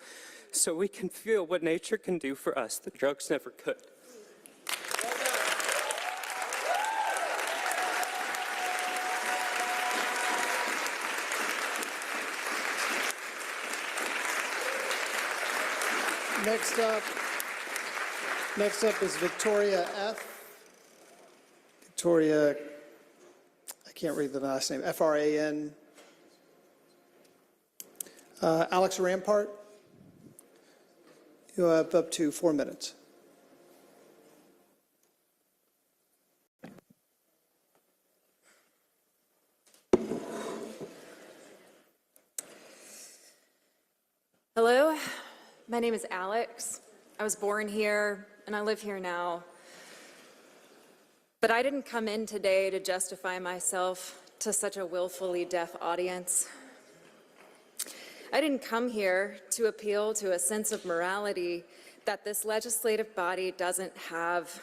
so we can feel what nature can do for us that drugs never could. Next up is Victoria F. Victoria, I can't read the last name, F-R-A-N. Alex Rampart, you have up to 4 minutes. Hello, My name is Alex. I was born here, and I live here now. But I didn't come in today to justify myself to such a willfully deaf audience. I didn't come here to appeal to a sense of morality that this legislative body doesn't have.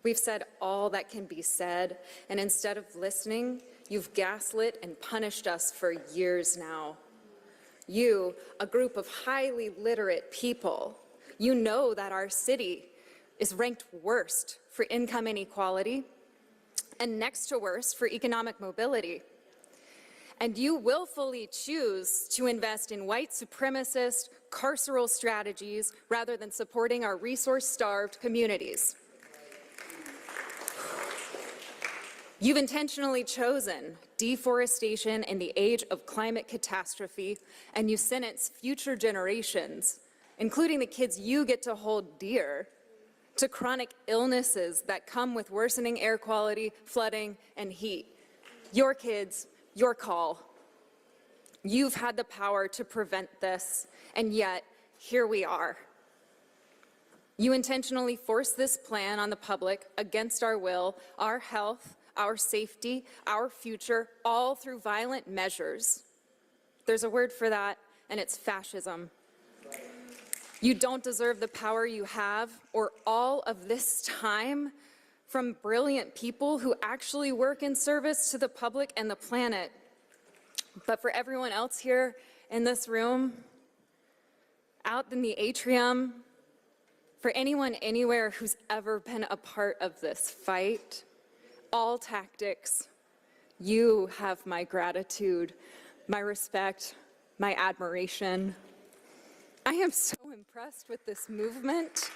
We've said all that can be said, and instead of listening, you've gaslit and punished us for years now. You, a group of highly literate people, you know that our city is ranked worst for income inequality and next to worst for economic mobility. And you willfully choose to invest in white supremacist, carceral strategies rather than supporting our resource-starved communities. You've intentionally chosen deforestation in the age of climate catastrophe, and you sentence future generations, including the kids you get to hold dear, to chronic illnesses that come with worsening air quality, flooding, and heat. Your kids, your call. You've had the power to prevent this, and yet, here we are. You intentionally forced this plan on the public against our will, our health, our safety, our future, all through violent measures. There's a word for that, and it's fascism. You don't deserve the power you have or all of this time from brilliant people who actually work in service to the public and the planet. But for everyone else here in this room, out in the atrium, for anyone anywhere who's ever been a part of this fight, all tactics, you have my gratitude, my respect, my admiration. I am so impressed with this movement.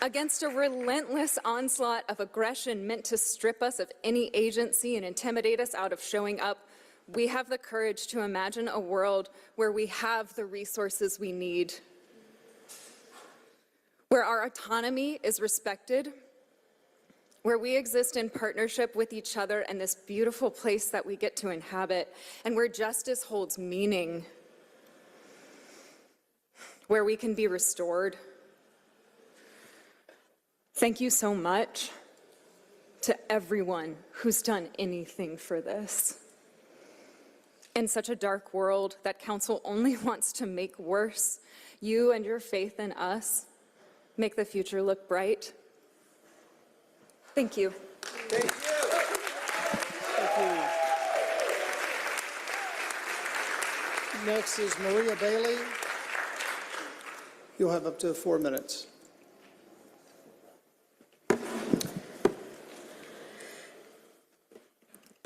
Against a relentless onslaught of aggression meant to strip us of any agency and intimidate us out of showing up, we have the courage to imagine a world where we have the resources we need, where our autonomy is respected, where we exist in partnership with each other and this beautiful place that we get to inhabit, and where justice holds meaning, where we can be restored. Thank you so much to everyone who's done anything for this. In such a dark world that council only wants to make worse, you and your faith in us make the future look bright. Thank you. Thank you. Thank you. Next is Maria Bailey. You'll have up to 4 minutes.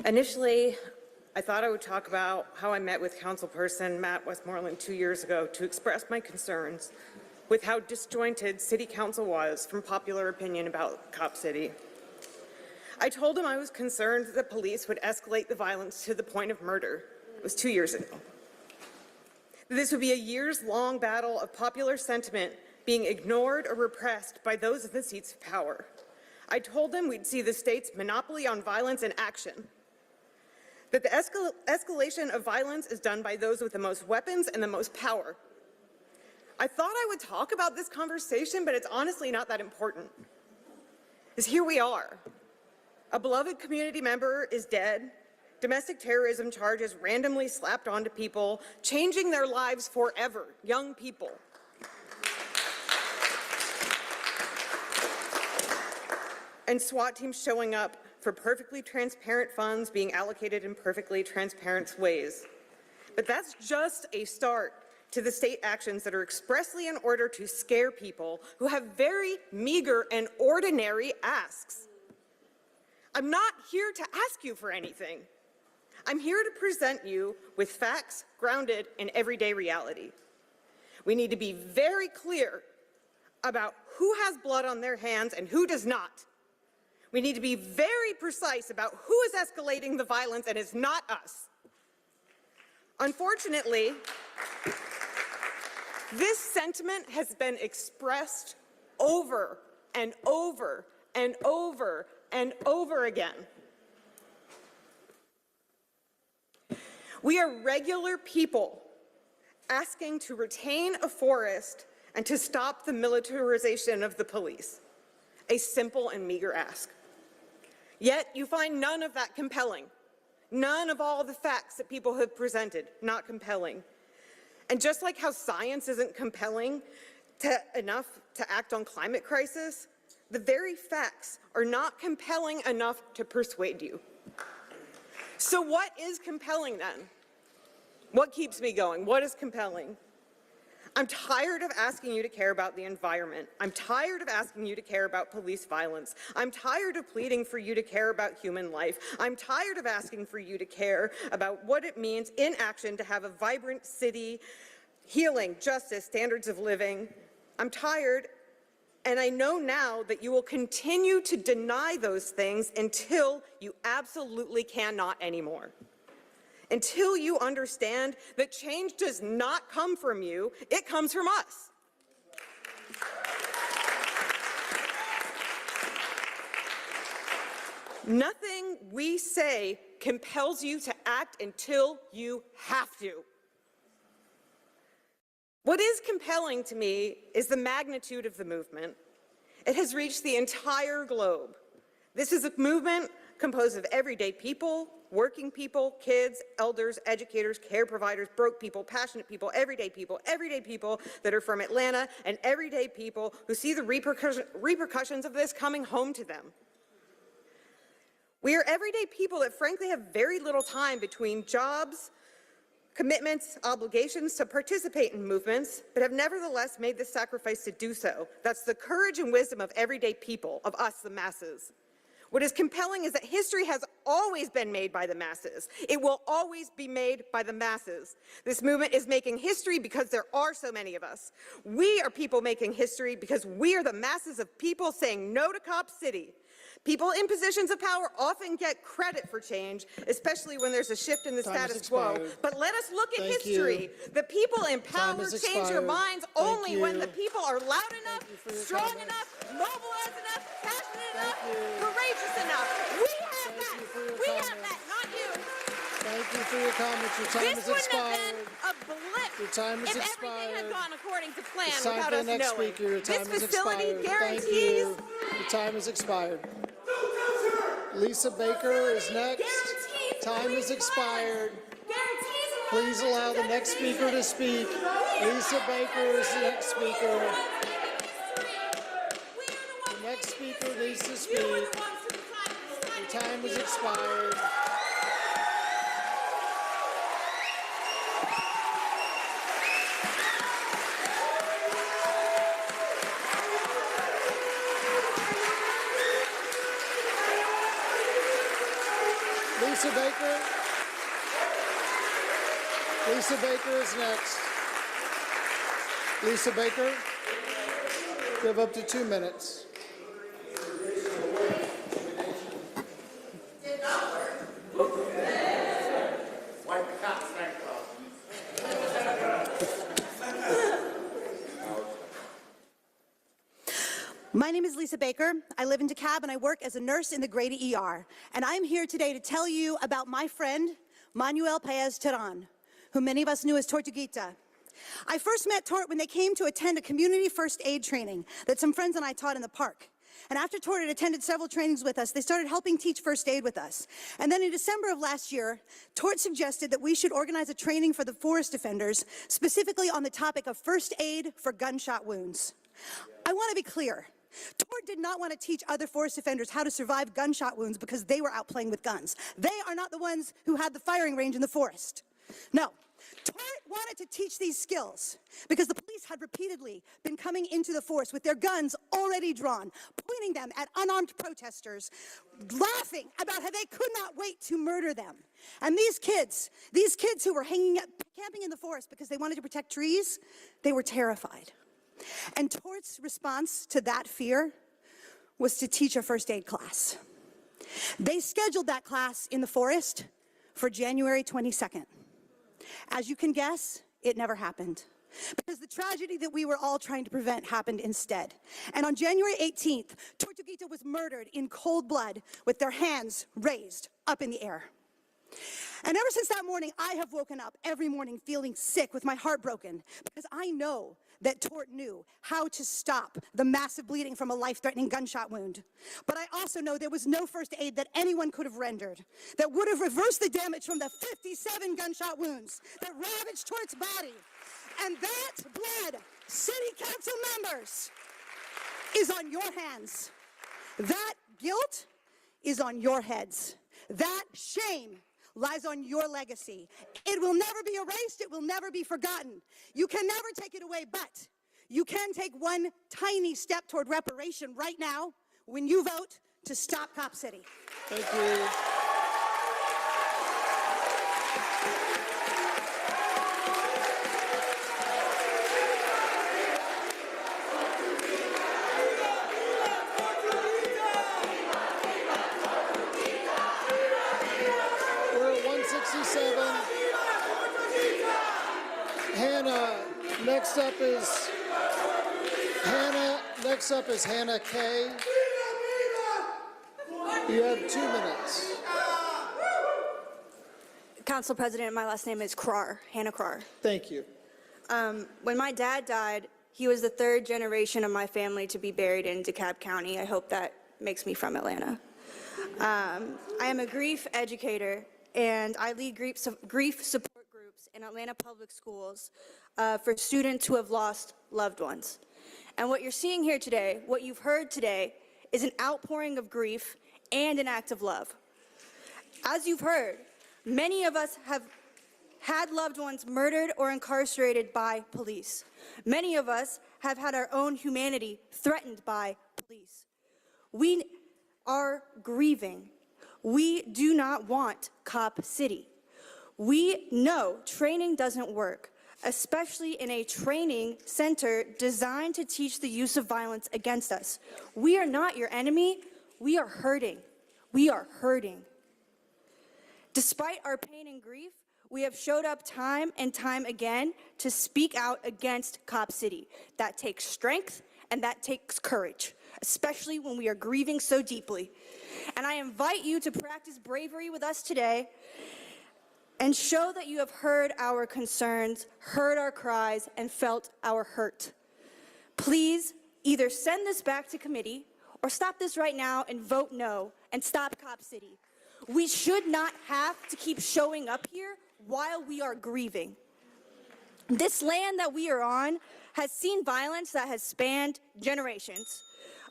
Initially, I thought I would talk about how I met with Councilperson Matt Westmoreland 2 years ago to express my concerns with how disjointed City Council was from popular opinion about Cop City. I told him I was concerned that the police would escalate the violence to the point of murder. It was 2 years ago. This would be a years-long battle of popular sentiment being ignored or repressed by those in the seats of power. I told him we'd see the state's monopoly on violence in action, that the escalation of violence is done by those with the most weapons and the most power. I thought I would talk about this conversation, but it's honestly not that important. Because here we are. A beloved community member is dead, domestic terrorism charges randomly slapped onto people, changing their lives forever, young people. And SWAT teams showing up for perfectly transparent funds being allocated in perfectly transparent ways. But that's just a start to the state actions that are expressly in order to scare people who have very meager and ordinary asks. I'm not here to ask you for anything. I'm here to present you with facts grounded in everyday reality. We need to be very clear about who has blood on their hands and who does not. We need to be very precise about who is escalating the violence, and it's not us. Unfortunately, this sentiment has been expressed over and over and over and over again. We are regular people asking to retain a forest and to stop the militarization of the police. A simple and meager ask. Yet you find none of that compelling. None of all the facts that people have presented, not compelling. And just like how science isn't compelling enough to act on climate crisis, the very facts are not compelling enough to persuade you. So what is compelling then? What keeps me going? What is compelling? I'm tired of asking you to care about the environment. I'm tired of asking you to care about police violence. I'm tired of pleading for you to care about human life. I'm tired of asking for you to care about what it means in action to have a vibrant city, healing, justice, standards of living. I'm tired, and I know now that you will continue to deny those things until you absolutely cannot anymore. Until you understand that change does not come from you, it comes from us. Nothing we say compels you to act until you have to. What is compelling to me is the magnitude of the movement. It has reached the entire globe. This is a movement composed of everyday people, working people, kids, elders, educators, care providers, broke people, passionate people that are from Atlanta, and everyday people who see the repercussions of this coming home to them. We are everyday people that frankly have very little time between jobs, commitments, obligations to participate in movements, but have nevertheless made the sacrifice to do so. That's the courage and wisdom of everyday people, of us, the masses. What is compelling is that history has always been made by the masses. It will always be made by the masses. This movement is making history because there are so many of us. We are people making history because we are the masses of people saying no to Cop City. People in positions of power often get credit for change, especially when there's a shift in the status quo. But let us look at history. The people in power change their minds only when the people are loud enough, strong enough, mobilized enough, passionate enough, courageous enough. We have that. We have that, not you. Thank you for your comments. Your time has expired. This wouldn't have been a blip Your time has if expired. everything had gone according to plan It's time without for us the next knowing. speaker. Your time This has facility expired. guarantees. Thank you. Your time has expired. Lisa Baker is next. Time has expired. Please allow the next speaker to speak. Lisa Baker is the next speaker. The next speaker needs to speak. Your time has expired. Lisa Baker. Lisa Baker is next. Lisa Baker, you have up to 2 minutes. My name is Lisa Baker. I live in DeKalb and I work as a nurse in the Grady ER. And I'm here today to tell you about my friend, Manuel Paez-Terán, who many of us knew as Tortuguita. I first met Tort when they came to attend a community first aid training that some friends and I taught in the park. And after Tort had attended several trainings with us, they started helping teach first aid with us. And then in December of last year, Tort suggested that we should organize a training for the forest defenders, specifically on the topic of first aid for gunshot wounds. I want to be clear. Tort did not want to teach other forest defenders how to survive gunshot wounds because they were out playing with guns. They are not the ones who had the firing range in the forest. No. Tort wanted to teach these skills because the police had repeatedly been coming into the forest with their guns already drawn, pointing them at unarmed protesters, laughing about how they could not wait to murder them. And these kids who were camping in the forest because they wanted to protect trees, they were terrified. And Tort's response to that fear was to teach a first aid class. They scheduled that class in the forest for January 22nd. As you can guess, it never happened, because the tragedy that we were all trying to prevent happened instead. And on January 18th, Tortuguita was murdered in cold blood with their hands raised up in the air. And ever since that morning, I have woken up every morning feeling sick with my heart broken because I know that Tort knew how to stop the massive bleeding from a life-threatening gunshot wound. But I also know there was no first aid that anyone could have rendered that would have reversed the damage from the 57 gunshot wounds that ravaged Tort's body. And that blood, city council members, is on your hands. That guilt is on your heads. That shame lies on your legacy. It will never be erased. It will never be forgotten. You can never take it away, but you can take one tiny step toward reparation right now when you vote to stop Cop City. Thank you. Next up is Hannah Kay. You have 2 minutes. Council President, my last name is Krar, Hannah Krar. Thank you. When my dad died, he was the third generation of my family to be buried in DeKalb County. I hope that makes me from Atlanta. I am a grief educator, and I lead grief support groups in Atlanta public schools for students who have lost loved ones. And what you're seeing here today, what you've heard today, is an outpouring of grief and an act of love. As you've heard, many of us have had loved ones murdered or incarcerated by police. Many of us have had our own humanity threatened by police. We are grieving. We do not want Cop City. We know training doesn't work, especially in a training center designed to teach the use of violence against us. We are not your enemy. We are hurting. We are hurting. Despite our pain and grief, we have showed up time and time again to speak out against Cop City. That takes strength and that takes courage, especially when we are grieving so deeply. And I invite you to practice bravery with us today and show that you have heard our concerns, heard our cries, and felt our hurt. Please either send this back to committee or stop this right now and vote no and stop Cop City. We should not have to keep showing up here while we are grieving. This land that we are on has seen violence that has spanned generations.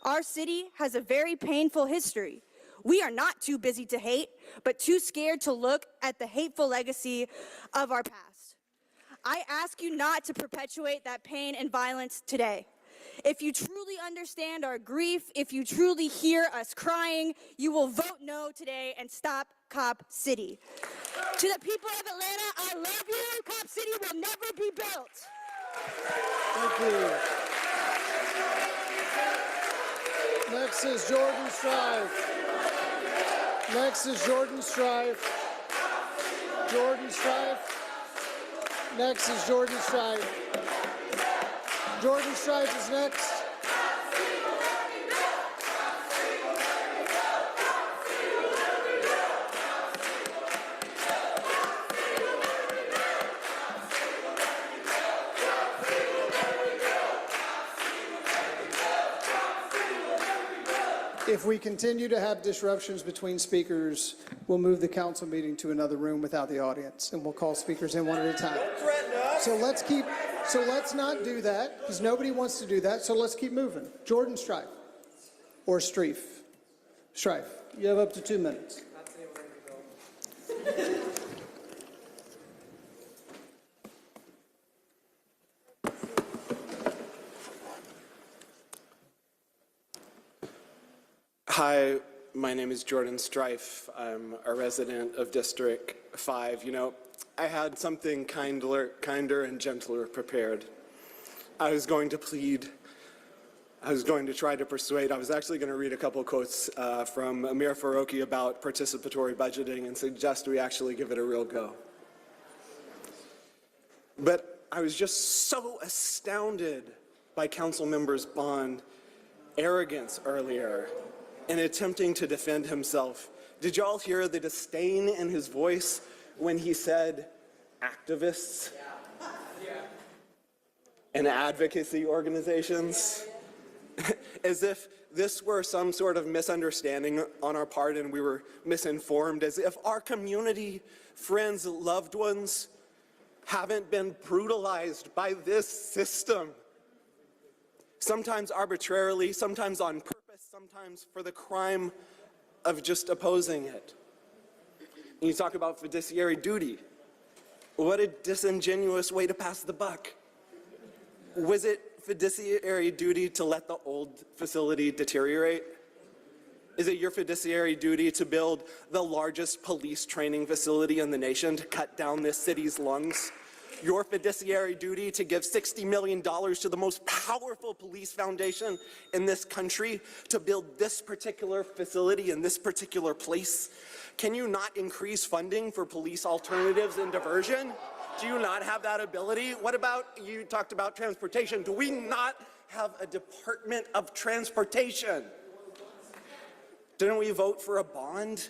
Our city has a very painful history. We are not too busy to hate, but too scared to look at the hateful legacy of our past. I ask you not to perpetuate that pain and violence today. If you truly understand our grief, if you truly hear us crying, you will vote no today and stop Cop City. To the people of Atlanta, I love you. Cop City will never be built. Thank you. Next is Jordan Strife. Next is Jordan Strife. Jordan Strife. Next is Jordan Strife. Jordan Strife is next. If we continue to have disruptions between speakers, we'll move the council meeting to another room without the audience, and we'll call speakers in one at a time. So let's not do that, because nobody wants to do that, so let's keep moving. Jordan Strife, or Strife. Strife, you have up to 2 minutes. Hi, my name is Jordan Strife. I'm a resident of District 5. You know, I had something kinder and gentler prepared. I was going to plead. I was going to try to persuade. I was actually going to read a couple quotes from Amir Faroqi about participatory budgeting and suggest we actually give it a real go. But I was just so astounded by Councilmember Bond's arrogance earlier in attempting to defend himself Did y'all hear the disdain in his voice when he said activists and advocacy organizations? As if this were some sort of misunderstanding on our part and we were misinformed, as if our community, friends, loved ones haven't been brutalized by this system. Sometimes arbitrarily, sometimes on purpose, sometimes for the crime of just opposing it. And you talk about fiduciary duty. What a disingenuous way to pass the buck. Was it fiduciary duty to let the old facility deteriorate? Is it your fiduciary duty to build the largest police training facility in the nation to cut down this city's lungs? Your fiduciary duty to give $60 million to the most powerful police foundation in this country to build this particular facility in this particular place? Can you not increase funding for police alternatives and diversion? Do you not have that ability? What about, you talked about transportation. Do we not have a Department of Transportation? Didn't we vote for a bond?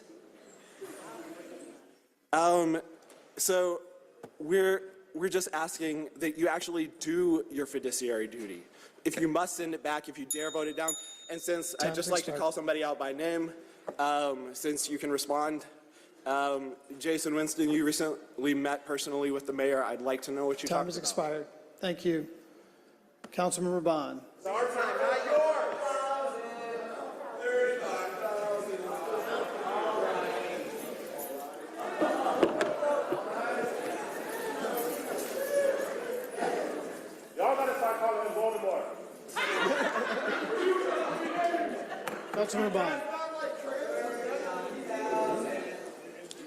So we're just asking that you actually do your fiduciary duty. If you must send it back, if you dare vote it down. And since I'd just like to call somebody out by name, since you can respond. Jason Winston, you recently met personally with the mayor. I'd like to know what you talked about. Time has expired. Thank you. Councilmember Bond. It's our time, not yours. Y'all gotta start calling him Voldemort. Councilmember Bond.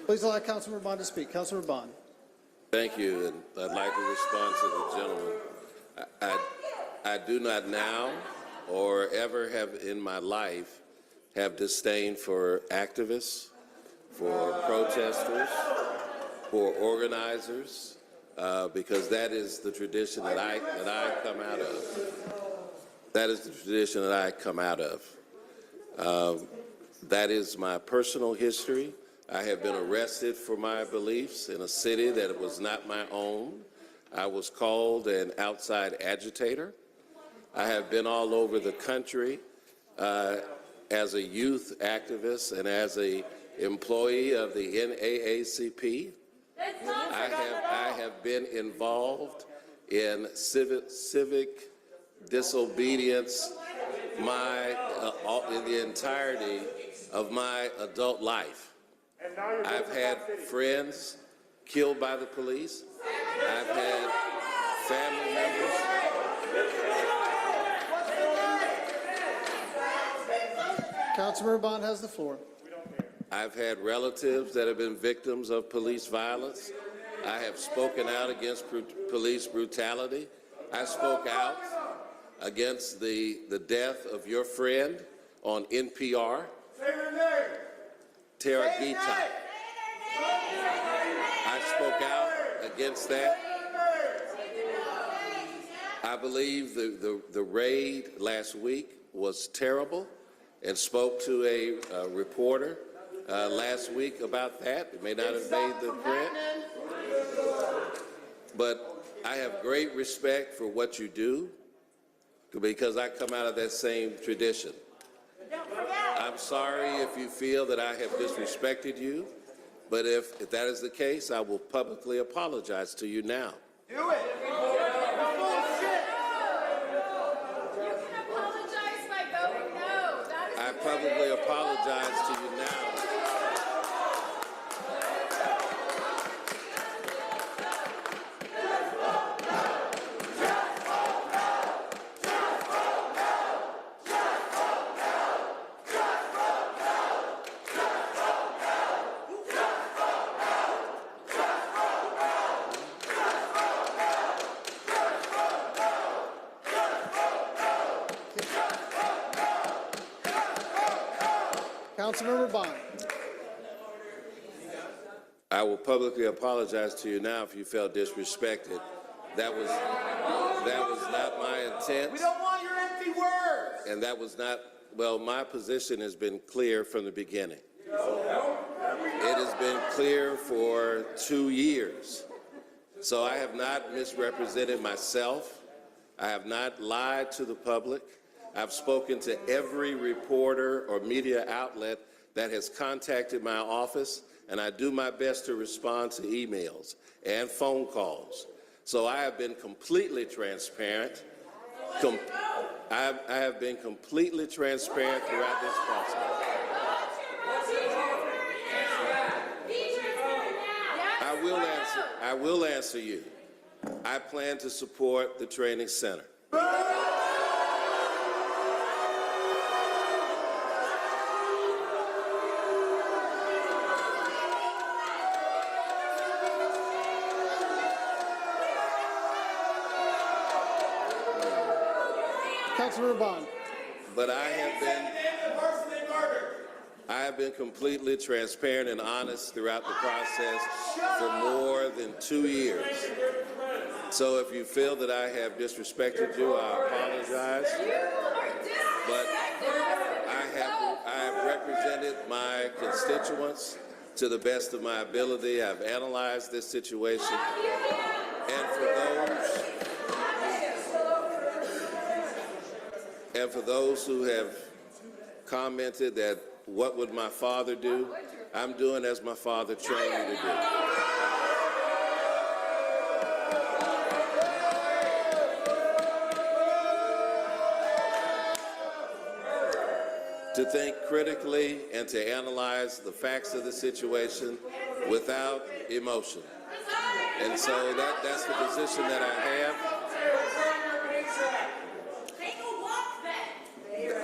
Please allow Councilmember Bond to speak. Councilmember Bond. Thank you, and I'd like to respond to the gentleman. I do not now or ever have in my life have disdain for activists, for protesters, for organizers, because that is the tradition that I come out of. That is the tradition that I come out of. That is my personal history. I have been arrested for my beliefs in a city that was not my own. I was called an outside agitator. I have been all over the country as a youth activist and as an employee of the NAACP. I have been involved in civic disobedience in the entirety of my adult life. I've had friends killed by the police. I've had family members. Councilmember Bond has the floor. I've had relatives that have been victims of police violence. I have spoken out against police brutality. I spoke out against the death of your friend on NPR. Tara Gita. I spoke out against that. I believe the raid last week was terrible and spoke to a reporter last week about that. It may not have made the print. But I have great respect for what you do because I come out of that same tradition. I'm sorry if you feel that I have disrespected you, but if that is the case, I will publicly apologize to you now. Do it. I publicly apologize to you now. Councilmember Bond. I will publicly apologize to you now if you felt disrespected. That was not my intent. We don't want your empty words. And that was not, well, my position has been clear from the beginning. Don't It has been clear for 2 years. So I have not misrepresented myself. I have not lied to the public. I've spoken to every reporter or media outlet that has contacted my office, and I do my best to respond to emails and phone calls. So I have been completely transparent. I have been completely transparent throughout this process. I will answer you. I plan to support the training center. Councilmember Bond. But I have been completely transparent and honest throughout the process for more than 2 years. So if you feel that I have disrespected you, I apologize. But I have represented my constituents to the best of my ability. I've analyzed this situation. And for those who have commented that what would my father do, I'm doing as my father trained me to do. To think critically and to analyze the facts of the situation without emotion. And so that's the position that I have.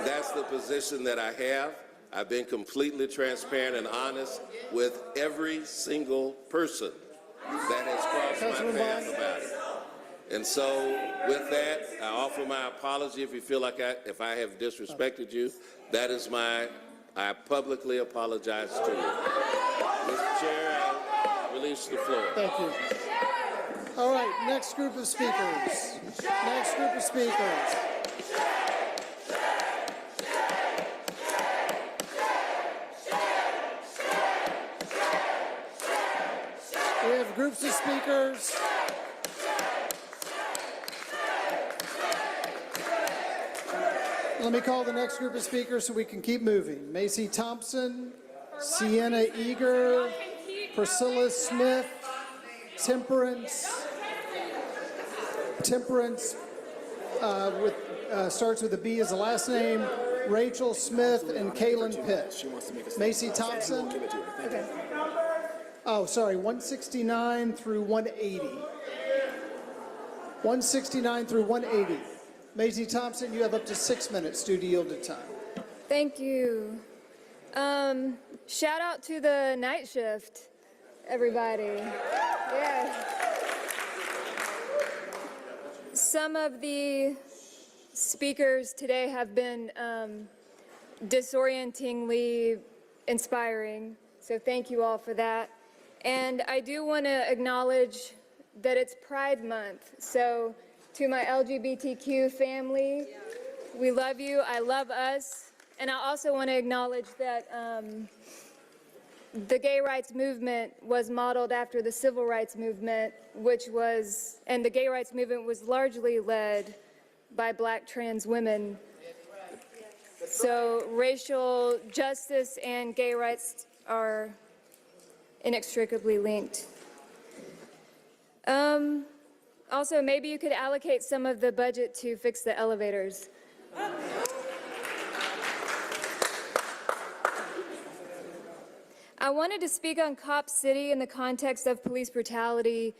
That's the position that I have. I've been completely transparent and honest with every single person that has crossed my path about it. And so with that, I offer my apology if you feel like if I have disrespected you. That is I publicly apologize to you. Mr. Chair, I release the floor. Thank you. All right, next group of speakers. Next group of speakers. We have groups of speakers. Let me call the next group of speakers so we can keep moving. Macy Thompson, Sienna Eager, Priscilla Smith, Temperance starts with a B as the last name, Rachel Smith, and Kaylin Pitt. Macy Thompson. Okay. Oh, sorry, 169 through 180. 169 through 180. Macy Thompson, you have up to 6 minutes due to yielded time. Thank you. Shout out to the night shift, everybody. Yeah. Some of the speakers today have been disorientingly inspiring, so thank you all for that. And I do want to acknowledge that it's Pride Month, so to my LGBTQ family, we love you, I love us, and I also want to acknowledge that the gay rights movement was modeled after the civil rights movement, and the gay rights movement was largely led by Black trans women. So racial justice and gay rights are inextricably linked. Also, maybe you could allocate some of the budget to fix the elevators. I wanted to speak on Cop City in the context of police brutality,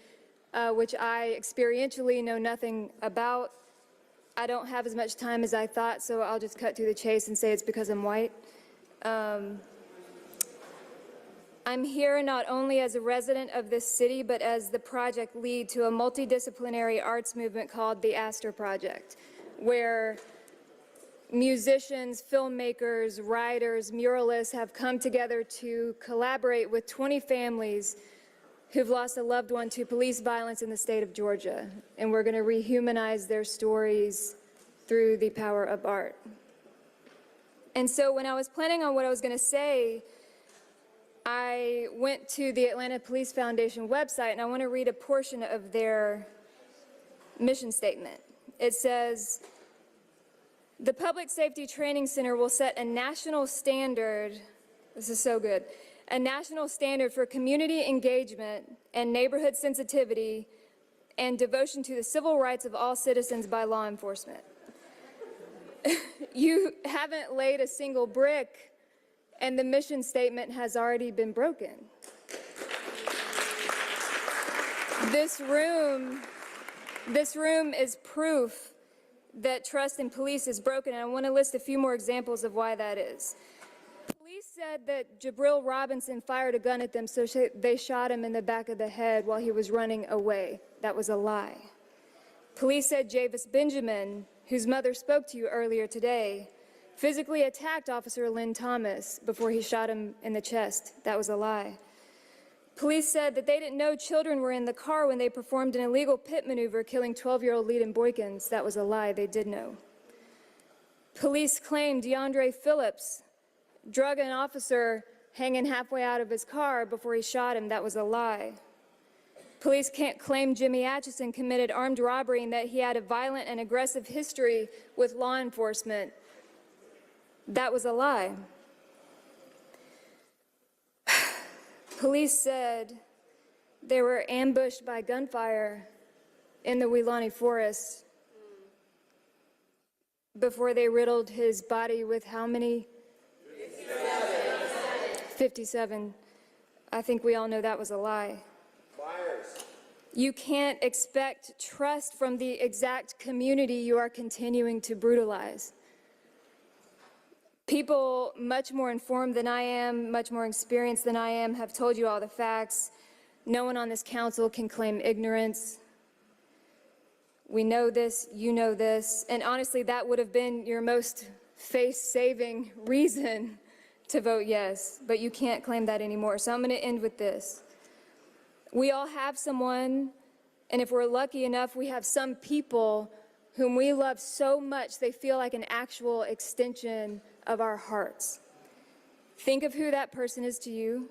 which I experientially know nothing about. I don't have as much time as I thought, so I'll just cut to the chase and say it's because I'm white. I'm here not only as a resident of this city, but as the project lead to a multidisciplinary arts movement called the Astor Project, where musicians, filmmakers, writers, muralists have come together to collaborate with 20 families who've lost a loved one to police violence in the state of Georgia. And we're going to rehumanize their stories through the power of art. And so when I was planning on what I was going to say, I went to the Atlanta Police Foundation website, and I want to read a portion of their mission statement. It says, the Public Safety Training Center will set a national standard, this is so good, a national standard for community engagement and neighborhood sensitivity and devotion to the civil rights of all citizens by law enforcement. You haven't laid a single brick, and the mission statement has already been broken. This room is proof that trust in police is broken, and I want to list a few more examples of why that is. Police said that Jabril Robinson fired a gun at them, so they shot him in the back of the head while he was running away. That was a lie. Police said Javis Benjamin, whose mother spoke to you earlier today, physically attacked Officer Lynn Thomas before he shot him in the chest. That was a lie. Police said that they didn't know children were in the car when they performed an illegal pit maneuver killing 12-year-old Leadon Boykins. That was a lie. They did know. Police claimed DeAndre Phillips drug an officer hanging halfway out of his car before he shot him. That was a lie. Police can't claim Jimmy Atchison committed armed robbery and that he had a violent and aggressive history with law enforcement. That was a lie. Police said they were ambushed by gunfire in the Weelaunee Forest before they riddled his body with how many? 57. I think we all know that was a lie. You can't expect trust from the exact community you are continuing to brutalize. People much more informed than I am, much more experienced than I am, have told you all the facts. No one on this council can claim ignorance. We know this, you know this, and honestly, that would have been your most face-saving reason to vote yes, but you can't claim that anymore. So I'm going to end with this. We all have someone, and if we're lucky enough, we have some people whom we love so much they feel like an actual extension of our hearts. Think of who that person is to you,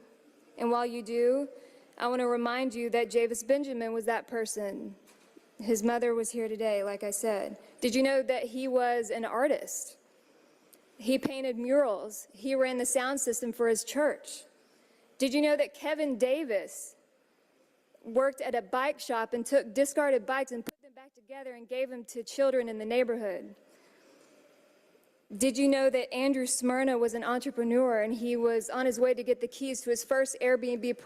and while you do, I want to remind you that Javis Benjamin was that person. His mother was here today, like I said. Did you know that he was an artist? He painted murals. He ran the sound system for his church. Did you know that Kevin Davis worked at a bike shop and took discarded bikes and put them back together and gave them to children in the neighborhood? Did you know that Andrew Smyrna was an entrepreneur and he was on his way to get the keys to his first Airbnb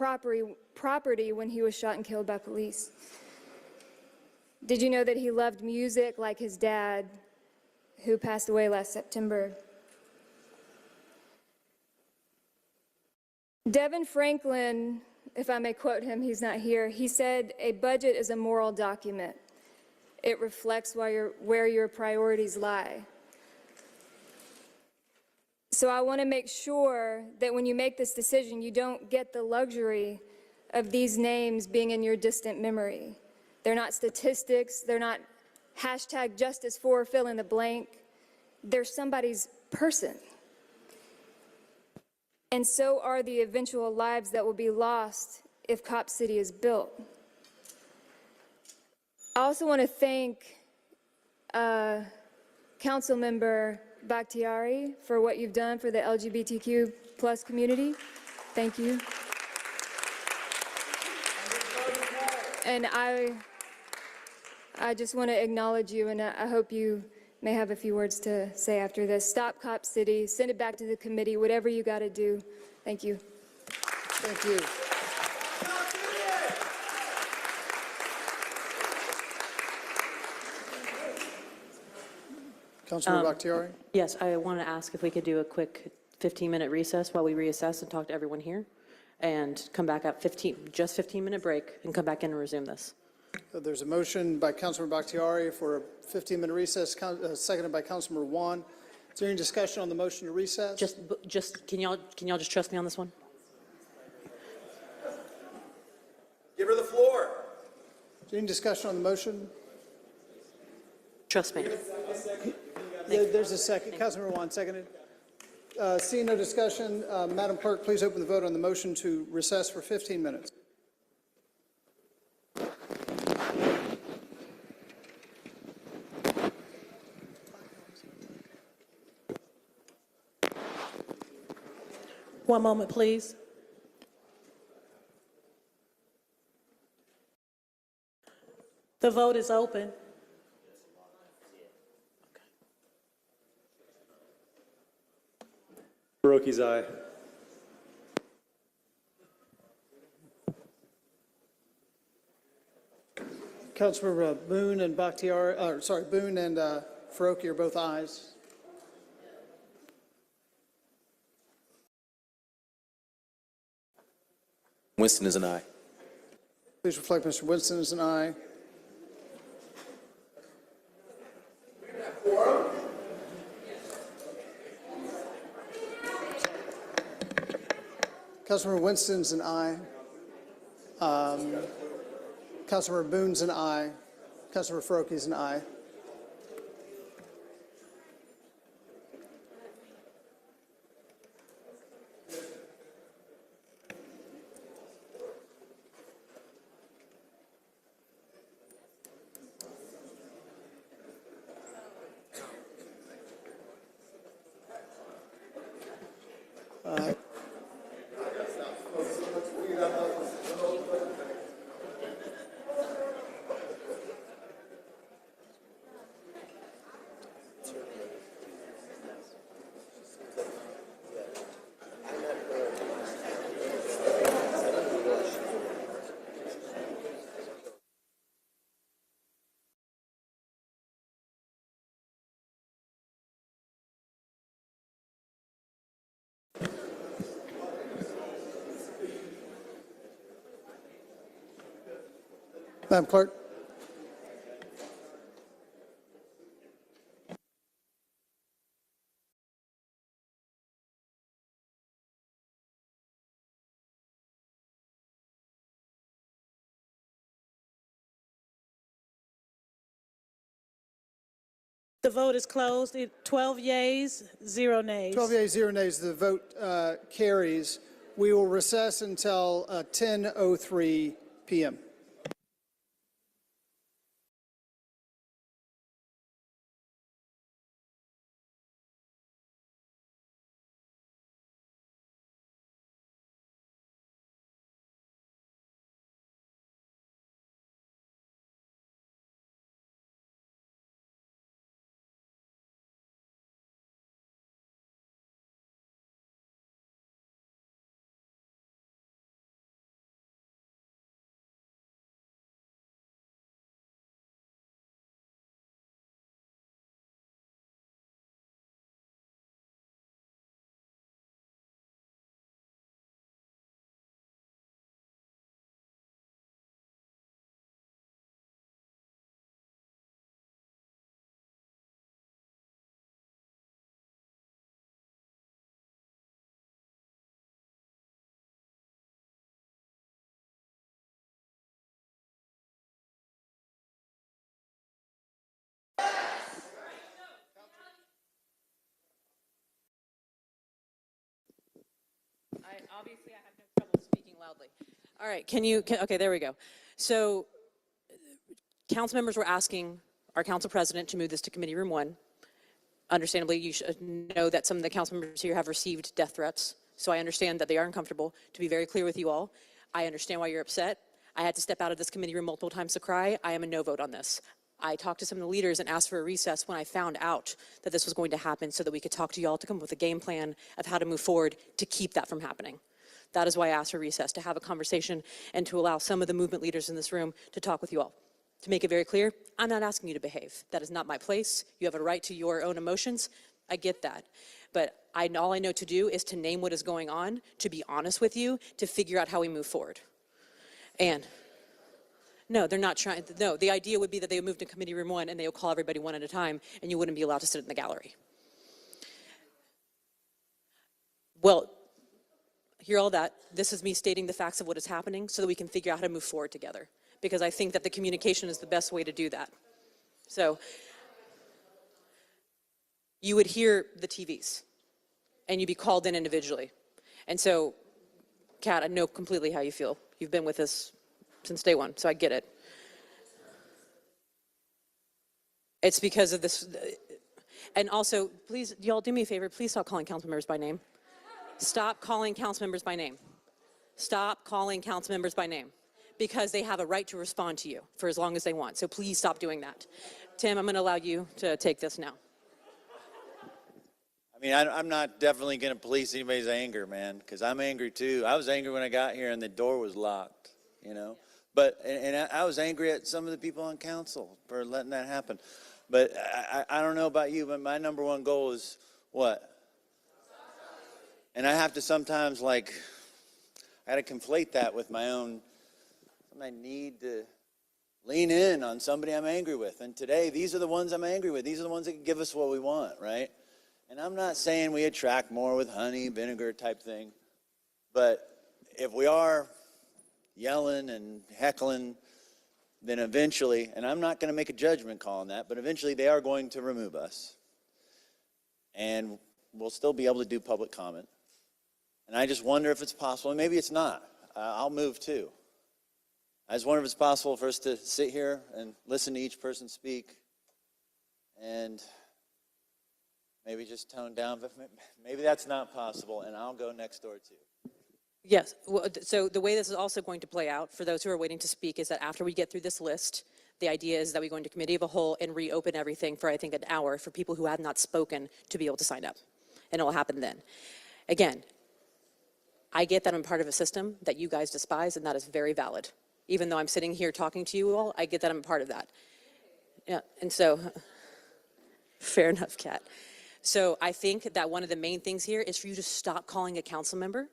property when he was shot and killed by police? Did you know that he loved music like his dad, who passed away last September? Devin Franklin, if I may quote him, he's not here, he said, a budget is a moral document. It reflects where your priorities lie. So I want to make sure that when you make this decision, you don't get the luxury of these names being in your distant memory. They're not statistics. They're not hashtag justice for fill in the blank. They're somebody's person. And so are the eventual lives that will be lost if Cop City is built. I also want to thank Councilmember Bakhtiari for what you've done for the LGBTQ plus community. Thank you. And I just want to acknowledge you, and I hope you may have a few words to say after this. Stop Cop City, send it back to the committee, whatever you got to do. Thank you. Thank you. Councilmember Bakhtiari? Yes, I want to ask if we could do a quick 15-minute recess while we reassess and talk to everyone here, and come back at 15-minute break, and come back in and resume this. There's a motion by Councilmember Bakhtiari for a 15-minute recess, seconded by Councilmember Wan. Is there any discussion on the motion to recess? Just can y'all just trust me on this one? Give her the floor. Is there any discussion on the motion? Trust me. There's a second. Councilmember Wan, seconded. Seeing no discussion, Madam Clerk, please open the vote on the motion to recess for 15 minutes. One moment, please. The vote is open. Baroki's aye. Councilmember Boone and Boone and Faroki are both ayes. Winston is an aye. Please reflect Mr. Winston as an aye. Councilmember Winston's an aye. Councilmember Boone's an aye. Councilmember Faroki's an aye. Madam Clerk. The vote is closed. 12 yeas, 0 nays. 12 yeas, 0 nays. The vote carries. We will recess until 10:03 p.m. Obviously, I have no trouble speaking loudly. All right, okay, there we go. So, council members were asking our council president to move this to committee room 1. Understandably, you should know that some of the council members here have received death threats, so I understand that they are uncomfortable. To be very clear with you all, I understand why you're upset. I had to step out of this committee room multiple times to cry. I am a no vote on this. I talked to some of the leaders and asked for a recess when I found out that this was going to happen so that we could talk to y'all to come up with a game plan of how to move forward to keep that from happening. That is why I asked for recess, to have a conversation and to allow some of the movement leaders in this room to talk with you all. To make it very clear, I'm not asking you to behave. That is not my place. You have a right to your own emotions. I get that. But all I know to do is to name what is going on, to be honest with you, to figure out how we move forward. And no, they're not trying. No, the idea would be that they would move to committee room 1 and they would call everybody one at a time and you wouldn't be allowed to sit in the gallery. Well, hear all that. This is me stating the facts of what is happening so that we can figure out how to move forward together. Because I think that the communication is the best way to do that. So, you would hear the TVs. and you be called in individually. And so, Kat, I know completely how you feel. You've been with us since day one, so I get it. It's because of this. And also, please, y'all do me a favor, please stop calling council members by name. Stop calling council members by name. Stop calling council members by name, because they have a right to respond to you for as long as they want. So please stop doing that. Tim, I'm going to allow you to take this now. I mean, I'm not definitely going to police anybody's anger, man, because I'm angry too. I was angry when I got here and the door was locked, you know. But, and I was angry at some of the people on council for letting that happen. But I don't know about you, but my number one goal is what? And I have to sometimes, like, I got to conflate that with my own, my need to lean in on somebody I'm angry with. And today, these are the ones I'm angry with. These are the ones that can give us what we want, right? And I'm not saying we attract more with honey, vinegar type thing. But if we are yelling and heckling, then eventually, and I'm not going to make a judgment call on that, but eventually they are going to remove us. And we'll still be able to do public comment. And I just wonder if it's possible, and maybe it's not. I'll move too. I just wonder if it's possible for us to sit here and listen to each person speak and maybe just tone down, but maybe that's not possible, and I'll go next door too. Yes, well, so the way this is also going to play out for those who are waiting to speak is that after we get through this list, the idea is that we go into committee of a whole and reopen everything for, I think, an hour for people who have not spoken to be able to sign up. And it will happen then. Again, I get that I'm part of a system that you guys despise, and that is very valid. Even though I'm sitting here talking to you all, I get that I'm a part of that. Yeah, and so, fair enough, Kat. So I think that one of the main things here is for you to stop calling a council member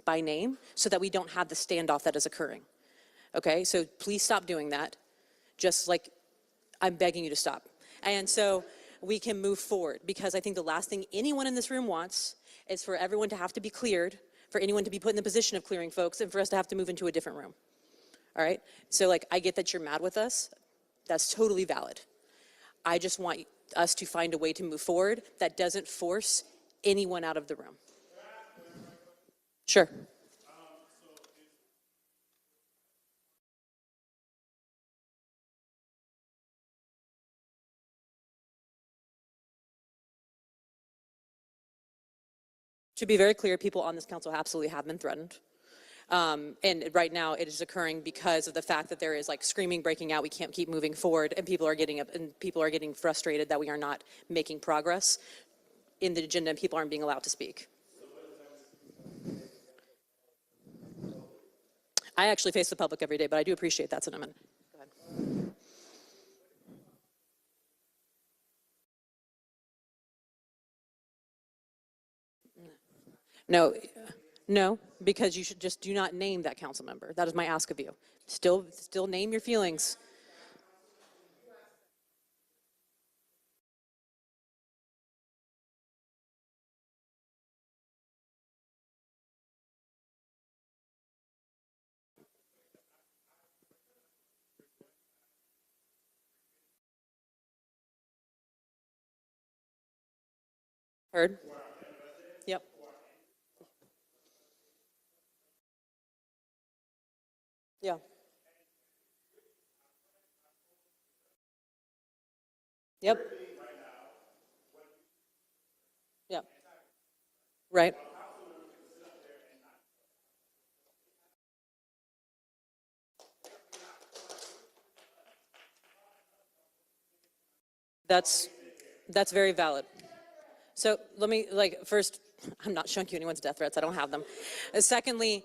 by name so that we don't have the standoff that is occurring. Okay, so please stop doing that. Just like I'm begging you to stop. And so we can move forward, because I think the last thing anyone in this room wants is for everyone to have to be cleared, for anyone to be put in the position of clearing folks, and for us to have to move into a different room. All right, so like, I get that you're mad with us. That's totally valid. I just want us to find a way to move forward that doesn't force anyone out of the room. Sure. To be very clear, people on this council absolutely have been threatened. And right now it is occurring because of the fact that there is like screaming breaking out. We can't keep moving forward, and people are getting frustrated that we are not making progress in the agenda and people aren't being allowed to speak. I actually face the public every day, but I do appreciate that sentiment. Go ahead. No, because you should just do not name that council member. That is my ask of you. Still name your feelings. Heard? Yep. Yeah. Yep. Yep. Right. That's very valid. So let me, like, first, I'm not showing you anyone's death threats. I don't have them. Secondly,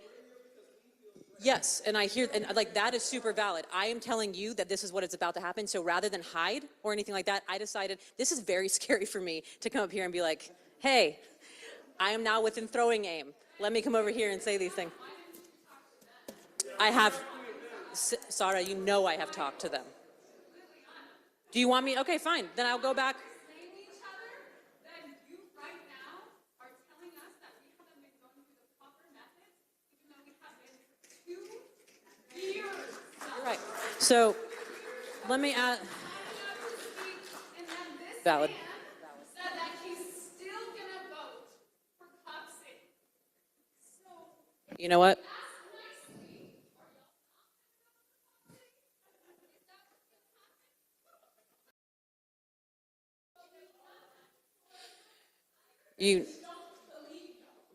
yes, and I hear, and like, that is super valid. I am telling you that this is what is about to happen. So rather than hide or anything like that, I decided this is very scary for me to come up here and be like, hey, I am now within throwing aim. Let me come over here and say these things. I have, Sarah, you know I have talked to them. Do you want me? Okay, fine. Then I'll go back. You're right. So let me add. Valid. You know what?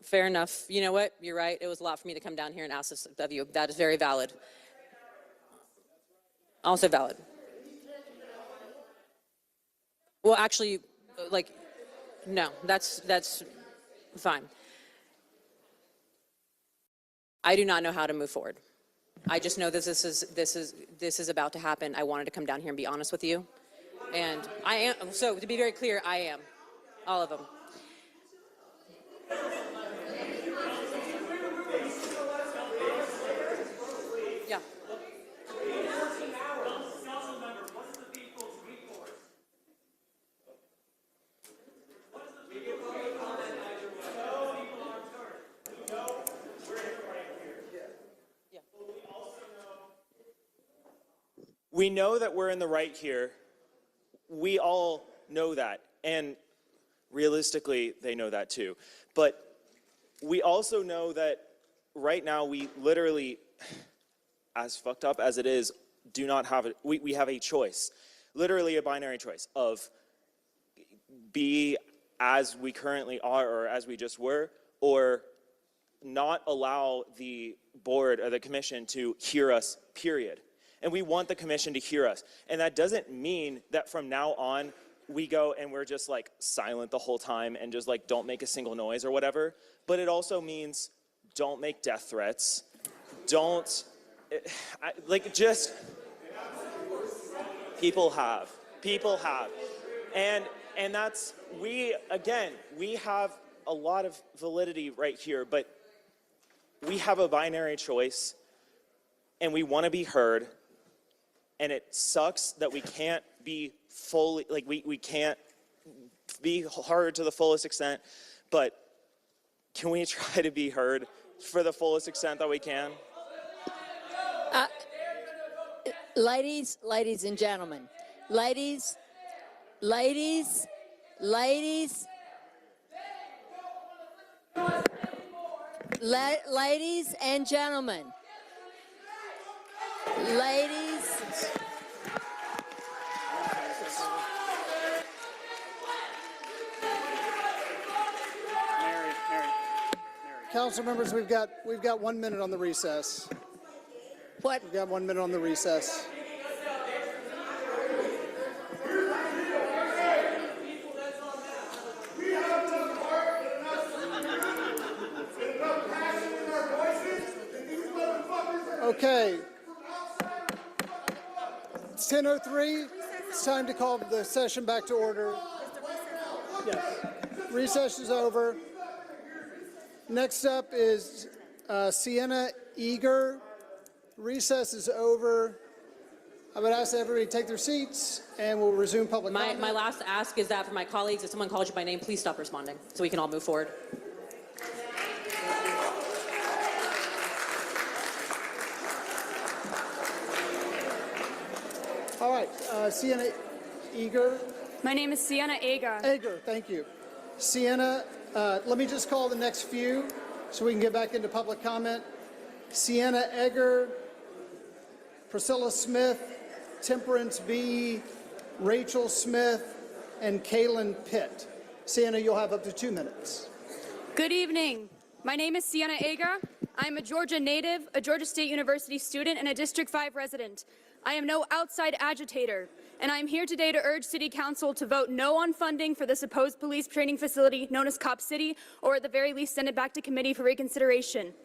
Fair enough. You know what? You're right. It was a lot for me to come down here and ask this of you. That is very valid. Also valid. Well, actually, like, no, that's fine. I do not know how to move forward. I just know that this is about to happen. I wanted to come down here and be honest with you. And I am, so to be very clear, I am. All of them. Yeah. We know that we're in the right here. We all know that. And realistically, they know that too. But we also know that right now we literally, as fucked up as it is, do not have it. We have a choice, literally a binary choice of be as we currently are or as we just were, or not allow the board or the commission to hear us, period. And we want the commission to hear us. And that doesn't mean that from now on, we go and we're just like silent the whole time and just like don't make a single noise or whatever. But it also means don't make death threats. Don't, just, people have. And that's, we have a lot of validity right here, but we have a binary choice and we want to be heard. And it sucks that we can't be fully, like we can't be heard to the fullest extent, but can we try to be heard for the fullest extent that we can? Ladies and gentlemen, ladies and gentlemen, Council members, we've got 1 minute on the recess. What? We've got 1 minute on the recess. Okay. It's 10:03. It's time to call the session back to order. Yes. Recess is over. Next up is Sienna Eager. Recess is over. I would ask everybody to take their seats and we'll resume public comment. My last ask is that for my colleagues, if someone calls you by name, please stop responding so we can all move forward. All right, Sienna Eager. My name is Sienna Eager. Eager, thank you. Sienna, let me just call the next few so we can get back into public comment. Sienna Egger, Priscilla Smith, Temperance B., Rachel Smith, and Kaylin Pitt. Sienna, you'll have up to 2 minutes. Good evening. My name is Sienna Eager. I'm a Georgia native, a Georgia State University student, and a District 5 resident. I am no outside agitator, and I am here today to urge City Council to vote no on funding for the supposed police training facility known as Cop City, or at the very least send it back to committee for reconsideration.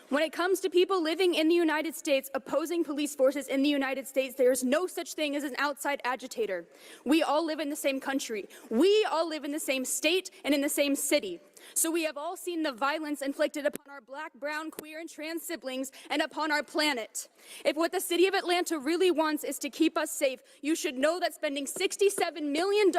When it comes to people living in the United States opposing police forces in the United States, there is no such thing as an outside agitator. We all live in the same country. We all live in the same state and in the same city. So we have all seen the violence inflicted upon our black, brown, queer, and trans siblings and upon our planet. If what the city of Atlanta really wants is to keep us safe, you should know that spending $67 million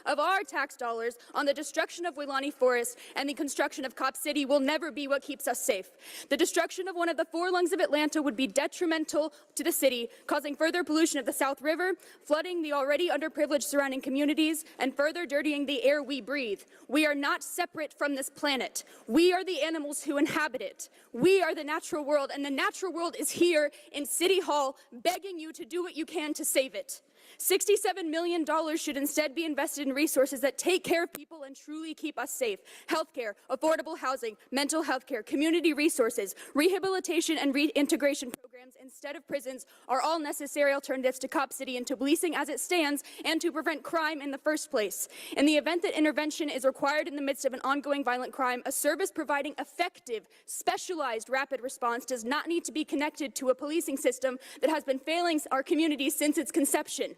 of our tax dollars on the destruction of Weelaunee Forest and the construction of Cop City will never be what keeps us safe. The destruction of one of the 4 lungs of Atlanta would be detrimental to the city, causing further pollution of the South River, flooding the already underprivileged surrounding communities, and further dirtying the air we breathe. We are not separate from from this planet. We are the animals who inhabit it. We are the natural world, and the natural world is here in City Hall begging you to do what you can to save it. $67 million should instead be invested in resources that take care of people and truly keep us safe. Healthcare, affordable housing, mental health care, community resources, rehabilitation and reintegration programs instead of prisons are all necessary alternatives to Cop City and to policing as it stands and to prevent crime in the first place. In the event that intervention is required in the midst of an ongoing violent crime, a service providing effective, specialized rapid response does not need to be connected to a policing system that has been failing our communities since its conception.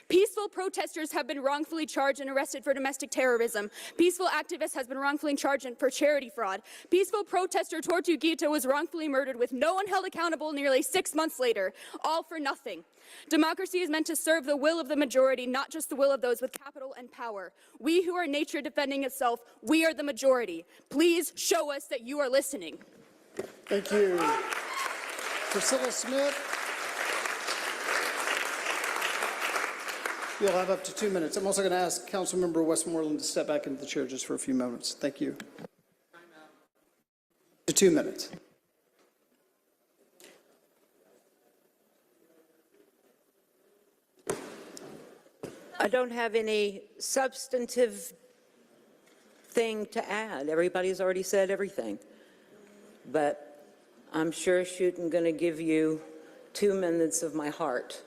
Peaceful protesters have been wrongfully charged and arrested for domestic terrorism. Peaceful activists has been wrongfully charged for charity fraud. Peaceful protester Tortuguita was wrongfully murdered with no one held accountable nearly 6 months later, all for nothing. Democracy is meant to serve the will of the majority, not just the will of those with capital and power. We who are nature defending itself, we are the majority. Please show us that you are listening. Thank you. Priscilla Smith. You'll have up to 2 minutes. I'm also going to ask Councilmember Westmoreland to step back into the chair just for a few moments. Thank you. To 2 minutes. I don't have any substantive thing to add. Everybody's already said everything. But I'm sure shooting going to give you 2 minutes of my heart.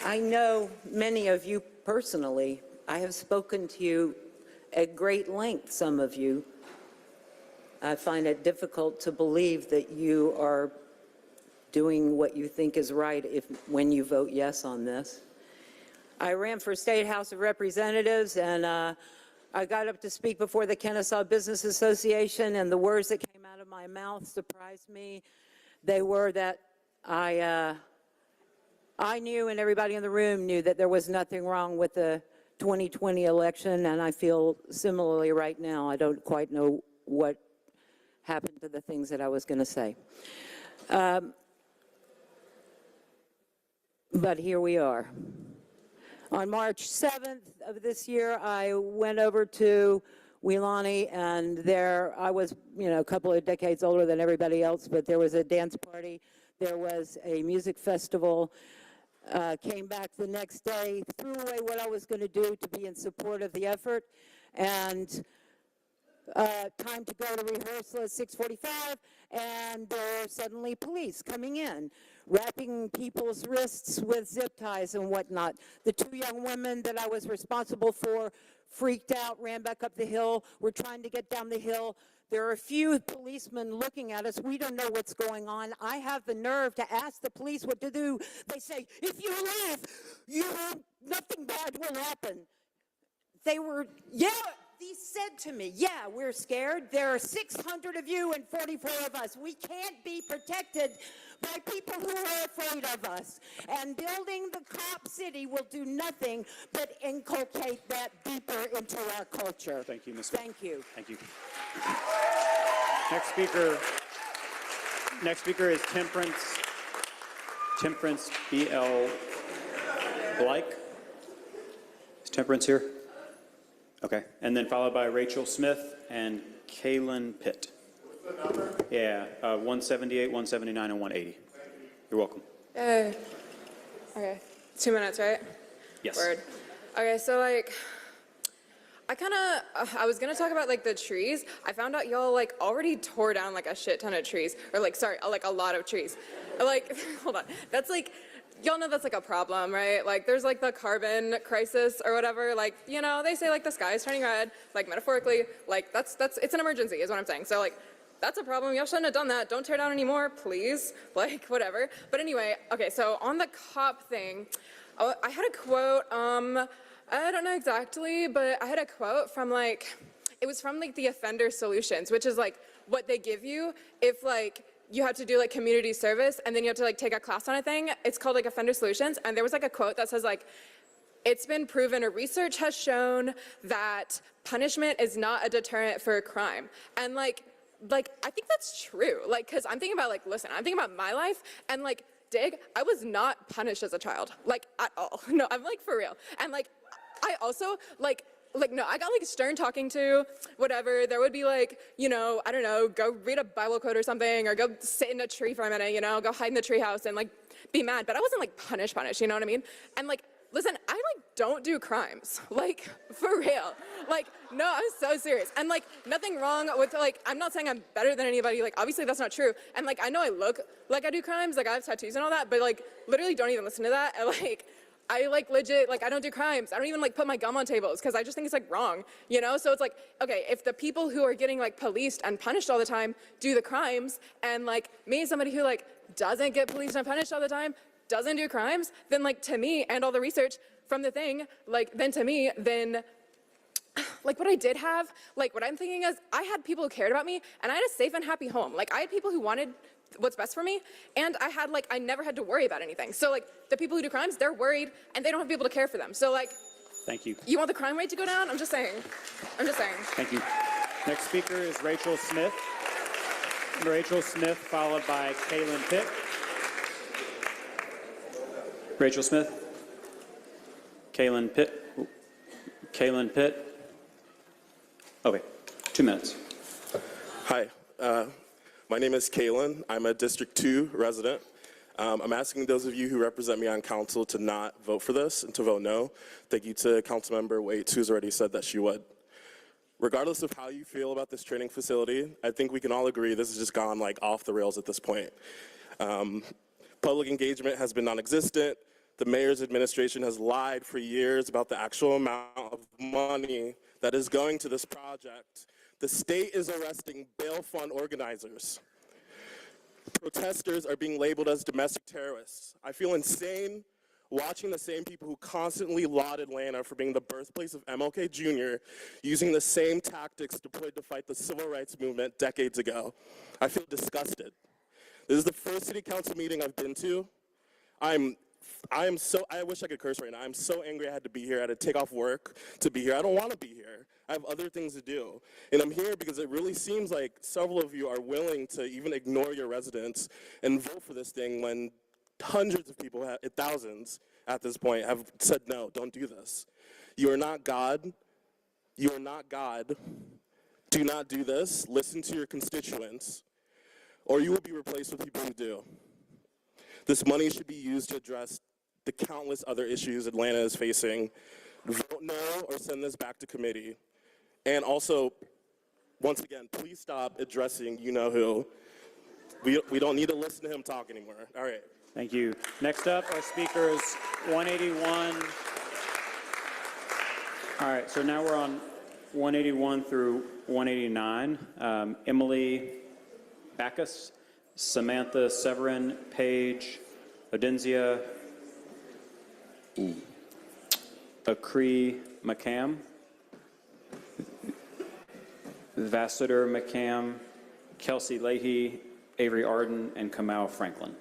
I know many of you personally. I have spoken to you at great length, some of you. I find it difficult to believe that you are doing what you think is right when you vote yes on this. I ran for State House of Representatives, and I got up to speak before the Kennesaw Business Association, and the words that came out of my mouth surprised me. They were that I knew, and everybody in the room knew, that there was nothing wrong with the 2020 election, and I feel similarly right now. I don't quite know what happened to the things that I was going to say. But here we are. On March 7th of this year, I went over to Weelaunee, and there I was, a couple of decades older than everybody else, but there was a dance party. There was a music festival. Came back the next day, threw away what I was going to do to be in support of the effort, and time to go to rehearsal at 6:45, and there were suddenly police coming in, wrapping people's wrists with zip ties and whatnot. The 2 young women that I was responsible for freaked out, ran back up the hill, were trying to get down the hill. There are a few policemen looking at us. We don't know what's going on. I have the nerve to ask the police what to do. They say, if you leave, nothing bad will happen. They said to me, yeah, we're scared. There are 600 of you and 44 of us. We can't be protected by people who are afraid of us. And building the Cop City will do nothing but inculcate that deeper into our culture. Thank you, Ms. Thank you. Thank you. Next speaker is Temperance B.L. Blake. Is Temperance here? Okay. And then followed by Rachel Smith and Kaylin Pitt. What's the number? Yeah, 178, 179, and 180. You're welcome. Okay. 2 minutes, right? Yes. Word. Okay, so I was gonna talk about the trees. I found out y'all already tore down a shit ton of trees, or a lot of trees. Hold on. That's y'all know that's a problem, right? There's the carbon crisis or whatever. They say the sky is turning red, metaphorically. It's an emergency is what I'm saying. So that's a problem. Y'all shouldn't have done that. Don't tear down anymore, please. Whatever. But anyway, okay, so on the cop thing, I had a quote, I don't know exactly, but I had a quote from it was from the Offender Solutions, which is what they give you if you have to do community service and then you have to take a class on a thing. It's called Offender Solutions, and there was a quote that says it's been proven or research has shown that punishment is not a deterrent for a crime. And I think that's true. Cause I'm thinking about listen, I'm thinking about my life, and dig, I was not punished as a child, at all. No, I'm for real. And I also no, I got like stern talking to, whatever. There would be like, you know, I don't know, go read a Bible quote or something, or go sit in a tree for a minute, you know, go hide in the tree house and like be mad. But I wasn't like punish, you know what I mean? And like, listen, I like don't do crimes, like for real. Like, no, I'm so serious. And like, nothing wrong with like, I'm not saying I'm better than anybody. Like, obviously that's not true. And like, I know I look like I do crimes, like I have tattoos and all that, but like, literally don't even listen to that. And like, I like legit, like I don't do crimes. I don't even like put my gum on tables because I just think it's like wrong, you know? So it's like, okay, if the people who are getting like policed and punished all the time do the crimes, and like me, somebody who like doesn't get policed and punished all the time, doesn't do crimes, then like to me, and all the research from the thing, like then to me, then like what I did have, like what I'm thinking is I had people who cared about me and I had a safe and happy home. Like I had people who wanted what's best for me, and I had like, I never had to worry about anything. So like the people who do crimes, they're worried and they don't have people to care for them. So like, Thank you. you want the crime rate to go down? I'm just saying. Thank you. Next speaker is Rachel Smith. Rachel Smith, followed by Kaylin Pitt. Rachel Smith. Kaylin Pitt. Kaylin Pitt. Okay, 2 minutes. Hi, my name is Kaylin. I'm a District 2 resident. I'm asking those of you who represent me on council to not vote for this and to vote no. Thank you to Councilmember Waits, who's already said that she would. Regardless of how you feel about this training facility, I think we can all agree this has just gone like off the rails at this point. Public engagement has been non-existent. The mayor's administration has lied for years about the actual amount of money that is going to this project. The state is arresting bail fund organizers. Protesters are being labeled as domestic terrorists. I feel insane watching the same people who constantly lauded Atlanta for being the birthplace of MLK Jr. using the same tactics deployed to fight the civil rights movement decades ago. I feel disgusted. This is the first city council meeting I've been to. I wish I could curse right now. I'm so angry I had to be here. I had to take off work to be here. I don't want to be here. I have other things to do. And I'm here because it really seems like several of you are willing to even ignore your residents and vote for this thing when hundreds of people, thousands at this point, have said no, don't do this. You are not God. You are not God. Do not do this. Listen to your constituents, or you will be replaced with people who do. This money should be used to address the countless other issues Atlanta is facing. Vote no or send this back to committee. And also, once again, please stop addressing you-know-who. We don't need to listen to him talk anymore. All right. Thank you. Next up, our speaker is 181. All right, so now we're on 181 through 189. Emily Backus, Samantha Severin, Paige, Odenzia, Akri McCam, Vassiter McCam, Kelsey Leahy, Avery Arden, and Kamau Franklin.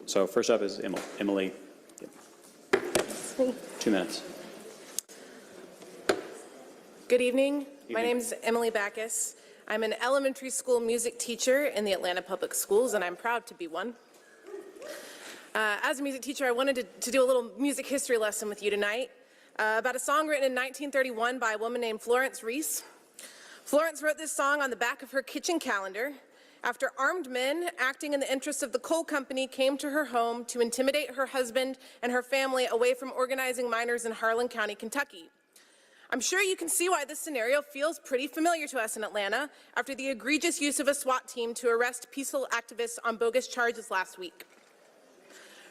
So first up is Emily. 2 minutes. Good evening. My name is Emily Backus. I'm an elementary school music teacher in the Atlanta Public Schools, and I'm proud to be one. As a music teacher, I wanted to do a little music history lesson with you tonight about a song written in 1931 by a woman named Florence Reese. Florence wrote this song on the back of her kitchen calendar after armed men acting in the interests of the coal company came to her home to intimidate her husband and her family away from organizing miners in Harlan County, Kentucky. I'm sure you can see why this scenario feels pretty familiar to us in Atlanta after the egregious use of a SWAT team to arrest peaceful activists on bogus charges last week.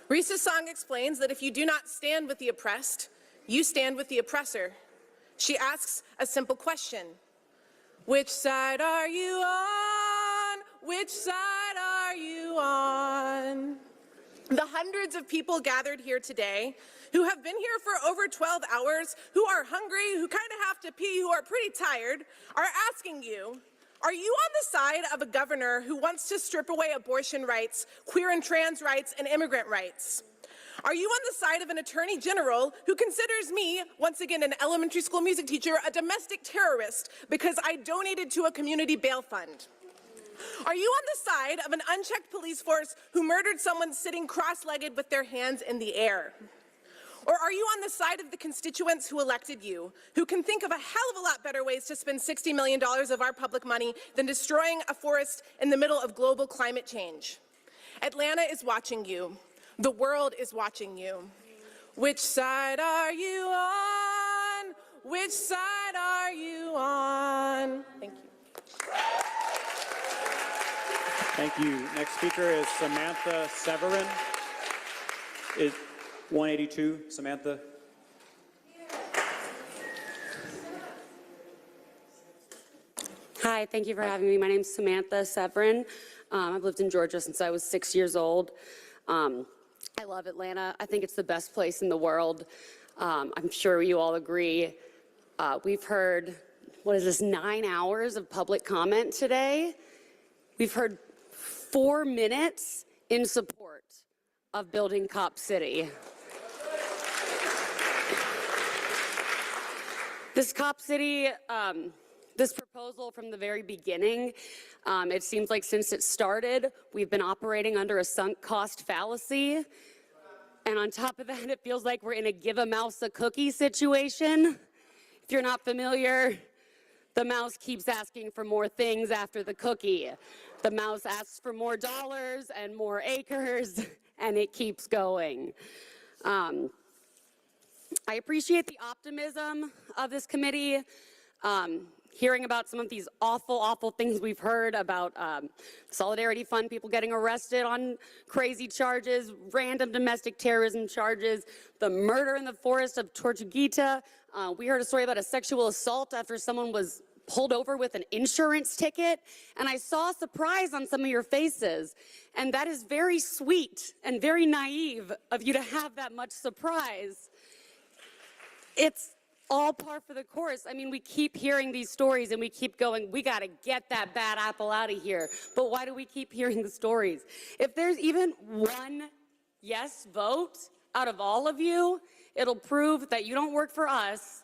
Reese's song explains that if you do not stand with the oppressed, you stand with the oppressor. She asks a simple question. Which side are you on? Which side are you on? The hundreds of people gathered here today who have been here for over 12 hours, who are hungry, who kind of have to pee, who are pretty tired, are asking you, are you on the side of a governor who wants to strip away abortion rights, queer and trans rights, and immigrant rights? Are you on the side of an attorney general who considers me, once again an elementary school music teacher, a domestic terrorist because I donated to a community bail fund? Are you on the side of an unchecked police force who murdered someone sitting cross-legged with their hands in the air? Or are you on the side of the constituents who elected you, who can think of a hell of a lot better ways to spend $60 million of our public money than destroying a forest in the middle of global climate change? Atlanta is watching you. The world is watching you. Which side are you on? Which side are you on? Thank you. Thank you. Next speaker is Samantha Severin. Is 182, Samantha? Hi, thank you for having me. My name's Samantha Severin. I've lived in Georgia since I was 6 years old. I love Atlanta. I think it's the best place in the world. I'm sure you all agree. We've heard, 9 hours of public comment today. We've heard 4 minutes in support of building Cop City. This Cop City, this proposal from the very beginning, it seems like since it started, we've been operating under a sunk cost fallacy. And on top of that, it feels like we're in a give a mouse a cookie situation. If you're not familiar, the mouse keeps asking for more things after the cookie. The mouse asks for more dollars and more acres, and it keeps going. I appreciate the optimism of this committee. Hearing about some of these awful, awful things we've heard about Solidarity Fund people getting arrested on crazy charges, random domestic terrorism charges, the murder in the forest of Tortuguita. We heard a story about a sexual assault after someone was pulled over with an insurance ticket, and I saw surprise on some of your faces, and that is very sweet and very naive of you to have that much surprise. It's all par for the course. I mean, we keep hearing these stories and we keep going, we gotta get that bad apple out of here. But why do we keep hearing the stories? If there's even one yes vote out of all of you, it'll prove that you don't work for us,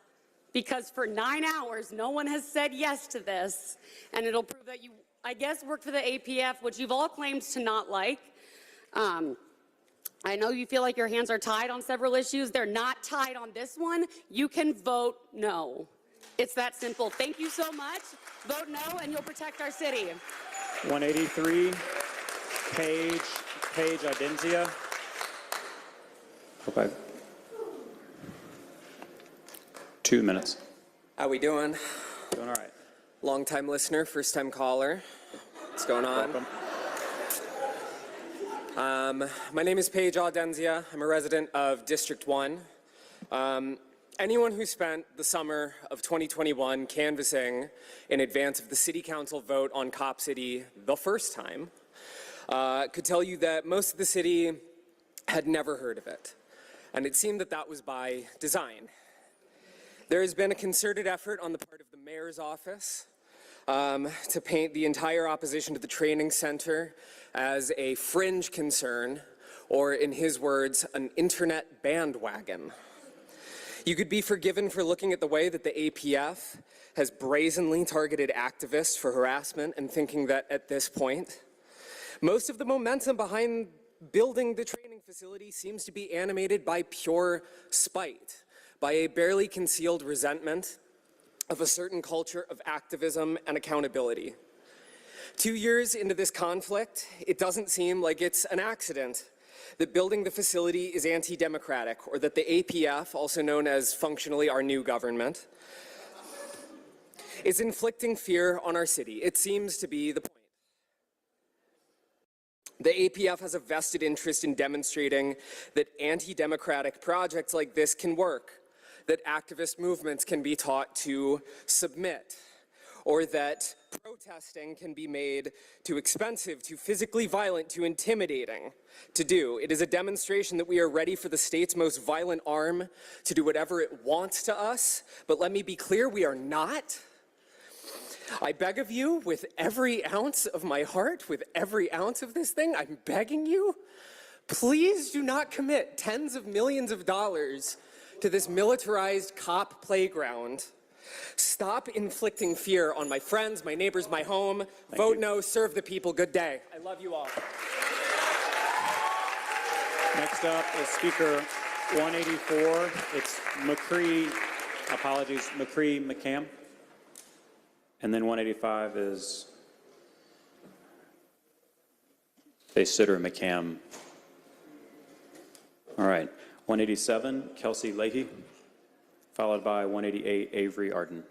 because for 9 hours, no one has said yes to this. And it'll prove that you, I guess, work for the APF, which you've all claimed to not like. I know you feel like your hands are tied on several issues. They're not tied on this one. You can vote no. It's that simple. Thank you so much. Vote no, and you'll protect our city. 183, Paige Idenzia. Okay. 2 minutes. How we doing? Doing all right. Long-time listener, first-time caller. What's going on? Welcome. My name is Paige Audenzia. I'm a resident of District 1. Anyone who spent the summer of 2021 canvassing in advance of the City Council vote on Cop City the first time could tell you that most of the city had never heard of it. And it seemed that that was by design. There has been a concerted effort on the part of the mayor's office to paint the entire opposition to the training center as a fringe concern, or in his words, an internet bandwagon. You could be forgiven for looking at the way that the APF has brazenly targeted activists for harassment and thinking that at this point, most of the momentum behind building the training facility seems to be animated by pure spite, by a barely concealed resentment of a certain culture of activism and accountability. 2 years into this conflict, it doesn't seem like it's an accident that building the facility is anti-democratic, or that the APF, also known as functionally our new government, is inflicting fear on our city. It seems to be the point. The APF has a vested interest in demonstrating that anti-democratic projects like this can work, that activist movements can be taught to submit, or that protesting can be made too expensive, too physically violent, too intimidating to do. It is a demonstration that we are ready for the state's most violent arm to do whatever it wants to us, but let me be clear, we are not. I beg of you, with every ounce of my heart, with every ounce of this thing, I'm begging you, please do not commit tens of millions of dollars to this militarized cop playground. Stop inflicting fear on my friends, my neighbors, my home. Vote no, serve the people. Good day. I love you all. Next up is Speaker 184, it's McCree, apologies, McCree McCam. And then 185 is Sitter McCam. All right, 187, Kelsey Leahy, followed by 188, Avery Arden.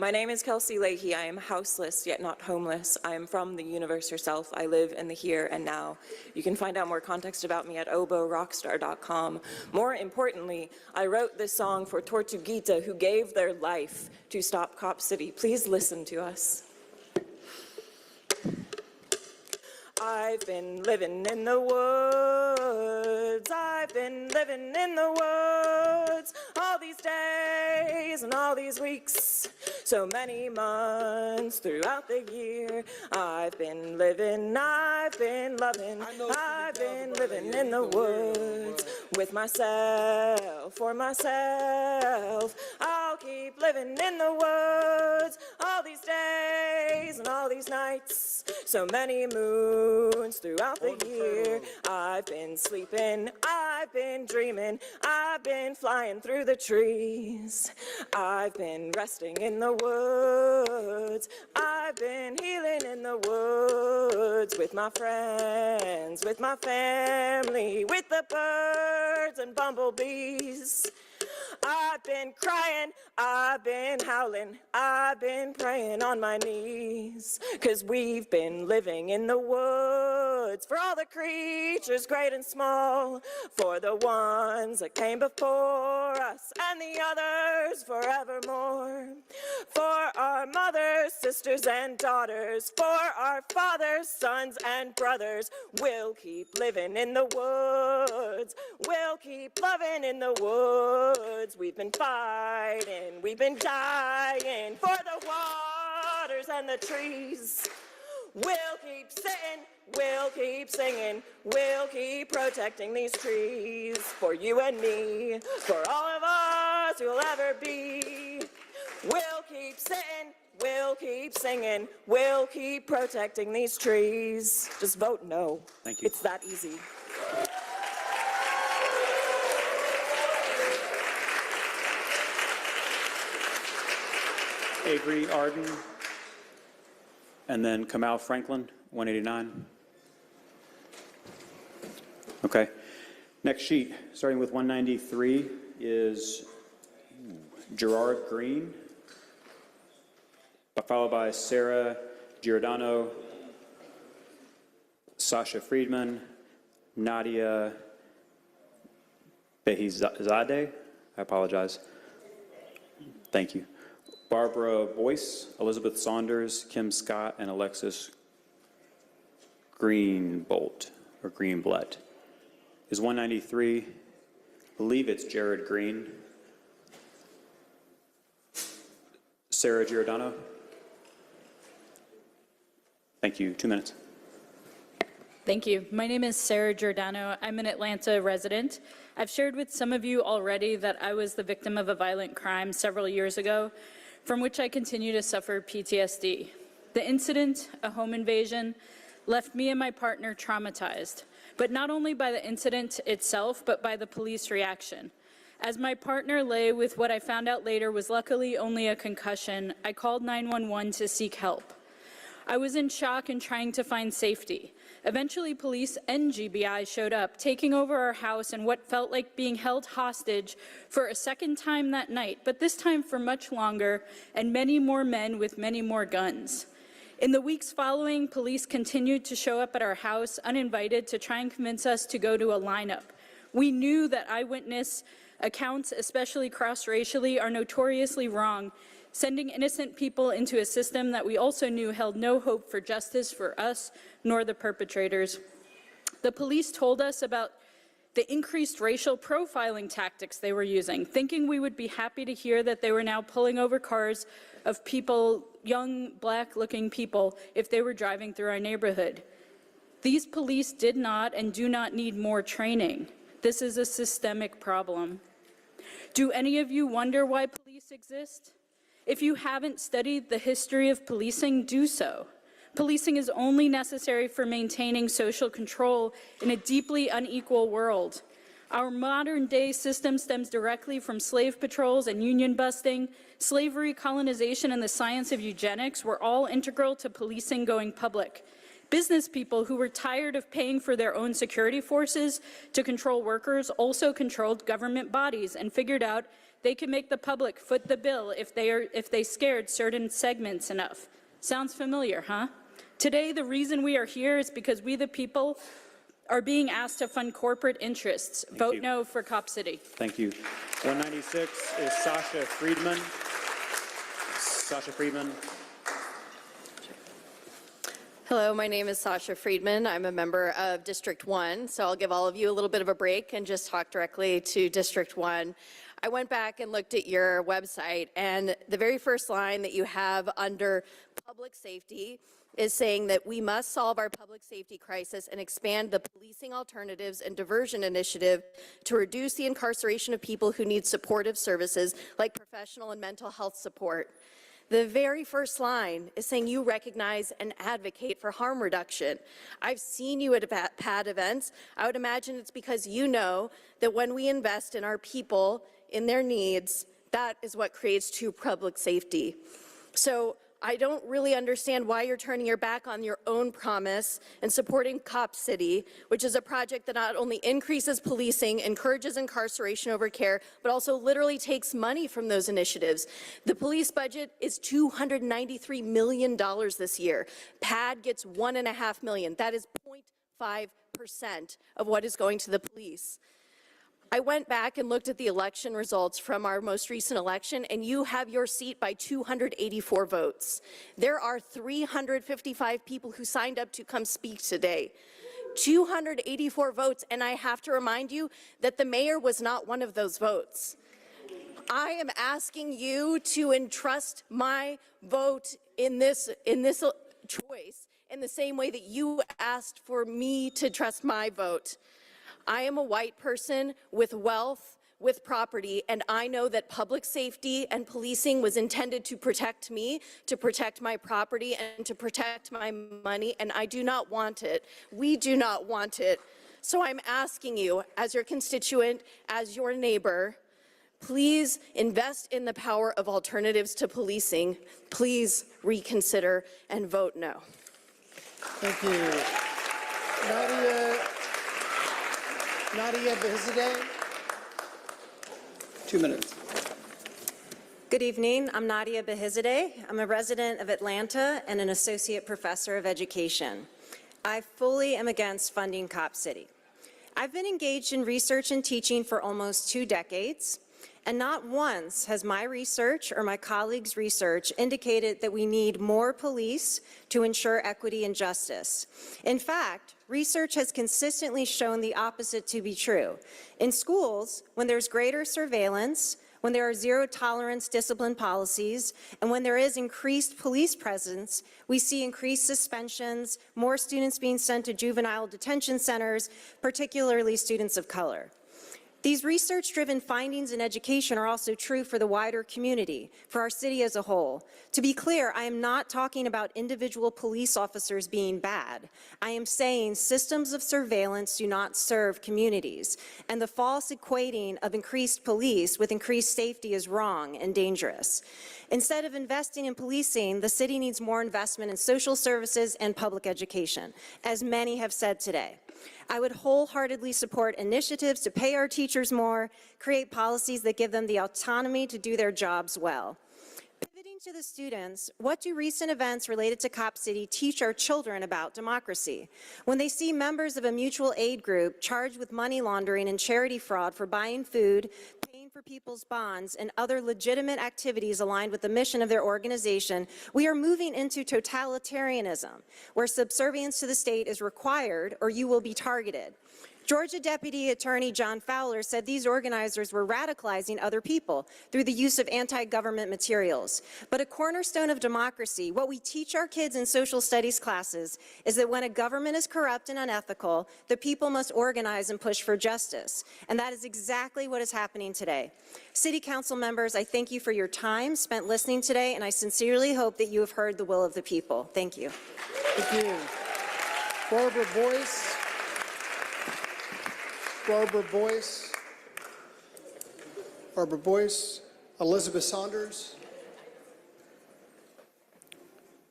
My name is Kelsey Leahy. I am houseless, yet not homeless. I am from the universe herself. I live in the here and now. You can find out more context about me at oborockstar.com. More importantly, I wrote this song for Tortuguita, who gave their life to stop Cop City. Please listen to us. I've been living in the woods, I've been living in the woods, all these days and all these weeks, so many months throughout the year. I've been living, I've been loving, I've been living in the woods, with myself, for myself. I'll keep living in the woods, all these days and all these nights, so many moons throughout the year. I've been sleeping, I've been dreaming, I've been flying through the trees. I've been resting in the woods, I've been healing in the woods, with my friends, with my family, with the birds and bumblebees. I've been crying, I've been howling, I've been praying on my knees, 'cause we've been living in the woods for all the creatures great and small, for the ones that came before us and the others forevermore, for our mothers, sisters and daughters, for our fathers, sons and brothers. We'll keep living in the woods, we'll keep loving in the woods. We've been fighting, we've been dying for the waters and the trees. We'll keep sitting, we'll keep singing, we'll keep protecting these trees, for you and me, for all of us who'll ever be. We'll keep sitting, we'll keep singing, we'll keep protecting these trees. Just vote no. Thank you. It's that easy. Avery Arden, and then Kamal Franklin, 189. Okay. Next sheet, starting with 193, is Gerard Green, followed by Sarah Giordano, Sasha Friedman, Nadia Behizadeh, I apologize. Thank you. Barbara Boyce, Elizabeth Saunders, Kim Scott, and Alexis Greenbolt, or Greenblatt. Is 193, I believe it's Jared Green. Sarah Giordano. Thank you. 2 minutes. Thank you. My name is Sarah Giordano. I'm an Atlanta resident. I've shared with some of you already that I was the victim of a violent crime several years ago, from which I continue to suffer PTSD. The incident, a home invasion, left me and my partner traumatized, but not only by the incident itself, but by the police reaction. As my partner lay with what I found out later was luckily only a concussion, I called 911 to seek help. I was in shock and trying to find safety. Eventually, police and GBI showed up, taking over our house and what felt like being held hostage for a second time that night, but this time for much longer, and many more men with many more guns. In the weeks following, police continued to show up at our house uninvited to try and convince us to go to a lineup. We knew that eyewitness accounts, especially cross-racially, are notoriously wrong, sending innocent people into a system that we also knew held no hope for justice for us nor the perpetrators. The police told us about the increased racial profiling tactics they were using, thinking we would be happy to hear that they were now pulling over cars of people, young black-looking people, if they were driving through our neighborhood. These police did not and do not need more training. This is a systemic problem. Do any of you wonder why police exist? If you haven't studied the history of policing, do so. Policing is only necessary for maintaining social control in a deeply unequal world. Our modern-day system stems directly from slave patrols and union busting. Slavery, colonization, and the science of eugenics were all integral to policing going public. Business people who were tired of paying for their own security forces to control workers also controlled government bodies and figured out they could make the public foot the bill if they scared certain segments enough. Sounds familiar, huh? Today, the reason we are here is because we, the people, are being asked to fund corporate interests. Vote no for Cop City. Thank you. 196 is Sasha Friedman. Sasha Friedman. Hello, my name is Sasha Friedman. I'm a member of District 1, so I'll give all of you a little bit of a break and just talk directly to District 1. I went back and looked at your website, and the very first line that you have under public safety is saying that we must solve our public safety crisis and expand the policing alternatives and diversion initiative to reduce the incarceration of people who need supportive services like professional and mental health support. The very first line is saying you recognize and advocate for harm reduction. I've seen you at PAD events. I would imagine it's because you know that when we invest in our people, in their needs, that is what creates true public safety. So I don't really understand why you're turning your back on your own promise and supporting Cop City, which is a project that not only increases policing, encourages incarceration over care, but also literally takes money from those initiatives. The police budget is $293 million this year. PAD gets $1.5 million. That is 0.5% of what is going to the police. I went back and looked at the election results from our most recent election, and you have your seat by 284 votes. There are 355 people who signed up to come speak today. 284 votes, and I have to remind you that the mayor was not one of those votes. I am asking you to entrust my vote in this choice in the same way that you asked for me to trust my vote. I am a white person with wealth, with property, and I know that public safety and policing was intended to protect me, to protect my property, and to protect my money, and I do not want it. We do not want it. So I'm asking you, as your constituent, as your neighbor, please invest in the power of alternatives to policing. Please reconsider and vote no. Thank you. Nadia Behizadeh, 2 minutes. Good evening. I'm Nadia Behizadeh. I'm a resident of Atlanta and an associate professor of education. I fully am against funding Cop City. I've been engaged in research and teaching for almost 2 decades, and not once has my research or my colleagues' research indicated that we need more police to ensure equity and justice. In fact, research has consistently shown the opposite to be true. In schools, when there's greater surveillance, when there are zero-tolerance discipline policies, and when there is increased police presence, we see increased suspensions, more students being sent to juvenile detention centers, particularly students of color. These research-driven findings in education are also true for the wider community, for our city as a whole. To be clear, I am not talking about individual police officers being bad. I am saying systems of surveillance do not serve communities, and the false equating of increased police with increased safety is wrong and dangerous. Instead of investing in policing, the city needs more investment in social services and public education, as many have said today. I would wholeheartedly support initiatives to pay our teachers more, create policies that give them the autonomy to do their jobs well. Pivoting to the students, what do recent events related to Cop City teach our children about democracy? When they see members of a mutual aid group charged with money laundering and charity fraud for buying food, paying for people's bonds, and other legitimate activities aligned with the mission of their organization, we are moving into totalitarianism, where subservience to the state is required or you will be targeted. Georgia Deputy Attorney John Fowler said these organizers were radicalizing other people through the use of anti-government materials. But a cornerstone of democracy, what we teach our kids in social studies classes, is that when a government is corrupt and unethical, the people must organize and push for justice. And that is exactly what is happening today. City Council members, I thank you for your time spent listening today, and I sincerely hope that you have heard the will of the people. Thank you. Thank you. Barbara Boyce. Barbara Boyce. Barbara Boyce. Elizabeth Saunders.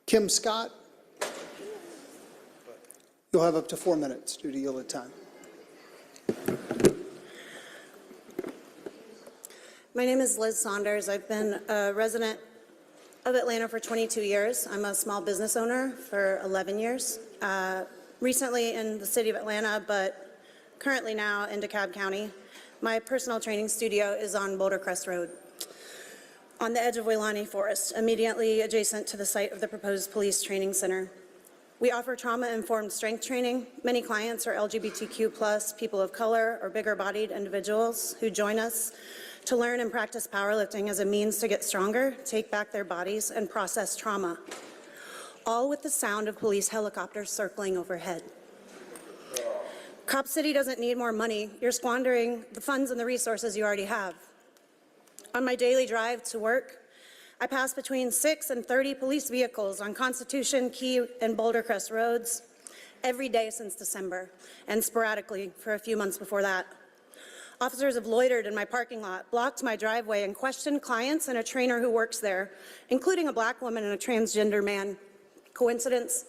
Kim Scott. You'll have up to 4 minutes due to yielded time. My name is Liz Saunders. I've been a resident of Atlanta for 22 years. I'm a small business owner for 11 years. Recently in the city of Atlanta, but currently now in DeKalb County. My personal training studio is on Boulder Crest Road, on the edge of Weilani Forest, immediately adjacent to the site of the proposed police training center. We offer trauma-informed strength training. Many clients are LGBTQ+, people of color, or bigger-bodied individuals who join us to learn and practice powerlifting as a means to get stronger, take back their bodies, and process trauma, all with the sound of police helicopters circling overhead. Cop City doesn't need more money. You're squandering the funds and the resources you already have. On my daily drive to work, I pass between 6 and 30 police vehicles on Constitution, Key, and Boulder Crest roads every day since December, and sporadically for a few months before that. Officers have loitered in my parking lot, blocked my driveway, and questioned clients and a trainer who works there, including a black woman and a transgender man. Coincidence?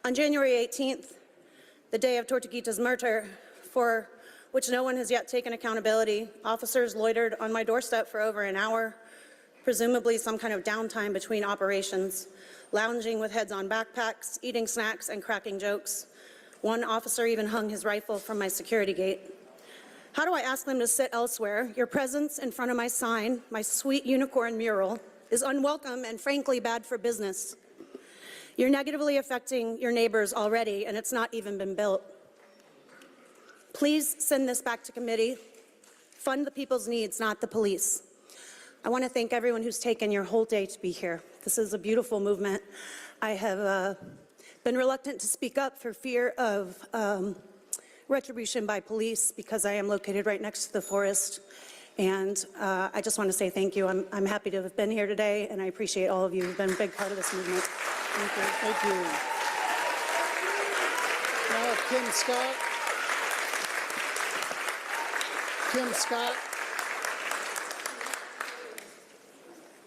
On January 18th, the day of Tortuguita's murder, for which no one has yet taken accountability, officers loitered on my doorstep for over an hour, presumably some kind of downtime between operations, lounging with heads on backpacks, eating snacks, and cracking jokes. One officer even hung his rifle from my security gate. How do I ask them to sit elsewhere? Your presence in front of my sign, my sweet unicorn mural, is unwelcome and frankly bad for business. You're negatively affecting your neighbors already, and it's not even been built. Please send this back to committee. Fund the people's needs, not the police. I want to thank everyone who's taken your whole day to be here. This is a beautiful movement. I have been reluctant to speak up for fear of retribution by police because I am located right next to the forest. And I just want to say thank you. I'm happy to have been here today, and I appreciate all of you who've been a big part of this movement. Thank you. Thank you. Now, Kim Scott. Kim Scott.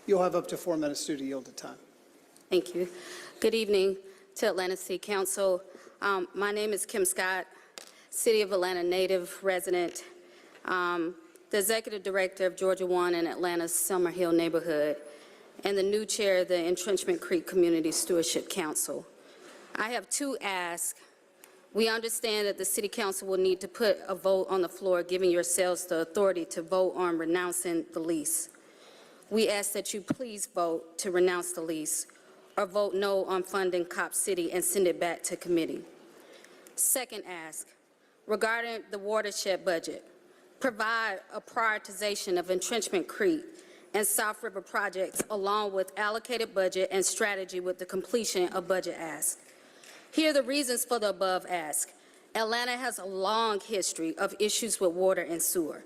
You'll have up to 4 minutes due to yielded time. Thank you. Good evening to Atlanta City Council. My name is Kim Scott, City of Atlanta native resident, the Executive Director of Georgia 1 in Atlanta's Summer Hill neighborhood, and the new chair of the Entrenchment Creek Community Stewardship Council. I have two asks. We understand that the City Council will need to put a vote on the floor giving yourselves the authority to vote on renouncing the lease. We ask that you please vote to renounce the lease or vote no on funding Cop City and send it back to committee. Second ask, regarding the watershed budget, provide a prioritization of Entrenchment Creek and South River projects along with allocated budget and strategy with the completion of budget ask. Here are the reasons for the above ask. Atlanta has a long history of issues with water and sewer.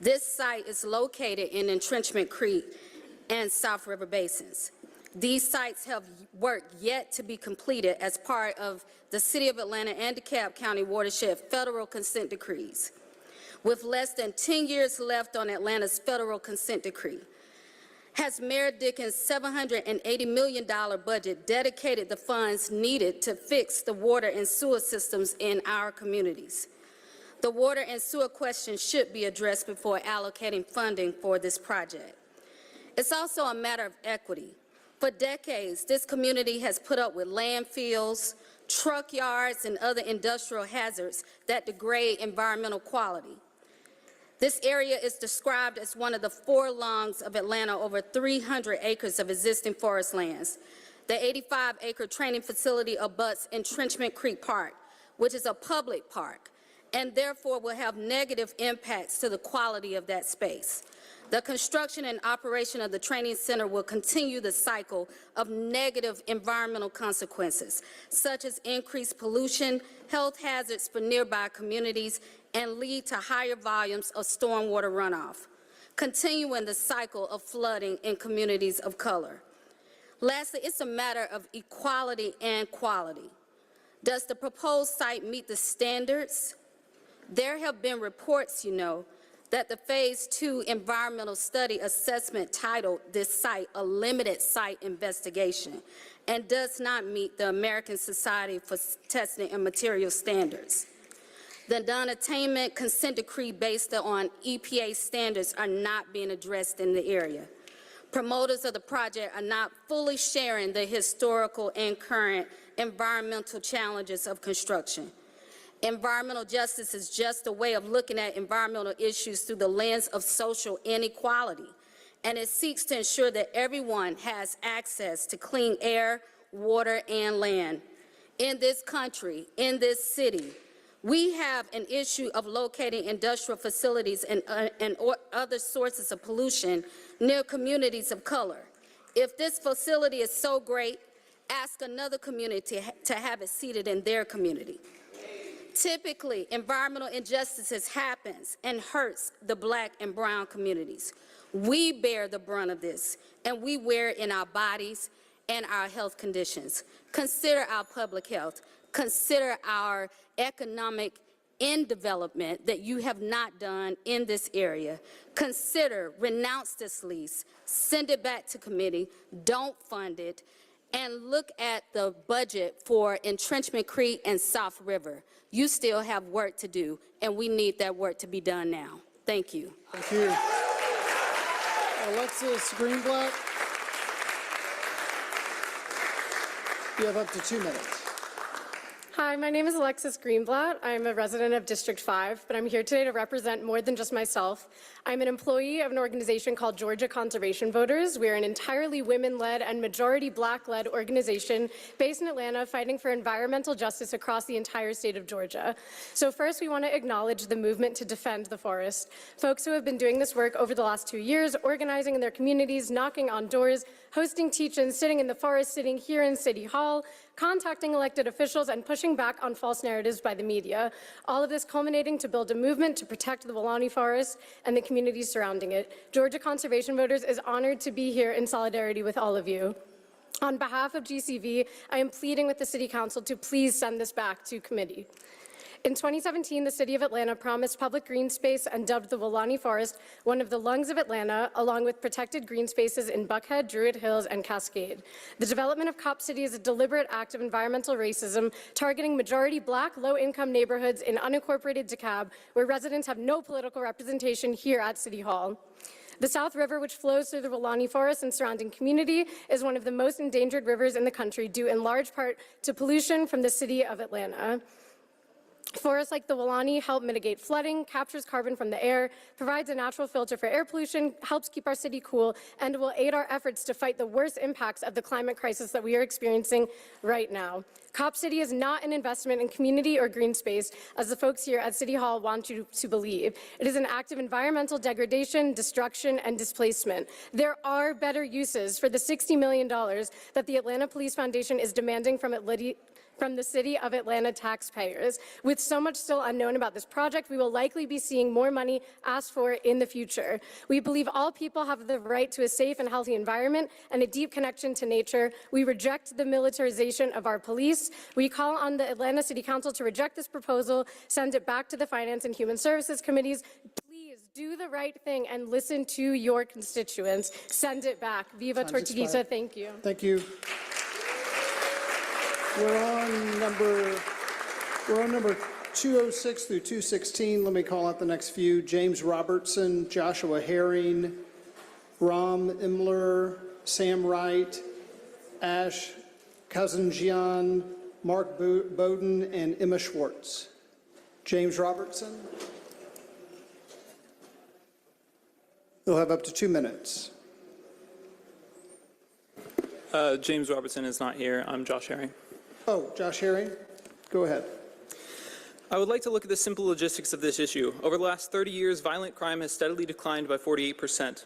This site is located in Entrenchment Creek and South River basins. These sites have work yet to be completed as part of the City of Atlanta and DeKalb County watershed federal consent decrees. With less than 10 years left on Atlanta's federal consent decree, has Mayor Dickens' $780 million budget dedicated the funds needed to fix the water and sewer systems in our communities? The water and sewer question should be addressed before allocating funding for this project. It's also a matter of equity. For decades, this community has put up with landfills, truck yards, and other industrial hazards that degrade environmental quality. This area is described as one of the 4 lungs of Atlanta, over 300 acres of existing forest lands. The 85-acre training facility abuts Entrenchment Creek Park, which is a public park, and therefore will have negative impacts to the quality of that space. The construction and operation of the training center will continue the cycle of negative environmental consequences, such as increased pollution, health hazards for nearby communities, and lead to higher volumes of stormwater runoff, continuing the cycle of flooding in communities of color. Lastly, it's a matter of equality and quality. Does the proposed site meet the standards? There have been reports, that the Phase 2 environmental study assessment titled this site a limited site investigation and does not meet the American Society for Testing and Materials standards. The non-attainment consent decree based on EPA standards are not being addressed in the area. Promoters of the project are not fully sharing the historical and current environmental challenges of construction. Environmental justice is just a way of looking at environmental issues through the lens of social inequality, and it seeks to ensure that everyone has access to clean air, water, and land. In this country, in this city, we have an issue of locating industrial facilities and other sources of pollution near communities of color. If this facility is so great, ask another community to have it seated in their community. Typically, environmental injustices happens and hurts the Black and brown communities. We bear the brunt of this, and we wear it in our bodies and our health conditions. Consider our public health. Consider our economic in development that you have not done in this area. Consider, renounce this lease, send it back to committee, don't fund it, and look at the budget for Entrenchment Creek and South River. You still have work to do, and we need that work to be done now. Thank you. Thank you. Alexis Greenblatt. You have up to 2 minutes. Hi, my name is Alexis Greenblatt. I'm a resident of District 5, but I'm here today to represent more than just myself. I'm an employee of an organization called Georgia Conservation Voters. We're an entirely women-led and majority Black-led organization based in Atlanta fighting for environmental justice across the entire state of Georgia. So first, we want to acknowledge the movement to defend the forest. Folks who have been doing this work over the last 2 years, organizing in their communities, knocking on doors, hosting teach-ins, sitting in the forest, sitting here in City Hall, contacting elected officials, and pushing back on false narratives by the media. All of this culminating to build a movement to protect the Weelaunee Forest and the communities surrounding it. Georgia Conservation Voters is honored to be here in solidarity with all of you. On behalf of GCV, I am pleading with the City Council to please send this back to committee. In 2017, the City of Atlanta promised public green space and dubbed the Weelaunee Forest one of the lungs of Atlanta, along with protected green spaces in Buckhead, Druid Hills, and Cascade. The development of Cop City is a deliberate act of environmental racism, targeting majority Black, low-income neighborhoods in unincorporated DeKalb, where residents have no political representation here at City Hall. The South River, which flows through the Weelaunee Forest and surrounding community, is one of the most endangered rivers in the country, due in large part to pollution from the City of Atlanta. Forests like the Weelaunee help mitigate flooding, captures carbon from the air, provides a natural filter for air pollution, helps keep our city cool, and will aid our efforts to fight the worst impacts of the climate crisis that we are experiencing right now. Cop City is not an investment in community or green space, as the folks here at City Hall want you to believe. It is an act of environmental degradation, destruction, and displacement. There are better uses for the $60 million that the Atlanta Police Foundation is demanding from the City of Atlanta taxpayers. With so much still unknown about this project, we will likely be seeing more money asked for in the future. We believe all people have the right to a safe and healthy environment and a deep connection to nature. We reject the militarization of our police. We call on the Atlanta City Council to reject this proposal, send it back to the Finance and Human Services Committees. Please do the right thing and listen to your constituents. Send it back. Viva Tortuguesa. Thank you. Thank you. We're on number 206 through 216. Let me call out the next few. James Robertson, Joshua Herring, Ram Imler, Sam Wright, Ash Kazanjian, Mark Bowden, and Emma Schwartz. James Robertson. You'll have up to 2 minutes. James Robertson is not here. I'm Josh Herring. Oh, Josh Herring, go ahead. I would like to look at the simple logistics of this issue. Over the last 30 years, violent crime has steadily declined by 48%.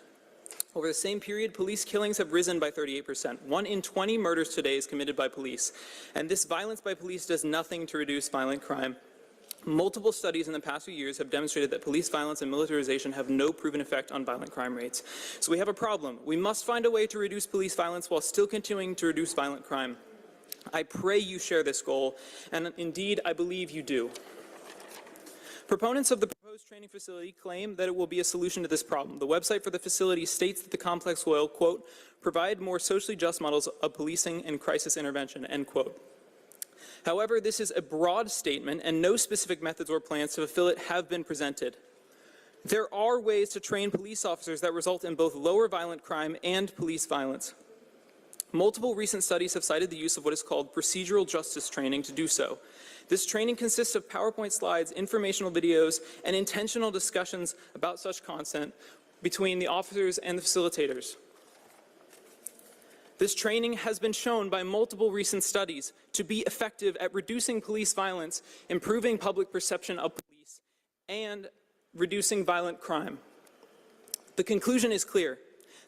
Over the same period, police killings have risen by 38%. 1 in 20 murders today is committed by police. And this violence by police does nothing to reduce violent crime. Multiple studies in the past few years have demonstrated that police violence and militarization have no proven effect on violent crime rates. So we have a problem. We must find a way to reduce police violence while still continuing to reduce violent crime. I pray you share this goal, and indeed, I believe you do. Proponents of the proposed training facility claim that it will be a solution to this problem. The website for the facility states that the complex will, quote, provide more socially just models of policing and crisis intervention, end quote. However, this is a broad statement and no specific methods or plans to fulfill it have been presented. There are ways to train police officers that result in both lower violent crime and police violence. Multiple recent studies have cited the use of what is called procedural justice training to do so. This training consists of PowerPoint slides, informational videos, and intentional discussions about such content between the officers and the facilitators. This training has been shown by multiple recent studies to be effective at reducing police violence, improving public perception of police, and reducing violent crime. The conclusion is clear.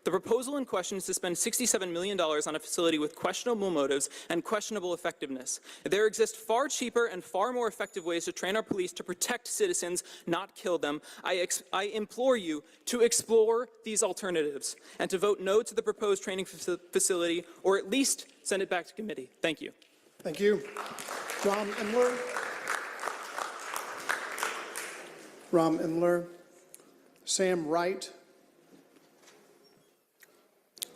The proposal in question is to spend $67 million on a facility with questionable motives and questionable effectiveness. There exist far cheaper and far more effective ways to train our police to protect citizens, not kill them. I implore you to explore these alternatives and to vote no to the proposed training facility, or at least send it back to committee. Thank you. Thank you. Ram Imler. Ram Imler. Sam Wright.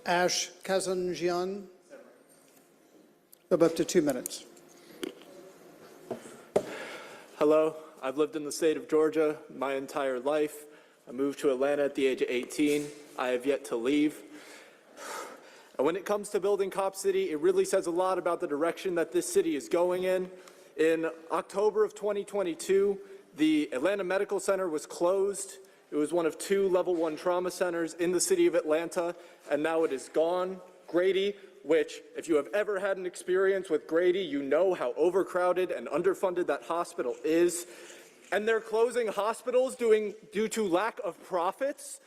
Ash Kazanjian. Up to 2 minutes. Hello, I've lived in the state of Georgia my entire life. I moved to Atlanta at the age of 18. I have yet to leave. And when it comes to building Cop City, it really says a lot about the direction that this city is going in. In October of 2022, the Atlanta Medical Center was closed. It was one of 2 level 1 trauma centers in the city of Atlanta, and now it is gone. Grady, which, if you have ever had an experience with Grady, you know how overcrowded and underfunded that hospital is. And they're closing hospitals due to lack of profits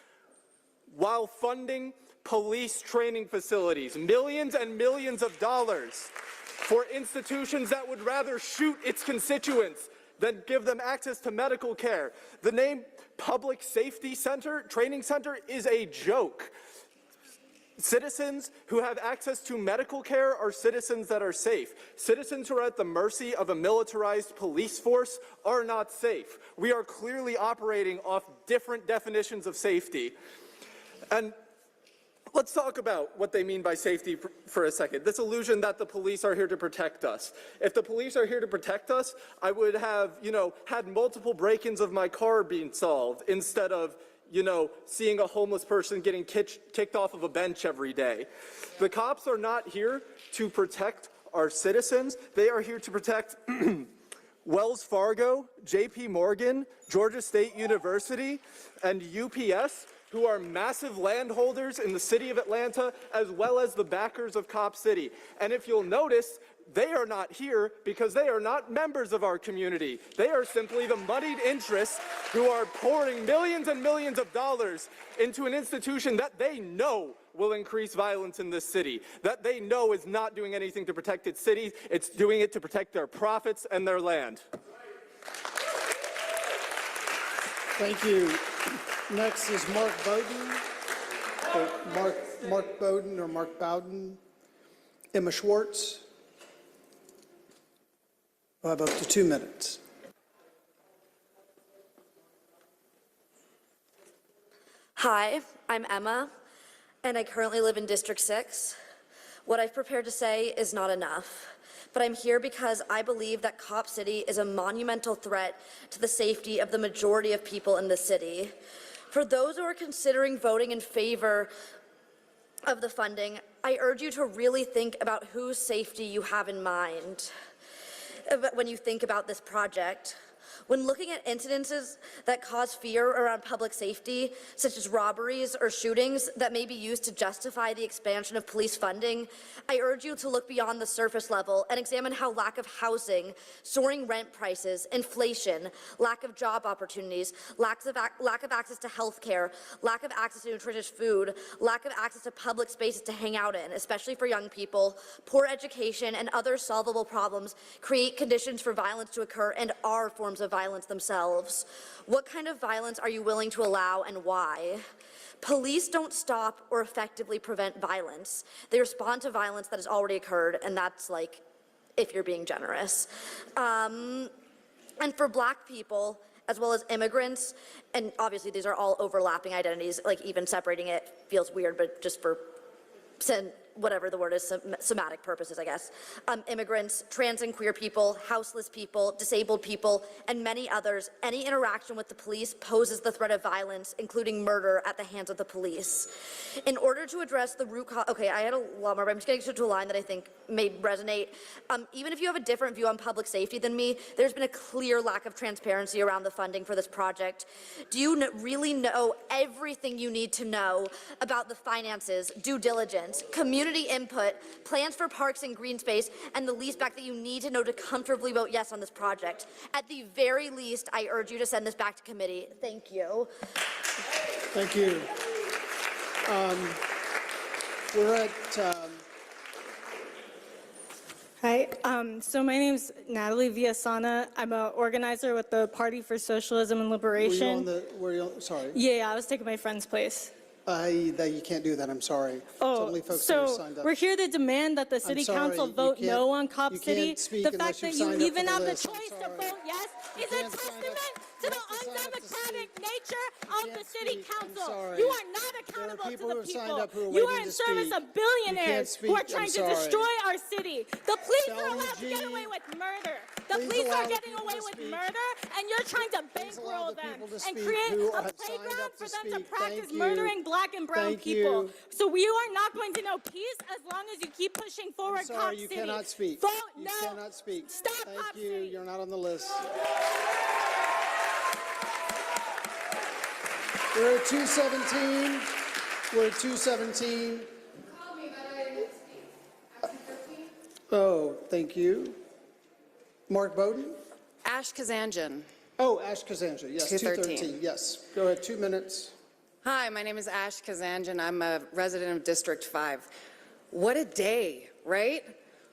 while funding police training facilities, millions and millions of dollars for institutions that would rather shoot its constituents than give them access to medical care. The name Public Safety Center, Training Center is a joke. Citizens who have access to medical care are citizens that are safe. Citizens who are at the mercy of a militarized police force are not safe. We are clearly operating off different definitions of safety. And let's talk about what they mean by safety for a second. This illusion that the police are here to protect us. If the police are here to protect us, I would have, had multiple break-ins of my car being solved instead of, seeing a homeless person getting kicked off of a bench every day. The cops are not here to protect our citizens. They are here to protect Wells Fargo, JP Morgan, Georgia State University, and UPS, who are massive landholders in the city of Atlanta, as well as the backers of Cop City. And if you'll notice, they are not here because they are not members of our community. They are simply the moneyed interests who are pouring millions and millions of dollars into an institution that they know will increase violence in this city, that they know is not doing anything to protect its cities, it's doing it to protect their profits and their land. Thank you. Next is Mark Bowden, or Mark Bowden or Mark Bowden. Emma Schwartz. We'll have up to 2 minutes. Hi, I'm Emma, and I currently live in District 6. What I've prepared to say is not enough, but I'm here because I believe that Cop City is a monumental threat to the safety of the majority of people in the city. For those who are considering voting in favor of the funding, I urge you to really think about whose safety you have in mind when you think about this project. When looking at incidences that cause fear around public safety, such as robberies or shootings that may be used to justify the expansion of police funding, I urge you to look beyond the surface level and examine how lack of housing, soaring rent prices, inflation, lack of job opportunities, lack of access to health care, lack of access to nutritious food, lack of access to public spaces to hang out in, especially for young people, poor education, and other solvable problems create conditions for violence to occur and are forms of violence themselves. What kind of violence are you willing to allow and why? Police don't stop or effectively prevent violence. They respond to violence that has already occurred, and that's like, if you're being generous. And for Black people, as well as immigrants, and obviously these are all overlapping identities, like even separating it feels weird, but just for whatever the word is, somatic purposes, I guess. Immigrants, trans and queer people, houseless people, disabled people, and many others, any interaction with the police poses the threat of violence, including murder at the hands of the police. In order to address the root cause, okay, I had a lot more, but I'm just getting to a line that I think may resonate. Even if you have a different view on public safety than me, there's been a clear lack of transparency around the funding for this project. Do you really know everything you need to know about the finances, due diligence, community input, plans for parks and green space, and the leaseback that you need to know to comfortably vote yes on this project? At the very least, I urge you to send this back to committee. Thank you. Thank you. We're at... Hi, so my name's Natalie Villasana. I'm an organizer with the Party for Socialism and Liberation. Sorry. Yeah, I was taking my friend's place. You can't do that, I'm sorry. It's only folks that are So signed up. we're here to demand that the city council vote no on Cop City. can't speak The unless fact that you've you signed up even for the have the list. I'm choice to sorry. vote yes is a testament to the undemocratic nature of the city council. sorry. You are not accountable to people the who have signed people. up who are You waiting are in to service speak. of You billionaires can't who are speak. trying I'm to sorry. destroy our city. The police are Shall allowed to get G. away with murder. The Please police allow are the getting people away to with speak. murder, and you're trying to Please allow bankroll the them people to and speak create who a have signed playground up for to them to speak. practice Thank you. murdering Black and brown Thank people. you. So we are not going to know peace as long as you keep pushing forward Sorry, Cop you City. cannot speak. Vote You no. cannot speak. Stop Thank Cop you. City. You're not on the list. We're at 217. We're at 217. Oh, thank you. Mark Bowden? Ash Kazanjian. Oh, Ash Kazanja, yes, 213. 213, yes. Go ahead, 2 minutes. Hi, my name is Ash Kazanjian. I'm a resident of District 5. What a day, right?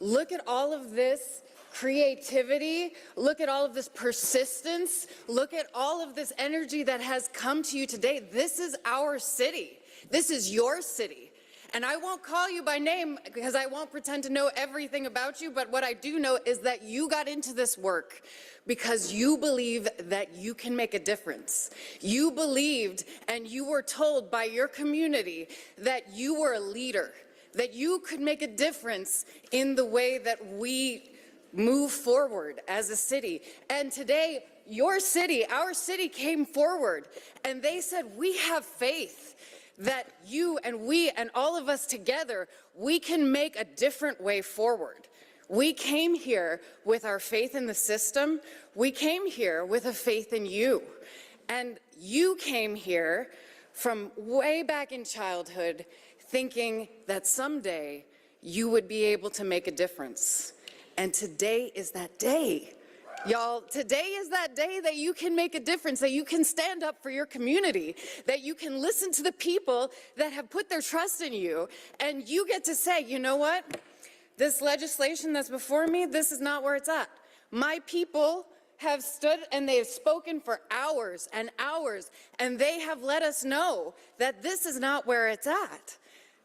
Look at all of this creativity. Look at all of this persistence. Look at all of this energy that has come to you today. This is our city. This is your city. And I won't call you by name because I won't pretend to know everything about you, but what I do know is that you got into this work because you believe that you can make a difference. You believed and you were told by your community that you were a leader, that you could make a difference in the way that we move forward as a city. And today, your city, our city came forward and they said, we have faith that you and we and all of us together, we can make a different way forward. We came here with our faith in the system. We came here with a faith in you. And you came here from way back in childhood thinking that someday you would be able to make a difference. And today is that day. Y'all, today is that day that you can make a difference, that you can stand up for your community, that you can listen to the people that have put their trust in you, and you get to say, you know what? This legislation that's before me, this is not where it's at. My people have stood and they have spoken for hours and hours, and they have let us know that this is not where it's at.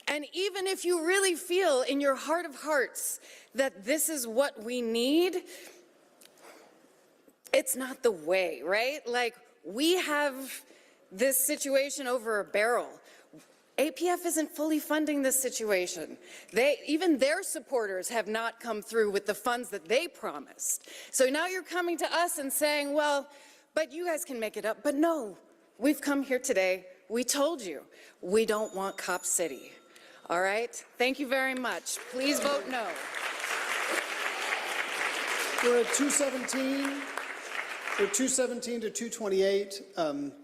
And even if you really feel in your heart of hearts that this is what we need, it's not the way, right? Like, we have this situation over a barrel. APF isn't fully funding this situation. Even their supporters have not come through with the funds that they promised. So now you're coming to us and saying, well, but you guys can make it up. But no, we've come here today. We told you, we don't want Cop City. All right? Thank you very much. Please vote no. We're at 217. For 217 to 228,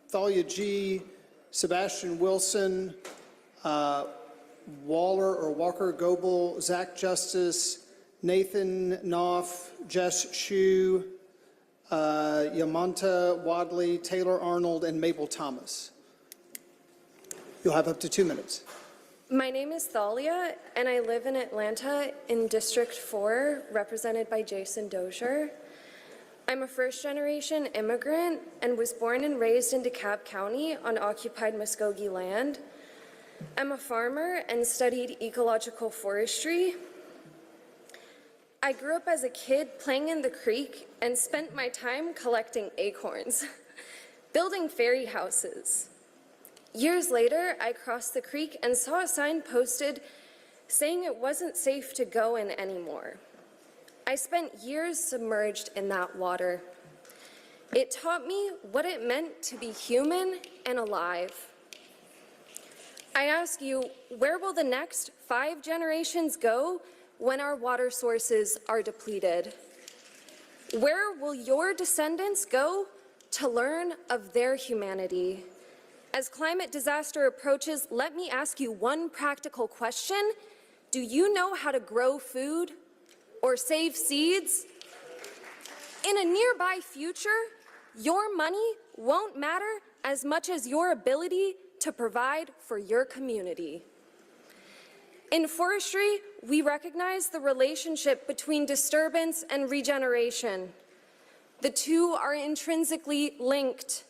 Thalia G., Sebastian Wilson, Waller or Walker Goebel, Zach Justice, Nathan Knopf, Jess Shue, Yamanta Wadley, Taylor Arnold, and Mabel Thomas. You'll have up to 2 minutes. My name is Thalia, and I live in Atlanta in District 4, represented by Jason Dozier. I'm a first-generation immigrant and was born and raised in DeKalb County on occupied Muskogee land. I'm a farmer and studied ecological forestry. I grew up as a kid playing in the creek and spent my time collecting acorns, building fairy houses. Years later, I crossed the creek and saw a sign posted saying it wasn't safe to go in anymore. I spent years submerged in that water. It taught me what it meant to be human and alive. I ask you, where will the next 5 generations go when our water sources are depleted? Where will your descendants go to learn of their humanity? As climate disaster approaches, let me ask you one practical question. Do you know how to grow food or save seeds? In a nearby future, your money won't matter as much as your ability to provide for your community. In forestry, we recognize the relationship between disturbance and regeneration. The two are intrinsically linked.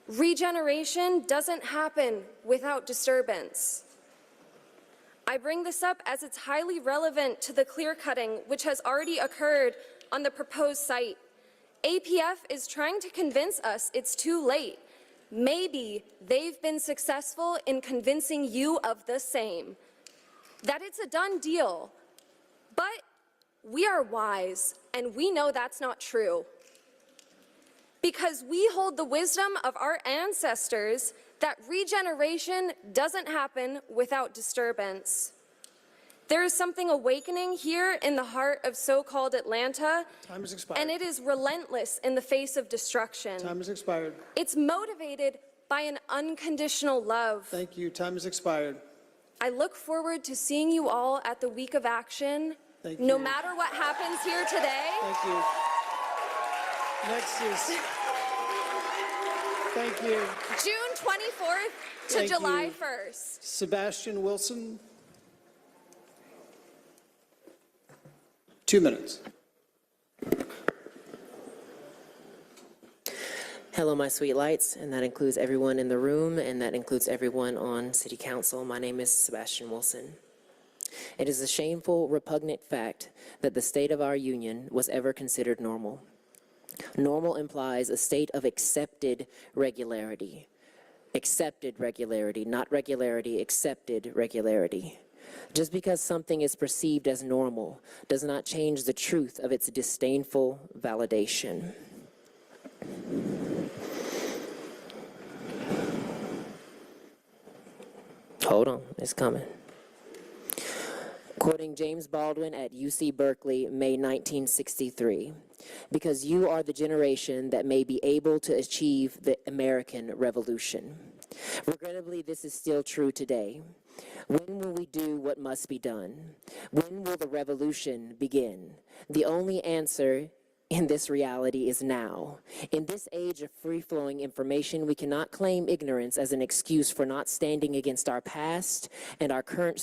Regeneration doesn't happen without disturbance. I bring this up as it's highly relevant to the clear-cutting which has already occurred on the proposed site. APF is trying to convince us it's too late. Maybe they've been successful in convincing you of the same, that it's a done deal. But we are wise, and we know that's not true. Because we hold the wisdom of our ancestors that regeneration doesn't happen without disturbance. There is something awakening here in the heart of so-called Atlanta. Time has expired. And it is relentless in the face of destruction. Time has expired. It's motivated by an unconditional love. Thank you. Time has expired. I look forward to seeing you all at the Week of Action. Thank No you. matter what happens here today. Thank you. Next is, thank you. June 24th to Thank July you. 1st. Sebastian Wilson. 2 minutes. Hello, my sweet lights, and that includes everyone in the room, and that includes everyone on City Council. My name is Sebastian Wilson. It is a shameful, repugnant fact that the state of our union was ever considered normal. Normal implies a state of accepted regularity. Accepted regularity, not regularity, accepted regularity. Just because something is perceived as normal does not change the truth of its disdainful validation. Hold on, it's coming. Quoting James Baldwin at UC Berkeley, May 1963, because you are the generation that may be able to achieve the American Revolution. Regrettably, this is still true today. When will we do what must be done? When will the revolution begin? The only answer in this reality is now. In this age of free-flowing information, we cannot claim ignorance as an excuse for not standing against our past and our current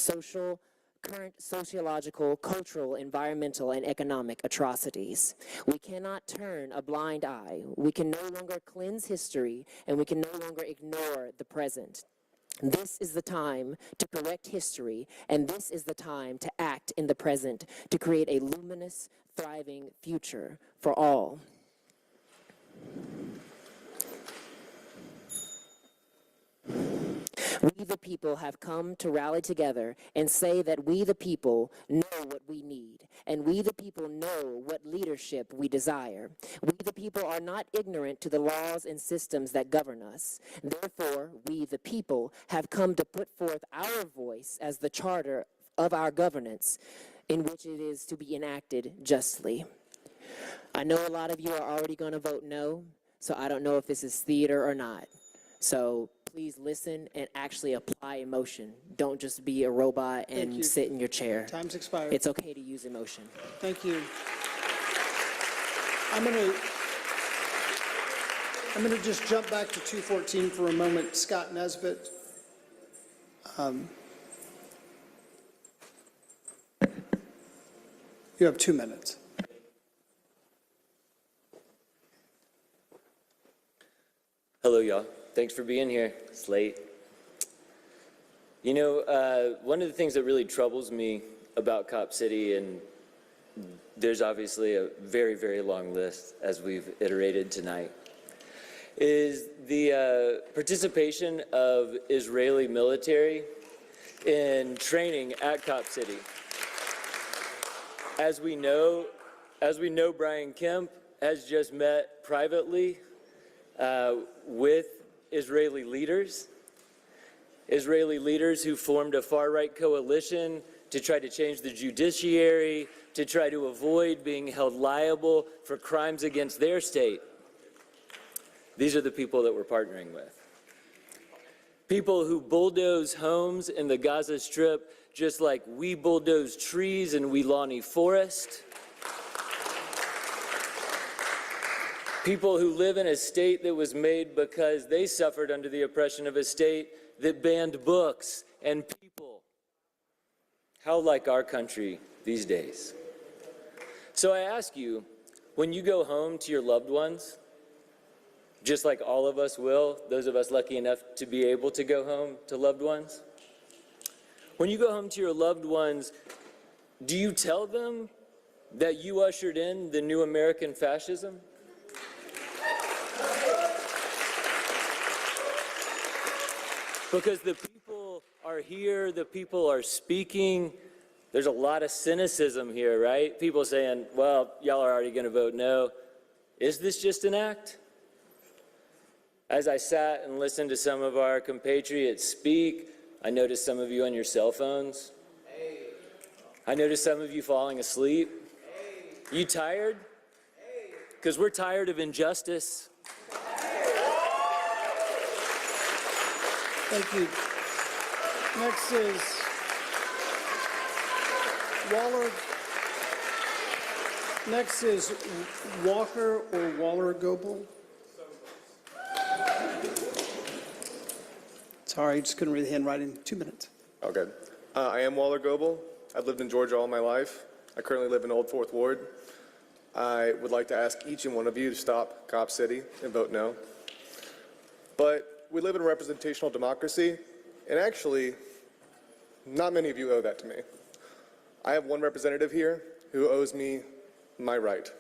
sociological, cultural, environmental, and economic atrocities. We cannot turn a blind eye. We can no longer cleanse history, and we can no longer ignore the present. This is the time to correct history, and this is the time to act in the present to create a luminous, thriving future for all. We the people have come to rally together and say that we the people know what we need, and we the people know what leadership we desire. We the people are not ignorant to the laws and systems that govern us. Therefore, we the people have come to put forth our voice as the charter of our governance, in which it is to be enacted justly. I know a lot of you are already going to vote no, so I don't know if this is theater or not. So please listen and actually apply emotion. Don't just be a robot Thank you. and sit in your chair. Time's expired. It's okay to use emotion. Thank you. I'm gonna just jump back to 214 for a moment. Scott Nesbitt. You have 2 minutes. Hello, y'all. Thanks for being here. It's late. You know, one of the things that really troubles me about Cop City, and there's obviously a very, very long list as we've iterated tonight, is the participation of Israeli military in training at Cop City. As we know, Brian Kemp has just met privately with Israeli leaders who formed a far-right coalition to try to change the judiciary, to try to avoid being held liable for crimes against their state. These are the people that we're partnering with. People who bulldoze homes in the Gaza Strip just like we bulldoze trees in Weelaunee Forest. People who live in a state that was made because they suffered under the oppression of a state that banned books and people. How like our country these days. So I ask you, when you go home to your loved ones, just like all of us will, those of us lucky enough to be able to go home to loved ones, when you go home to your loved ones, do you tell them that you ushered in the new American fascism? Because the people are here, the people are speaking. There's a lot of cynicism here, right? People saying, well, y'all are already going to vote no. Is this just an act? As I sat and listened to some of our compatriots speak, I noticed some of you on your cell phones. I noticed some of you falling asleep. You tired? Because we're tired of injustice. Thank you. Next is Waller. Next is Walker or Waller Goebel. Sorry, just couldn't read the handwriting. 2 minutes. Oh, good. I am Waller Goebel. I've lived in Georgia all my life. I currently live in Old Fourth Ward. I would like to ask each and one of you to stop Cop City and vote no. But we live in a representational democracy, and actually, not many of you owe that to me. I have one representative here who owes me my right,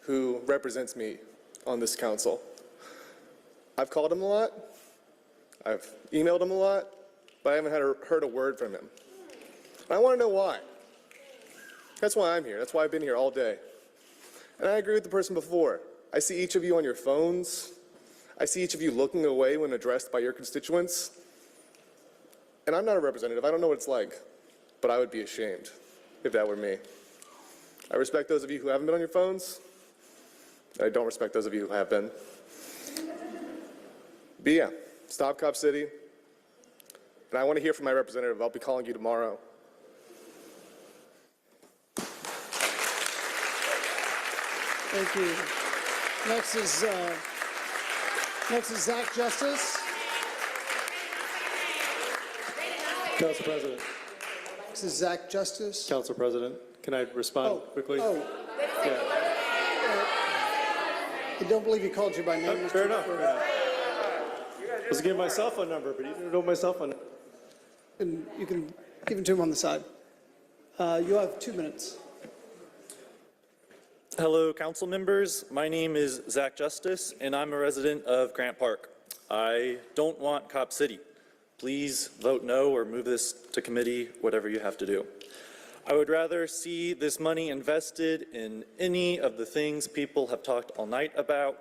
who represents me on this council. I've called him a lot, I've emailed him a lot, but I haven't heard a word from him. And I want to know why. That's why I'm here. That's why I've been here all day. And I agree with the person before. I see each of you on your phones. I see each of you looking away when addressed by your constituents. And I'm not a representative. I don't know what it's like. But I would be ashamed if that were me. I respect those of you who haven't been on your phones. I don't respect those of you who have been. But yeah, stop Cop City. And I want to hear from my representative. I'll be calling you tomorrow. Thank you. Next is Zach Justice. Council President. This is Zach Justice. Council President, can I respond quickly? I don't believe he called you by name. Fair enough. I was giving my cell phone number, but you didn't know my cell phone number. And you can give it to him on the side. You have 2 minutes. Hello, council members. My name is Zach Justice, and I'm a resident of Grant Park. I don't want Cop City. Please vote no or move this to committee, whatever you have to do. I would rather see this money invested in any of the things people have talked all night about,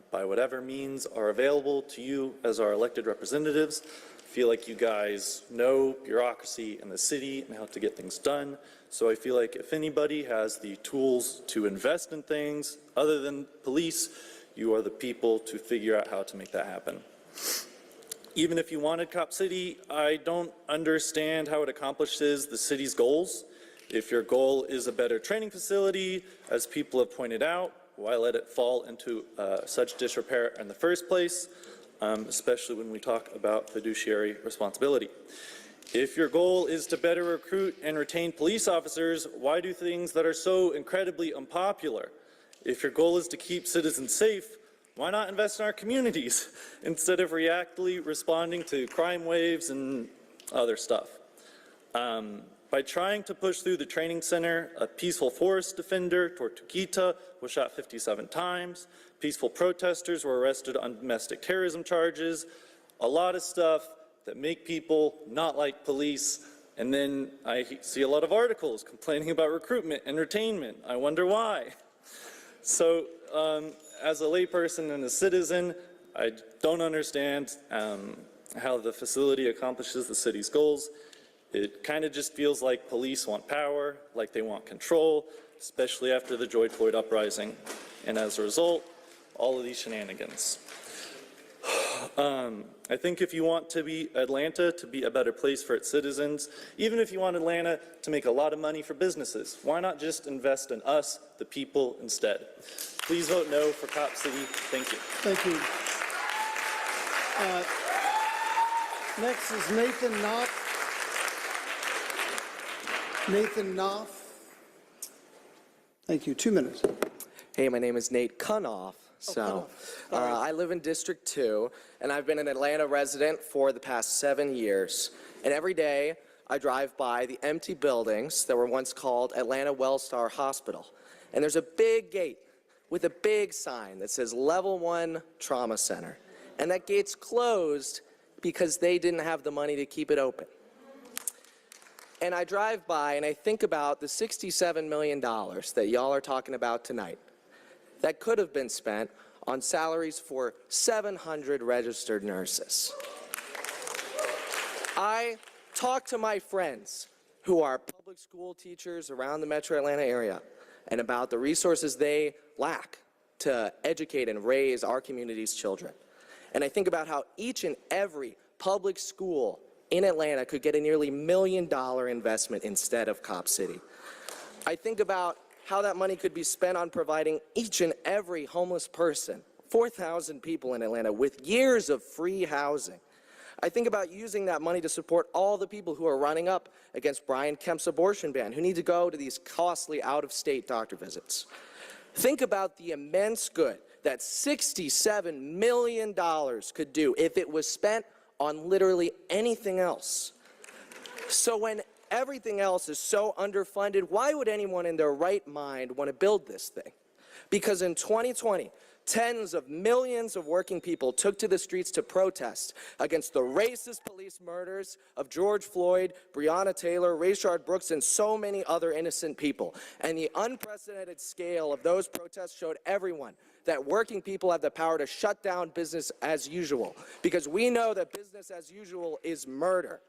by whatever means are available to you as our elected representatives. I feel like you guys know bureaucracy in the city and how to get things done. So I feel like if anybody has the tools to invest in things other than police, you are the people to figure out how to make that happen. Even if you wanted Cop City, I don't understand how it accomplishes the city's goals. If your goal is a better training facility, as people have pointed out, why let it fall into such disrepair in the first place, especially when we talk about fiduciary responsibility? If your goal is to better recruit and retain police officers, why do things that are so incredibly unpopular? If your goal is to keep citizens safe, why not invest in our communities instead of reactively responding to crime waves and other stuff? By trying to push through the training center, a peaceful forest defender, Tortuguita, was shot 57 times. Peaceful protesters were arrested on domestic terrorism charges. A lot of stuff that make people not like police. And then I see a lot of articles complaining about recruitment and retainment. I wonder why. So as a layperson and a citizen, I don't understand how the facility accomplishes the city's goals. It kind of just feels like police want power, like they want control, especially after the George Floyd uprising. And as a result, all of these shenanigans. I think if you want to be Atlanta to be a better place for its citizens, even if you want Atlanta to make a lot of money for businesses, why not just invest in us, the people, instead? Please vote no for Cop City. Thank you. Thank you. Next is Nathan Knopf. Nathan Knopf. Thank you. 2 minutes. Hey, my name is Nate Cunoff. I live in District 2, and I've been an Atlanta resident for the past 7 years. And every day, I drive by the empty buildings that were once called Atlanta Wellstar Hospital. And there's a big gate with a big sign that says Level 1 Trauma Center. And that gate's closed because they didn't have the money to keep it open. And I drive by and I think about the $67 million that y'all are talking about tonight that could have been spent on salaries for 700 registered nurses. I talk to my friends who are public school teachers around the metro Atlanta area and about the resources they lack to educate and raise our community's children. And I think about how each and every public school in Atlanta could get a nearly $1 million investment instead of Cop City. I think about how that money could be spent on providing each and every homeless person, 4,000 people in Atlanta, with years of free housing. I think about using that money to support all the people who are running up against Brian Kemp's abortion ban, who need to go to these costly out-of-state doctor visits. Think about the immense good that $67 million could do if it was spent on literally anything else. So when everything else is so underfunded, why would anyone in their right mind want to build this thing? Because in 2020, tens of millions of working people took to the streets to protest against the racist police murders of George Floyd, Breonna Taylor, Rayshard Brooks, and so many other innocent people. And the unprecedented scale of those protests showed everyone that working people have the power to shut down business as usual, because we know that business as usual is murder.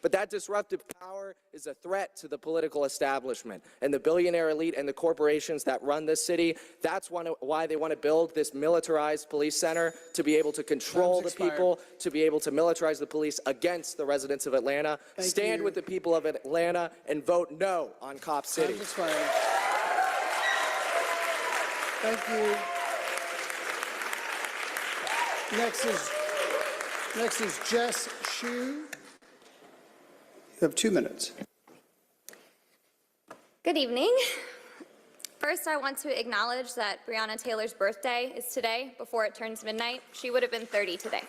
But that disruptive power is a threat to the political establishment and the billionaire elite and the corporations that run this city. That's why they want to build this militarized police center, to be able to control the people, to be able to militarize the police against the residents of Atlanta. Stand with the people of Atlanta and vote no on Cop City. Thank you. Next is Jess Shue. You have 2 minutes. Good evening. First, I want to acknowledge that Breonna Taylor's birthday is today, before it turns midnight. She would have been 30 today.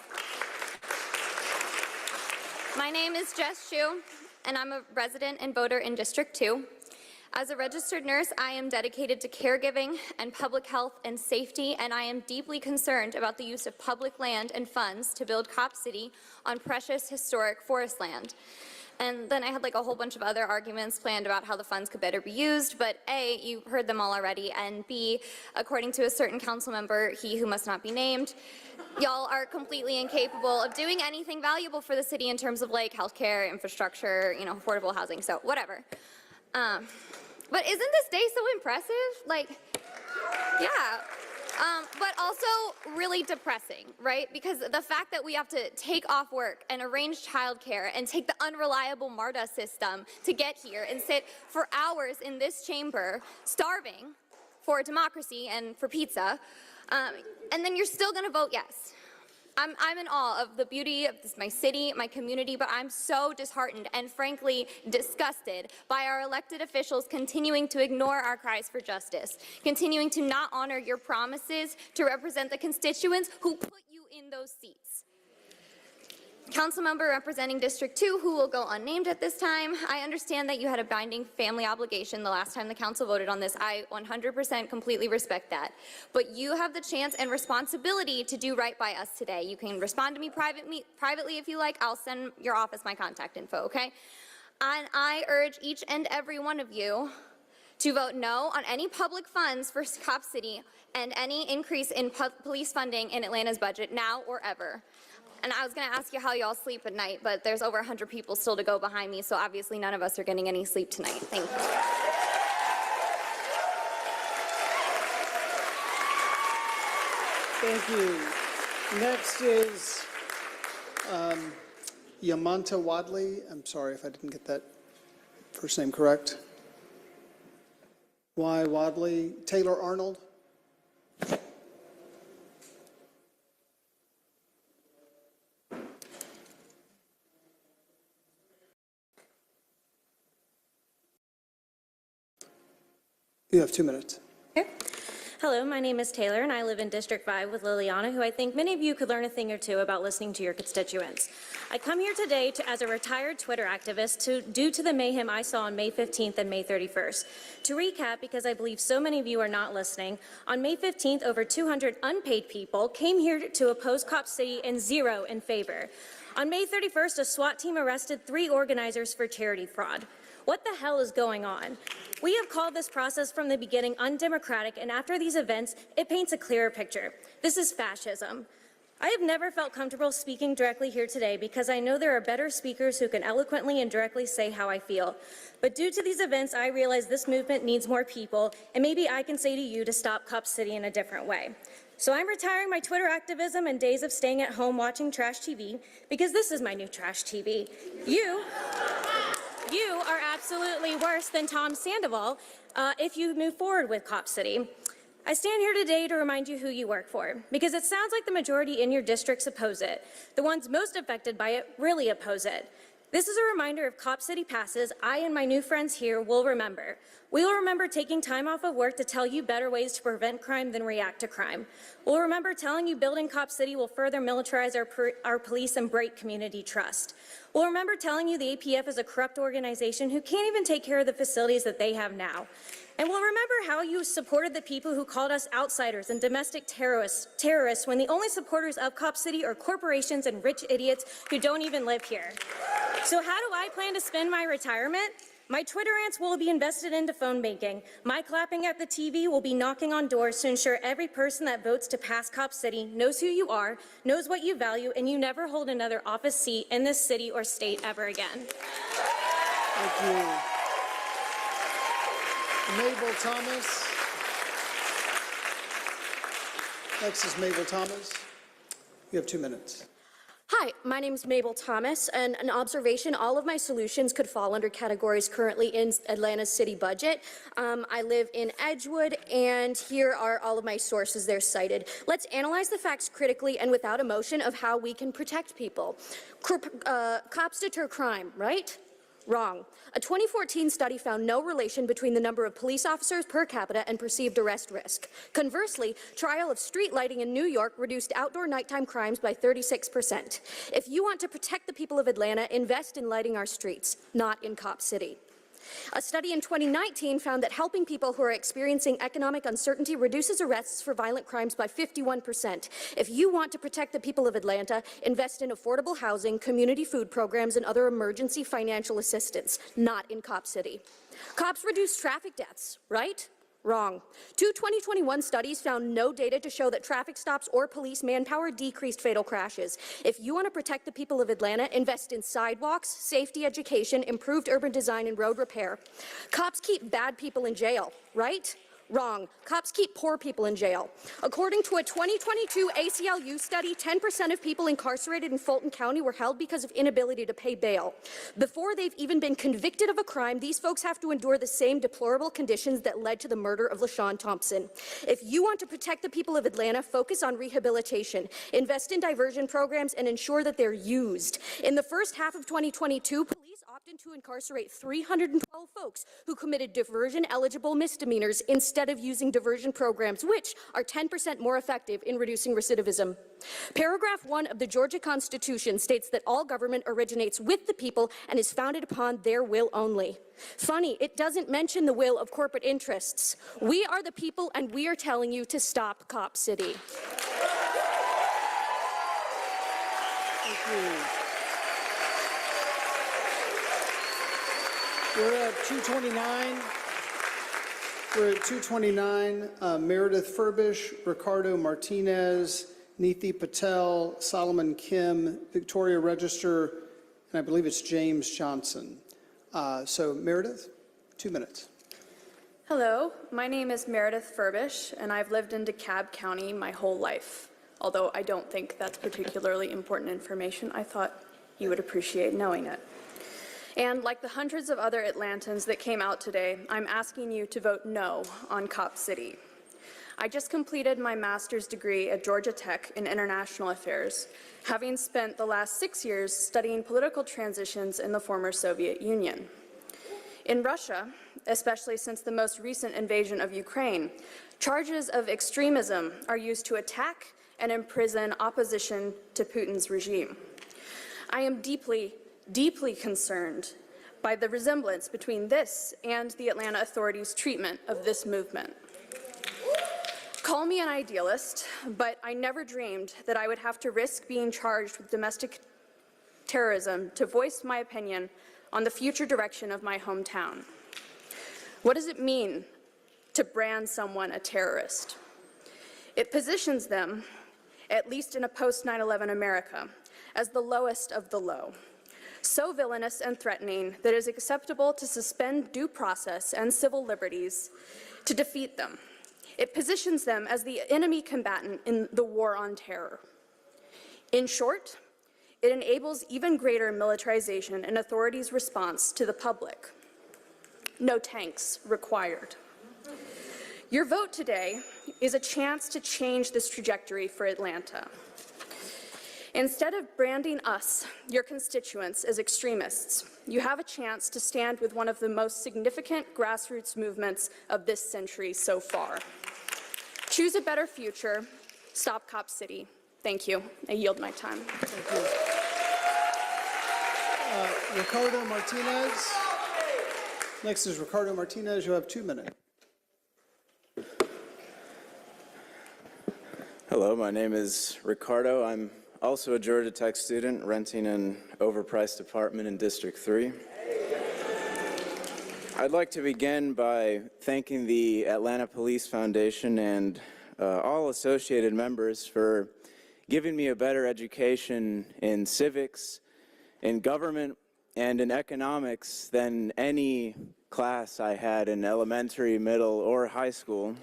My name is Jess Shue, and I'm a resident and voter in District 2. As a registered nurse, I am dedicated to caregiving and public health and safety, and I am deeply concerned about the use of public land and funds to build Cop City on precious historic forest land. And then I had like a whole bunch of other arguments planned about how the funds could better be used, but A, you've heard them all already, and B, according to a certain council member, he who must not be named, y'all are completely incapable of doing anything valuable for the city in terms of like healthcare, infrastructure, you know, affordable housing, so whatever. But isn't this day so impressive? Like, yeah. But also really depressing, right? Because the fact that we have to take off work and arrange childcare and take the unreliable MARTA system to get here and sit for hours in this chamber starving for democracy and for pizza, and then you're still gonna vote yes. I'm in awe of the beauty of my city, my community, but I'm so disheartened and frankly disgusted by our elected officials continuing to ignore our cries for justice, continuing to not honor your promises to represent the constituents who put you in those seats. Council member representing District 2, who will go unnamed at this time, I understand that you had a binding family obligation the last time the council voted on this. I 100% completely respect that. But you have the chance and responsibility to do right by us today. You can respond to me privately if you like. I'll send your office my contact info, okay? And I urge each and every one of you to vote no on any public funds for Cop City and any increase in police funding in Atlanta's budget now or ever. And I was going to ask you how y'all sleep at night, but there's over 100 people still to go behind me, so obviously none of us are getting any sleep tonight. Thank you. Thank you. Next is Yamanta Wadley. I'm sorry if I didn't get that first name correct. Y. Wadley. Taylor Arnold. You have 2 minutes. Okay. Hello, my name is Taylor, and I live in District 5 with Liliana, who I think many of you could learn a thing or two about listening to your constituents. I come here today as a retired Twitter activist due to the mayhem I saw on May 15th and May 31st. To recap, because I believe so many of you are not listening, on May 15th, over 200 unpaid people came here to oppose Cop City and 0 in favor. On May 31st, a SWAT team arrested 3 organizers for charity fraud. What the hell is going on? We have called this process from the beginning undemocratic, and after these events, it paints a clearer picture. This is fascism. I have never felt comfortable speaking directly here today because I know there are better speakers who can eloquently and directly say how I feel. But due to these events, I realize this movement needs more people, and maybe I can say to you to stop Cop City in a different way. So I'm retiring my Twitter activism and days of staying at home watching trash TV because this is my new trash TV. You are absolutely worse than Tom Sandoval if you move forward with Cop City. I stand here today to remind you who you work for, because it sounds like the majority in your districts oppose it. The ones most affected by it really oppose it. This is a reminder if Cop City passes, I and my new friends here will remember. We will remember taking time off of work to tell you better ways to prevent crime than react to crime. We'll remember telling you building Cop City will further militarize our police and break community trust. We'll remember telling you the APF is a corrupt organization who can't even take care of the facilities that they have now. And we'll remember how you supported the people who called us outsiders and domestic terrorists when the only supporters of Cop City are corporations and rich idiots who don't even live here. So how do I plan to spend my retirement? My Twitter rants will be invested into phone banking. My clapping at the TV will be knocking on doors to ensure every person that votes to pass Cop City knows who you are, knows what you value, and you never hold another office seat in this city or state ever again. Thank you. Mabel Thomas. Next is Mabel Thomas. You have 2 minutes. Hi, my name is Mabel Thomas, and an observation, all of my solutions could fall under categories currently in Atlanta's city budget. I live in Edgewood, and here are all of my sources there cited. Let's analyze the facts critically and without emotion of how we can protect people. Cops deter crime, right? Wrong. A 2014 study found no relation between the number of police officers per capita and perceived arrest risk. Conversely, trial of street lighting in New York reduced outdoor nighttime crimes by 36%. If you want to protect the people of Atlanta, invest in lighting our streets, not in Cop City. A study in 2019 found that helping people who are experiencing economic uncertainty reduces arrests for violent crimes by 51%. If you want to protect the people of Atlanta, invest in affordable housing, community food programs, and other emergency financial assistance, not in Cop City. Cops reduce traffic deaths, right? Wrong. 2 2021 studies found no data to show that traffic stops or police manpower decreased fatal crashes. If you want to protect the people of Atlanta, invest in sidewalks, safety education, improved urban design, and road repair. Cops keep bad people in jail, right? Wrong. Cops keep poor people in jail. According to a 2022 ACLU study, 10% of people incarcerated in Fulton County were held because of inability to pay bail. Before they've even been convicted of a crime, these folks have to endure the same deplorable conditions that led to the murder of LaShawn Thompson. If you want to protect the people of Atlanta, focus on rehabilitation, invest in diversion programs, and ensure that they're used. In the first half of 2022, police opted to incarcerate 312 folks who committed diversion-eligible misdemeanors instead of using diversion programs, which are 10% more effective in reducing recidivism. Paragraph 1 of the Georgia Constitution states that all government originates with the people and is founded upon their will only. Funny, it doesn't mention the will of corporate interests. We are the people, and we are telling you to stop Cop City. Thank you. We're at 229. We're at 229. Meredith Furbish, Ricardo Martinez, Neethi Patel, Solomon Kim, Victoria Register, and I believe it's James Johnson. So Meredith, 2 minutes. Hello, my name is Meredith Furbish, and I've lived in DeKalb County my whole life. Although I don't think that's particularly important information, I thought you would appreciate knowing it. And like the hundreds of other Atlantans that came out today, I'm asking you to vote no on Cop City. I just completed my master's degree at Georgia Tech in International Affairs, having spent the last 6 years studying political transitions in the former Soviet Union. In Russia, especially since the most recent invasion of Ukraine, charges of extremism are used to attack and imprison opposition to Putin's regime. I am deeply concerned by the resemblance between this and the Atlanta authorities' treatment of this movement. Call me an idealist, but I never dreamed that I would have to risk being charged with domestic terrorism to voice my opinion on the future direction of my hometown. What does it mean to brand someone a terrorist? It positions them, at least in a post-9/11 America, as the lowest of the low. So villainous and threatening that it is acceptable to suspend due process and civil liberties to defeat them. It positions them as the enemy combatant in the war on terror. In short, it enables even greater militarization and authorities' response to the public. No tanks required. Your vote today is a chance to change this trajectory for Atlanta. Instead of branding us, your constituents, as extremists, you have a chance to stand with one of the most significant grassroots movements of this century so far. Choose a better future. Stop Cop City. Thank you. I yield my time. Thank you. Ricardo Martinez. Next is Ricardo Martinez. You have 2 minutes. Hello, my name is Ricardo. I'm also a Georgia Tech student renting an overpriced apartment in District 3. I'd like to begin by thanking the Atlanta Police Foundation and all associated members for giving me a better education in civics, in government, and in economics than any class I had in elementary, middle, or high school.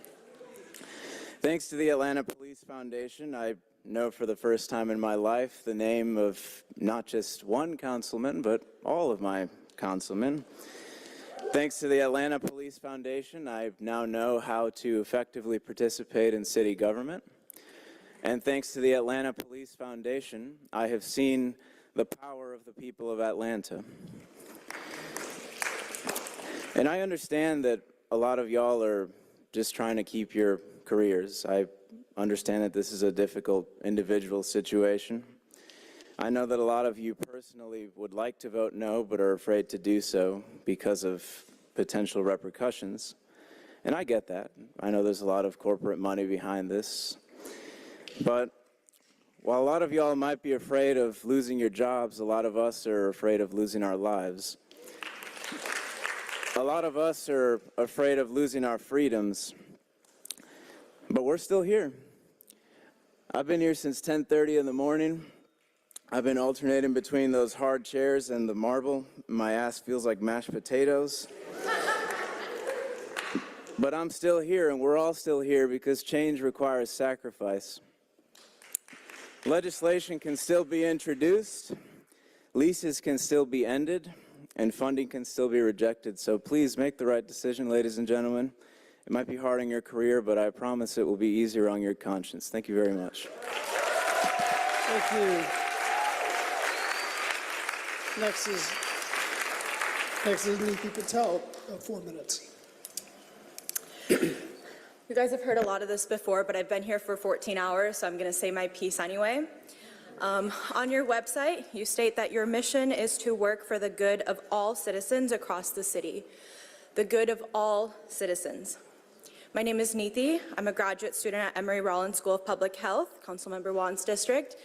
Thanks to the Atlanta Police Foundation, I know for the first time in my life the name of not just one councilman, but all of my councilmen. Thanks to the Atlanta Police Foundation, I now know how to effectively participate in city government. And thanks to the Atlanta Police Foundation, I have seen the power of the people of Atlanta. And I understand that a lot of y'all are just trying to keep your careers. I understand that this is a difficult individual situation. I know that a lot of you personally would like to vote no, but are afraid to do so because of potential repercussions. And I get that. I know there's a lot of corporate money behind this. But while a lot of y'all might be afraid of losing your jobs, a lot of us are afraid of losing our lives. A lot of us are afraid of losing our freedoms. But we're still here. I've been here since 10:30 in the morning. I've been alternating between those hard chairs and the marble. My ass feels like mashed potatoes. But I'm still here, and we're all still here because change requires sacrifice. Legislation can still be introduced, leases can still be ended, and funding can still be rejected. So please make the right decision, ladies and gentlemen. It might be hard in your career, but I promise it will be easier on your conscience. Thank you very much. Thank you. Next is Neeti Patel, 4 minutes. You guys have heard a lot of this before, but I've been here for 14 hours, so I'm going to say my piece anyway. On your website, you state that your mission is to work for the good of all citizens across the city. The good of all citizens. My name is Neeti. I'm a graduate student at Emory Rollins School of Public Health, Councilmember Wan's district,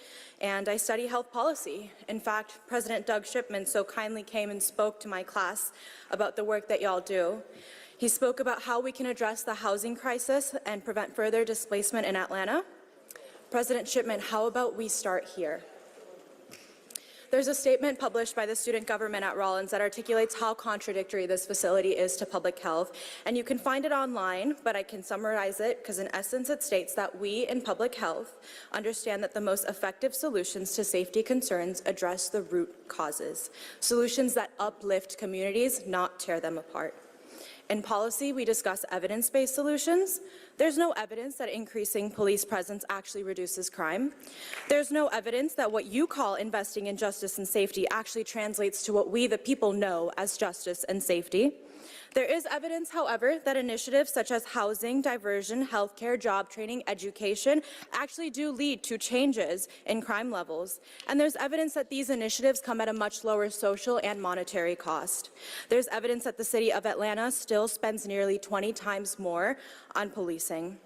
and I study health policy. In fact, President Doug Shipman so kindly came and spoke to my class about the work that y'all do. He spoke about how we can address the housing crisis and prevent further displacement in Atlanta. President Shipman, how about we start here? There's a statement published by the student government at Rollins that articulates how contradictory this facility is to public health, and you can find it online, but I can summarize it because in essence it states that we in public health understand that the most effective solutions to safety concerns address the root causes, solutions that uplift communities, not tear them apart. In policy, we discuss evidence-based solutions. There's no evidence that increasing police presence actually reduces crime. There's no evidence that what you call investing in justice and safety actually translates to what we, the people, know as justice and safety. There is evidence, however, that initiatives such as housing, diversion, healthcare, job training, education actually do lead to changes in crime levels. And there's evidence that these initiatives come at a much lower social and monetary cost. There's evidence that the city of Atlanta still spends nearly 20 times more on policing.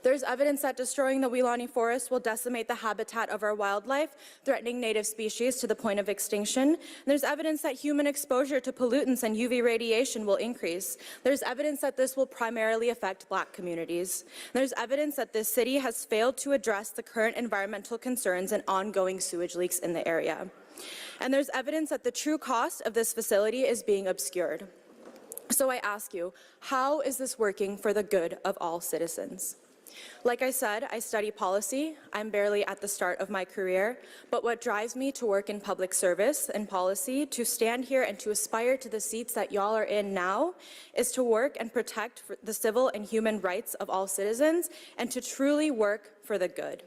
There's evidence that destroying the Weelaunee Forest will decimate the habitat of our wildlife, threatening native species to the point of extinction. There's evidence that human exposure to pollutants and UV radiation will increase. There's evidence that this will primarily affect Black communities. There's evidence that this city has failed to address the current environmental concerns and ongoing sewage leaks in the area. And there's evidence that the true cost of this facility is being obscured. So I ask you, how is this working for the good of all citizens? Like I said, I study policy. I'm barely at the start of my career, but what drives me to work in public service and policy, to stand here and to aspire to the seats that y'all are in now, is to work and protect the civil and human rights of all citizens and to truly work for the good.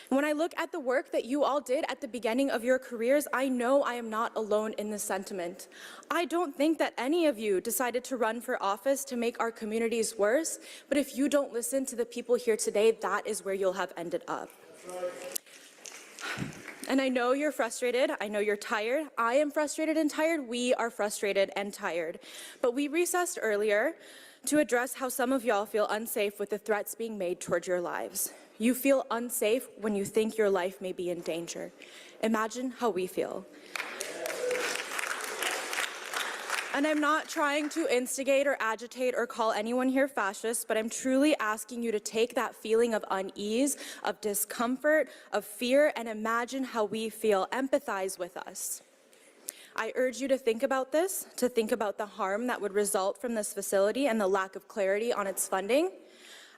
When I look at the work that you all did at the beginning of your careers, I know I am not alone in this sentiment. I don't think that any of you decided to run for office to make our communities worse, but if you don't listen to the people here today, that is where you'll have ended up. And I know you're frustrated, I know you're tired, I am frustrated and tired, we are frustrated and tired. But we recessed earlier to address how some of y'all feel unsafe with the threats being made toward your lives. You feel unsafe when you think your life may be in danger. Imagine how we feel. And I'm not trying to instigate or agitate or call anyone here fascist, but I'm truly asking you to take that feeling of unease, of discomfort, of fear, and imagine how we feel. Empathize with us. I urge you to think about this, to think about the harm that would result from this facility and the lack of clarity on its funding.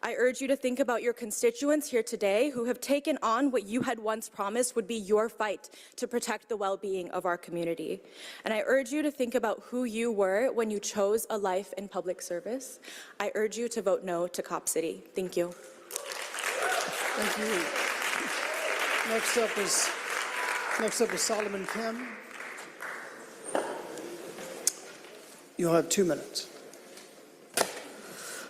I urge you to think about your constituents here today who have taken on what you had once promised would be your fight to protect the well-being of our community. And I urge you to think about who you were when you chose a life in public service. I urge you to vote no to Cop City. Thank you. Thank you. Next up is Solomon Kim. You'll have 2 minutes.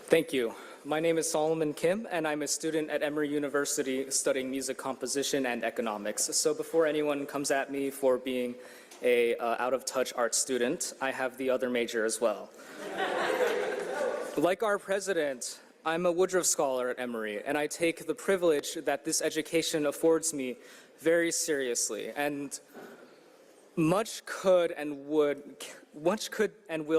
Thank you. My name is Solomon Kim, and I'm a student at Emory University studying music composition and economics. So before anyone comes at me for being a out-of-touch art student, I have the other major as well. Like our president, I'm a Woodruff Scholar at Emory, and I take the privilege that this education affords me very seriously. And much could and will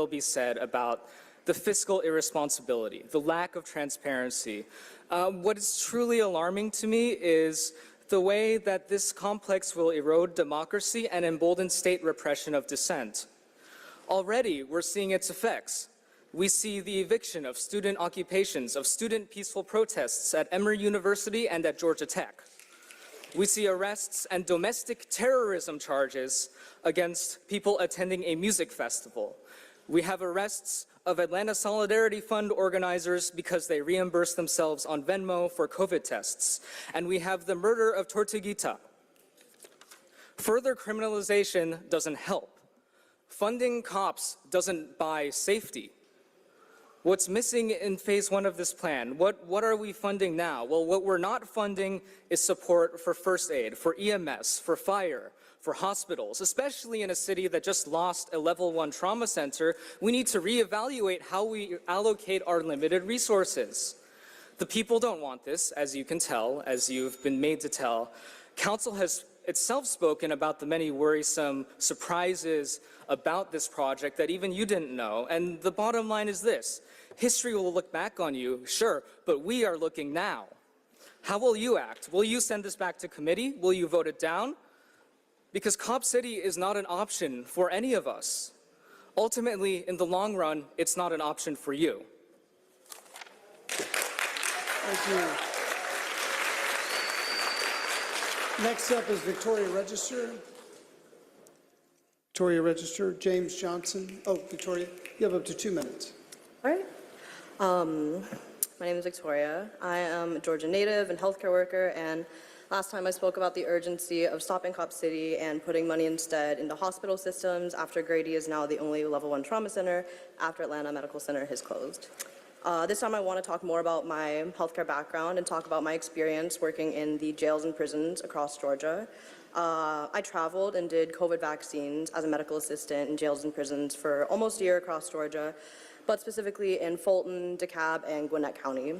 be said about the fiscal irresponsibility, the lack of transparency. What is truly alarming to me is the way that this complex will erode democracy and embolden state repression of dissent. Already, we're seeing its effects. We see the eviction of student occupations, of student peaceful protests at Emory University and at Georgia Tech. We see arrests and domestic terrorism charges against people attending a music festival. We have arrests of Atlanta Solidarity Fund organizers because they reimburse themselves on Venmo for COVID tests. And we have the murder of Tortuguita. Further criminalization doesn't help. Funding cops doesn't buy safety. What's missing in phase one of this plan? What are we funding now? Well, what we're not funding is support for first aid, for EMS, for fire, for hospitals, especially in a city that just lost a level 1 trauma center. We need to reevaluate how we allocate our limited resources. The people don't want this, as you can tell, as you've been made to tell. Council has itself spoken about the many worrisome surprises about this project that even you didn't know. And the bottom line is this: history will look back on you, sure, but we are looking now. How will you act? Will you send this back to committee? Will you vote it down? Because Cop City is not an option for any of us. Ultimately, in the long run, it's not an option for you. Thank you. Next up is Victoria Register. Victoria Register, James Johnson. Oh, Victoria, you have up to 2 minutes. All right. My name is Victoria. I am a Georgia native and healthcare worker, and last time I spoke about the urgency of stopping Cop City and putting money instead into hospital systems after Grady is now the only level 1 trauma center after Atlanta Medical Center has closed. This time I want to talk more about my healthcare background and talk about my experience working in the jails and prisons across Georgia. I traveled and did COVID vaccines as a medical assistant in jails and prisons for almost a year across Georgia, but specifically in Fulton, DeKalb, and Gwinnett County.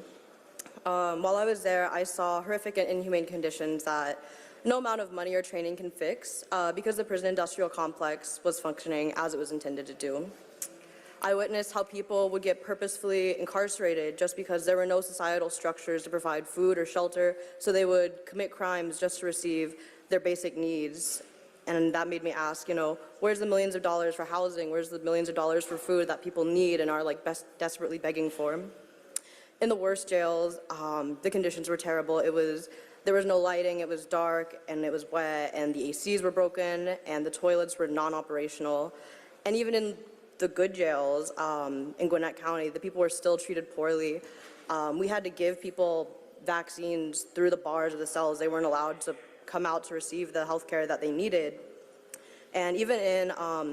While I was there, I saw horrific and inhumane conditions that no amount of money or training can fix because the prison industrial complex was functioning as it was intended to do. I witnessed how people would get purposefully incarcerated just because there were no societal structures to provide food or shelter, so they would commit crimes just to receive their basic needs. And that made me ask, where's the millions of dollars for housing? Where's the millions of dollars for food that people need and are desperately begging for? In the worst jails, the conditions were terrible. There was no lighting, it was dark, and it was wet, and the ACs were broken, and the toilets were non-operational. And even in the good jails in Gwinnett County, the people were still treated poorly. We had to give people vaccines through the bars of the cells. They weren't allowed to come out to receive the health care that they needed. And even in, I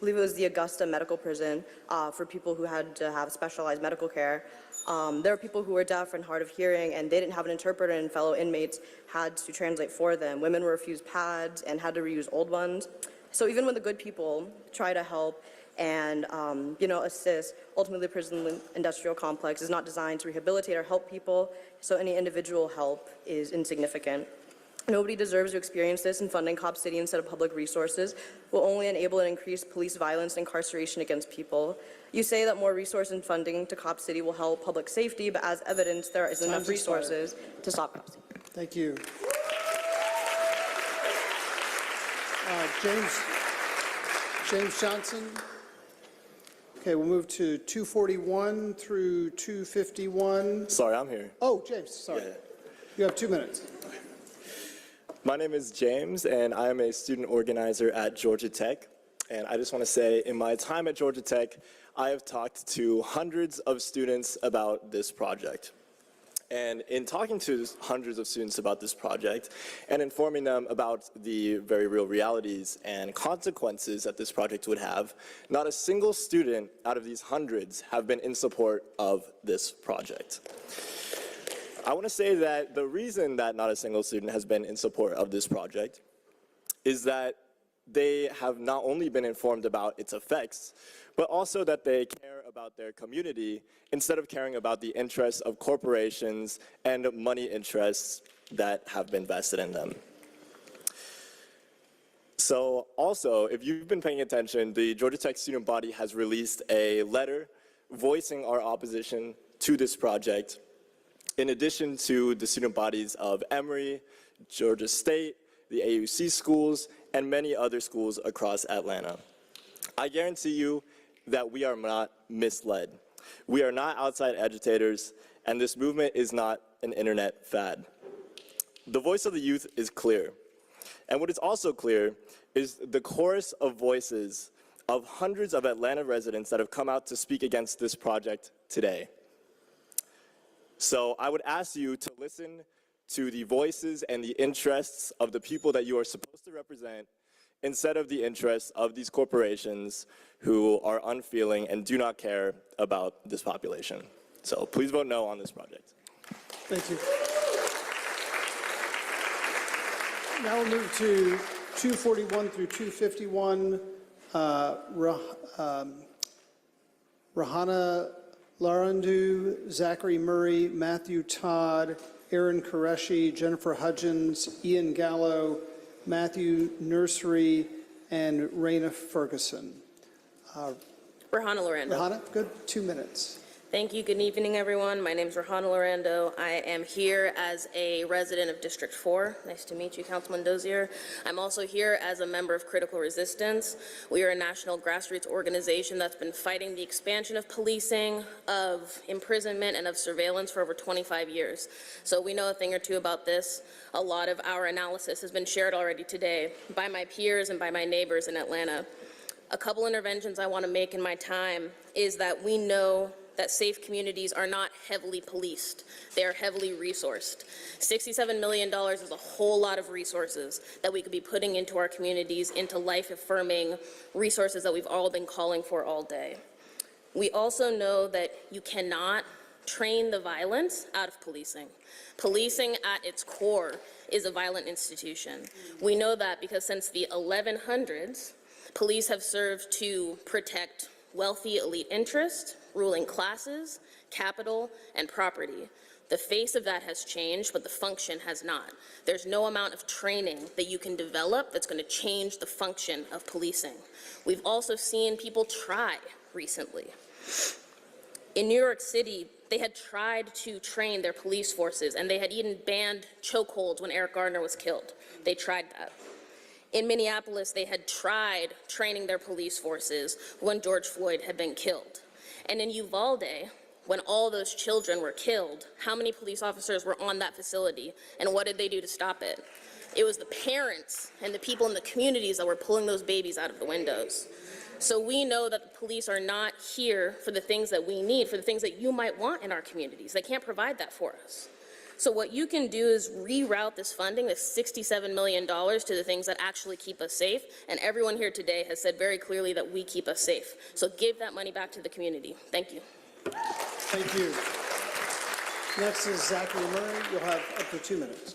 believe it was the Augusta Medical Prison, for people who had to have specialized medical care, there were people who were deaf and hard of hearing, and they didn't have an interpreter, and fellow inmates had to translate for them. Women were refused pads and had to reuse old ones. So even when the good people try to help and assist, ultimately the prison industrial complex is not designed to rehabilitate or help people, so any individual help is insignificant. Nobody deserves to experience this, and funding Cop City instead of public resources will only enable and increase police violence and incarceration against people. You say that more resource and funding to Cop City will help public safety, but as evidence, there isn't enough resources to stop Cop City. Thank you. James Johnson. Okay, we'll move to 241 through 251. Sorry, I'm here. Oh, James, sorry. Yeah. You have 2 minutes. My name is James, and I am a student organizer at Georgia Tech. And I just want to say, in my time at Georgia Tech, I have talked to hundreds of students about this project. And in talking to hundreds of students about this project and informing them about the very real realities and consequences that this project would have, not a single student out of these hundreds have been in support of this project. I want to say that the reason that not a single student has been in support of this project is that they have not only been informed about its effects, but also that they care about their community instead of caring about the interests of corporations and money interests that have been vested in them. So also, if you've been paying attention, the Georgia Tech student body has released a letter voicing our opposition to this project, in addition to the student bodies of Emory, Georgia State, the AUC schools, and many other schools across Atlanta. I guarantee you that we are not misled. We are not outside agitators, and this movement is not an internet fad. The voice of the youth is clear. And what is also clear is the chorus of voices of hundreds of Atlanta residents that have come out to speak against this project today. So I would ask you to listen to the voices and the interests of the people that you are supposed to represent instead of the interests of these corporations who are unfeeling and do not care about this population. So please vote no on this project. Thank you. Now we'll move to 241 through 251. Rahana Larandu, Zachary Murray, Matthew Todd, Aaron Qureshi, Jennifer Hudgens, Ian Gallo, Matthew Nursery, and Raina Ferguson. Rahana Lorando. Rahana, good, 2 minutes. Thank you. Good evening, everyone. My name is Rahana Lorando. I am here as a resident of District 4. Nice to meet you, Councilman Dozier. I'm also here as a member of Critical Resistance. We are a national grassroots organization that's been fighting the expansion of policing, of imprisonment, and of surveillance for over 25 years. So we know a thing or two about this. A lot of our analysis has been shared already today by my peers and by my neighbors in Atlanta. A couple interventions I want to make in my time is that we know that safe communities are not heavily policed. They are heavily resourced. $67 million is a whole lot of resources that we could be putting into our communities, into life-affirming resources that we've all been calling for all day. We also know that you cannot train the violence out of policing. Policing at its core is a violent institution. We know that because since the 1100s, police have served to protect wealthy elite interests, ruling classes, capital, and property. The face of that has changed, but the function has not. There's no amount of training that you can develop that's going to change the function of policing. We've also seen people try recently. In New York City, they had tried to train their police forces, and they had even banned chokeholds when Eric Garner was killed. They tried that. In Minneapolis, they had tried training their police forces when George Floyd had been killed. And in Uvalde, when all those children were killed, how many police officers were on that facility, and what did they do to stop it? It was the parents and the people in the communities that were pulling those babies out of the windows. So we know that the police are not here for the things that we need, for the things that you might want in our communities. They can't provide that for us. So what you can do is reroute this funding, this $67 million, to the things that actually keep us safe. And everyone here today has said very clearly that we keep us safe. So give that money back to the community. Thank you. Thank you. Next is Zachary Murray. You'll have up to 2 minutes.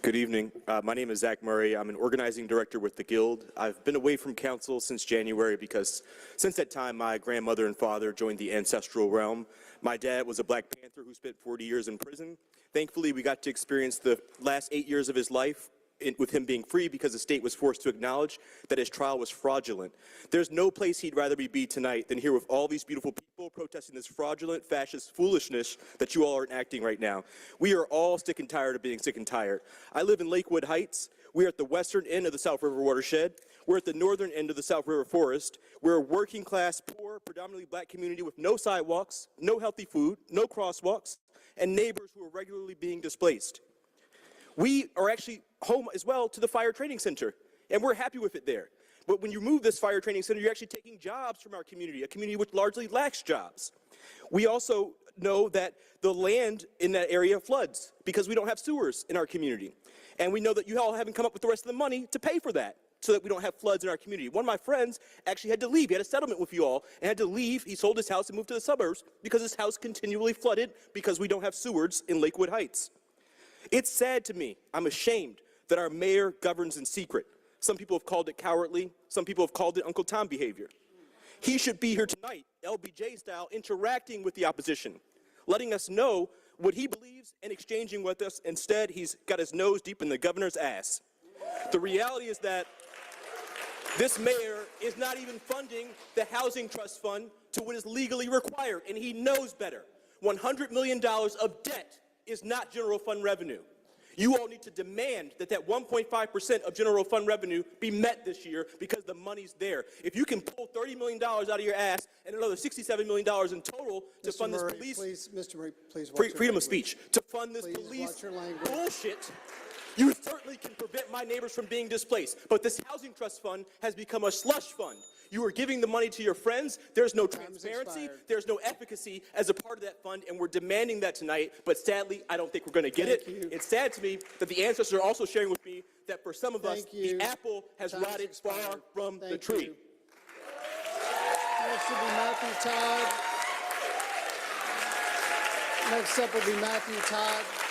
Good evening. My name is Zach Murray. I'm an organizing director with the Guild. I've been away from council since January because since that time, my grandmother and father joined the ancestral realm. My dad was a Black Panther who spent 40 years in prison. Thankfully, we got to experience the last 8 years of his life with him being free because the state was forced to acknowledge that his trial was fraudulent. There's no place he'd rather be tonight than here with all these beautiful people protesting this fraudulent, fascist foolishness that you all are enacting right now. We are all sick and tired of being sick and tired. I live in Lakewood Heights. We're at the western end of the South River watershed. We're at the northern end of the South River forest. We're a working class, poor, predominantly Black community with no sidewalks, no healthy food, no crosswalks, and neighbors who are regularly being displaced. We are actually home as well to the Fire Training Center, and we're happy with it there But when you move this fire training center, you're actually taking jobs from our community, a community which largely lacks jobs. We also know that the land in that area floods because we don't have sewers in our community. And we know that you all haven't come up with the rest of the money to pay for that so that we don't have floods in our community. One of my friends actually had to leave. He had a settlement with you all and had to leave. He sold his house and moved to the suburbs because his house continually flooded because we don't have sewers in Lakewood Heights. It's sad to me. I'm ashamed that our mayor governs in secret. Some people have called it cowardly. Some people have called it Uncle Tom behavior. He should be here tonight, LBJ style, interacting with the opposition, letting us know what he believes and exchanging with us. Instead, he's got his nose deep in the governor's ass. The reality is that this mayor is not even funding the Housing Trust Fund to what is legally required, and he knows better. $100 million of debt is not general fund revenue. You all need to demand that that 1.5% of general fund revenue be met this year because the money's there. If you can pull $30 million out of your ass and another $67 million in total to fund this police, Mr. Murray, please watch your freedom of language. speech, to fund this Please police watch your language. bullshit, you certainly can prevent my neighbors from being displaced. But this housing trust fund has become a slush fund. You are giving the money to your friends. There's no transparency. There's no efficacy as a part of that fund, and we're demanding that tonight. But sadly, I don't think we're going to get it. It's sad to me that the ancestors are also sharing with me that for some of us, the apple has rotted far from the tree. Next will be Matthew Todd. Next up will be Matthew Todd.